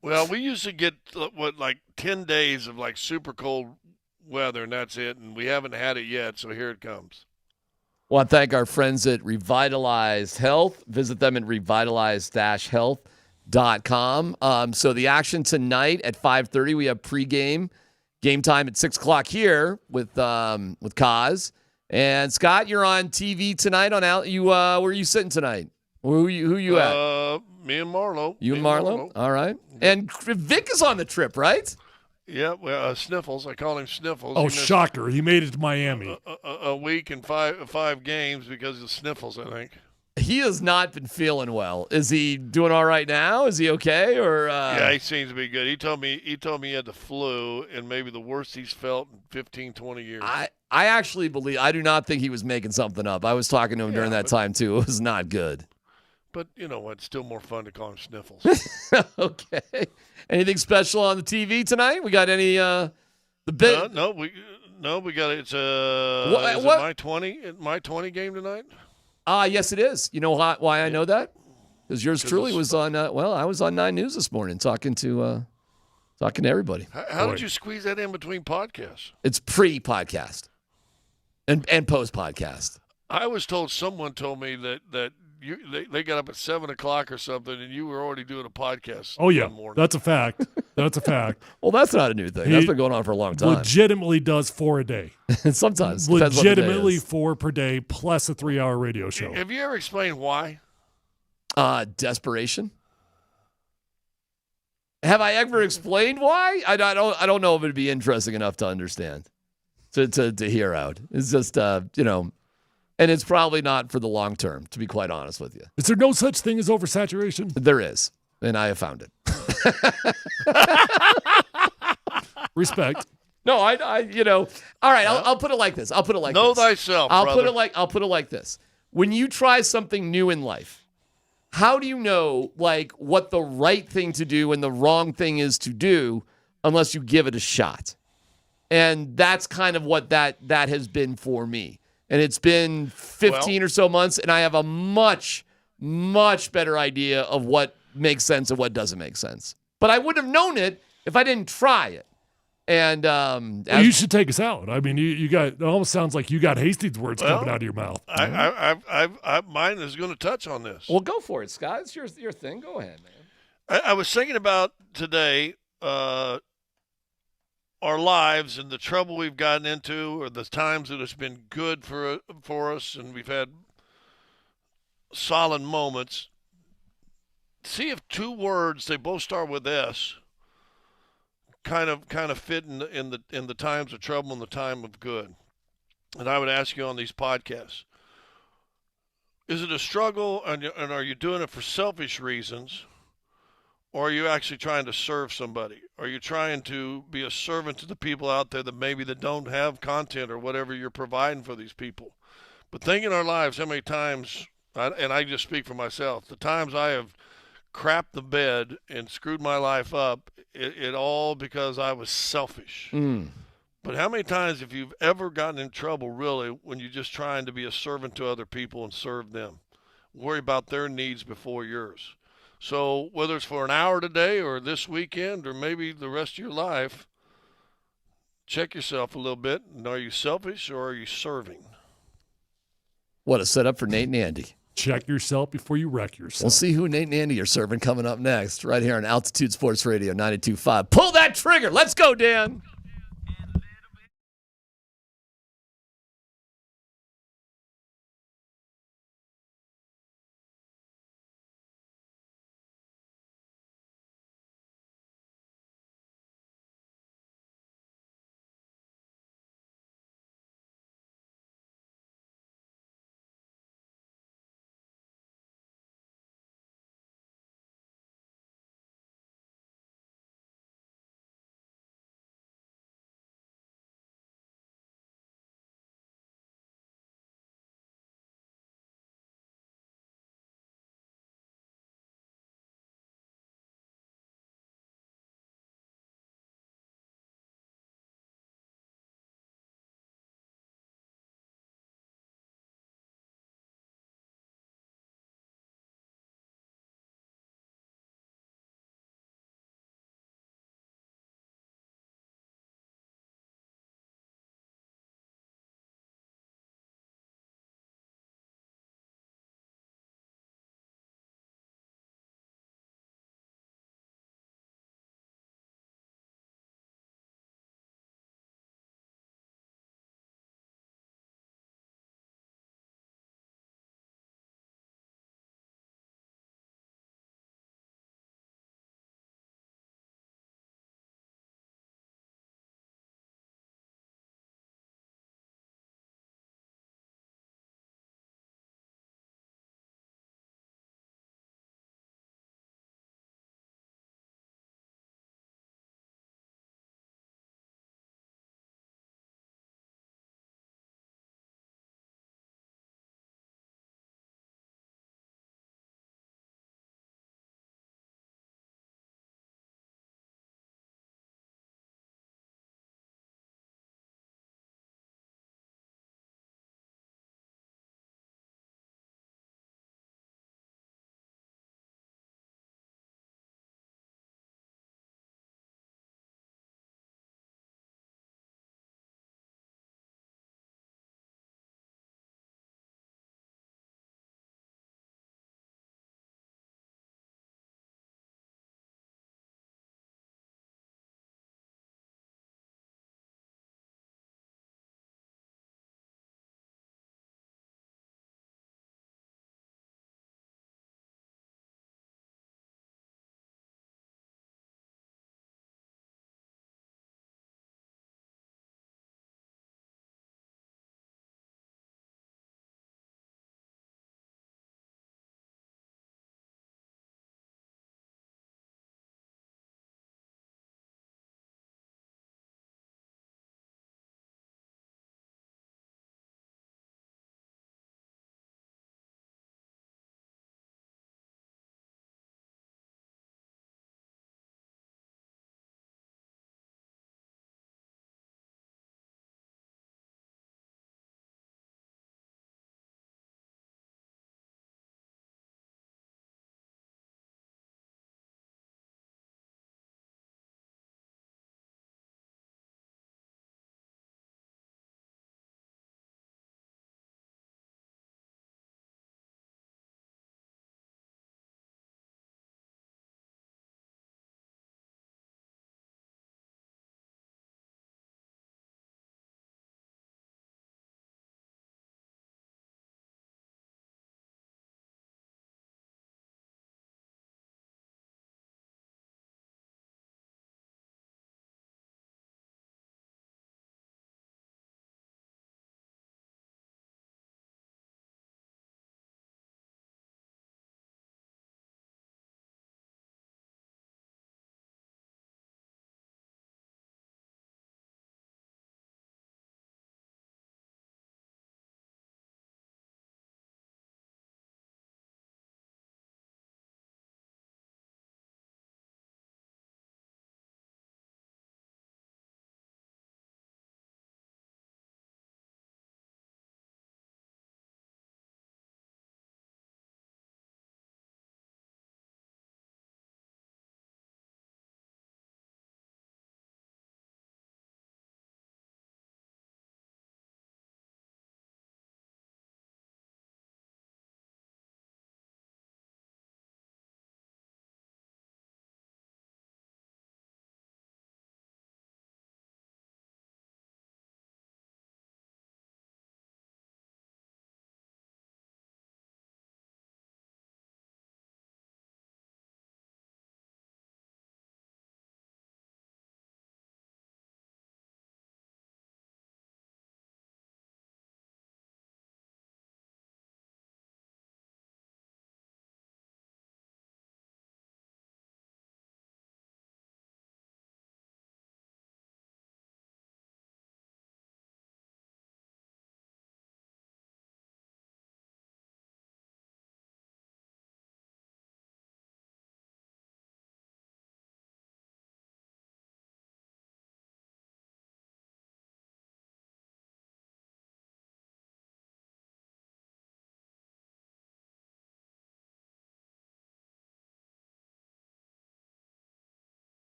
Well, we used to get 10 days of super cold weather, and that's it. And we haven't had it yet, so here it comes. I want to thank our friends at Revitalized Health. Visit them at revitalized-health.com. So the action tonight at 5:30, we have pregame. Game time at 6 o'clock here with Kaz. And Scott, you're on TV tonight on Al. Where are you sitting tonight? Who you at? Me and Marlo. You and Marlo? All right. And Vic is on the trip, right? Yeah, Sniffles. I call him Sniffles. Oh, shocker. He made it to Miami. A week and five games because of Sniffles, I think. He has not been feeling well. Is he doing all right now? Is he okay? Or yeah, he seems to be good. He told me he had the flu and maybe the worst he's felt in 15, 20 years. I actually believe – I do not think he was making something up. I was talking to him during that time too. It was not good. But you know what? It's still more fun to call him Sniffles. Okay. Anything special on the TV tonight? We got any the bit? No, we got it. It's is it my 20 game tonight? Yes, it is. You know why I know that? Because yours truly was on. I was on 9 News this morning talking to everybody. How did you squeeze that in between podcasts? It's pre-podcast and post-podcast. I was told someone told me that they got up at 7 o'clock or something, and you were already doing a podcast. Oh yeah, one morning. that's a fact. That's a fact. Well, that's not a new thing. That's been going on for a long time. Legitimately does 4 a day. Sometimes. Legitimately 4 per day plus a 3-hour radio show. Have you ever explained why? Desperation. Have I ever explained why? I don't know if it'd be interesting enough to understand, to hear out. It's just and it's probably not for the long term, to be quite honest with you. Is there no such thing as oversaturation? There is, and I have found it. Respect. No, I all right, I'll put it like this. Know thyself, I'll brother. put it like this. When you try something new in life, how do you know what the right thing to do and the wrong thing is to do unless you give it a shot? And that's kind of what that has been for me. And it's been 15 or so months, and I have a much, much better idea of what makes sense and what doesn't make sense. But I wouldn't have known it if I didn't try it. And you should take us out. I mean, you got it almost sounds like you got Hastings words coming out of your mouth. Mine is going to touch on this. Well, go for it, Scott. It's your thing. Go ahead, man. I was thinking about today our lives and the trouble we've gotten into, or the times that it's been good for us, and we've had solid moments. See if two words, they both start with S, kind of fit in the times of trouble and the time of good. And I would ask you on these podcasts, is it a struggle, and are you doing it for selfish reasons, or are you actually trying to serve somebody? Are you trying to be a servant to the people out there that don't have content or whatever you're providing for these people? But think in our lives how many times, and I just speak for myself, the times I have crapped the bed and screwed my life up, it all because I was selfish. But how many times have you ever gotten in trouble, really, when you're just trying to be a servant to other people and serve them? Worry about their needs before yours. So whether it's for an hour today or this weekend or maybe the rest of your life, check yourself a little bit. And are you selfish or are you serving? What a setup for Nate and Andy. Check yourself before you wreck yourself. We'll see who Nate and Andy are serving coming up next, right here on Altitude Sports Radio 92.5. Pull that trigger. Let's go, Dan.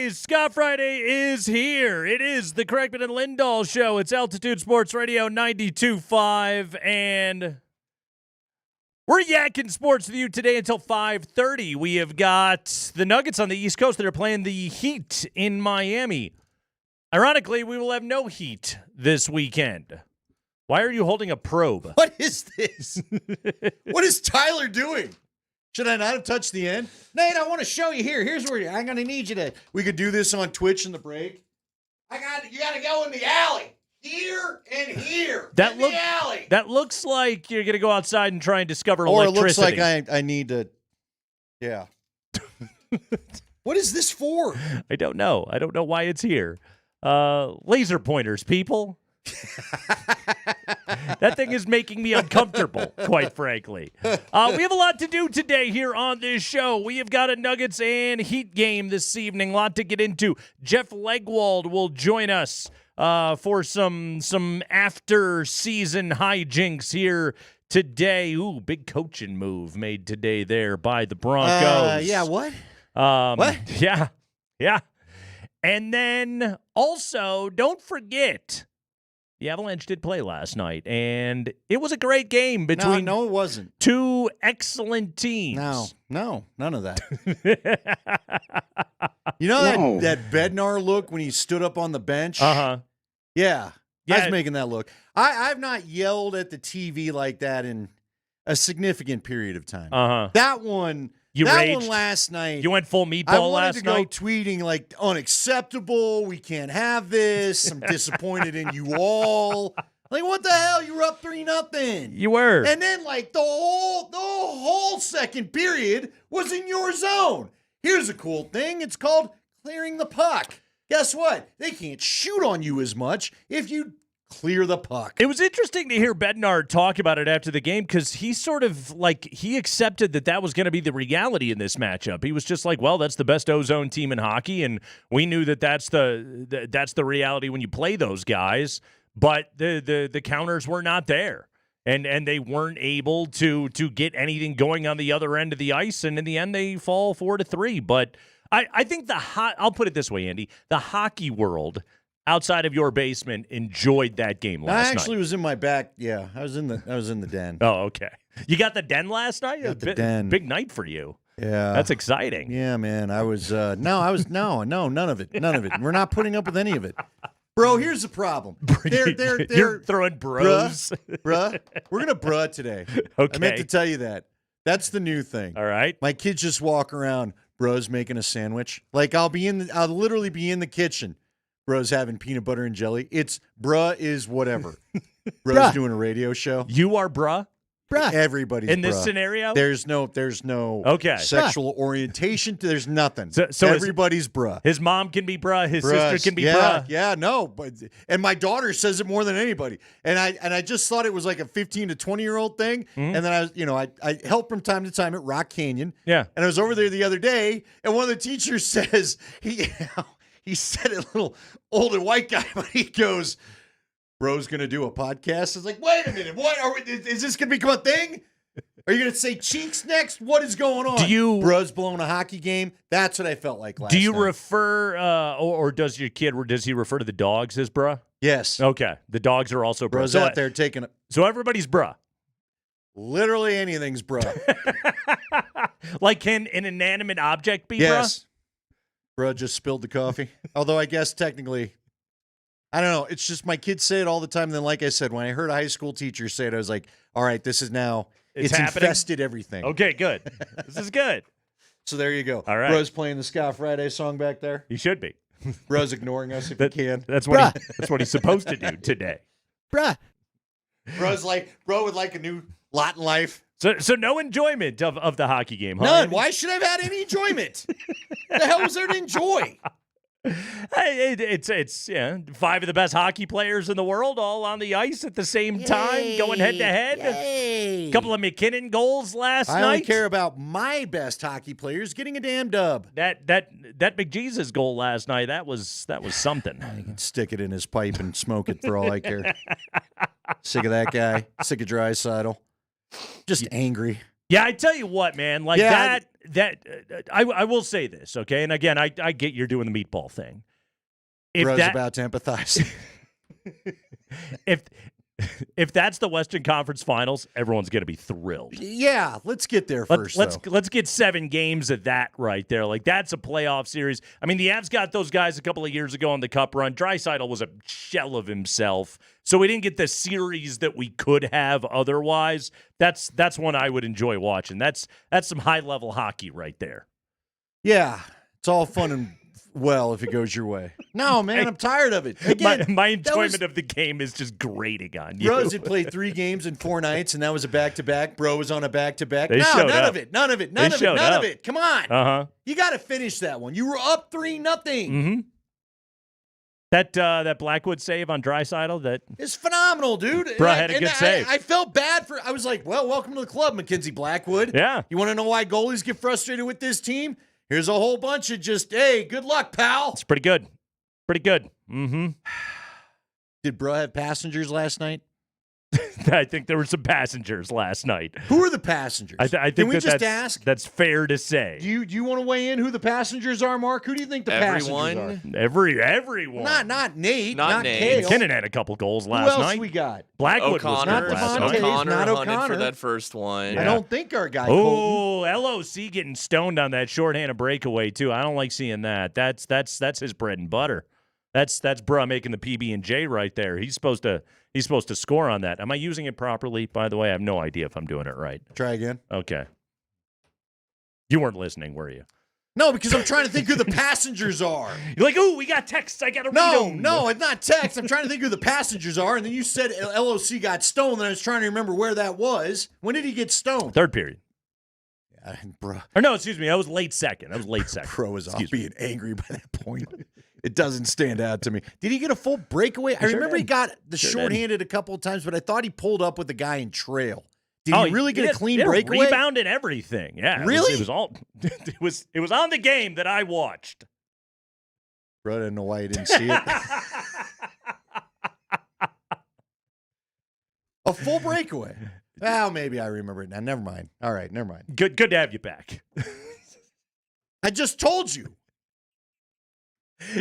Fridays. Scott Friday is here. It is the Craigman and Lindahl Show. It's Altitude Sports Radio 92.5, and we're yakking sports with you today until 5:30. We have got the Nuggets on the East Coast that are playing the Heat in Miami. Ironically, we will have no Heat this weekend. Why are you holding a probe? What is this? What is Tyler doing? Should I not have touched the end? Nate, I want to show you here. Here's where I'm going to need you to. We could do this on Twitch in the break. You got to go in the alley. Here and here. In the alley. That looks like you're going to go outside and try and discover Or electricity. it looks like I need to. Yeah. What is this for? I don't know. I don't know why it's here. Laser pointers, people. That thing is making me uncomfortable, quite frankly. We have a lot to do today here on this show. We have got a Nuggets and Heat game this evening. A lot to get into. Jeff Legwold will join us for some after-season hijinks here today. Ooh, big coaching move made today there by the Broncos. Yeah, what? What? Yeah. And then also, don't forget, the Avalanche did play last night, and it was a great game between No, it wasn't. Two excellent teams. No, none of that. You know that Bednar look when he stood up on the bench? Uh-huh. Yeah. I was making that look. I've not yelled at the TV like that in a significant period of time. Uh-huh. That one last night. You went full meatball I wanted last to go night? tweeting like, unacceptable, we can't have this, I'm disappointed in you all. Like, what the hell? You were up 3-0. You were. And then, like, the whole second period was in your zone. Here's a cool thing. It's called clearing the puck. Guess what? They can't shoot on you as much if you clear the puck. It was interesting to hear Bednar talk about it after the game because he sort of he accepted that was going to be the reality in this matchup. He was just like, well, that's the best O-zone team in hockey, and we knew that's the reality when you play those guys. But the counters were not there, and they weren't able to get anything going on the other end of the ice. And in the end, they fall 4-3. But I think I'll put it this way, Andy, the hockey world outside of your basement enjoyed that game last night. I actually was in my back. Yeah, I was in the den. Oh, okay. You got the den last night? Got the den. Big night for you. Yeah. That's exciting. Yeah, man. I was none of it. None of it. We're not putting up with any of it. Bro, here's the problem. You're throwing bros. Bruh. We're going to bruh today. Okay. I meant to tell you that. That's the new thing. All right. My kids just walk around, bro's making a sandwich. Like I'll literally be in the kitchen. Bro's having peanut butter and jelly. It's bruh is whatever. Bro's doing a radio show. You are bruh? Bruh. Everybody's in this bruh. scenario? There's no okay. sexual orientation. There's nothing. So everybody's bruh. His mom can be bruh. His sister can be bruh. Yeah, no. And my daughter says it more than anybody. And I just thought it was like a 15 to 20-year-old thing. Mm-hmm. And then I help from time to time at Rock Canyon. Yeah. And I was over there the other day, and one of the teachers says he said it, little older white guy, but he goes, bro's going to do a podcast. It's like, wait a minute. What is this going to become a thing? Are you going to say cheeks next? What is going on? Bro's blowing a hockey game. That's what I felt like last night. Do you refer, or does your kid, does he refer to the dogs as bruh? Yes. Okay. The dogs are also bruh. Bro's out there taking it. So everybody's bruh. Literally anything's bruh. Like, can an inanimate object be yes. Bruh just spilled the coffee. Although I guess technically, I don't know. It's just my kids say it all the time. And then, like I said, when I heard a high school teacher say it, I was like, all right, this is now, it's infested everything. Okay, good. This is good. So there you go. All right. Bro's playing the Scott Friday song back there. He should be. Bro's ignoring us if he can. That's what he's supposed to do today. Bruh. Bro would like a new lot in life. So no enjoyment of the hockey game, huh? None. Why should I have had any enjoyment? The hell was there to enjoy? It's five of the best hockey players in the world all on the ice at the same time, going head to head. A couple of McKinnon goals last night. I only care about my best hockey players getting a damn dub. That McJesus goal last night, that was something. He can stick it in his pipe and smoke it for all I care. Sick of that guy. Sick of Draisaitl. Just angry. Yeah, I tell you what, man. Like Yeah, I will say this, okay? And again, I get you're doing the meatball thing. Bro's about to empathize. If that's the Western Conference Finals, everyone's going to be thrilled. Yeah, let's get there first. Let's get 7 games of that right there. Like, that's a playoff series. I mean, the Avs got those guys a couple of years ago on the Cup run. Draisaitl was a shell of himself, so we didn't get the series that we could have otherwise. That's one I would enjoy watching. That's some high-level hockey right there. Yeah, it's all fun and well if it goes your way. No, man, I'm tired of it. Again, my enjoyment of the game is just grating on you. Bros had played 3 games in 4 nights, and that was a back-to-back. Bro was on a back-to-back. They No, showed none up. of it. None of it. They None of it. showed None up. of it. Come on. Uh-huh. You got to finish that one. You were up 3-0. Mm-hmm. That Blackwood save on Draisaitl, that It's phenomenal, dude. Bro had a good save. I felt bad for. I was like, well, welcome to the club, Mackenzie Blackwood. Yeah. You want to know why goalies get frustrated with this team? Here's a whole bunch of just, hey, good luck, pal. it's pretty good. Pretty good. Mm-hmm. Did Bro have passengers last night? I think there were some passengers last night. Who are the passengers? I think Can we just that's, ask? That's fair to say. Do you want to weigh in who the passengers are, Mark? Who do you think the passengers are? Everyone. Not Nate. Not Nate. Kale. McKinnon had a couple goals Who last else night. we got? Blackwood was O'Connor. good last night. O'Connor. O'Connor Not hunted for O'Connor. that first one. I don't think our guy Colton. Oh, LOC getting stoned on that shorthanded breakaway too. I don't like seeing that. That's his bread and butter. That's Bruh making the PB&J right there. He's supposed to score on that. Am I using it properly? By the way, I have no idea if I'm doing it right. Try again. Okay. You weren't listening, were you? No, because I'm trying to think who the passengers are. You're like, ooh, we got texts. I got to read them. No, it's not text. I'm trying to think who the passengers are. And then you said LOC got stoned, and I was trying to remember where that was. When did he get stoned? Third period. Yeah, bro. Or no, excuse me. I was late second. Bro was off being angry by that point. It doesn't stand out to me. Did he get a full breakaway? I remember he got the shorthanded a couple of times, but I thought he pulled up with the guy in trail. Did he really get a clean breakaway? Rebound and everything. Yeah. Really? It was all. It was on the game that I watched. Bro, I didn't know why he didn't see it. A full breakaway. Well, maybe I remember it now. Never mind. All right, never mind. Good to have you back. I just told you.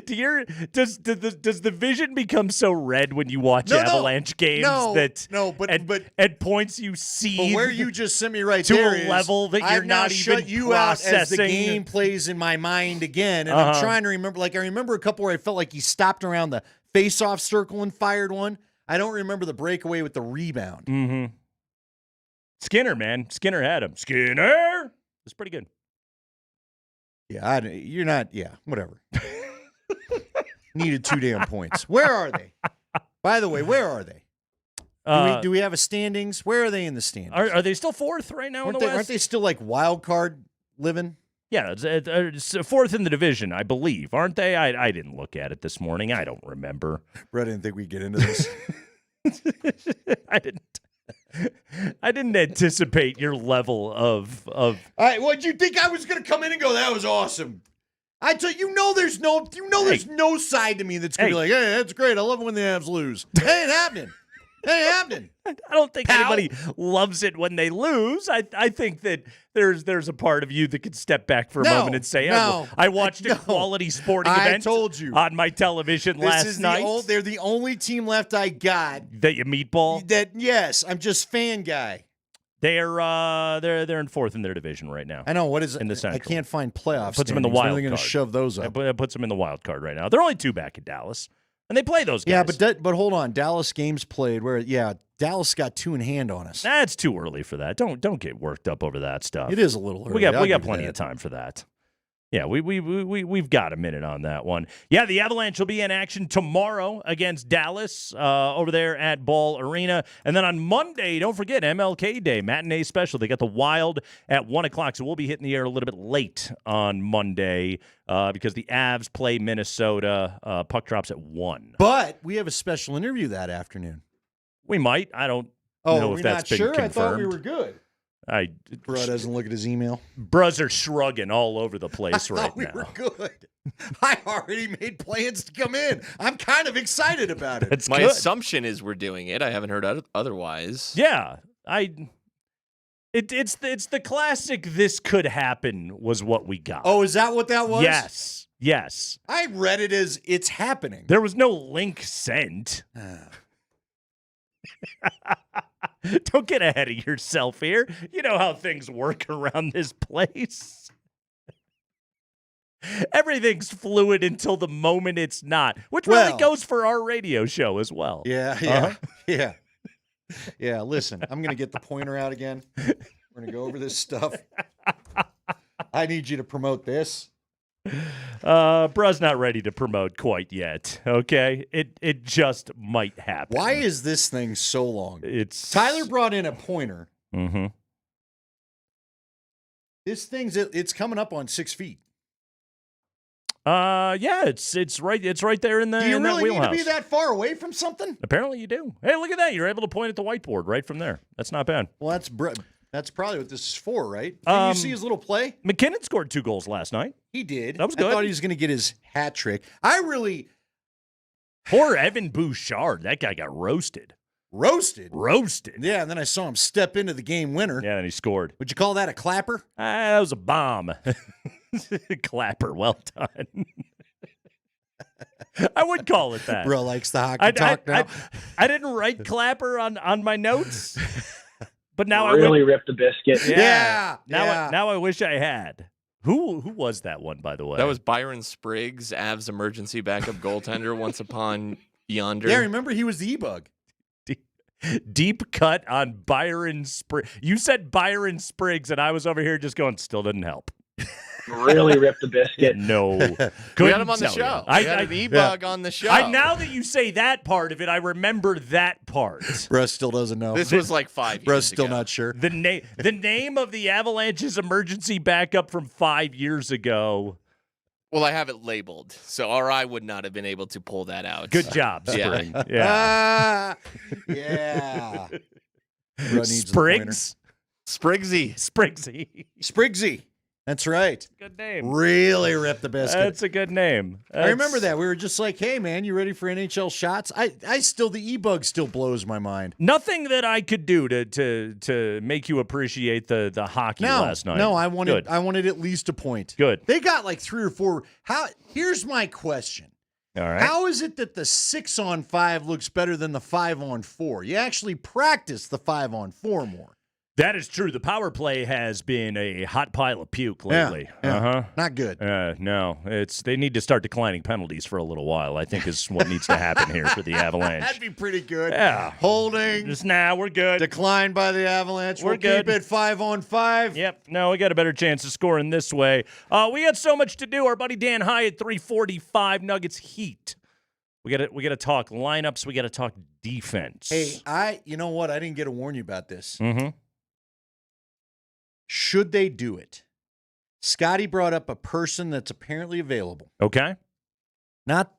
Does the vision become so red when you watch Avalanche games that at points you see but where you just sent me right to there a level that you're I've now not even shut you processing. out as the game plays in my mind again, and I'm trying to remember. Like I remember a couple where I felt like he stopped around the face-off circle and fired one. I don't remember the breakaway with the rebound. Mm-hmm. Skinner, man, Skinner had him. Skinner, it's pretty good. Yeah, you're not. Yeah, whatever. Needed 2 damn points. Where are they? By the way, where are they? Do we have a standings? Where are they in the standings? Are they still fourth right now in the West? Aren't they still like wild card living? Yeah, it's fourth in the division, I believe, aren't they? I didn't look at it this morning. I don't remember. Bro, I didn't think we'd get into this. I didn't anticipate your level of. All right, what did you think I was going to come in and go? That was awesome. I tell you, there's no side to me that's gonna be like, hey, that's great. I love it when the Avs lose. It ain't happening. It ain't happening. I don't think anybody loves it when they lose. I think that there's a part of you that could step back for a moment and say, I watched a quality sporting event told you. on my television last night. They're the only team left I got. That you meatball? Yes, I'm just fan guy. They're in fourth in their division right now. I know. What is it? In the Central. I can't find playoffs. Puts them in the wild card. They're going to shove those up. It puts them in the wild card right now. They're only 2 back at Dallas, and they play those guys. Yeah, but hold on. Dallas games played where Dallas got 2 in hand on us. That's too early for that. Don't get worked up over that stuff. It is a little early. We got plenty of time for that. Yeah, we've got a minute on that one. Yeah, the Avalanche will be in action tomorrow against Dallas over there at Ball Arena. And then on Monday, don't forget, MLK Day, matinee special. They got the Wild at 1 o'clock, so we'll be hitting the air a little bit late on Monday because the Avs play Minnesota. Puck drops at 1. But we have a special interview that afternoon. We might. I don't know if that's been confirmed. I thought we were good. Bro doesn't look at his email. Bros are shrugging all over the place right we now. Were good. I already made plans to come in. I'm kind of excited about it. That's My good. assumption is we're doing it. I haven't heard otherwise. Yeah, It's the classic. This could happen was what we got. Oh, is that what that was? Yes. I read it as it's happening. There was no link sent. Don't get ahead of yourself here. You know how things work around this place. Everything's fluid until the moment it's not, which really goes for our radio show as well. Yeah. Yeah, listen, I'm going to get the pointer out again. We're going to go over this stuff. I need you to promote this. Bruh's not ready to promote quite yet, okay? It just might happen. Why is this thing so long? Tyler brought in a pointer. Mm-hmm. This it's coming up on 6 feet. Yeah, it's right there in the Do you in that really need wheelhouse. to be that far away from something? Apparently you do. Hey, look at that. You're able to point at the whiteboard right from there. That's not bad. Well, that's probably what this is for, right? Did you see his little play? McKinnon scored 2 goals last night. He did. That was good. I thought he was going to get his hat trick. Poor Evan Bouchard. That guy got roasted. Roasted? Yeah, and then I saw him step into the game winner. Yeah, and he scored. Would you call that a clapper? That was a bomb. Clapper, well done. I would call it that. Bro likes the hockey talk now. I didn't write clapper on my notes, but now really ripped the biscuit. Yeah. Now I wish I had. Who was that one, by the way? That was Byron Spriggs, Avs emergency backup goaltender once upon yonder. Yeah, remember he was the E-Bug. Deep cut on Byron Spriggs. You said Byron Spriggs, and I was over here just going, still didn't help. Really ripped the biscuit. No. We had him on the show. We had an E-Bug on the show. Now that you say that part of it, I remember that part. Russ still doesn't know. This was like 5 years Russ still ago. not sure. The name of the Avalanche's emergency backup from 5 years ago. Well, I have it labeled, or I would not have been able to pull that out. Good job, Spring. Yeah. Yeah. Spriggs? Spriggsy. That's right. Good name. Really ripped the biscuit. That's a good name. I remember that. We were just like, hey, man, you ready for NHL shots? The E-Bug still blows my mind. Nothing that I could do to make you appreciate the hockey last night. No, I wanted at least a point. Good. They got like 3 or 4. Here's my question. All right. How is it that the 6-on-5 looks better than the 5-on-4? You actually practice the 5-on-4 more. That is true. The power play has been a hot pile of puke lately. Yeah. Not good. No, they need to start declining penalties for a little while, I think is what needs to happen here for the Avalanche. That'd be pretty good. Yeah. Holding. Just we're good. Declined by the Avalanche. We're we'll good. Keep it 5-on-5. Yep. No, we got a better chance of scoring this way. We got so much to do. Our buddy Dan Hyatt, 345 Nuggets Heat. We got to talk lineups. We got to talk defense. Hey, you know what? I didn't get to warn you about this. Mm-hmm. Should they do it? Scotty brought up a person that's apparently available. Okay. Not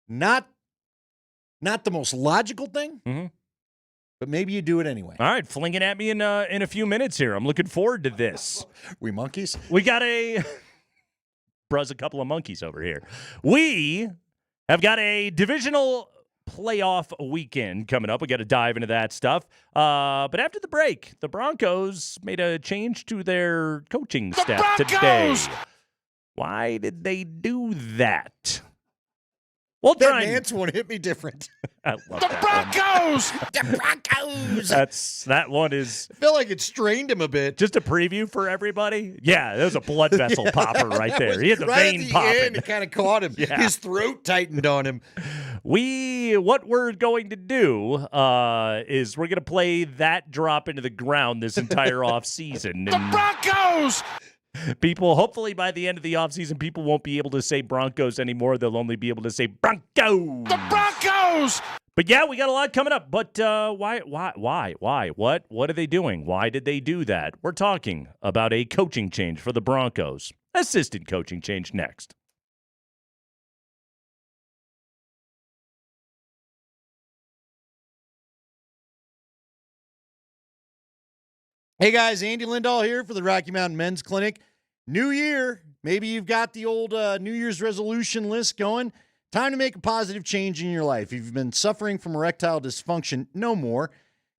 the most logical thing, but maybe you do it anyway. All right, fling it at me in a few minutes here. I'm looking forward to this. We monkeys? We got Bruh's a couple of monkeys over here. We have got a divisional playoff weekend coming up. We got to dive into that stuff. But after the break, the Broncos made a change to their coaching staff today. Why did they do that? Well, that Nance one hit me different. I love the Broncos! The Broncos! That one is... I feel like it strained him a bit. Just a preview for everybody? Yeah, there was a blood vessel popper right there. He had the vein popping. It kind of caught him. Yeah. His throat tightened on him. What we're going to do is we're going to play that drop into the ground this entire offseason. The Broncos! People, hopefully by the end of the offseason, people won't be able to say Broncos anymore. They'll only be able to say Broncos. The Broncos! But yeah, we got a lot coming up. But why? What are they doing? Why did they do that? We're talking about a coaching change for the Broncos. Assistant coaching change next. Hey guys, Andy Lindahl here for the Rocky Mountain Men's Clinic. New year, maybe you've got the old New Year's resolution list going. Time to make a positive change in your life. If you've been suffering from erectile dysfunction, no more.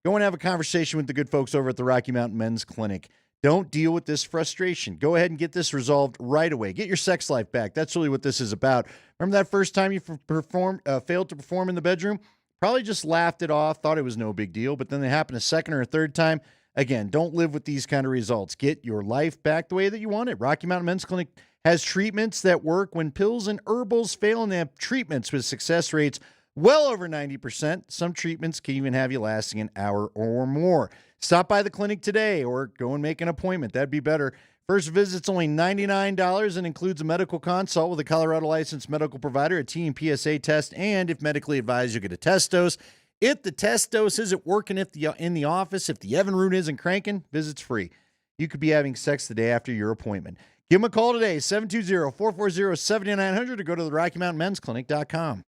Go and have a conversation with the good folks over at the Rocky Mountain Men's Clinic. Don't deal with this frustration. Go ahead and get this resolved right away. Get your sex life back. That's really what this is about. Remember that first time you failed to perform in the bedroom? Probably just laughed it off, thought it was no big deal, but then it happened a second or a third time. Again, don't live with these kind of results. Get your life back the way that you want it. Rocky Mountain Men's Clinic has treatments that work when pills and herbals fail, and they have treatments with success rates well over 90%. Some treatments can even have you lasting an hour or more. Stop by the clinic today or go and make an appointment. That'd be better. First visit's only $99 and includes a medical consult with a Colorado licensed medical provider, a T and PSA test, and if medically advised, you'll get a test dose. If the test dose isn't working in the office, if the Evinrude isn't cranking, visit's free. You could be having sex the day after your appointment. Give them a call today, 720-440-7900, or go to the RockyMountainMen'sClinic.com.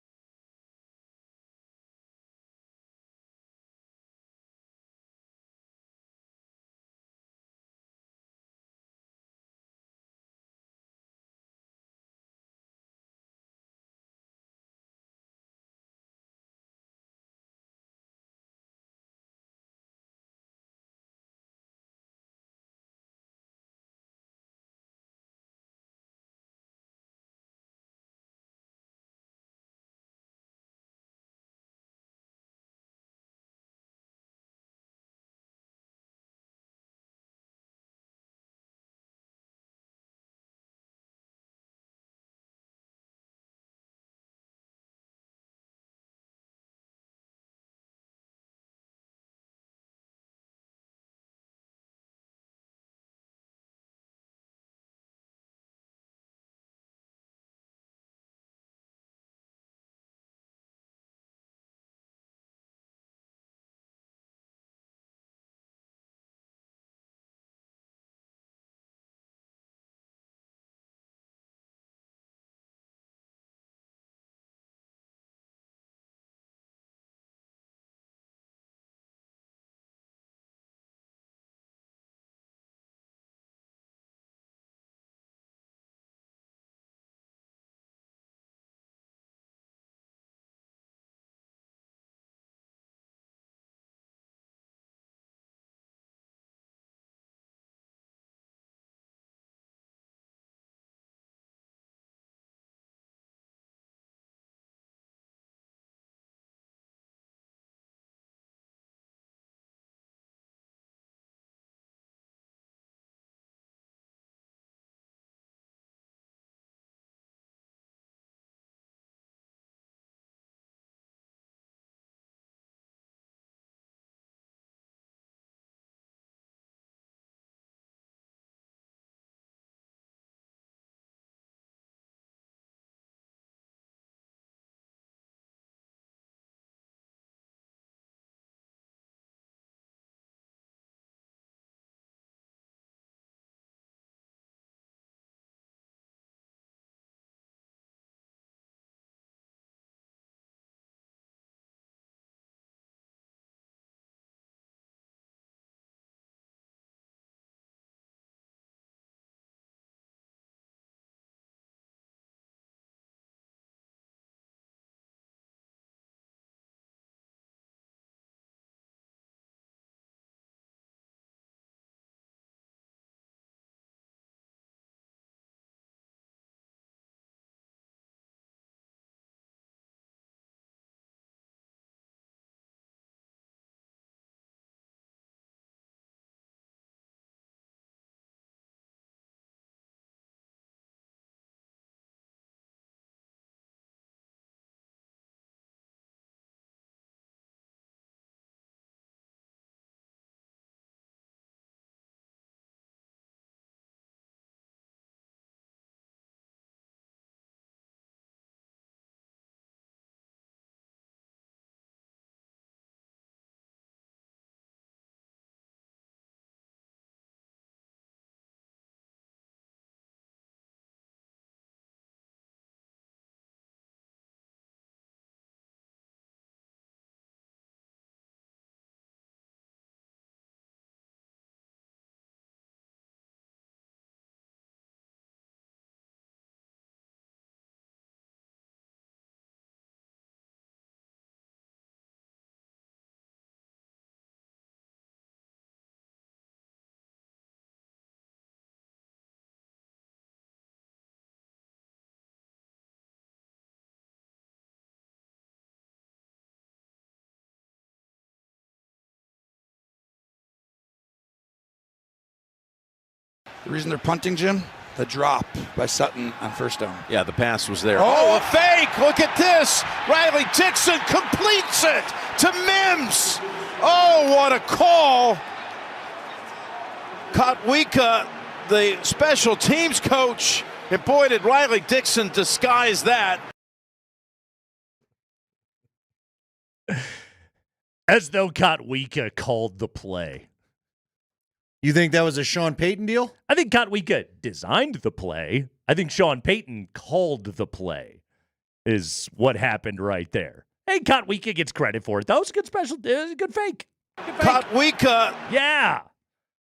The reason they're punting, Jim? The drop by Sutton on first down. Yeah, the pass was there. Oh, a fake. Look at this. Riley Dixon completes it to Mims. Oh, what a call. Kotwika, the special teams coach. And boy, did Riley Dixon disguise that. As though Kotwika called the play. You think that was a Sean Payton deal? I think Kotwika designed the play. I think Sean Payton called the play is what happened right there. Hey, Kotwika gets credit for it. That was a good special, good fake. Kotwika. Yeah.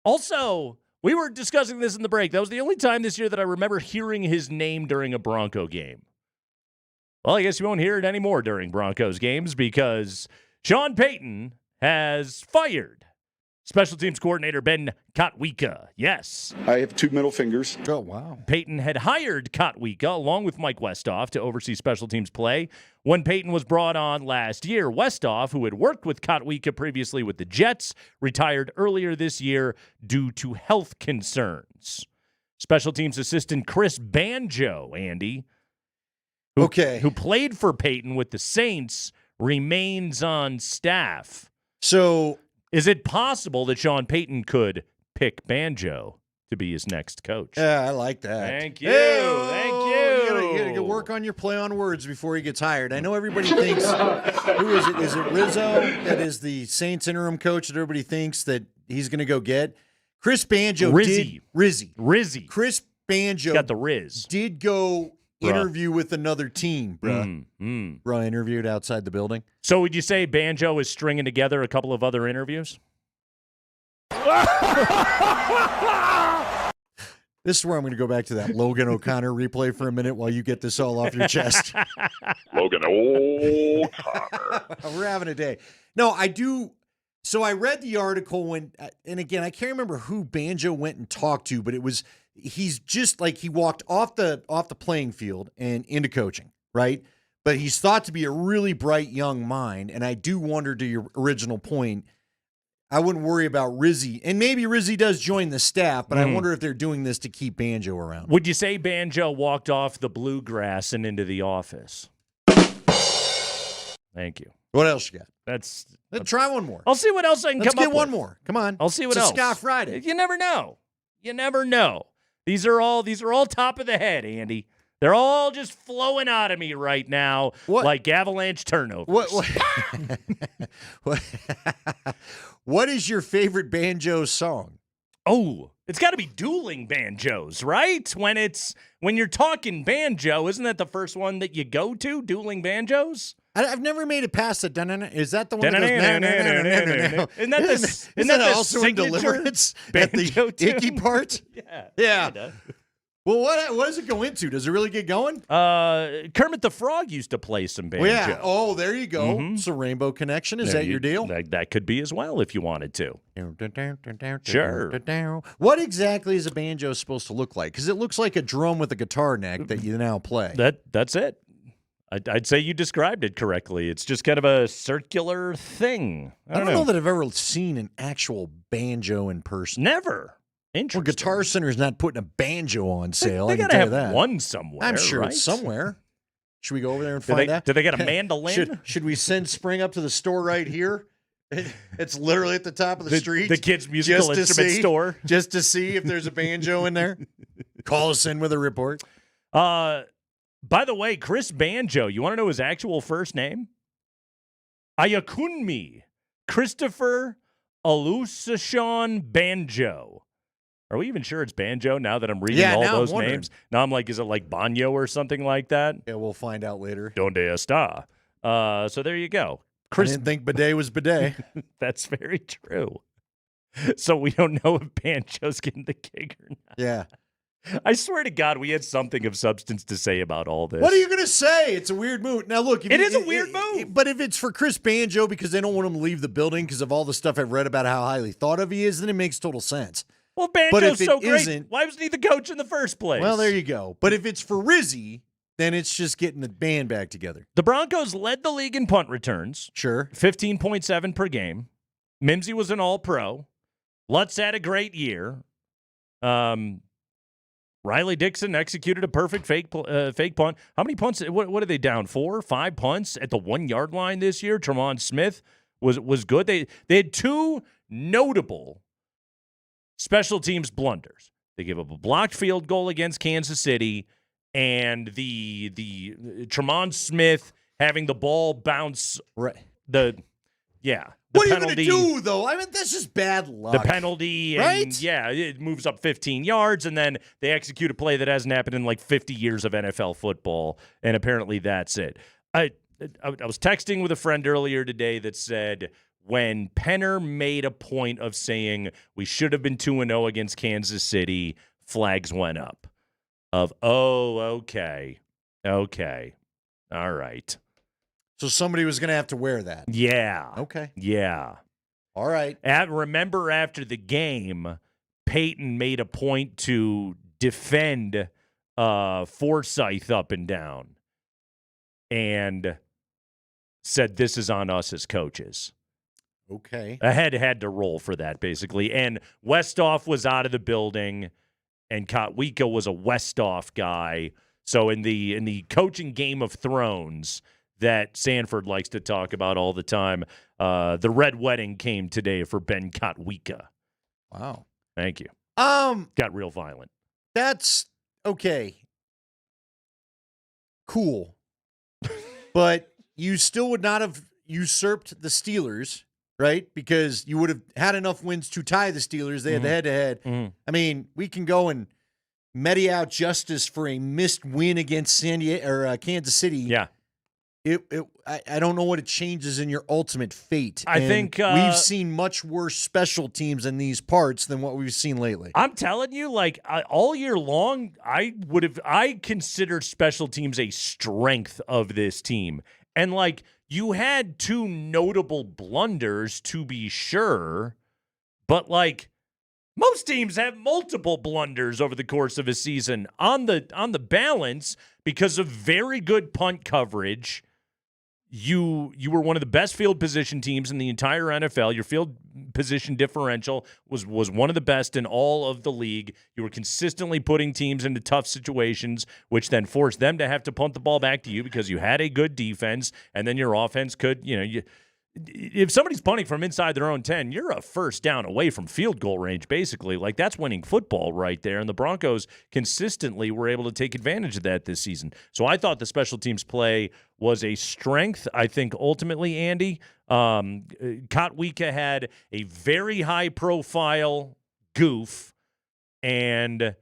Also, we were discussing this in the break. That was the only time this year that I remember hearing his name during a Bronco game. Well, I guess you won't hear it anymore during Broncos games because Sean Payton has fired special teams coordinator Ben Kotwika. Yes. I have 2 middle fingers. Oh, wow. Payton had hired Kotwika along with Mike Westhoff to oversee special teams play. When Payton was brought on last year, Westhoff, who had worked with Kotwika previously with the Jets, retired earlier this year due to health concerns. Special teams assistant Chris Banjo, Andy, who played for Payton with the Saints, remains on staff. So is it possible that Sean Payton could pick Banjo to be his next coach? Yeah, I like that. Thank you. Hey-o. Thank you. You gotta work on your play on words before he gets hired. I know everybody thinks, who is it? Is it Rizzo that is the Saints interim coach that everybody thinks that he's going to go get? Chris Banjo Rizzy. Chris Banjo got the Riz. Did go interview with another team, bruh. Bruh interviewed outside the building. So would you say Banjo is stringing together a couple of other interviews? This is where I'm going to go back to that Logan O'Connor replay for a minute while you get this all off your chest. Logan O'Connor. We're having a day. No, I do. So I read the article when, and again, I can't remember who Banjo went and talked to, but it was, he's just like, he walked off the playing field and into coaching, right? But he's thought to be a really bright young mind. And I do wonder, to your original point, I wouldn't worry about Rizzy. And maybe Rizzy does join the staff, but I wonder if they're doing this to keep Banjo around. Would you say Banjo walked off the bluegrass and into the office? Thank you. What else you got? Let's try one more. I'll see what else I can come up with. Let's get one more. Come on. I'll see what it's else. It's Scott Friday. You never know. You never know. These are all top of the head, Andy. They're all just flowing out of me right now like avalanche turnovers. What is your favorite Banjo song? Oh, it's got to be Dueling Banjos, right? When you're talking banjo, isn't that the first one that you go to? Dueling Banjos? I've never made it past it. Is that the one that goes? Isn't that the also in Deliverance at the icky part? Yeah. Well, what does it go into? Does it really get going? Kermit the Frog used to play some banjo. Well, yeah. Oh, there you go. It's a Rainbow Connection. Is that your deal? That could be as well if you wanted to. Sure. What exactly is a banjo supposed to look like? Because it looks like a drum with a guitar neck that you now play. That's it. I'd say you described it correctly. It's just kind of a circular thing. I don't know that I've ever seen an actual banjo in person. Never. Interesting. Well, Guitar Center's not putting a banjo on sale. They gotta have one somewhere. I'm sure it's somewhere. Should we go over there and find that? Do they got a mandolin? Should we send Spring up to the store right here? It's literally at the top of the street. The kids' musical instrument store. Just to see if there's a banjo in there. Call us in with a report. By the way, Chris Banjo, you want to know his actual first name? Ayakunmi Christopher Alusashon Banjo. Are we even sure it's Banjo now that I'm reading all those names? Now I'm like, is it like Banyo or something like that? Yeah, we'll find out later. Donde está? So there you go. I didn't think bidet was bidet. That's very true. So we don't know if Banjo's getting the gig or not. Yeah. I swear to God, we had something of substance to say about all this. What are you going to say? It's a weird move. Now, look. It is a weird move. But if it's for Chris Banjo because they don't want him to leave the building because of all the stuff I've read about how highly thought of he is, then it makes total sense. Well, Banjo's so great. Why wasn't he the coach in the first place? Well, there you go. But if it's for Rizzy, then it's just getting the band back together. The Broncos led the league in punt returns. Sure. 15.7 per game. Mimsy was an all-pro. Lutz had a great year. Riley Dixon executed a perfect fake punt. How many punts? What are they down? 4 or 5 punts at the 1 yard line this year. Tremont Smith was good. They had 2 notable special teams blunders. They gave up a blocked field goal against Kansas City, and the Tremont Smith having the ball bounce right. What are you going to do, though? I mean, that's just bad luck. The penalty, right? And, it moves up 15 yards, and then they execute a play that hasn't happened in like 50 years of NFL football, and apparently that's it. I was texting with a friend earlier today that said when Penner made a point of saying we should have been 2-0 against Kansas City, flags went up. Okay, all right. So somebody was going to have to wear that. Yeah. Okay. Yeah. All right. Remember after the game, Peyton made a point to defend Forsythe up and down and said this is on us as coaches. Okay. A head had to roll for that, basically. And Westhoff was out of the building, and Kotwika was a Westhoff guy. So in the coaching Game of Thrones that Sanford likes to talk about all the time, the red wedding came today for Ben Kotwika. Wow. Thank you. Got real violent. That's okay. Cool. But you still would not have usurped the Steelers, right? Because you would have had enough wins to tie the Steelers. They had the head-to-head. Mm-hmm. I mean, we can go and mete out justice for a missed win against Kansas City. Yeah. I don't know what it changes in your ultimate fate. I think we've seen much worse special teams in these parts than what we've seen lately. I'm telling you, all year long, I considered special teams a strength of this team. And you had 2 notable blunders to be sure, but most teams have multiple blunders over the course of a season. On the balance, because of very good punt coverage, you were one of the best field position teams in the entire NFL. Your field position differential was one of the best in all of the league. You were consistently putting teams into tough situations, which then forced them to have to punt the ball back to you because you had a good defense, and then your offense could, if somebody's punting from inside their own 10, you're a first down away from field goal range, basically. That's winning football right there. And the Broncos consistently were able to take advantage of that this season. So I thought the special teams play was a strength. I think ultimately, Andy, Kotwika had a very high-profile goof and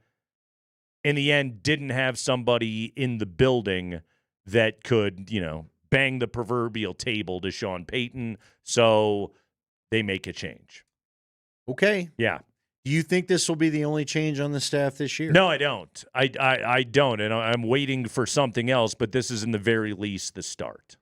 in the end didn't have somebody in the building that could, bang the proverbial table to Sean Payton, so they make a change. Okay. Yeah. Do you think this will be the only change on the staff this year? No, I don't. I don't, and I'm waiting for something else, but this is in the very least the start.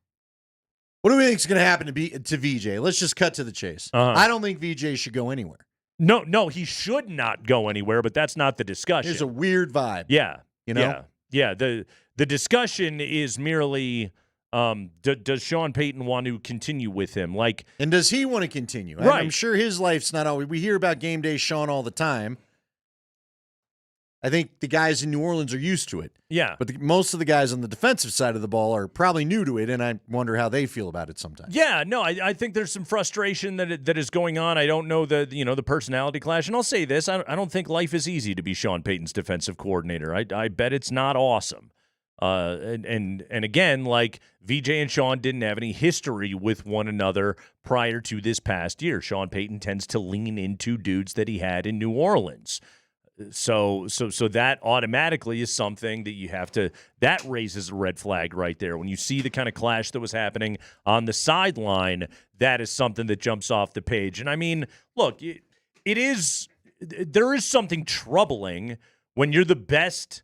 What do we think is going to happen to VJ? Let's just cut to the chase. I don't think VJ should go anywhere. No, he should not go anywhere, but that's not the discussion. There's a weird vibe. Yeah. Yeah. The discussion is merely does Sean Payton want to continue with him? And does he want to continue? Right. I'm sure his life's not always. We hear about game day Sean all the time. I think the guys in New Orleans are used to it. Yeah. But most of the guys on the defensive side of the ball are probably new to it, and I wonder how they feel about it sometimes. Yeah, no, I think there's some frustration that is going on. I don't know the personality clash. And I'll say this, I don't think life is easy to be Sean Payton's defensive coordinator. I bet it's not awesome. And again, VJ and Sean didn't have any history with one another prior to this past year. Sean Payton tends to lean into dudes that he had in New Orleans. So that automatically is something that you have to – that raises a red flag right there. When you see the kind of clash that was happening on the sideline, that is something that jumps off the page. And, I mean, look, there is something troubling when you're the best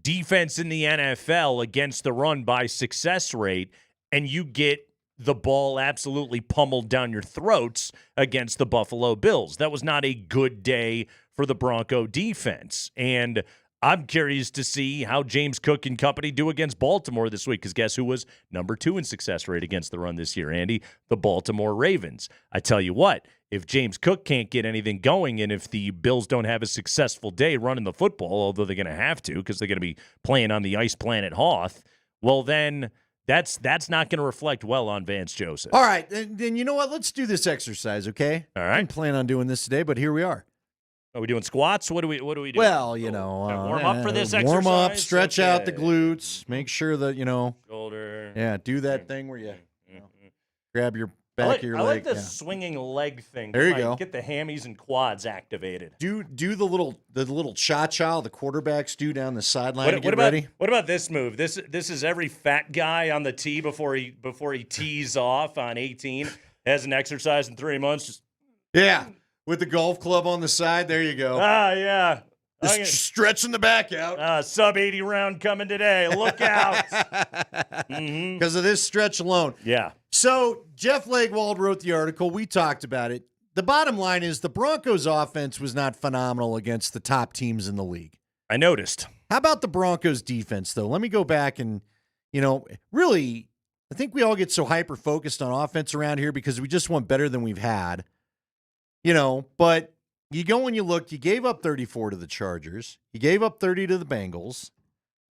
defense in the NFL against the run by success rate and you get the ball absolutely pummeled down your throats against the Buffalo Bills. That was not a good day for the Bronco defense. And I'm curious to see how James Cook and company do against Baltimore this week, because guess who was number 2 in success rate against the run this year, Andy? The Baltimore Ravens. I tell you what, if James Cook can't get anything going, and if the Bills don't have a successful day running the football, although they're going to have to because they're going to be playing on the ice planet Hoth, well then that's not going to reflect well on Vance Joseph. All right, then you know what? Let's do this exercise, okay? All right. I didn't plan on doing this today, but here we are. Are we doing squats? What do we do? Well, you know, warm up for this exercise. Warm up, stretch out the Okay. glutes, make sure that Shoulder. Yeah, do that thing where you grab your back of your I leg. like the yeah. swinging leg thing. There you Like, go. Get the hammies and quads activated. Do the little cha-cha the quarterbacks do down the sideline to get about ready. what about this move? This is every fat guy on the tee before he tees off on 18. Has an exercise in 3 months. Just Yeah, with the golf club on the side. There you go. yeah. Just stretching the back out. Sub 80 round coming today. Look out. Because of this stretch alone. Yeah. So Jeff Legwold wrote the article. We talked about it. The bottom line is the Broncos' offense was not phenomenal against the top teams in the league. I noticed. How about the Broncos' defense, though? Let me go back and, really, I think we all get so hyper-focused on offense around here because we just want better than we've had. But you go and you look, you gave up 34 to the Chargers. You gave up 30 to the Bengals.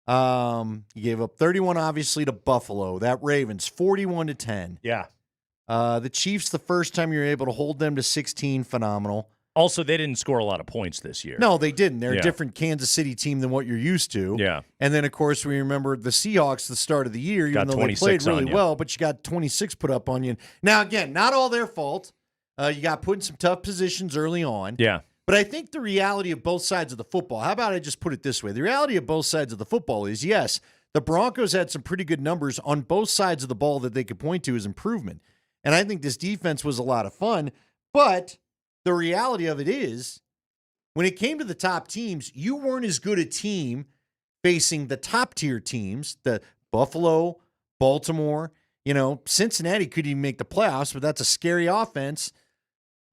You gave up 31, obviously, to Buffalo. That Ravens, 41-10. Yeah. The Chiefs, the first time you were able to hold them to 16, phenomenal. Also, they didn't score a lot of points this year. No, they didn't. They're Yeah. a different Kansas City team than what you're used to. Yeah. And then, of course, we remember the Seahawks the start of the year, even Got though they 26 played really on you. well, but you got 26 put up on you. Now, again, not all their fault. You got put in some tough positions early on. Yeah. But I think the reality of both sides of the football, how about I just put it this way? The reality of both sides of the football is, yes, the Broncos had some pretty good numbers on both sides of the ball that they could point to as improvement. And I think this defense was a lot of fun. But the reality of it is, when it came to the top teams, you weren't as good a team facing the top tier teams, the Buffalo, Baltimore, Cincinnati couldn't even make the playoffs, but that's a scary offense.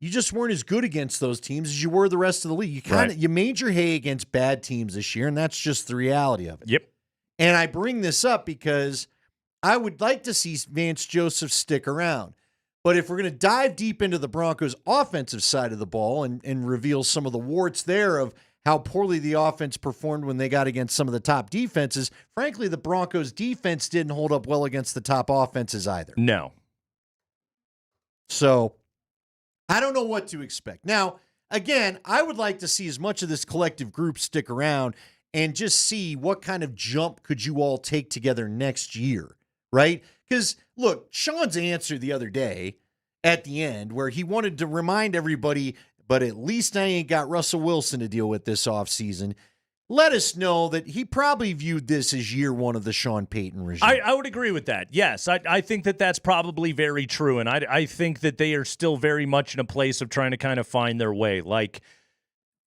You just weren't as good against those teams as you were the rest of the league. You made your hay against bad teams this year, and that's just the reality of it. Yep. And I bring this up because I would like to see Vance Joseph stick around. But if we're going to dive deep into the Broncos' offensive side of the ball and reveal some of the warts there of how poorly the offense performed when they got against some of the top defenses, frankly, the Broncos' defense didn't hold up well against the top offenses either. No. So I don't know what to expect. Now, again, I would like to see as much of this collective group stick around and just see what kind of jump could you all take together next year, right? Because, look, Sean's answer the other day at the end where he wanted to remind everybody, but at least I ain't got Russell Wilson to deal with this offseason, let us know that he probably viewed this as year one of the Sean Payton regime. I would agree with that. Yes, I think that that's probably very true, and I think that they are still very much in a place of trying to kind of find their way. Like,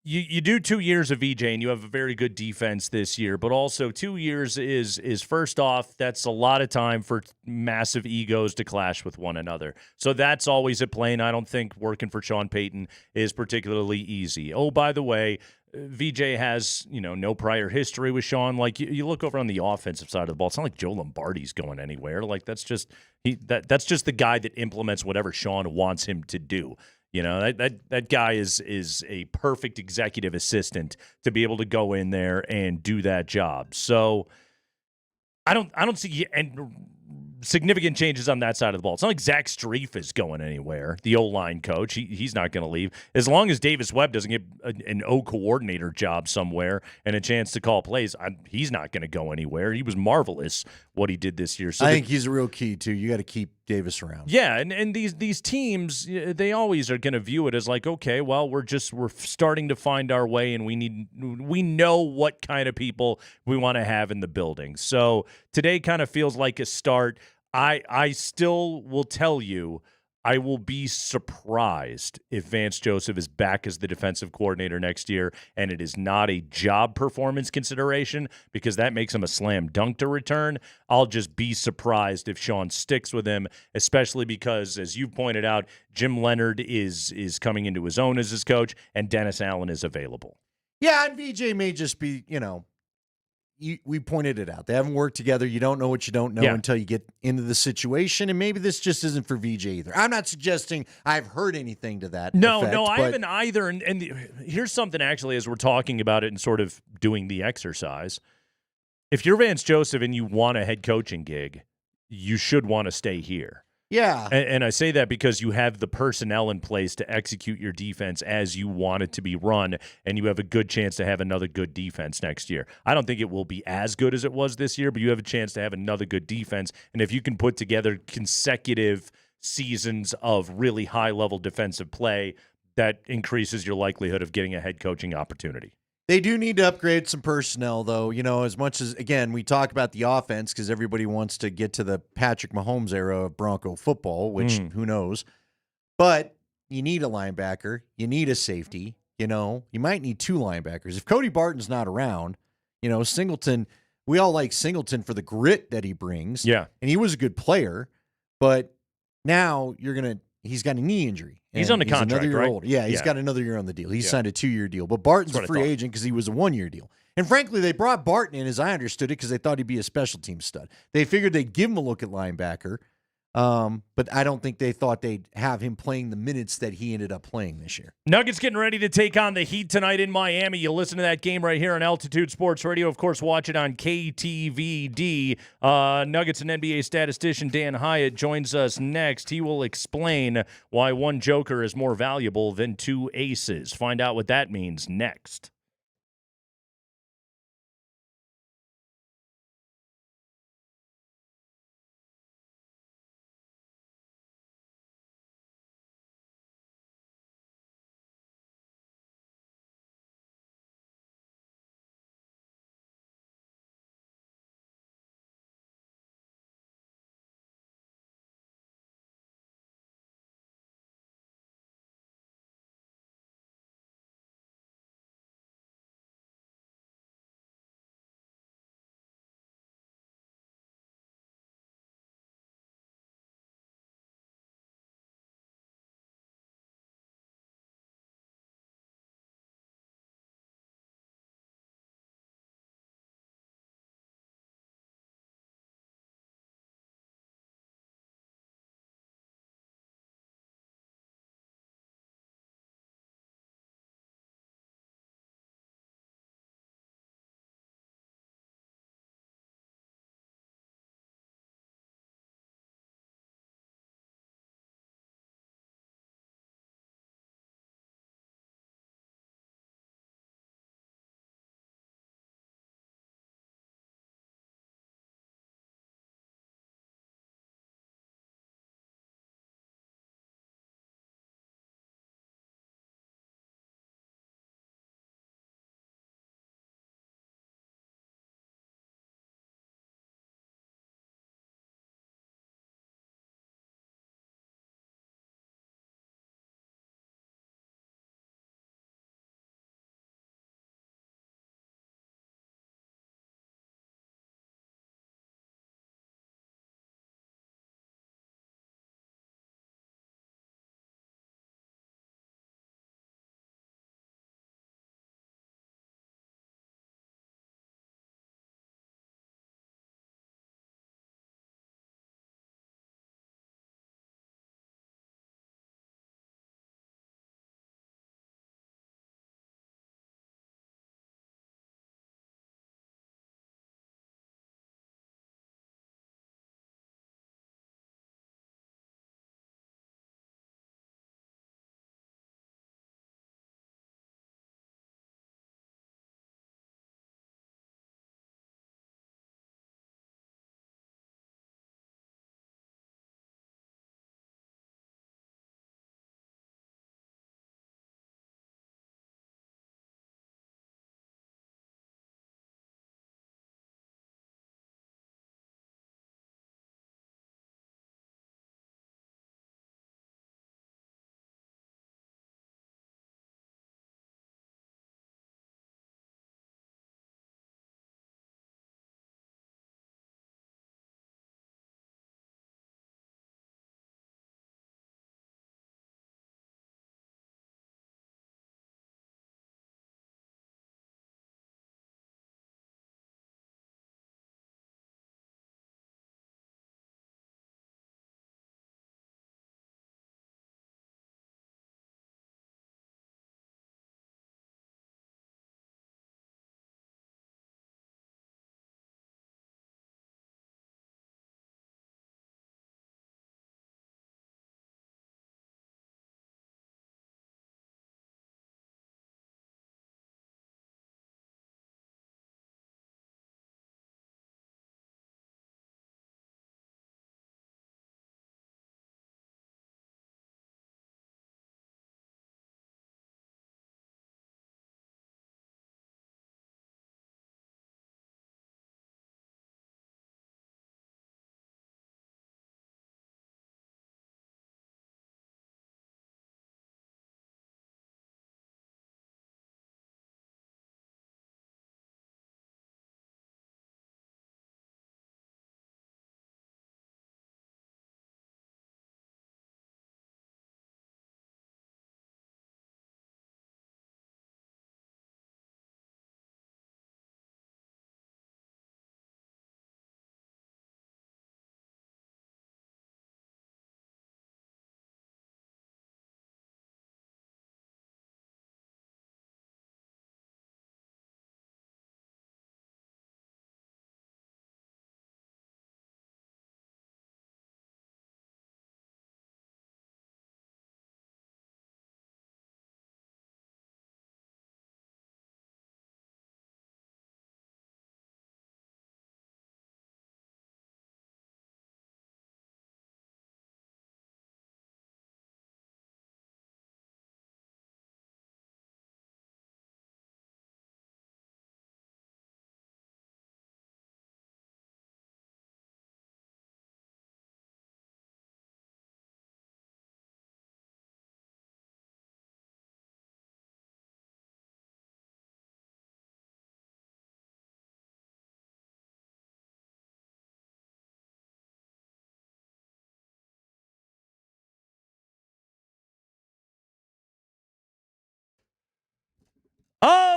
you do 2 years of VJ, and you have a very good defense this year, but also 2 years is first off, that's a lot of time for massive egos to clash with one another. So that's always at play, and I don't think working for Sean Payton is particularly easy. Oh, by the way, VJ has, no prior history with Sean. Like, you look over on the offensive side of the ball, it's not like Joe Lombardi's going anywhere. Like, that's just that's just the guy that implements whatever Sean wants him to do. That guy is a perfect executive assistant to be able to go in there and do that job. So I don't see significant changes on that side of the ball. It's not like Zach Strief is going anywhere, the O-line coach. He's not going to leave. As long as Davis Webb doesn't get an O-coordinator job somewhere and a chance to call plays, he's not going to go anywhere. He was marvelous what he did this year. So I think he's a real key, too. You got to keep Davis around. Yeah, and these teams, they always are going to view it as like, okay, well, we're starting to find our way, and we know what kind of people we want to have in the building. So today kind of feels like a start. I still will tell you, I will be surprised if Vance Joseph is back as the defensive coordinator next year, and it is not a job performance consideration because that makes him a slam dunk to return. I'll just be surprised if Sean sticks with him, especially because, as you pointed out, Jim Leonard is coming into his own as his coach, and Dennis Allen is available. Yeah, and VJ may just be, we pointed it out. They haven't worked together. You don't know what you don't know until you get into the situation, and maybe this just isn't for VJ either. I'm not suggesting I've heard anything to that effect, I haven't either. And here's something, actually, as we're talking about it and sort of doing the exercise. If you're Vance Joseph and you want a head coaching gig, you should want to stay here. Yeah. And I say that because you have the personnel in place to execute your defense as you want it to be run, and you have a good chance to have another good defense next year. I don't think it will be as good as it was this year, but you have a chance to have another good defense. And if you can put together consecutive seasons of really high-level defensive play, that increases your likelihood of getting a head coaching opportunity. They do need to upgrade some personnel, though. As much as, again, we talk about the offense because everybody wants to get to the Patrick Mahomes era of Bronco football, which who knows. But you need a linebacker. You need a safety. You might need 2 linebackers. If Cody Barton's not around, Singleton, we all like Singleton for the grit that he brings. Yeah. And he was a good player. But now he's got a knee injury. He's on the contract, another year right? older. Yeah, he's got another year on the deal. He signed a 2-year deal. But Barton's a free agent because he was a 1-year deal. And frankly, they brought Barton in, as I understood it, because they thought he'd be a special team stud. They figured they'd give him a look at linebacker. But I don't think they thought they'd have him playing the minutes that he ended up playing this year. Nuggets getting ready to take on the Heat tonight in Miami. You'll listen to that game right here on Altitude Sports Radio. Of course, watch it on KTVD. Nuggets and NBA statistician Dan Hyatt joins us next. He will explain why one Joker is more valuable than 2 aces. Find out what that means next.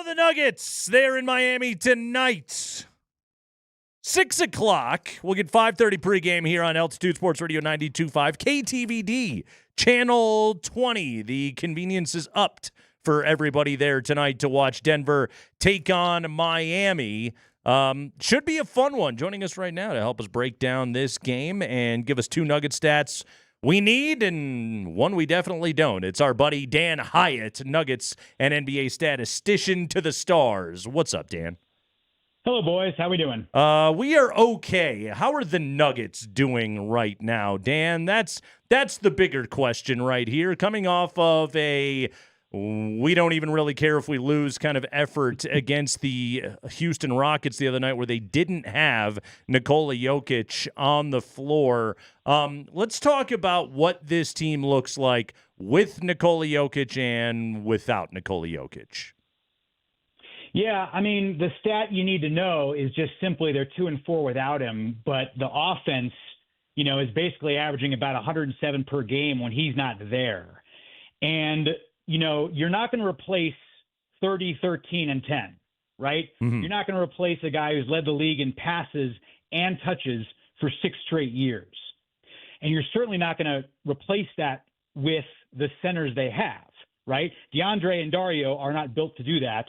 the Nuggets. They're in Miami tonight. 6 o'clock. We'll get 5:30 pregame here on Altitude Sports Radio 92.5. KTVD, Channel 20. The convenience is upped for everybody there tonight to watch Denver take on Miami. Should be a fun one. Joining us right now to help us break down this game and give us 2 Nugget stats we need and one we definitely don't. It's our buddy Dan Hyatt, Nuggets and NBA statistician to the stars. What's up, Dan? Hello, boys. How we doing? We are okay. How are the Nuggets doing right now, Dan? That's the bigger question right here. Coming off of a we don't even really care if we lose kind of effort against the Houston Rockets the other night where they didn't have Nikola Jokic on the floor. Let's talk about what this team looks like with Nikola Jokic and without Nikola Jokic. Yeah, I mean, the stat you need to know is just simply they're 2-4 without him, but the offense, is basically averaging about 107 per game when he's not there. And, you're not going to replace 30, 13, and 10, right? Mm-hmm. You're not going to replace a guy who's led the league in passes and touches for 6 straight years. And you're certainly not going to replace that with the centers they have, right? DeAndre and Dario are not built to do that.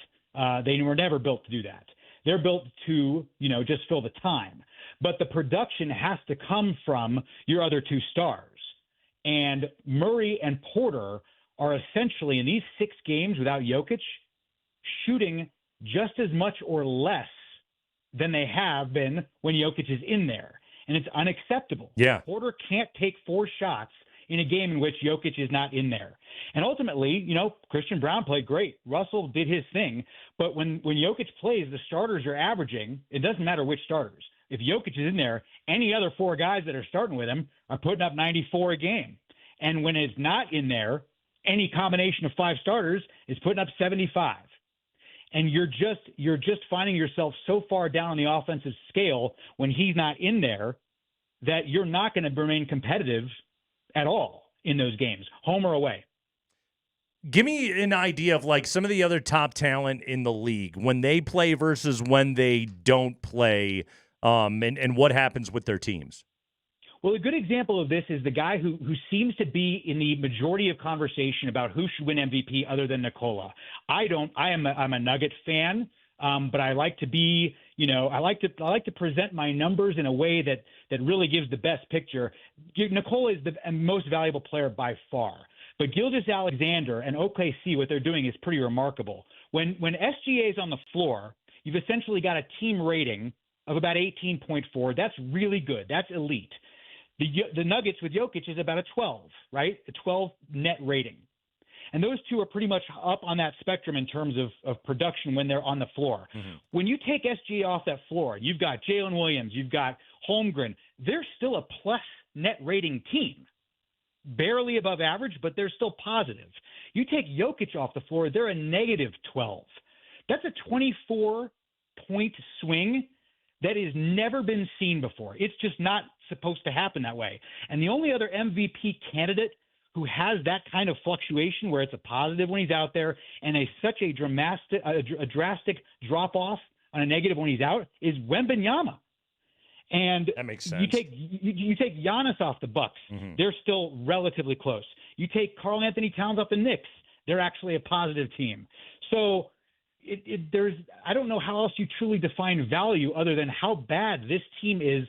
They were never built to do that. They're built to, just fill the time. But the production has to come from your other 2 stars. And Murray and Porter are essentially, in these 6 games without Jokic, shooting just as much or less than they have been when Jokic is in there. And it's unacceptable. Yeah. Porter can't take 4 shots in a game in which Jokic is not in there. And ultimately, Christian Brown played great. Russell did his thing. But when Jokic plays, the starters are averaging. It doesn't matter which starters. If Jokic is in there, any other 4 guys that are starting with him are putting up 94 a game. And when it's not in there, any combination of 5 starters is putting up 75. And you're just finding yourself so far down on the offensive scale when he's not in there that you're not going to remain competitive at all in those games, home or away. Give me an idea of like some of the other top talent in the league when they play versus when they don't play, and what happens with their teams. Well, a good example of this is the guy who seems to be in the majority of conversation about who should win MVP other than Nikola. I'm a Nugget fan, but I like to be, I like to present my numbers in a way that really gives the best picture. Nikola is the most valuable player by far, but Gilgeous-Alexander and OKC, what they're doing is pretty remarkable. When SGA is on the floor, you've essentially got a team rating of about 18.4. That's really good. That's elite. The Nuggets with Jokic is about a 12, right? A 12 net rating. And those 2 are pretty much up on that spectrum in terms of production when they're on the floor. Mm-hmm. When you take SGA off that floor, you've got Jalen Williams, you've got Holmgren. They're still a plus net rating team. Barely above average, but they're still positive. You take Jokic off the floor, they're a negative 12. That's a 24-point swing that has never been seen before. It's just not supposed to happen that way. And the only other MVP candidate who has that kind of fluctuation where it's a positive when he's out there and such a drastic drop-off on a negative when he's out is Wembanyama. And that makes sense. You take Giannis off the Bucks, mm-hmm. They're still relatively close. You take Karl Anthony Towns off the Knicks, they're actually a positive team. So I don't know how else you truly define value other than how bad this team is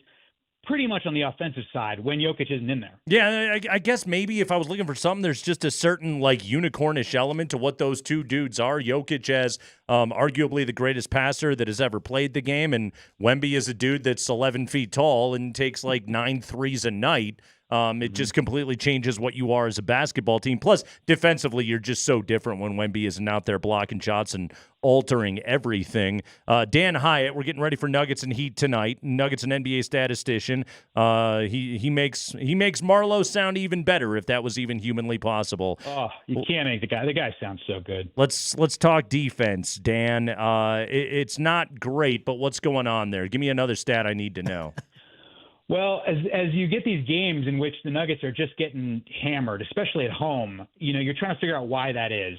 pretty much on the offensive side when Jokic isn't in there. Yeah, I guess maybe if I was looking for something, there's just a certain like unicornish element to what those 2 dudes are. Jokic as arguably the greatest passer that has ever played the game, and Wemby is a dude that's 11 feet tall and takes like 9 threes a night. It just completely changes what you are as a basketball team. Plus, defensively, you're just so different when Wemby isn't out there blocking shots and altering everything. Dan Hyatt, we're getting ready for Nuggets and Heat tonight. Nuggets and NBA statistician. He makes Marlo sound even better if that was even humanly possible. Oh, you can't make the guy sounds so good. Let's talk defense, Dan. It's not great, but what's going on there? Give me another stat I need to know. Well, as you get these games in which the Nuggets are just getting hammered, especially at home, you're trying to figure out why that is.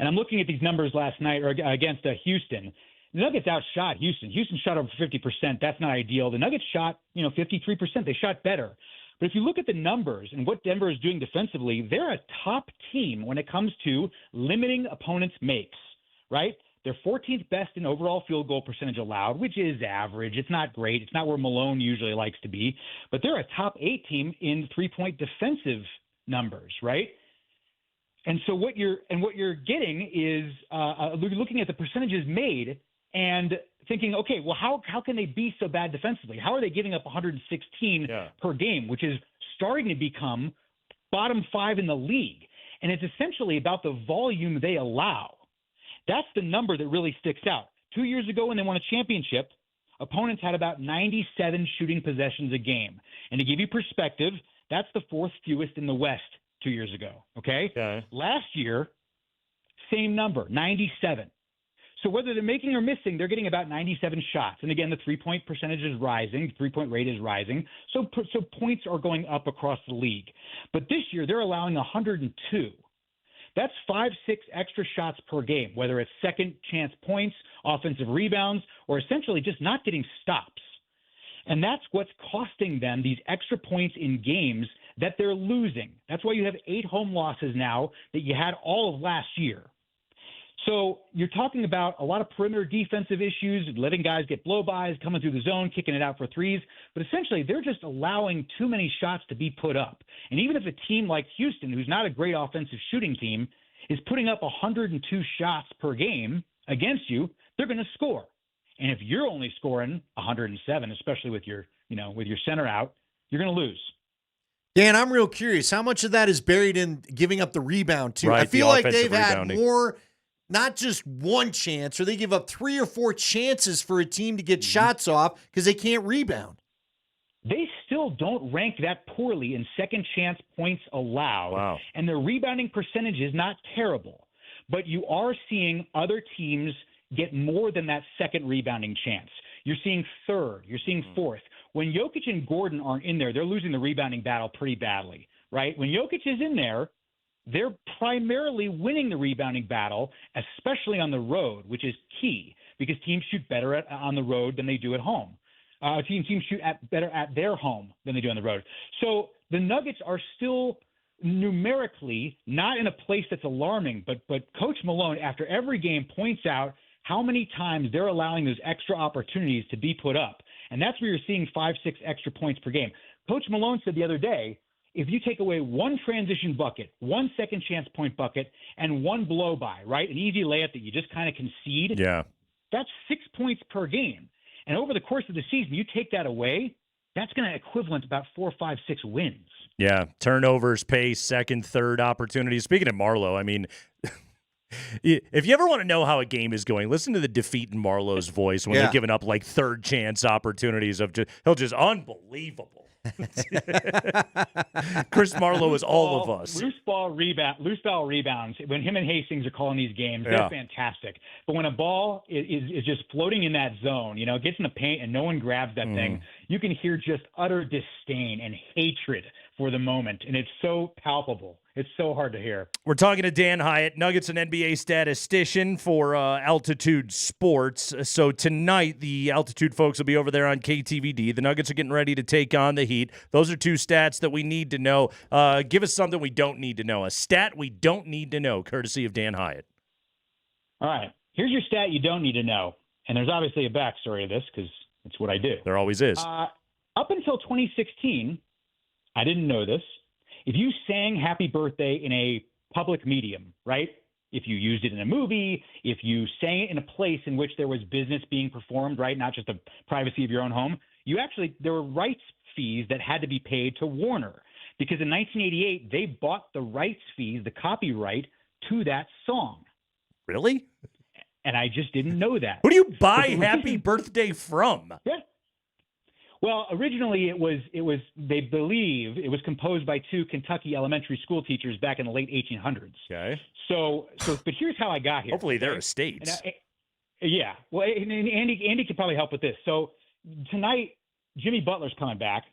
And I'm looking at these numbers last night or against Houston. The Nuggets outshot Houston. Houston shot over 50%. That's not ideal. The Nuggets shot, 53%. They shot better. But if you look at the numbers and what Denver is doing defensively, they're a top team when it comes to limiting opponents' makes, right? They're 14th best in overall field goal percentage allowed, which is average. It's not great. It's not where Malone usually likes to be. But they're a top 8 team in three-point defensive numbers, right? And so what you're getting is looking at the percentages made and thinking, okay, well, how can they be so bad defensively? How are they giving up 116 per game, which is starting to become bottom 5 in the league? And it's essentially about the volume they allow. That's the number that really sticks out. 2 years ago when they won a championship, opponents had about 97 shooting possessions a game. And to give you perspective, that's the 4th fewest in the West 2 years ago, okay? Last year, same number, 97. So whether they're making or missing, they're getting about 97 shots. And again, the three-point percentage is rising. The three-point rate is rising. So points are going up across the league. But this year, they're allowing 102. That's 5-6 extra shots per game, whether it's second chance points, offensive rebounds, or essentially just not getting stops. And that's what's costing them these extra points in games that they're losing. That's why you have 8 home losses now that you had all of last year. So you're talking about a lot of perimeter defensive issues, letting guys get blow-bys, coming through the zone, kicking it out for threes. But essentially, they're just allowing too many shots to be put up. And even if a team like Houston, who's not a great offensive shooting team, is putting up 102 shots per game against you, they're going to score. And if you're only scoring 107, especially with your center out, you're going to lose. Dan, I'm real curious. How much of that is buried in giving up the rebound, too? Right, I feel like they've rebounding. had more, not just one chance, or they give up 3 or 4 chances for a team to get shots off because they can't rebound. They still don't rank that poorly in second chance points allowed. Wow. And their rebounding percentage is not terrible. But you are seeing other teams get more than that second rebounding chance. You're seeing third. You're seeing fourth. When Jokic and Gordon aren't in there, they're losing the rebounding battle pretty badly, right? When Jokic is in there, they're primarily winning the rebounding battle, especially on the road, which is key because teams shoot better on the road than they do at home. Teams shoot better at their home than they do on the road. So the Nuggets are still numerically not in a place that's alarming, but Coach Malone, after every game, points out how many times they're allowing those extra opportunities to be put up. And that's where you're seeing 5-6 extra points per game. Coach Malone said the other day, if you take away one transition bucket, one second chance point bucket, and one blow by, right, an easy layup that you just kind of concede, that's 6 points per game. And over the course of the season, you take that away, that's going to equivalent about 4, 5, 6 wins. Yeah, turnovers, pace, second, third opportunities. Speaking of Marlowe, I mean, if you ever want to know how a game is going, listen to the defeat in Marlowe's voice when they're giving up like third chance opportunities of he'll just unbelievable. Chris Marlowe is all of us. Loose ball rebounds. When him and Hastings are calling these games, they're fantastic. But when a ball is just floating in that zone, it gets in the paint and no one grabs that thing, you can hear just utter disdain and hatred for the moment, and it's so palpable. It's so hard to hear. We're talking to Dan Hyatt, Nuggets and NBA statistician for Altitude Sports. So tonight, the Altitude folks will be over there on KTVD. The Nuggets are getting ready to take on the Heat. Those are 2 stats that we need to know. Give us something we don't need to know. A stat we don't need to know, courtesy of Dan Hyatt. All right. Here's your stat you don't need to know. And there's obviously a backstory to this because it's what I do. There always is. Up until 2016, I didn't know this. If you sang Happy Birthday in a public medium, right? If you used it in a movie, if you sang it in a place in which there was business being performed, right? Not just the privacy of your own home, there were rights fees that had to be paid to Warner because in 1988, they bought the rights fees, the copyright to that song. Really? And I just didn't know that. Who do you buy Happy Birthday from? Yeah. Well, originally they believe it was composed by 2 Kentucky elementary school teachers back in the late 1800s. Okay. So, but here's how I got here. Hopefully they're estates. Yeah. Well, and Andy could probably help with this. So tonight, Jimmy Butler's coming back,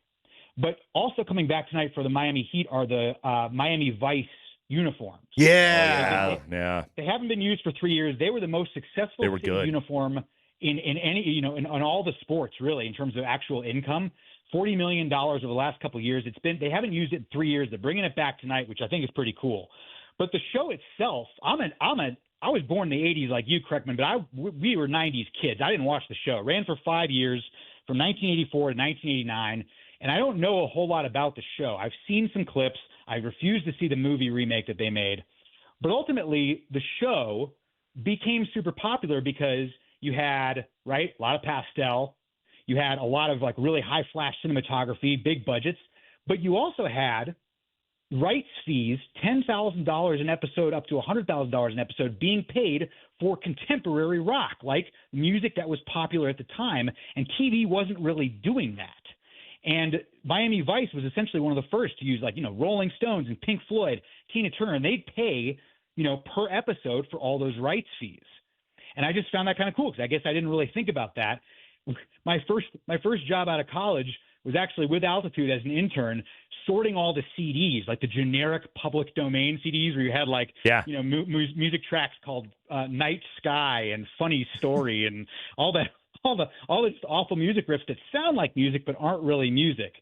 but also coming back tonight for the Miami Heat are the Miami Vice uniforms. Yeah. They haven't been used for 3 years. They were the most successful They were good. uniform in any, in all the sports, really, in terms of actual income. $40 million over the last couple of years. They haven't used it in 3 years. They're bringing it back tonight, which I think is pretty cool. But the show itself, I was born in the 80s like you, Kreckman, but we were 90s kids. I didn't watch the show. It ran for 5 years, from 1984 to 1989, and I don't know a whole lot about the show. I've seen some clips. I refuse to see the movie remake that they made. But ultimately, the show became super popular because you had, right, a lot of pastel. You had a lot of like really high flash cinematography, big budgets, but you also had rights fees, $10,000 an episode up to $100,000 an episode being paid for contemporary rock, like music that was popular at the time, and TV wasn't really doing that. And Miami Vice was essentially one of the first to use Rolling Stones and Pink Floyd, Tina Turner, and they'd pay, per episode for all those rights fees. And I just found that kind of cool because I guess I didn't really think about that. My first job out of college was actually with Altitude as an intern, sorting all the CDs, like the generic public domain CDs, where you had music tracks called Night Sky and Funny Story and all this awful music riffs that sound like music but aren't really music.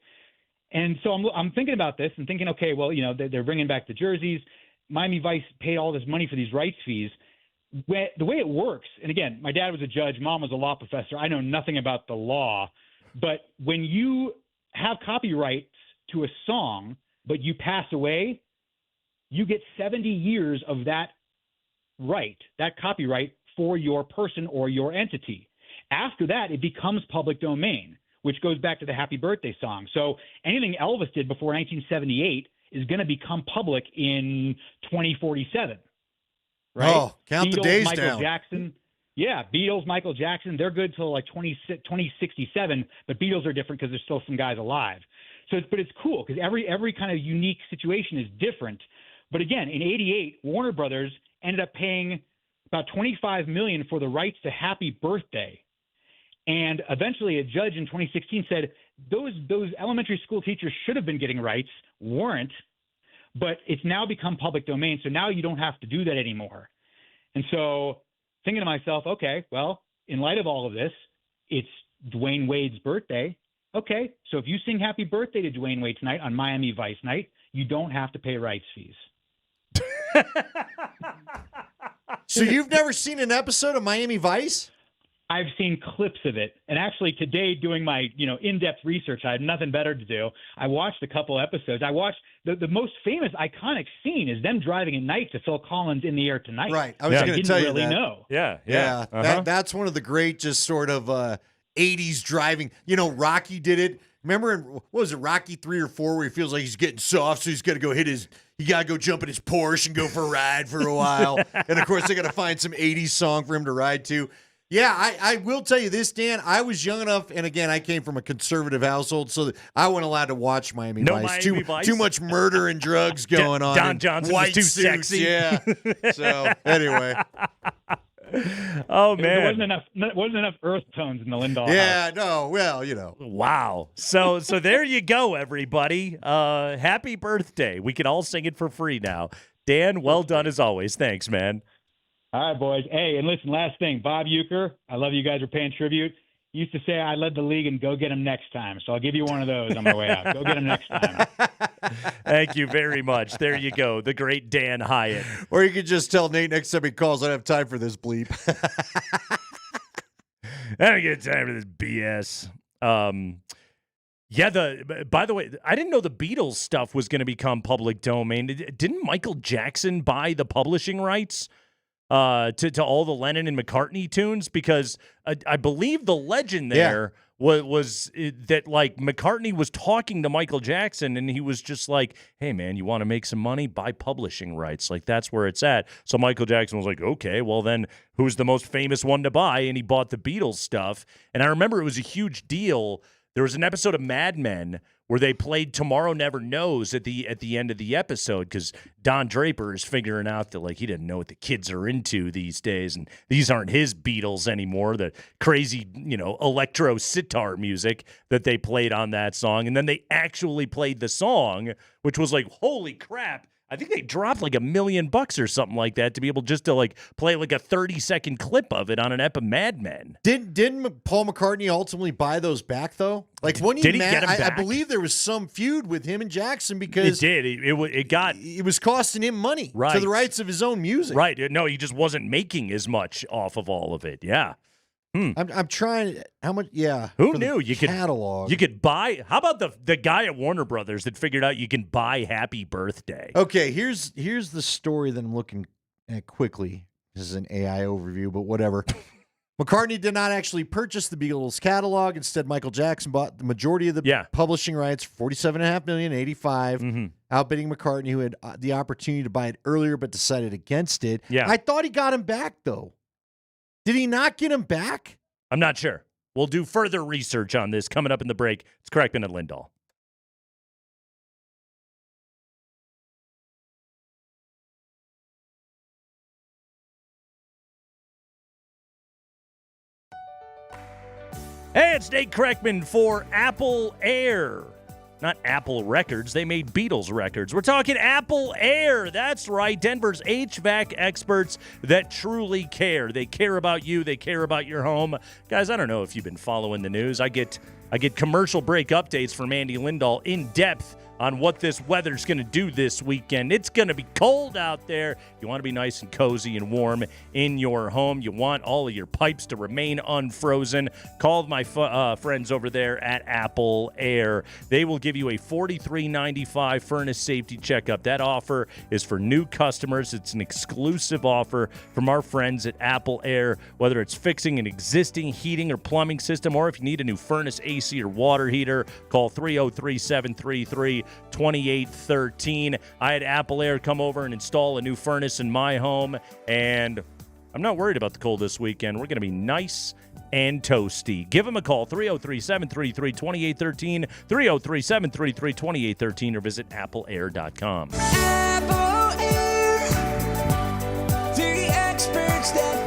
And so I'm thinking about this and thinking, okay, well, they're bringing back the jerseys. Miami Vice paid all this money for these rights fees. The way it works, and again, my dad was a judge, mom was a law professor. I know nothing about the law, but when you have copyrights to a song, but you pass away, you get 70 years of that right, that copyright for your person or your entity. After that, it becomes public domain, which goes back to the Happy Birthday song. So anything Elvis did before 1978 is going to become public in 2047. Right? Oh, count Beatles, the days Michael down. Jackson. Yeah, Beatles, Michael Jackson, they're good till like 2067, but Beatles are different because there's still some guys alive. But it's cool because every kind of unique situation is different. But again, in '88, Warner Brothers ended up paying about $25 million for the rights to Happy Birthday, and eventually a judge in 2016 said those elementary school teachers should have been getting rights, weren't. But it's now become public domain, so now you don't have to do that anymore. And so thinking to myself, okay, well, in light of all of this, it's Dwayne Wade's birthday. Okay, so if you sing Happy Birthday to Dwayne Wade tonight on Miami Vice night, you don't have to pay rights fees. So you've never seen an episode of Miami Vice? I've seen clips of it. And actually today doing my, in-depth research, I had nothing better to do. I watched a couple episodes. I watched the most famous iconic scene is them driving at night to Phil Collins' In the Air Tonight. Right. I was going to tell you that. Know. Yeah. That's one of the great just sort of 80s driving. Rocky did it. Remember in, what was it, Rocky 3 or 4, where he feels like he's getting soft, so he's got to go you got to go jump in his Porsche and go for a ride for a while. And, of course, they got to find some 80s song for him to ride to. Yeah, I will tell you this, Dan. I was young enough, and again, I came from a conservative household, so I wasn't allowed to watch Miami Vice. Too much murder and drugs going on. Don Johnson was too suits, sexy. Yeah. So anyway. Oh man, there wasn't enough earth tones in the Lindahl house. Yeah, no. Well, Wow. So there you go, everybody. Happy birthday. We can all sing it for free now. Dan, well done as always. Thanks, man. All right, boys. Hey, and listen, last thing. Bob Uecker, I love you guys for paying tribute. He used to say I led the league and go get him next time. So I'll give you one of those on my way out. Go get him next time. Thank you very much. There you go. The great Dan Hyatt. Or you could just tell Nate next time he calls, I don't have time for this bleep. I don't get time for this BS. By the way, I didn't know the Beatles stuff was going to become public domain. Didn't Michael Jackson buy the publishing rights to all the Lennon and McCartney tunes? Because I believe the legend there was that like McCartney was talking to Michael Jackson and he was just like, hey man, you want to make some money? Buy publishing rights. Like that's where it's at. So Michael Jackson was like, okay, well then who's the most famous one to buy? And he bought the Beatles stuff. And I remember it was a huge deal. There was an episode of Mad Men where they played Tomorrow Never Knows at the end of the episode because Don Draper is figuring out that like he didn't know what the kids are into these days, and these aren't his Beatles anymore, the crazy, electro sitar music that they played on that song. And then they actually played the song, which was like, holy crap, I think they dropped like $1 million or something like that to be able just to like play like a 30-second clip of it on an ep of Mad Men. Didn't Paul McCartney ultimately buy those back though? Like when Did he get them I back? believe there was some feud with him and Jackson because It did. It was costing him money Right. to the rights of his own music. Right. No, he just wasn't making as much off of all of it. Yeah. I'm trying. How much? Yeah. Who for the knew you could catalog? You could buy. How about the guy at Warner Brothers that figured out you can buy Happy Birthday? Okay, here's the story that I'm looking at quickly. This is an AI overview, but whatever. McCartney did not actually purchase the Beatles catalog. Instead, Michael Jackson bought the majority of the publishing rights, $47.5 million, $85, outbidding McCartney, who had the opportunity to buy it earlier but decided against it. Yeah. I thought he got him back, though. Did he not get him back? I'm not sure. We'll do further research on this coming up in the break. It's Kreckman and Lindahl. Hey, it's Nate Kreckman for Apple Air. Not Apple Records. They made Beatles records. We're talking Apple Air. That's right. Denver's HVAC experts that truly care. They care about you. They care about your home. Guys, I don't know if you've been following the news. I get commercial break updates from Andy Lindahl in depth on what this weather's going to do this weekend. It's going to be cold out there. You want to be nice and cozy and warm in your home. You want all of your pipes to remain unfrozen. Call my friends over there at Apple Air. They will give you a $43.95 furnace safety checkup. That offer is for new customers. It's an exclusive offer from our friends at Apple Air. Whether it's fixing an existing heating or plumbing system, or if you need a new furnace, AC, or water heater, call 303-733-2813. I had Apple Air come over and install a new furnace in my home, and I'm not worried about the cold this weekend. We're going to be nice and toasty. Give them a call, 303-733-2813, 303-733-2813, or visit appleair.com. Apple Air, the experts that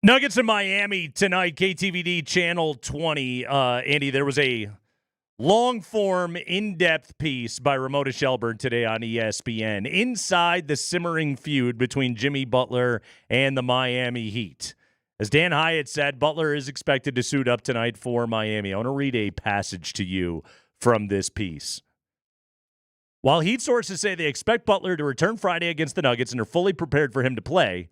Nuggets in Miami tonight, KTVD Channel 20. Andy, there was a long-form, in-depth piece by Ramona Shelburne today on ESPN inside the simmering feud between Jimmy Butler and the Miami Heat. As Dan Hyatt said, Butler is expected to suit up tonight for Miami. I want to read a passage to you from this piece. While Heat sources say they expect Butler to return Friday against the Nuggets and are fully prepared for him to play,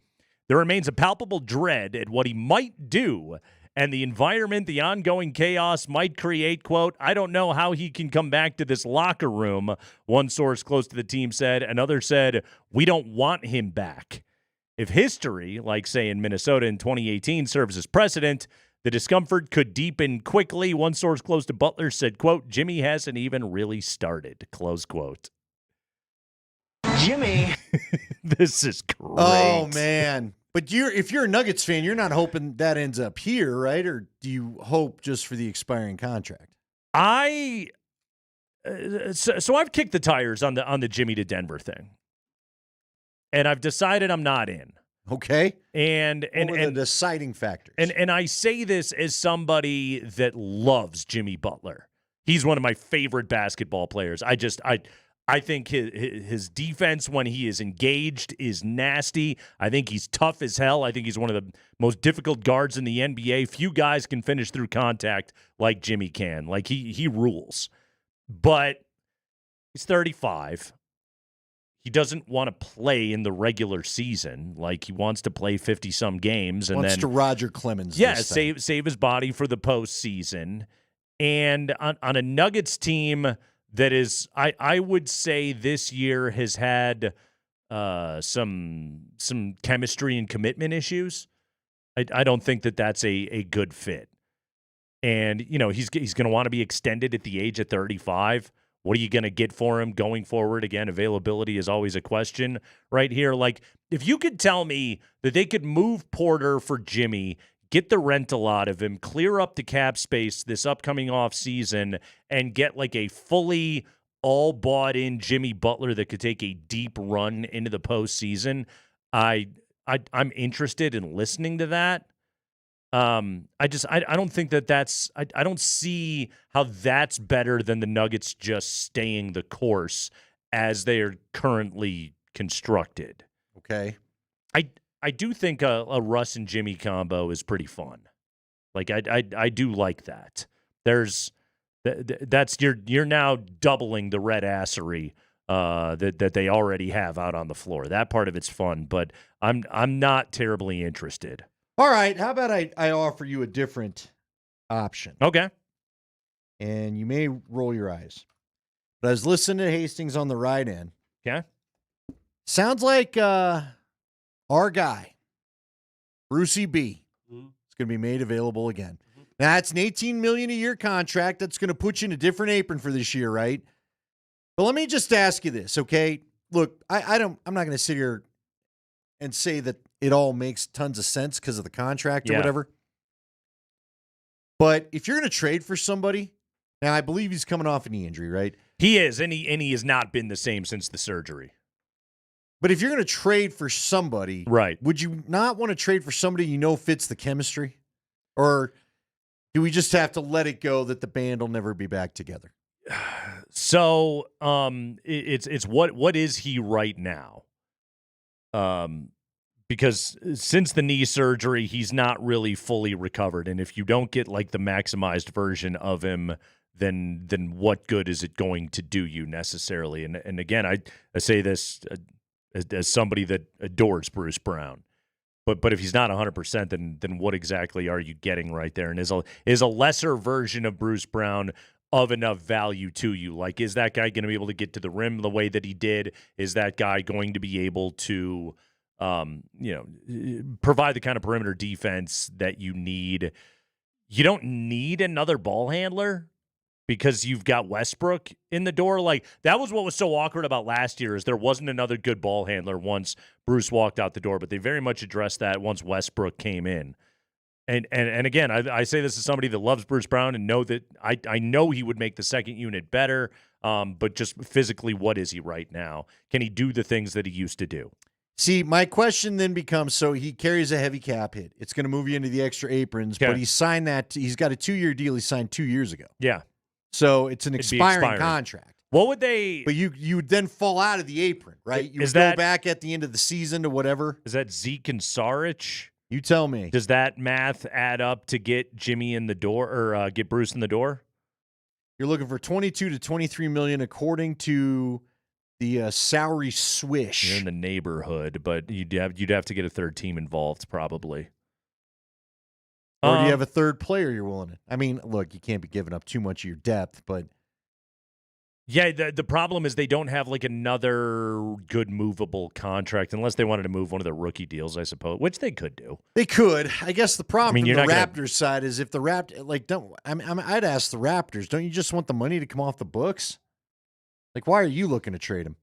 there remains a palpable dread at what he might do and the environment the ongoing chaos might create. Quote, I don't know how he can come back to this locker room, one source close to the team said. Another said, we don't want him back. If history, like say in Minnesota in 2018, serves as precedent, the discomfort could deepen quickly. One source close to Butler said, quote, Jimmy hasn't even really started, close quote. Jimmy. This is great. Oh, man. But if you're a Nuggets fan, you're not hoping that ends up here, right? Or do you hope just for the expiring contract? So I've kicked the tires on the Jimmy to Denver thing. And I've decided I'm not in. Okay. And what were the deciding factors? And I say this as somebody that loves Jimmy Butler. He's one of my favorite basketball players. I think his defense when he is engaged is nasty. I think he's tough as hell. I think he's one of the most difficult guards in the NBA. Few guys can finish through contact like Jimmy can. Like he rules. But he's 35. He doesn't want to play in the regular season. Like he wants to play 50-some games and wants then to Roger Clemens. Yeah, save his body for the postseason. And on a Nuggets team that is, I would say this year has had some chemistry and commitment issues. I don't think that's a good fit. And, you know, he's going to want to be extended at the age of 35. What are you going to get for him going forward? Again, availability is always a question right here. Like, if you could tell me that they could move Porter for Jimmy, get the rental out of him, clear up the cap space this upcoming offseason, and get like a fully all bought in Jimmy Butler that could take a deep run into the postseason, I'm interested in listening to that. I don't think that's I don't see how that's better than the Nuggets just staying the course as they are currently constructed. Okay. I do think a Russ and Jimmy combo is pretty fun. Like I do like that. You're now doubling the red assery that they already have out on the floor. That part of it's fun, but I'm not terribly interested. All right. How about I offer you a different option? Okay. And you may roll your eyes. But I was listening to Hastings on the ride in. Okay. Sounds like our guy, Brucey B, is going to be made available again. Now, it's an $18 million a year contract. That's going to put you in a different apron for this year, right? But let me just ask you this, okay? Look, I'm not going to sit here and say that it all makes tons of sense because of the contract or whatever. But if you're going to trade for somebody, now I believe he's coming off a knee injury, right? He is, and he has not been the same since the surgery. But if you're going to trade for somebody, right, would you not want to trade for somebody you know fits the chemistry? Or do we just have to let it go that the band will never be back together? So it's what is he right now? Because since the knee surgery, he's not really fully recovered. And if you don't get like the maximized version of him, then what good is it going to do you necessarily? And again, I say this as somebody that adores Bruce Brown. But if he's not 100%, then what exactly are you getting right there? And is a lesser version of Bruce Brown of enough value to you? Like, is that guy going to be able to get to the rim the way that he did? Is that guy going to be able to, provide the kind of perimeter defense that you need? You don't need another ball handler because you've got Westbrook in the door. Like, that was what was so awkward about last year, is there wasn't another good ball handler once Bruce walked out the door, but they very much addressed that once Westbrook came in. And again, I say this as somebody that loves Bruce Brown and know that I know he would make the second unit better, but just physically, what is he right now? Can he do the things that he used to do? See, my question then becomes, so he carries a heavy cap hit. It's going to move you into the extra aprons, but he signed that. He's got a 2-year deal he signed 2 years ago. Yeah. So it's an It'd be expiring contract. What would they? But you would then fall out of the apron, right? You Is would go that- back at the end of the season to whatever. Is that Zeke and Sarich? You tell me. Does that math add up to get Jimmy in the door or get Bruce in the door? You're looking for 22 to 23 million, according to the salary swish. You're in the neighborhood, but you'd have to get a third team involved probably. Or do you have a third player you're willing to? I mean, look, you can't be giving up too much of your depth, but yeah, the problem is they don't have like another good movable contract unless they wanted to move one of their rookie deals, I suppose, which they could do. they could. I guess the problem I mean, from you're the not Raptors side is if the I'd ask the Raptors, don't you just want the money to come off the books? Like, why are you looking to trade him?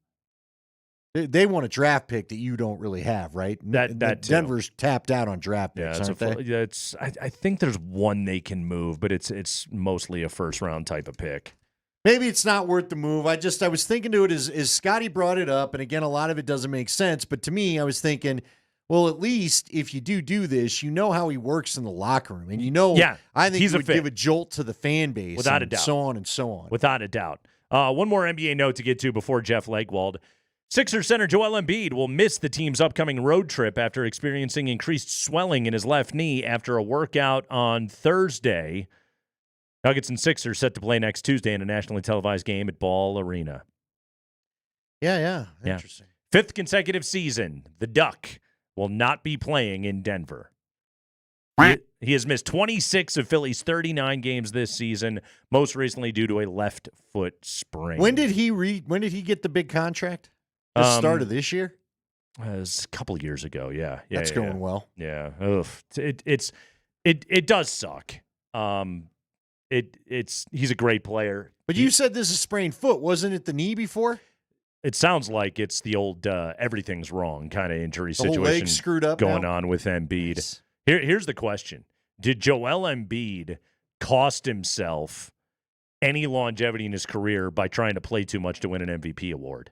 They want a draft pick that you don't really have, right? That too. Denver's tapped out on draft picks, aren't they? I think there's one they can move, but it's mostly a first round type of pick. Maybe it's not worth the move. I was thinking to it as Scotty brought it up, and again, a lot of it doesn't make sense. But to me, I was thinking, well, at least if you do this, you know how he works in the locker room, and I think he's he a would fit. give a jolt to the fan base, Without a and doubt. so on and so on. Without a doubt. One more NBA note to get to before Jeff Legwold. Sixers center Joel Embiid will miss the team's upcoming road trip after experiencing increased swelling in his left knee after a workout on Thursday. Nuggets and Sixers set to play next Tuesday in a nationally televised game at Ball Arena. Yeah. Interesting. Fifth consecutive season, the Duck will not be playing in Denver. He has missed 26 of Philly's 39 games this season, most recently due to a left foot sprain. When did he get the big contract? The start of this year? It was a couple years ago. Yeah. That's going well. Yeah. Ugh. It does suck. He's a great player. But you said this is sprained foot. Wasn't it the knee before? It sounds like it's the old everything's wrong kind of injury The whole situation leg's screwed up going now? on with Embiid. Here's the question. Did Joel Embiid cost himself any longevity in his career by trying to play too much to win an MVP award?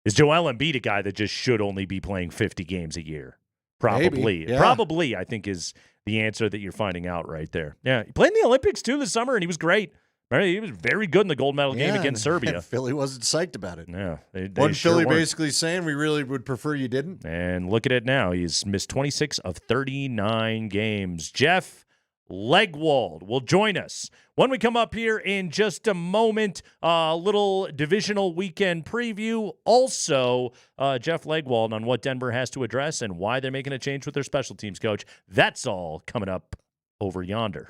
Is Joel Embiid a guy that just should only be playing 50 games a year? Probably. Maybe, yeah. Probably, I think, is the answer that you're finding out right there. Yeah, he played in the Olympics, too, this summer, and he was great. He was very good in the gold medal game against Serbia. Philly wasn't psyched about it. Yeah. They Wasn't sure Philly weren't. basically saying we really would prefer you didn't? And look at it now. He's missed 26 of 39 games. Jeff Legwold will join us when we come up here in just a moment. A little divisional weekend preview. Also, Jeff Legwold on what Denver has to address and why they're making a change with their special teams coach. That's all coming up over yonder.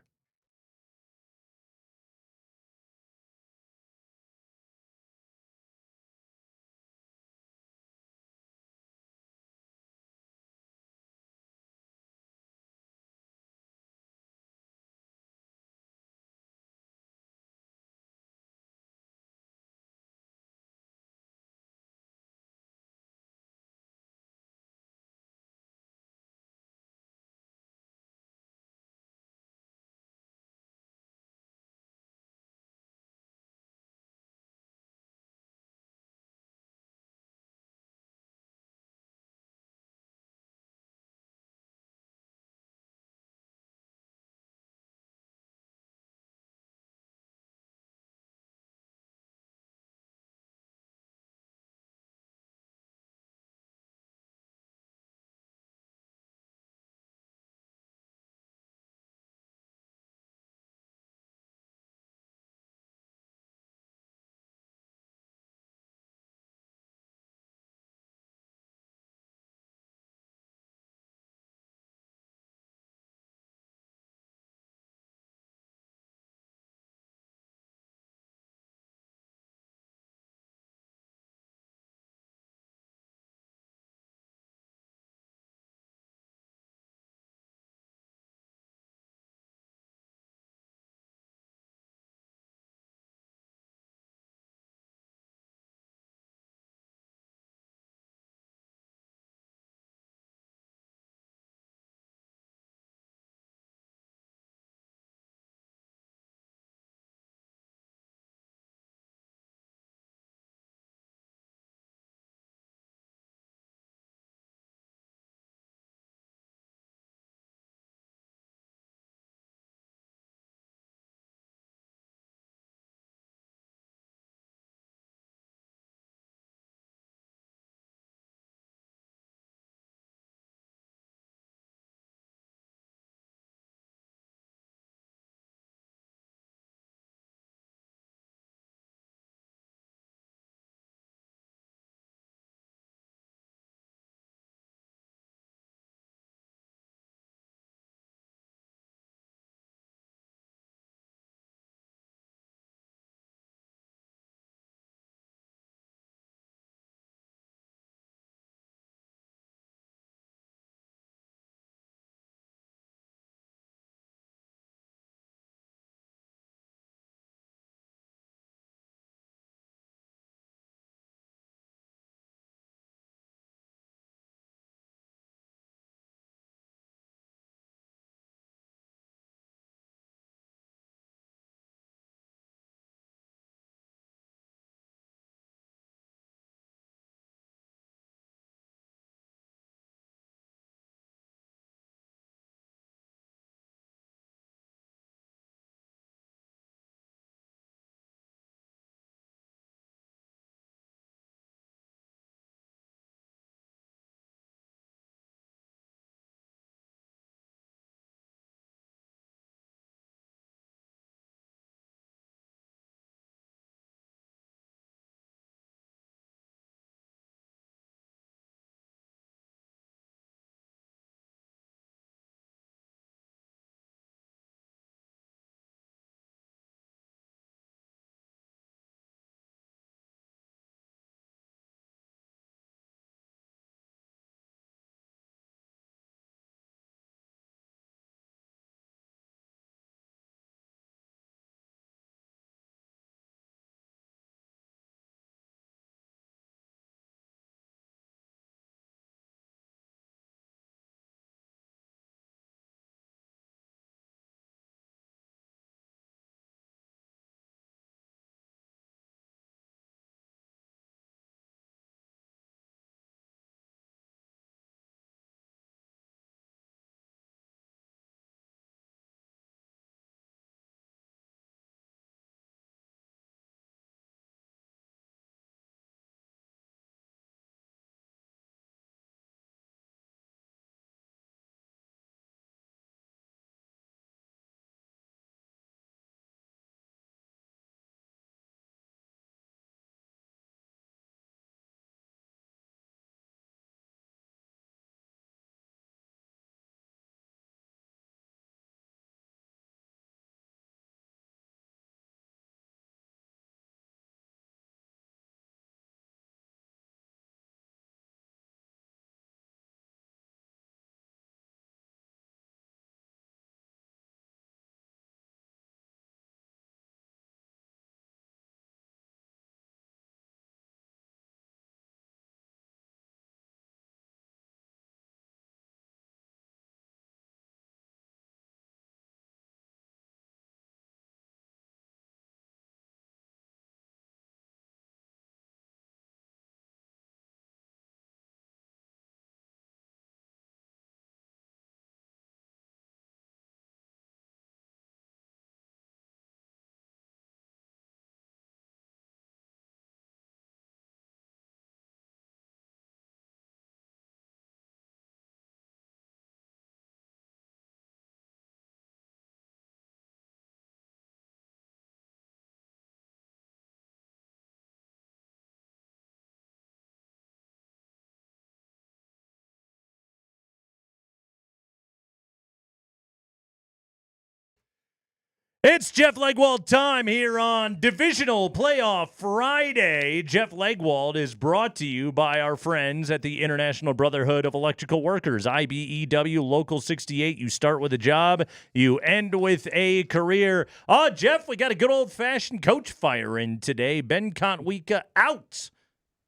It's Jeff Legwold time here on Divisional Playoff Friday. Jeff Legwold is brought to you by our friends at the International Brotherhood of Electrical Workers, IBEW Local 68. You start with a job, you end with a career. Jeff, we got a good old-fashioned coach fire in today. Ben Kontwika out.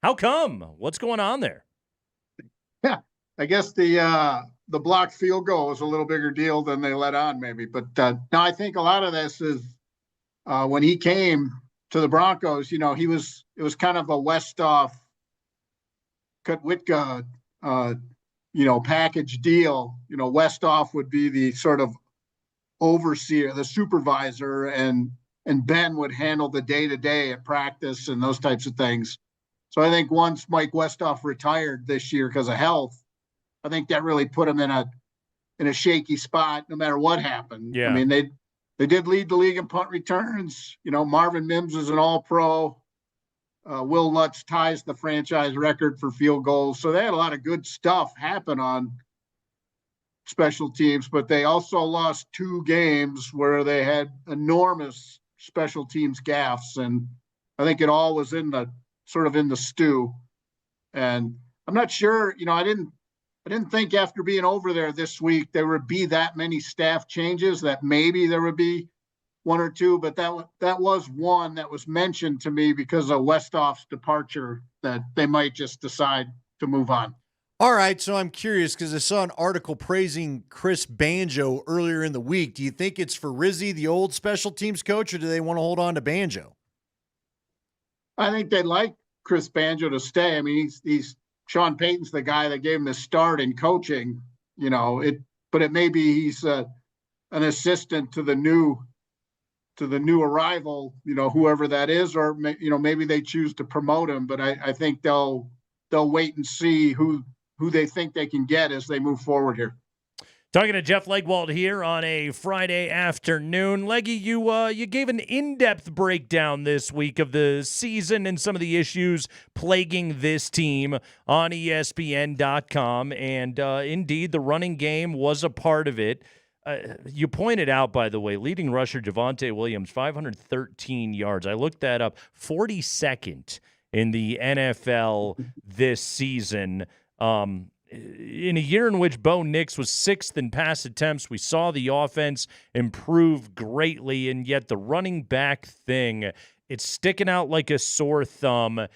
How come? What's going on there? Yeah, I guess the blocked field goal was a little bigger deal than they let on, maybe. But no, I think a lot of this is when he came to the Broncos. You know, it was kind of a Westhoff, Kontwika, package deal. You know, Westhoff would be the sort of overseer, the supervisor, and Ben would handle the day-to-day at practice and those types of things. So I think once Mike Westhoff retired this year because of health, I think that really put him in a shaky spot no matter what happened. Yeah. I mean, they did lead the league in punt returns. You know, Marvin Mims is an all-pro. Will Lutz ties the franchise record for field goals. So they had a lot of good stuff happen on special teams, but they also lost 2 games where they had enormous special teams gaffes. And I think it all was in the stew. And I'm not sure, I didn't think after being over there this week there would be that many staff changes, that maybe there would be 1 or 2, but that was one that was mentioned to me because of Westhoff's departure, that they might just decide to move on. All right, so I'm curious because I saw an article praising Chris Banjo earlier in the week. Do you think it's for Rizzi, the old special teams coach, or do they want to hold on to Banjo? I think they'd like Chris Banjo to stay. I mean, he's Sean Payton's the guy that gave him his start in coaching, but it may be he's an assistant to the new arrival, whoever that is, or maybe they choose to promote him. But I think they'll wait and see who they think they can get as they move forward here. Talking to Jeff Legwold here on a Friday afternoon. Leggy, you gave an in-depth breakdown this week of the season and some of the issues plaguing this team on ESPN.com. And indeed, the running game was a part of it. You pointed out, by the way, leading rusher Javonte Williams, 513 yards. I looked that up, 42nd in the NFL this season. In a year in which Bo Nix was 6th in pass attempts, we saw the offense improve greatly, and yet the running back thing, it's sticking out like a sore thumb.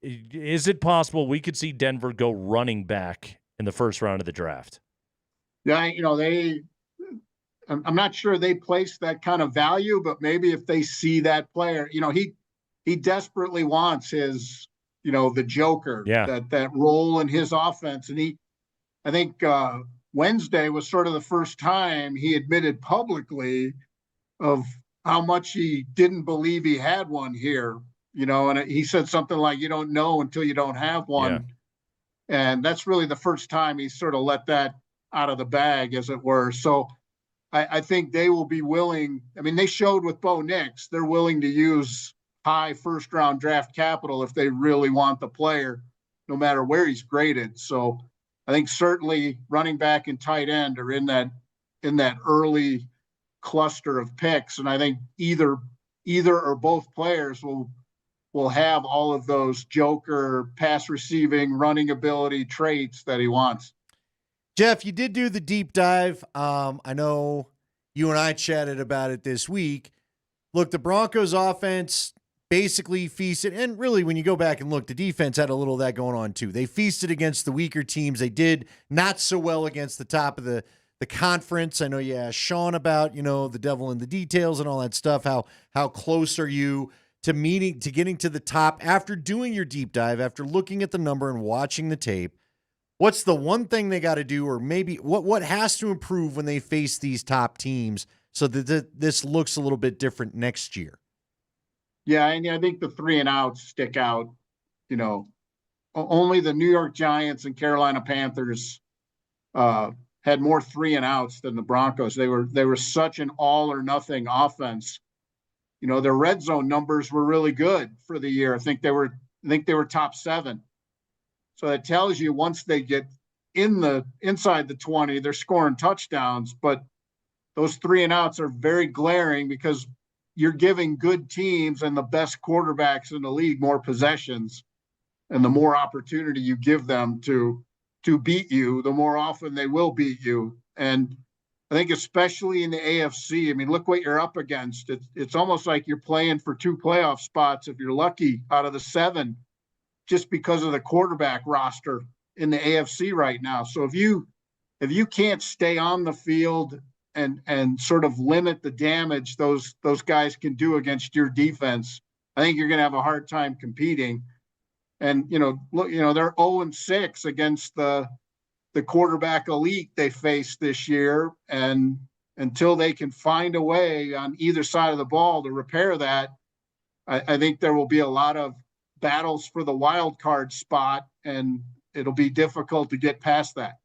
Is it possible we could see Denver go running back in the first round of the draft? Yeah, I'm not sure they place that kind of value, but maybe if they see that player, he desperately wants his the Joker, that role in his offense. And I think Wednesday was sort of the first time he admitted publicly of how much he didn't believe he had one here, and he said something like, you don't know until you don't have one. Yeah. And that's really the first time he sort of let that out of the bag, as it were. So I think they will be willing. I mean, they showed with Bo Nix, they're willing to use high first-round draft capital if they really want the player, no matter where he's graded. So I think certainly running back and tight end are in that early cluster of picks, and I think either or both players will have all of those Joker pass receiving, running ability traits that he wants. Jeff, you did do the deep dive. I know you and I chatted about it this week. Look, the Broncos offense basically feasted, and really when you go back and look, the defense had a little of that going on too. They feasted against the weaker teams. They did not so well against the top of the conference. I know you asked Sean about, the devil in the details and all that stuff. How close are you to getting to the top after doing your deep dive, after looking at the number and watching the tape? What's the one thing they got to do, or maybe what has to improve when they face these top teams so that this looks a little bit different next year? Yeah, and I think the 3 and outs stick out. Only the New York Giants and Carolina Panthers had more 3 and outs than the Broncos. They were such an all or nothing offense. Their red zone numbers were really good for the year. I think they were top 7. So that tells you once they get inside the 20, they're scoring touchdowns. But those 3-and-outs are very glaring because you're giving good teams and the best quarterbacks in the league more possessions, and the more opportunity you give them to beat you, the more often they will beat you. And I think especially in the AFC, I mean, look what you're up against. It's almost like you're playing for 2 playoff spots if you're lucky out of the 7, just because of the quarterback roster in the AFC right now. So if you can't stay on the field and sort of limit the damage those guys can do against your defense, I think you're going to have a hard time competing. And look, they're 0-6 against the quarterback elite they faced this year, and until they can find a way on either side of the ball to repair that, I think there will be a lot of battles for the wild card spot, and it'll be difficult to get past that.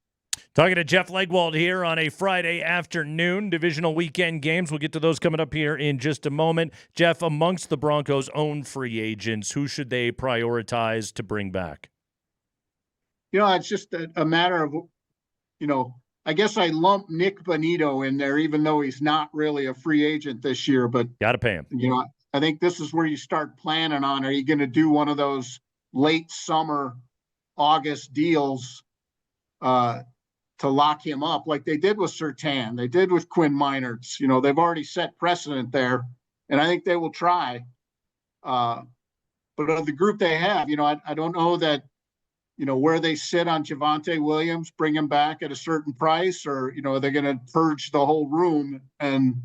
Talking to Jeff Legwold here on a Friday afternoon. Divisional weekend games. We'll get to those coming up here in just a moment. Jeff, amongst the Broncos' own free agents, who should they prioritize to bring back? It's just a matter of, I guess I lump Nick Bonito in there, even though he's not really a free agent this year. But got to pay him. I think this is where you start planning on, are you going to do one of those late summer, August deals to lock him up like they did with Surtain, they did with Quinn Meinerz? They've already set precedent there, and I think they will try. But of the group they have, I don't know that, where they sit on Javonte Williams, bring him back at a certain price, or, are they going to purge the whole room and,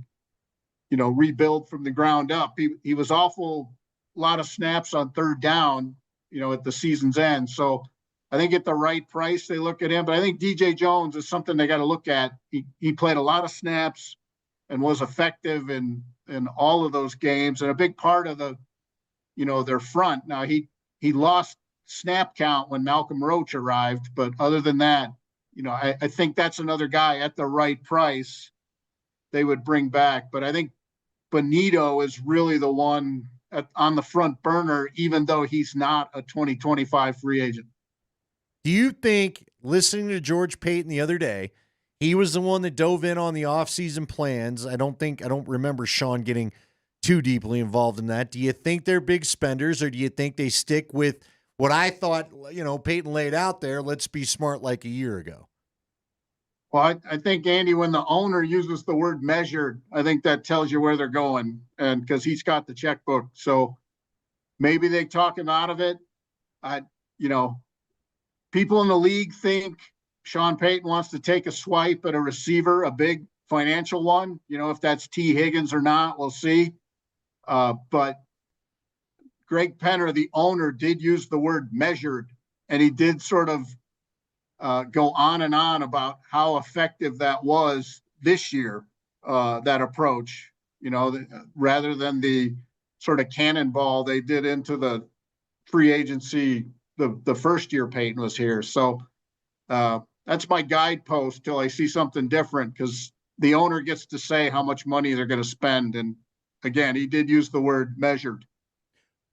rebuild from the ground up? He was awful lot of snaps on 3rd down, at the season's end. So I think at the right price, they look at him. But I think DJ Jones is something they got to look at. He played a lot of snaps and was effective in all of those games, and a big part of the, their front. Now he lost snap count when Malcolm Roach arrived, but other than that, I think that's another guy at the right price they would bring back. But I think Bonito is really the one on the front burner, even though he's not a 2025 free agent. Do you think, listening to George Paton the other day, he was the one that dove in on the offseason plans? I don't remember Sean getting too deeply involved in that. Do you think they're big spenders, or do you think they stick with what I thought, Paton laid out there, let's be smart, like a year ago? Well, I think, Andy, when the owner uses the word measured, I think that tells you where they're going, and because he's got the checkbook. So maybe they talk him out of it. People in the league think Sean Payton wants to take a swipe at a receiver, a big financial one. If that's T. Higgins or not, we'll see. But Greg Penner, the owner, did use the word measured, and he did sort of go on and on about how effective that was this year, that approach, rather than the sort of cannonball they did into the free agency the first year Payton was here. So that's my guidepost till I see something different, because the owner gets to say how much money they're going to spend. And again, he did use the word measured.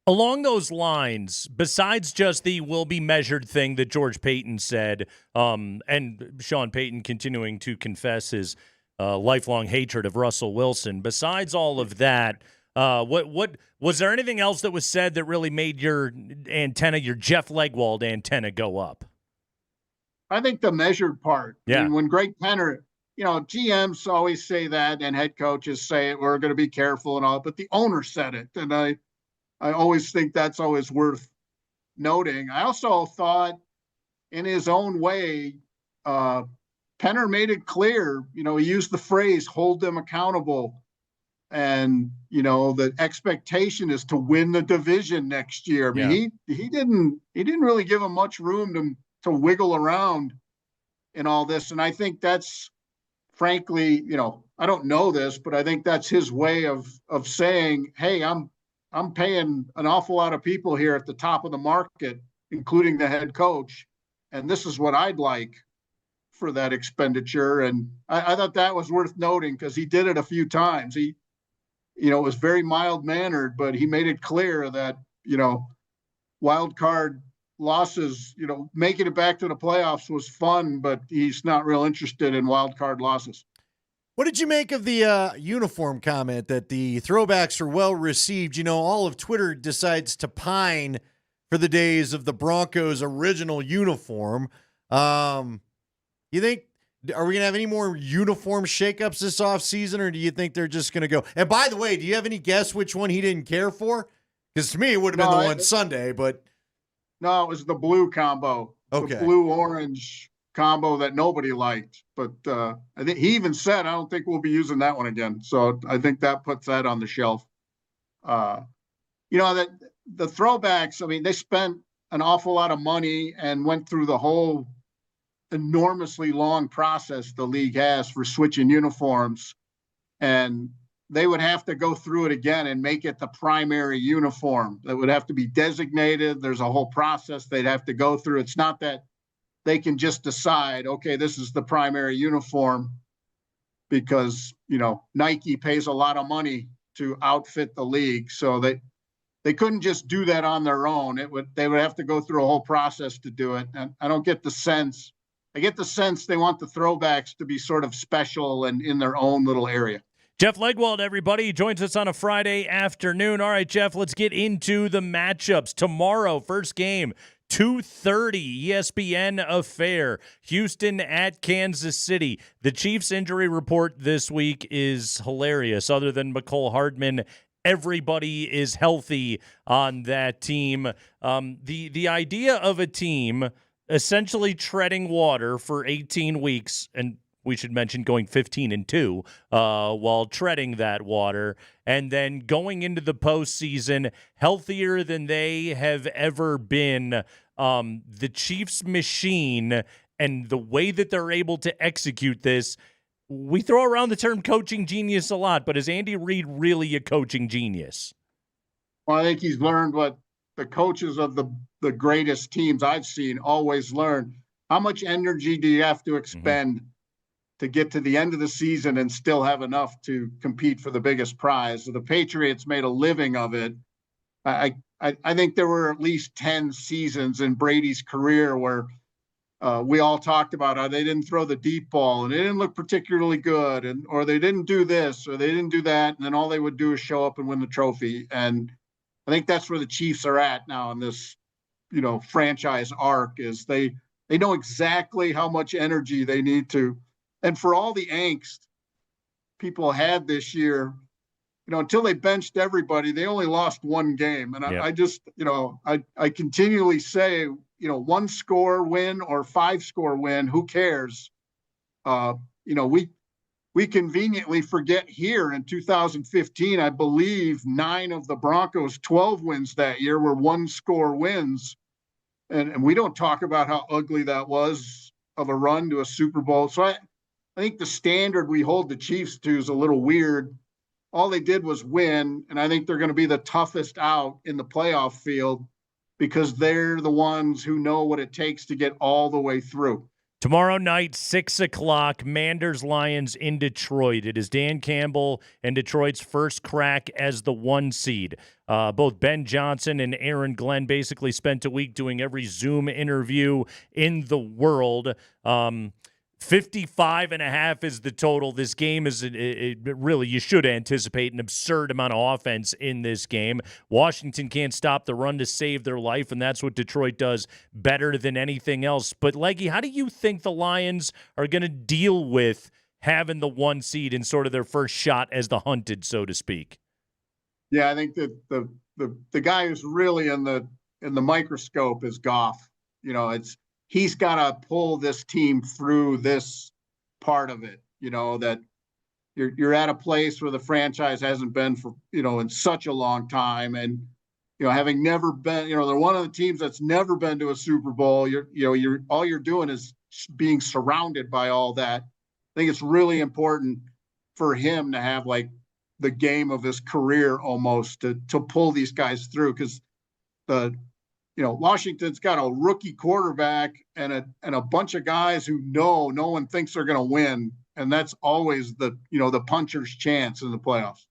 Along those lines, besides just the will be measured thing that George Paton said, and Sean Payton continuing to confess his lifelong hatred of Russell Wilson, besides all of that, what was there anything else that was said that really made your antenna, your Jeff Legwold antenna, go up? I think the measured part. Yeah. I mean, when Greg Penner, GMs always say that, and head coaches say it, we're going to be careful and all, but the owner said it, and I always think that's always worth noting. I also thought, in his own way, Penner made it clear, he used the phrase, hold them accountable. And, the expectation is to win the division next year. I mean, he didn't really give him much room to wiggle around in all this. And I think that's, frankly, I don't know this, but I think that's his way of saying, hey, I'm paying an awful lot of people here at the top of the market, including the head coach, and this is what I'd like for that expenditure. And I thought that was worth noting, because he did it a few times. He, was very mild-mannered, but he made it clear that, wild card losses, making it back to the playoffs was fun, but he's not real interested in wild card losses. What did you make of the uniform comment that the throwbacks are well received? You know, all of Twitter decides to pine for the days of the Broncos' original uniform. You think, are we going to have any more uniform shakeups this offseason, or do you think they're just going to go? And by the way, do you have any guess which one he didn't care for? Because to me, it would have been the one Sunday, but. No, it was the blue combo. Okay. The blue-orange combo that nobody liked. But I think he even said, I don't think we'll be using that one again. So I think that puts that on the shelf. You know, that the throwbacks, I mean, they spent an awful lot of money and went through the whole enormously long process the league has for switching uniforms. And they would have to go through it again and make it the primary uniform. That would have to be designated. There's a whole process they'd have to go through. It's not that they can just decide, okay, this is the primary uniform, because, you know, Nike pays a lot of money to outfit the league. So they couldn't just do that on their own. They would have to go through a whole process to do it. And I get the sense they want the throwbacks to be sort of special and in their own little area. Jeff Legwold, everybody, he joins us on a Friday afternoon. All right, Jeff, let's get into the matchups. Tomorrow, first game, 2:30, ESPN affair. Houston at Kansas City. The Chiefs' injury report this week is hilarious. Other than McCole Hardman, everybody is healthy on that team. The idea of a team essentially treading water for 18 weeks, and we should mention going 15-2 while treading that water, and then going into the postseason healthier than they have ever been. The Chiefs machine and the way that they're able to execute this, we throw around the term coaching genius a lot, but is Andy Reid really a coaching genius? Well, I think he's learned what the coaches of the greatest teams I've seen always learn. How much energy do you have to expend to get to the end of the season and still have enough to compete for the biggest prize? So the Patriots made a living of it. I think there were at least 10 seasons in Brady's career where we all talked about how they didn't throw the deep ball and they didn't look particularly good, or they didn't do this or they didn't do that, and then all they would do is show up and win the trophy. And I think that's where the Chiefs are at now in this, you know, franchise arc, is they know exactly how much energy they need to. And for all the angst people had this year, you know, until they benched everybody, they only lost one game. And I just, you know, I continually say, you know, 1-score win or 5-score win, who cares? You know, we conveniently forget here in 2015, I believe 9 of the Broncos' 12 wins that year were 1-score wins. And we don't talk about how ugly that was of a run to a Super Bowl. So I think the standard we hold the Chiefs to is a little weird. All they did was win, and I think they're going to be the toughest out in the playoff field because they're the ones who know what it takes to get all the way through. Tomorrow night, 6 o'clock, Manders-Lions in Detroit. It is Dan Campbell and Detroit's first crack as the 1 seed. Both Ben Johnson and Aaron Glenn basically spent a week doing every Zoom interview in the world. 55.5 is the total. This game is really, you should anticipate an absurd amount of offense in this game. Washington can't stop the run to save their life, and that's what Detroit does better than anything else. But, Leggy, how do you think the Lions are going to deal with having the 1 seed in sort of their first shot as the hunted, so to speak? Yeah, I think that the guy who's really in the microscope is Goff. You know, he's got to pull this team through this part of it, you know, that you're at a place where the franchise hasn't been for, you know, in such a long time. And, you know, having never been, you know, they're one of the teams that's never been to a Super Bowl. All you're doing is being surrounded by all that. I think it's really important for him to have like the game of his career almost to pull these guys through, because Washington's got a rookie quarterback and a bunch of guys who no one thinks they're going to win. And that's always the puncher's chance in the playoffs.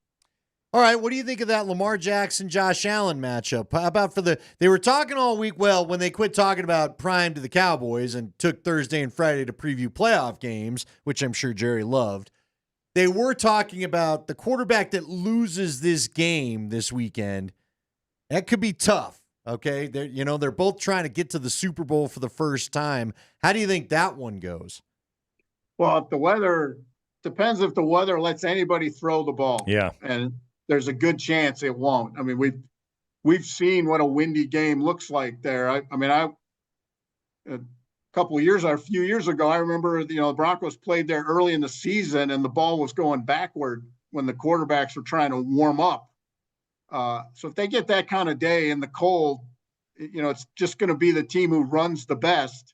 All right, what do you think of that Lamar Jackson, Josh Allen matchup? How about they were talking all week, well, when they quit talking about prime to the Cowboys and took Thursday and Friday to preview playoff games, which I'm sure Jerry loved. they were talking about the quarterback that loses this game this weekend. That could be tough. Okay, they're both trying to get to the Super Bowl for the first time. How do you think that one goes? Well, if the weather depends, if the weather lets anybody throw the ball. Yeah, and there's a good chance it won't. I mean, we've seen what a windy game looks like there. A few years ago, I remember the Broncos played there early in the season, and the ball was going backward when the quarterbacks were trying to warm up. So if they get that kind of day in the cold, it's just going to be the team who runs the best.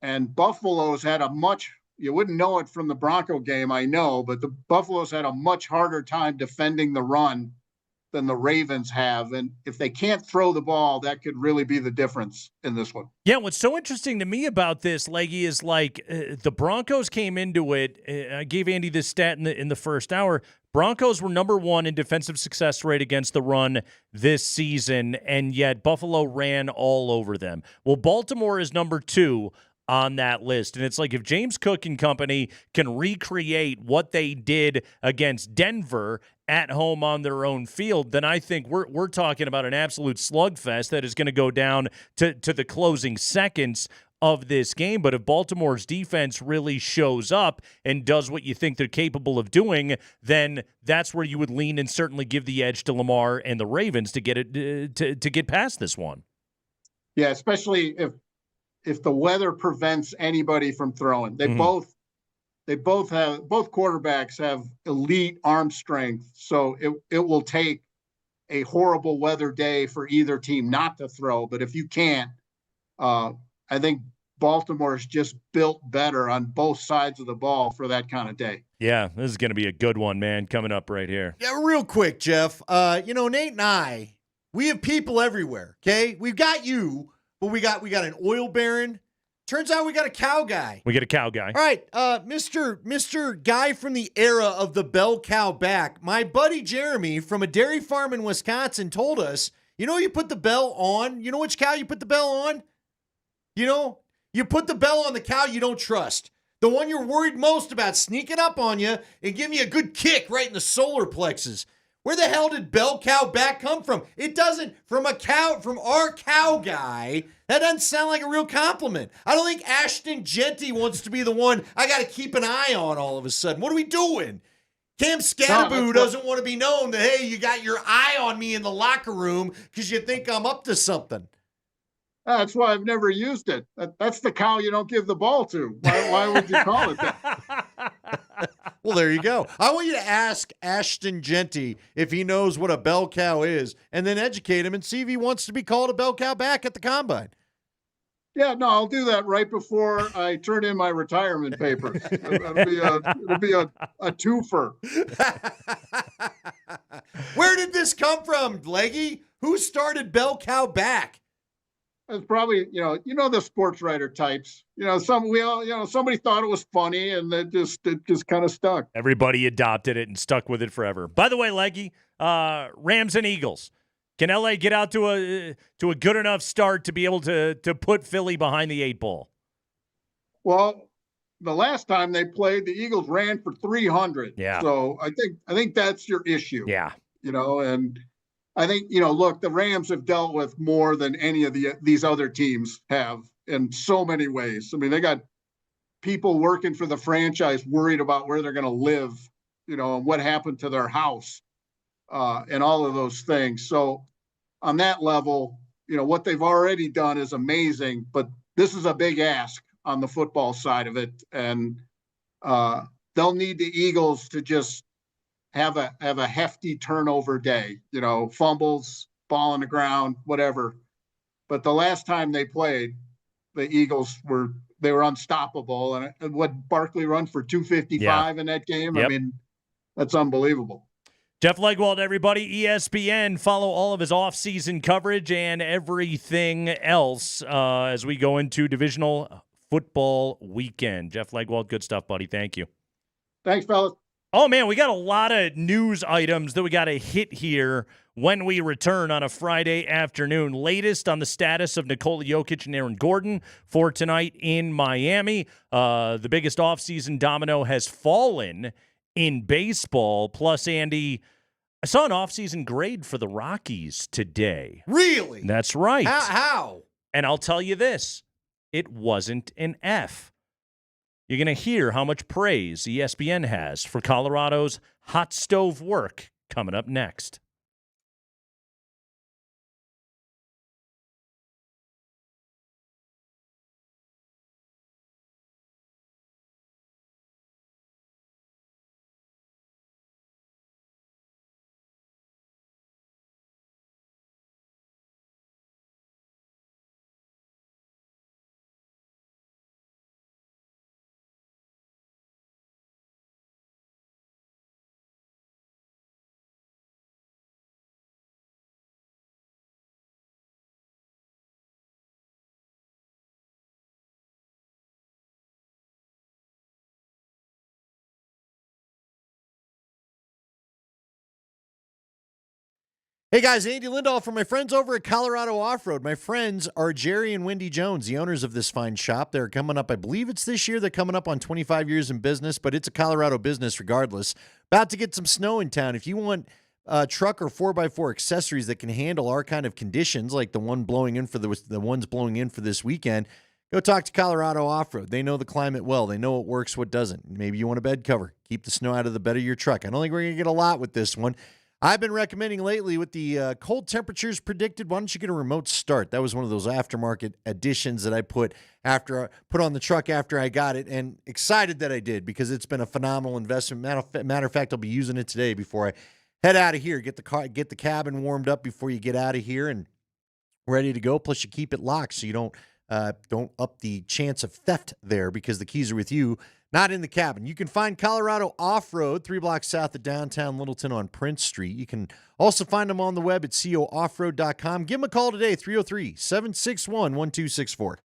And Buffalo's had you wouldn't know it from the Bronco game, I know, but the Buffalo's had a much harder time defending the run than the Ravens have. And if they can't throw the ball, that could really be the difference in this one. Yeah, what's so interesting to me about this, Leggy, is the Broncos came into it. I gave Andy this stat in the first hour. Broncos were number 1 in defensive success rate against the run this season, and yet Buffalo ran all over them. Well, Baltimore is number 2 on that list. And it's like if James Cook and company can recreate what they did against Denver at home on their own field, then I think we're talking about an absolute slugfest that is going to go down to the closing seconds of this game. But if Baltimore's defense really shows up and does what you think they're capable of doing, then that's where you would lean and certainly give the edge to Lamar and the Ravens to get it to get past this one. Yeah, especially if the weather prevents anybody from throwing. They both quarterbacks have elite arm strength, so it will take a horrible weather day for either team not to throw. But if you can't, I think Baltimore is just built better on both sides of the ball for that kind of day. Yeah, this is going to be a good one, man, coming up right here. Yeah, real quick, Jeff. Nate and I, we have people everywhere, okay? We've got you, but we got an oil baron. Turns out we got a cow guy. We get a cow guy. All right, Mr. Guy from the era of the bell cow back. My buddy Jeremy from a dairy farm in Wisconsin told us, you put the bell on. You know which cow you put the bell on? You put the bell on the cow you don't trust. The one you're worried most about sneaking up on you and giving you a good kick right in the solar plexus. Where the hell did bell cow back come from? It doesn't, from our cow guy, that doesn't sound like a real compliment. I don't think Ashton Genty wants to be the one I got to keep an eye on all of a sudden. What are we doing? Cam Scatterboo doesn't want to be known that, hey, you got your eye on me in the locker room because you think I'm up to something. That's why I've never used it. That's the cow you don't give the ball to. Why would you call it that? Well, there you go. I want you to ask Ashton Genty if he knows what a bell cow is, and then educate him and see if he wants to be called a bell cow back at the combine. Yeah, no, I'll do that right before I turn in my retirement papers. It'll be a twofer. Where did this come from, Leggy? Who started bell cow back? It's probably, the sports writer types. Somebody thought it was funny, and it just kind of stuck. Everybody adopted it and stuck with it forever. By the way, Leggy, Rams and Eagles. Can LA get out to a good enough start to be able to put Philly behind the 8 ball? Well, the last time they played, the Eagles ran for 300. Yeah. So I think that's your issue. Yeah. And I think, look, the Rams have dealt with more than any of these other teams have in so many ways. I mean, they got people working for the franchise worried about where they're going to live, and what happened to their house, and all of those things. So on that level, what they've already done is amazing, but this is a big ask on the football side of it. And they'll need the Eagles to just have a hefty turnover day, fumbles, ball on the ground, whatever. But the last time they played, the Eagles were unstoppable. And what Barkley run for 255 in that game? Yep. I mean, that's unbelievable. Jeff Legwold, everybody, ESPN. Follow all of his off-season coverage and everything else as we go into divisional football weekend. Jeff Legwold, good stuff, buddy. Thank you. Thanks, fellas. Oh, man, we got a lot of news items that we got to hit here when we return on a Friday afternoon. Latest on the status of Nikola Jokic and Aaron Gordon for tonight in Miami. The biggest offseason domino has fallen in baseball. Plus, Andy, I saw an offseason grade for the Rockies today. Really? That's right. How? And I'll tell you this, it wasn't an F. You're going to hear how much praise ESPN has for Colorado's hot stove work coming up next. Hey guys, Andy Lindahl from my friends over at Colorado Off-Road. My friends are Jerry and Wendy Jones, the owners of this fine shop. They're coming up, I believe it's this year, they're coming up on 25 years in business, but it's a Colorado business regardless. About to get some snow in town. If you want truck or 4x4 accessories that can handle our kind of conditions, like the ones blowing in for this weekend, go talk to Colorado Off-Road. They know the climate well. They know what works, what doesn't. Maybe you want a bed cover. Keep the snow out of the bed of your truck. I don't think we're going to get a lot with this one. I've been recommending lately with the cold temperatures predicted, why don't you get a remote start? That was one of those aftermarket additions that I put on the truck after I got it, and excited that I did because it's been a phenomenal investment. Matter of fact, I'll be using it today before I head out of here. Get the cabin warmed up before you get out of here and ready to go. Plus, you keep it locked so you don't up the chance of theft there because the keys are with you, not in the cabin. You can find Colorado Off-Road 3 blocks south of downtown Littleton on Prince Street. You can also find them on the web at cooffroad.com. Give them a call today, 303-761-1264.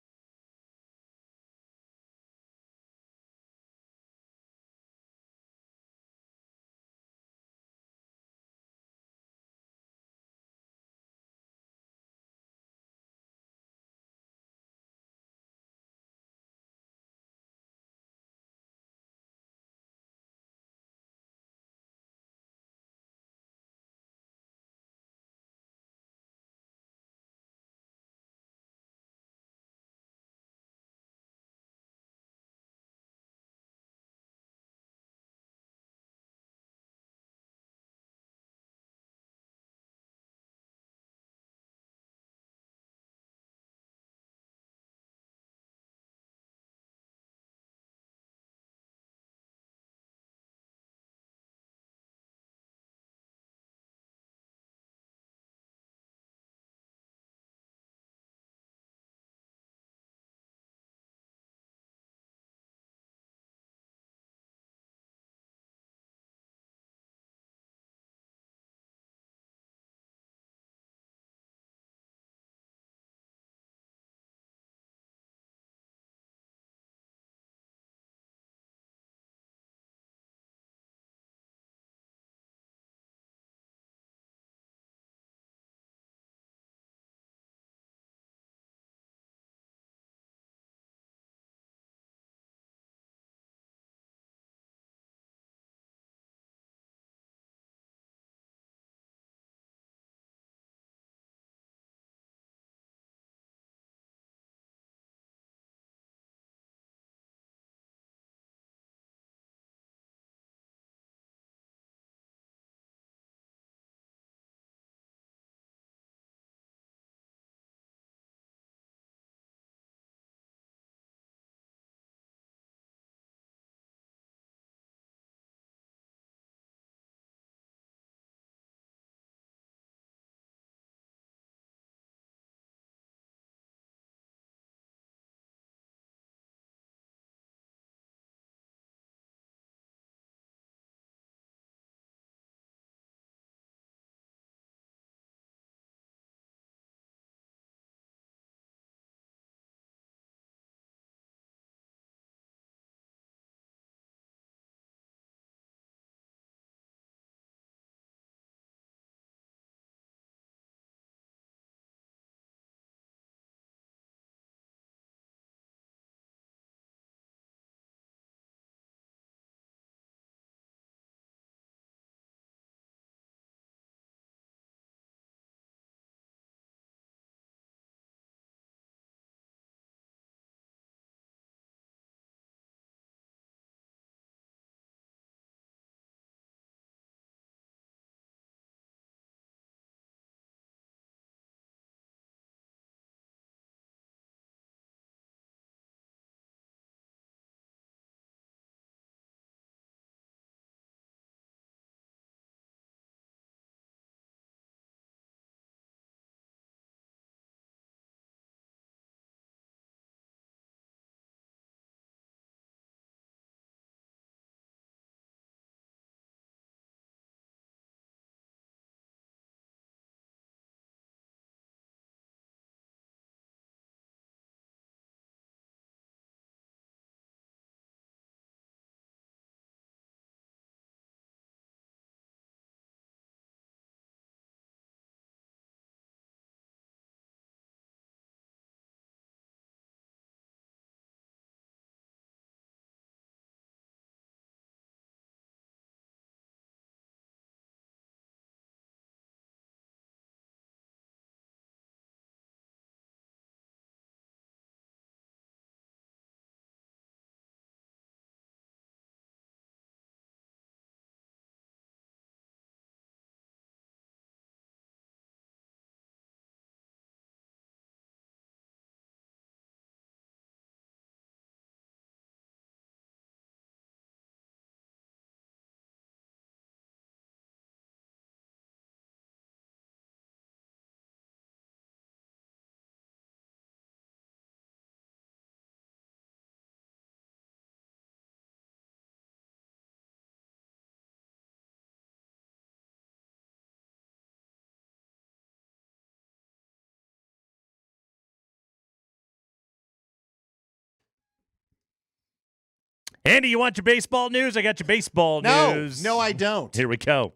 Andy, you want your baseball news? I got your baseball news. No, I don't. Here we go.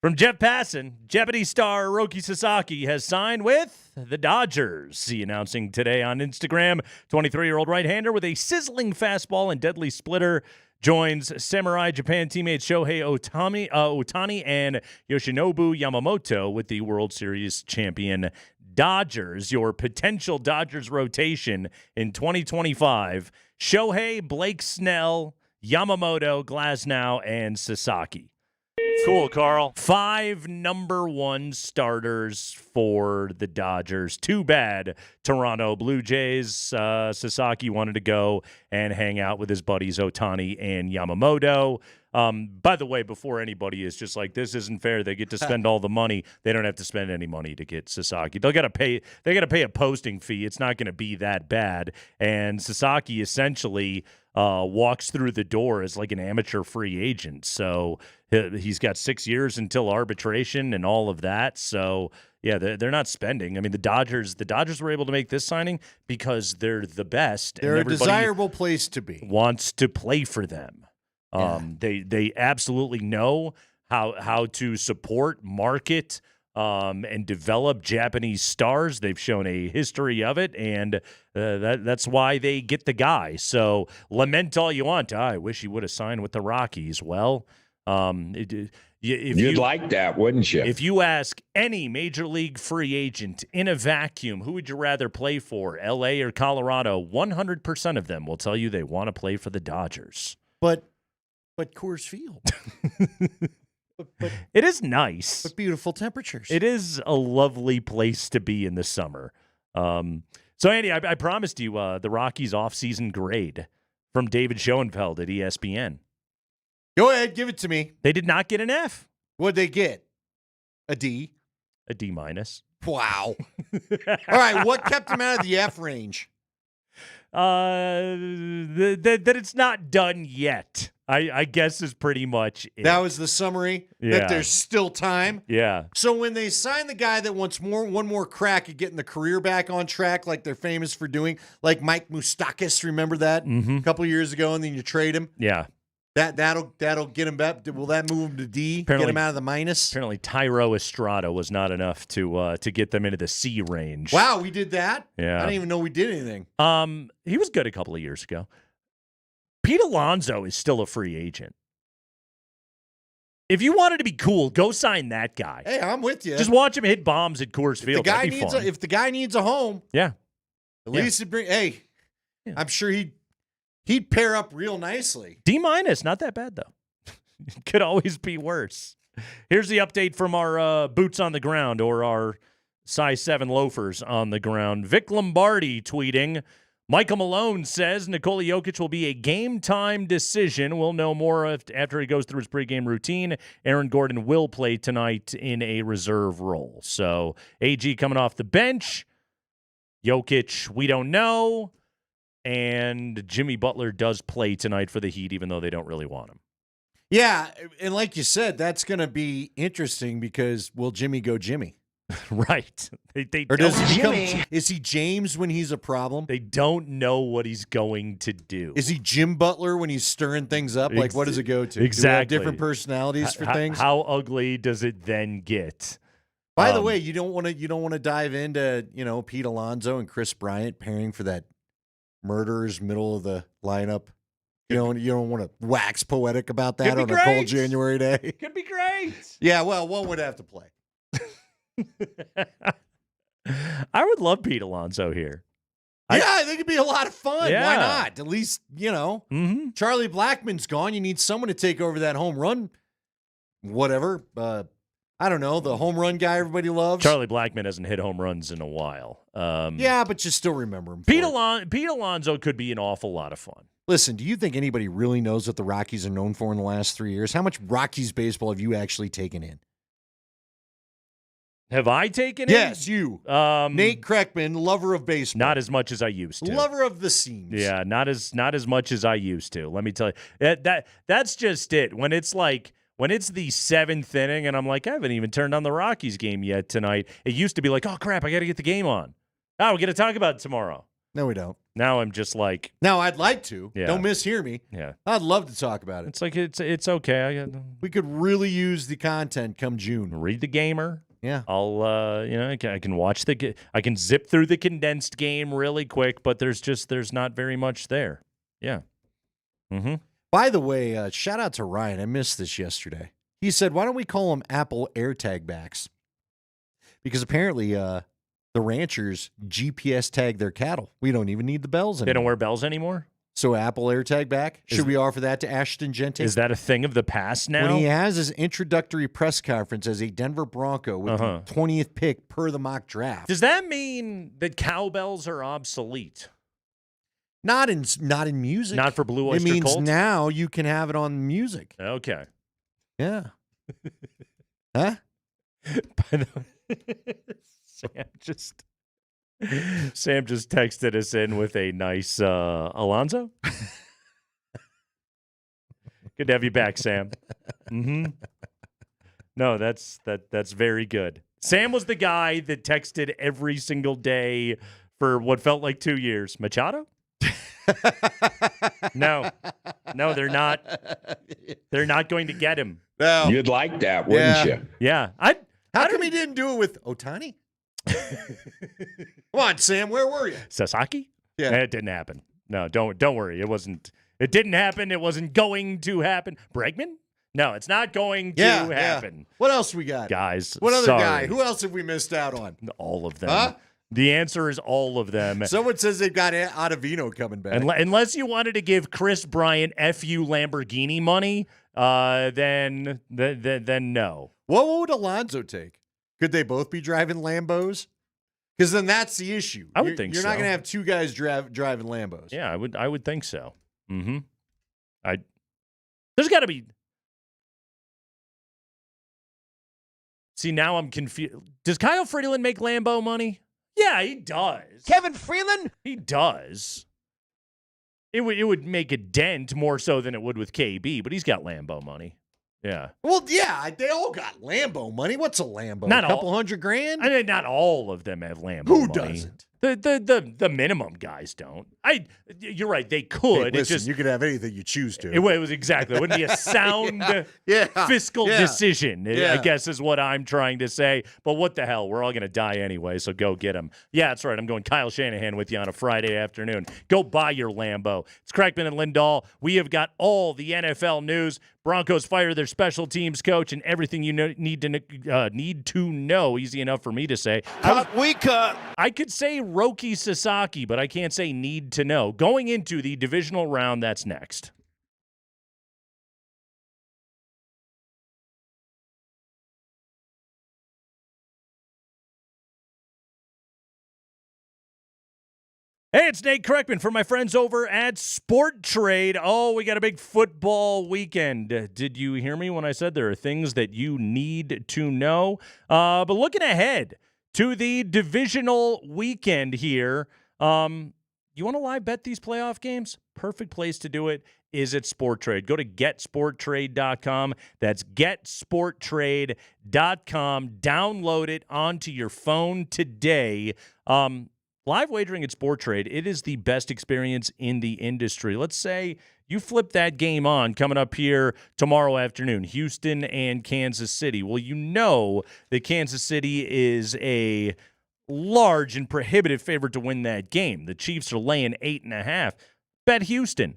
From Jeff Passan, Japanese star Roki Sasaki has signed with the Dodgers. He announcing today on Instagram, 23-year-old right-hander with a sizzling fastball and deadly splitter joins Samurai Japan teammates Shohei Ohtani and Yoshinobu Yamamoto with the World Series champion Dodgers. Your potential Dodgers rotation in 2025, Shohei, Blake Snell, Yamamoto, Glasnow, and Sasaki. Cool, Carl. 5 number 1 starters for the Dodgers. Too bad Toronto Blue Jays. Sasaki wanted to go and hang out with his buddies Ohtani and Yamamoto. By the way, before anybody is just like, this isn't fair, they get to spend all the money. They don't have to spend any money to get Sasaki. They got to pay a posting fee. It's not going to be that bad. And Sasaki essentially walks through the door as like an amateur free agent. So he's got 6 years until arbitration and all of that. So yeah, they're not spending. I mean, the Dodgers were able to make this signing because they're the best. They're and a desirable place to be. Wants to play for them. They absolutely know how to support, market, and develop Japanese stars. They've shown a history of it, and that's why they get the guy. So lament all you want. I wish he would have signed with the Rockies. Well, you'd like that, wouldn't you? If you ask any major league free agent in a vacuum, who would you rather play for, L.A. or Colorado, 100% of them will tell you they want to play for the Dodgers. But Coors Field. But it is nice. But beautiful temperatures. It is a lovely place to be in the summer. So, Andy, I promised you the Rockies off-season grade from David Schoenfeld at ESPN. Go ahead, give it to me. They did not get an F. What'd they get? A D? A D minus. Wow. All right, what kept them out of the F range? That it's not done yet, I guess is pretty much it. That was the summary? Yeah. That there's still time? Yeah. So when they sign the guy that wants one more crack at getting the career back on track like they're famous for doing, like Mike Moustakas, remember that? Mm-hmm. A couple years ago, and then you trade him? Yeah. That'll get him back. Will that move him to D? Get him out of the minus? Apparently, Tyro Estrada was not enough to get them into the C range. Wow, we did that? Yeah. I didn't even know we did anything. He was good a couple of years ago. Pete Alonso is still a free agent. If you wanted to be cool, go sign that guy. Hey, I'm with you. Just watch him hit bombs at Coors Field. If the guy needs a home, yeah, at least it bring. Hey, yeah. I'm sure he'd pair up real nicely. D minus, not that bad though. Could always be worse. Here's the update from our boots on the ground, or our size 7 loafers on the ground. Vic Lombardi tweeting, Michael Malone says Nikola Jokic will be a game-time decision. We'll know more after he goes through his pregame routine. Aaron Gordon will play tonight in a reserve role. So AG coming off the bench. Jokic, we don't know. And Jimmy Butler does play tonight for the Heat, even though they don't really want him. Yeah, and like you said, that's going to be interesting because will Jimmy go Jimmy? Right. Or does he become, is he James when he's a problem? They don't know what he's going to do. Is he Jim Butler when he's stirring things up? Like, what does it go to? Exactly. Do we have different personalities for things? How ugly does it then get? By the way, you don't want to dive into, Pete Alonso and Chris Bryant pairing for that murderers middle of the lineup. You don't want to wax poetic about that on a cold January day. Could be great. Yeah, well, one would have to play. I would love Pete Alonso here. Yeah, I think it'd be a lot of fun. Yeah. Why not? At least, Charlie Blackmon's gone. You need someone to take over that home run. Whatever. I don't know, the home run guy everybody loves. Charlie Blackmon hasn't hit home runs in a while. Yeah, but you still remember him. Pete Alonso could be an awful lot of fun. Listen, do you think anybody really knows what the Rockies are known for in the last 3 years? How much Rockies baseball have you actually taken in? Have I taken it? Yes, you. Nate Kreckman, lover of baseball. Not as much as I used to. Lover of the seams. Yeah, not as much as I used to. Let me tell you. That's just it. When it's the 7th inning and I'm like, I haven't even turned on the Rockies game yet tonight. It used to be like, oh crap, I got to get the game on. Oh, we got to talk about it tomorrow. No, we don't. Now I'm just like, Now I'd like to. Yeah. Don't mishear me. yeah. I'd love to talk about it. It's like it's okay. We could really use the content come June. Read the Gamer. Yeah. I'll I can watch I can zip through the condensed game really quick, but there's not very much there. Yeah. Mm-hmm. By the way, shout out to Ryan. I missed this yesterday. He said, "Why don't we call them Apple AirTag backs?" Because apparently, the ranchers GPS tag their cattle. We don't even need the bells anymore. They don't wear bells anymore? So Apple AirTag back. Should we offer that to Ashton Gente? Is that a thing of the past now? When he has his introductory press conference as a Denver Bronco with the 20th pick per the mock draft. Does that mean that cowbells are obsolete? Not in music. Not for Blue Oyster It means Cult? now you can have it on music. Okay. Yeah. Huh? By the way, Sam just texted us in with a nice Alonzo. Good to have you back, Sam. Mm-hmm. No, that's very good. Sam was the guy that texted every single day for what felt like 2 years. Machado? No, they're not. They're not going to get him. No. You'd like that, wouldn't you? Yeah. How come he didn't do it with Ohtani? Come on, Sam. Where were you? Sasaki? Yeah. It didn't happen. No, don't worry. It didn't happen. It wasn't going to happen. Bregman? No, it's not going to happen. What else we got? Guys, What other sorry. guy? Who else have we missed out on? All of them. Huh? The answer is all of them. Someone says they've got Ottavino coming back. Unless you wanted to give Chris Bryant FU Lamborghini money, then no. What would Alonzo take? Could they both be driving Lambos? Because then that's the issue. I would think you're so. not going to have two guys driving Lambos. Yeah, I would think so. Mm-hmm. There's got to be. See, now I'm confused. Does Kyle Freeland make Lambo money? Yeah, he does. Kevin Freeland? He does. It would make a dent more so than it would with KB, but he's got Lambo money. Yeah. Well, yeah, they all got Lambo money. What's a Lambo? Not a couple all. $100,000? I mean, not all of them have Lambo Who money. doesn't? The minimum guys don't. You're right. They could. Hey, It just you could have anything you choose to. It was exactly. It wouldn't be a sound fiscal decision, I guess is what I'm trying to say. But what the hell? We're all going to die anyway, so go get them. Yeah, that's right. I'm going Kyle Shanahan with you on a Friday afternoon. Go buy your Lambo. It's Crackman and Lindahl. We have got all the NFL news. Broncos fire their special teams coach and everything you need to know. Easy enough for me to say. I could say Roki Sasaki, but I can't say need to know. Going into the divisional round, that's next. Hey, it's Nate Kreckman for my friends over at Sport Trade. Oh, we got a big football weekend. Did you hear me when I said there are things that you need to know? But looking ahead to the divisional weekend here, you want to live bet these playoff games? Perfect place to do it is at Sport Trade. Go to getsporttrade.com. That's getsporttrade.com. Download it onto your phone today. Live wagering at Sport Trade, it is the best experience in the industry. Let's say you flip that game on coming up here tomorrow afternoon, Houston and Kansas City. Well, you know that Kansas City is a large and prohibitive favorite to win that game. The Chiefs are laying 8.5. Bet Houston.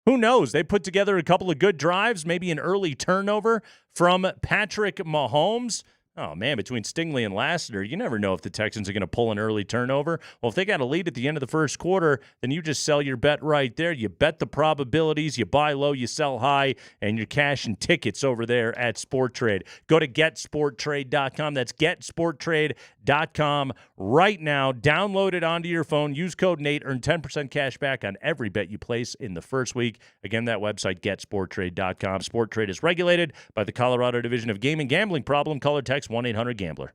Who knows? They put together a couple of good drives, maybe an early turnover from Patrick Mahomes. Oh, man, between Stingley and Lassiter, you never know if the Texans are going to pull an early turnover. Well, if they got a lead at the end of the first quarter, then you just sell your bet right there. You bet the probabilities, you buy low, you sell high, and you're cashing tickets over there at Sport Trade. Go to getsporttrade.com. That's getsporttrade.com right now. Download it onto your phone. Use code NATE. Earn 10% cash back on every bet you place in the first week. Again, that website, getsporttrade.com. Sport Trade is regulated by the Colorado Division of Gaming. Gambling problem, call or text 1-800-GAMBLER.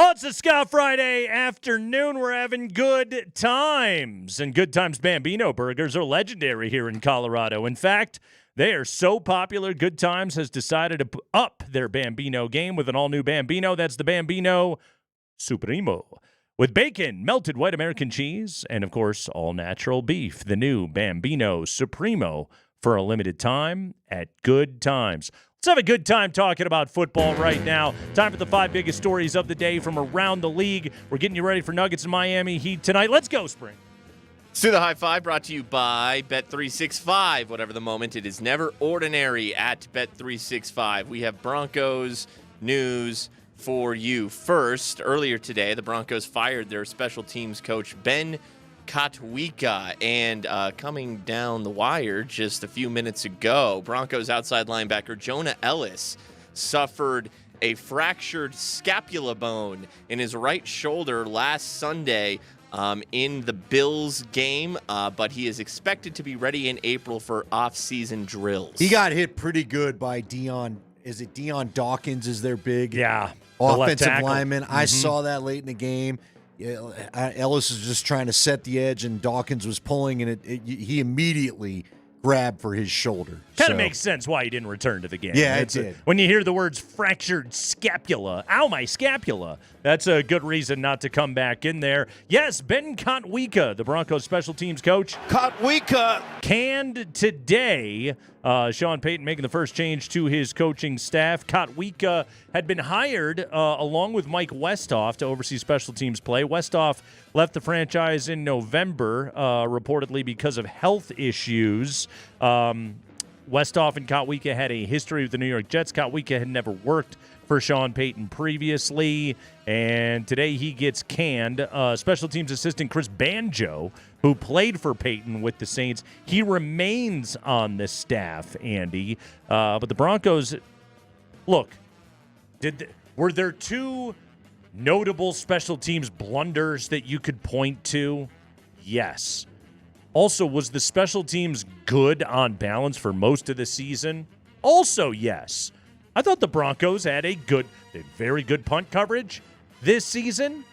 Oh, it's a Scott Friday afternoon. We're having good times. And Good Times Bambino burgers are legendary here in Colorado. In fact, they are so popular, Good Times has decided to up their Bambino game with an all-new Bambino. That's the Bambino Supremo. With bacon, melted white American cheese, and, of course, all-natural beef. The new Bambino Supremo for a limited time at Good Times. Let's have a good time talking about football right now. Time for the 5 biggest stories of the day from around the league. We're getting you ready for Nuggets and Miami Heat tonight. Let's go, Spring. Let's do the high five, brought to you by Bet365. Whatever the moment, it is never ordinary at Bet365. We have Broncos news for you. First, earlier today, the Broncos fired their special teams coach, Ben Katwika, and coming down the wire just a few minutes ago, Broncos outside linebacker Jonah Ellis suffered a fractured scapula bone in his right shoulder last Sunday in the Bills game, but he is expected to be ready in April for off-season drills. He got hit pretty good by Dion. Is it Dion Dawkins is their big offensive lineman? I saw that late in the game. Ellis was just trying to set the edge, and Dawkins was pulling, and he immediately grabbed for his shoulder. Kind of makes sense why he didn't return to the game. Yeah, it did. When you hear the words fractured scapula, ow, my scapula, that's a good reason not to come back in there. Yes, Ben Katwika, the Broncos special teams coach. Katwika canned today. Sean Payton making the first change to his coaching staff. Katwika had been hired along with Mike Westhoff to oversee special teams play. Westhoff left the franchise in November, reportedly because of health issues. Westhoff and Katwika had a history with the New York Jets. Katwika had never worked for Sean Payton previously, and today he gets canned. Special teams assistant Chris Banjo, who played for Payton with the Saints, he remains on the staff, Andy. But the Broncos, look, were there two notable special teams blunders that you could point to? Yes. Also, was the special teams good on balance for most of the season? Also, yes. I thought the Broncos had very good punt coverage this season.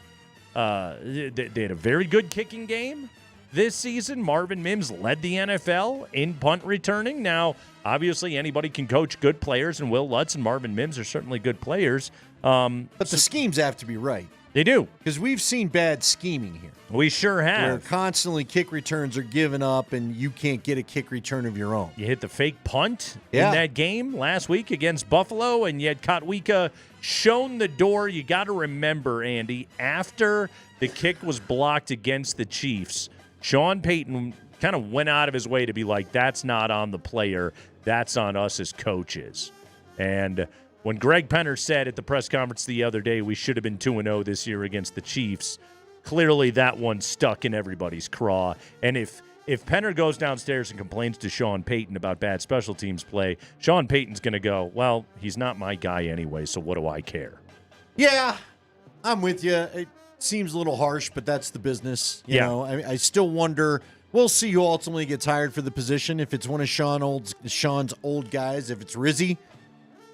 They had a very good kicking game this season. Marvin Mims led the NFL in punt returning. Now, obviously, anybody can coach good players, and Will Lutz and Marvin Mims are certainly good players. But the schemes have to be right. They do. Because we've seen bad scheming here. We sure have. Where constantly kick returns are given up and you can't get a kick return of your own. You hit the fake punt in that game last week against Buffalo, and yet Katwika shown the door. You got to remember, Andy, after the kick was blocked against the Chiefs, Sean Payton kind of went out of his way to be like, that's not on the player. That's on us as coaches. And when Greg Penner said at the press conference the other day we should have been 2-0 this year against the Chiefs, clearly that one stuck in everybody's craw. And if Penner goes downstairs and complains to Sean Payton about bad special teams play, Sean Payton's going to go, well, he's not my guy anyway, so what do I care? Yeah, I'm with you. It seems a little harsh, but that's the business. You know, I still wonder. We'll see who ultimately gets hired for the position. If it's one of Sean's old guys, if it's Rizzi,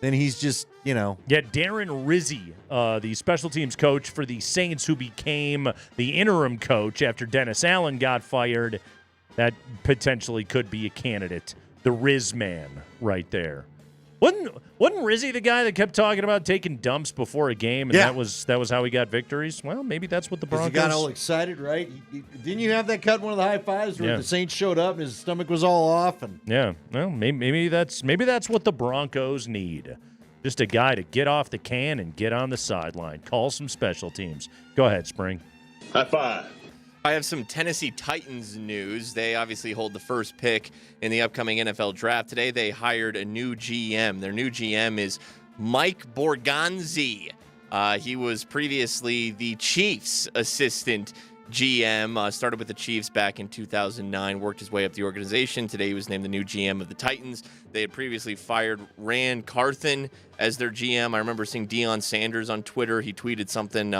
then he's just, Yeah, Darren Rizzi, the special teams coach for the Saints, who became the interim coach after Dennis Allen got fired, that potentially could be a candidate. The Riz man right there. Wasn't Rizzi the guy that kept talking about taking dumps before a game, and that was how he got victories? Well, maybe that's what the Broncos... He got all excited, right? Didn't you have that cut one of the high fives where the Saints showed up and his stomach was all off? And well, maybe that's what the Broncos need. Just a guy to get off the can and get on the sideline. Call some special teams. Go ahead, Spring. High five. I have some Tennessee Titans news. They obviously hold the first pick in the upcoming NFL draft. Today they hired a new GM. Their new GM is Mike Borgonzi. He was previously the Chiefs' assistant GM, started with the Chiefs back in 2009, worked his way up the organization. Today he was named the new GM of the Titans. They had previously fired Rand Carthen as their GM. I remember seeing Deion Sanders on Twitter. He tweeted something.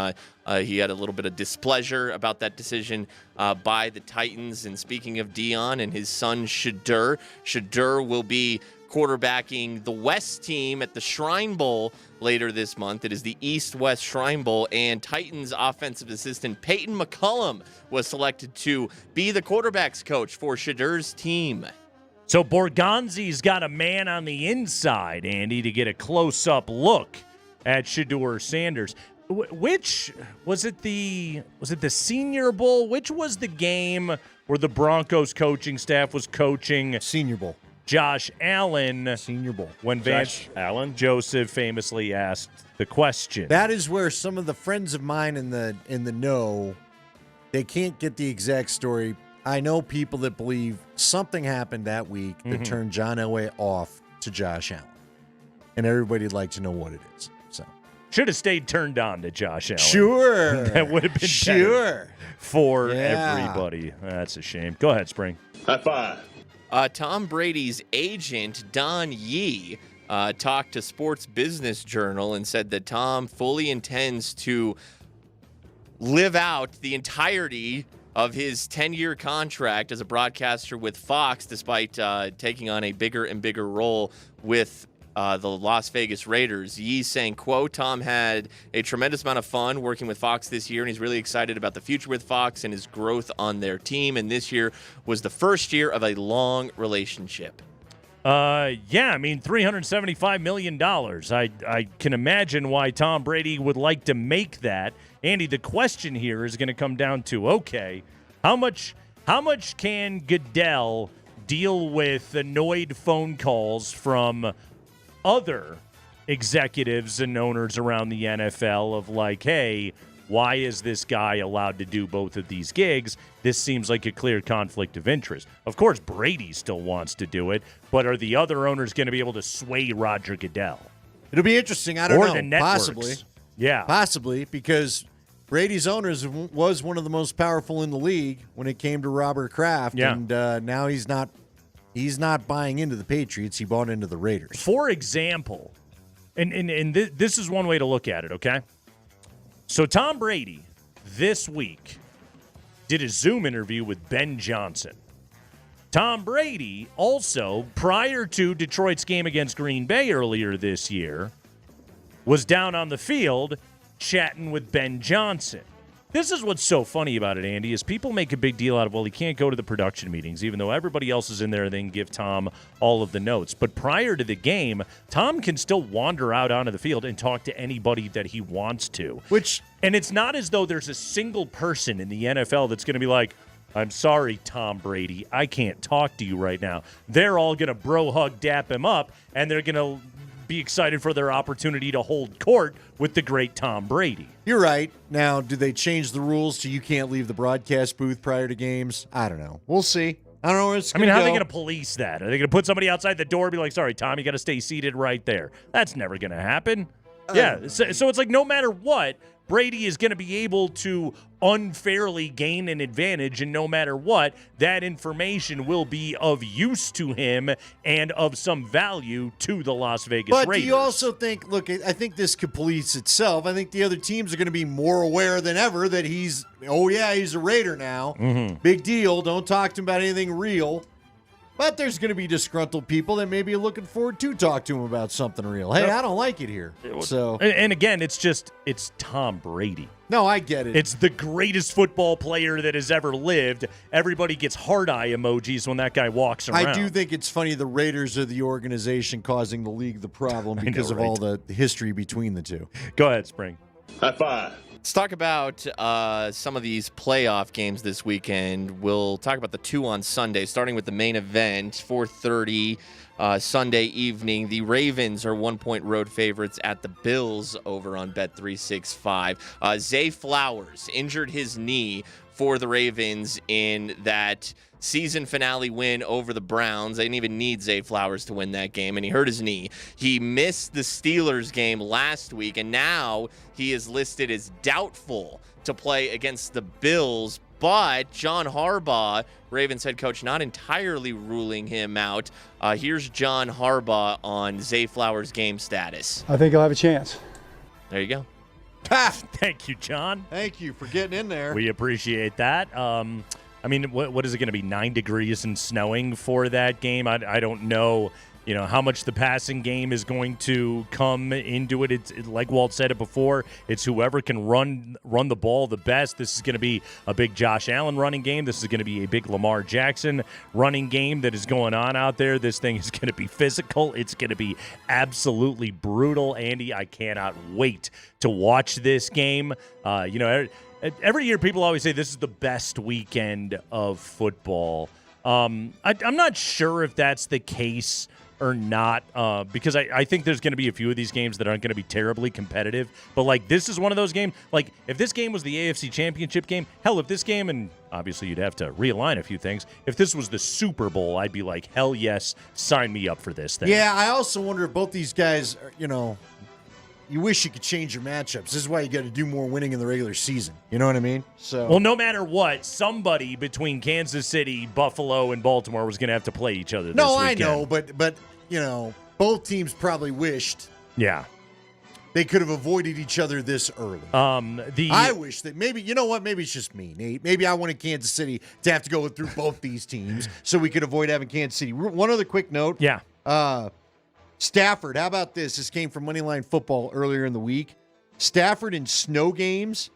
He had a little bit of displeasure about that decision by the Titans. And speaking of Deion and his son Shadur will be quarterbacking the West team at the Shrine Bowl later this month. It is the East-West Shrine Bowl, and Titans offensive assistant Peyton McCullum was selected to be the quarterback's coach for Shedur's team. So Borgonzi's got a man on the inside, Andy, to get a close-up look at Shedeur Sanders. Which was it? The Senior Bowl? Which was the game where the Broncos coaching staff was coaching Senior Bowl? Josh Allen. Senior Bowl. When Vance Joseph famously asked the question. That is where some of the friends of mine in the know, they can't get the exact story. I know people that believe something happened that week that turned John Elway off to Josh Allen, and everybody'd like to know what it is. So should have stayed turned on to Josh Allen. Sure, that would have been sure for everybody. That's a shame. Go ahead, Spring. High five. Tom Brady's agent, Don Yee, talked to Sports Business Journal and said that Tom fully intends to live out the entirety of his 10-year contract as a broadcaster with Fox, despite taking on a bigger and bigger role with the Las Vegas Raiders. Yee saying, quote, Tom had a tremendous amount of fun working with Fox this year, and he's really excited about the future with Fox and his growth on their team. And this year was the first year of a long relationship. $375 million. I can imagine why Tom Brady would like to make that. Andy, the question here is going to come down to, okay, how much can Goodell deal with annoyed phone calls from other executives and owners around the NFL of like, hey, why is this guy allowed to do both of these gigs? This seems like a clear conflict of interest. Of course, Brady still wants to do it, but are the other owners going to be able to sway Roger Goodell? It'll be interesting. I don't know. The networks. Possibly. Yeah. Possibly, because Brady's owners was one of the most powerful in the league when it came to Robert Kraft, and now he's not buying into the Patriots. He bought into the Raiders. For example, and this is one way to look at it, okay? So Tom Brady this week did a Zoom interview with Ben Johnson. Tom Brady also, prior to Detroit's game against Green Bay earlier this year, was down on the field chatting with Ben Johnson. This is what's so funny about it, Andy, is people make a big deal out of, well, he can't go to the production meetings, even though everybody else is in there, they can give Tom all of the notes. But prior to the game, Tom can still wander out onto the field and talk to anybody that he wants to. And it's not as though there's a single person in the NFL that's going to be like, I'm sorry, Tom Brady, I can't talk to you right now. They're all going to bro hug dap him up, and they're going to be excited for their opportunity to hold court with the great Tom Brady. You're right. Now, do they change the rules so you can't leave the broadcast booth prior to games? I don't know. We'll see. I don't know where it's going to go. How are they going to police that? Are they going to put somebody outside the door and be like, sorry, Tom, you got to stay seated right there? That's never going to happen. So it's like no matter what, Brady is going to be able to unfairly gain an advantage, and no matter what, that information will be of use to him and of some value to the Las Vegas Raiders. But do you also think, look, I think this could police itself. I think the other teams are going to be more aware than ever that he's a Raider now. Mm-hmm. Big deal. Don't talk to him about anything real. But there's going to be disgruntled people that may be looking forward to talk to him about something real. Hey, I don't like it here. So, and again, it's Tom Brady. No, I get it. It's the greatest football player that has ever lived. Everybody gets heart eye emojis when that guy walks around. I do think it's funny the Raiders are the organization causing the league the problem because of all the history between the two. Go ahead, Spring. High five. Let's talk about some of these playoff games this weekend. We'll talk about the two on Sunday, starting with the main event, 4:30 Sunday evening. The Ravens are 1-point road favorites at the Bills over on Bet365. Zay Flowers injured his knee for the Ravens in that season finale win over the Browns. They didn't even need Zay Flowers to win that game, and he hurt his knee. He missed the Steelers game last week, and now he is listed as doubtful to play against the Bills. But John Harbaugh, Ravens head coach, not entirely ruling him out. Here's John Harbaugh on Zay Flowers' game status. I think he'll have a chance. There you go. Thank you, John. Thank you for getting in there. We appreciate that. What is it going to be, 9 degrees and snowing for that game? I don't know how much the passing game is going to come into it. It's like Walt said it before. It's whoever can run the ball the best. This is going to be a big Josh Allen running game. This is going to be a big Lamar Jackson running game that is going on out there. This thing is going to be physical. It's going to be absolutely brutal. Andy, I cannot wait to watch this game. Every year people always say this is the best weekend of football. I'm not sure if that's the case or not, because I think there's going to be a few of these games that aren't going to be terribly competitive. But, this is one of those games. If this game was the AFC Championship game, hell, if this game, and obviously you'd have to realign a few things, if this was the Super Bowl, I'd be like, hell yes, sign me up for this thing. Yeah, I also wonder if both these guys, you wish you could change your matchups. This is why you got to do more winning in the regular season. You know what I mean? So, well, no matter what, somebody between Kansas City, Buffalo, and Baltimore was going to have to play each other this weekend. I know, but both teams probably wished they could have avoided each other this early. I wish that maybe it's just me, Nate. Maybe I wanted Kansas City to have to go through both these teams so we could avoid having Kansas City. One other quick note. Yeah. Stafford, how about this? This came from Moneyline Football earlier in the week. Stafford in snow games,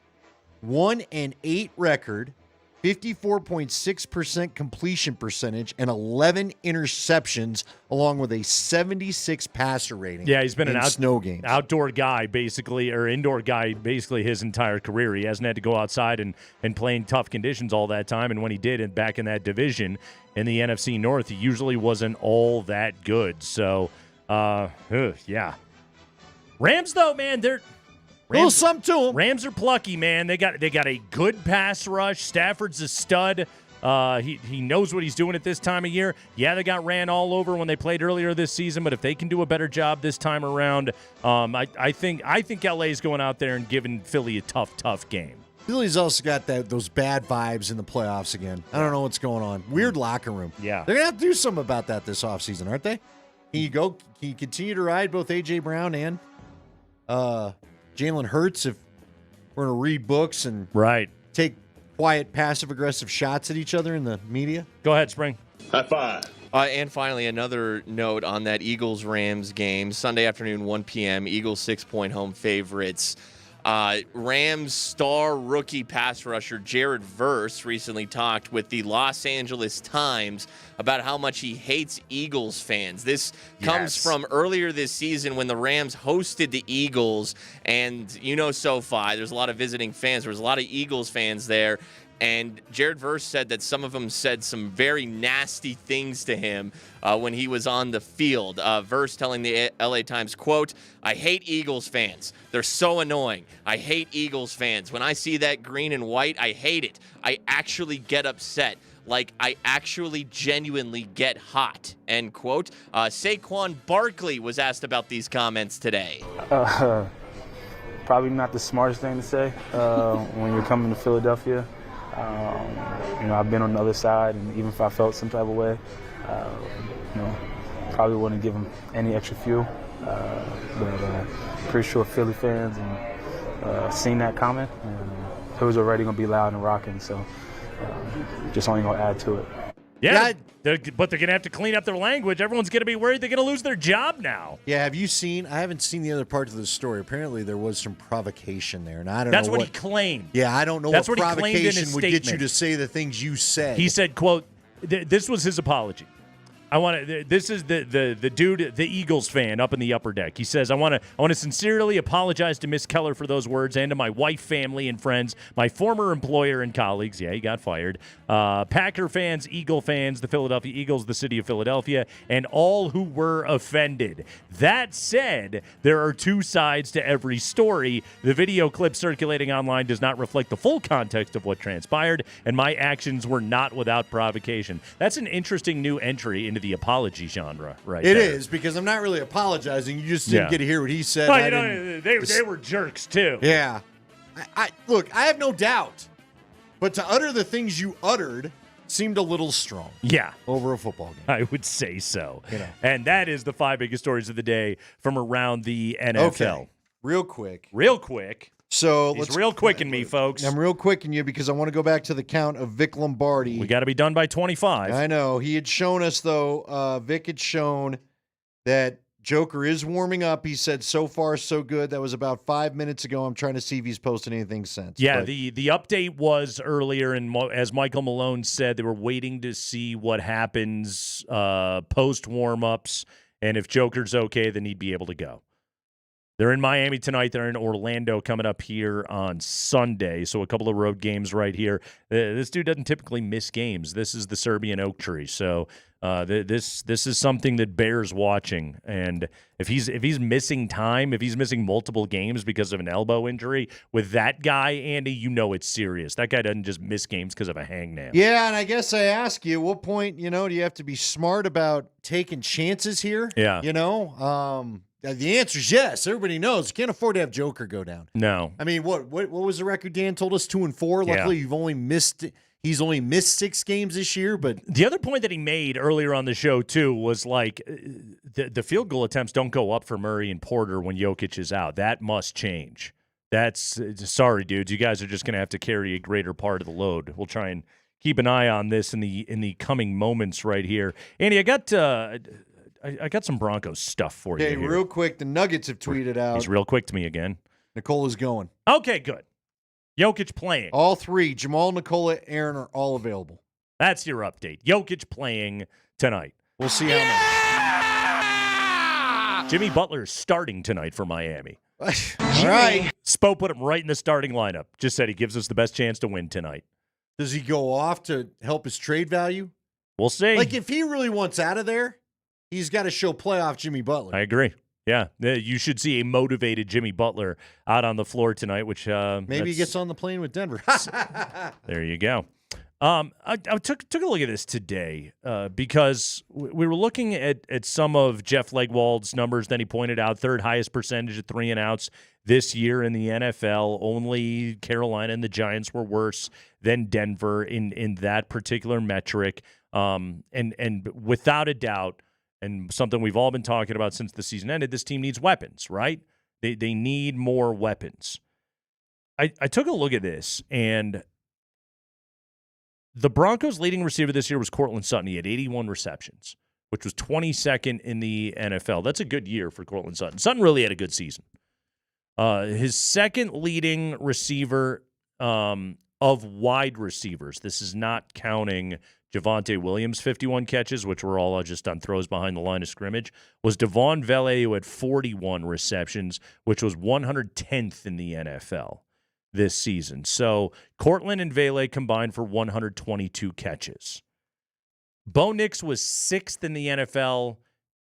1-8 record, 54.6% completion percentage, and 11 interceptions, along with a 76 passer rating. Yeah, he's been an snow games. Outdoor guy, basically, or indoor guy, basically his entire career. He hasn't had to go outside and play in tough conditions all that time. And when he did, back in that division in the NFC North, he usually wasn't all that good. So, yeah. Rams, though, man, they're some to them. Rams are plucky, man. They got a good pass rush. Stafford's a stud. He knows what he's doing at this time of year. Yeah, they got ran all over when they played earlier this season, but if they can do a better job this time around, I think LA's going out there and giving Philly a tough game. Philly's also got those bad vibes in the playoffs again. I don't know what's going on. Weird locker room. Yeah. They're going to have to do something about that this offseason, aren't they? Can you continue to ride both A.J. Brown and Jalen Hurts if we're going to read books and take quiet, passive-aggressive shots at each other in the media? Go ahead, Spring. High five. And finally, another note on that Eagles-Rams game. Sunday afternoon, 1 p.m., Eagles 6-point home favorites. Rams star rookie pass rusher Jared Verse recently talked with the Los Angeles Times about how much he hates Eagles fans. This comes from earlier this season when the Rams hosted the Eagles, and SoFi, there's a lot of visiting fans. There was a lot of Eagles fans there. And Jared Verse said that some of them said some very nasty things to him when he was on the field. Verse telling the LA Times, quote, "I hate Eagles fans. They're so annoying. I hate Eagles fans. When I see that green and white, I hate it. I actually get upset. Like, I actually genuinely get hot," end quote. Saquon Barkley was asked about these comments today. Probably not the smartest thing to say when you're coming to Philadelphia. I've been on the other side, and even if I felt some type of way, probably wouldn't give them any extra fuel. But pretty sure Philly fans seen that comment, and it was already going to be loud and rocking, so just only going to add to it. Yeah, but they're going to have to clean up their language. Everyone's going to be worried they're going to lose their job now. Yeah, have you seen? I haven't seen the other parts of the story. Apparently, there was some provocation there, and I don't know. That's what he claimed. Yeah, I don't know That's what what he claimed in provocation his would get you statement. to say the things you said. He said, quote, this was his apology. This is the dude, the Eagles fan up in the upper deck. He says, I want to sincerely apologize to Miss Keller for those words and to my wife, family, and friends, my former employer and colleagues. Yeah, he got fired. Packer fans, Eagle fans, the Philadelphia Eagles, the city of Philadelphia, and all who were offended. That said, there are two sides to every story. The video clip circulating online does not reflect the full context of what transpired, and my actions were not without provocation. That's an interesting new entry into the apology genre, right? It there. is, because I'm not really apologizing. You just didn't get to hear what he said. Oh, they were jerks, too. Yeah. Look, I have no doubt. But to utter the things you uttered seemed a little strong. Yeah. Over a football game. I would say so. And that is the 5 biggest stories of the day from around the NFL. Okay. Real quick. So he's real quick in me, folks. I'm real quick in you because I want to go back to the count of Vic Lombardi. We got to be done by 25. I know. He had shown us, though, Vic had shown that Joker is warming up. He said so far so good. That was about 5 minutes ago. I'm trying to see if he's posted anything since. Yeah, but the update was earlier, and as Michael Malone said, they were waiting to see what happens post warm-ups, and if Joker's okay, then he'd be able to go. They're in Miami tonight. They're in Orlando coming up here on Sunday. So a couple of road games right here. This dude doesn't typically miss games. This is the Serbian oak tree. So this is something that bears watching. And if he's missing time, if he's missing multiple games because of an elbow injury, with that guy, Andy, you know it's serious. That guy doesn't just miss games because of a hangnail. yeah, and I guess I ask you, at what point, do you have to be smart about taking chances here? Yeah. The answer is yes. Everybody knows you can't afford to have Joker go down. No. I mean, what was the record Dan told us? 2-4. Yeah. Luckily, he's only missed 6 games this year. But the other point that he made earlier on the show too was like the field goal attempts don't go up for Murray and Porter when Jokic is out. That must change. Sorry, dudes. You guys are just going to have to carry a greater part of the load. We'll try and keep an eye on this in the coming moments right here. Andy, I got some Broncos stuff for you. okay, here. real quick, the Nuggets have tweeted out. He's real quick to me again. Nicola's going. Okay, good. Jokic playing. All 3, Jamal, Nicola, Aaron, are all available. That's your update. Jokic playing tonight. We'll see how many. Jimmy Butler is starting tonight for Miami. All right. Spo put him right in the starting lineup. Just said he gives us the best chance to win tonight. Does he go off to help his trade value? We'll see. Like, if he really wants out of there, he's got to show playoff Jimmy Butler. I agree. Yeah, you should see a motivated Jimmy Butler out on the floor tonight, which maybe he gets on the plane with Denver. There you go. I took a look at this today because we were looking at some of Jeff Legwold's numbers. Then he pointed out third highest percentage of 3-and-outs this year in the NFL. Only Carolina and the Giants were worse than Denver in that particular metric. And without a doubt, and something we've all been talking about since the season ended, this team needs weapons, right? They need more weapons. I took a look at this, and the Broncos' leading receiver this year was Courtland Sutton. He had 81 receptions, which was 22nd in the NFL. That's a good year for Courtland Sutton. Sutton really had a good season. His second leading receiver of wide receivers, this is not counting Javonte Williams' 51 catches, which were all just on throws behind the line of scrimmage, was Devon Vele, who had 41 receptions, which was 110th in the NFL this season. So Courtland and Vele combined for 122 catches. Bo Nix was 6th in the NFL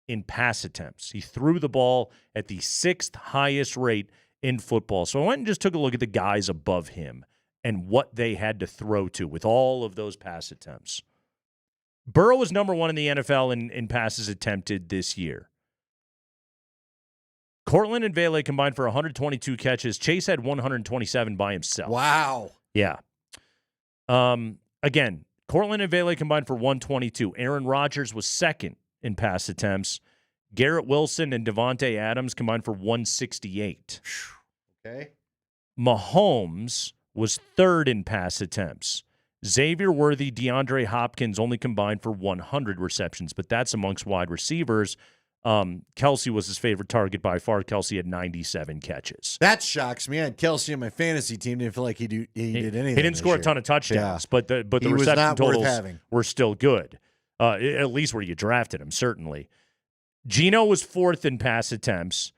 in pass attempts. He threw the ball at the 6th highest rate in football. So I went and just took a look at the guys above him and what they had to throw to with all of those pass attempts. Burrow was number 1 in the NFL in passes attempted this year. Courtland and Vele combined for 122 catches. Chase had 127 by himself. Wow. Yeah. Again, Courtland and Vele combined for 122. Aaron Rodgers was 2nd in pass attempts. Garrett Wilson and Devontae Adams combined for 168. Okay. Mahomes was 3rd in pass attempts. Xavier Worthy, DeAndre Hopkins only combined for 100 receptions, but that's amongst wide receivers. Kelsey was his favorite target by far. Kelsey had 97 catches. That shocks me. I had Kelsey on my fantasy team. Didn't feel like he did anything. He didn't score a ton of touchdowns, but the reception totals were still good. At least where you drafted him, certainly. Geno was 4th in pass attempts.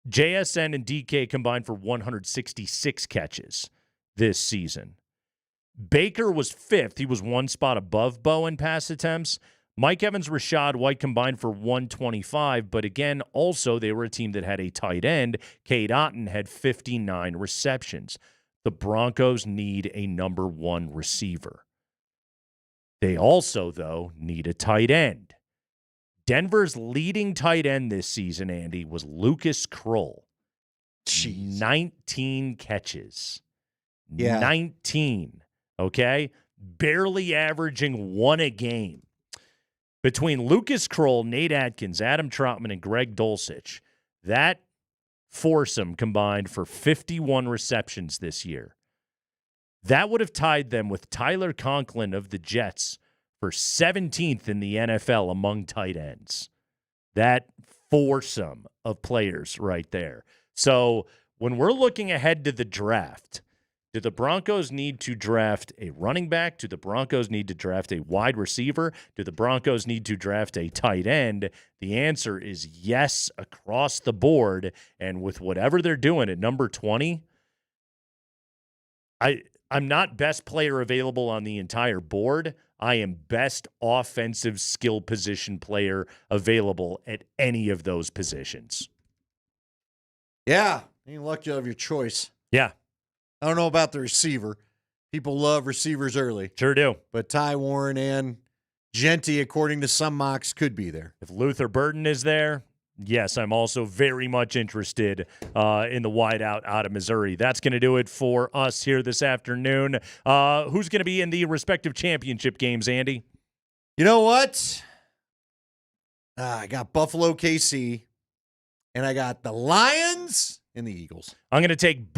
JSN and DK combined for 166 catches this season. Baker was 5th. He was 1 spot above Bo in pass attempts. Mike Evans, Rashad White combined for 125, but again, also they were a team that had a tight end. Cade Otton had 59 receptions. The Broncos need a number 1 receiver. They also, though, need a tight end. Denver's leading tight end this season, Andy, was Lucas Kroll. 19 catches. Yeah. 19. Okay? Barely averaging 1 a game. Between Lucas Kroll, Nate Atkins, Adam Troutman, and Greg Dulcich, that foursome combined for 51 receptions this year. That would have tied them with Tyler Conklin of the Jets for 17th in the NFL among tight ends. That foursome of players right there. So when we're looking ahead to the draft, do the Broncos need to draft a running back? Do the Broncos need to draft a wide receiver? Do the Broncos need to draft a tight end? The answer is yes across the board. And with whatever they're doing at number 20, I'm not best player available on the entire board. I am best offensive skill position player available at any of those positions. Yeah. Ain't luck you'll have your choice. Yeah. I don't know about the receiver. People love receivers early. Sure do. But Ty Warren and Genty, according to some mocks, could be there. If Luther Burden is there, yes, I'm also very much interested in the wideout out of Missouri. That's going to do it for us here this afternoon. Who's going to be in the respective championship games, Andy? You know what? I got Buffalo KC, and I got the Lions and the Eagles. I'm going to take